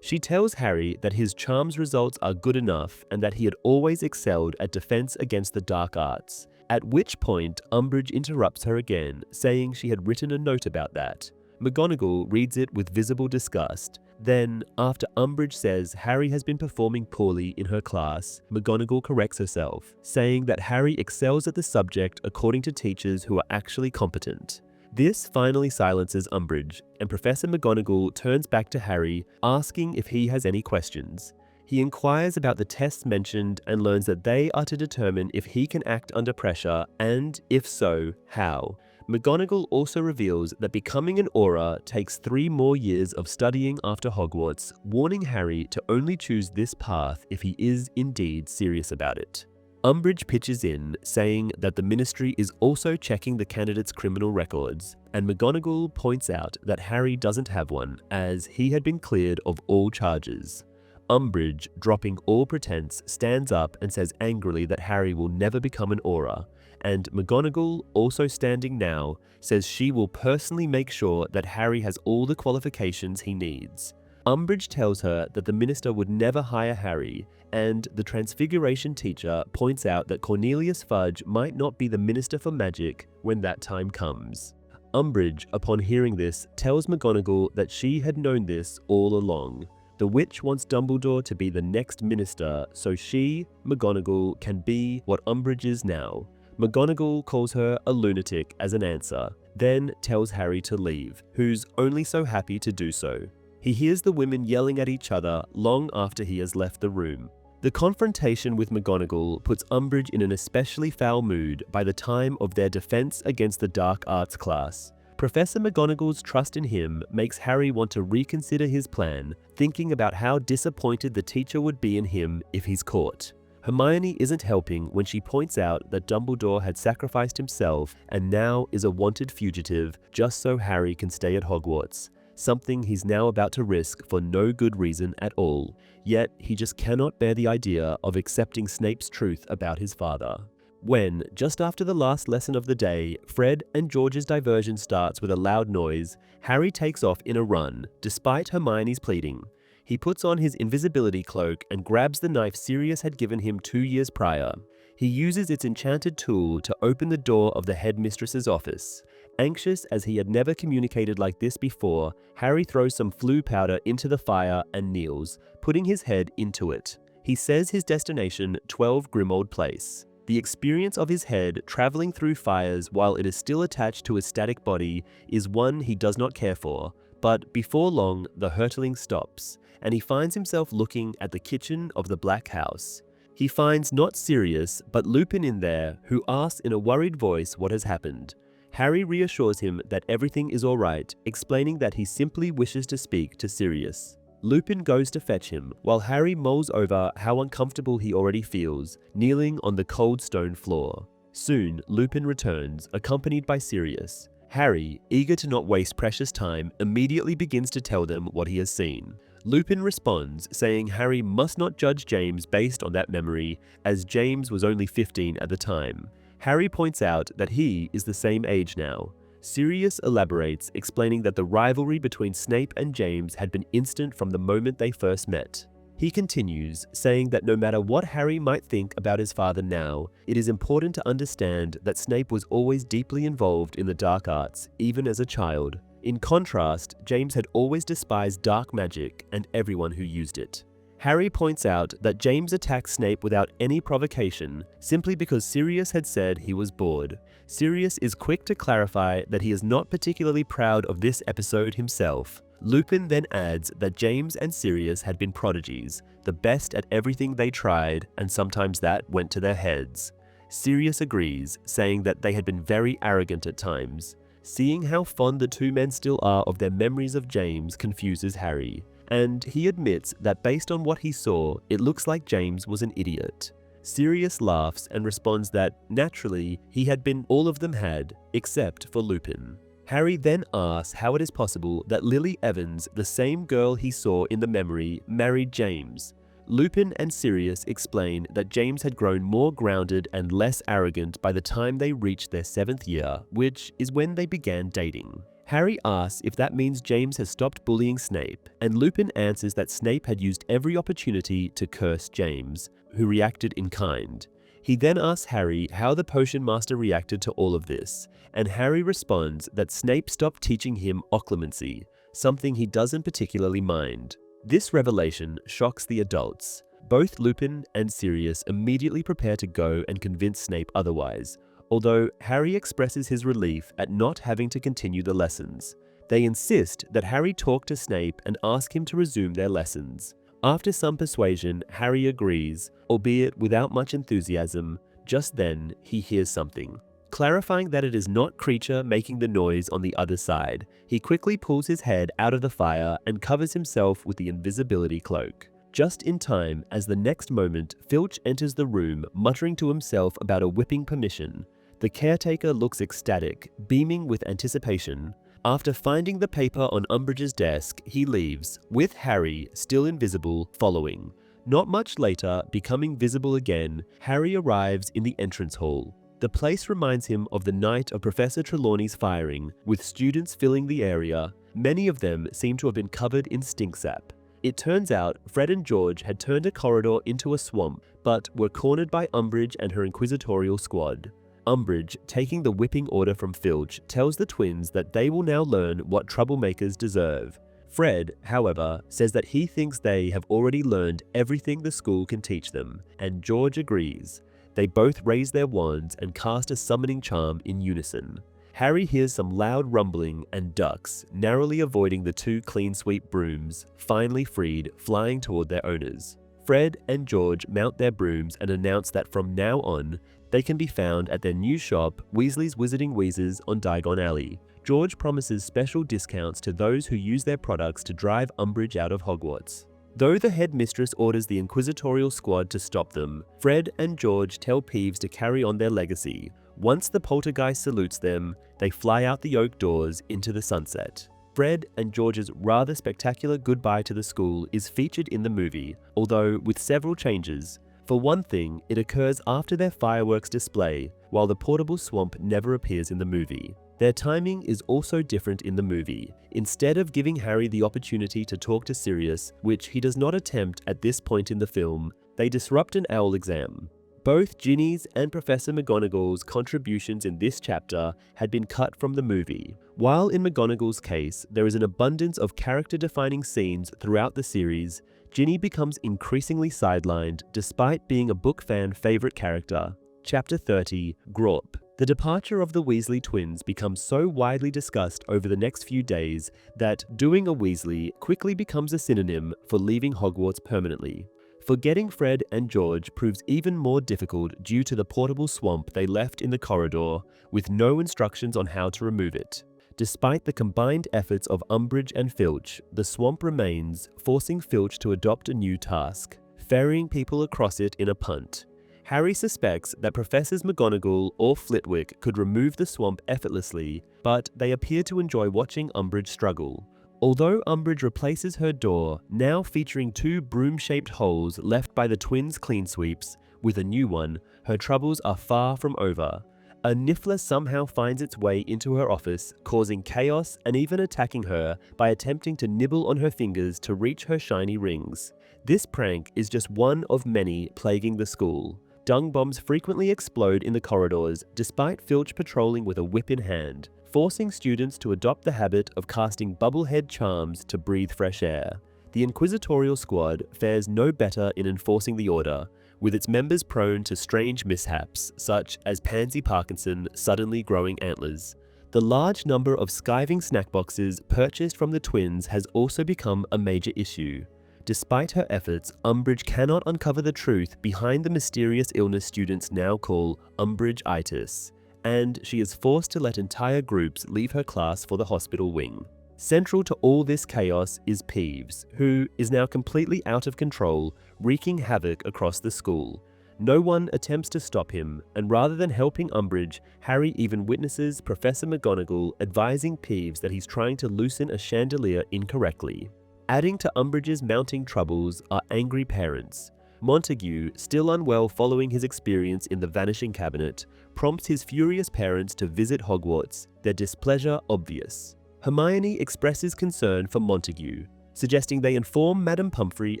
She tells Harry that his charms results are good enough and that he had always excelled at defense against the dark arts, at which point Umbridge interrupts her again, saying she had written a note about that. McGonagall reads it with visible disgust. Then, after Umbridge says Harry has been performing poorly in her class, McGonagall corrects herself, saying that Harry excels at the subject according to teachers who are actually competent. This finally silences Umbridge, and Professor McGonagall turns back to Harry, asking if he has any questions. He inquires about the tests mentioned and learns that they are to determine if he can act under pressure and, if so, how. McGonagall also reveals that becoming an aura takes 3 more years of studying after Hogwarts, warning Harry to only choose this path if he is indeed serious about it. Umbridge pitches in, saying that the Ministry is also checking the candidates' criminal records, and McGonagall points out that Harry doesn't have one, as he had been cleared of all charges. Umbridge, dropping all pretense, stands up and says angrily that Harry will never become an aura, and McGonagall, also standing now, says she will personally make sure that Harry has all the qualifications he needs. Umbridge tells her that the minister would never hire Harry, and the Transfiguration teacher points out that Cornelius Fudge might not be the Minister for Magic when that time comes. Umbridge, upon hearing this, tells McGonagall that she had known this all along. The witch wants Dumbledore to be the next minister so she, McGonagall, can be what Umbridge is now. McGonagall calls her a lunatic as an answer, then tells Harry to leave, who's only so happy to do so. He hears the women yelling at each other long after he has left the room. The confrontation with McGonagall puts Umbridge in an especially foul mood by the time of their defense against the dark arts class. Professor McGonagall's trust in him makes Harry want to reconsider his plan, thinking about how disappointed the teacher would be in him if he's caught. Hermione isn't helping when she points out that Dumbledore had sacrificed himself and now is a wanted fugitive just so Harry can stay at Hogwarts, something he's now about to risk for no good reason at all, yet he just cannot bear the idea of accepting Snape's truth about his father. When, just after the last lesson of the day, Fred and George's diversion starts with a loud noise, Harry takes off in a run, despite Hermione's pleading. He puts on his invisibility cloak and grabs the knife Sirius had given him 2 years prior. He uses its enchanted tool to open the door of the headmistress's office. Anxious as he had never communicated like this before, Harry throws some flue powder into the fire and kneels, putting his head into it. He says his destination, 12 Grimmauld Place. The experience of his head traveling through fires while it is still attached to his static body is one he does not care for, but before long the hurtling stops, and he finds himself looking at the kitchen of the Black House. He finds not Sirius, but Lupin in there, who asks in a worried voice what has happened. Harry reassures him that everything is alright, explaining that he simply wishes to speak to Sirius. Lupin goes to fetch him, while Harry mulls over how uncomfortable he already feels, kneeling on the cold stone floor. Soon, Lupin returns, accompanied by Sirius. Harry, eager to not waste precious time, immediately begins to tell them what he has seen. Lupin responds, saying Harry must not judge James based on that memory, as James was only 15 at the time. Harry points out that he is the same age now. Sirius elaborates, explaining that the rivalry between Snape and James had been instant from the moment they first met. He continues, saying that no matter what Harry might think about his father now, it is important to understand that Snape was always deeply involved in the dark arts, even as a child. In contrast, James had always despised dark magic and everyone who used it. Harry points out that James attacked Snape without any provocation, simply because Sirius had said he was bored. Sirius is quick to clarify that he is not particularly proud of this episode himself. Lupin then adds that James and Sirius had been prodigies, the best at everything they tried, and sometimes that went to their heads. Sirius agrees, saying that they had been very arrogant at times. Seeing how fond the two men still are of their memories of James confuses Harry, and he admits that based on what he saw, it looks like James was an idiot. Sirius laughs and responds that, naturally, he had been all of them had, except for Lupin. Harry then asks how it is possible that Lily Evans, the same girl he saw in the memory, married James. Lupin and Sirius explain that James had grown more grounded and less arrogant by the time they reached their 7th year, which is when they began dating. Harry asks if that means James has stopped bullying Snape, and Lupin answers that Snape had used every opportunity to curse James, who reacted in kind. He then asks Harry how the Potion Master reacted to all of this, and Harry responds that Snape stopped teaching him Occlumency, something he doesn't particularly mind. This revelation shocks the adults. Both Lupin and Sirius immediately prepare to go and convince Snape otherwise, although Harry expresses his relief at not having to continue the lessons. They insist that Harry talk to Snape and ask him to resume their lessons. After some persuasion, Harry agrees, albeit without much enthusiasm. Just then, he hears something. Clarifying that it is not Creature making the noise on the other side, he quickly pulls his head out of the fire and covers himself with the invisibility cloak. Just in time, as the next moment, Filch enters the room, muttering to himself about a whipping permission. The caretaker looks ecstatic, beaming with anticipation. After finding the paper on Umbridge's desk, he leaves, with Harry, still invisible, following. Not much later, becoming visible again, Harry arrives in the entrance hall. The place reminds him of the night of Professor Trelawney's firing, with students filling the area. Many of them seem to have been covered in stink sap. It turns out Fred and George had turned a corridor into a swamp, but were cornered by Umbridge and her inquisitorial squad. Umbridge, taking the whipping order from Filch, tells the twins that they will now learn what troublemakers deserve. Fred, however, says that he thinks they have already learned everything the school can teach them, and George agrees. They both raise their wands and cast a summoning charm in unison. Harry hears some loud rumbling and ducks, narrowly avoiding the two clean sweep brooms, finally freed, flying toward their owners. Fred and George mount their brooms and announce that from now on, they can be found at their new shop, Weasley's Wizarding Wheezes on Diagon Alley. George promises special discounts to those who use their products to drive Umbridge out of Hogwarts. Though the headmistress orders the inquisitorial squad to stop them, Fred and George tell Peeves to carry on their legacy. Once the poltergeist salutes them, they fly out the oak doors into the sunset. Fred and George's rather spectacular goodbye to the school is featured in the movie, although with several changes. For one thing, it occurs after their fireworks display, while the portable swamp never appears in the movie. Their timing is also different in the movie. Instead of giving Harry the opportunity to talk to Sirius, which he does not attempt at this point in the film, they disrupt an owl exam. Both Ginny's and Professor McGonagall's contributions in this chapter had been cut from the movie. While in McGonagall's case, there is an abundance of character-defining scenes throughout the series, Ginny becomes increasingly sidelined despite being a book fan favorite character. Chapter 30, Grawp. The departure of the Weasley twins becomes so widely discussed over the next few days that doing a Weasley quickly becomes a synonym for leaving Hogwarts permanently. Forgetting Fred and George proves even more difficult due to the portable swamp they left in the corridor, with no instructions on how to remove it. Despite the combined efforts of Umbridge and Filch, the swamp remains, forcing Filch to adopt a new task, ferrying people across it in a punt. Harry suspects that Professors McGonagall or Flitwick could remove the swamp effortlessly, but they appear to enjoy watching Umbridge struggle. Although Umbridge replaces her door, now featuring two broom-shaped holes left by the twins' clean sweeps, with a new one, her troubles are far from over. A Niffler somehow finds its way into her office, causing chaos and even attacking her by attempting to nibble on her fingers to reach her shiny rings. This prank is just one of many plaguing the school. Dung bombs frequently explode in the corridors, despite Filch patrolling with a whip in hand, forcing students to adopt the habit of casting bubblehead charms to breathe fresh air. The Inquisitorial Squad fares no better in enforcing the order, with its members prone to strange mishaps, such as Pansy Parkinson suddenly growing antlers. The large number of skiving snack boxes purchased from the twins has also become a major issue. Despite her efforts, Umbridge cannot uncover the truth behind the mysterious illness students now call Umbridge-itis, and she is forced to let entire groups leave her class for the hospital wing. Central to all this chaos is Peeves, who is now completely out of control, wreaking havoc across the school. No one attempts to stop him, and rather than helping Umbridge, Harry even witnesses Professor McGonagall advising Peeves that he's trying to loosen a chandelier incorrectly. Adding to Umbridge's mounting troubles are angry parents. Montague, still unwell following his experience in the Vanishing Cabinet, prompts his furious parents to visit Hogwarts, their displeasure obvious. Hermione expresses concern for Montague, suggesting they inform Madame Pomfrey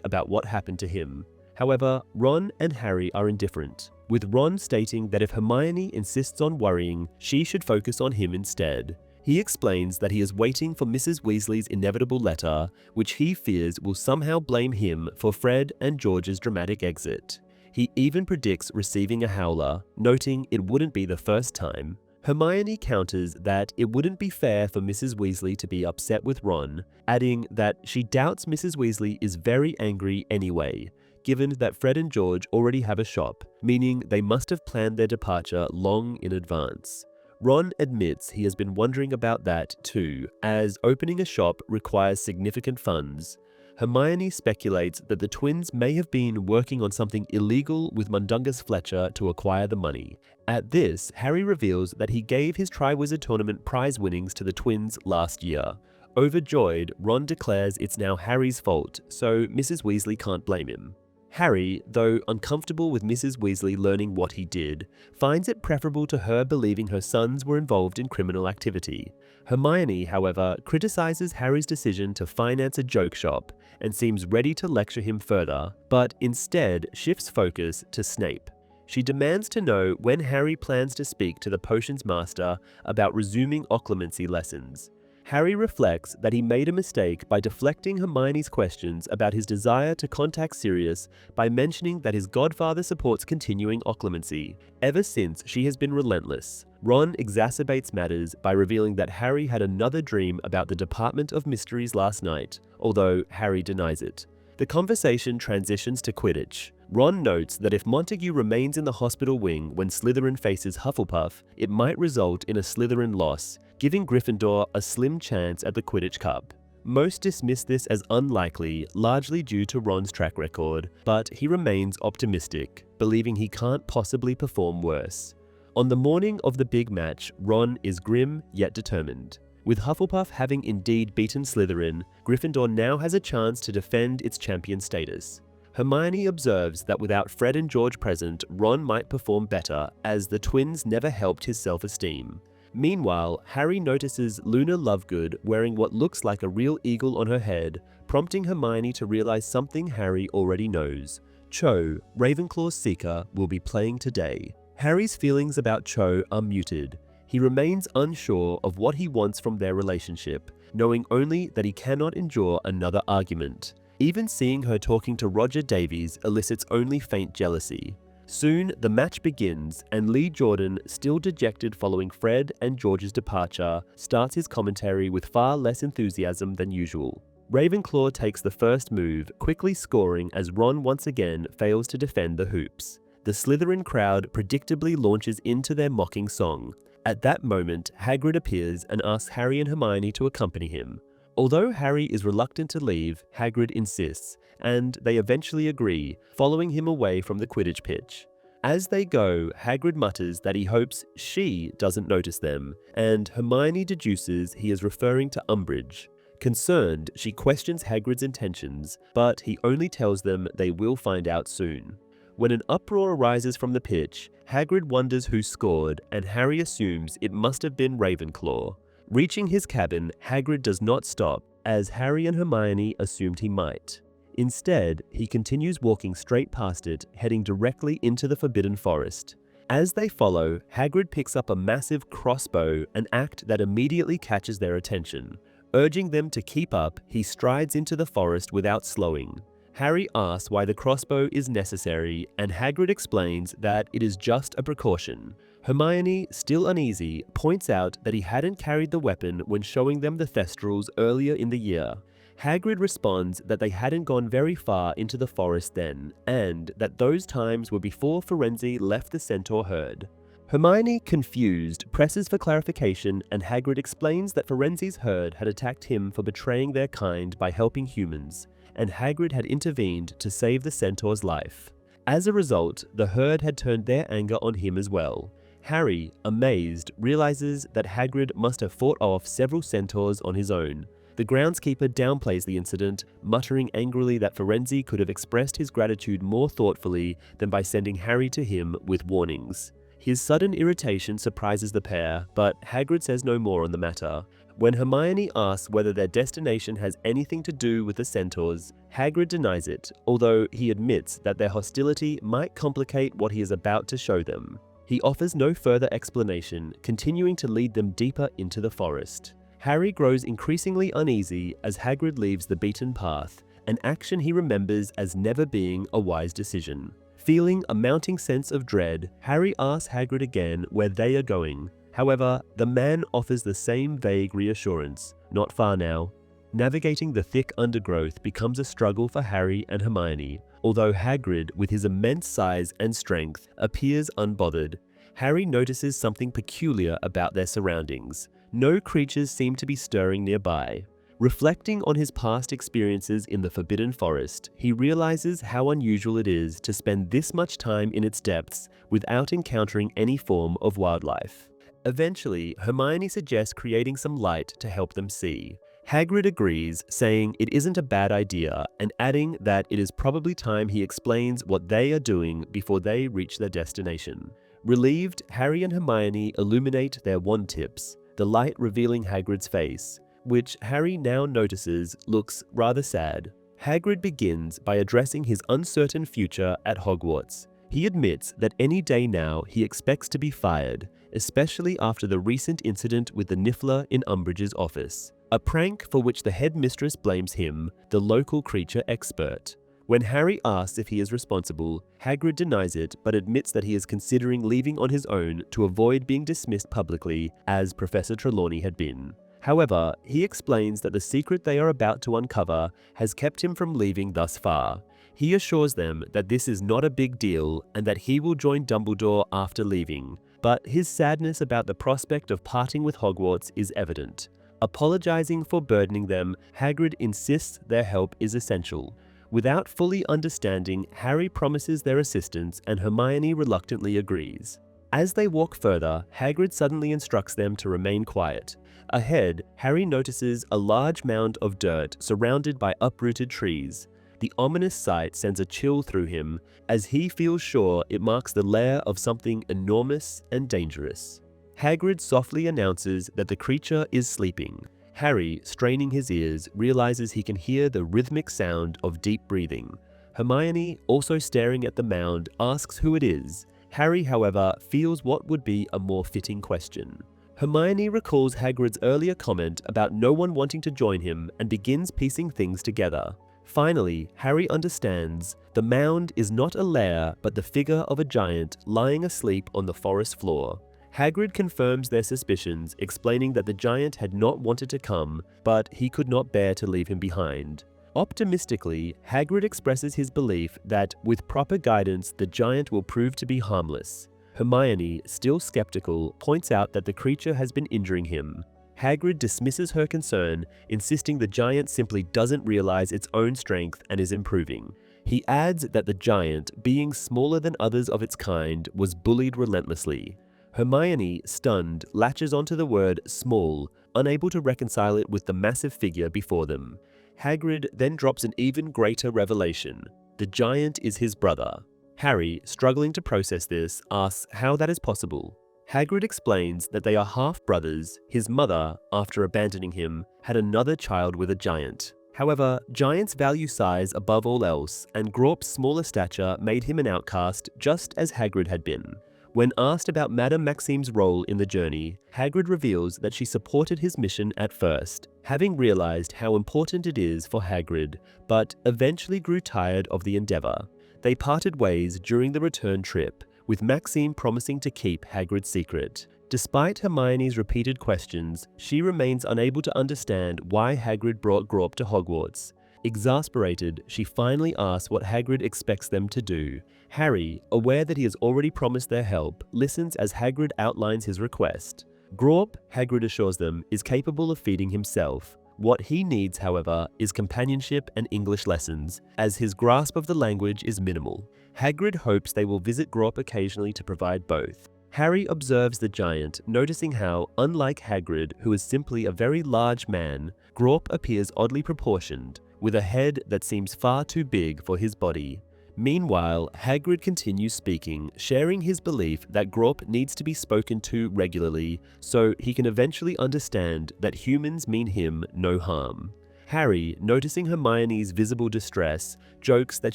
about what happened to him. However, Ron and Harry are indifferent, with Ron stating that if Hermione insists on worrying, she should focus on him instead. He explains that he is waiting for Mrs. Weasley's inevitable letter, which he fears will somehow blame him for Fred and George's dramatic exit. He even predicts receiving a howler, noting it wouldn't be the first time. Hermione counters that it wouldn't be fair for Mrs. Weasley to be upset with Ron, adding that she doubts Mrs. Weasley is very angry anyway, given that Fred and George already have a shop, meaning they must have planned their departure long in advance. Ron admits he has been wondering about that too, as opening a shop requires significant funds. Hermione speculates that the twins may have been working on something illegal with Mundungus Fletcher to acquire the money. At this, Harry reveals that he gave his Triwizard Tournament prize winnings to the twins last year. Overjoyed, Ron declares it's now Harry's fault, so Mrs. Weasley can't blame him. Harry, though uncomfortable with Mrs. Weasley learning what he did, finds it preferable to her believing her sons were involved in criminal activity. Hermione, however, criticizes Harry's decision to finance a joke shop and seems ready to lecture him further, but instead shifts focus to Snape. She demands to know when Harry plans to speak to the potions master about resuming occlumency lessons. Harry reflects that he made a mistake by deflecting Hermione's questions about his desire to contact Sirius by mentioning that his godfather supports continuing occlumency. Ever since, she has been relentless. Ron exacerbates matters by revealing that Harry had another dream about the Department of Mysteries last night, although Harry denies it. The conversation transitions to Quidditch. Ron notes that if Montague remains in the hospital wing when Slytherin faces Hufflepuff, it might result in a Slytherin loss, giving Gryffindor a slim chance at the Quidditch Cup. Most dismiss this as unlikely, largely due to Ron's track record, but he remains optimistic, believing he can't possibly perform worse. On the morning of the big match, Ron is grim yet determined. With Hufflepuff having indeed beaten Slytherin, Gryffindor now has a chance to defend its champion status. Hermione observes that without Fred and George present, Ron might perform better, as the twins never helped his self-esteem. Meanwhile, Harry notices Luna Lovegood wearing what looks like a real eagle on her head, prompting Hermione to realize something Harry already knows. Cho, Ravenclaw's seeker, will be playing today. Harry's feelings about Cho are muted. He remains unsure of what he wants from their relationship, knowing only that he cannot endure another argument. Even seeing her talking to Roger Davies elicits only faint jealousy. Soon, the match begins, and Lee Jordan, still dejected following Fred and George's departure, starts his commentary with far less enthusiasm than usual. Ravenclaw takes the first move, quickly scoring as Ron once again fails to defend the hoops. The Slytherin crowd predictably launches into their mocking song. At that moment, Hagrid appears and asks Harry and Hermione to accompany him. Although Harry is reluctant to leave, Hagrid insists, and they eventually agree, following him away from the Quidditch pitch. As they go, Hagrid mutters that he hopes she doesn't notice them, and Hermione deduces he is referring to Umbridge. Concerned, she questions Hagrid's intentions, but he only tells them they will find out soon. When an uproar arises from the pitch, Hagrid wonders who scored, and Harry assumes it must have been Ravenclaw. Reaching his cabin, Hagrid does not stop, as Harry and Hermione assumed he might. Instead, he continues walking straight past it, heading directly into the Forbidden Forest. As they follow, Hagrid picks up a massive crossbow, an act that immediately catches their attention. Urging them to keep up, he strides into the forest without slowing. Harry asks why the crossbow is necessary, and Hagrid explains that it is just a precaution. Hermione, still uneasy, points out that he hadn't carried the weapon when showing them the Thestrals earlier in the year. Hagrid responds that they hadn't gone very far into the forest then, and that those times were before Firenze left the Centaur herd. Hermione, confused, presses for clarification, and Hagrid explains that Firenze's herd had attacked him for betraying their kind by helping humans, and Hagrid had intervened to save the Centaur's life. As a result, the herd had turned their anger on him as well. Harry, amazed, realizes that Hagrid must have fought off several Centaurs on his own. The groundskeeper downplays the incident, muttering angrily that Firenze could have expressed his gratitude more thoughtfully than by sending Harry to him with warnings. His sudden irritation surprises the pair, but Hagrid says no more on the matter. When Hermione asks whether their destination has anything to do with the Centaurs, Hagrid denies it, although he admits that their hostility might complicate what he is about to show them. He offers no further explanation, continuing to lead them deeper into the forest. Harry grows increasingly uneasy as Hagrid leaves the beaten path, an action he remembers as never being a wise decision. Feeling a mounting sense of dread, Harry asks Hagrid again where they are going. However, the man offers the same vague reassurance, not far now. Navigating the thick undergrowth becomes a struggle for Harry and Hermione, although Hagrid, with his immense size and strength, appears unbothered. Harry notices something peculiar about their surroundings. No creatures seem to be stirring nearby. Reflecting on his past experiences in the Forbidden Forest, he realizes how unusual it is to spend this much time in its depths without encountering any form of wildlife. Eventually, Hermione suggests creating some light to help them see. Hagrid agrees, saying it isn't a bad idea, and adding that it is probably time he explains what they are doing before they reach their destination. Relieved, Harry and Hermione illuminate their wand tips, the light revealing Hagrid's face, which Harry now notices looks rather sad. Hagrid begins by addressing his uncertain future at Hogwarts. He admits that any day now he expects to be fired, especially after the recent incident with the Niffler in Umbridge's office, a prank for which the headmistress blames him, the local creature expert. When Harry asks if he is responsible, Hagrid denies it but admits that he is considering leaving on his own to avoid being dismissed publicly, as Professor Trelawney had been. However, he explains that the secret they are about to uncover has kept him from leaving thus far. He assures them that this is not a big deal and that he will join Dumbledore after leaving, but his sadness about the prospect of parting with Hogwarts is evident. Apologizing for burdening them, Hagrid insists their help is essential. Without fully understanding, Harry promises their assistance and Hermione reluctantly agrees. As they walk further, Hagrid suddenly instructs them to remain quiet. Ahead, Harry notices a large mound of dirt surrounded by uprooted trees. The ominous sight sends a chill through him, as he feels sure it marks the lair of something enormous and dangerous. Hagrid softly announces that the creature is sleeping. Harry, straining his ears, realizes he can hear the rhythmic sound of deep breathing. Hermione, also staring at the mound, asks who it is. Harry, however, feels what would be a more fitting question. Hermione recalls Hagrid's earlier comment about no one wanting to join him and begins piecing things together. Finally, Harry understands the mound is not a lair but the figure of a giant lying asleep on the forest floor. Hagrid confirms their suspicions, explaining that the giant had not wanted to come, but he could not bear to leave him behind. Optimistically, Hagrid expresses his belief that, with proper guidance, the giant will prove to be harmless. Hermione, still skeptical, points out that the creature has been injuring him. Hagrid dismisses her concern, insisting the giant simply doesn't realize its own strength and is improving. He adds that the giant, being smaller than others of its kind, was bullied relentlessly. Hermione, stunned, latches onto the word small, unable to reconcile it with the massive figure before them. Hagrid then drops an even greater revelation. The giant is his brother. Harry, struggling to process this, asks how that is possible. Hagrid explains that they are half-brothers. His mother, after abandoning him, had another child with a giant. However, giants value size above all else, and Grawp's smaller stature made him an outcast just as Hagrid had been. When asked about Madame Maxime's role in the journey, Hagrid reveals that she supported his mission at first, having realized how important it is for Hagrid, but eventually grew tired of the endeavor. They parted ways during the return trip, with Maxime promising to keep Hagrid's secret. Despite Hermione's repeated questions, she remains unable to understand why Hagrid brought Grawp to Hogwarts. Exasperated, she finally asks what Hagrid expects them to do. Harry, aware that he has already promised their help, listens as Hagrid outlines his request. Grawp, Hagrid assures them, is capable of feeding himself. What he needs, however, is companionship and English lessons, as his grasp of the language is minimal. Hagrid hopes they will visit Grawp occasionally to provide both. Harry observes the giant, noticing how, unlike Hagrid, who is simply a very large man, Grawp appears oddly proportioned, with a head that seems far too big for his body. Meanwhile, Hagrid continues speaking, sharing his belief that Grawp needs to be spoken to regularly so he can eventually understand that humans mean him no harm. Harry, noticing Hermione's visible distress, jokes that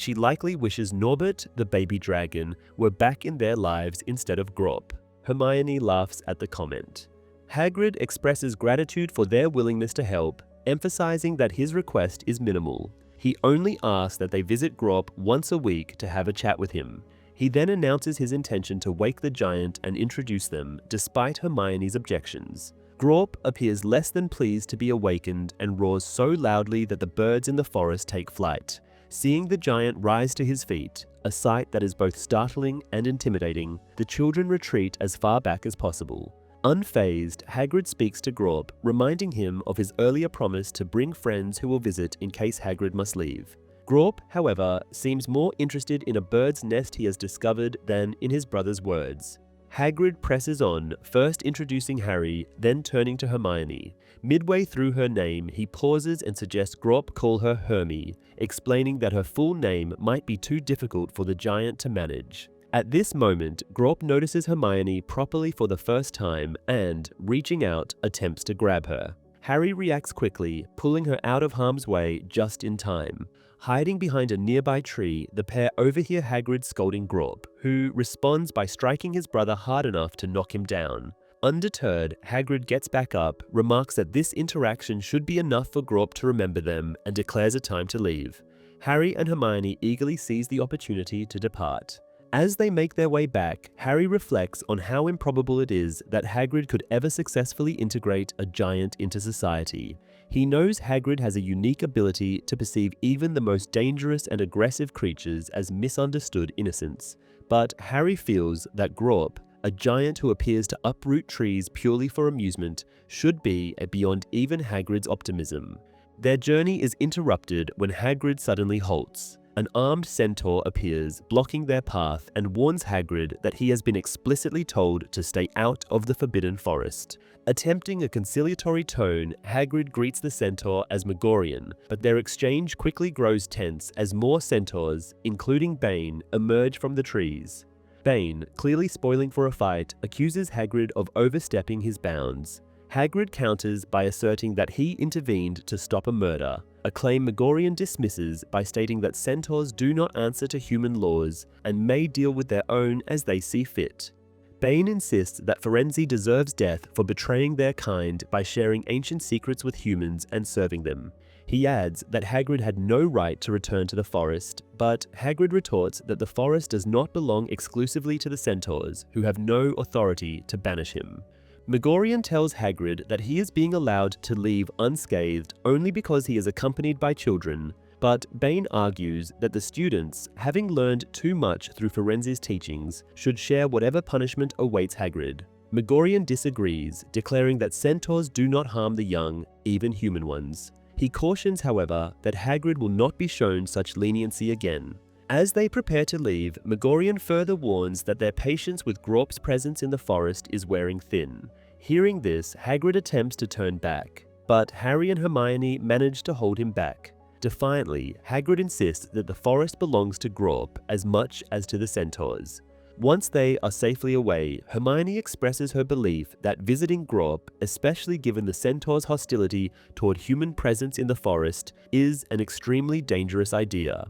she likely wishes Norbert, the baby dragon, were back in their lives instead of Grawp. Hermione laughs at the comment. Hagrid expresses gratitude for their willingness to help, emphasizing that his request is minimal. He only asks that they visit Grawp once a week to have a chat with him. He then announces his intention to wake the giant and introduce them, despite Hermione's objections. Grawp appears less than pleased to be awakened and roars so loudly that the birds in the forest take flight. Seeing the giant rise to his feet, a sight that is both startling and intimidating, the children retreat as far back as possible. Unfazed, Hagrid speaks to Grawp, reminding him of his earlier promise to bring friends who will visit in case Hagrid must leave. Grawp, however, seems more interested in a bird's nest he has discovered than in his brother's words. Hagrid presses on, first introducing Harry, then turning to Hermione. Midway through her name, he pauses and suggests Grawp call her Hermie, explaining that her full name might be too difficult for the giant to manage. At this moment, Grawp notices Hermione properly for the first time and, reaching out, attempts to grab her. Harry reacts quickly, pulling her out of harm's way just in time. Hiding behind a nearby tree, the pair overhear Hagrid scolding Grawp, who responds by striking his brother hard enough to knock him down. Undeterred, Hagrid gets back up, remarks that this interaction should be enough for Grawp to remember them, and declares a time to leave. Harry and Hermione eagerly seize the opportunity to depart. As they make their way back, Harry reflects on how improbable it is that Hagrid could ever successfully integrate a giant into society. He knows Hagrid has a unique ability to perceive even the most dangerous and aggressive creatures as misunderstood innocents. But Harry feels that Grawp, a giant who appears to uproot trees purely for amusement, should be beyond even Hagrid's optimism. Their journey is interrupted when Hagrid suddenly halts. An armed centaur appears, blocking their path, and warns Hagrid that he has been explicitly told to stay out of the Forbidden Forest. Attempting a conciliatory tone, Hagrid greets the centaur as Megorian, but their exchange quickly grows tense as more centaurs, including Bane, emerge from the trees. Bane, clearly spoiling for a fight, accuses Hagrid of overstepping his bounds. Hagrid counters by asserting that he intervened to stop a murder, a claim Megorian dismisses by stating that centaurs do not answer to human laws and may deal with their own as they see fit. Bane insists that Firenze deserves death for betraying their kind by sharing ancient secrets with humans and serving them. He adds that Hagrid had no right to return to the forest, but Hagrid retorts that the forest does not belong exclusively to the centaurs, who have no authority to banish him. Megorian tells Hagrid that he is being allowed to leave unscathed only because he is accompanied by children, but Bane argues that the students, having learned too much through Firenze's teachings, should share whatever punishment awaits Hagrid. Megorian disagrees, declaring that centaurs do not harm the young, even human ones. He cautions, however, that Hagrid will not be shown such leniency again. As they prepare to leave, Megorian further warns that their patience with Grawp's presence in the forest is wearing thin. Hearing this, Hagrid attempts to turn back, but Harry and Hermione manage to hold him back. Defiantly, Hagrid insists that the forest belongs to Grawp as much as to the centaurs. Once they are safely away, Hermione expresses her belief that visiting Grawp, especially given the centaur's hostility toward human presence in the forest, is an extremely dangerous idea.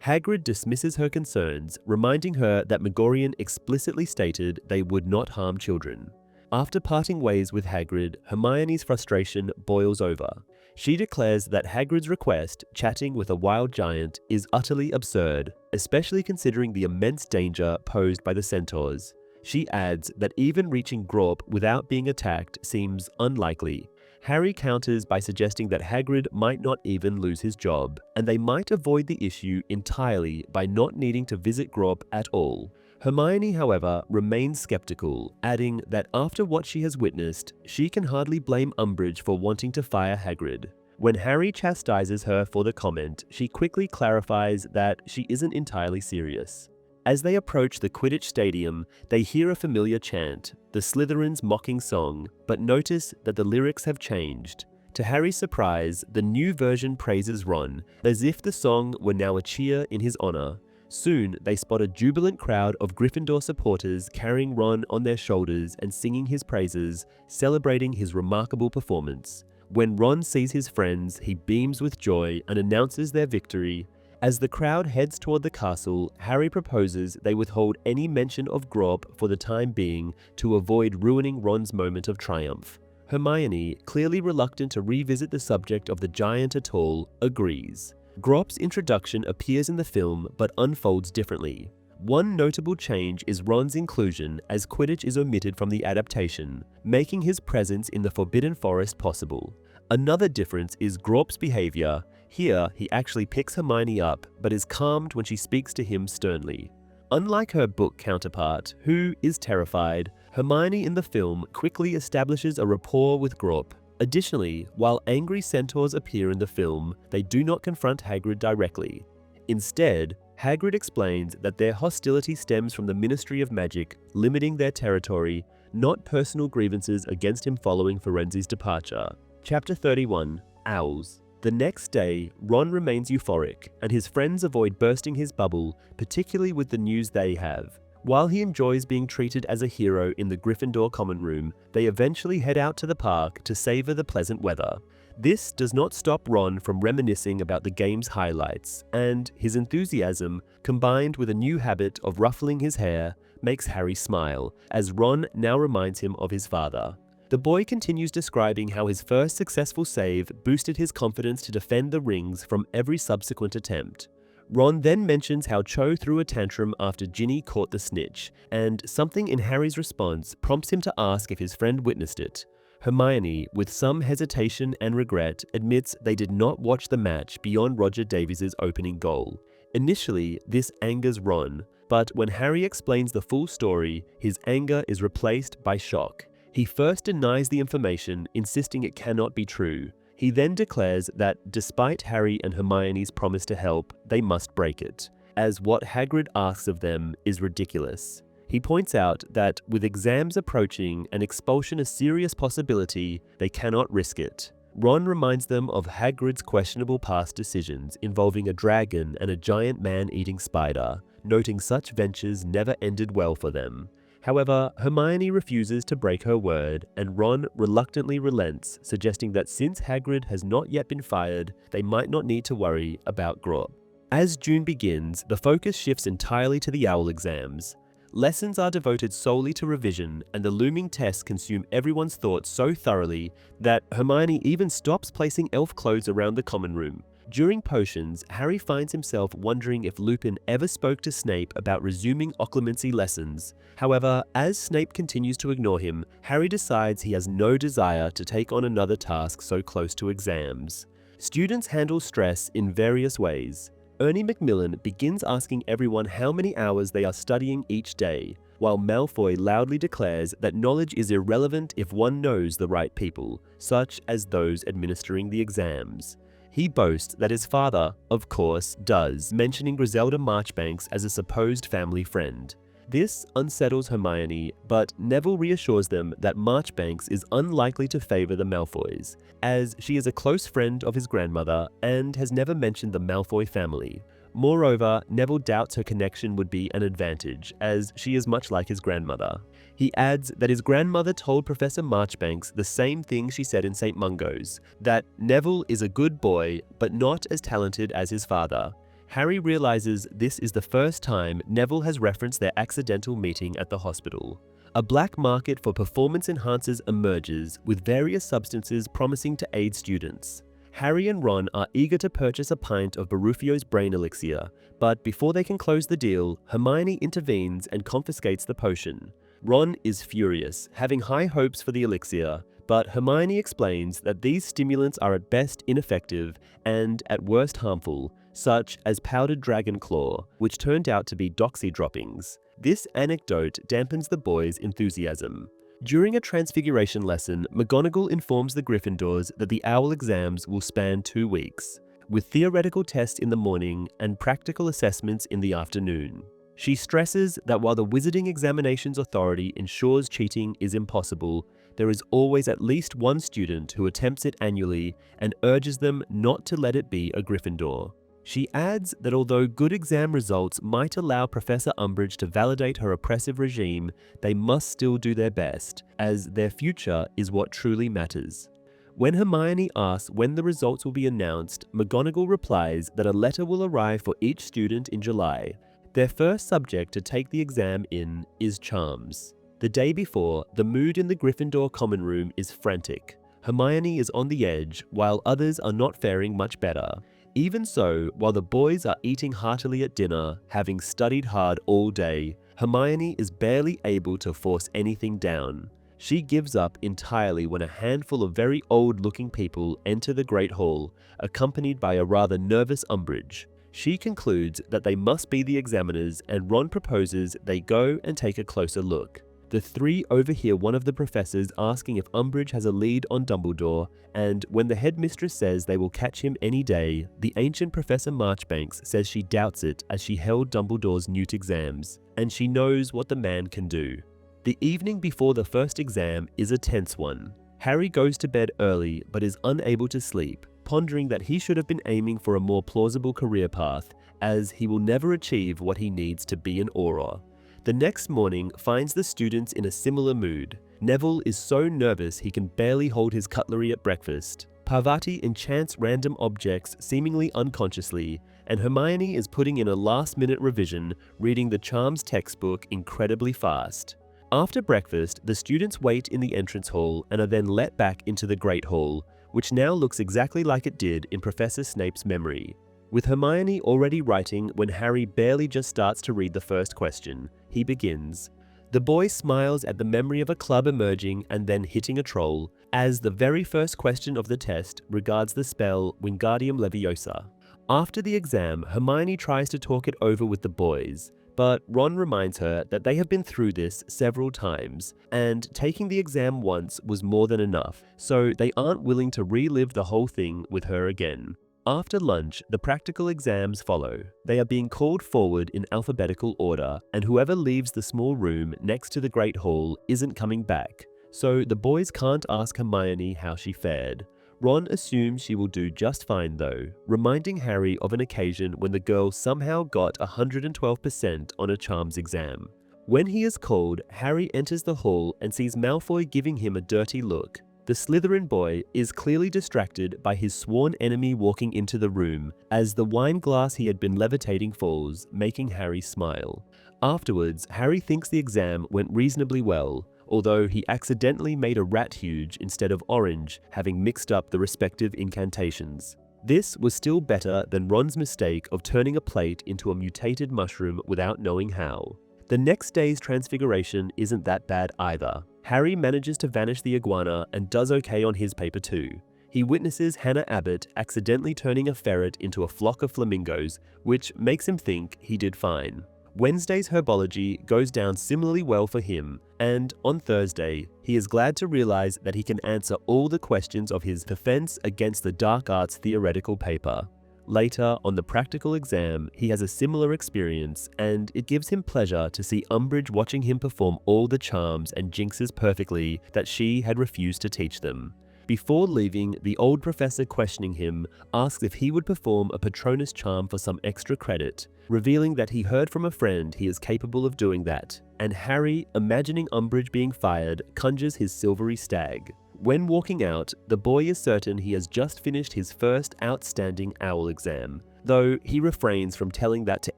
Hagrid dismisses her concerns, reminding her that Megorian explicitly stated they would not harm children. After parting ways with Hagrid, Hermione's frustration boils over. She declares that Hagrid's request, chatting with a wild giant, is utterly absurd, especially considering the immense danger posed by the Centaurs. She adds that even reaching Grawp without being attacked seems unlikely. Harry counters by suggesting that Hagrid might not even lose his job, and they might avoid the issue entirely by not needing to visit Grawp at all. Hermione, however, remains skeptical, adding that after what she has witnessed, she can hardly blame Umbridge for wanting to fire Hagrid. When Harry chastises her for the comment, she quickly clarifies that she isn't entirely serious. As they approach the Quidditch stadium, they hear a familiar chant, the Slytherins' mocking song, but notice that the lyrics have changed. To Harry's surprise, the new version praises Ron, as if the song were now a cheer in his honor. Soon, they spot a jubilant crowd of Gryffindor supporters carrying Ron on their shoulders and singing his praises, celebrating his remarkable performance. When Ron sees his friends, he beams with joy and announces their victory. As the crowd heads toward the castle, Harry proposes they withhold any mention of Grawp for the time being to avoid ruining Ron's moment of triumph. Hermione, clearly reluctant to revisit the subject of the giant at all, agrees. Grawp's introduction appears in the film but unfolds differently. One notable change is Ron's inclusion, as Quidditch is omitted from the adaptation, making his presence in the Forbidden Forest possible. Another difference is Grawp's behavior. Here, he actually picks Hermione up, but is calmed when she speaks to him sternly. Unlike her book counterpart, who is terrified, Hermione in the film quickly establishes a rapport with Grawp. Additionally, while angry centaurs appear in the film, they do not confront Hagrid directly. Instead, Hagrid explains that their hostility stems from the Ministry of Magic limiting their territory, not personal grievances against him following Firenze's departure. Chapter 31, Owls. The next day, Ron remains euphoric, and his friends avoid bursting his bubble, particularly with the news they have. While he enjoys being treated as a hero in the Gryffindor common room, they eventually head out to the park to savor the pleasant weather. This does not stop Ron from reminiscing about the game's highlights, and his enthusiasm, combined with a new habit of ruffling his hair, makes Harry smile, as Ron now reminds him of his father. The boy continues describing how his first successful save boosted his confidence to defend the rings from every subsequent attempt. Ron then mentions how Cho threw a tantrum after Ginny caught the snitch, and something in Harry's response prompts him to ask if his friend witnessed it. Hermione, with some hesitation and regret, admits they did not watch the match beyond Roger Davies' opening goal. Initially, this angers Ron, but when Harry explains the full story, his anger is replaced by shock. He first denies the information, insisting it cannot be true. He then declares that despite Harry and Hermione's promise to help, they must break it, as what Hagrid asks of them is ridiculous. He points out that with exams approaching and expulsion a serious possibility, they cannot risk it. Ron reminds them of Hagrid's questionable past decisions involving a dragon and a giant man-eating spider, noting such ventures never ended well for them. However, Hermione refuses to break her word, and Ron reluctantly relents, suggesting that since Hagrid has not yet been fired, they might not need to worry about Grawp. As June begins, the focus shifts entirely to the OWL exams. Lessons are devoted solely to revision, and the looming tests consume everyone's thoughts so thoroughly that Hermione even stops placing elf clothes around the common room. During potions, Harry finds himself wondering if Lupin ever spoke to Snape about resuming Occlumency lessons. However, as Snape continues to ignore him, Harry decides he has no desire to take on another task so close to exams. Students handle stress in various ways. Ernie Macmillan begins asking everyone how many hours they are studying each day, while Malfoy loudly declares that knowledge is irrelevant if one knows the right people, such as those administering the exams. He boasts that his father, of course, does, mentioning Griselda Marchbanks as a supposed family friend. This unsettles Hermione, but Neville reassures them that Marchbanks is unlikely to favor the Malfoys, as she is a close friend of his grandmother and has never mentioned the Malfoy family. Moreover, Neville doubts her connection would be an advantage, as she is much like his grandmother. He adds that his grandmother told Professor Marchbanks the same thing she said in St. Mungo's, that Neville is a good boy, but not as talented as his father. Harry realizes this is the first time Neville has referenced their accidental meeting at the hospital. A black market for performance enhancers emerges, with various substances promising to aid students. Harry and Ron are eager to purchase a pint of Barufio's brain elixir, but before they can close the deal, Hermione intervenes and confiscates the potion. Ron is furious, having high hopes for the elixir, but Hermione explains that these stimulants are at best ineffective and at worst harmful, such as powdered dragon claw, which turned out to be doxy droppings. This anecdote dampens the boys' enthusiasm. During a transfiguration lesson, McGonagall informs the Gryffindors that the OWL exams will span 2 weeks, with theoretical tests in the morning and practical assessments in the afternoon. She stresses that while the Wizarding Examinations Authority ensures cheating is impossible, there is always at least one student who attempts it annually and urges them not to let it be a Gryffindor. She adds that although good exam results might allow Professor Umbridge to validate her oppressive regime, they must still do their best, as their future is what truly matters. When Hermione asks when the results will be announced, McGonagall replies that a letter will arrive for each student in July. Their first subject to take the exam in is charms. The day before, the mood in the Gryffindor common room is frantic. Hermione is on the edge, while others are not faring much better. Even so, while the boys are eating heartily at dinner, having studied hard all day, Hermione is barely able to force anything down. She gives up entirely when a handful of very old-looking people enter the Great Hall, accompanied by a rather nervous Umbridge. She concludes that they must be the examiners, and Ron proposes they go and take a closer look. The three overhear one of the professors asking if Umbridge has a lead on Dumbledore, and when the headmistress says they will catch him any day, the ancient Professor Marchbanks says she doubts it as she held Dumbledore's Newt exams, and she knows what the man can do. The evening before the first exam is a tense one. Harry goes to bed early but is unable to sleep, pondering that he should have been aiming for a more plausible career path, as he will never achieve what he needs to be an Auror. The next morning finds the students in a similar mood. Neville is so nervous he can barely hold his cutlery at breakfast. Parvati enchants random objects seemingly unconsciously, and Hermione is putting in a last-minute revision, reading the Charms textbook incredibly fast. After breakfast, the students wait in the entrance hall and are then let back into the Great Hall, which now looks exactly like it did in Professor Snape's memory. With Hermione already writing when Harry barely just starts to read the first question, he begins. The boy smiles at the memory of a club emerging and then hitting a troll, as the very first question of the test regards the spell Wingardium Leviosa. After the exam, Hermione tries to talk it over with the boys, but Ron reminds her that they have been through this several times, and taking the exam once was more than enough, so they aren't willing to relive the whole thing with her again. After lunch, the practical exams follow. They are being called forward in alphabetical order, and whoever leaves the small room next to the Great Hall isn't coming back, so the boys can't ask Hermione how she fared. Ron assumes she will do just fine though, reminding Harry of an occasion when the girl somehow got 112% on a Charms exam. When he is called, Harry enters the hall and sees Malfoy giving him a dirty look. The Slytherin boy is clearly distracted by his sworn enemy walking into the room, as the wine glass he had been levitating falls, making Harry smile. Afterwards, Harry thinks the exam went reasonably well, although he accidentally made a rat huge instead of orange, having mixed up the respective incantations. This was still better than Ron's mistake of turning a plate into a mutated mushroom without knowing how. The next day's transfiguration isn't that bad either. Harry manages to vanish the iguana and does okay on his paper too. He witnesses Hannah Abbott accidentally turning a ferret into a flock of flamingos, which makes him think he did fine. Wednesday's herbology goes down similarly well for him, and on Thursday, he is glad to realize that he can answer all the questions of his defense against the dark arts theoretical paper. Later, on the practical exam, he has a similar experience, and it gives him pleasure to see Umbridge watching him perform all the charms and jinxes perfectly that she had refused to teach them. Before leaving, the old professor questioning him asks if he would perform a Patronus charm for some extra credit, revealing that he heard from a friend he is capable of doing that, and Harry, imagining Umbridge being fired, conjures his silvery stag. When walking out, the boy is certain he has just finished his first outstanding OWL exam, though he refrains from telling that to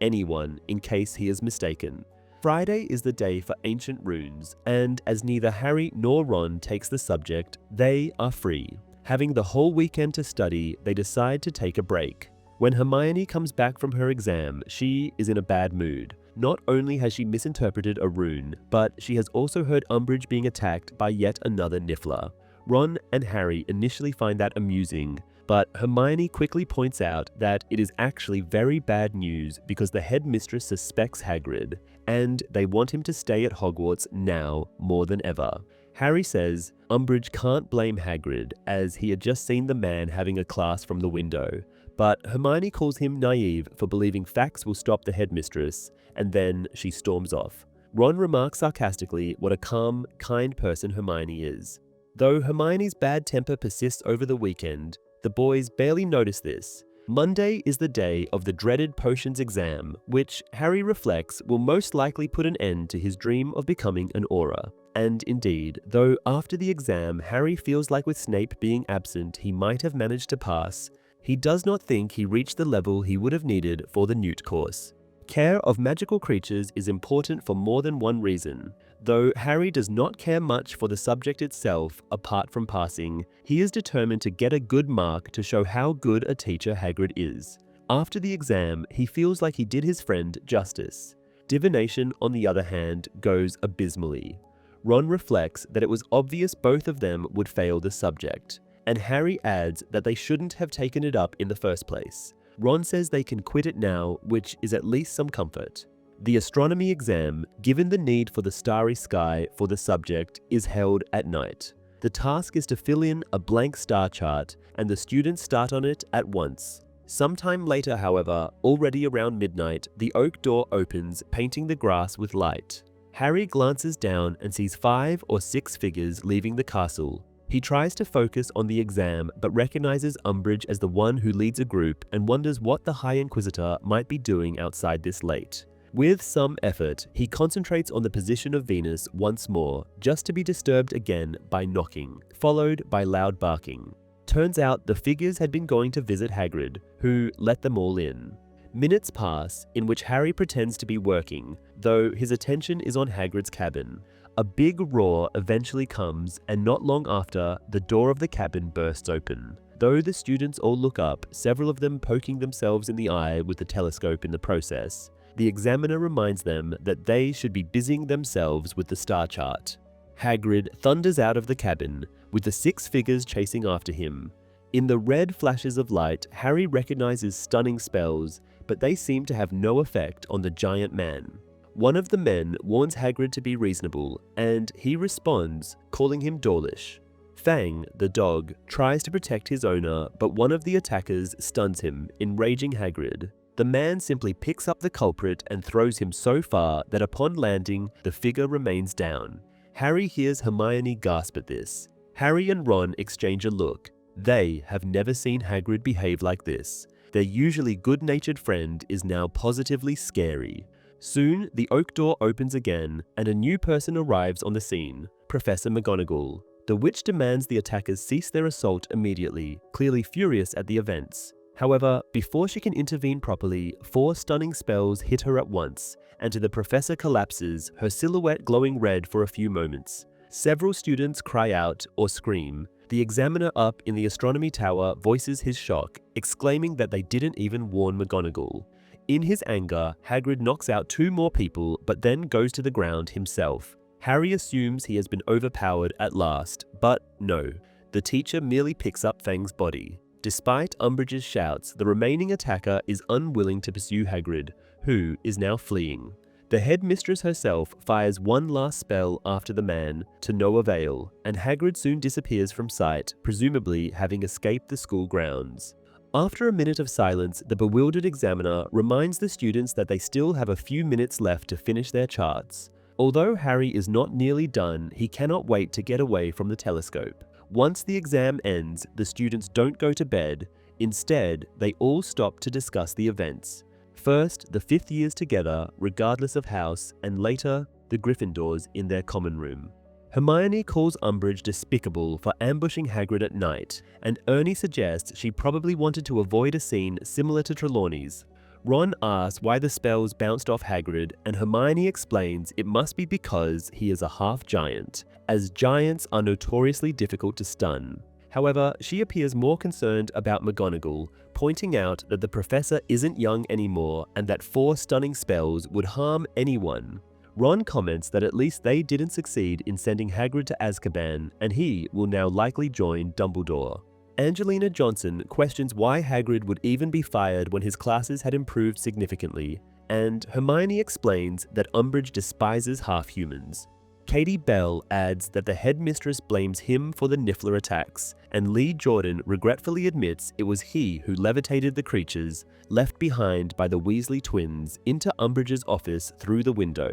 anyone in case he is mistaken. Friday is the day for ancient runes, and as neither Harry nor Ron takes the subject, they are free. Having the whole weekend to study, they decide to take a break. When Hermione comes back from her exam, she is in a bad mood. Not only has she misinterpreted a rune, but she has also heard Umbridge being attacked by yet another Niffler. Ron and Harry initially find that amusing, but Hermione quickly points out that it is actually very bad news because the headmistress suspects Hagrid, and they want him to stay at Hogwarts now more than ever. Harry says Umbridge can't blame Hagrid as he had just seen the man having a class from the window, but Hermione calls him naive for believing facts will stop the headmistress, and then she storms off. Ron remarks sarcastically what a calm, kind person Hermione is. Though Hermione's bad temper persists over the weekend, the boys barely notice this. Monday is the day of the dreaded potions exam, which Harry reflects will most likely put an end to his dream of becoming an Auror. And indeed, though after the exam Harry feels like with Snape being absent he might have managed to pass, he does not think he reached the level he would have needed for the Newt course. Care of magical creatures is important for more than one reason. Though Harry does not care much for the subject itself apart from passing, he is determined to get a good mark to show how good a teacher Hagrid is. After the exam, he feels like he did his friend justice. Divination, on the other hand, goes abysmally. Ron reflects that it was obvious both of them would fail the subject, and Harry adds that they shouldn't have taken it up in the first place. Ron says they can quit it now, which is at least some comfort. The astronomy exam, given the need for the starry sky for the subject, is held at night. The task is to fill in a blank star chart, and the students start on it at once. Sometime later, however, already around midnight, the oak door opens, painting the grass with light. Harry glances down and sees 5 or 6 figures leaving the castle. He tries to focus on the exam, but recognizes Umbridge as the one who leads a group and wonders what the High Inquisitor might be doing outside this late. With some effort, he concentrates on the position of Venus once more, just to be disturbed again by knocking, followed by loud barking. Turns out the figures had been going to visit Hagrid, who let them all in. Minutes pass, in which Harry pretends to be working, though his attention is on Hagrid's cabin. A big roar eventually comes, and not long after, the door of the cabin bursts open. Though the students all look up, several of them poking themselves in the eye with the telescope in the process, the examiner reminds them that they should be busying themselves with the star chart. Hagrid thunders out of the cabin, with the 6 figures chasing after him. In the red flashes of light, Harry recognizes stunning spells, but they seem to have no effect on the giant man. One of the men warns Hagrid to be reasonable, and he responds, calling him Dawlish. Fang, the dog, tries to protect his owner, but one of the attackers stuns him, enraging Hagrid. The man simply picks up the culprit and throws him so far that upon landing, the figure remains down. Harry hears Hermione gasp at this. Harry and Ron exchange a look. They have never seen Hagrid behave like this. Their usually good-natured friend is now positively scary. Soon, the oak door opens again, and a new person arrives on the scene, Professor McGonagall. The witch demands the attackers cease their assault immediately, clearly furious at the events. However, before she can intervene properly, 4 stunning spells hit her at once, and the professor collapses, her silhouette glowing red for a few moments. Several students cry out or scream. The examiner up in the astronomy tower voices his shock, exclaiming that they didn't even warn McGonagall. In his anger, Hagrid knocks out 2 more people, but then goes to the ground himself. Harry assumes he has been overpowered at last, but no. The teacher merely picks up Fang's body. Despite Umbridge's shouts, the remaining attacker is unwilling to pursue Hagrid, who is now fleeing. The headmistress herself fires one last spell after the man, to no avail, and Hagrid soon disappears from sight, presumably having escaped the school grounds. After a minute of silence, the bewildered examiner reminds the students that they still have a few minutes left to finish their charts. Although Harry is not nearly done, he cannot wait to get away from the telescope. Once the exam ends, the students don't go to bed. Instead, they all stop to discuss the events. First, the 5th years together, regardless of house, and later, the Gryffindors in their common room. Hermione calls Umbridge despicable for ambushing Hagrid at night, and Ernie suggests she probably wanted to avoid a scene similar to Trelawney's. Ron asks why the spells bounced off Hagrid, and Hermione explains it must be because he is a half-giant, as giants are notoriously difficult to stun. However, she appears more concerned about McGonagall, pointing out that the professor isn't young anymore and that 4 stunning spells would harm anyone. Ron comments that at least they didn't succeed in sending Hagrid to Azkaban, and he will now likely join Dumbledore. Angelina Johnson questions why Hagrid would even be fired when his classes had improved significantly, and Hermione explains that Umbridge despises half-humans. Katie Bell adds that the headmistress blames him for the Niffler attacks, and Lee Jordan regretfully admits it was he who levitated the creatures left behind by the Weasley twins into Umbridge's office through the window.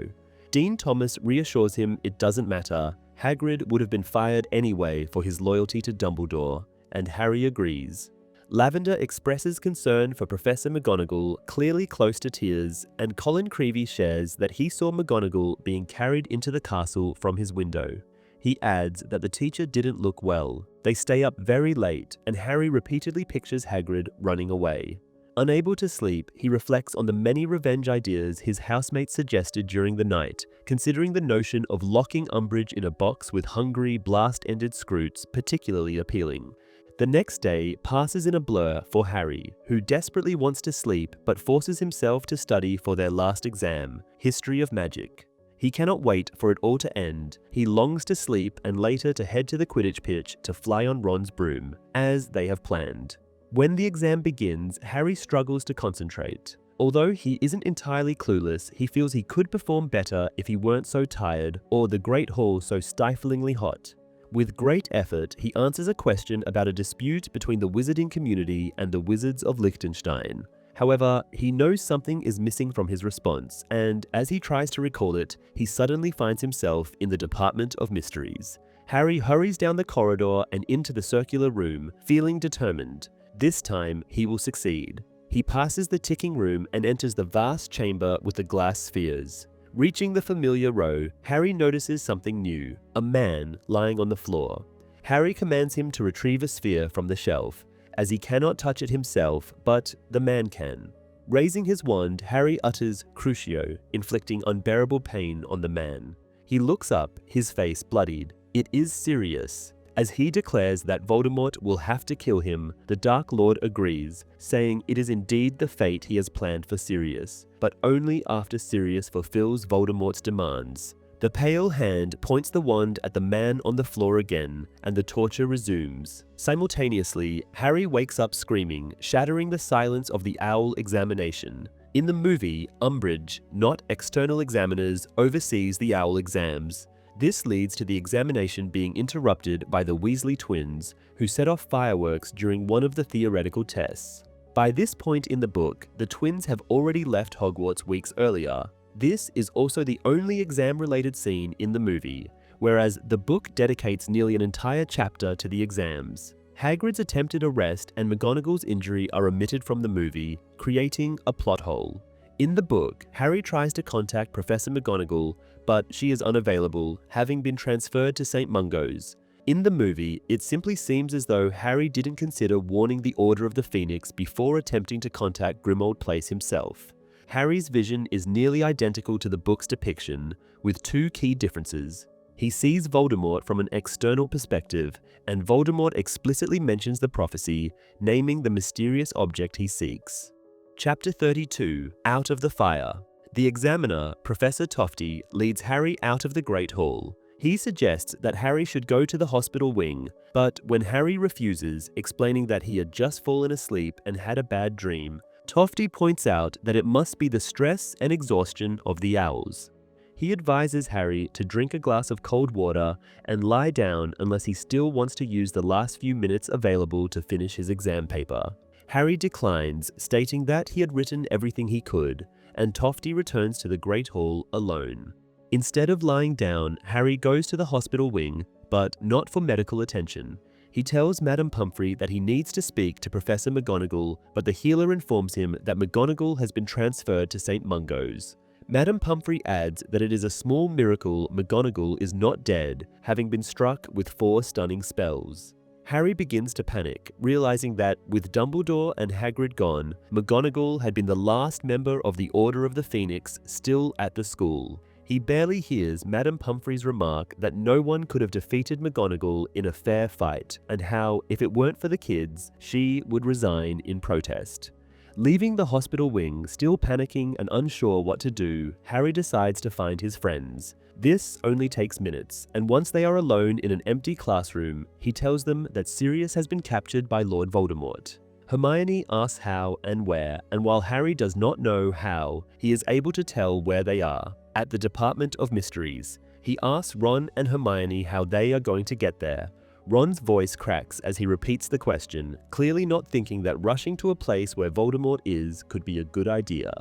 Dean Thomas reassures him it doesn't matter, Hagrid would have been fired anyway for his loyalty to Dumbledore, and Harry agrees. Lavender expresses concern for Professor McGonagall, clearly close to tears, and Colin Creevey shares that he saw McGonagall being carried into the castle from his window. He adds that the teacher didn't look well. They stay up very late, and Harry repeatedly pictures Hagrid running away. Unable to sleep, he reflects on the many revenge ideas his housemates suggested during the night, considering the notion of locking Umbridge in a box with hungry, blast-ended Scroots particularly appealing. The next day passes in a blur for Harry, who desperately wants to sleep but forces himself to study for their last exam, History of Magic. He cannot wait for it all to end. He longs to sleep and later to head to the Quidditch pitch to fly on Ron's broom, as they have planned. When the exam begins, Harry struggles to concentrate. Although he isn't entirely clueless, he feels he could perform better if he weren't so tired or the Great Hall so stiflingly hot. With great effort, he answers a question about a dispute between the wizarding community and the Wizards of Liechtenstein. However, he knows something is missing from his response, and as he tries to recall it, he suddenly finds himself in the Department of Mysteries. Harry hurries down the corridor and into the circular room, feeling determined. This time, he will succeed. He passes the ticking room and enters the vast chamber with the glass spheres. Reaching the familiar row, Harry notices something new, a man lying on the floor. Harry commands him to retrieve a sphere from the shelf, as he cannot touch it himself, but the man can. Raising his wand, Harry utters Crucio, inflicting unbearable pain on the man. He looks up, his face bloodied. It is Sirius. As he declares that Voldemort will have to kill him, the Dark Lord agrees, saying it is indeed the fate he has planned for Sirius, but only after Sirius fulfills Voldemort's demands. The pale hand points the wand at the man on the floor again, and the torture resumes. Simultaneously, Harry wakes up screaming, shattering the silence of the owl examination. In the movie, Umbridge, not external examiners, oversees the owl exams. This leads to the examination being interrupted by the Weasley twins, who set off fireworks during one of the theoretical tests. By this point in the book, the twins have already left Hogwarts weeks earlier. This is also the only exam-related scene in the movie, whereas the book dedicates nearly an entire chapter to the exams. Hagrid's attempted arrest and McGonagall's injury are omitted from the movie, creating a plot hole. In the book, Harry tries to contact Professor McGonagall, but she is unavailable, having been transferred to St. Mungo's. In the movie, it simply seems as though Harry didn't consider warning the Order of the Phoenix before attempting to contact Grimmauld Place himself. Harry's vision is nearly identical to the book's depiction, with 2 key differences. He sees Voldemort from an external perspective, and Voldemort explicitly mentions the prophecy, naming the mysterious object he seeks. Chapter 32, Out of the Fire. The examiner, Professor Tofty, leads Harry out of the Great Hall. He suggests that Harry should go to the hospital wing, but when Harry refuses, explaining that he had just fallen asleep and had a bad dream, Tofty points out that it must be the stress and exhaustion of the owls. He advises Harry to drink a glass of cold water and lie down unless he still wants to use the last few minutes available to finish his exam paper. Harry declines, stating that he had written everything he could, and Tofty returns to the Great Hall alone. Instead of lying down, Harry goes to the hospital wing, but not for medical attention. He tells Madame Pomfrey that he needs to speak to Professor McGonagall, but the healer informs him that McGonagall has been transferred to St. Mungo's. Madame Pomfrey adds that it is a small miracle McGonagall is not dead, having been struck with 4 stunning spells. Harry begins to panic, realizing that, with Dumbledore and Hagrid gone, McGonagall had been the last member of the Order of the Phoenix still at the school. He barely hears Madame Pomfrey's remark that no one could have defeated McGonagall in a fair fight, and how, if it weren't for the kids, she would resign in protest. Leaving the hospital wing, still panicking and unsure what to do, Harry decides to find his friends. This only takes minutes, and once they are alone in an empty classroom, he tells them that Sirius has been captured by Lord Voldemort. Hermione asks how and where, and while Harry does not know how, he is able to tell where they are, at the Department of Mysteries. He asks Ron and Hermione how they are going to get there. Ron's voice cracks as he repeats the question, clearly not thinking that rushing to a place where Voldemort is could be a good idea.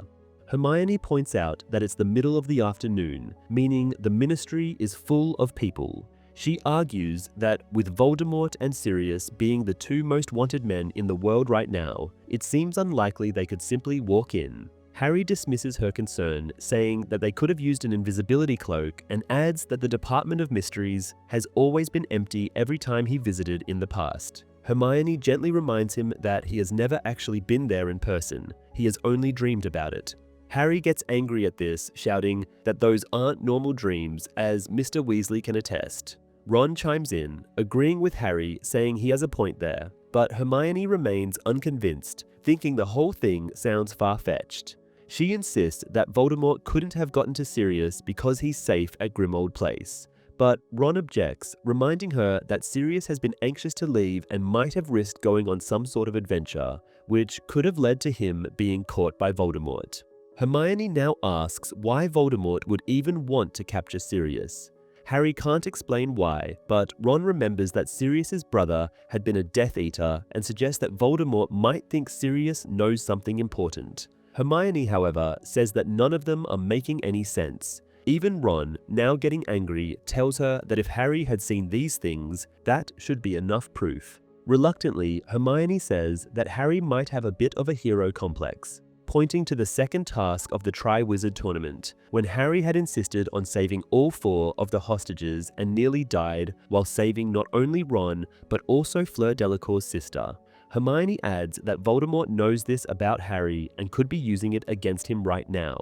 Hermione points out that it's the middle of the afternoon, meaning the Ministry is full of people. She argues that with Voldemort and Sirius being the 2 most wanted men in the world right now, it seems unlikely they could simply walk in. Harry dismisses her concern, saying that they could have used an invisibility cloak, and adds that the Department of Mysteries has always been empty every time he visited in the past. Hermione gently reminds him that he has never actually been there in person, he has only dreamed about it. Harry gets angry at this, shouting that those aren't normal dreams, as Mr. Weasley can attest. Ron chimes in, agreeing with Harry, saying he has a point there, but Hermione remains unconvinced, thinking the whole thing sounds far-fetched. She insists that Voldemort couldn't have gotten to Sirius because he's safe at Grimmauld Place. But Ron objects, reminding her that Sirius has been anxious to leave and might have risked going on some sort of adventure, which could have led to him being caught by Voldemort. Hermione now asks why Voldemort would even want to capture Sirius. Harry can't explain why, but Ron remembers that Sirius's brother had been a Death Eater and suggests that Voldemort might think Sirius knows something important. Hermione, however, says that none of them are making any sense. Even Ron, now getting angry, tells her that if Harry had seen these things, that should be enough proof. Reluctantly, Hermione says that Harry might have a bit of a hero complex, pointing to the second task of the Triwizard Tournament, when Harry had insisted on saving all 4 of the hostages and nearly died while saving not only Ron, but also Fleur Delacour's sister. Hermione adds that Voldemort knows this about Harry and could be using it against him right now.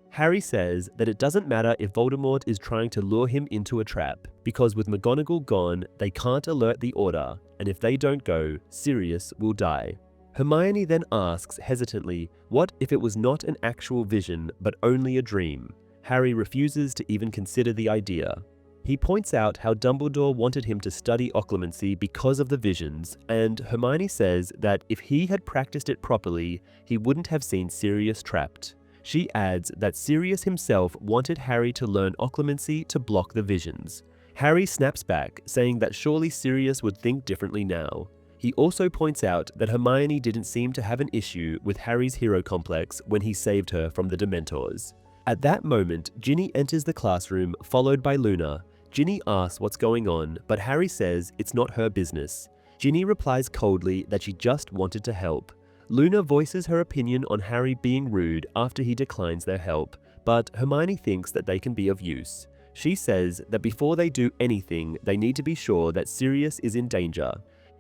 Harry says that it doesn't matter if Voldemort is trying to lure him into a trap, because with McGonagall gone, they can't alert the Order, and if they don't go, Sirius will die. Hermione then asks hesitantly what if it was not an actual vision but only a dream. Harry refuses to even consider the idea. He points out how Dumbledore wanted him to study Occlumency because of the visions, and Hermione says that if he had practiced it properly, he wouldn't have seen Sirius trapped. She adds that Sirius himself wanted Harry to learn Occlumency to block the visions. Harry snaps back, saying that surely Sirius would think differently now. He also points out that Hermione didn't seem to have an issue with Harry's hero complex when he saved her from the Dementors. At that moment, Ginny enters the classroom, followed by Luna. Ginny asks what's going on, but Harry says it's not her business. Ginny replies coldly that she just wanted to help. Luna voices her opinion on Harry being rude after he declines their help, but Hermione thinks that they can be of use. She says that before they do anything, they need to be sure that Sirius is in danger.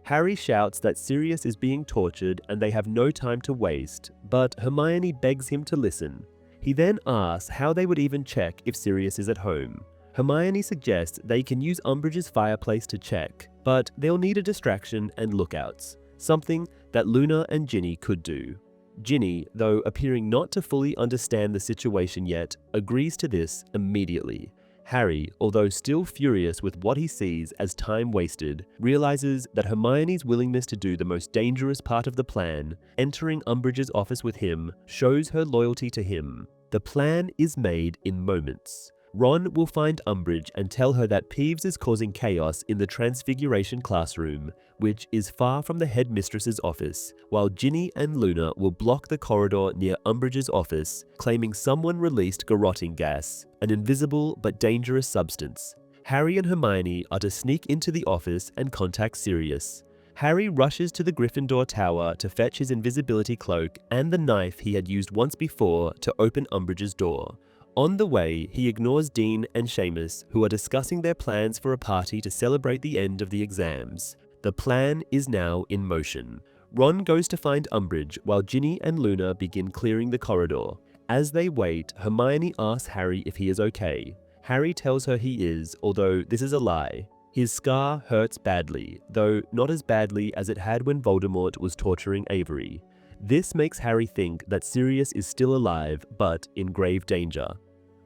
Harry shouts that Sirius is being tortured and they have no time to waste, but Hermione begs him to listen. He then asks how they would even check if Sirius is at home. Hermione suggests they can use Umbridge's fireplace to check, but they'll need a distraction and lookouts, something that Luna and Ginny could do. Ginny, though appearing not to fully understand the situation yet, agrees to this immediately. Harry, although still furious with what he sees as time wasted, realizes that Hermione's willingness to do the most dangerous part of the plan, entering Umbridge's office with him, shows her loyalty to him. The plan is made in moments. Ron will find Umbridge and tell her that Peeves is causing chaos in the Transfiguration classroom, which is far from the headmistress's office, while Ginny and Luna will block the corridor near Umbridge's office, claiming someone released garroting gas, an invisible but dangerous substance. Harry and Hermione are to sneak into the office and contact Sirius. Harry rushes to the Gryffindor tower to fetch his invisibility cloak and the knife he had used once before to open Umbridge's door. On the way, he ignores Dean and Seamus, who are discussing their plans for a party to celebrate the end of the exams. The plan is now in motion. Ron goes to find Umbridge while Ginny and Luna begin clearing the corridor. As they wait, Hermione asks Harry if he is okay. Harry tells her he is, although this is a lie. His scar hurts badly, though not as badly as it had when Voldemort was torturing Avery. This makes Harry think that Sirius is still alive, but in grave danger.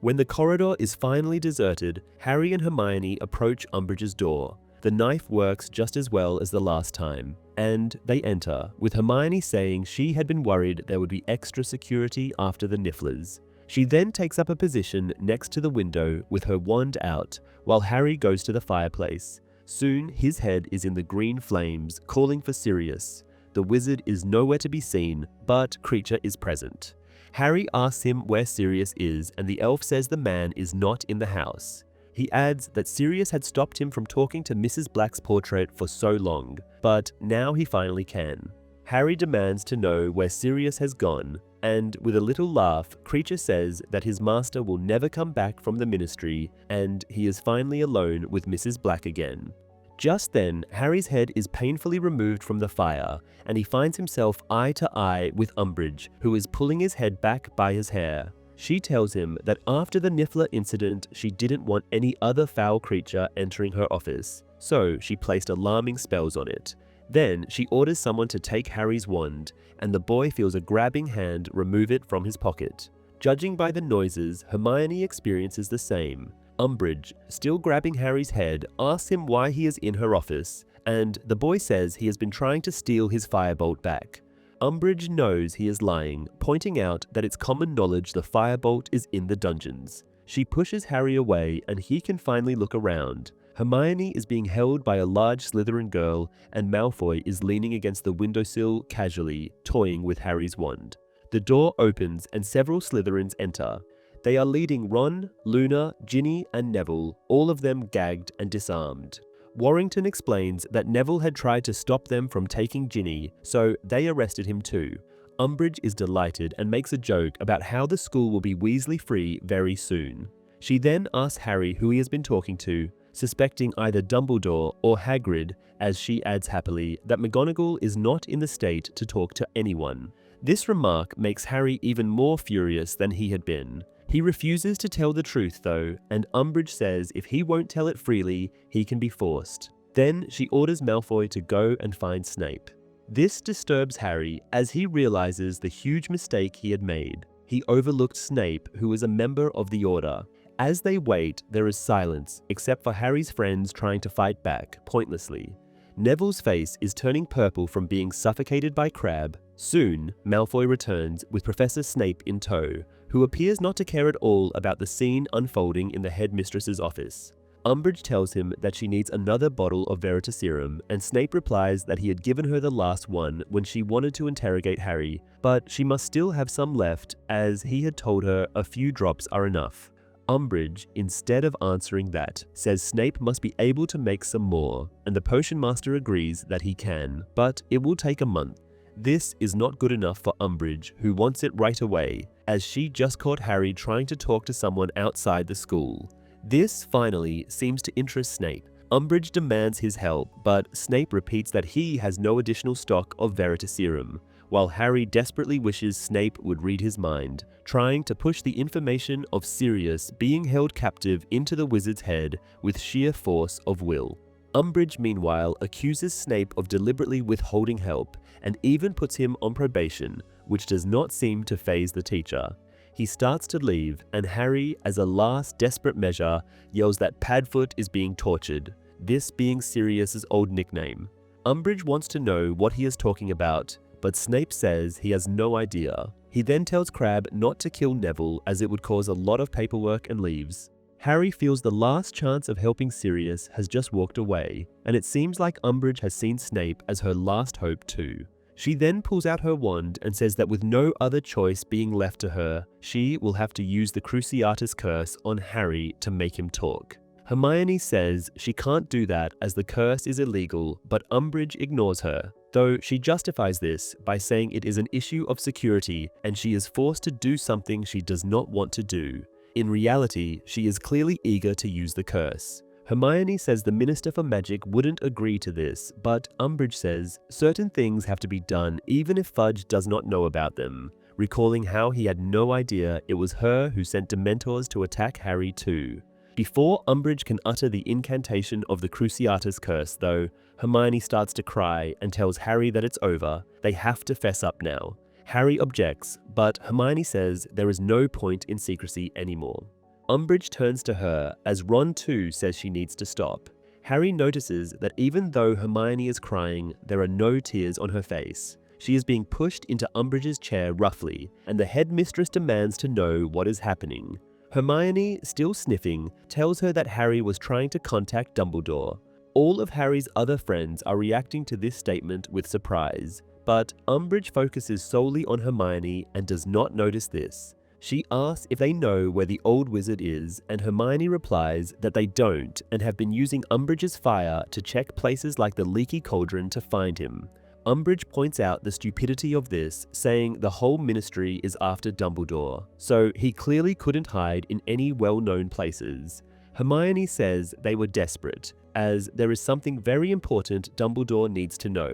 When the corridor is finally deserted, Harry and Hermione approach Umbridge's door. The knife works just as well as the last time, and they enter, with Hermione saying she had been worried there would be extra security after the Nifflers. She then takes up a position next to the window with her wand out, while Harry goes to the fireplace. Soon, his head is in the green flames, calling for Sirius. The wizard is nowhere to be seen, but Kreacher is present. Harry asks him where Sirius is, and the elf says the man is not in the house. He adds that Sirius had stopped him from talking to Mrs. Black's portrait for so long, but now he finally can. Harry demands to know where Sirius has gone, and with a little laugh, Kreacher says that his master will never come back from the ministry, and he is finally alone with Mrs. Black again. Just then, Harry's head is painfully removed from the fire, and he finds himself eye to eye with Umbridge, who is pulling his head back by his hair. She tells him that after the Niffler incident, she didn't want any other foul creature entering her office, so she placed alarming spells on it. Then she orders someone to take Harry's wand, and the boy feels a grabbing hand remove it from his pocket. Judging by the noises, Hermione experiences the same. Umbridge, still grabbing Harry's head, asks him why he is in her office, and the boy says he has been trying to steal his firebolt back. Umbridge knows he is lying, pointing out that it's common knowledge the firebolt is in the dungeons. She pushes Harry away and he can finally look around. Hermione is being held by a large Slytherin girl, and Malfoy is leaning against the windowsill casually, toying with Harry's wand. The door opens and several Slytherins enter. They are leading Ron, Luna, Ginny, and Neville, all of them gagged and disarmed. Warrington explains that Neville had tried to stop them from taking Ginny, so they arrested him too. Umbridge is delighted and makes a joke about how the school will be Weasley-free very soon. She then asks Harry who he has been talking to, suspecting either Dumbledore or Hagrid, as she adds happily that McGonagall is not in the state to talk to anyone. This remark makes Harry even more furious than he had been. He refuses to tell the truth though, and Umbridge says if he won't tell it freely, he can be forced. Then she orders Malfoy to go and find Snape. This disturbs Harry as he realizes the huge mistake he had made. He overlooked Snape, who is a member of the Order. As they wait, there is silence, except for Harry's friends trying to fight back, pointlessly. Neville's face is turning purple from being suffocated by Crabbe. Soon, Malfoy returns with Professor Snape in tow, who appears not to care at all about the scene unfolding in the headmistress's office. Umbridge tells him that she needs another bottle of Veritaserum, and Snape replies that he had given her the last one when she wanted to interrogate Harry, but she must still have some left, as he had told her a few drops are enough. Umbridge, instead of answering that, says Snape must be able to make some more, and the potion master agrees that he can, but it will take a month. This is not good enough for Umbridge, who wants it right away, as she just caught Harry trying to talk to someone outside the school. This, finally, seems to interest Snape. Umbridge demands his help, but Snape repeats that he has no additional stock of Veritaserum, while Harry desperately wishes Snape would read his mind, trying to push the information of Sirius being held captive into the wizard's head with sheer force of will. Umbridge, meanwhile, accuses Snape of deliberately withholding help, and even puts him on probation, which does not seem to faze the teacher. He starts to leave, and Harry, as a last desperate measure, yells that Padfoot is being tortured, this being Sirius's old nickname. Umbridge wants to know what he is talking about, but Snape says he has no idea. He then tells Crabbe not to kill Neville as it would cause a lot of paperwork and leaves. Harry feels the last chance of helping Sirius has just walked away, and it seems like Umbridge has seen Snape as her last hope too. She then pulls out her wand and says that with no other choice being left to her, she will have to use the Cruciatus curse on Harry to make him talk. Hermione says she can't do that as the curse is illegal, but Umbridge ignores her, though she justifies this by saying it is an issue of security and she is forced to do something she does not want to do. In reality, she is clearly eager to use the curse. Hermione says the Minister for Magic wouldn't agree to this, but Umbridge says certain things have to be done even if Fudge does not know about them, recalling how he had no idea it was her who sent Dementors to attack Harry too. Before Umbridge can utter the incantation of the Cruciatus curse, though, Hermione starts to cry and tells Harry that it's over. They have to fess up now. Harry objects, but Hermione says there is no point in secrecy anymore. Umbridge turns to her as Ron too says she needs to stop. Harry notices that even though Hermione is crying, there are no tears on her face. She is being pushed into Umbridge's chair roughly, and the headmistress demands to know what is happening. Hermione, still sniffing, tells her that Harry was trying to contact Dumbledore. All of Harry's other friends are reacting to this statement with surprise, but Umbridge focuses solely on Hermione and does not notice this. She asks if they know where the old wizard is, and Hermione replies that they don't and have been using Umbridge's fire to check places like the leaky cauldron to find him. Umbridge points out the stupidity of this, saying the whole ministry is after Dumbledore, so he clearly couldn't hide in any well-known places. Hermione says they were desperate, as there is something very important Dumbledore needs to know.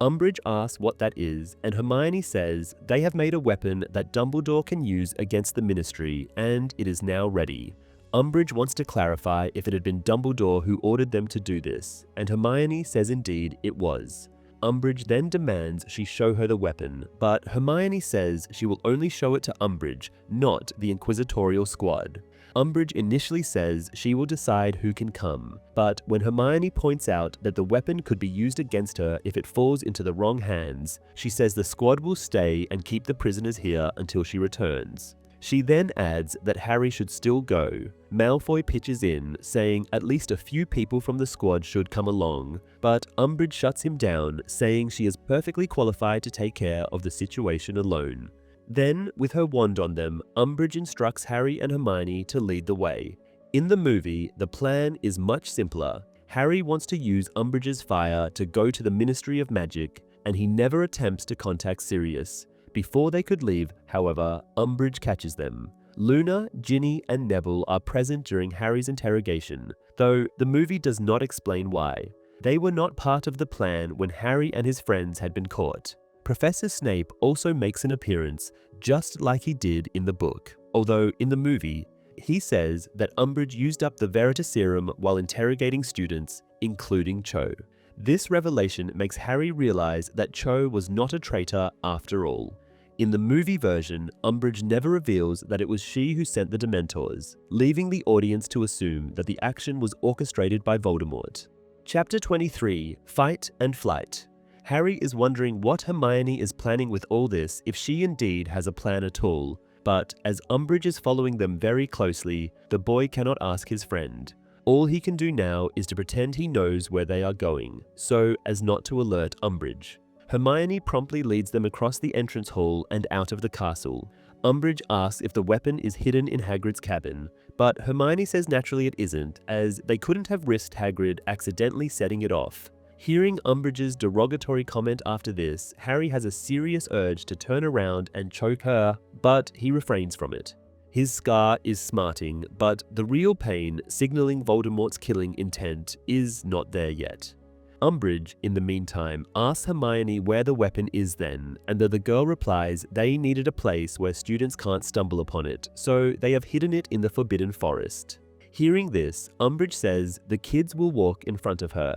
Umbridge asks what that is, and Hermione says they have made a weapon that Dumbledore can use against the Ministry, and it is now ready. Umbridge wants to clarify if it had been Dumbledore who ordered them to do this, and Hermione says indeed it was. Umbridge then demands she show her the weapon, but Hermione says she will only show it to Umbridge, not the Inquisitorial squad. Umbridge initially says she will decide who can come, but when Hermione points out that the weapon could be used against her if it falls into the wrong hands, she says the squad will stay and keep the prisoners here until she returns. She then adds that Harry should still go. Malfoy pitches in, saying at least a few people from the squad should come along, but Umbridge shuts him down, saying she is perfectly qualified to take care of the situation alone. Then, with her wand on them, Umbridge instructs Harry and Hermione to lead the way. In the movie, the plan is much simpler. Harry wants to use Umbridge's fire to go to the Ministry of Magic, and he never attempts to contact Sirius. Before they could leave, however, Umbridge catches them. Luna, Ginny, and Neville are present during Harry's interrogation, though the movie does not explain why. They were not part of the plan when Harry and his friends had been caught. Professor Snape also makes an appearance, just like he did in the book, although in the movie, he says that Umbridge used up the Veritaserum while interrogating students, including Cho. This revelation makes Harry realize that Cho was not a traitor after all. In the movie version, Umbridge never reveals that it was she who sent the Dementors, leaving the audience to assume that the action was orchestrated by Voldemort. Chapter 23, Fight and Flight. Harry is wondering what Hermione is planning with all this if she indeed has a plan at all, but as Umbridge is following them very closely, the boy cannot ask his friend. All he can do now is to pretend he knows where they are going, so as not to alert Umbridge. Hermione promptly leads them across the entrance hall and out of the castle. Umbridge asks if the weapon is hidden in Hagrid's cabin, but Hermione says naturally it isn't, as they couldn't have risked Hagrid accidentally setting it off. Hearing Umbridge's derogatory comment after this, Harry has a serious urge to turn around and choke her, but he refrains from it. His scar is smarting, but the real pain, signaling Voldemort's killing intent, is not there yet. Umbridge, in the meantime, asks Hermione where the weapon is then, and the girl replies they needed a place where students can't stumble upon it, so they have hidden it in the Forbidden Forest. Hearing this, Umbridge says the kids will walk in front of her.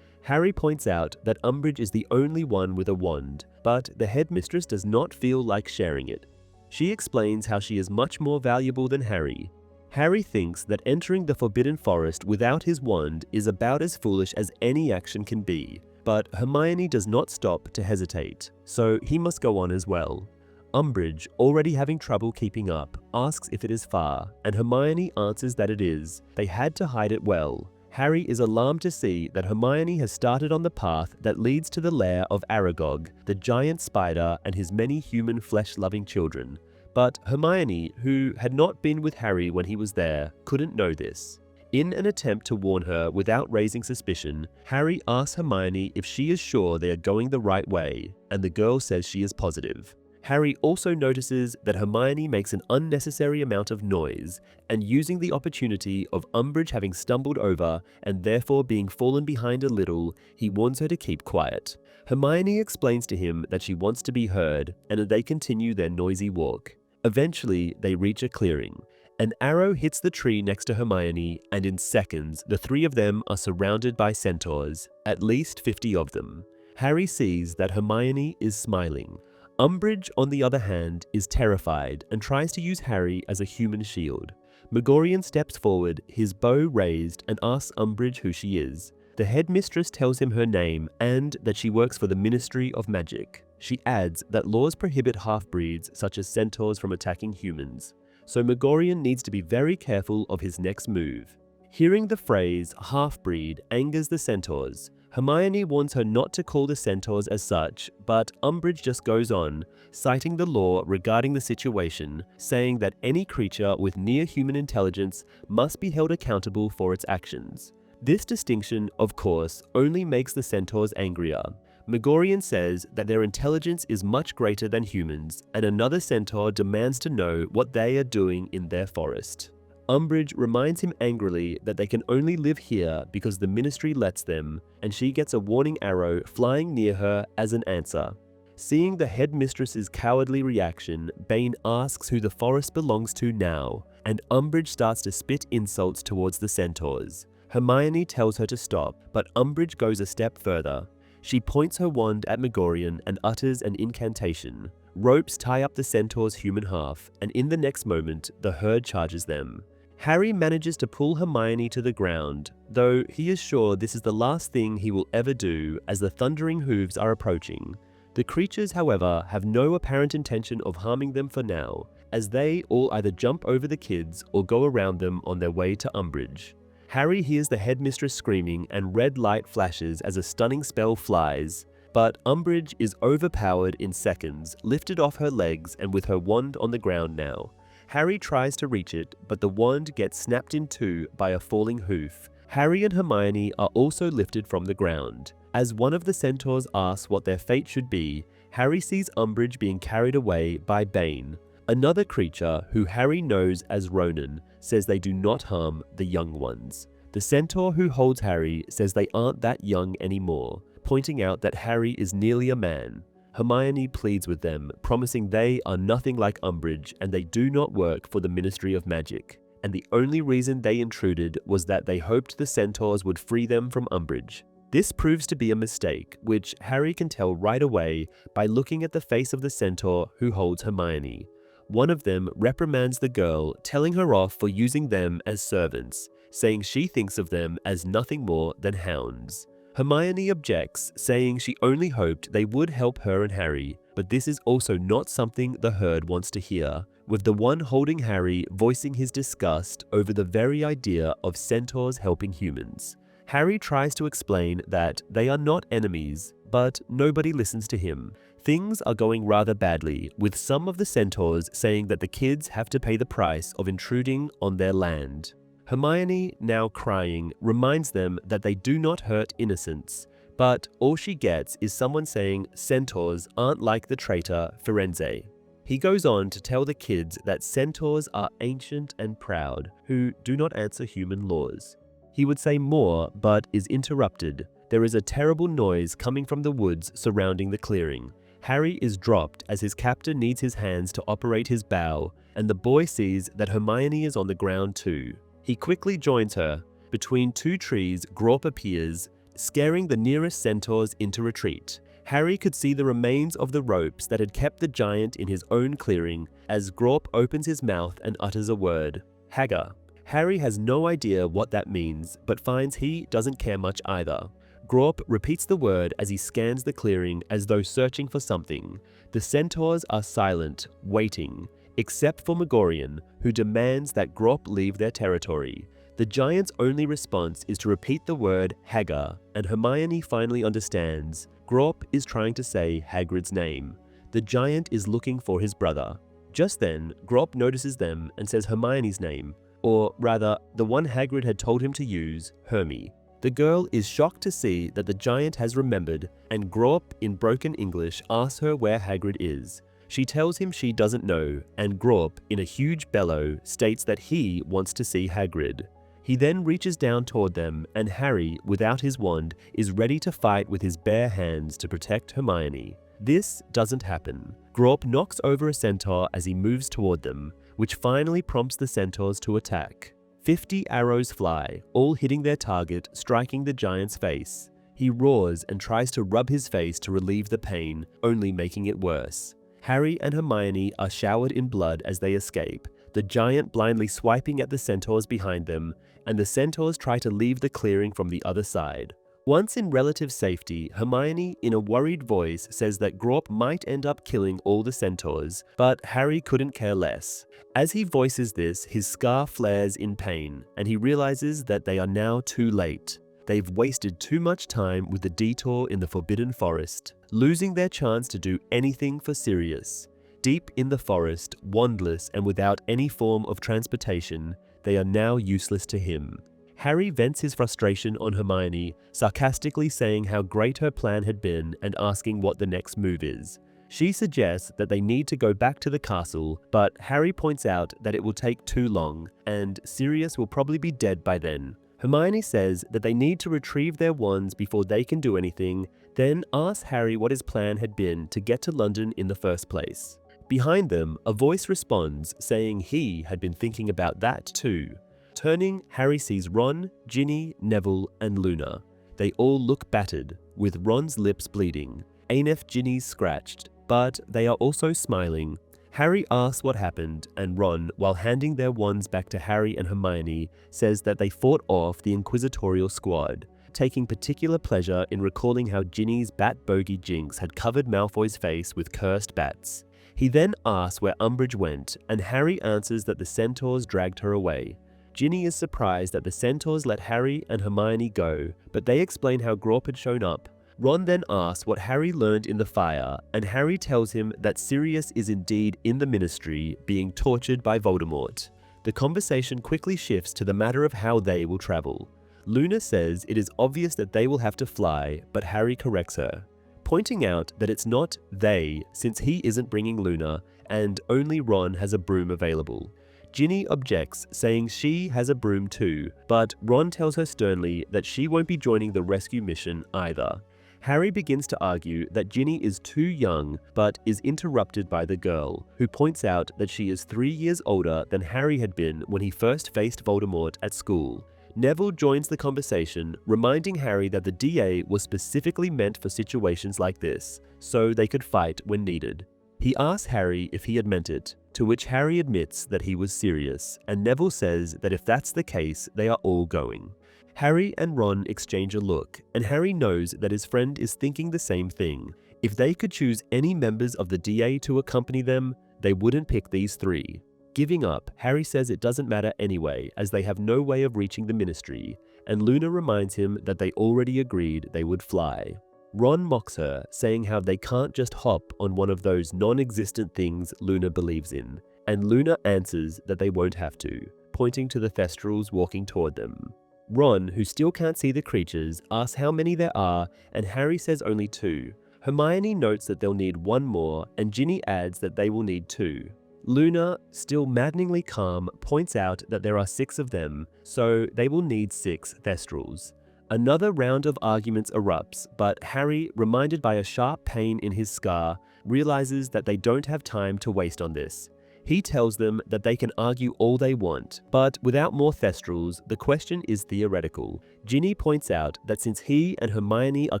Harry points out that Umbridge is the only one with a wand, but the headmistress does not feel like sharing it. She explains how she is much more valuable than Harry. Harry thinks that entering the Forbidden Forest without his wand is about as foolish as any action can be, but Hermione does not stop to hesitate, so he must go on as well. Umbridge, already having trouble keeping up, asks if it is far, and Hermione answers that it is. They had to hide it well. Harry is alarmed to see that Hermione has started on the path that leads to the lair of Aragog, the giant spider and his many human flesh-loving children. But Hermione, who had not been with Harry when he was there, couldn't know this. In an attempt to warn her without raising suspicion, Harry asks Hermione if she is sure they are going the right way, and the girl says she is positive. Harry also notices that Hermione makes an unnecessary amount of noise, and using the opportunity of Umbridge having stumbled over and therefore being fallen behind a little, he warns her to keep quiet. Hermione explains to him that she wants to be heard, and they continue their noisy walk. Eventually, they reach a clearing. An arrow hits the tree next to Hermione, and in seconds, the three of them are surrounded by centaurs, at least 50 of them. Harry sees that Hermione is smiling. Umbridge, on the other hand, is terrified and tries to use Harry as a human shield. Megorian steps forward, his bow raised, and asks Umbridge who she is. The headmistress tells him her name and that she works for the Ministry of Magic. She adds that laws prohibit half-breeds such as centaurs from attacking humans, so Megorian needs to be very careful of his next move. Hearing the phrase half-breed angers the centaurs. Hermione warns her not to call the centaurs as such, but Umbridge just goes on, citing the law regarding the situation, saying that any creature with near-human intelligence must be held accountable for its actions. This distinction, of course, only makes the centaurs angrier. Megorian says that their intelligence is much greater than humans, and another centaur demands to know what they are doing in their forest. Umbridge reminds him angrily that they can only live here because the Ministry lets them, and she gets a warning arrow flying near her as an answer. Seeing the headmistress's cowardly reaction, Bane asks who the forest belongs to now, and Umbridge starts to spit insults towards the centaurs. Hermione tells her to stop, but Umbridge goes a step further. She points her wand at Megorian and utters an incantation. Ropes tie up the centaur's human half, and in the next moment, the herd charges them. Harry manages to pull Hermione to the ground, though he is sure this is the last thing he will ever do as the thundering hooves are approaching. The creatures, however, have no apparent intention of harming them for now, as they all either jump over the kids or go around them on their way to Umbridge. Harry hears the headmistress screaming and red light flashes as a stunning spell flies, but Umbridge is overpowered in seconds, lifted off her legs and with her wand on the ground now. Harry tries to reach it, but the wand gets snapped in two by a falling hoof. Harry and Hermione are also lifted from the ground. As one of the centaurs asks what their fate should be, Harry sees Umbridge being carried away by Bane. Another creature, who Harry knows as Ronan, says they do not harm the young ones. The centaur who holds Harry says they aren't that young anymore, pointing out that Harry is nearly a man. Hermione pleads with them, promising they are nothing like Umbridge and they do not work for the Ministry of Magic, and the only reason they intruded was that they hoped the centaurs would free them from Umbridge. This proves to be a mistake, which Harry can tell right away by looking at the face of the centaur who holds Hermione. One of them reprimands the girl, telling her off for using them as servants, saying she thinks of them as nothing more than hounds. Hermione objects, saying she only hoped they would help her and Harry, but this is also not something the herd wants to hear, with the one holding Harry voicing his disgust over the very idea of centaurs helping humans. Harry tries to explain that they are not enemies, but nobody listens to him. Things are going rather badly, with some of the centaurs saying that the kids have to pay the price of intruding on their land. Hermione, now crying, reminds them that they do not hurt innocents, but all she gets is someone saying centaurs aren't like the traitor Firenze. He goes on to tell the kids that centaurs are ancient and proud, who do not answer human laws. He would say more, but is interrupted. There is a terrible noise coming from the woods surrounding the clearing. Harry is dropped as his captor needs his hands to operate his bow, and the boy sees that Hermione is on the ground too. He quickly joins her. Between two trees, Grawp appears, scaring the nearest centaurs into retreat. Harry could see the remains of the ropes that had kept the giant in his own clearing as Grawp opens his mouth and utters a word, Haga. Harry has no idea what that means, but finds he doesn't care much either. Grawp repeats the word as he scans the clearing as though searching for something. The centaurs are silent, waiting, except for Megorian, who demands that Grawp leave their territory. The giant's only response is to repeat the word Haga, and Hermione finally understands. Grawp is trying to say Hagrid's name. The giant is looking for his brother. Just then, Grawp notices them and says Hermione's name, or rather, the one Hagrid had told him to use, Hermie. The girl is shocked to see that the giant has remembered, and Grawp, in broken English, asks her where Hagrid is. She tells him she doesn't know, and Grawp, in a huge bellow, states that he wants to see Hagrid. He then reaches down toward them, and Harry, without his wand, is ready to fight with his bare hands to protect Hermione. This doesn't happen. Grawp knocks over a centaur as he moves toward them, which finally prompts the centaurs to attack. 50 arrows fly, all hitting their target, striking the giant's face. He roars and tries to rub his face to relieve the pain, only making it worse. Harry and Hermione are showered in blood as they escape, the giant blindly swiping at the centaurs behind them, and the centaurs try to leave the clearing from the other side. Once in relative safety, Hermione, in a worried voice, says that Grawp might end up killing all the centaurs, but Harry couldn't care less. As he voices this, his scar flares in pain, and he realizes that they are now too late. They've wasted too much time with the detour in the Forbidden Forest, losing their chance to do anything for Sirius. Deep in the forest, wandless and without any form of transportation, they are now useless to him. Harry vents his frustration on Hermione, sarcastically saying how great her plan had been and asking what the next move is. She suggests that they need to go back to the castle, but Harry points out that it will take too long, and Sirius will probably be dead by then. Hermione says that they need to retrieve their wands before they can do anything, then asks Harry what his plan had been to get to London in the first place. Behind them, a voice responds, saying he had been thinking about that too. Turning, Harry sees Ron, Ginny, Neville, and Luna. They all look battered, with Ron's lips bleeding, Aenef Ginny's scratched, but they are also smiling. Harry asks what happened, and Ron, while handing their wands back to Harry and Hermione, says that they fought off the Inquisitorial squad, taking particular pleasure in recalling how Ginny's bat bogey jinx had covered Malfoy's face with cursed bats. He then asks where Umbridge went, and Harry answers that the centaurs dragged her away. Ginny is surprised that the centaurs let Harry and Hermione go, but they explain how Grawp had shown up. Ron then asks what Harry learned in the fire, and Harry tells him that Sirius is indeed in the Ministry, being tortured by Voldemort. The conversation quickly shifts to the matter of how they will travel. Luna says it is obvious that they will have to fly, but Harry corrects her, pointing out that it's not they, since he isn't bringing Luna, and only Ron has a broom available. Ginny objects, saying she has a broom too, but Ron tells her sternly that she won't be joining the rescue mission either. Harry begins to argue that Ginny is too young, but is interrupted by the girl, who points out that she is 3 years older than Harry had been when he first faced Voldemort at school. Neville joins the conversation, reminding Harry that the DA was specifically meant for situations like this, so they could fight when needed. He asks Harry if he had meant it, to which Harry admits that he was serious, and Neville says that if that's the case, they are all going. Harry and Ron exchange a look, and Harry knows that his friend is thinking the same thing. If they could choose any members of the DA to accompany them, they wouldn't pick these three. Giving up, Harry says it doesn't matter anyway, as they have no way of reaching the Ministry, and Luna reminds him that they already agreed they would fly. Ron mocks her, saying how they can't just hop on one of those non-existent things Luna believes in, and Luna answers that they won't have to, pointing to the Thestrals walking toward them. Ron, who still can't see the creatures, asks how many there are, and Harry says only 2. Hermione notes that they'll need 1 more, and Ginny adds that they will need 2. Luna, still maddeningly calm, points out that there are 6 of them, so they will need 6 Thestrals. Another round of arguments erupts, but Harry, reminded by a sharp pain in his scar, realizes that they don't have time to waste on this. He tells them that they can argue all they want, but without more Thestrals, the question is theoretical. Ginny points out that since he and Hermione are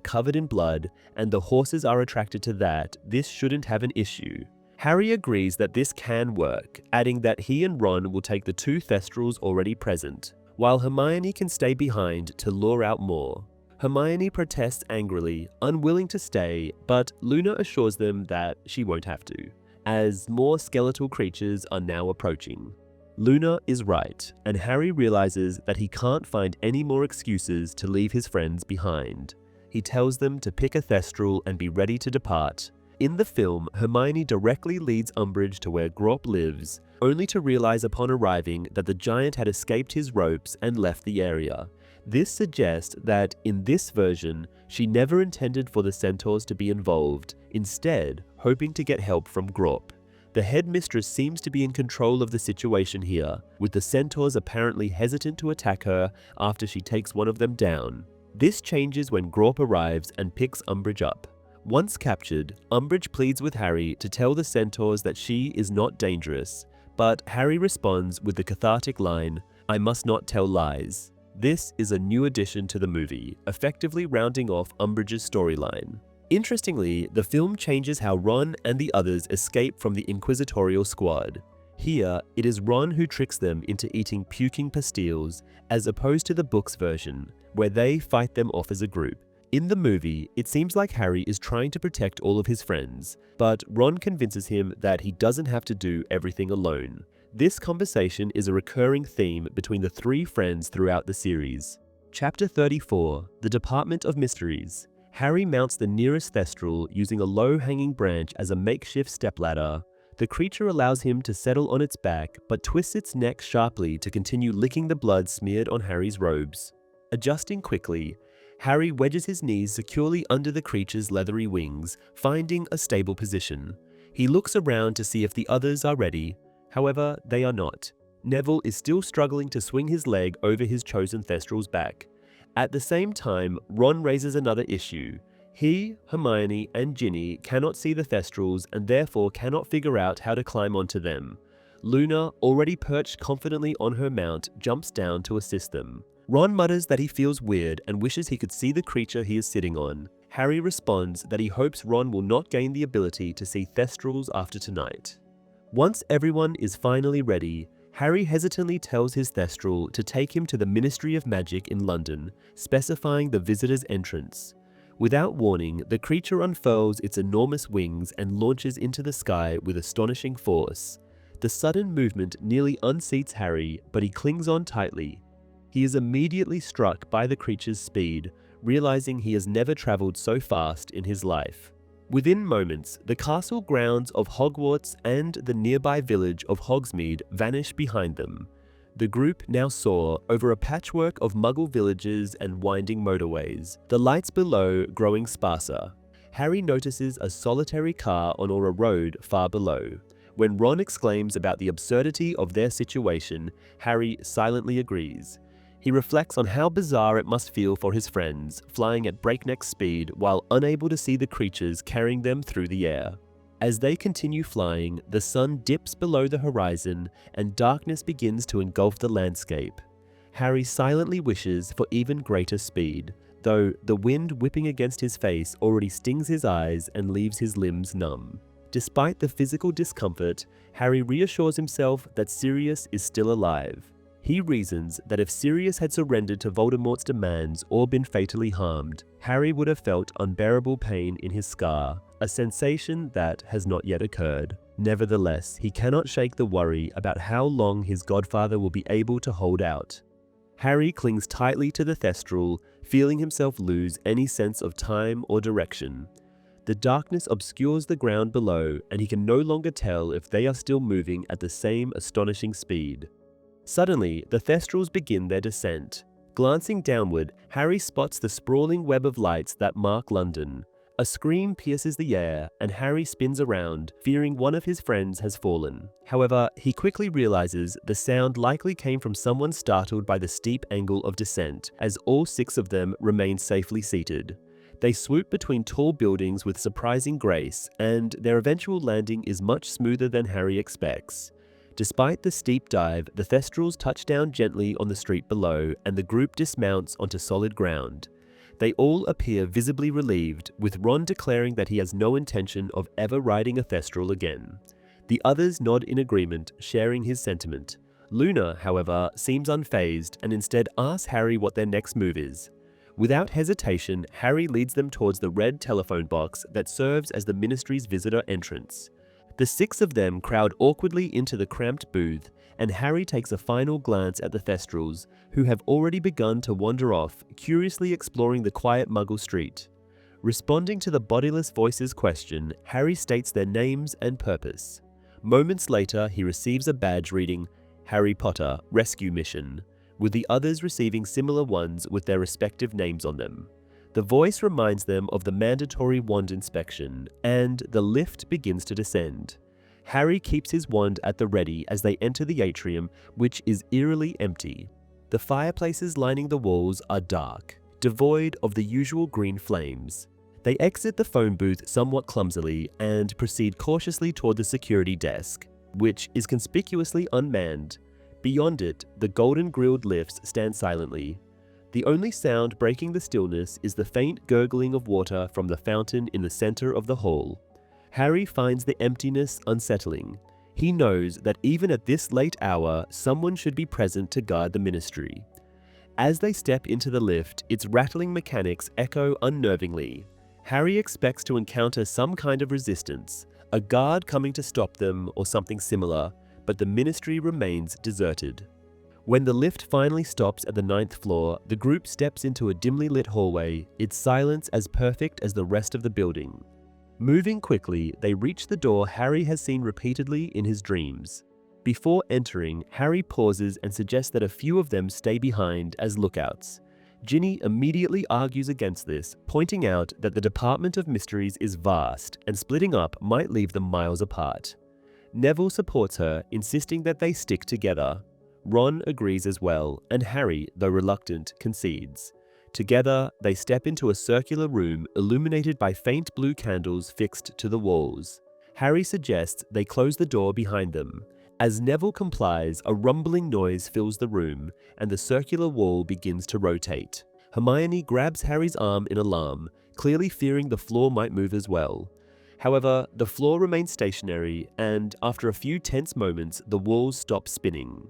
covered in blood, and the horses are attracted to that, this shouldn't have an issue. Harry agrees that this can work, adding that he and Ron will take the 2 Thestrals already present, while Hermione can stay behind to lure out more. Hermione protests angrily, unwilling to stay, but Luna assures them that she won't have to, as more skeletal creatures are now approaching. Luna is right, and Harry realizes that he can't find any more excuses to leave his friends behind. He tells them to pick a Thestral and be ready to depart. In the film, Hermione directly leads Umbridge to where Grawp lives, only to realize upon arriving that the giant had escaped his ropes and left the area. This suggests that, in this version, she never intended for the centaurs to be involved. Instead, hoping to get help from Grawp. The headmistress seems to be in control of the situation here, with the Centaurs apparently hesitant to attack her after she takes one of them down. This changes when Grawp arrives and picks Umbridge up. Once captured, Umbridge pleads with Harry to tell the Centaurs that she is not dangerous, but Harry responds with the cathartic line, "I must not tell lies." This is a new addition to the movie, effectively rounding off Umbridge's storyline. Interestingly, the film changes how Ron and the others escape from the Inquisitorial squad. Here, it is Ron who tricks them into eating puking pastilles, as opposed to the book's version, where they fight them off as a group. In the movie, it seems like Harry is trying to protect all of his friends, but Ron convinces him that he doesn't have to do everything alone. This conversation is a recurring theme between the three friends throughout the series. Chapter 34, The Department of Mysteries. Harry mounts the nearest thestral using a low-hanging branch as a makeshift stepladder. The creature allows him to settle on its back, but twists its neck sharply to continue licking the blood smeared on Harry's robes. Adjusting quickly, Harry wedges his knees securely under the creature's leathery wings, finding a stable position. He looks around to see if the others are ready. However, they are not. Neville is still struggling to swing his leg over his chosen thestral's back. At the same time, Ron raises another issue. He, Hermione, and Ginny cannot see the thestrals and therefore cannot figure out how to climb onto them. Luna, already perched confidently on her mount, jumps down to assist them. Ron mutters that he feels weird and wishes he could see the creature he is sitting on. Harry responds that he hopes Ron will not gain the ability to see thestrals after tonight. Once everyone is finally ready, Harry hesitantly tells his thestral to take him to the Ministry of Magic in London, specifying the visitor's entrance. Without warning, the creature unfurls its enormous wings and launches into the sky with astonishing force. The sudden movement nearly unseats Harry, but he clings on tightly. He is immediately struck by the creature's speed, realizing he has never traveled so fast in his life. Within moments, the castle grounds of Hogwarts and the nearby village of Hogsmeade vanish behind them. The group now soar over a patchwork of Muggle villages and winding motorways, the lights below growing sparser. Harry notices a solitary car on a road far below. When Ron exclaims about the absurdity of their situation, Harry silently agrees. He reflects on how bizarre it must feel for his friends, flying at breakneck speed while unable to see the creatures carrying them through the air. As they continue flying, the sun dips below the horizon and darkness begins to engulf the landscape. Harry silently wishes for even greater speed, though the wind whipping against his face already stings his eyes and leaves his limbs numb. Despite the physical discomfort, Harry reassures himself that Sirius is still alive. He reasons that if Sirius had surrendered to Voldemort's demands or been fatally harmed, Harry would have felt unbearable pain in his scar, a sensation that has not yet occurred. Nevertheless, he cannot shake the worry about how long his godfather will be able to hold out. Harry clings tightly to the thestral, feeling himself lose any sense of time or direction. The darkness obscures the ground below, and he can no longer tell if they are still moving at the same astonishing speed. Suddenly, the thestrals begin their descent. Glancing downward, Harry spots the sprawling web of lights that mark London. A scream pierces the air, and Harry spins around, fearing one of his friends has fallen. However, he quickly realizes the sound likely came from someone startled by the steep angle of descent, as all 6 of them remain safely seated. They swoop between tall buildings with surprising grace, and their eventual landing is much smoother than Harry expects. Despite the steep dive, the thestrals touch down gently on the street below, and the group dismounts onto solid ground. They all appear visibly relieved, with Ron declaring that he has no intention of ever riding a thestral again. The others nod in agreement, sharing his sentiment. Luna, however, seems unfazed and instead asks Harry what their next move is. Without hesitation, Harry leads them towards the red telephone box that serves as the Ministry's visitor entrance. The 6 of them crowd awkwardly into the cramped booth, and Harry takes a final glance at the thestrals, who have already begun to wander off, curiously exploring the quiet Muggle street. Responding to the bodiless voice's question, Harry states their names and purpose. Moments later, he receives a badge reading, Harry Potter, Rescue Mission, with the others receiving similar ones with their respective names on them. The voice reminds them of the mandatory wand inspection, and the lift begins to descend. Harry keeps his wand at the ready as they enter the atrium, which is eerily empty. The fireplaces lining the walls are dark, devoid of the usual green flames. They exit the phone booth somewhat clumsily and proceed cautiously toward the security desk, which is conspicuously unmanned. Beyond it, the golden-grilled lifts stand silently. The only sound breaking the stillness is the faint gurgling of water from the fountain in the center of the hall. Harry finds the emptiness unsettling. He knows that even at this late hour, someone should be present to guard the ministry. As they step into the lift, its rattling mechanics echo unnervingly. Harry expects to encounter some kind of resistance, a guard coming to stop them or something similar, but the ministry remains deserted. When the lift finally stops at the 9th floor, the group steps into a dimly lit hallway, its silence as perfect as the rest of the building. Moving quickly, they reach the door Harry has seen repeatedly in his dreams. Before entering, Harry pauses and suggests that a few of them stay behind as lookouts. Ginny immediately argues against this, pointing out that the Department of Mysteries is vast and splitting up might leave them miles apart. Neville supports her, insisting that they stick together. Ron agrees as well, and Harry, though reluctant, concedes. Together, they step into a circular room illuminated by faint blue candles fixed to the walls. Harry suggests they close the door behind them. As Neville complies, a rumbling noise fills the room, and the circular wall begins to rotate. Hermione grabs Harry's arm in alarm, clearly fearing the floor might move as well. However, the floor remains stationary, and after a few tense moments, the walls stop spinning.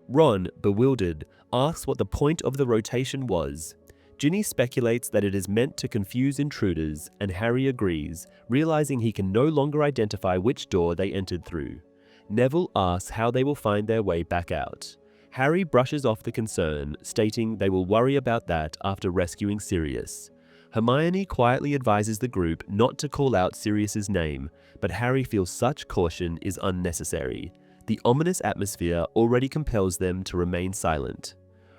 Ron, bewildered, asks what the point of the rotation was. Ginny speculates that it is meant to confuse intruders, and Harry agrees, realizing he can no longer identify which door they entered through. Neville asks how they will find their way back out. Harry brushes off the concern, stating they will worry about that after rescuing Sirius. Hermione quietly advises the group not to call out Sirius's name, but Harry feels such caution is unnecessary. The ominous atmosphere already compels them to remain silent.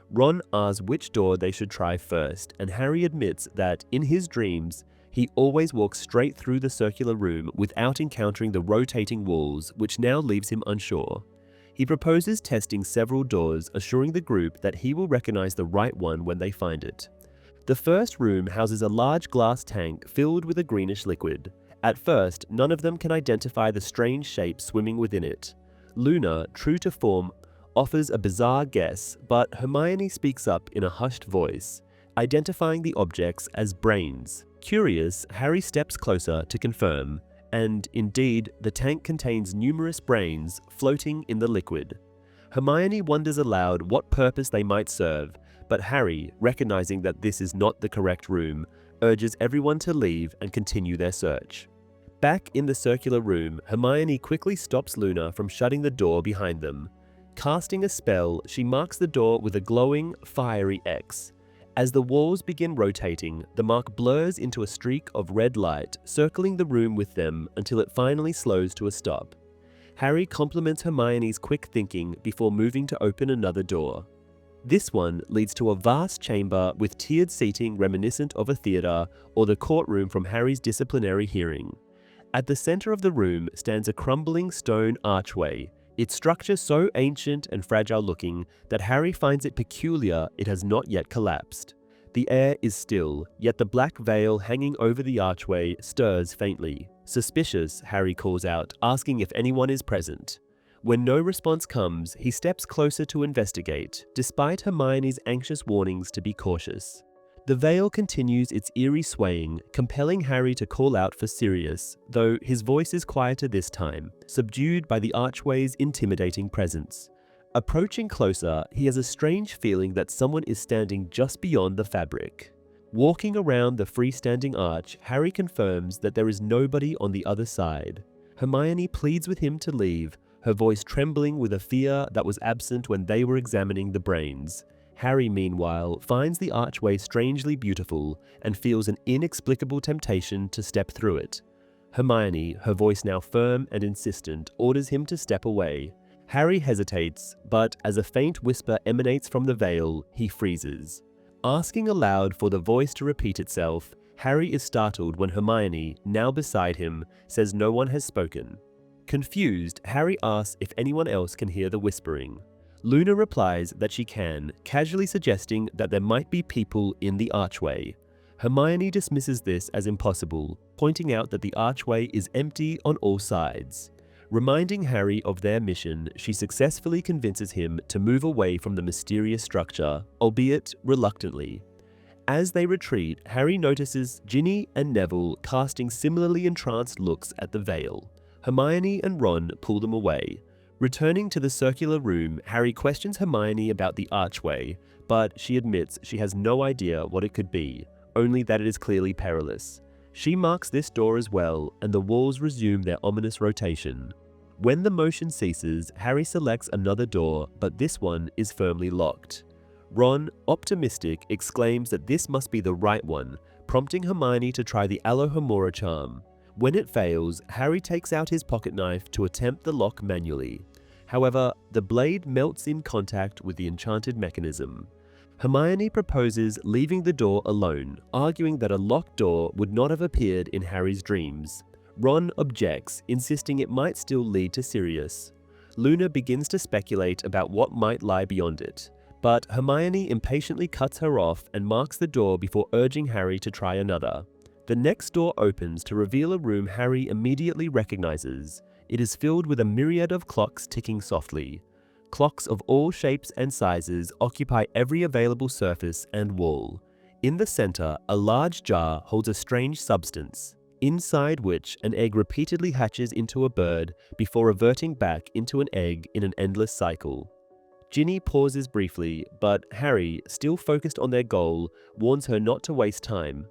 Ron asks which door they should try first, and Harry admits that, in his dreams, he always walks straight through the circular room without encountering the rotating walls, which now leaves him unsure. He proposes testing several doors, assuring the group that he will recognize the right one when they find it. The first room houses a large glass tank filled with a greenish liquid. At first, none of them can identify the strange shape swimming within it. Luna, true to form, offers a bizarre guess, but Hermione speaks up in a hushed voice, identifying the objects as brains. Curious, Harry steps closer to confirm, and indeed, the tank contains numerous brains floating in the liquid. Hermione wonders aloud what purpose they might serve, but Harry, recognizing that this is not the correct room, urges everyone to leave and continue their search. Back in the circular room, Hermione quickly stops Luna from shutting the door behind them. Casting a spell, she marks the door with a glowing, fiery X. As the walls begin rotating, the mark blurs into a streak of red light, circling the room with them until it finally slows to a stop. Harry compliments Hermione's quick thinking before moving to open another door. This one leads to a vast chamber with tiered seating reminiscent of a theater or the courtroom from Harry's disciplinary hearing. At the center of the room stands a crumbling stone archway, its structure so ancient and fragile looking that Harry finds it peculiar it has not yet collapsed. The air is still, yet the black veil hanging over the archway stirs faintly. Suspicious, Harry calls out, asking if anyone is present. When no response comes, he steps closer to investigate, despite Hermione's anxious warnings to be cautious. The veil continues its eerie swaying, compelling Harry to call out for Sirius, though his voice is quieter this time, subdued by the archway's intimidating presence. Approaching closer, he has a strange feeling that someone is standing just beyond the fabric. Walking around the freestanding arch, Harry confirms that there is nobody on the other side. Hermione pleads with him to leave, her voice trembling with a fear that was absent when they were examining the brains. Harry, meanwhile, finds the archway strangely beautiful and feels an inexplicable temptation to step through it. Hermione, her voice now firm and insistent, orders him to step away. Harry hesitates, but as a faint whisper emanates from the veil, he freezes. Asking aloud for the voice to repeat itself, Harry is startled when Hermione, now beside him, says no one has spoken. Confused, Harry asks if anyone else can hear the whispering. Luna replies that she can, casually suggesting that there might be people in the archway. Hermione dismisses this as impossible, pointing out that the archway is empty on all sides. Reminding Harry of their mission, she successfully convinces him to move away from the mysterious structure, albeit reluctantly. As they retreat, Harry notices Ginny and Neville casting similarly entranced looks at the veil. Hermione and Ron pull them away. Returning to the circular room, Harry questions Hermione about the archway, but she admits she has no idea what it could be, only that it is clearly perilous. She marks this door as well, and the walls resume their ominous rotation. When the motion ceases, Harry selects another door, but this one is firmly locked. Ron, optimistic, exclaims that this must be the right one, prompting Hermione to try the Alohomora charm. When it fails, Harry takes out his pocket knife to attempt the lock manually. However, the blade melts in contact with the enchanted mechanism. Hermione proposes leaving the door alone, arguing that a locked door would not have appeared in Harry's dreams. Ron objects, insisting it might still lead to Sirius. Luna begins to speculate about what might lie beyond it, but Hermione impatiently cuts her off and marks the door before urging Harry to try another. The next door opens to reveal a room Harry immediately recognizes. It is filled with a myriad of clocks ticking softly. Clocks of all shapes and sizes occupy every available surface and wall. In the center, a large jar holds a strange substance, inside which an egg repeatedly hatches into a bird before reverting back into an egg in an endless cycle. Ginny pauses briefly, but Harry, still focused on their goal, warns her not to waste time.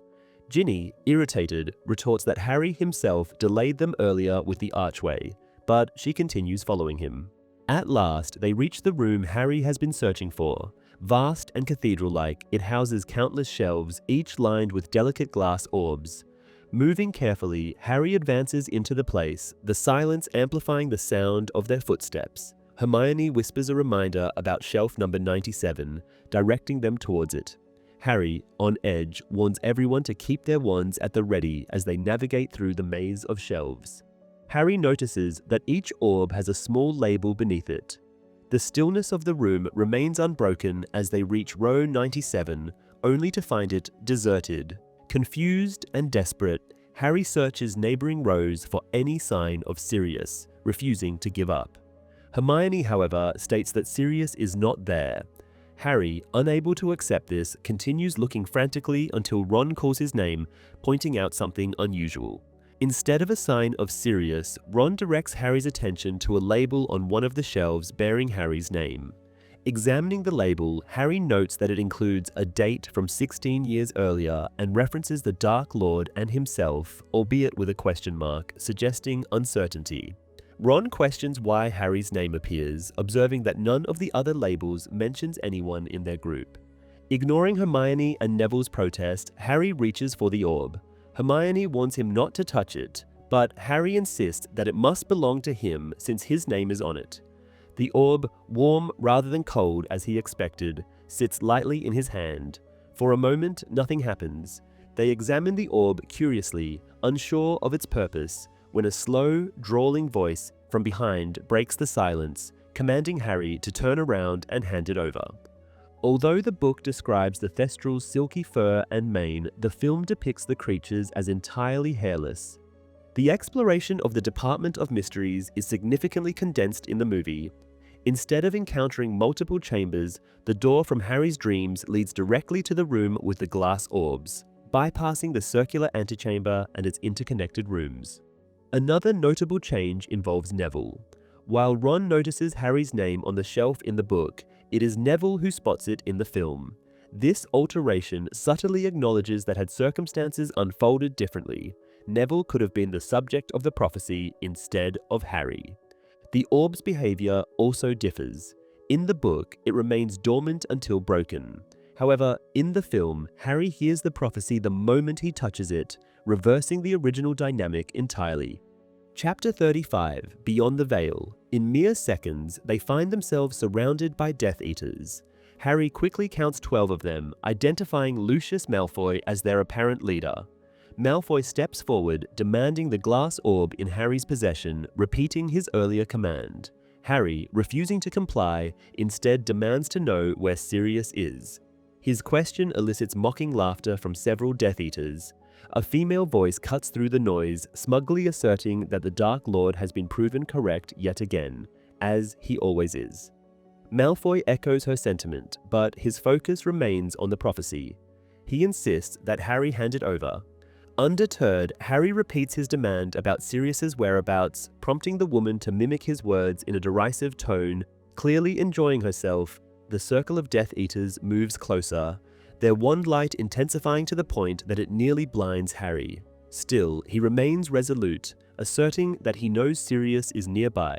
Ginny, irritated, retorts that Harry himself delayed them earlier with the archway, but she continues following him. At last, they reach the room Harry has been searching for. Vast and cathedral-like, it houses countless shelves, each lined with delicate glass orbs. Moving carefully, Harry advances into the place, the silence amplifying the sound of their footsteps. Hermione whispers a reminder about shelf number 97, directing them towards it. Harry, on edge, warns everyone to keep their wands at the ready as they navigate through the maze of shelves. Harry notices that each orb has a small label beneath it. The stillness of the room remains unbroken as they reach row 97, only to find it deserted. Confused and desperate, Harry searches neighboring rows for any sign of Sirius, refusing to give up. Hermione, however, states that Sirius is not there. Harry, unable to accept this, continues looking frantically until Ron calls his name, pointing out something unusual. Instead of a sign of Sirius, Ron directs Harry's attention to a label on one of the shelves bearing Harry's name. Examining the label, Harry notes that it includes a date from 16 years earlier and references the Dark Lord and himself, albeit with a question mark, suggesting uncertainty. Ron questions why Harry's name appears, observing that none of the other labels mentions anyone in their group. Ignoring Hermione and Neville's protest, Harry reaches for the orb. Hermione warns him not to touch it, but Harry insists that it must belong to him since his name is on it. The orb, warm rather than cold as he expected, sits lightly in his hand. For a moment, nothing happens. They examine the orb curiously, unsure of its purpose, when a slow, drawling voice from behind breaks the silence, commanding Harry to turn around and hand it over. Although the book describes the Thestral's silky fur and mane, the film depicts the creatures as entirely hairless. The exploration of the Department of Mysteries is significantly condensed in the movie. Instead of encountering multiple chambers, the door from Harry's dreams leads directly to the room with the glass orbs, bypassing the circular antechamber and its interconnected rooms. Another notable change involves Neville. While Ron notices Harry's name on the shelf in the book, it is Neville who spots it in the film. This alteration subtly acknowledges that had circumstances unfolded differently, Neville could have been the subject of the prophecy instead of Harry. The orb's behavior also differs. In the book, it remains dormant until broken. However, in the film, Harry hears the prophecy the moment he touches it, reversing the original dynamic entirely. Chapter 35, Beyond the Veil. In mere seconds, they find themselves surrounded by Death Eaters. Harry quickly counts 12 of them, identifying Lucius Malfoy as their apparent leader. Malfoy steps forward, demanding the glass orb in Harry's possession, repeating his earlier command. Harry, refusing to comply, instead demands to know where Sirius is. His question elicits mocking laughter from several Death Eaters. A female voice cuts through the noise, smugly asserting that the Dark Lord has been proven correct yet again, as he always is. Malfoy echoes her sentiment, but his focus remains on the prophecy. He insists that Harry hand it over. Undeterred, Harry repeats his demand about Sirius's whereabouts, prompting the woman to mimic his words in a derisive tone. Clearly enjoying herself, the circle of Death Eaters moves closer, their wand light intensifying to the point that it nearly blinds Harry. Still, he remains resolute, asserting that he knows Sirius is nearby.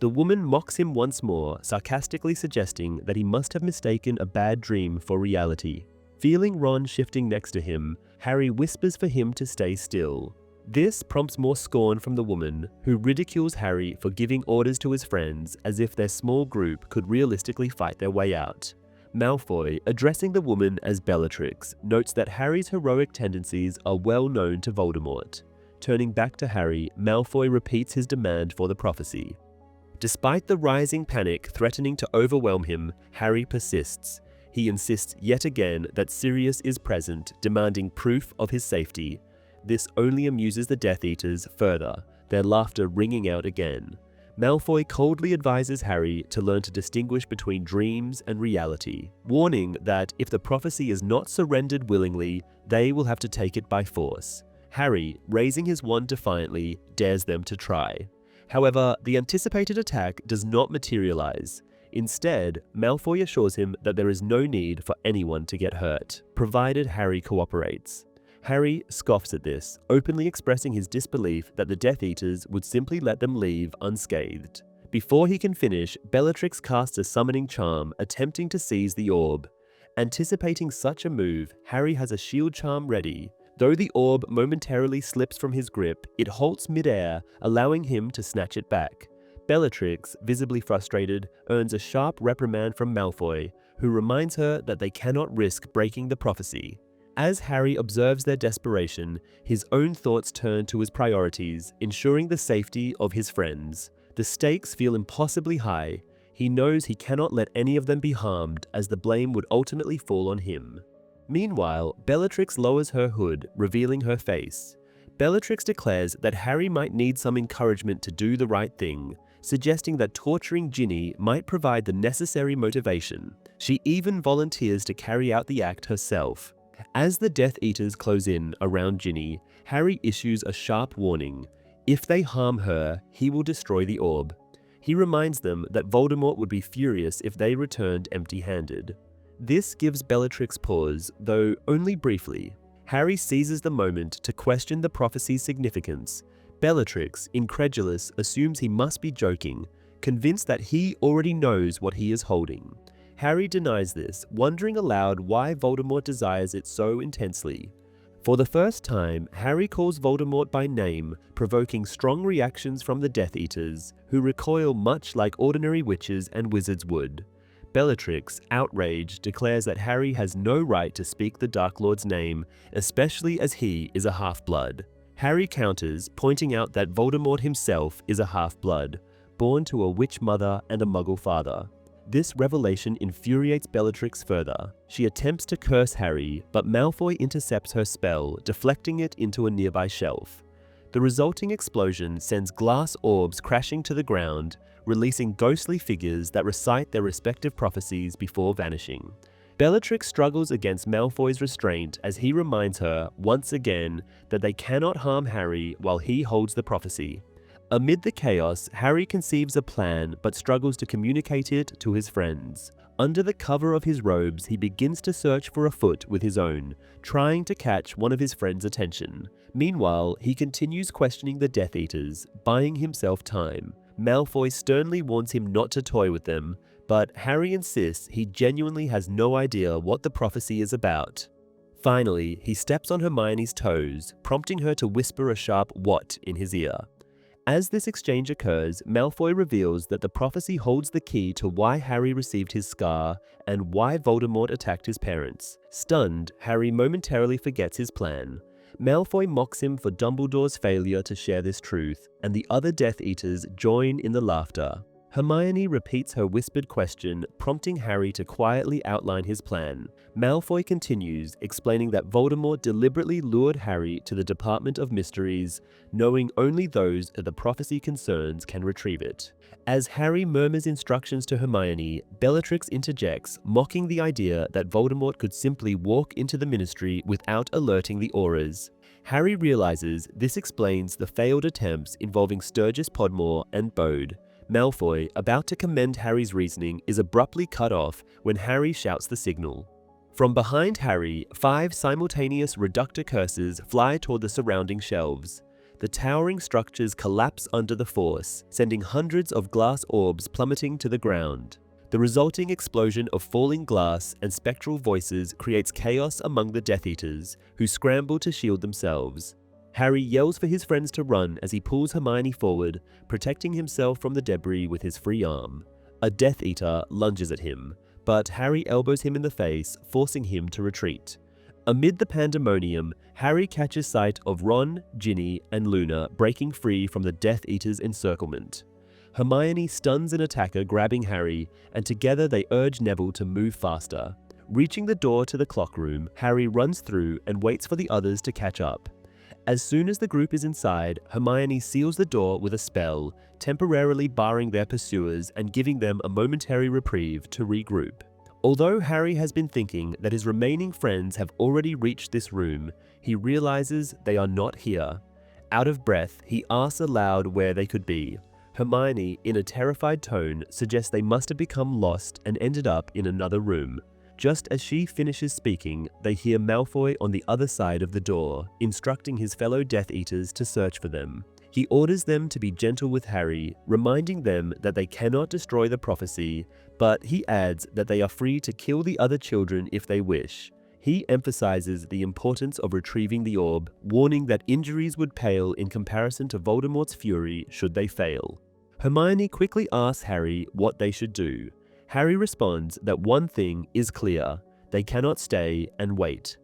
The woman mocks him once more, sarcastically suggesting that he must have mistaken a bad dream for reality. Feeling Ron shifting next to him, Harry whispers for him to stay still. This prompts more scorn from the woman, who ridicules Harry for giving orders to his friends as if their small group could realistically fight their way out. Malfoy, addressing the woman as Bellatrix, notes that Harry's heroic tendencies are well known to Voldemort. Turning back to Harry, Malfoy repeats his demand for the prophecy. Despite the rising panic threatening to overwhelm him, Harry persists. He insists yet again that Sirius is present, demanding proof of his safety. This only amuses the Death Eaters further, their laughter ringing out again. Malfoy coldly advises Harry to learn to distinguish between dreams and reality, warning that if the prophecy is not surrendered willingly, they will have to take it by force. Harry, raising his wand defiantly, dares them to try. However, the anticipated attack does not materialize. Instead, Malfoy assures him that there is no need for anyone to get hurt, provided Harry cooperates. Harry scoffs at this, openly expressing his disbelief that the Death Eaters would simply let them leave unscathed. Before he can finish, Bellatrix casts a summoning charm, attempting to seize the orb. Anticipating such a move, Harry has a shield charm ready. Though the orb momentarily slips from his grip, it halts midair, allowing him to snatch it back. Bellatrix, visibly frustrated, earns a sharp reprimand from Malfoy, who reminds her that they cannot risk breaking the prophecy. As Harry observes their desperation, his own thoughts turn to his priorities, ensuring the safety of his friends. The stakes feel impossibly high. He knows he cannot let any of them be harmed, as the blame would ultimately fall on him. Meanwhile, Bellatrix lowers her hood, revealing her face. Bellatrix declares that Harry might need some encouragement to do the right thing, suggesting that torturing Ginny might provide the necessary motivation. She even volunteers to carry out the act herself. As the Death Eaters close in around Ginny, Harry issues a sharp warning. If they harm her, he will destroy the orb. He reminds them that Voldemort would be furious if they returned empty-handed. This gives Bellatrix pause, though only briefly. Harry seizes the moment to question the prophecy's significance. Bellatrix, incredulous, assumes he must be joking, convinced that he already knows what he is holding. Harry denies this, wondering aloud why Voldemort desires it so intensely. For the first time, Harry calls Voldemort by name, provoking strong reactions from the Death Eaters, who recoil much like ordinary witches and wizards would. Bellatrix, outraged, declares that Harry has no right to speak the Dark Lord's name, especially as he is a half-blood. Harry counters, pointing out that Voldemort himself is a half-blood, born to a witch mother and a muggle father. This revelation infuriates Bellatrix further. She attempts to curse Harry, but Malfoy intercepts her spell, deflecting it into a nearby shelf. The resulting explosion sends glass orbs crashing to the ground, releasing ghostly figures that recite their respective prophecies before vanishing. Bellatrix struggles against Malfoy's restraint as he reminds her, once again, that they cannot harm Harry while he holds the prophecy. Amid the chaos, Harry conceives a plan but struggles to communicate it to his friends. Under the cover of his robes, he begins to search for a foot with his own, trying to catch one of his friends' attention. Meanwhile, he continues questioning the Death Eaters, buying himself time. Malfoy sternly warns him not to toy with them, but Harry insists he genuinely has no idea what the prophecy is about. Finally, he steps on Hermione's toes, prompting her to whisper a sharp "what" in his ear. As this exchange occurs, Malfoy reveals that the prophecy holds the key to why Harry received his scar and why Voldemort attacked his parents. Stunned, Harry momentarily forgets his plan. Malfoy mocks him for Dumbledore's failure to share this truth, and the other Death Eaters join in the laughter. Hermione repeats her whispered question, prompting Harry to quietly outline his plan. Malfoy continues, explaining that Voldemort deliberately lured Harry to the Department of Mysteries, knowing only those that the prophecy concerns can retrieve it. As Harry murmurs instructions to Hermione, Bellatrix interjects, mocking the idea that Voldemort could simply walk into the Ministry without alerting the Aurors. Harry realizes this explains the failed attempts involving Sturgis Podmore and Bode. Malfoy, about to commend Harry's reasoning, is abruptly cut off when Harry shouts the signal. From behind Harry, 5 simultaneous reductor curses fly toward the surrounding shelves. The towering structures collapse under the force, sending hundreds of glass orbs plummeting to the ground. The resulting explosion of falling glass and spectral voices creates chaos among the Death Eaters, who scramble to shield themselves. Harry yells for his friends to run as he pulls Hermione forward, protecting himself from the debris with his free arm. A Death Eater lunges at him, but Harry elbows him in the face, forcing him to retreat. Amid the pandemonium, Harry catches sight of Ron, Ginny, and Luna breaking free from the Death Eater's encirclement. Hermione stuns an attacker grabbing Harry, and together they urge Neville to move faster. Reaching the door to the clock room, Harry runs through and waits for the others to catch up. As soon as the group is inside, Hermione seals the door with a spell, temporarily barring their pursuers and giving them a momentary reprieve to regroup. Although Harry has been thinking that his remaining friends have already reached this room, he realizes they are not here. Out of breath, he asks aloud where they could be. Hermione, in a terrified tone, suggests they must have become lost and ended up in another room. Just as she finishes speaking, they hear Malfoy on the other side of the door, instructing his fellow Death Eaters to search for them. He orders them to be gentle with Harry, reminding them that they cannot destroy the prophecy, but he adds that they are free to kill the other children if they wish. He emphasizes the importance of retrieving the orb, warning that injuries would pale in comparison to Voldemort's fury should they fail. Hermione quickly asks Harry what they should do. Harry responds that one thing is clear: they cannot stay and wait.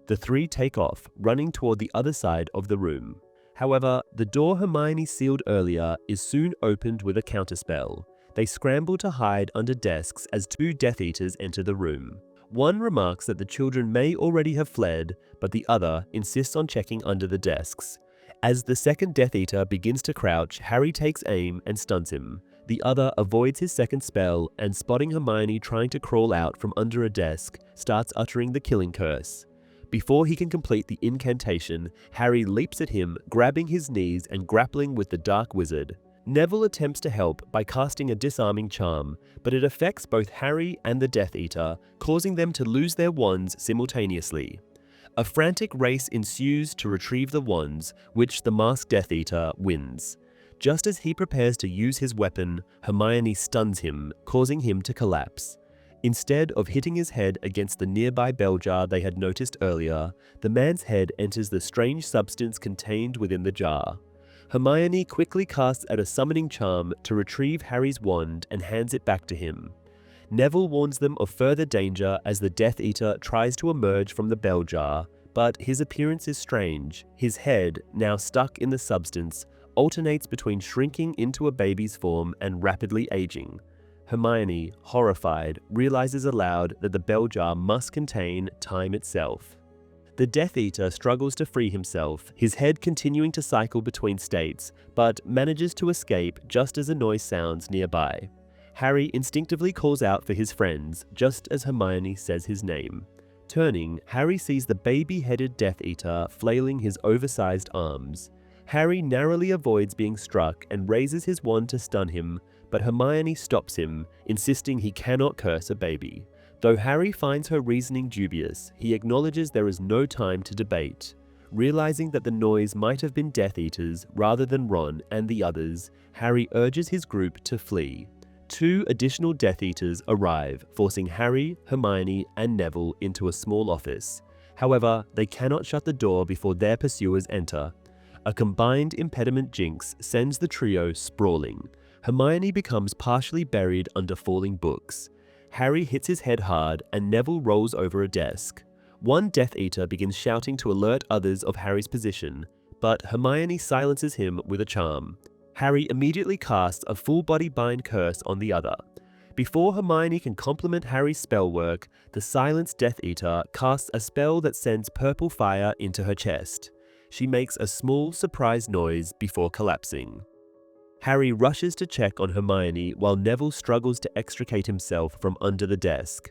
The 3 take off, running toward the other side of the room. However, the door Hermione sealed earlier is soon opened with a counterspell. They scramble to hide under desks as 2 Death Eaters enter the room. One remarks that the children may already have fled, but the other insists on checking under the desks. As the second Death Eater begins to crouch, Harry takes aim and stuns him. The other avoids his second spell and, spotting Hermione trying to crawl out from under a desk, starts uttering the killing curse. Before he can complete the incantation, Harry leaps at him, grabbing his knees and grappling with the Dark Wizard. Neville attempts to help by casting a disarming charm, but it affects both Harry and the Death Eater, causing them to lose their wands simultaneously. A frantic race ensues to retrieve the wands, which the masked Death Eater wins. Just as he prepares to use his weapon, Hermione stuns him, causing him to collapse. Instead of hitting his head against the nearby bell jar they had noticed earlier, the man's head enters the strange substance contained within the jar. Hermione quickly casts out a summoning charm to retrieve Harry's wand and hands it back to him. Neville warns them of further danger as the Death Eater tries to emerge from the bell jar, but his appearance is strange. His head, now stuck in the substance, alternates between shrinking into a baby's form and rapidly aging. Hermione, horrified, realizes aloud that the bell jar must contain time itself. The Death Eater struggles to free himself, his head continuing to cycle between states, but manages to escape just as a noise sounds nearby. Harry instinctively calls out for his friends, just as Hermione says his name. Turning, Harry sees the baby-headed Death Eater flailing his oversized arms. Harry narrowly avoids being struck and raises his wand to stun him, but Hermione stops him, insisting he cannot curse a baby. Though Harry finds her reasoning dubious, he acknowledges there is no time to debate. Realizing that the noise might have been Death Eaters rather than Ron and the others, Harry urges his group to flee. 2 additional Death Eaters arrive, forcing Harry, Hermione, and Neville into a small office. However, they cannot shut the door before their pursuers enter. A combined impediment jinx sends the trio sprawling. Hermione becomes partially buried under falling books. Harry hits his head hard and Neville rolls over a desk. One Death Eater begins shouting to alert others of Harry's position, but Hermione silences him with a charm. Harry immediately casts a full-body bind curse on the other. Before Hermione can compliment Harry's spell work, the silenced Death Eater casts a spell that sends purple fire into her chest. She makes a small, surprised noise before collapsing. Harry rushes to check on Hermione while Neville struggles to extricate himself from under the desk.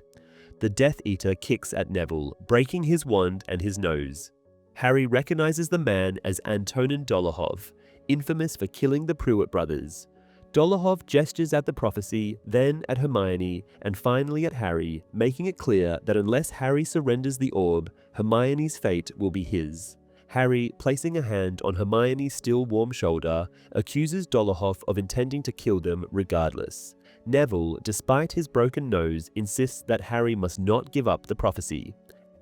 The Death Eater kicks at Neville, breaking his wand and his nose. Harry recognizes the man as Antonin Dolohov, infamous for killing the Pruitt brothers. Dolohov gestures at the prophecy, then at Hermione, and finally at Harry, making it clear that unless Harry surrenders the orb, Hermione's fate will be his. Harry, placing a hand on Hermione's still warm shoulder, accuses Dolohov of intending to kill them regardless. Neville, despite his broken nose, insists that Harry must not give up the prophecy.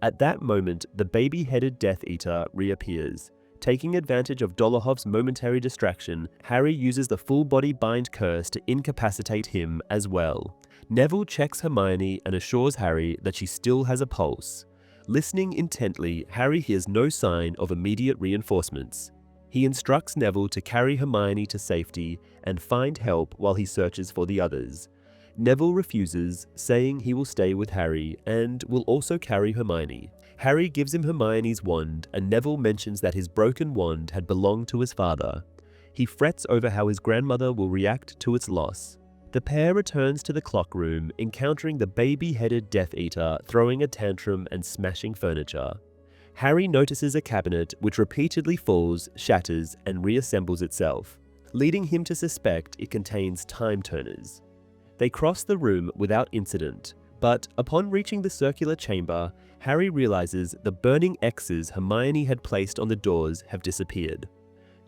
At that moment, the baby-headed Death Eater reappears. Taking advantage of Dolohov's momentary distraction, Harry uses the full-body bind curse to incapacitate him as well. Neville checks Hermione and assures Harry that she still has a pulse. Listening intently, Harry hears no sign of immediate reinforcements. He instructs Neville to carry Hermione to safety and find help while he searches for the others. Neville refuses, saying he will stay with Harry and will also carry Hermione. Harry gives him Hermione's wand, and Neville mentions that his broken wand had belonged to his father. He frets over how his grandmother will react to its loss. The pair returns to the clock room, encountering the baby-headed Death Eater throwing a tantrum and smashing furniture. Harry notices a cabinet which repeatedly falls, shatters, and reassembles itself, leading him to suspect it contains time turners. They cross the room without incident, but upon reaching the circular chamber, Harry realizes the burning X's Hermione had placed on the doors have disappeared.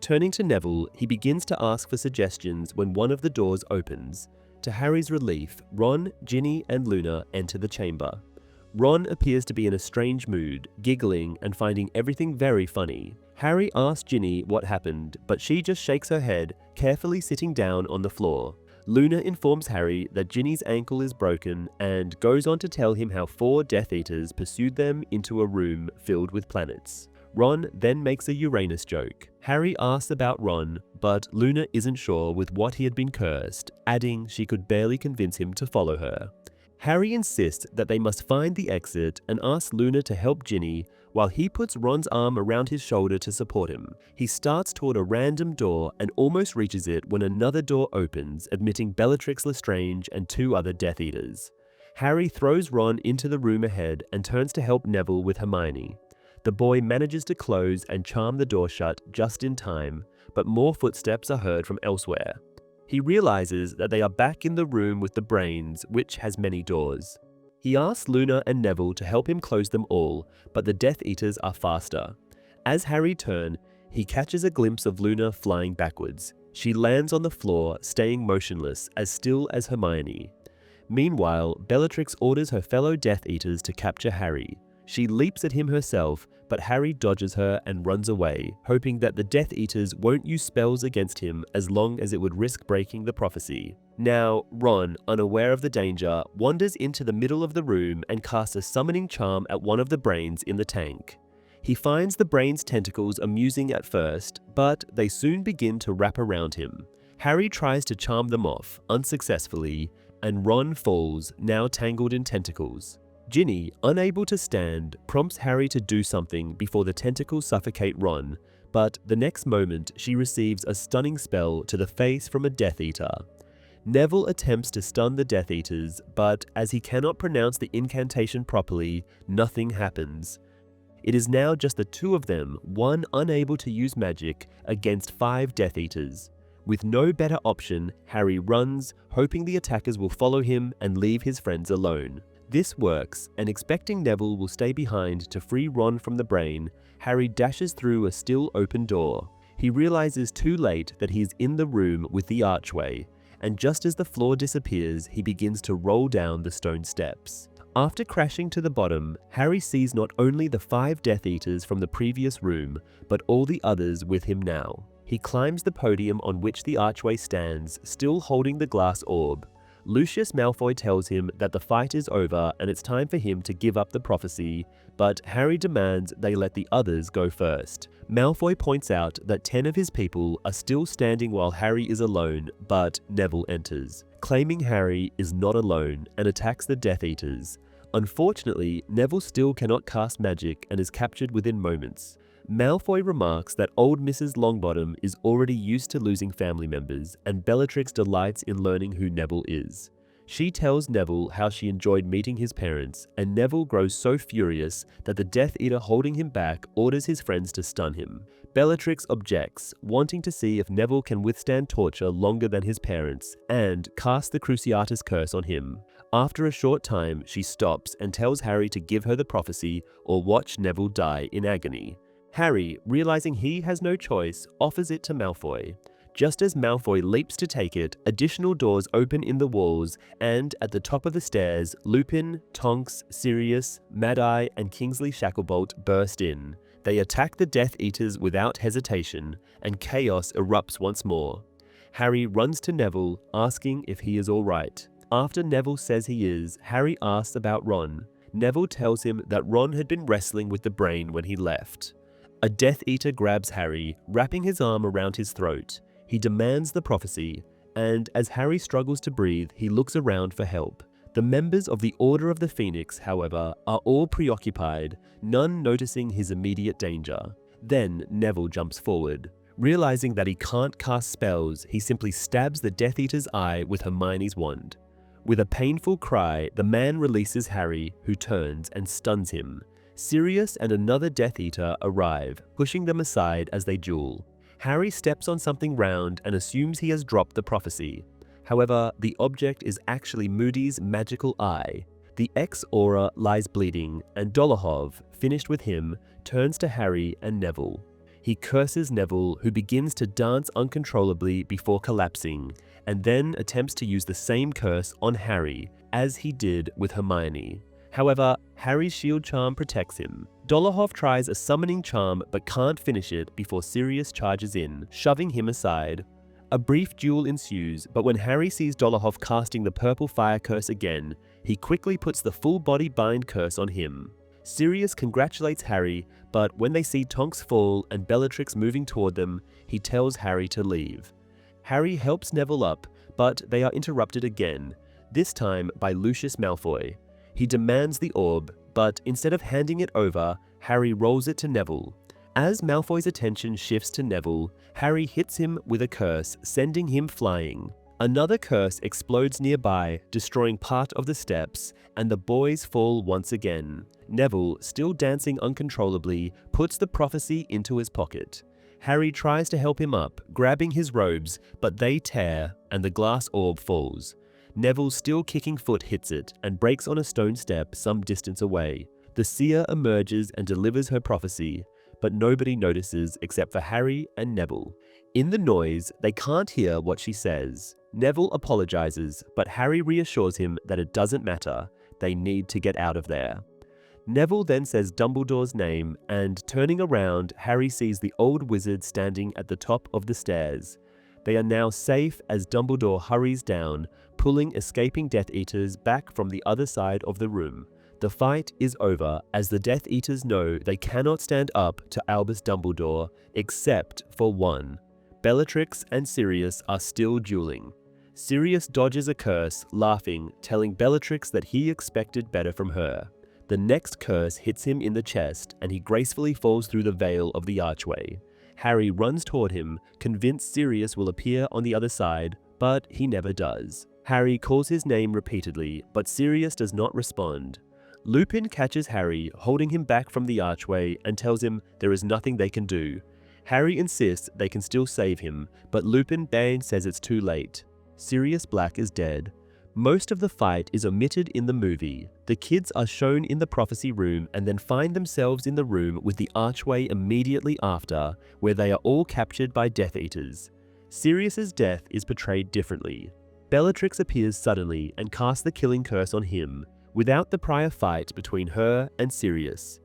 Turning to Neville, he begins to ask for suggestions when one of the doors opens. To Harry's relief, Ron, Ginny, and Luna enter the chamber. Ron appears to be in a strange mood, giggling and finding everything very funny. Harry asks Ginny what happened, but she just shakes her head, carefully sitting down on the floor. Luna informs Harry that Ginny's ankle is broken and goes on to tell him how 4 Death Eaters pursued them into a room filled with planets. Ron then makes a Uranus joke. Harry asks about Ron, but Luna isn't sure with what he had been cursed, adding she could barely convince him to follow her. Harry insists that they must find the exit and asks Luna to help Ginny, while he puts Ron's arm around his shoulder to support him. He starts toward a random door and almost reaches it when another door opens, admitting Bellatrix Lestrange and 2 other Death Eaters. Harry throws Ron into the room ahead and turns to help Neville with Hermione. The boy manages to close and charm the door shut just in time, but more footsteps are heard from elsewhere. He realizes that they are back in the room with the brains, which has many doors. He asks Luna and Neville to help him close them all, but the Death Eaters are faster. As Harry turns, he catches a glimpse of Luna flying backwards. She lands on the floor, staying motionless, as still as Hermione. Meanwhile, Bellatrix orders her fellow Death Eaters to capture Harry. She leaps at him herself, but Harry dodges her and runs away, hoping that the Death Eaters won't use spells against him as long as it would risk breaking the prophecy. Now, Ron, unaware of the danger, wanders into the middle of the room and casts a summoning charm at one of the brains in the tank. He finds the brain's tentacles amusing at first, but they soon begin to wrap around him. Harry tries to charm them off, unsuccessfully, and Ron falls, now tangled in tentacles. Ginny, unable to stand, prompts Harry to do something before the tentacles suffocate Ron, but the next moment she receives a stunning spell to the face from a Death Eater. Neville attempts to stun the Death Eaters, but as he cannot pronounce the incantation properly, nothing happens. It is now just the 2 of them, one unable to use magic, against 5 Death Eaters. With no better option, Harry runs, hoping the attackers will follow him and leave his friends alone. This works, and expecting Neville will stay behind to free Ron from the brain, Harry dashes through a still open door. He realizes too late that he is in the room with the archway, and just as the floor disappears, he begins to roll down the stone steps. After crashing to the bottom, Harry sees not only the 5 Death Eaters from the previous room, but all the others with him now. He climbs the podium on which the archway stands, still holding the glass orb. Lucius Malfoy tells him that the fight is over and it's time for him to give up the prophecy, but Harry demands they let the others go first. Malfoy points out that 10 of his people are still standing while Harry is alone, but Neville enters, claiming Harry is not alone, and attacks the Death Eaters. Unfortunately, Neville still cannot cast magic and is captured within moments. Malfoy remarks that old Mrs. Longbottom is already used to losing family members, and Bellatrix delights in learning who Neville is. She tells Neville how she enjoyed meeting his parents, and Neville grows so furious that the Death Eater holding him back orders his friends to stun him. Bellatrix objects, wanting to see if Neville can withstand torture longer than his parents, and casts the Cruciatus Curse on him. After a short time, she stops and tells Harry to give her the prophecy or watch Neville die in agony. Harry, realizing he has no choice, offers it to Malfoy. Just as Malfoy leaps to take it, additional doors open in the walls, and at the top of the stairs, Lupin, Tonks, Sirius, Mad-Eye, and Kingsley Shacklebolt burst in. They attack the Death Eaters without hesitation, and chaos erupts once more. Harry runs to Neville, asking if he is alright. After Neville says he is, Harry asks about Ron. Neville tells him that Ron had been wrestling with the brain when he left. A Death Eater grabs Harry, wrapping his arm around his throat. He demands the prophecy, and as Harry struggles to breathe, he looks around for help. The members of the Order of the Phoenix, however, are all preoccupied, none noticing his immediate danger. Then Neville jumps forward. Realizing that he can't cast spells, he simply stabs the Death Eater's eye with Hermione's wand. With a painful cry, the man releases Harry, who turns and stuns him. Sirius and another Death Eater arrive, pushing them aside as they duel. Harry steps on something round and assumes he has dropped the prophecy. However, the object is actually Moody's magical eye. The ex-aura lies bleeding, and Dolohov, finished with him, turns to Harry and Neville. He curses Neville, who begins to dance uncontrollably before collapsing, and then attempts to use the same curse on Harry, as he did with Hermione. However, Harry's shield charm protects him. Dolohov tries a summoning charm but can't finish it before Sirius charges in, shoving him aside. A brief duel ensues, but when Harry sees Dolohov casting the purple fire curse again, he quickly puts the full body bind curse on him. Sirius congratulates Harry, but when they see Tonks fall and Bellatrix moving toward them, he tells Harry to leave. Harry helps Neville up, but they are interrupted again, this time by Lucius Malfoy. He demands the orb, but instead of handing it over, Harry rolls it to Neville. As Malfoy's attention shifts to Neville, Harry hits him with a curse, sending him flying. Another curse explodes nearby, destroying part of the steps, and the boys fall once again. Neville, still dancing uncontrollably, puts the prophecy into his pocket. Harry tries to help him up, grabbing his robes, but they tear, and the glass orb falls. Neville's still kicking foot hits it and breaks on a stone step some distance away. The seer emerges and delivers her prophecy, but nobody notices except for Harry and Neville. In the noise, they can't hear what she says. Neville apologizes, but Harry reassures him that it doesn't matter. They need to get out of there. Neville then says Dumbledore's name, and turning around, Harry sees the old wizard standing at the top of the stairs. They are now safe as Dumbledore hurries down, pulling escaping Death Eaters back from the other side of the room. The fight is over, as the Death Eaters know they cannot stand up to Albus Dumbledore, except for one. Bellatrix and Sirius are still dueling. Sirius dodges a curse, laughing, telling Bellatrix that he expected better from her. The next curse hits him in the chest, and he gracefully falls through the veil of the archway. Harry runs toward him, convinced Sirius will appear on the other side, but he never does. Harry calls his name repeatedly, but Sirius does not respond. Lupin catches Harry, holding him back from the archway, and tells him there is nothing they can do. Harry insists they can still save him, but Lupin Bane says it's too late. Sirius Black is dead. Most of the fight is omitted in the movie. The kids are shown in the prophecy room and then find themselves in the room with the archway immediately after, where they are all captured by Death Eaters. Sirius's death is portrayed differently. Bellatrix appears suddenly and casts the killing curse on him, without the prior fight between her and Sirius.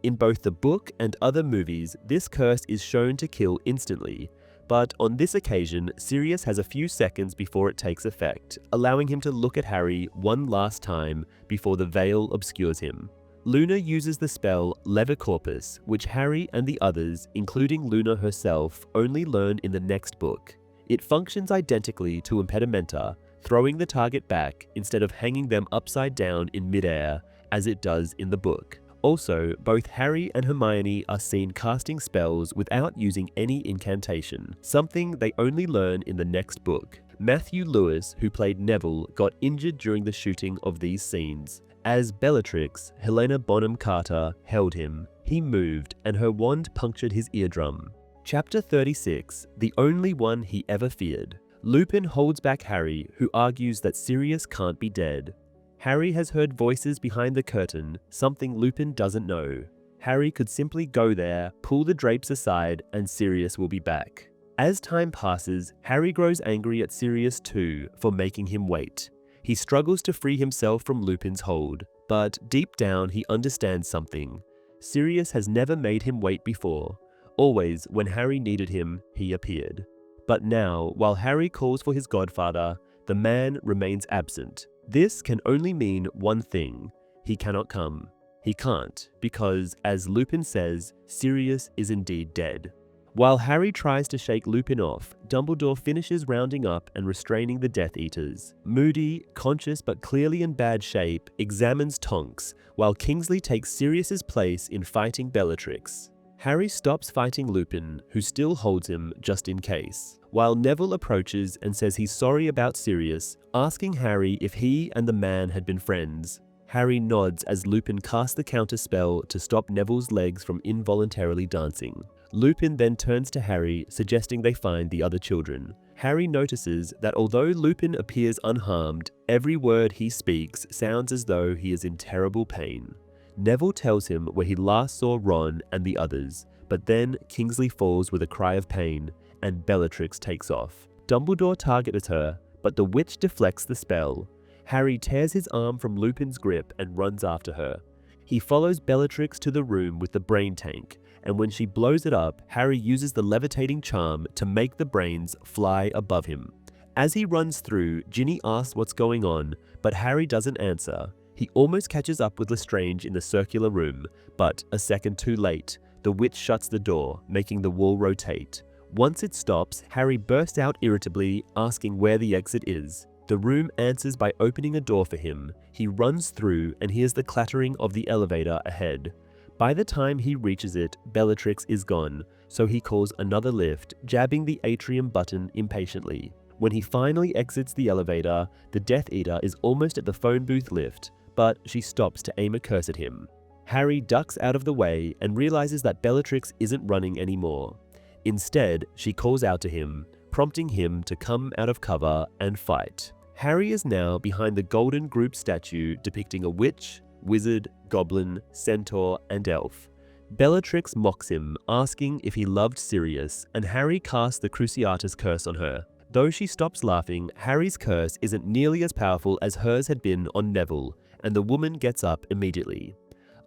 In both the book and other movies, this curse is shown to kill instantly, but on this occasion, Sirius has a few seconds before it takes effect, allowing him to look at Harry one last time before the veil obscures him. Luna uses the spell Levicorpus, which Harry and the others, including Luna herself, only learn in the next book. It functions identically to Impedimenta, throwing the target back instead of hanging them upside down in midair, as it does in the book. Also, both Harry and Hermione are seen casting spells without using any incantation, something they only learn in the next book. Matthew Lewis, who played Neville, got injured during the shooting of these scenes. As Bellatrix, Helena Bonham Carter, held him, he moved and her wand punctured his eardrum. Chapter 36, the only one he ever feared. Lupin holds back Harry, who argues that Sirius can't be dead. Harry has heard voices behind the curtain, something Lupin doesn't know. Harry could simply go there, pull the drapes aside, and Sirius will be back. As time passes, Harry grows angry at Sirius too for making him wait. He struggles to free himself from Lupin's hold, but deep down he understands something. Sirius has never made him wait before. Always, when Harry needed him, he appeared. But now, while Harry calls for his godfather, the man remains absent. This can only mean one thing: he cannot come. He can't, because, as Lupin says, Sirius is indeed dead. While Harry tries to shake Lupin off, Dumbledore finishes rounding up and restraining the Death Eaters. Moody, conscious but clearly in bad shape, examines Tonks, while Kingsley takes Sirius's place in fighting Bellatrix. Harry stops fighting Lupin, who still holds him just in case, while Neville approaches and says he's sorry about Sirius, asking Harry if he and the man had been friends. Harry nods as Lupin casts the counterspell to stop Neville's legs from involuntarily dancing. Lupin then turns to Harry, suggesting they find the other children. Harry notices that although Lupin appears unharmed, every word he speaks sounds as though he is in terrible pain. Neville tells him where he last saw Ron and the others, but then Kingsley falls with a cry of pain, and Bellatrix takes off. Dumbledore targets her, but the witch deflects the spell. Harry tears his arm from Lupin's grip and runs after her. He follows Bellatrix to the room with the brain tank, and when she blows it up, Harry uses the levitating charm to make the brains fly above him. As he runs through, Ginny asks what's going on, but Harry doesn't answer. He almost catches up with Lestrange in the circular room, but a second too late. The witch shuts the door, making the wall rotate. Once it stops, Harry bursts out irritably, asking where the exit is. The room answers by opening a door for him. He runs through and hears the clattering of the elevator ahead. By the time he reaches it, Bellatrix is gone, so he calls another lift, jabbing the atrium button impatiently. When he finally exits the elevator, the Death Eater is almost at the phone booth lift, but she stops to aim a curse at him. Harry ducks out of the way and realizes that Bellatrix isn't running anymore. Instead, she calls out to him, prompting him to come out of cover and fight. Harry is now behind the golden group statue depicting a witch, wizard, goblin, centaur, and elf. Bellatrix mocks him, asking if he loved Sirius, and Harry casts the Cruciatus curse on her. Though she stops laughing, Harry's curse isn't nearly as powerful as hers had been on Neville, and the woman gets up immediately.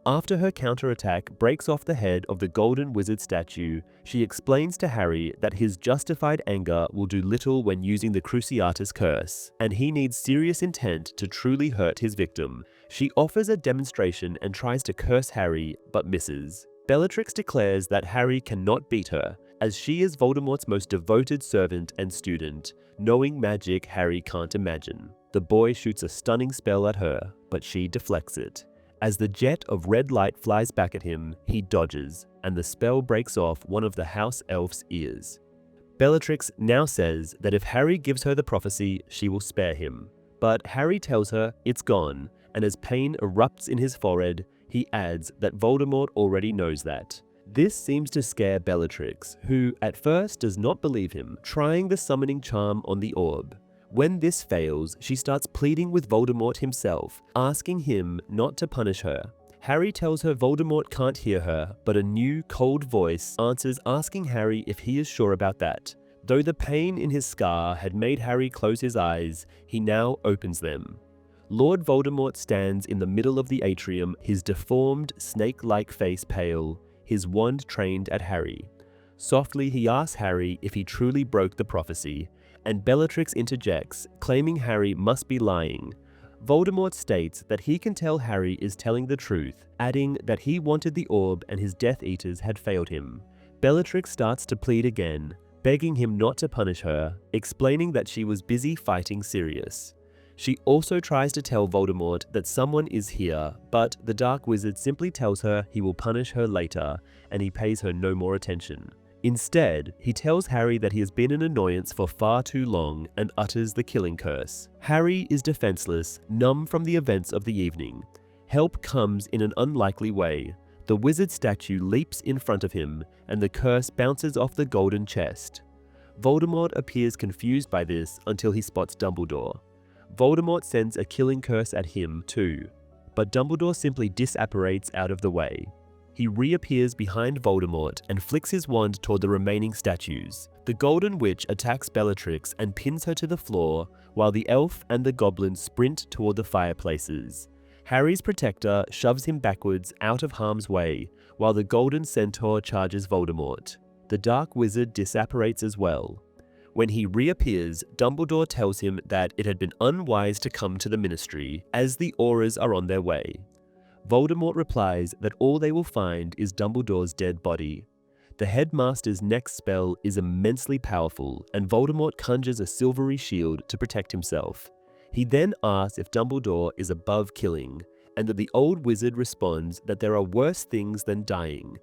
After her counterattack breaks off the head of the golden wizard statue, she explains to Harry that his justified anger will do little when using the Cruciatus curse, and he needs serious intent to truly hurt his victim. She offers a demonstration and tries to curse Harry, but misses. Bellatrix declares that Harry cannot beat her, as she is Voldemort's most devoted servant and student, knowing magic Harry can't imagine. The boy shoots a stunning spell at her, but she deflects it. As the jet of red light flies back at him, he dodges, and the spell breaks off one of the house elf's ears. Bellatrix now says that if Harry gives her the prophecy, she will spare him. But Harry tells her it's gone, and as pain erupts in his forehead, he adds that Voldemort already knows that. This seems to scare Bellatrix, who at first does not believe him, trying the summoning charm on the orb. When this fails, she starts pleading with Voldemort himself, asking him not to punish her. Harry tells her Voldemort can't hear her, but a new, cold voice answers, asking Harry if he is sure about that. Though the pain in his scar had made Harry close his eyes, he now opens them. Lord Voldemort stands in the middle of the atrium, his deformed, snake-like face pale, his wand trained at Harry. Softly he asks Harry if he truly broke the prophecy, and Bellatrix interjects, claiming Harry must be lying. Voldemort states that he can tell Harry is telling the truth, adding that he wanted the orb and his Death Eaters had failed him. Bellatrix starts to plead again, begging him not to punish her, explaining that she was busy fighting Sirius. She also tries to tell Voldemort that someone is here, but the Dark Wizard simply tells her he will punish her later, and he pays her no more attention. Instead, he tells Harry that he has been an annoyance for far too long and utters the killing curse. Harry is defenseless, numb from the events of the evening. Help comes in an unlikely way. The wizard statue leaps in front of him, and the curse bounces off the golden chest. Voldemort appears confused by this until he spots Dumbledore. Voldemort sends a killing curse at him too, but Dumbledore simply disapparates out of the way. He reappears behind Voldemort and flicks his wand toward the remaining statues. The Golden Witch attacks Bellatrix and pins her to the floor, while the elf and the goblin sprint toward the fireplaces. Harry's protector shoves him backwards out of harm's way, while the Golden Centaur charges Voldemort. The Dark Wizard disapparates as well. When he reappears, Dumbledore tells him that it had been unwise to come to the Ministry, as the Aurors are on their way. Voldemort replies that all they will find is Dumbledore's dead body. The headmaster's next spell is immensely powerful, and Voldemort conjures a silvery shield to protect himself. He then asks if Dumbledore is above killing, and that the old wizard responds that there are worse things than dying.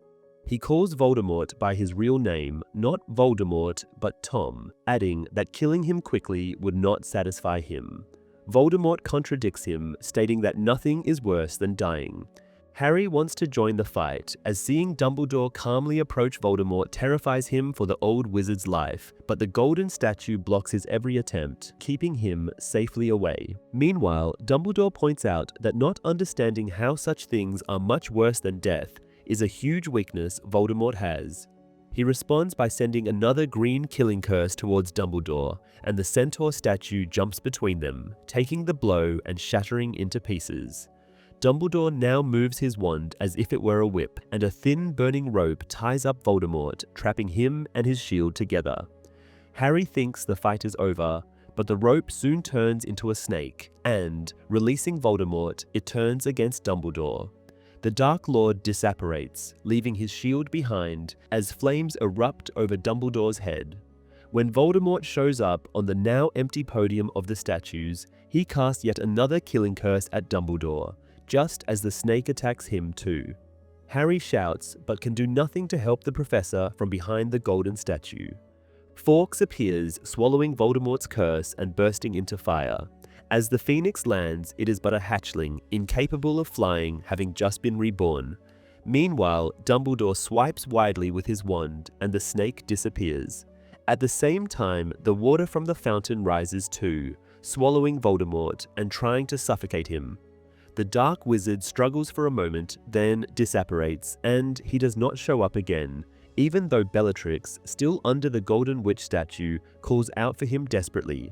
He calls Voldemort by his real name, not Voldemort, but Tom, adding that killing him quickly would not satisfy him. Voldemort contradicts him, stating that nothing is worse than dying. Harry wants to join the fight, as seeing Dumbledore calmly approach Voldemort terrifies him for the old wizard's life, but the golden statue blocks his every attempt, keeping him safely away. Meanwhile, Dumbledore points out that not understanding how such things are much worse than death is a huge weakness Voldemort has. He responds by sending another green killing curse towards Dumbledore, and the Centaur statue jumps between them, taking the blow and shattering into pieces. Dumbledore now moves his wand as if it were a whip, and a thin burning rope ties up Voldemort, trapping him and his shield together. Harry thinks the fight is over, but the rope soon turns into a snake, and, releasing Voldemort, it turns against Dumbledore. The Dark Lord disapparates, leaving his shield behind as flames erupt over Dumbledore's head. When Voldemort shows up on the now empty podium of the statues, he casts yet another killing curse at Dumbledore, just as the snake attacks him too. Harry shouts, but can do nothing to help the professor from behind the golden statue. Fawkes appears, swallowing Voldemort's curse and bursting into fire. As the phoenix lands, it is but a hatchling, incapable of flying, having just been reborn. Meanwhile, Dumbledore swipes widely with his wand, and the snake disappears. At the same time, the water from the fountain rises too, swallowing Voldemort and trying to suffocate him. The Dark Wizard struggles for a moment, then disapparates, and he does not show up again, even though Bellatrix, still under the Golden Witch statue, calls out for him desperately.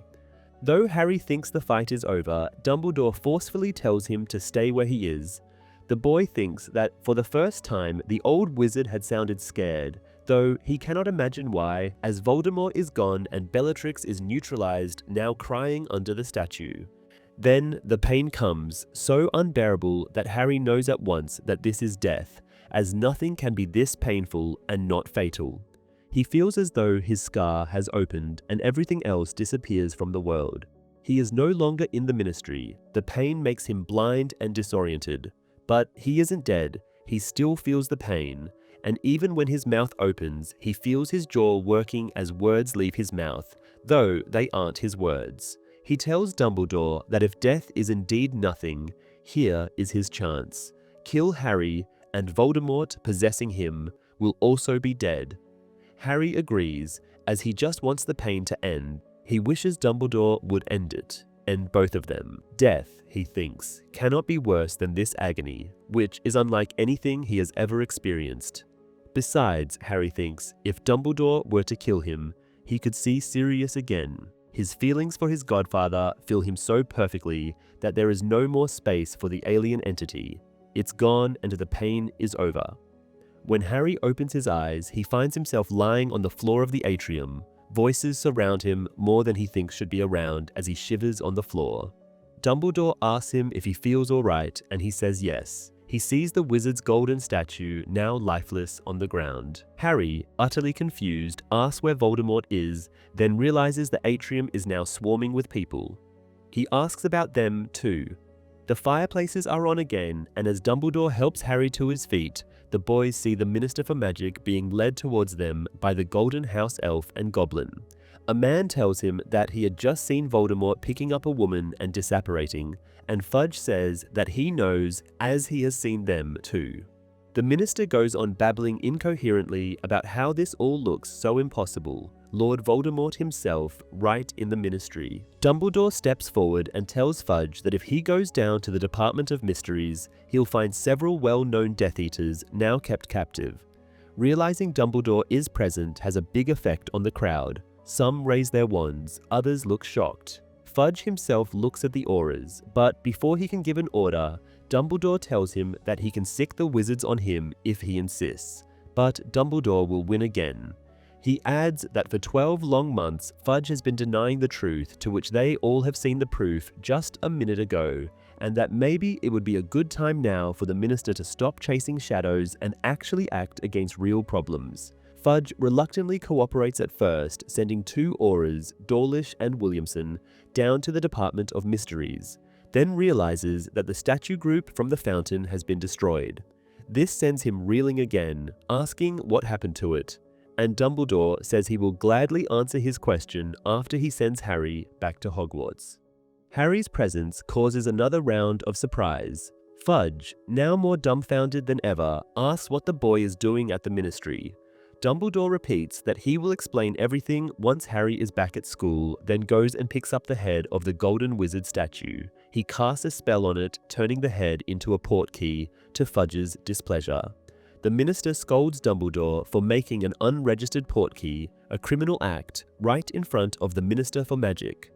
Though Harry thinks the fight is over, Dumbledore forcefully tells him to stay where he is. The boy thinks that for the first time the old wizard had sounded scared, though he cannot imagine why, as Voldemort is gone and Bellatrix is neutralized, now crying under the statue. Then the pain comes, so unbearable that Harry knows at once that this is death, as nothing can be this painful and not fatal. He feels as though his scar has opened and everything else disappears from the world. He is no longer in the Ministry. The pain makes him blind and disoriented. But he isn't dead. He still feels the pain. And even when his mouth opens, he feels his jaw working as words leave his mouth, though they aren't his words. He tells Dumbledore that if death is indeed nothing, here is his chance. Kill Harry, and Voldemort, possessing him, will also be dead. Harry agrees, as he just wants the pain to end. He wishes Dumbledore would end it, end both of them. Death, he thinks, cannot be worse than this agony, which is unlike anything he has ever experienced. Besides, Harry thinks, if Dumbledore were to kill him, he could see Sirius again. His feelings for his godfather fill him so perfectly that there is no more space for the alien entity. It's gone and the pain is over. When Harry opens his eyes, he finds himself lying on the floor of the atrium. Voices surround him more than he thinks should be around as he shivers on the floor. Dumbledore asks him if he feels alright, and he says yes. He sees the wizard's golden statue, now lifeless, on the ground. Harry, utterly confused, asks where Voldemort is, then realizes the atrium is now swarming with people. He asks about them too. The fireplaces are on again, and as Dumbledore helps Harry to his feet, the boys see the Minister for Magic being led towards them by the Golden House elf and goblin. A man tells him that he had just seen Voldemort picking up a woman and disapparating, and Fudge says that he knows as he has seen them too. The minister goes on babbling incoherently about how this all looks so impossible. Lord Voldemort himself, right in the ministry. Dumbledore steps forward and tells Fudge that if he goes down to the Department of Mysteries, he'll find several well-known Death Eaters now kept captive. Realizing Dumbledore is present has a big effect on the crowd. Some raise their wands, others look shocked. Fudge himself looks at the auras, but before he can give an order, Dumbledore tells him that he can sick the wizards on him if he insists. But Dumbledore will win again. He adds that for 12 long months, Fudge has been denying the truth, to which they all have seen the proof just a minute ago, and that maybe it would be a good time now for the minister to stop chasing shadows and actually act against real problems. Fudge reluctantly cooperates at first, sending 2 auras, Dawlish and Williamson, down to the Department of Mysteries, then realizes that the statue group from the fountain has been destroyed. This sends him reeling again, asking what happened to it, and Dumbledore says he will gladly answer his question after he sends Harry back to Hogwarts. Harry's presence causes another round of surprise. Fudge, now more dumbfounded than ever, asks what the boy is doing at the ministry. Dumbledore repeats that he will explain everything once Harry is back at school, then goes and picks up the head of the Golden Wizard statue. He casts a spell on it, turning the head into a portkey, to Fudge's displeasure. The minister scolds Dumbledore for making an unregistered portkey, a criminal act, right in front of the Minister for Magic.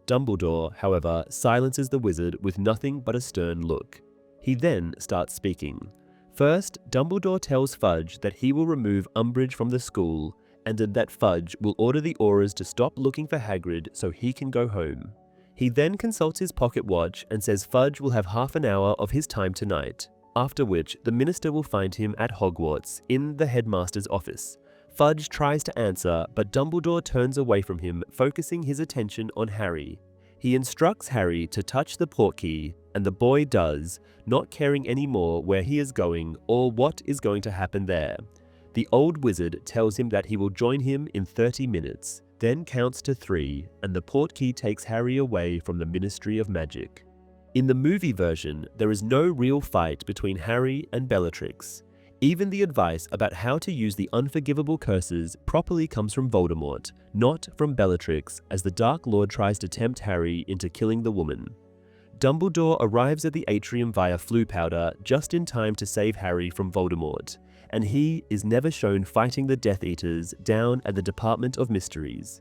Dumbledore, however, silences the wizard with nothing but a stern look. He then starts speaking. First, Dumbledore tells Fudge that he will remove Umbridge from the school, and that Fudge will order the Auras to stop looking for Hagrid so he can go home. He then consults his pocket watch and says Fudge will have half an hour of his time tonight, after which the minister will find him at Hogwarts, in the headmaster's office. Fudge tries to answer, but Dumbledore turns away from him, focusing his attention on Harry. He instructs Harry to touch the portkey, and the boy does, not caring anymore where he is going or what is going to happen there. The old wizard tells him that he will join him in 30 minutes, then counts to 3, and the portkey takes Harry away from the Ministry of Magic. In the movie version, there is no real fight between Harry and Bellatrix. Even the advice about how to use the unforgivable curses properly comes from Voldemort, not from Bellatrix, as the Dark Lord tries to tempt Harry into killing the woman. Dumbledore arrives at the atrium via Floo powder just in time to save Harry from Voldemort, and he is never shown fighting the Death Eaters down at the Department of Mysteries.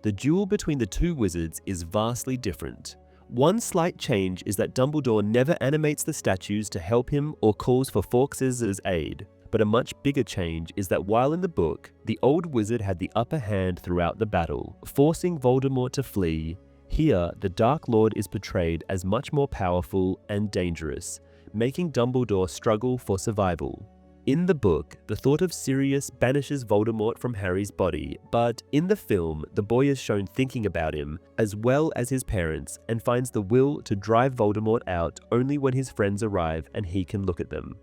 The duel between the two wizards is vastly different. One slight change is that Dumbledore never animates the statues to help him or calls for Fawkes' aid, but a much bigger change is that while in the book, the old wizard had the upper hand throughout the battle, forcing Voldemort to flee, here the Dark Lord is portrayed as much more powerful and dangerous, making Dumbledore struggle for survival. In the book, the thought of Sirius banishes Voldemort from Harry's body, but in the film, the boy is shown thinking about him, as well as his parents, and finds the will to drive Voldemort out only when his friends arrive and he can look at them.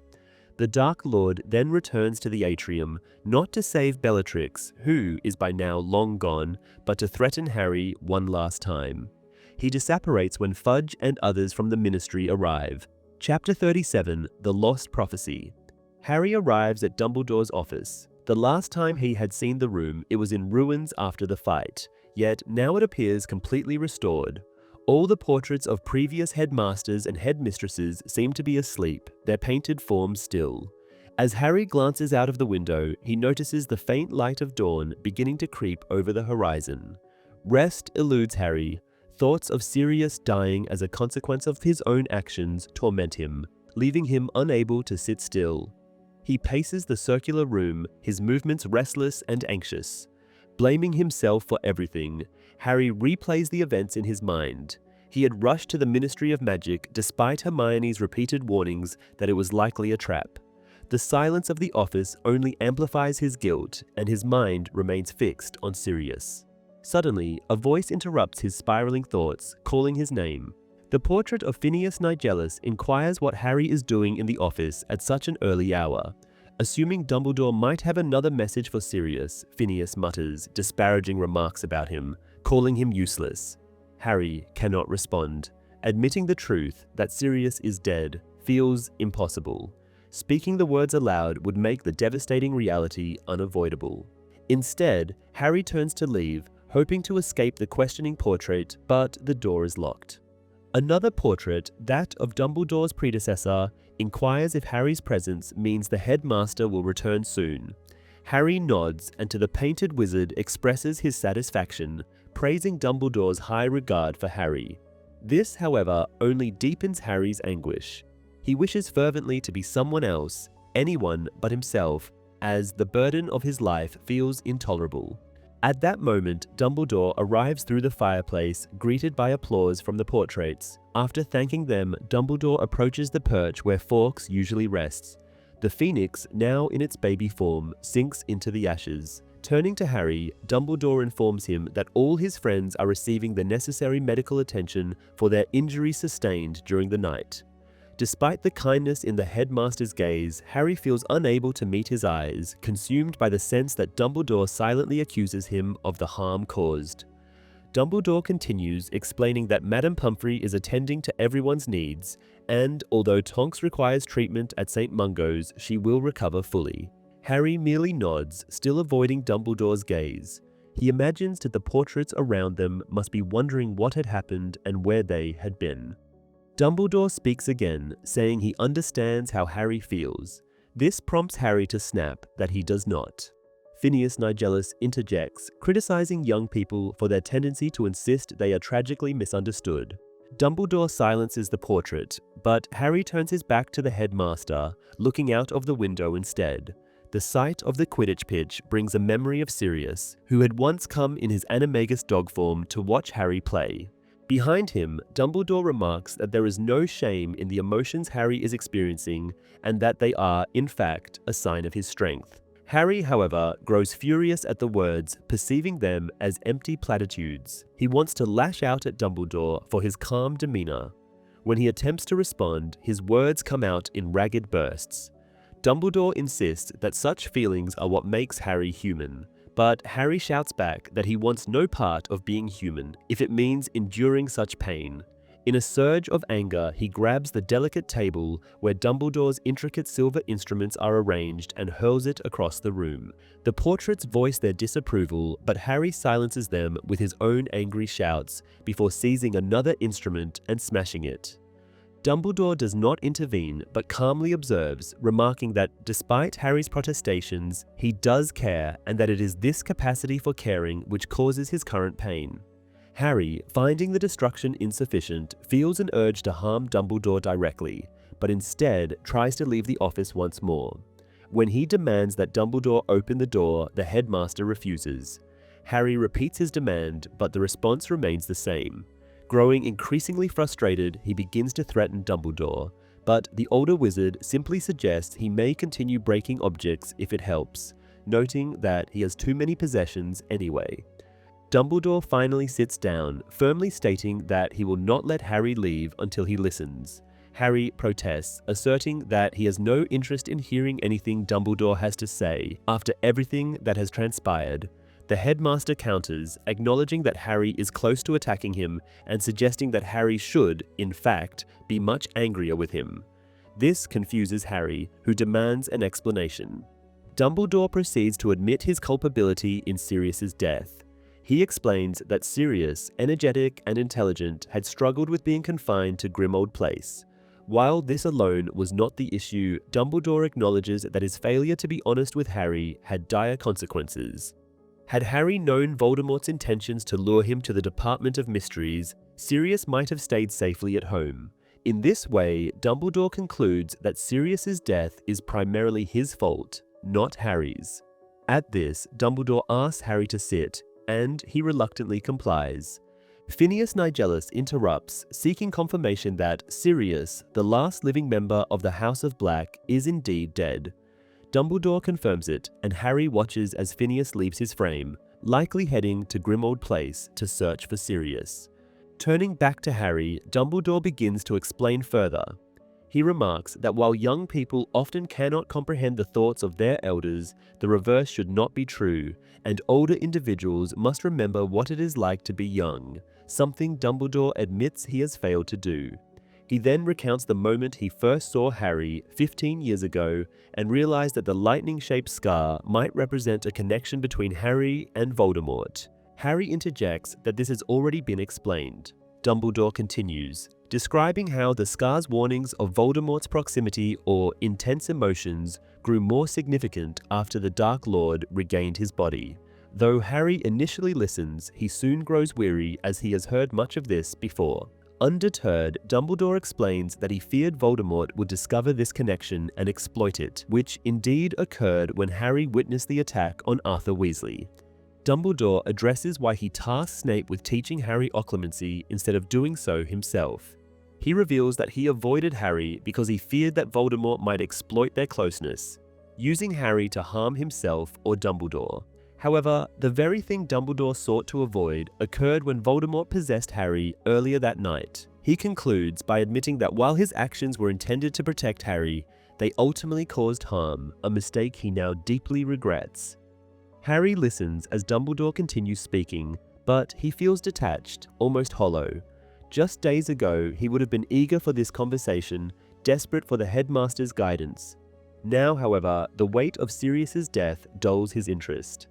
The Dark Lord then returns to the atrium, not to save Bellatrix, who is by now long gone, but to threaten Harry one last time. He disapparates when Fudge and others from the Ministry arrive. Chapter 37, The Lost Prophecy. Harry arrives at Dumbledore's office. The last time he had seen the room, it was in ruins after the fight, yet now it appears completely restored. All the portraits of previous headmasters and headmistresses seem to be asleep, their painted forms still. As Harry glances out of the window, he notices the faint light of dawn beginning to creep over the horizon. Rest eludes Harry. Thoughts of Sirius dying as a consequence of his own actions torment him, leaving him unable to sit still. He paces the circular room, his movements restless and anxious. Blaming himself for everything, Harry replays the events in his mind. He had rushed to the Ministry of Magic despite Hermione's repeated warnings that it was likely a trap. The silence of the office only amplifies his guilt, and his mind remains fixed on Sirius. Suddenly, a voice interrupts his spiraling thoughts, calling his name. The portrait of Phineas Nigellus inquires what Harry is doing in the office at such an early hour. Assuming Dumbledore might have another message for Sirius, Phineas mutters disparaging remarks about him, calling him useless. Harry cannot respond. Admitting the truth that Sirius is dead feels impossible. Speaking the words aloud would make the devastating reality unavoidable. Instead, Harry turns to leave, hoping to escape the questioning portrait, but the door is locked. Another portrait, that of Dumbledore's predecessor, inquires if Harry's presence means the headmaster will return soon. Harry nods and to the painted wizard expresses his satisfaction, praising Dumbledore's high regard for Harry. This, however, only deepens Harry's anguish. He wishes fervently to be someone else, anyone but himself, as the burden of his life feels intolerable. At that moment, Dumbledore arrives through the fireplace, greeted by applause from the portraits. After thanking them, Dumbledore approaches the perch where Fawkes usually rests. The phoenix, now in its baby form, sinks into the ashes. Turning to Harry, Dumbledore informs him that all his friends are receiving the necessary medical attention for their injuries sustained during the night. Despite the kindness in the headmaster's gaze, Harry feels unable to meet his eyes, consumed by the sense that Dumbledore silently accuses him of the harm caused. Dumbledore continues, explaining that Madame Pomfrey is attending to everyone's needs, and although Tonks requires treatment at St. Mungo's, she will recover fully. Harry merely nods, still avoiding Dumbledore's gaze. He imagines that the portraits around them must be wondering what had happened and where they had been. Dumbledore speaks again, saying he understands how Harry feels. This prompts Harry to snap that he does not. Phineas Nigellus interjects, criticizing young people for their tendency to insist they are tragically misunderstood. Dumbledore silences the portrait, but Harry turns his back to the headmaster, looking out of the window instead. The sight of the Quidditch pitch brings a memory of Sirius, who had once come in his animagus dog form to watch Harry play. Behind him, Dumbledore remarks that there is no shame in the emotions Harry is experiencing and that they are, in fact, a sign of his strength. Harry, however, grows furious at the words, perceiving them as empty platitudes. He wants to lash out at Dumbledore for his calm demeanor. When he attempts to respond, his words come out in ragged bursts. Dumbledore insists that such feelings are what makes Harry human. But Harry shouts back that he wants no part of being human if it means enduring such pain. In a surge of anger, he grabs the delicate table where Dumbledore's intricate silver instruments are arranged and hurls it across the room. The portraits voice their disapproval, but Harry silences them with his own angry shouts before seizing another instrument and smashing it. Dumbledore does not intervene but calmly observes, remarking that despite Harry's protestations, he does care and that it is this capacity for caring which causes his current pain. Harry, finding the destruction insufficient, feels an urge to harm Dumbledore directly, but instead tries to leave the office once more. When he demands that Dumbledore open the door, the headmaster refuses. Harry repeats his demand, but the response remains the same. Growing increasingly frustrated, he begins to threaten Dumbledore, but the older wizard simply suggests he may continue breaking objects if it helps, noting that he has too many possessions anyway. Dumbledore finally sits down, firmly stating that he will not let Harry leave until he listens. Harry protests, asserting that he has no interest in hearing anything Dumbledore has to say after everything that has transpired. The headmaster counters, acknowledging that Harry is close to attacking him and suggesting that Harry should, in fact, be much angrier with him. This confuses Harry, who demands an explanation. Dumbledore proceeds to admit his culpability in Sirius's death. He explains that Sirius, energetic and intelligent, had struggled with being confined to Grimmauld Place. While this alone was not the issue, Dumbledore acknowledges that his failure to be honest with Harry had dire consequences. Had Harry known Voldemort's intentions to lure him to the Department of Mysteries, Sirius might have stayed safely at home. In this way, Dumbledore concludes that Sirius's death is primarily his fault, not Harry's. At this, Dumbledore asks Harry to sit, and he reluctantly complies. Phineas Nigellus interrupts, seeking confirmation that Sirius, the last living member of the House of Black, is indeed dead. Dumbledore confirms it, and Harry watches as Phineas leaves his frame, likely heading to Grimmauld Place to search for Sirius. Turning back to Harry, Dumbledore begins to explain further. He remarks that while young people often cannot comprehend the thoughts of their elders, the reverse should not be true, and older individuals must remember what it is like to be young, something Dumbledore admits he has failed to do. He then recounts the moment he first saw Harry 15 years ago and realized that the lightning-shaped scar might represent a connection between Harry and Voldemort. Harry interjects that this has already been explained. Dumbledore continues, describing how the scar's warnings of Voldemort's proximity or intense emotions grew more significant after the Dark Lord regained his body. Though Harry initially listens, he soon grows weary as he has heard much of this before. Undeterred, Dumbledore explains that he feared Voldemort would discover this connection and exploit it, which indeed occurred when Harry witnessed the attack on Arthur Weasley. Dumbledore addresses why he tasked Snape with teaching Harry Occlumency instead of doing so himself. He reveals that he avoided Harry because he feared that Voldemort might exploit their closeness, using Harry to harm himself or Dumbledore. However, the very thing Dumbledore sought to avoid occurred when Voldemort possessed Harry earlier that night. He concludes by admitting that while his actions were intended to protect Harry, they ultimately caused harm, a mistake he now deeply regrets. Harry listens as Dumbledore continues speaking, but he feels detached, almost hollow. Just days ago, he would have been eager for this conversation, desperate for the headmaster's guidance. Now, however, the weight of Sirius's death dulls his interest.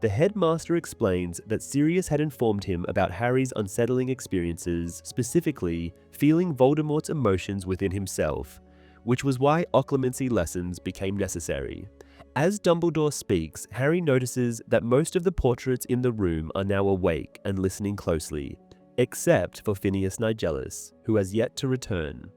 The headmaster explains that Sirius had informed him about Harry's unsettling experiences, specifically feeling Voldemort's emotions within himself, which was why occlumency lessons became necessary. As Dumbledore speaks, Harry notices that most of the portraits in the room are now awake and listening closely, except for Phineas Nigellus, who has yet to return.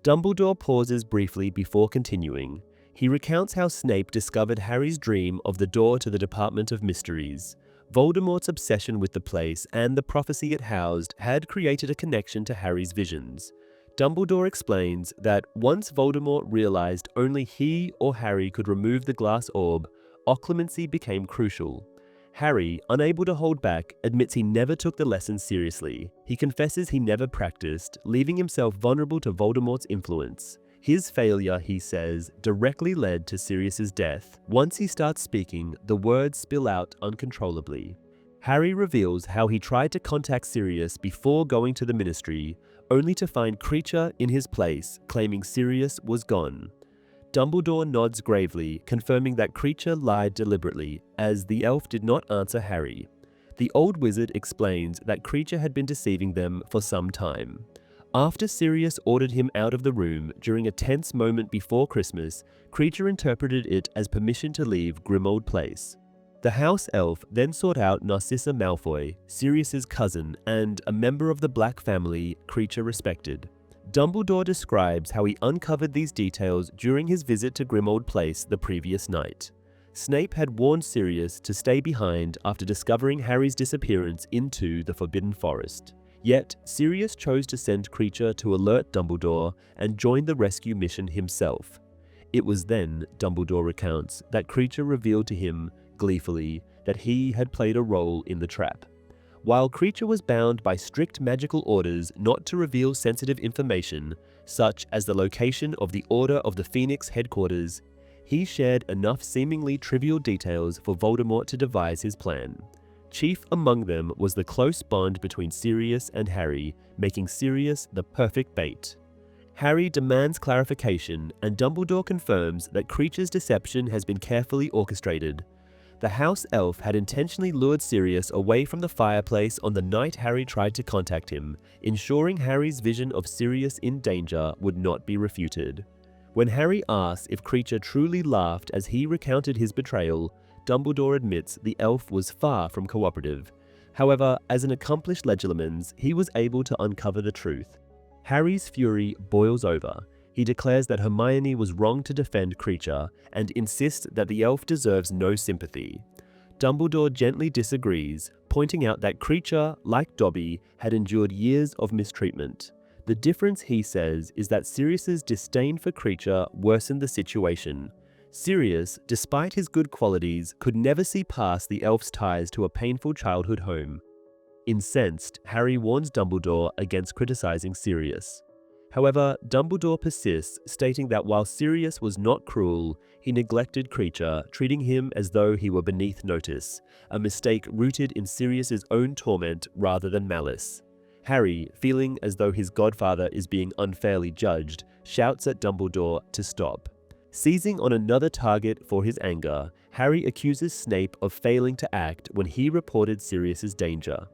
Dumbledore pauses briefly before continuing. He recounts how Snape discovered Harry's dream of the door to the Department of Mysteries. Voldemort's obsession with the place and the prophecy it housed had created a connection to Harry's visions. Dumbledore explains that once Voldemort realized only he or Harry could remove the glass orb, occlumency became crucial. Harry, unable to hold back, admits he never took the lesson seriously. He confesses he never practiced, leaving himself vulnerable to Voldemort's influence. His failure, he says, directly led to Sirius's death. Once he starts speaking, the words spill out uncontrollably. Harry reveals how he tried to contact Sirius before going to the Ministry, only to find Kreacher in his place, claiming Sirius was gone. Dumbledore nods gravely, confirming that Kreacher lied deliberately, as the elf did not answer Harry. The old wizard explains that Kreacher had been deceiving them for some time. After Sirius ordered him out of the room during a tense moment before Christmas, Kreacher interpreted it as permission to leave Grimmauld Place. The house elf then sought out Narcissa Malfoy, Sirius's cousin and a member of the Black family Kreacher respected. Dumbledore describes how he uncovered these details during his visit to Grimmauld Place the previous night. Snape had warned Sirius to stay behind after discovering Harry's disappearance into the Forbidden Forest. Yet, Sirius chose to send Kreacher to alert Dumbledore and join the rescue mission himself. It was then, Dumbledore recounts, that Kreacher revealed to him, gleefully, that he had played a role in the trap. While Kreacher was bound by strict magical orders not to reveal sensitive information, such as the location of the Order of the Phoenix headquarters, he shared enough seemingly trivial details for Voldemort to devise his plan. Chief among them was the close bond between Sirius and Harry, making Sirius the perfect bait. Harry demands clarification, and Dumbledore confirms that Kreacher's deception has been carefully orchestrated. The house elf had intentionally lured Sirius away from the fireplace on the night Harry tried to contact him, ensuring Harry's vision of Sirius in danger would not be refuted. When Harry asks if Kreacher truly laughed as he recounted his betrayal, Dumbledore admits the elf was far from cooperative. However, as an accomplished legilimens, he was able to uncover the truth. Harry's fury boils over. He declares that Hermione was wrong to defend Kreacher and insists that the elf deserves no sympathy. Dumbledore gently disagrees, pointing out that Kreacher, like Dobby, had endured years of mistreatment. The difference, he says, is that Sirius's disdain for Kreacher worsened the situation. Sirius, despite his good qualities, could never see past the elf's ties to a painful childhood home. Incensed, Harry warns Dumbledore against criticizing Sirius. However, Dumbledore persists, stating that while Sirius was not cruel, he neglected Kreacher, treating him as though he were beneath notice, a mistake rooted in Sirius's own torment rather than malice. Harry, feeling as though his godfather is being unfairly judged, shouts at Dumbledore to stop. Seizing on another target for his anger, Harry accuses Snape of failing to act when he reported Sirius's danger.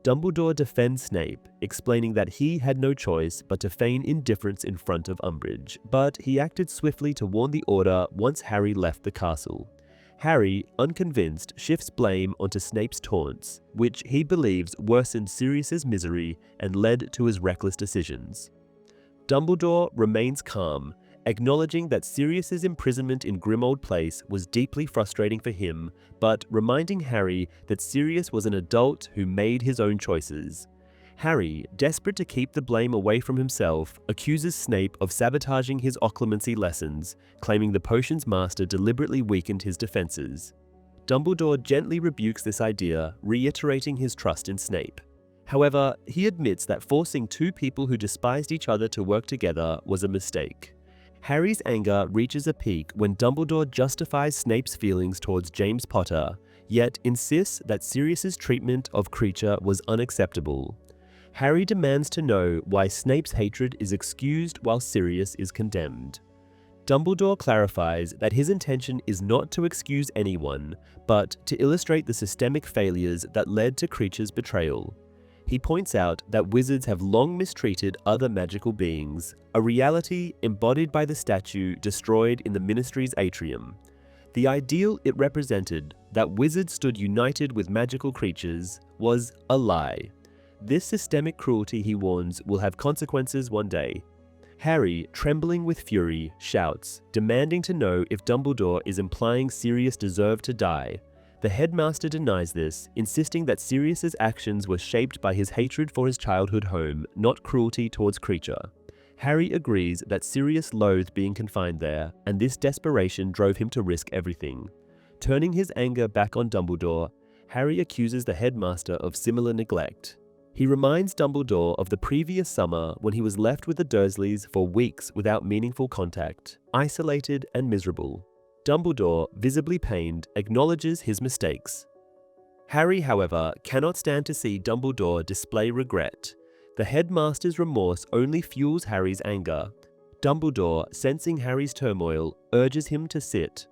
Dumbledore defends Snape, explaining that he had no choice but to feign indifference in front of Umbridge, but he acted swiftly to warn the Order once Harry left the castle. Harry, unconvinced, shifts blame onto Snape's taunts, which he believes worsened Sirius's misery and led to his reckless decisions. Dumbledore remains calm, acknowledging that Sirius's imprisonment in Grimmauld Place was deeply frustrating for him, but reminding Harry that Sirius was an adult who made his own choices. Harry, desperate to keep the blame away from himself, accuses Snape of sabotaging his Occlumency lessons, claiming the potion's master deliberately weakened his defenses. Dumbledore gently rebukes this idea, reiterating his trust in Snape. However, he admits that forcing two people who despised each other to work together was a mistake. Harry's anger reaches a peak when Dumbledore justifies Snape's feelings towards James Potter, yet insists that Sirius's treatment of Kreacher was unacceptable. Harry demands to know why Snape's hatred is excused while Sirius is condemned. Dumbledore clarifies that his intention is not to excuse anyone, but to illustrate the systemic failures that led to Kreacher's betrayal. He points out that wizards have long mistreated other magical beings, a reality embodied by the statue destroyed in the Ministry's atrium. The ideal it represented, that wizards stood united with magical creatures, was a lie. This systemic cruelty, he warns, will have consequences one day. Harry, trembling with fury, shouts, demanding to know if Dumbledore is implying Sirius deserved to die. The headmaster denies this, insisting that Sirius's actions were shaped by his hatred for his childhood home, not cruelty towards Kreacher. Harry agrees that Sirius loathed being confined there, and this desperation drove him to risk everything. Turning his anger back on Dumbledore, Harry accuses the headmaster of similar neglect. He reminds Dumbledore of the previous summer when he was left with the Dursleys for weeks without meaningful contact, isolated and miserable. Dumbledore, visibly pained, acknowledges his mistakes. Harry, however, cannot stand to see Dumbledore display regret. The headmaster's remorse only fuels Harry's anger. Dumbledore, sensing Harry's turmoil, urges him to sit.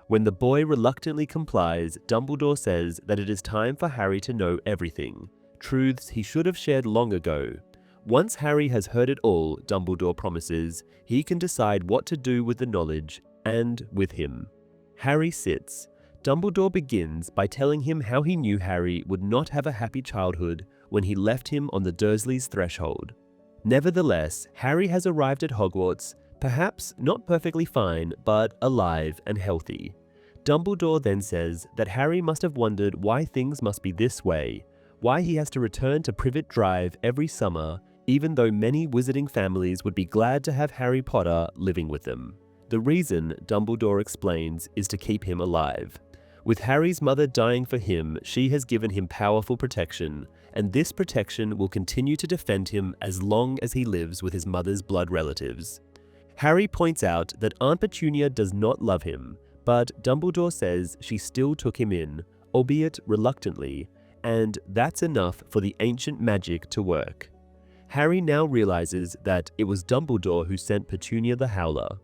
When the boy reluctantly complies, Dumbledore says that it is time for Harry to know everything, truths he should have shared long ago. Once Harry has heard it all, Dumbledore promises, he can decide what to do with the knowledge, and with him. Harry sits. Dumbledore begins by telling him how he knew Harry would not have a happy childhood when he left him on the Dursleys' threshold. Nevertheless, Harry has arrived at Hogwarts, perhaps not perfectly fine, but alive and healthy. Dumbledore then says that Harry must have wondered why things must be this way, why he has to return to Privet Drive every summer, even though many wizarding families would be glad to have Harry Potter living with them. The reason, Dumbledore explains, is to keep him alive. With Harry's mother dying for him, she has given him powerful protection, and this protection will continue to defend him as long as he lives with his mother's blood relatives. Harry points out that Aunt Petunia does not love him, but Dumbledore says she still took him in, albeit reluctantly, and that's enough for the ancient magic to work. Harry now realizes that it was Dumbledore who sent Petunia the Howler.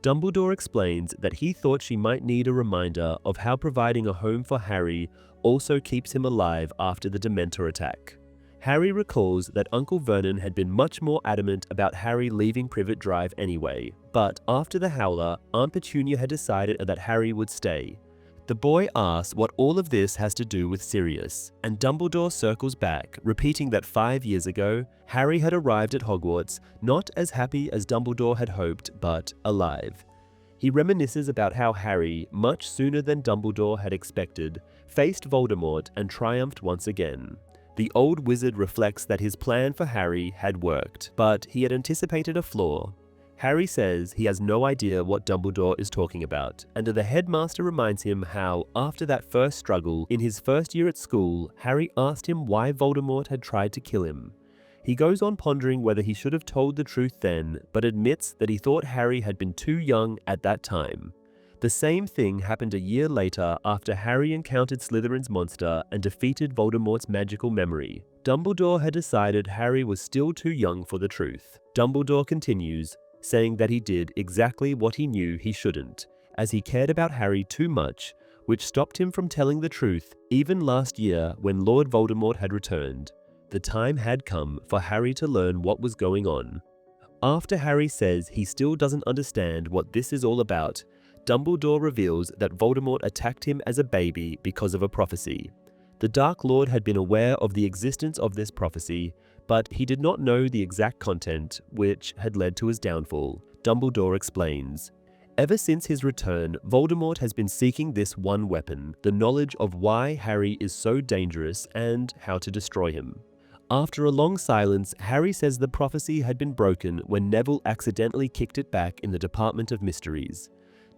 Dumbledore explains that he thought she might need a reminder of how providing a home for Harry also keeps him alive after the Dementor attack. Harry recalls that Uncle Vernon had been much more adamant about Harry leaving Privet Drive anyway, but after the Howler, Aunt Petunia had decided that Harry would stay. The boy asks what all of this has to do with Sirius, and Dumbledore circles back, repeating that 5 years ago, Harry had arrived at Hogwarts not as happy as Dumbledore had hoped, but alive. He reminisces about how Harry, much sooner than Dumbledore had expected, faced Voldemort and triumphed once again. The old wizard reflects that his plan for Harry had worked, but he had anticipated a flaw. Harry says he has no idea what Dumbledore is talking about, and the headmaster reminds him how, after that first struggle in his first year at school, Harry asked him why Voldemort had tried to kill him. He goes on pondering whether he should have told the truth then, but admits that he thought Harry had been too young at that time. The same thing happened a year later after Harry encountered Slytherin's monster and defeated Voldemort's magical memory. Dumbledore had decided Harry was still too young for the truth. Dumbledore continues, saying that he did exactly what he knew he shouldn't, as he cared about Harry too much, which stopped him from telling the truth even last year when Lord Voldemort had returned. The time had come for Harry to learn what was going on. After Harry says he still doesn't understand what this is all about, Dumbledore reveals that Voldemort attacked him as a baby because of a prophecy. The Dark Lord had been aware of the existence of this prophecy, but he did not know the exact content, which had led to his downfall. Dumbledore explains, "Ever since his return, Voldemort has been seeking this one weapon, the knowledge of why Harry is so dangerous and how to destroy him." After a long silence, Harry says the prophecy had been broken when Neville accidentally kicked it back in the Department of Mysteries.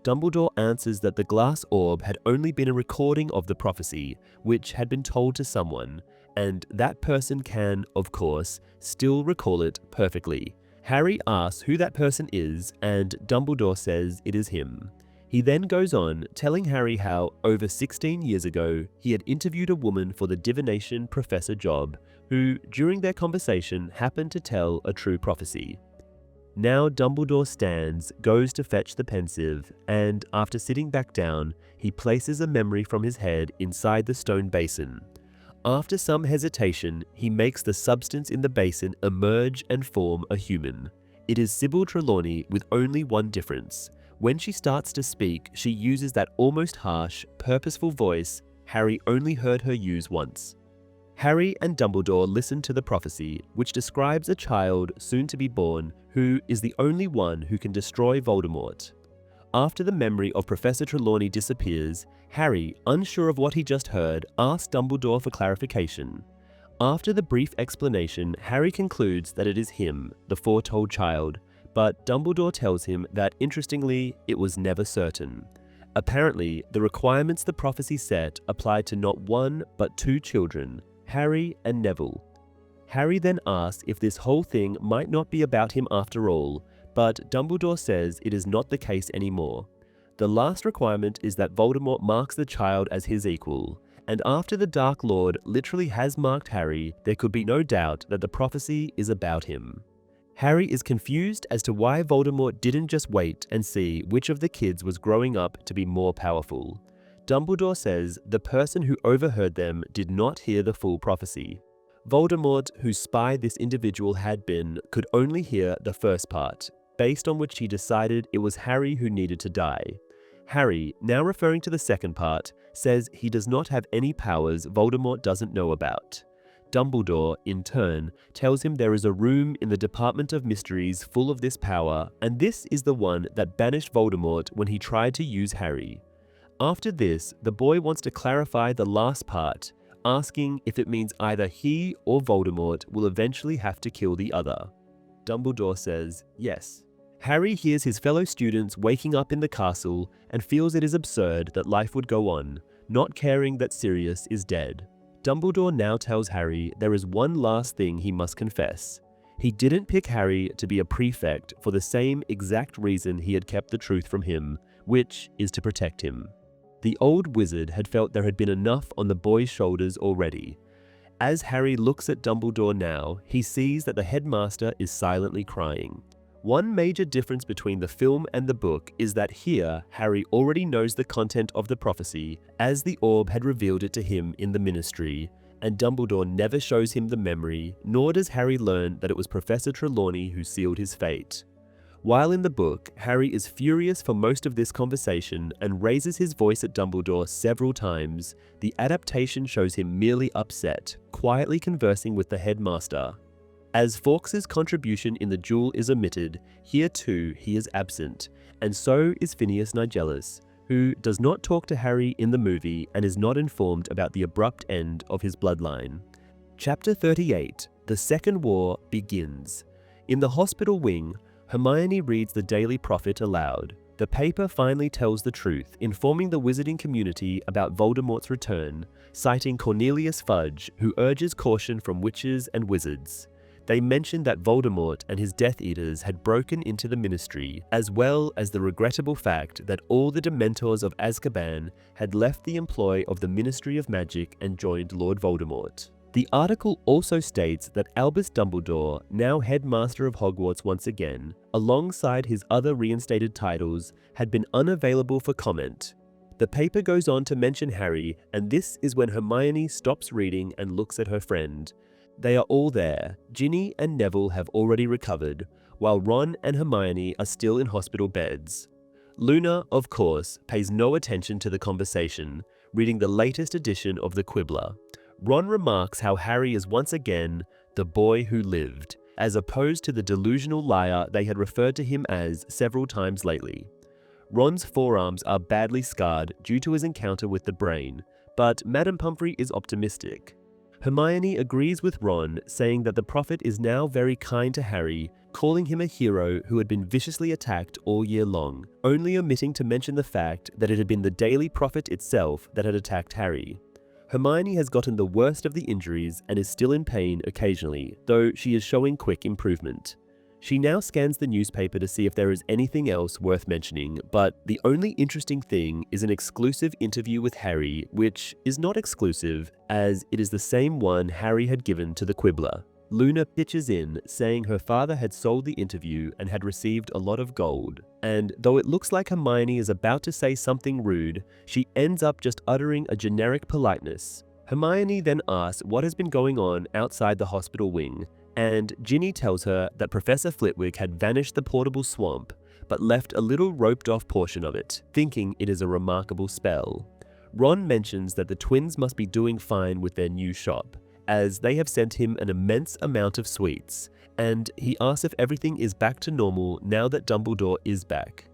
Dumbledore answers that the glass orb had only been a recording of the prophecy, which had been told to someone, and that person can, of course, still recall it perfectly. Harry asks who that person is, and Dumbledore says it is him. He then goes on, telling Harry how, over 16 years ago, he had interviewed a woman for the divination professor job, who, during their conversation, happened to tell a true prophecy. Now Dumbledore stands, goes to fetch the pensieve, and after sitting back down, he places a memory from his head inside the stone basin. After some hesitation, he makes the substance in the basin emerge and form a human. It is Sybil Trelawney with only one difference. When she starts to speak, she uses that almost harsh, purposeful voice Harry only heard her use once. Harry and Dumbledore listen to the prophecy, which describes a child soon to be born who is the only one who can destroy Voldemort. After the memory of Professor Trelawney disappears, Harry, unsure of what he just heard, asks Dumbledore for clarification. After the brief explanation, Harry concludes that it is him, the foretold child, but Dumbledore tells him that, interestingly, it was never certain. Apparently, the requirements the prophecy set applied to not one but two children, Harry and Neville. Harry then asks if this whole thing might not be about him after all, but Dumbledore says it is not the case anymore. The last requirement is that Voldemort marks the child as his equal, and after the Dark Lord literally has marked Harry, there could be no doubt that the prophecy is about him. Harry is confused as to why Voldemort didn't just wait and see which of the kids was growing up to be more powerful. Dumbledore says the person who overheard them did not hear the full prophecy. Voldemort, whose spy this individual had been, could only hear the first part, based on which he decided it was Harry who needed to die. Harry, now referring to the second part, says he does not have any powers Voldemort doesn't know about. Dumbledore, in turn, tells him there is a room in the Department of Mysteries full of this power, and this is the one that banished Voldemort when he tried to use Harry. After this, the boy wants to clarify the last part, asking if it means either he or Voldemort will eventually have to kill the other. Dumbledore says yes. Harry hears his fellow students waking up in the castle and feels it is absurd that life would go on, not caring that Sirius is dead. Dumbledore now tells Harry there is one last thing he must confess. He didn't pick Harry to be a prefect for the same exact reason he had kept the truth from him, which is to protect him. The old wizard had felt there had been enough on the boy's shoulders already. As Harry looks at Dumbledore now, he sees that the headmaster is silently crying. One major difference between the film and the book is that here, Harry already knows the content of the prophecy, as the orb had revealed it to him in the Ministry, and Dumbledore never shows him the memory, nor does Harry learn that it was Professor Trelawney who sealed his fate. While in the book, Harry is furious for most of this conversation and raises his voice at Dumbledore several times, the adaptation shows him merely upset, quietly conversing with the headmaster. As Fawkes's contribution in the duel is omitted, here too he is absent, and so is Phineas Nigellus, who does not talk to Harry in the movie and is not informed about the abrupt end of his bloodline. Chapter 38, The Second War begins. In the hospital wing, Hermione reads the Daily Prophet aloud. The paper finally tells the truth, informing the wizarding community about Voldemort's return, citing Cornelius Fudge, who urges caution from witches and wizards. They mention that Voldemort and his Death Eaters had broken into the Ministry, as well as the regrettable fact that all the Dementors of Azkaban had left the employ of the Ministry of Magic and joined Lord Voldemort. The article also states that Albus Dumbledore, now headmaster of Hogwarts once again, alongside his other reinstated titles, had been unavailable for comment. The paper goes on to mention Harry, and this is when Hermione stops reading and looks at her friend. They are all there. Ginny and Neville have already recovered, while Ron and Hermione are still in hospital beds. Luna, of course, pays no attention to the conversation, reading the latest edition of the Quibbler. Ron remarks how Harry is once again the boy who lived, as opposed to the delusional liar they had referred to him as several times lately. Ron's forearms are badly scarred due to his encounter with the brain, but Madame Pomfrey is optimistic. Hermione agrees with Ron, saying that the Prophet is now very kind to Harry, calling him a hero who had been viciously attacked all year long, only omitting to mention the fact that it had been the Daily Prophet itself that had attacked Harry. Hermione has gotten the worst of the injuries and is still in pain occasionally, though she is showing quick improvement. She now scans the newspaper to see if there is anything else worth mentioning, but the only interesting thing is an exclusive interview with Harry, which is not exclusive, as it is the same one Harry had given to the Quibbler. Luna pitches in, saying her father had sold the interview and had received a lot of gold. And though it looks like Hermione is about to say something rude, she ends up just uttering a generic politeness. Hermione then asks what has been going on outside the hospital wing, and Ginny tells her that Professor Flitwick had vanished the portable swamp, but left a little roped-off portion of it, thinking it is a remarkable spell. Ron mentions that the twins must be doing fine with their new shop, as they have sent him an immense amount of sweets, and he asks if everything is back to normal now that Dumbledore is back.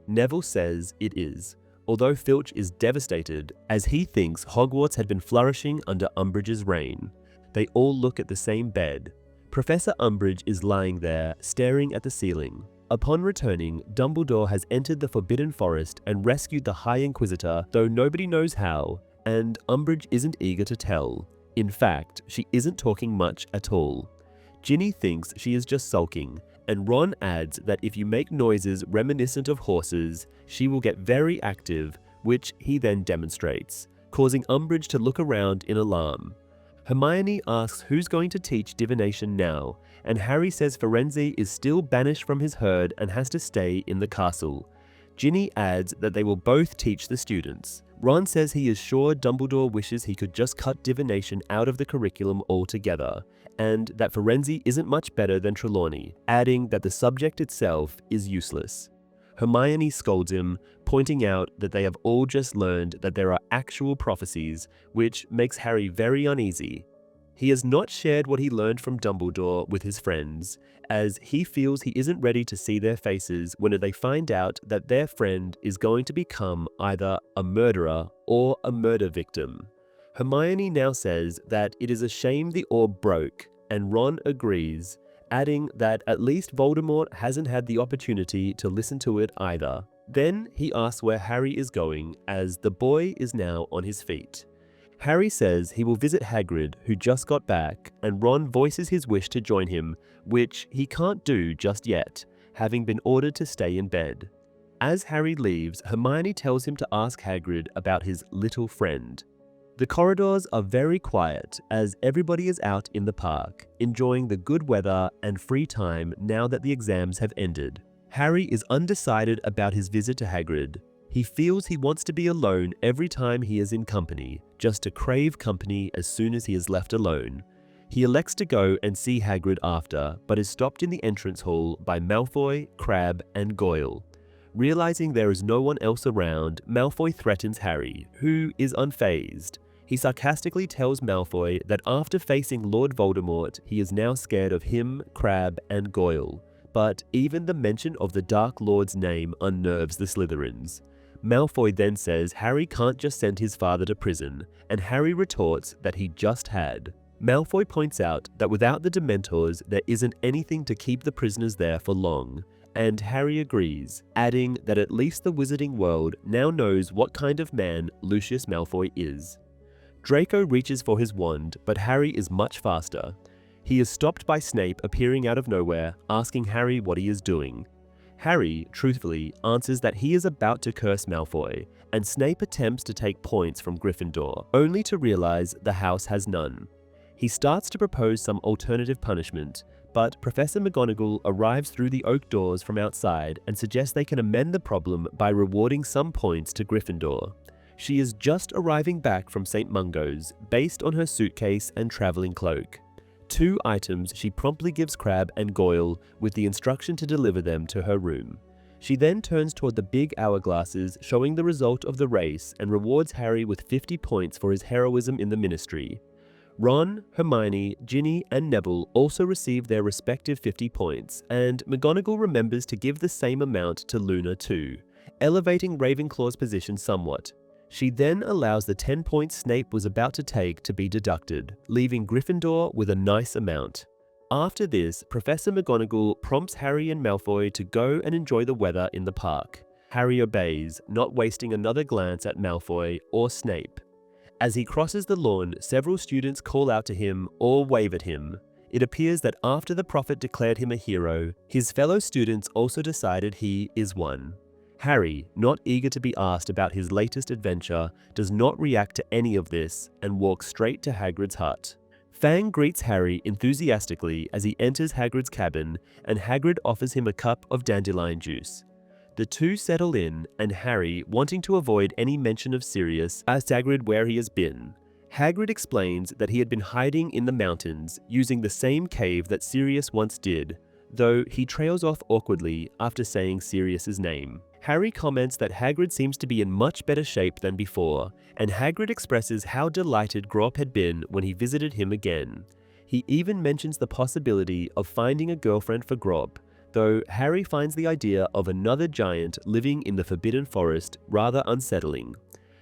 Neville says it is, although Filch is devastated, as he thinks Hogwarts had been flourishing under Umbridge's reign. They all look at the same bed. Professor Umbridge is lying there, staring at the ceiling. Upon returning, Dumbledore has entered the Forbidden Forest and rescued the High Inquisitor, though nobody knows how, and Umbridge isn't eager to tell. In fact, she isn't talking much at all. Ginny thinks she is just sulking, and Ron adds that if you make noises reminiscent of horses, she will get very active, which he then demonstrates, causing Umbridge to look around in alarm. Hermione asks who's going to teach divination now, and Harry says Firenze is still banished from his herd and has to stay in the castle. Ginny adds that they will both teach the students. Ron says he is sure Dumbledore wishes he could just cut divination out of the curriculum altogether, and that Firenze isn't much better than Trelawney, adding that the subject itself is useless. Hermione scolds him, pointing out that they have all just learned that there are actual prophecies, which makes Harry very uneasy. He has not shared what he learned from Dumbledore with his friends, as he feels he isn't ready to see their faces when they find out that their friend is going to become either a murderer or a murder victim. Hermione now says that it is a shame the orb broke, and Ron agrees, adding that at least Voldemort hasn't had the opportunity to listen to it either. Then he asks where Harry is going, as the boy is now on his feet. Harry says he will visit Hagrid, who just got back, and Ron voices his wish to join him, which he can't do just yet, having been ordered to stay in bed. As Harry leaves, Hermione tells him to ask Hagrid about his little friend. The corridors are very quiet, as everybody is out in the park, enjoying the good weather and free time now that the exams have ended. Harry is undecided about his visit to Hagrid. He feels he wants to be alone every time he is in company, just to crave company as soon as he is left alone. He elects to go and see Hagrid after, but is stopped in the entrance hall by Malfoy, Crabbe, and Goyle. Realizing there is no one else around, Malfoy threatens Harry, who is unfazed. He sarcastically tells Malfoy that after facing Lord Voldemort, he is now scared of him, Crabbe, and Goyle. But even the mention of the Dark Lord's name unnerves the Slytherins. Malfoy then says Harry can't just send his father to prison, and Harry retorts that he just had. Malfoy points out that without the Dementors, there isn't anything to keep the prisoners there for long, and Harry agrees, adding that at least the wizarding world now knows what kind of man Lucius Malfoy is. Draco reaches for his wand, but Harry is much faster. He is stopped by Snape appearing out of nowhere, asking Harry what he is doing. Harry, truthfully, answers that he is about to curse Malfoy, and Snape attempts to take points from Gryffindor, only to realize the house has none. He starts to propose some alternative punishment, but Professor McGonagall arrives through the oak doors from outside and suggests they can amend the problem by rewarding some points to Gryffindor. She is just arriving back from St. Mungo's, based on her suitcase and traveling cloak. 2 items she promptly gives Crabbe and Goyle with the instruction to deliver them to her room. She then turns toward the big hourglasses showing the result of the race and rewards Harry with 50 points for his heroism in the Ministry. Ron, Hermione, Ginny, and Neville also receive their respective 50 points, and McGonagall remembers to give the same amount to Luna too, elevating Ravenclaw's position somewhat. She then allows the 10 points Snape was about to take to be deducted, leaving Gryffindor with a nice amount. After this, Professor McGonagall prompts Harry and Malfoy to go and enjoy the weather in the park. Harry obeys, not wasting another glance at Malfoy or Snape. As he crosses the lawn, several students call out to him or wave at him. It appears that after the prophet declared him a hero, his fellow students also decided he is one. Harry, not eager to be asked about his latest adventure, does not react to any of this and walks straight to Hagrid's hut. Fang greets Harry enthusiastically as he enters Hagrid's cabin, and Hagrid offers him a cup of dandelion juice. The two settle in, and Harry, wanting to avoid any mention of Sirius, asks Hagrid where he has been. Hagrid explains that he had been hiding in the mountains, using the same cave that Sirius once did, though he trails off awkwardly after saying Sirius's name. Harry comments that Hagrid seems to be in much better shape than before, and Hagrid expresses how delighted Grawp had been when he visited him again. He even mentions the possibility of finding a girlfriend for Grawp, though Harry finds the idea of another giant living in the Forbidden Forest rather unsettling.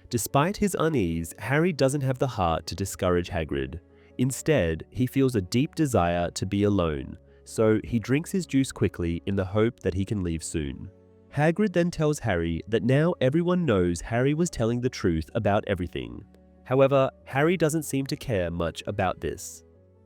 Despite his unease, Harry doesn't have the heart to discourage Hagrid. Instead, he feels a deep desire to be alone, so he drinks his juice quickly in the hope that he can leave soon. Hagrid then tells Harry that now everyone knows Harry was telling the truth about everything. However, Harry doesn't seem to care much about this.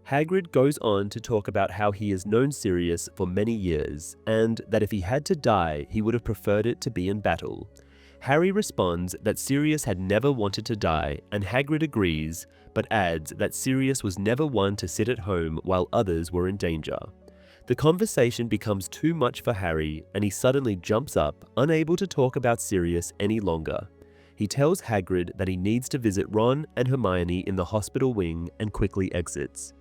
Hagrid goes on to talk about how he has known Sirius for many years, and that if he had to die, he would have preferred it to be in battle. Harry responds that Sirius had never wanted to die, and Hagrid agrees, but adds that Sirius was never one to sit at home while others were in danger. The conversation becomes too much for Harry, and he suddenly jumps up, unable to talk about Sirius any longer. He tells Hagrid that he needs to visit Ron and Hermione in the hospital wing and quickly exits.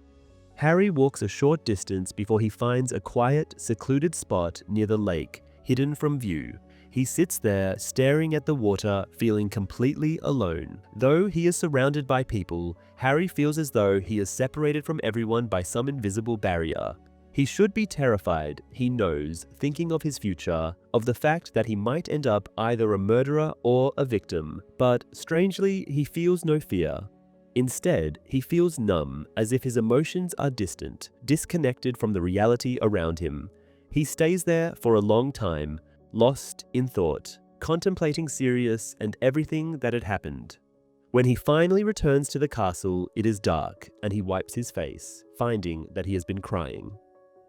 Harry walks a short distance before he finds a quiet, secluded spot near the lake, hidden from view. He sits there, staring at the water, feeling completely alone. Though he is surrounded by people, Harry feels as though he is separated from everyone by some invisible barrier. He should be terrified, he knows, thinking of his future, of the fact that he might end up either a murderer or a victim, but strangely, he feels no fear. Instead, he feels numb, as if his emotions are distant, disconnected from the reality around him. He stays there for a long time, lost in thought, contemplating Sirius and everything that had happened. When he finally returns to the castle, it is dark, and he wipes his face, finding that he has been crying.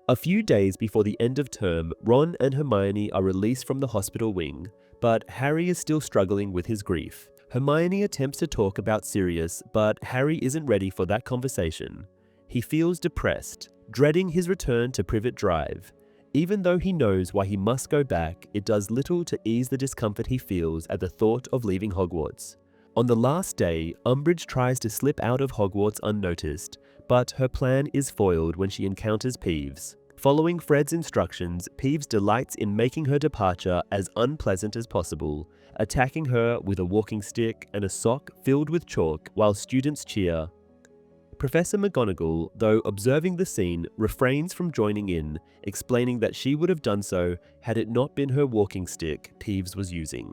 A few days before the end of term, Ron and Hermione are released from the hospital wing, but Harry is still struggling with his grief. Hermione attempts to talk about Sirius, but Harry isn't ready for that conversation. He feels depressed, dreading his return to Privet Drive. Even though he knows why he must go back, it does little to ease the discomfort he feels at the thought of leaving Hogwarts. On the last day, Umbridge tries to slip out of Hogwarts unnoticed, but her plan is foiled when she encounters Peeves. Following Fred's instructions, Peeves delights in making her departure as unpleasant as possible, attacking her with a walking stick and a sock filled with chalk while students cheer. Professor McGonagall, though observing the scene, refrains from joining in, explaining that she would have done so had it not been her walking stick Peeves was using.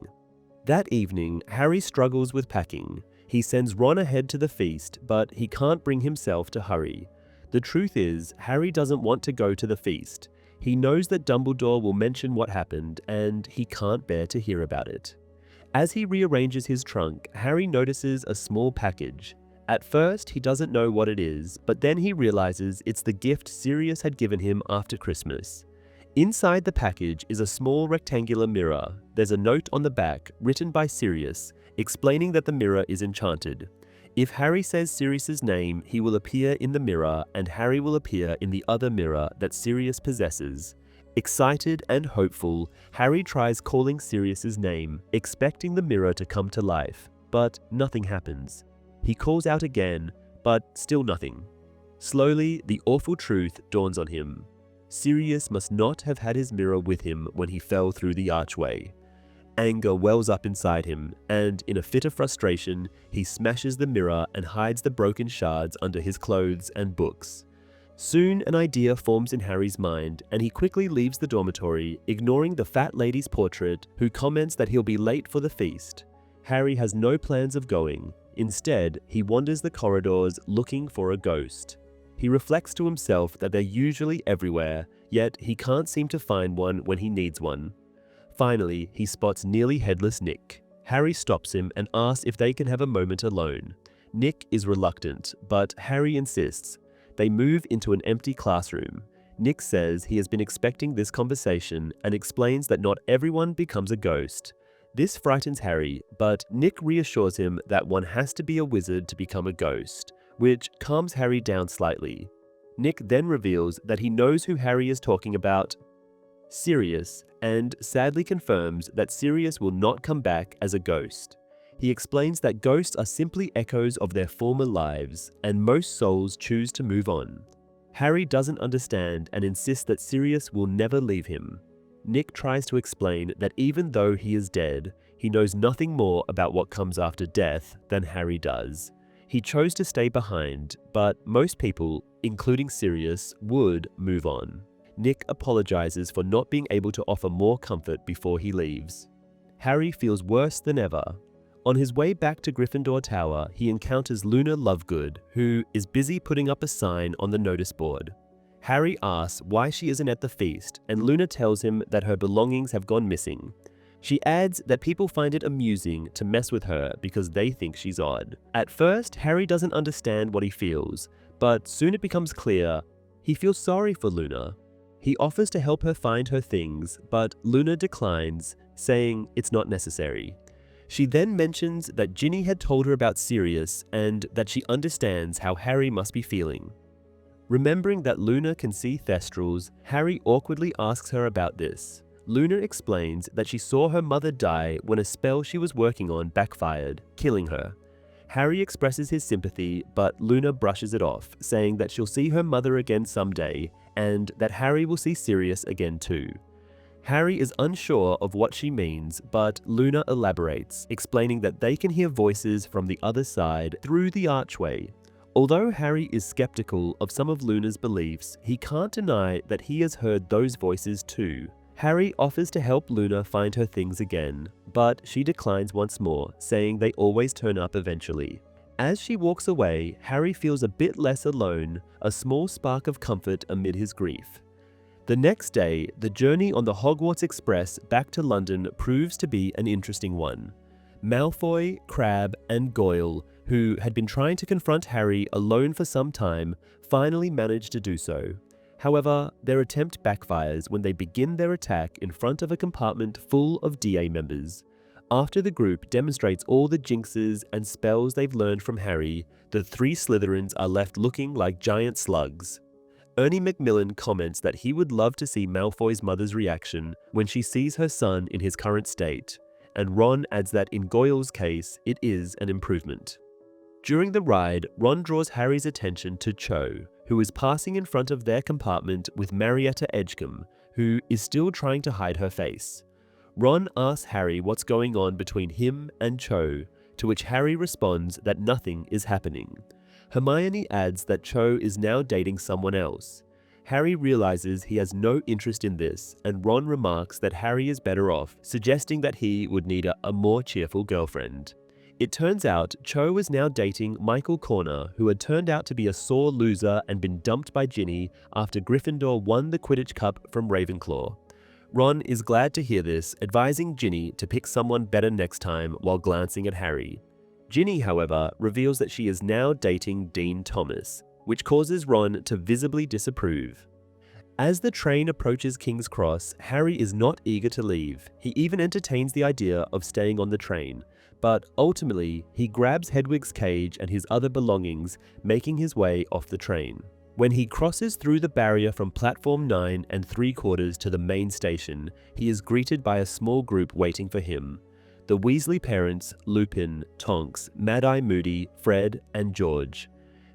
That evening, Harry struggles with packing. He sends Ron ahead to the feast, but he can't bring himself to hurry. The truth is, Harry doesn't want to go to the feast. He knows that Dumbledore will mention what happened, and he can't bear to hear about it. As he rearranges his trunk, Harry notices a small package. At first, he doesn't know what it is, but then he realizes it's the gift Sirius had given him after Christmas. Inside the package is a small rectangular mirror. There's a note on the back, written by Sirius, explaining that the mirror is enchanted. If Harry says Sirius's name, he will appear in the mirror, and Harry will appear in the other mirror that Sirius possesses. Excited and hopeful, Harry tries calling Sirius's name, expecting the mirror to come to life, but nothing happens. He calls out again, but still nothing. Slowly, the awful truth dawns on him. Sirius must not have had his mirror with him when he fell through the archway. Anger wells up inside him, and in a fit of frustration, he smashes the mirror and hides the broken shards under his clothes and books. Soon an idea forms in Harry's mind, and he quickly leaves the dormitory, ignoring the fat lady's portrait, who comments that he'll be late for the feast. Harry has no plans of going. Instead, he wanders the corridors looking for a ghost. He reflects to himself that they're usually everywhere, yet he can't seem to find one when he needs one. Finally, he spots nearly headless Nick. Harry stops him and asks if they can have a moment alone. Nick is reluctant, but Harry insists. They move into an empty classroom. Nick says he has been expecting this conversation and explains that not everyone becomes a ghost. This frightens Harry, but Nick reassures him that one has to be a wizard to become a ghost, which calms Harry down slightly. Nick then reveals that he knows who Harry is talking about, Sirius, and sadly confirms that Sirius will not come back as a ghost. He explains that ghosts are simply echoes of their former lives, and most souls choose to move on. Harry doesn't understand and insists that Sirius will never leave him. Nick tries to explain that even though he is dead, he knows nothing more about what comes after death than Harry does. He chose to stay behind, but most people, including Sirius, would move on. Nick apologizes for not being able to offer more comfort before he leaves. Harry feels worse than ever. On his way back to Gryffindor Tower, he encounters Luna Lovegood, who is busy putting up a sign on the notice board. Harry asks why she isn't at the feast, and Luna tells him that her belongings have gone missing. She adds that people find it amusing to mess with her because they think she's odd. At first, Harry doesn't understand what he feels, but soon it becomes clear he feels sorry for Luna. He offers to help her find her things, but Luna declines, saying it's not necessary. She then mentions that Ginny had told her about Sirius and that she understands how Harry must be feeling. Remembering that Luna can see Thestrals, Harry awkwardly asks her about this. Luna explains that she saw her mother die when a spell she was working on backfired, killing her. Harry expresses his sympathy, but Luna brushes it off, saying that she'll see her mother again someday, and that Harry will see Sirius again too. Harry is unsure of what she means, but Luna elaborates, explaining that they can hear voices from the other side through the archway. Although Harry is skeptical of some of Luna's beliefs, he can't deny that he has heard those voices too. Harry offers to help Luna find her things again, but she declines once more, saying they always turn up eventually. As she walks away, Harry feels a bit less alone, a small spark of comfort amid his grief. The next day, the journey on the Hogwarts Express back to London proves to be an interesting one. Malfoy, Crabbe, and Goyle, who had been trying to confront Harry alone for some time, finally manage to do so. However, their attempt backfires when they begin their attack in front of a compartment full of DA members. After the group demonstrates all the jinxes and spells they've learned from Harry, the three Slytherins are left looking like giant slugs. Ernie Macmillan comments that he would love to see Malfoy's mother's reaction when she sees her son in his current state, and Ron adds that in Goyle's case, it is an improvement. During the ride, Ron draws Harry's attention to Cho, who is passing in front of their compartment with Marietta Edgecombe, who is still trying to hide her face. Ron asks Harry what's going on between him and Cho, to which Harry responds that nothing is happening. Hermione adds that Cho is now dating someone else. Harry realizes he has no interest in this, and Ron remarks that Harry is better off, suggesting that he would need a more cheerful girlfriend. It turns out Cho is now dating Michael Corner, who had turned out to be a sore loser and been dumped by Ginny after Gryffindor won the Quidditch Cup from Ravenclaw. Ron is glad to hear this, advising Ginny to pick someone better next time while glancing at Harry. Ginny, however, reveals that she is now dating Dean Thomas, which causes Ron to visibly disapprove. As the train approaches King's Cross, Harry is not eager to leave. He even entertains the idea of staying on the train, but ultimately he grabs Hedwig's cage and his other belongings, making his way off the train. When he crosses through the barrier from platform 9 3/4 to the main station, he is greeted by a small group waiting for him. The Weasley parents, Lupin, Tonks, Mad-Eye Moody, Fred, and George.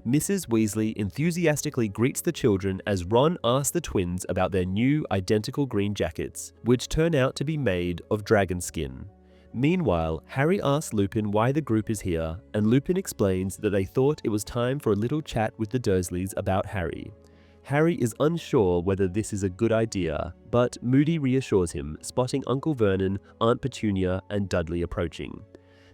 Mrs. Weasley enthusiastically greets the children as Ron asks the twins about their new identical green jackets, which turn out to be made of dragon skin. Meanwhile, Harry asks Lupin why the group is here, and Lupin explains that they thought it was time for a little chat with the Dursleys about Harry. Harry is unsure whether this is a good idea, but Moody reassures him, spotting Uncle Vernon, Aunt Petunia, and Dudley approaching.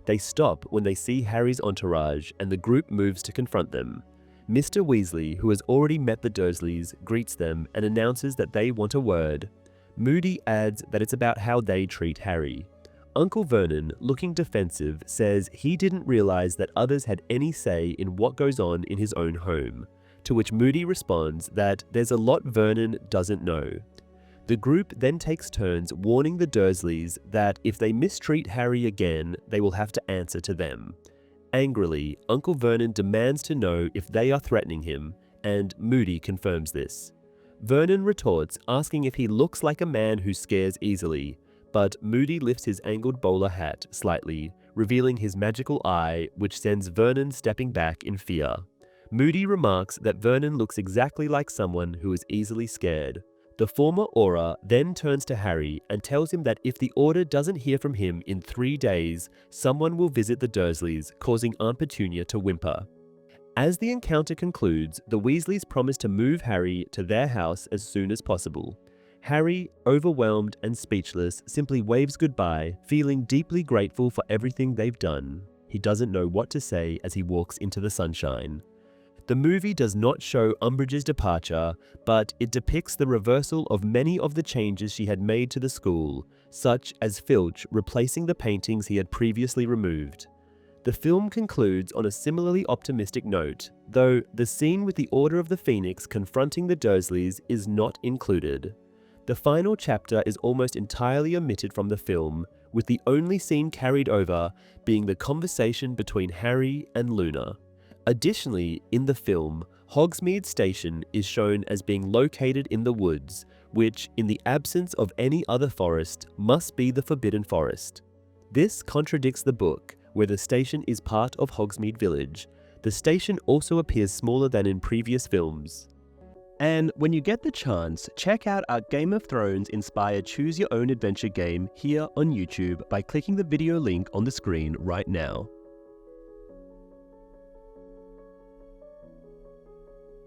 They stop when they see Harry's entourage, and the group moves to confront them. Mr. Weasley, who has already met the Dursleys, greets them and announces that they want a word. Moody adds that it's about how they treat Harry. Uncle Vernon, looking defensive, says he didn't realize that others had any say in what goes on in his own home, to which Moody responds that there's a lot Vernon doesn't know. The group then takes turns warning the Dursleys that if they mistreat Harry again, they will have to answer to them. Angrily, Uncle Vernon demands to know if they are threatening him, and Moody confirms this. Vernon retorts, asking if he looks like a man who scares easily, but Moody lifts his angled bowler hat slightly, revealing his magical eye, which sends Vernon stepping back in fear. Moody remarks that Vernon looks exactly like someone who is easily scared. The former Auror then turns to Harry and tells him that if the Order doesn't hear from him in 3 days, someone will visit the Dursleys, causing Aunt Petunia to whimper. As the encounter concludes, the Weasleys promise to move Harry to their house as soon as possible. Harry, overwhelmed and speechless, simply waves goodbye, feeling deeply grateful for everything they've done. He doesn't know what to say as he walks into the sunshine. The movie does not show Umbridge's departure, but it depicts the reversal of many of the changes she had made to the school, such as Filch replacing the paintings he had previously removed. The film concludes on a similarly optimistic note, though the scene with the Order of the Phoenix confronting the Dursleys is not included. The final chapter is almost entirely omitted from the film, with the only scene carried over being the conversation between Harry and Luna. Additionally, in the film, Hogsmeade Station is shown as being located in the woods, which, in the absence of any other forest, must be the Forbidden Forest. This contradicts the book, where the station is part of Hogsmeade Village. The station also appears smaller than in previous films. And when you get the chance, check out our Game of Thrones inspired Choose Your Own Adventure game here on YouTube by clicking the video link on the screen right now.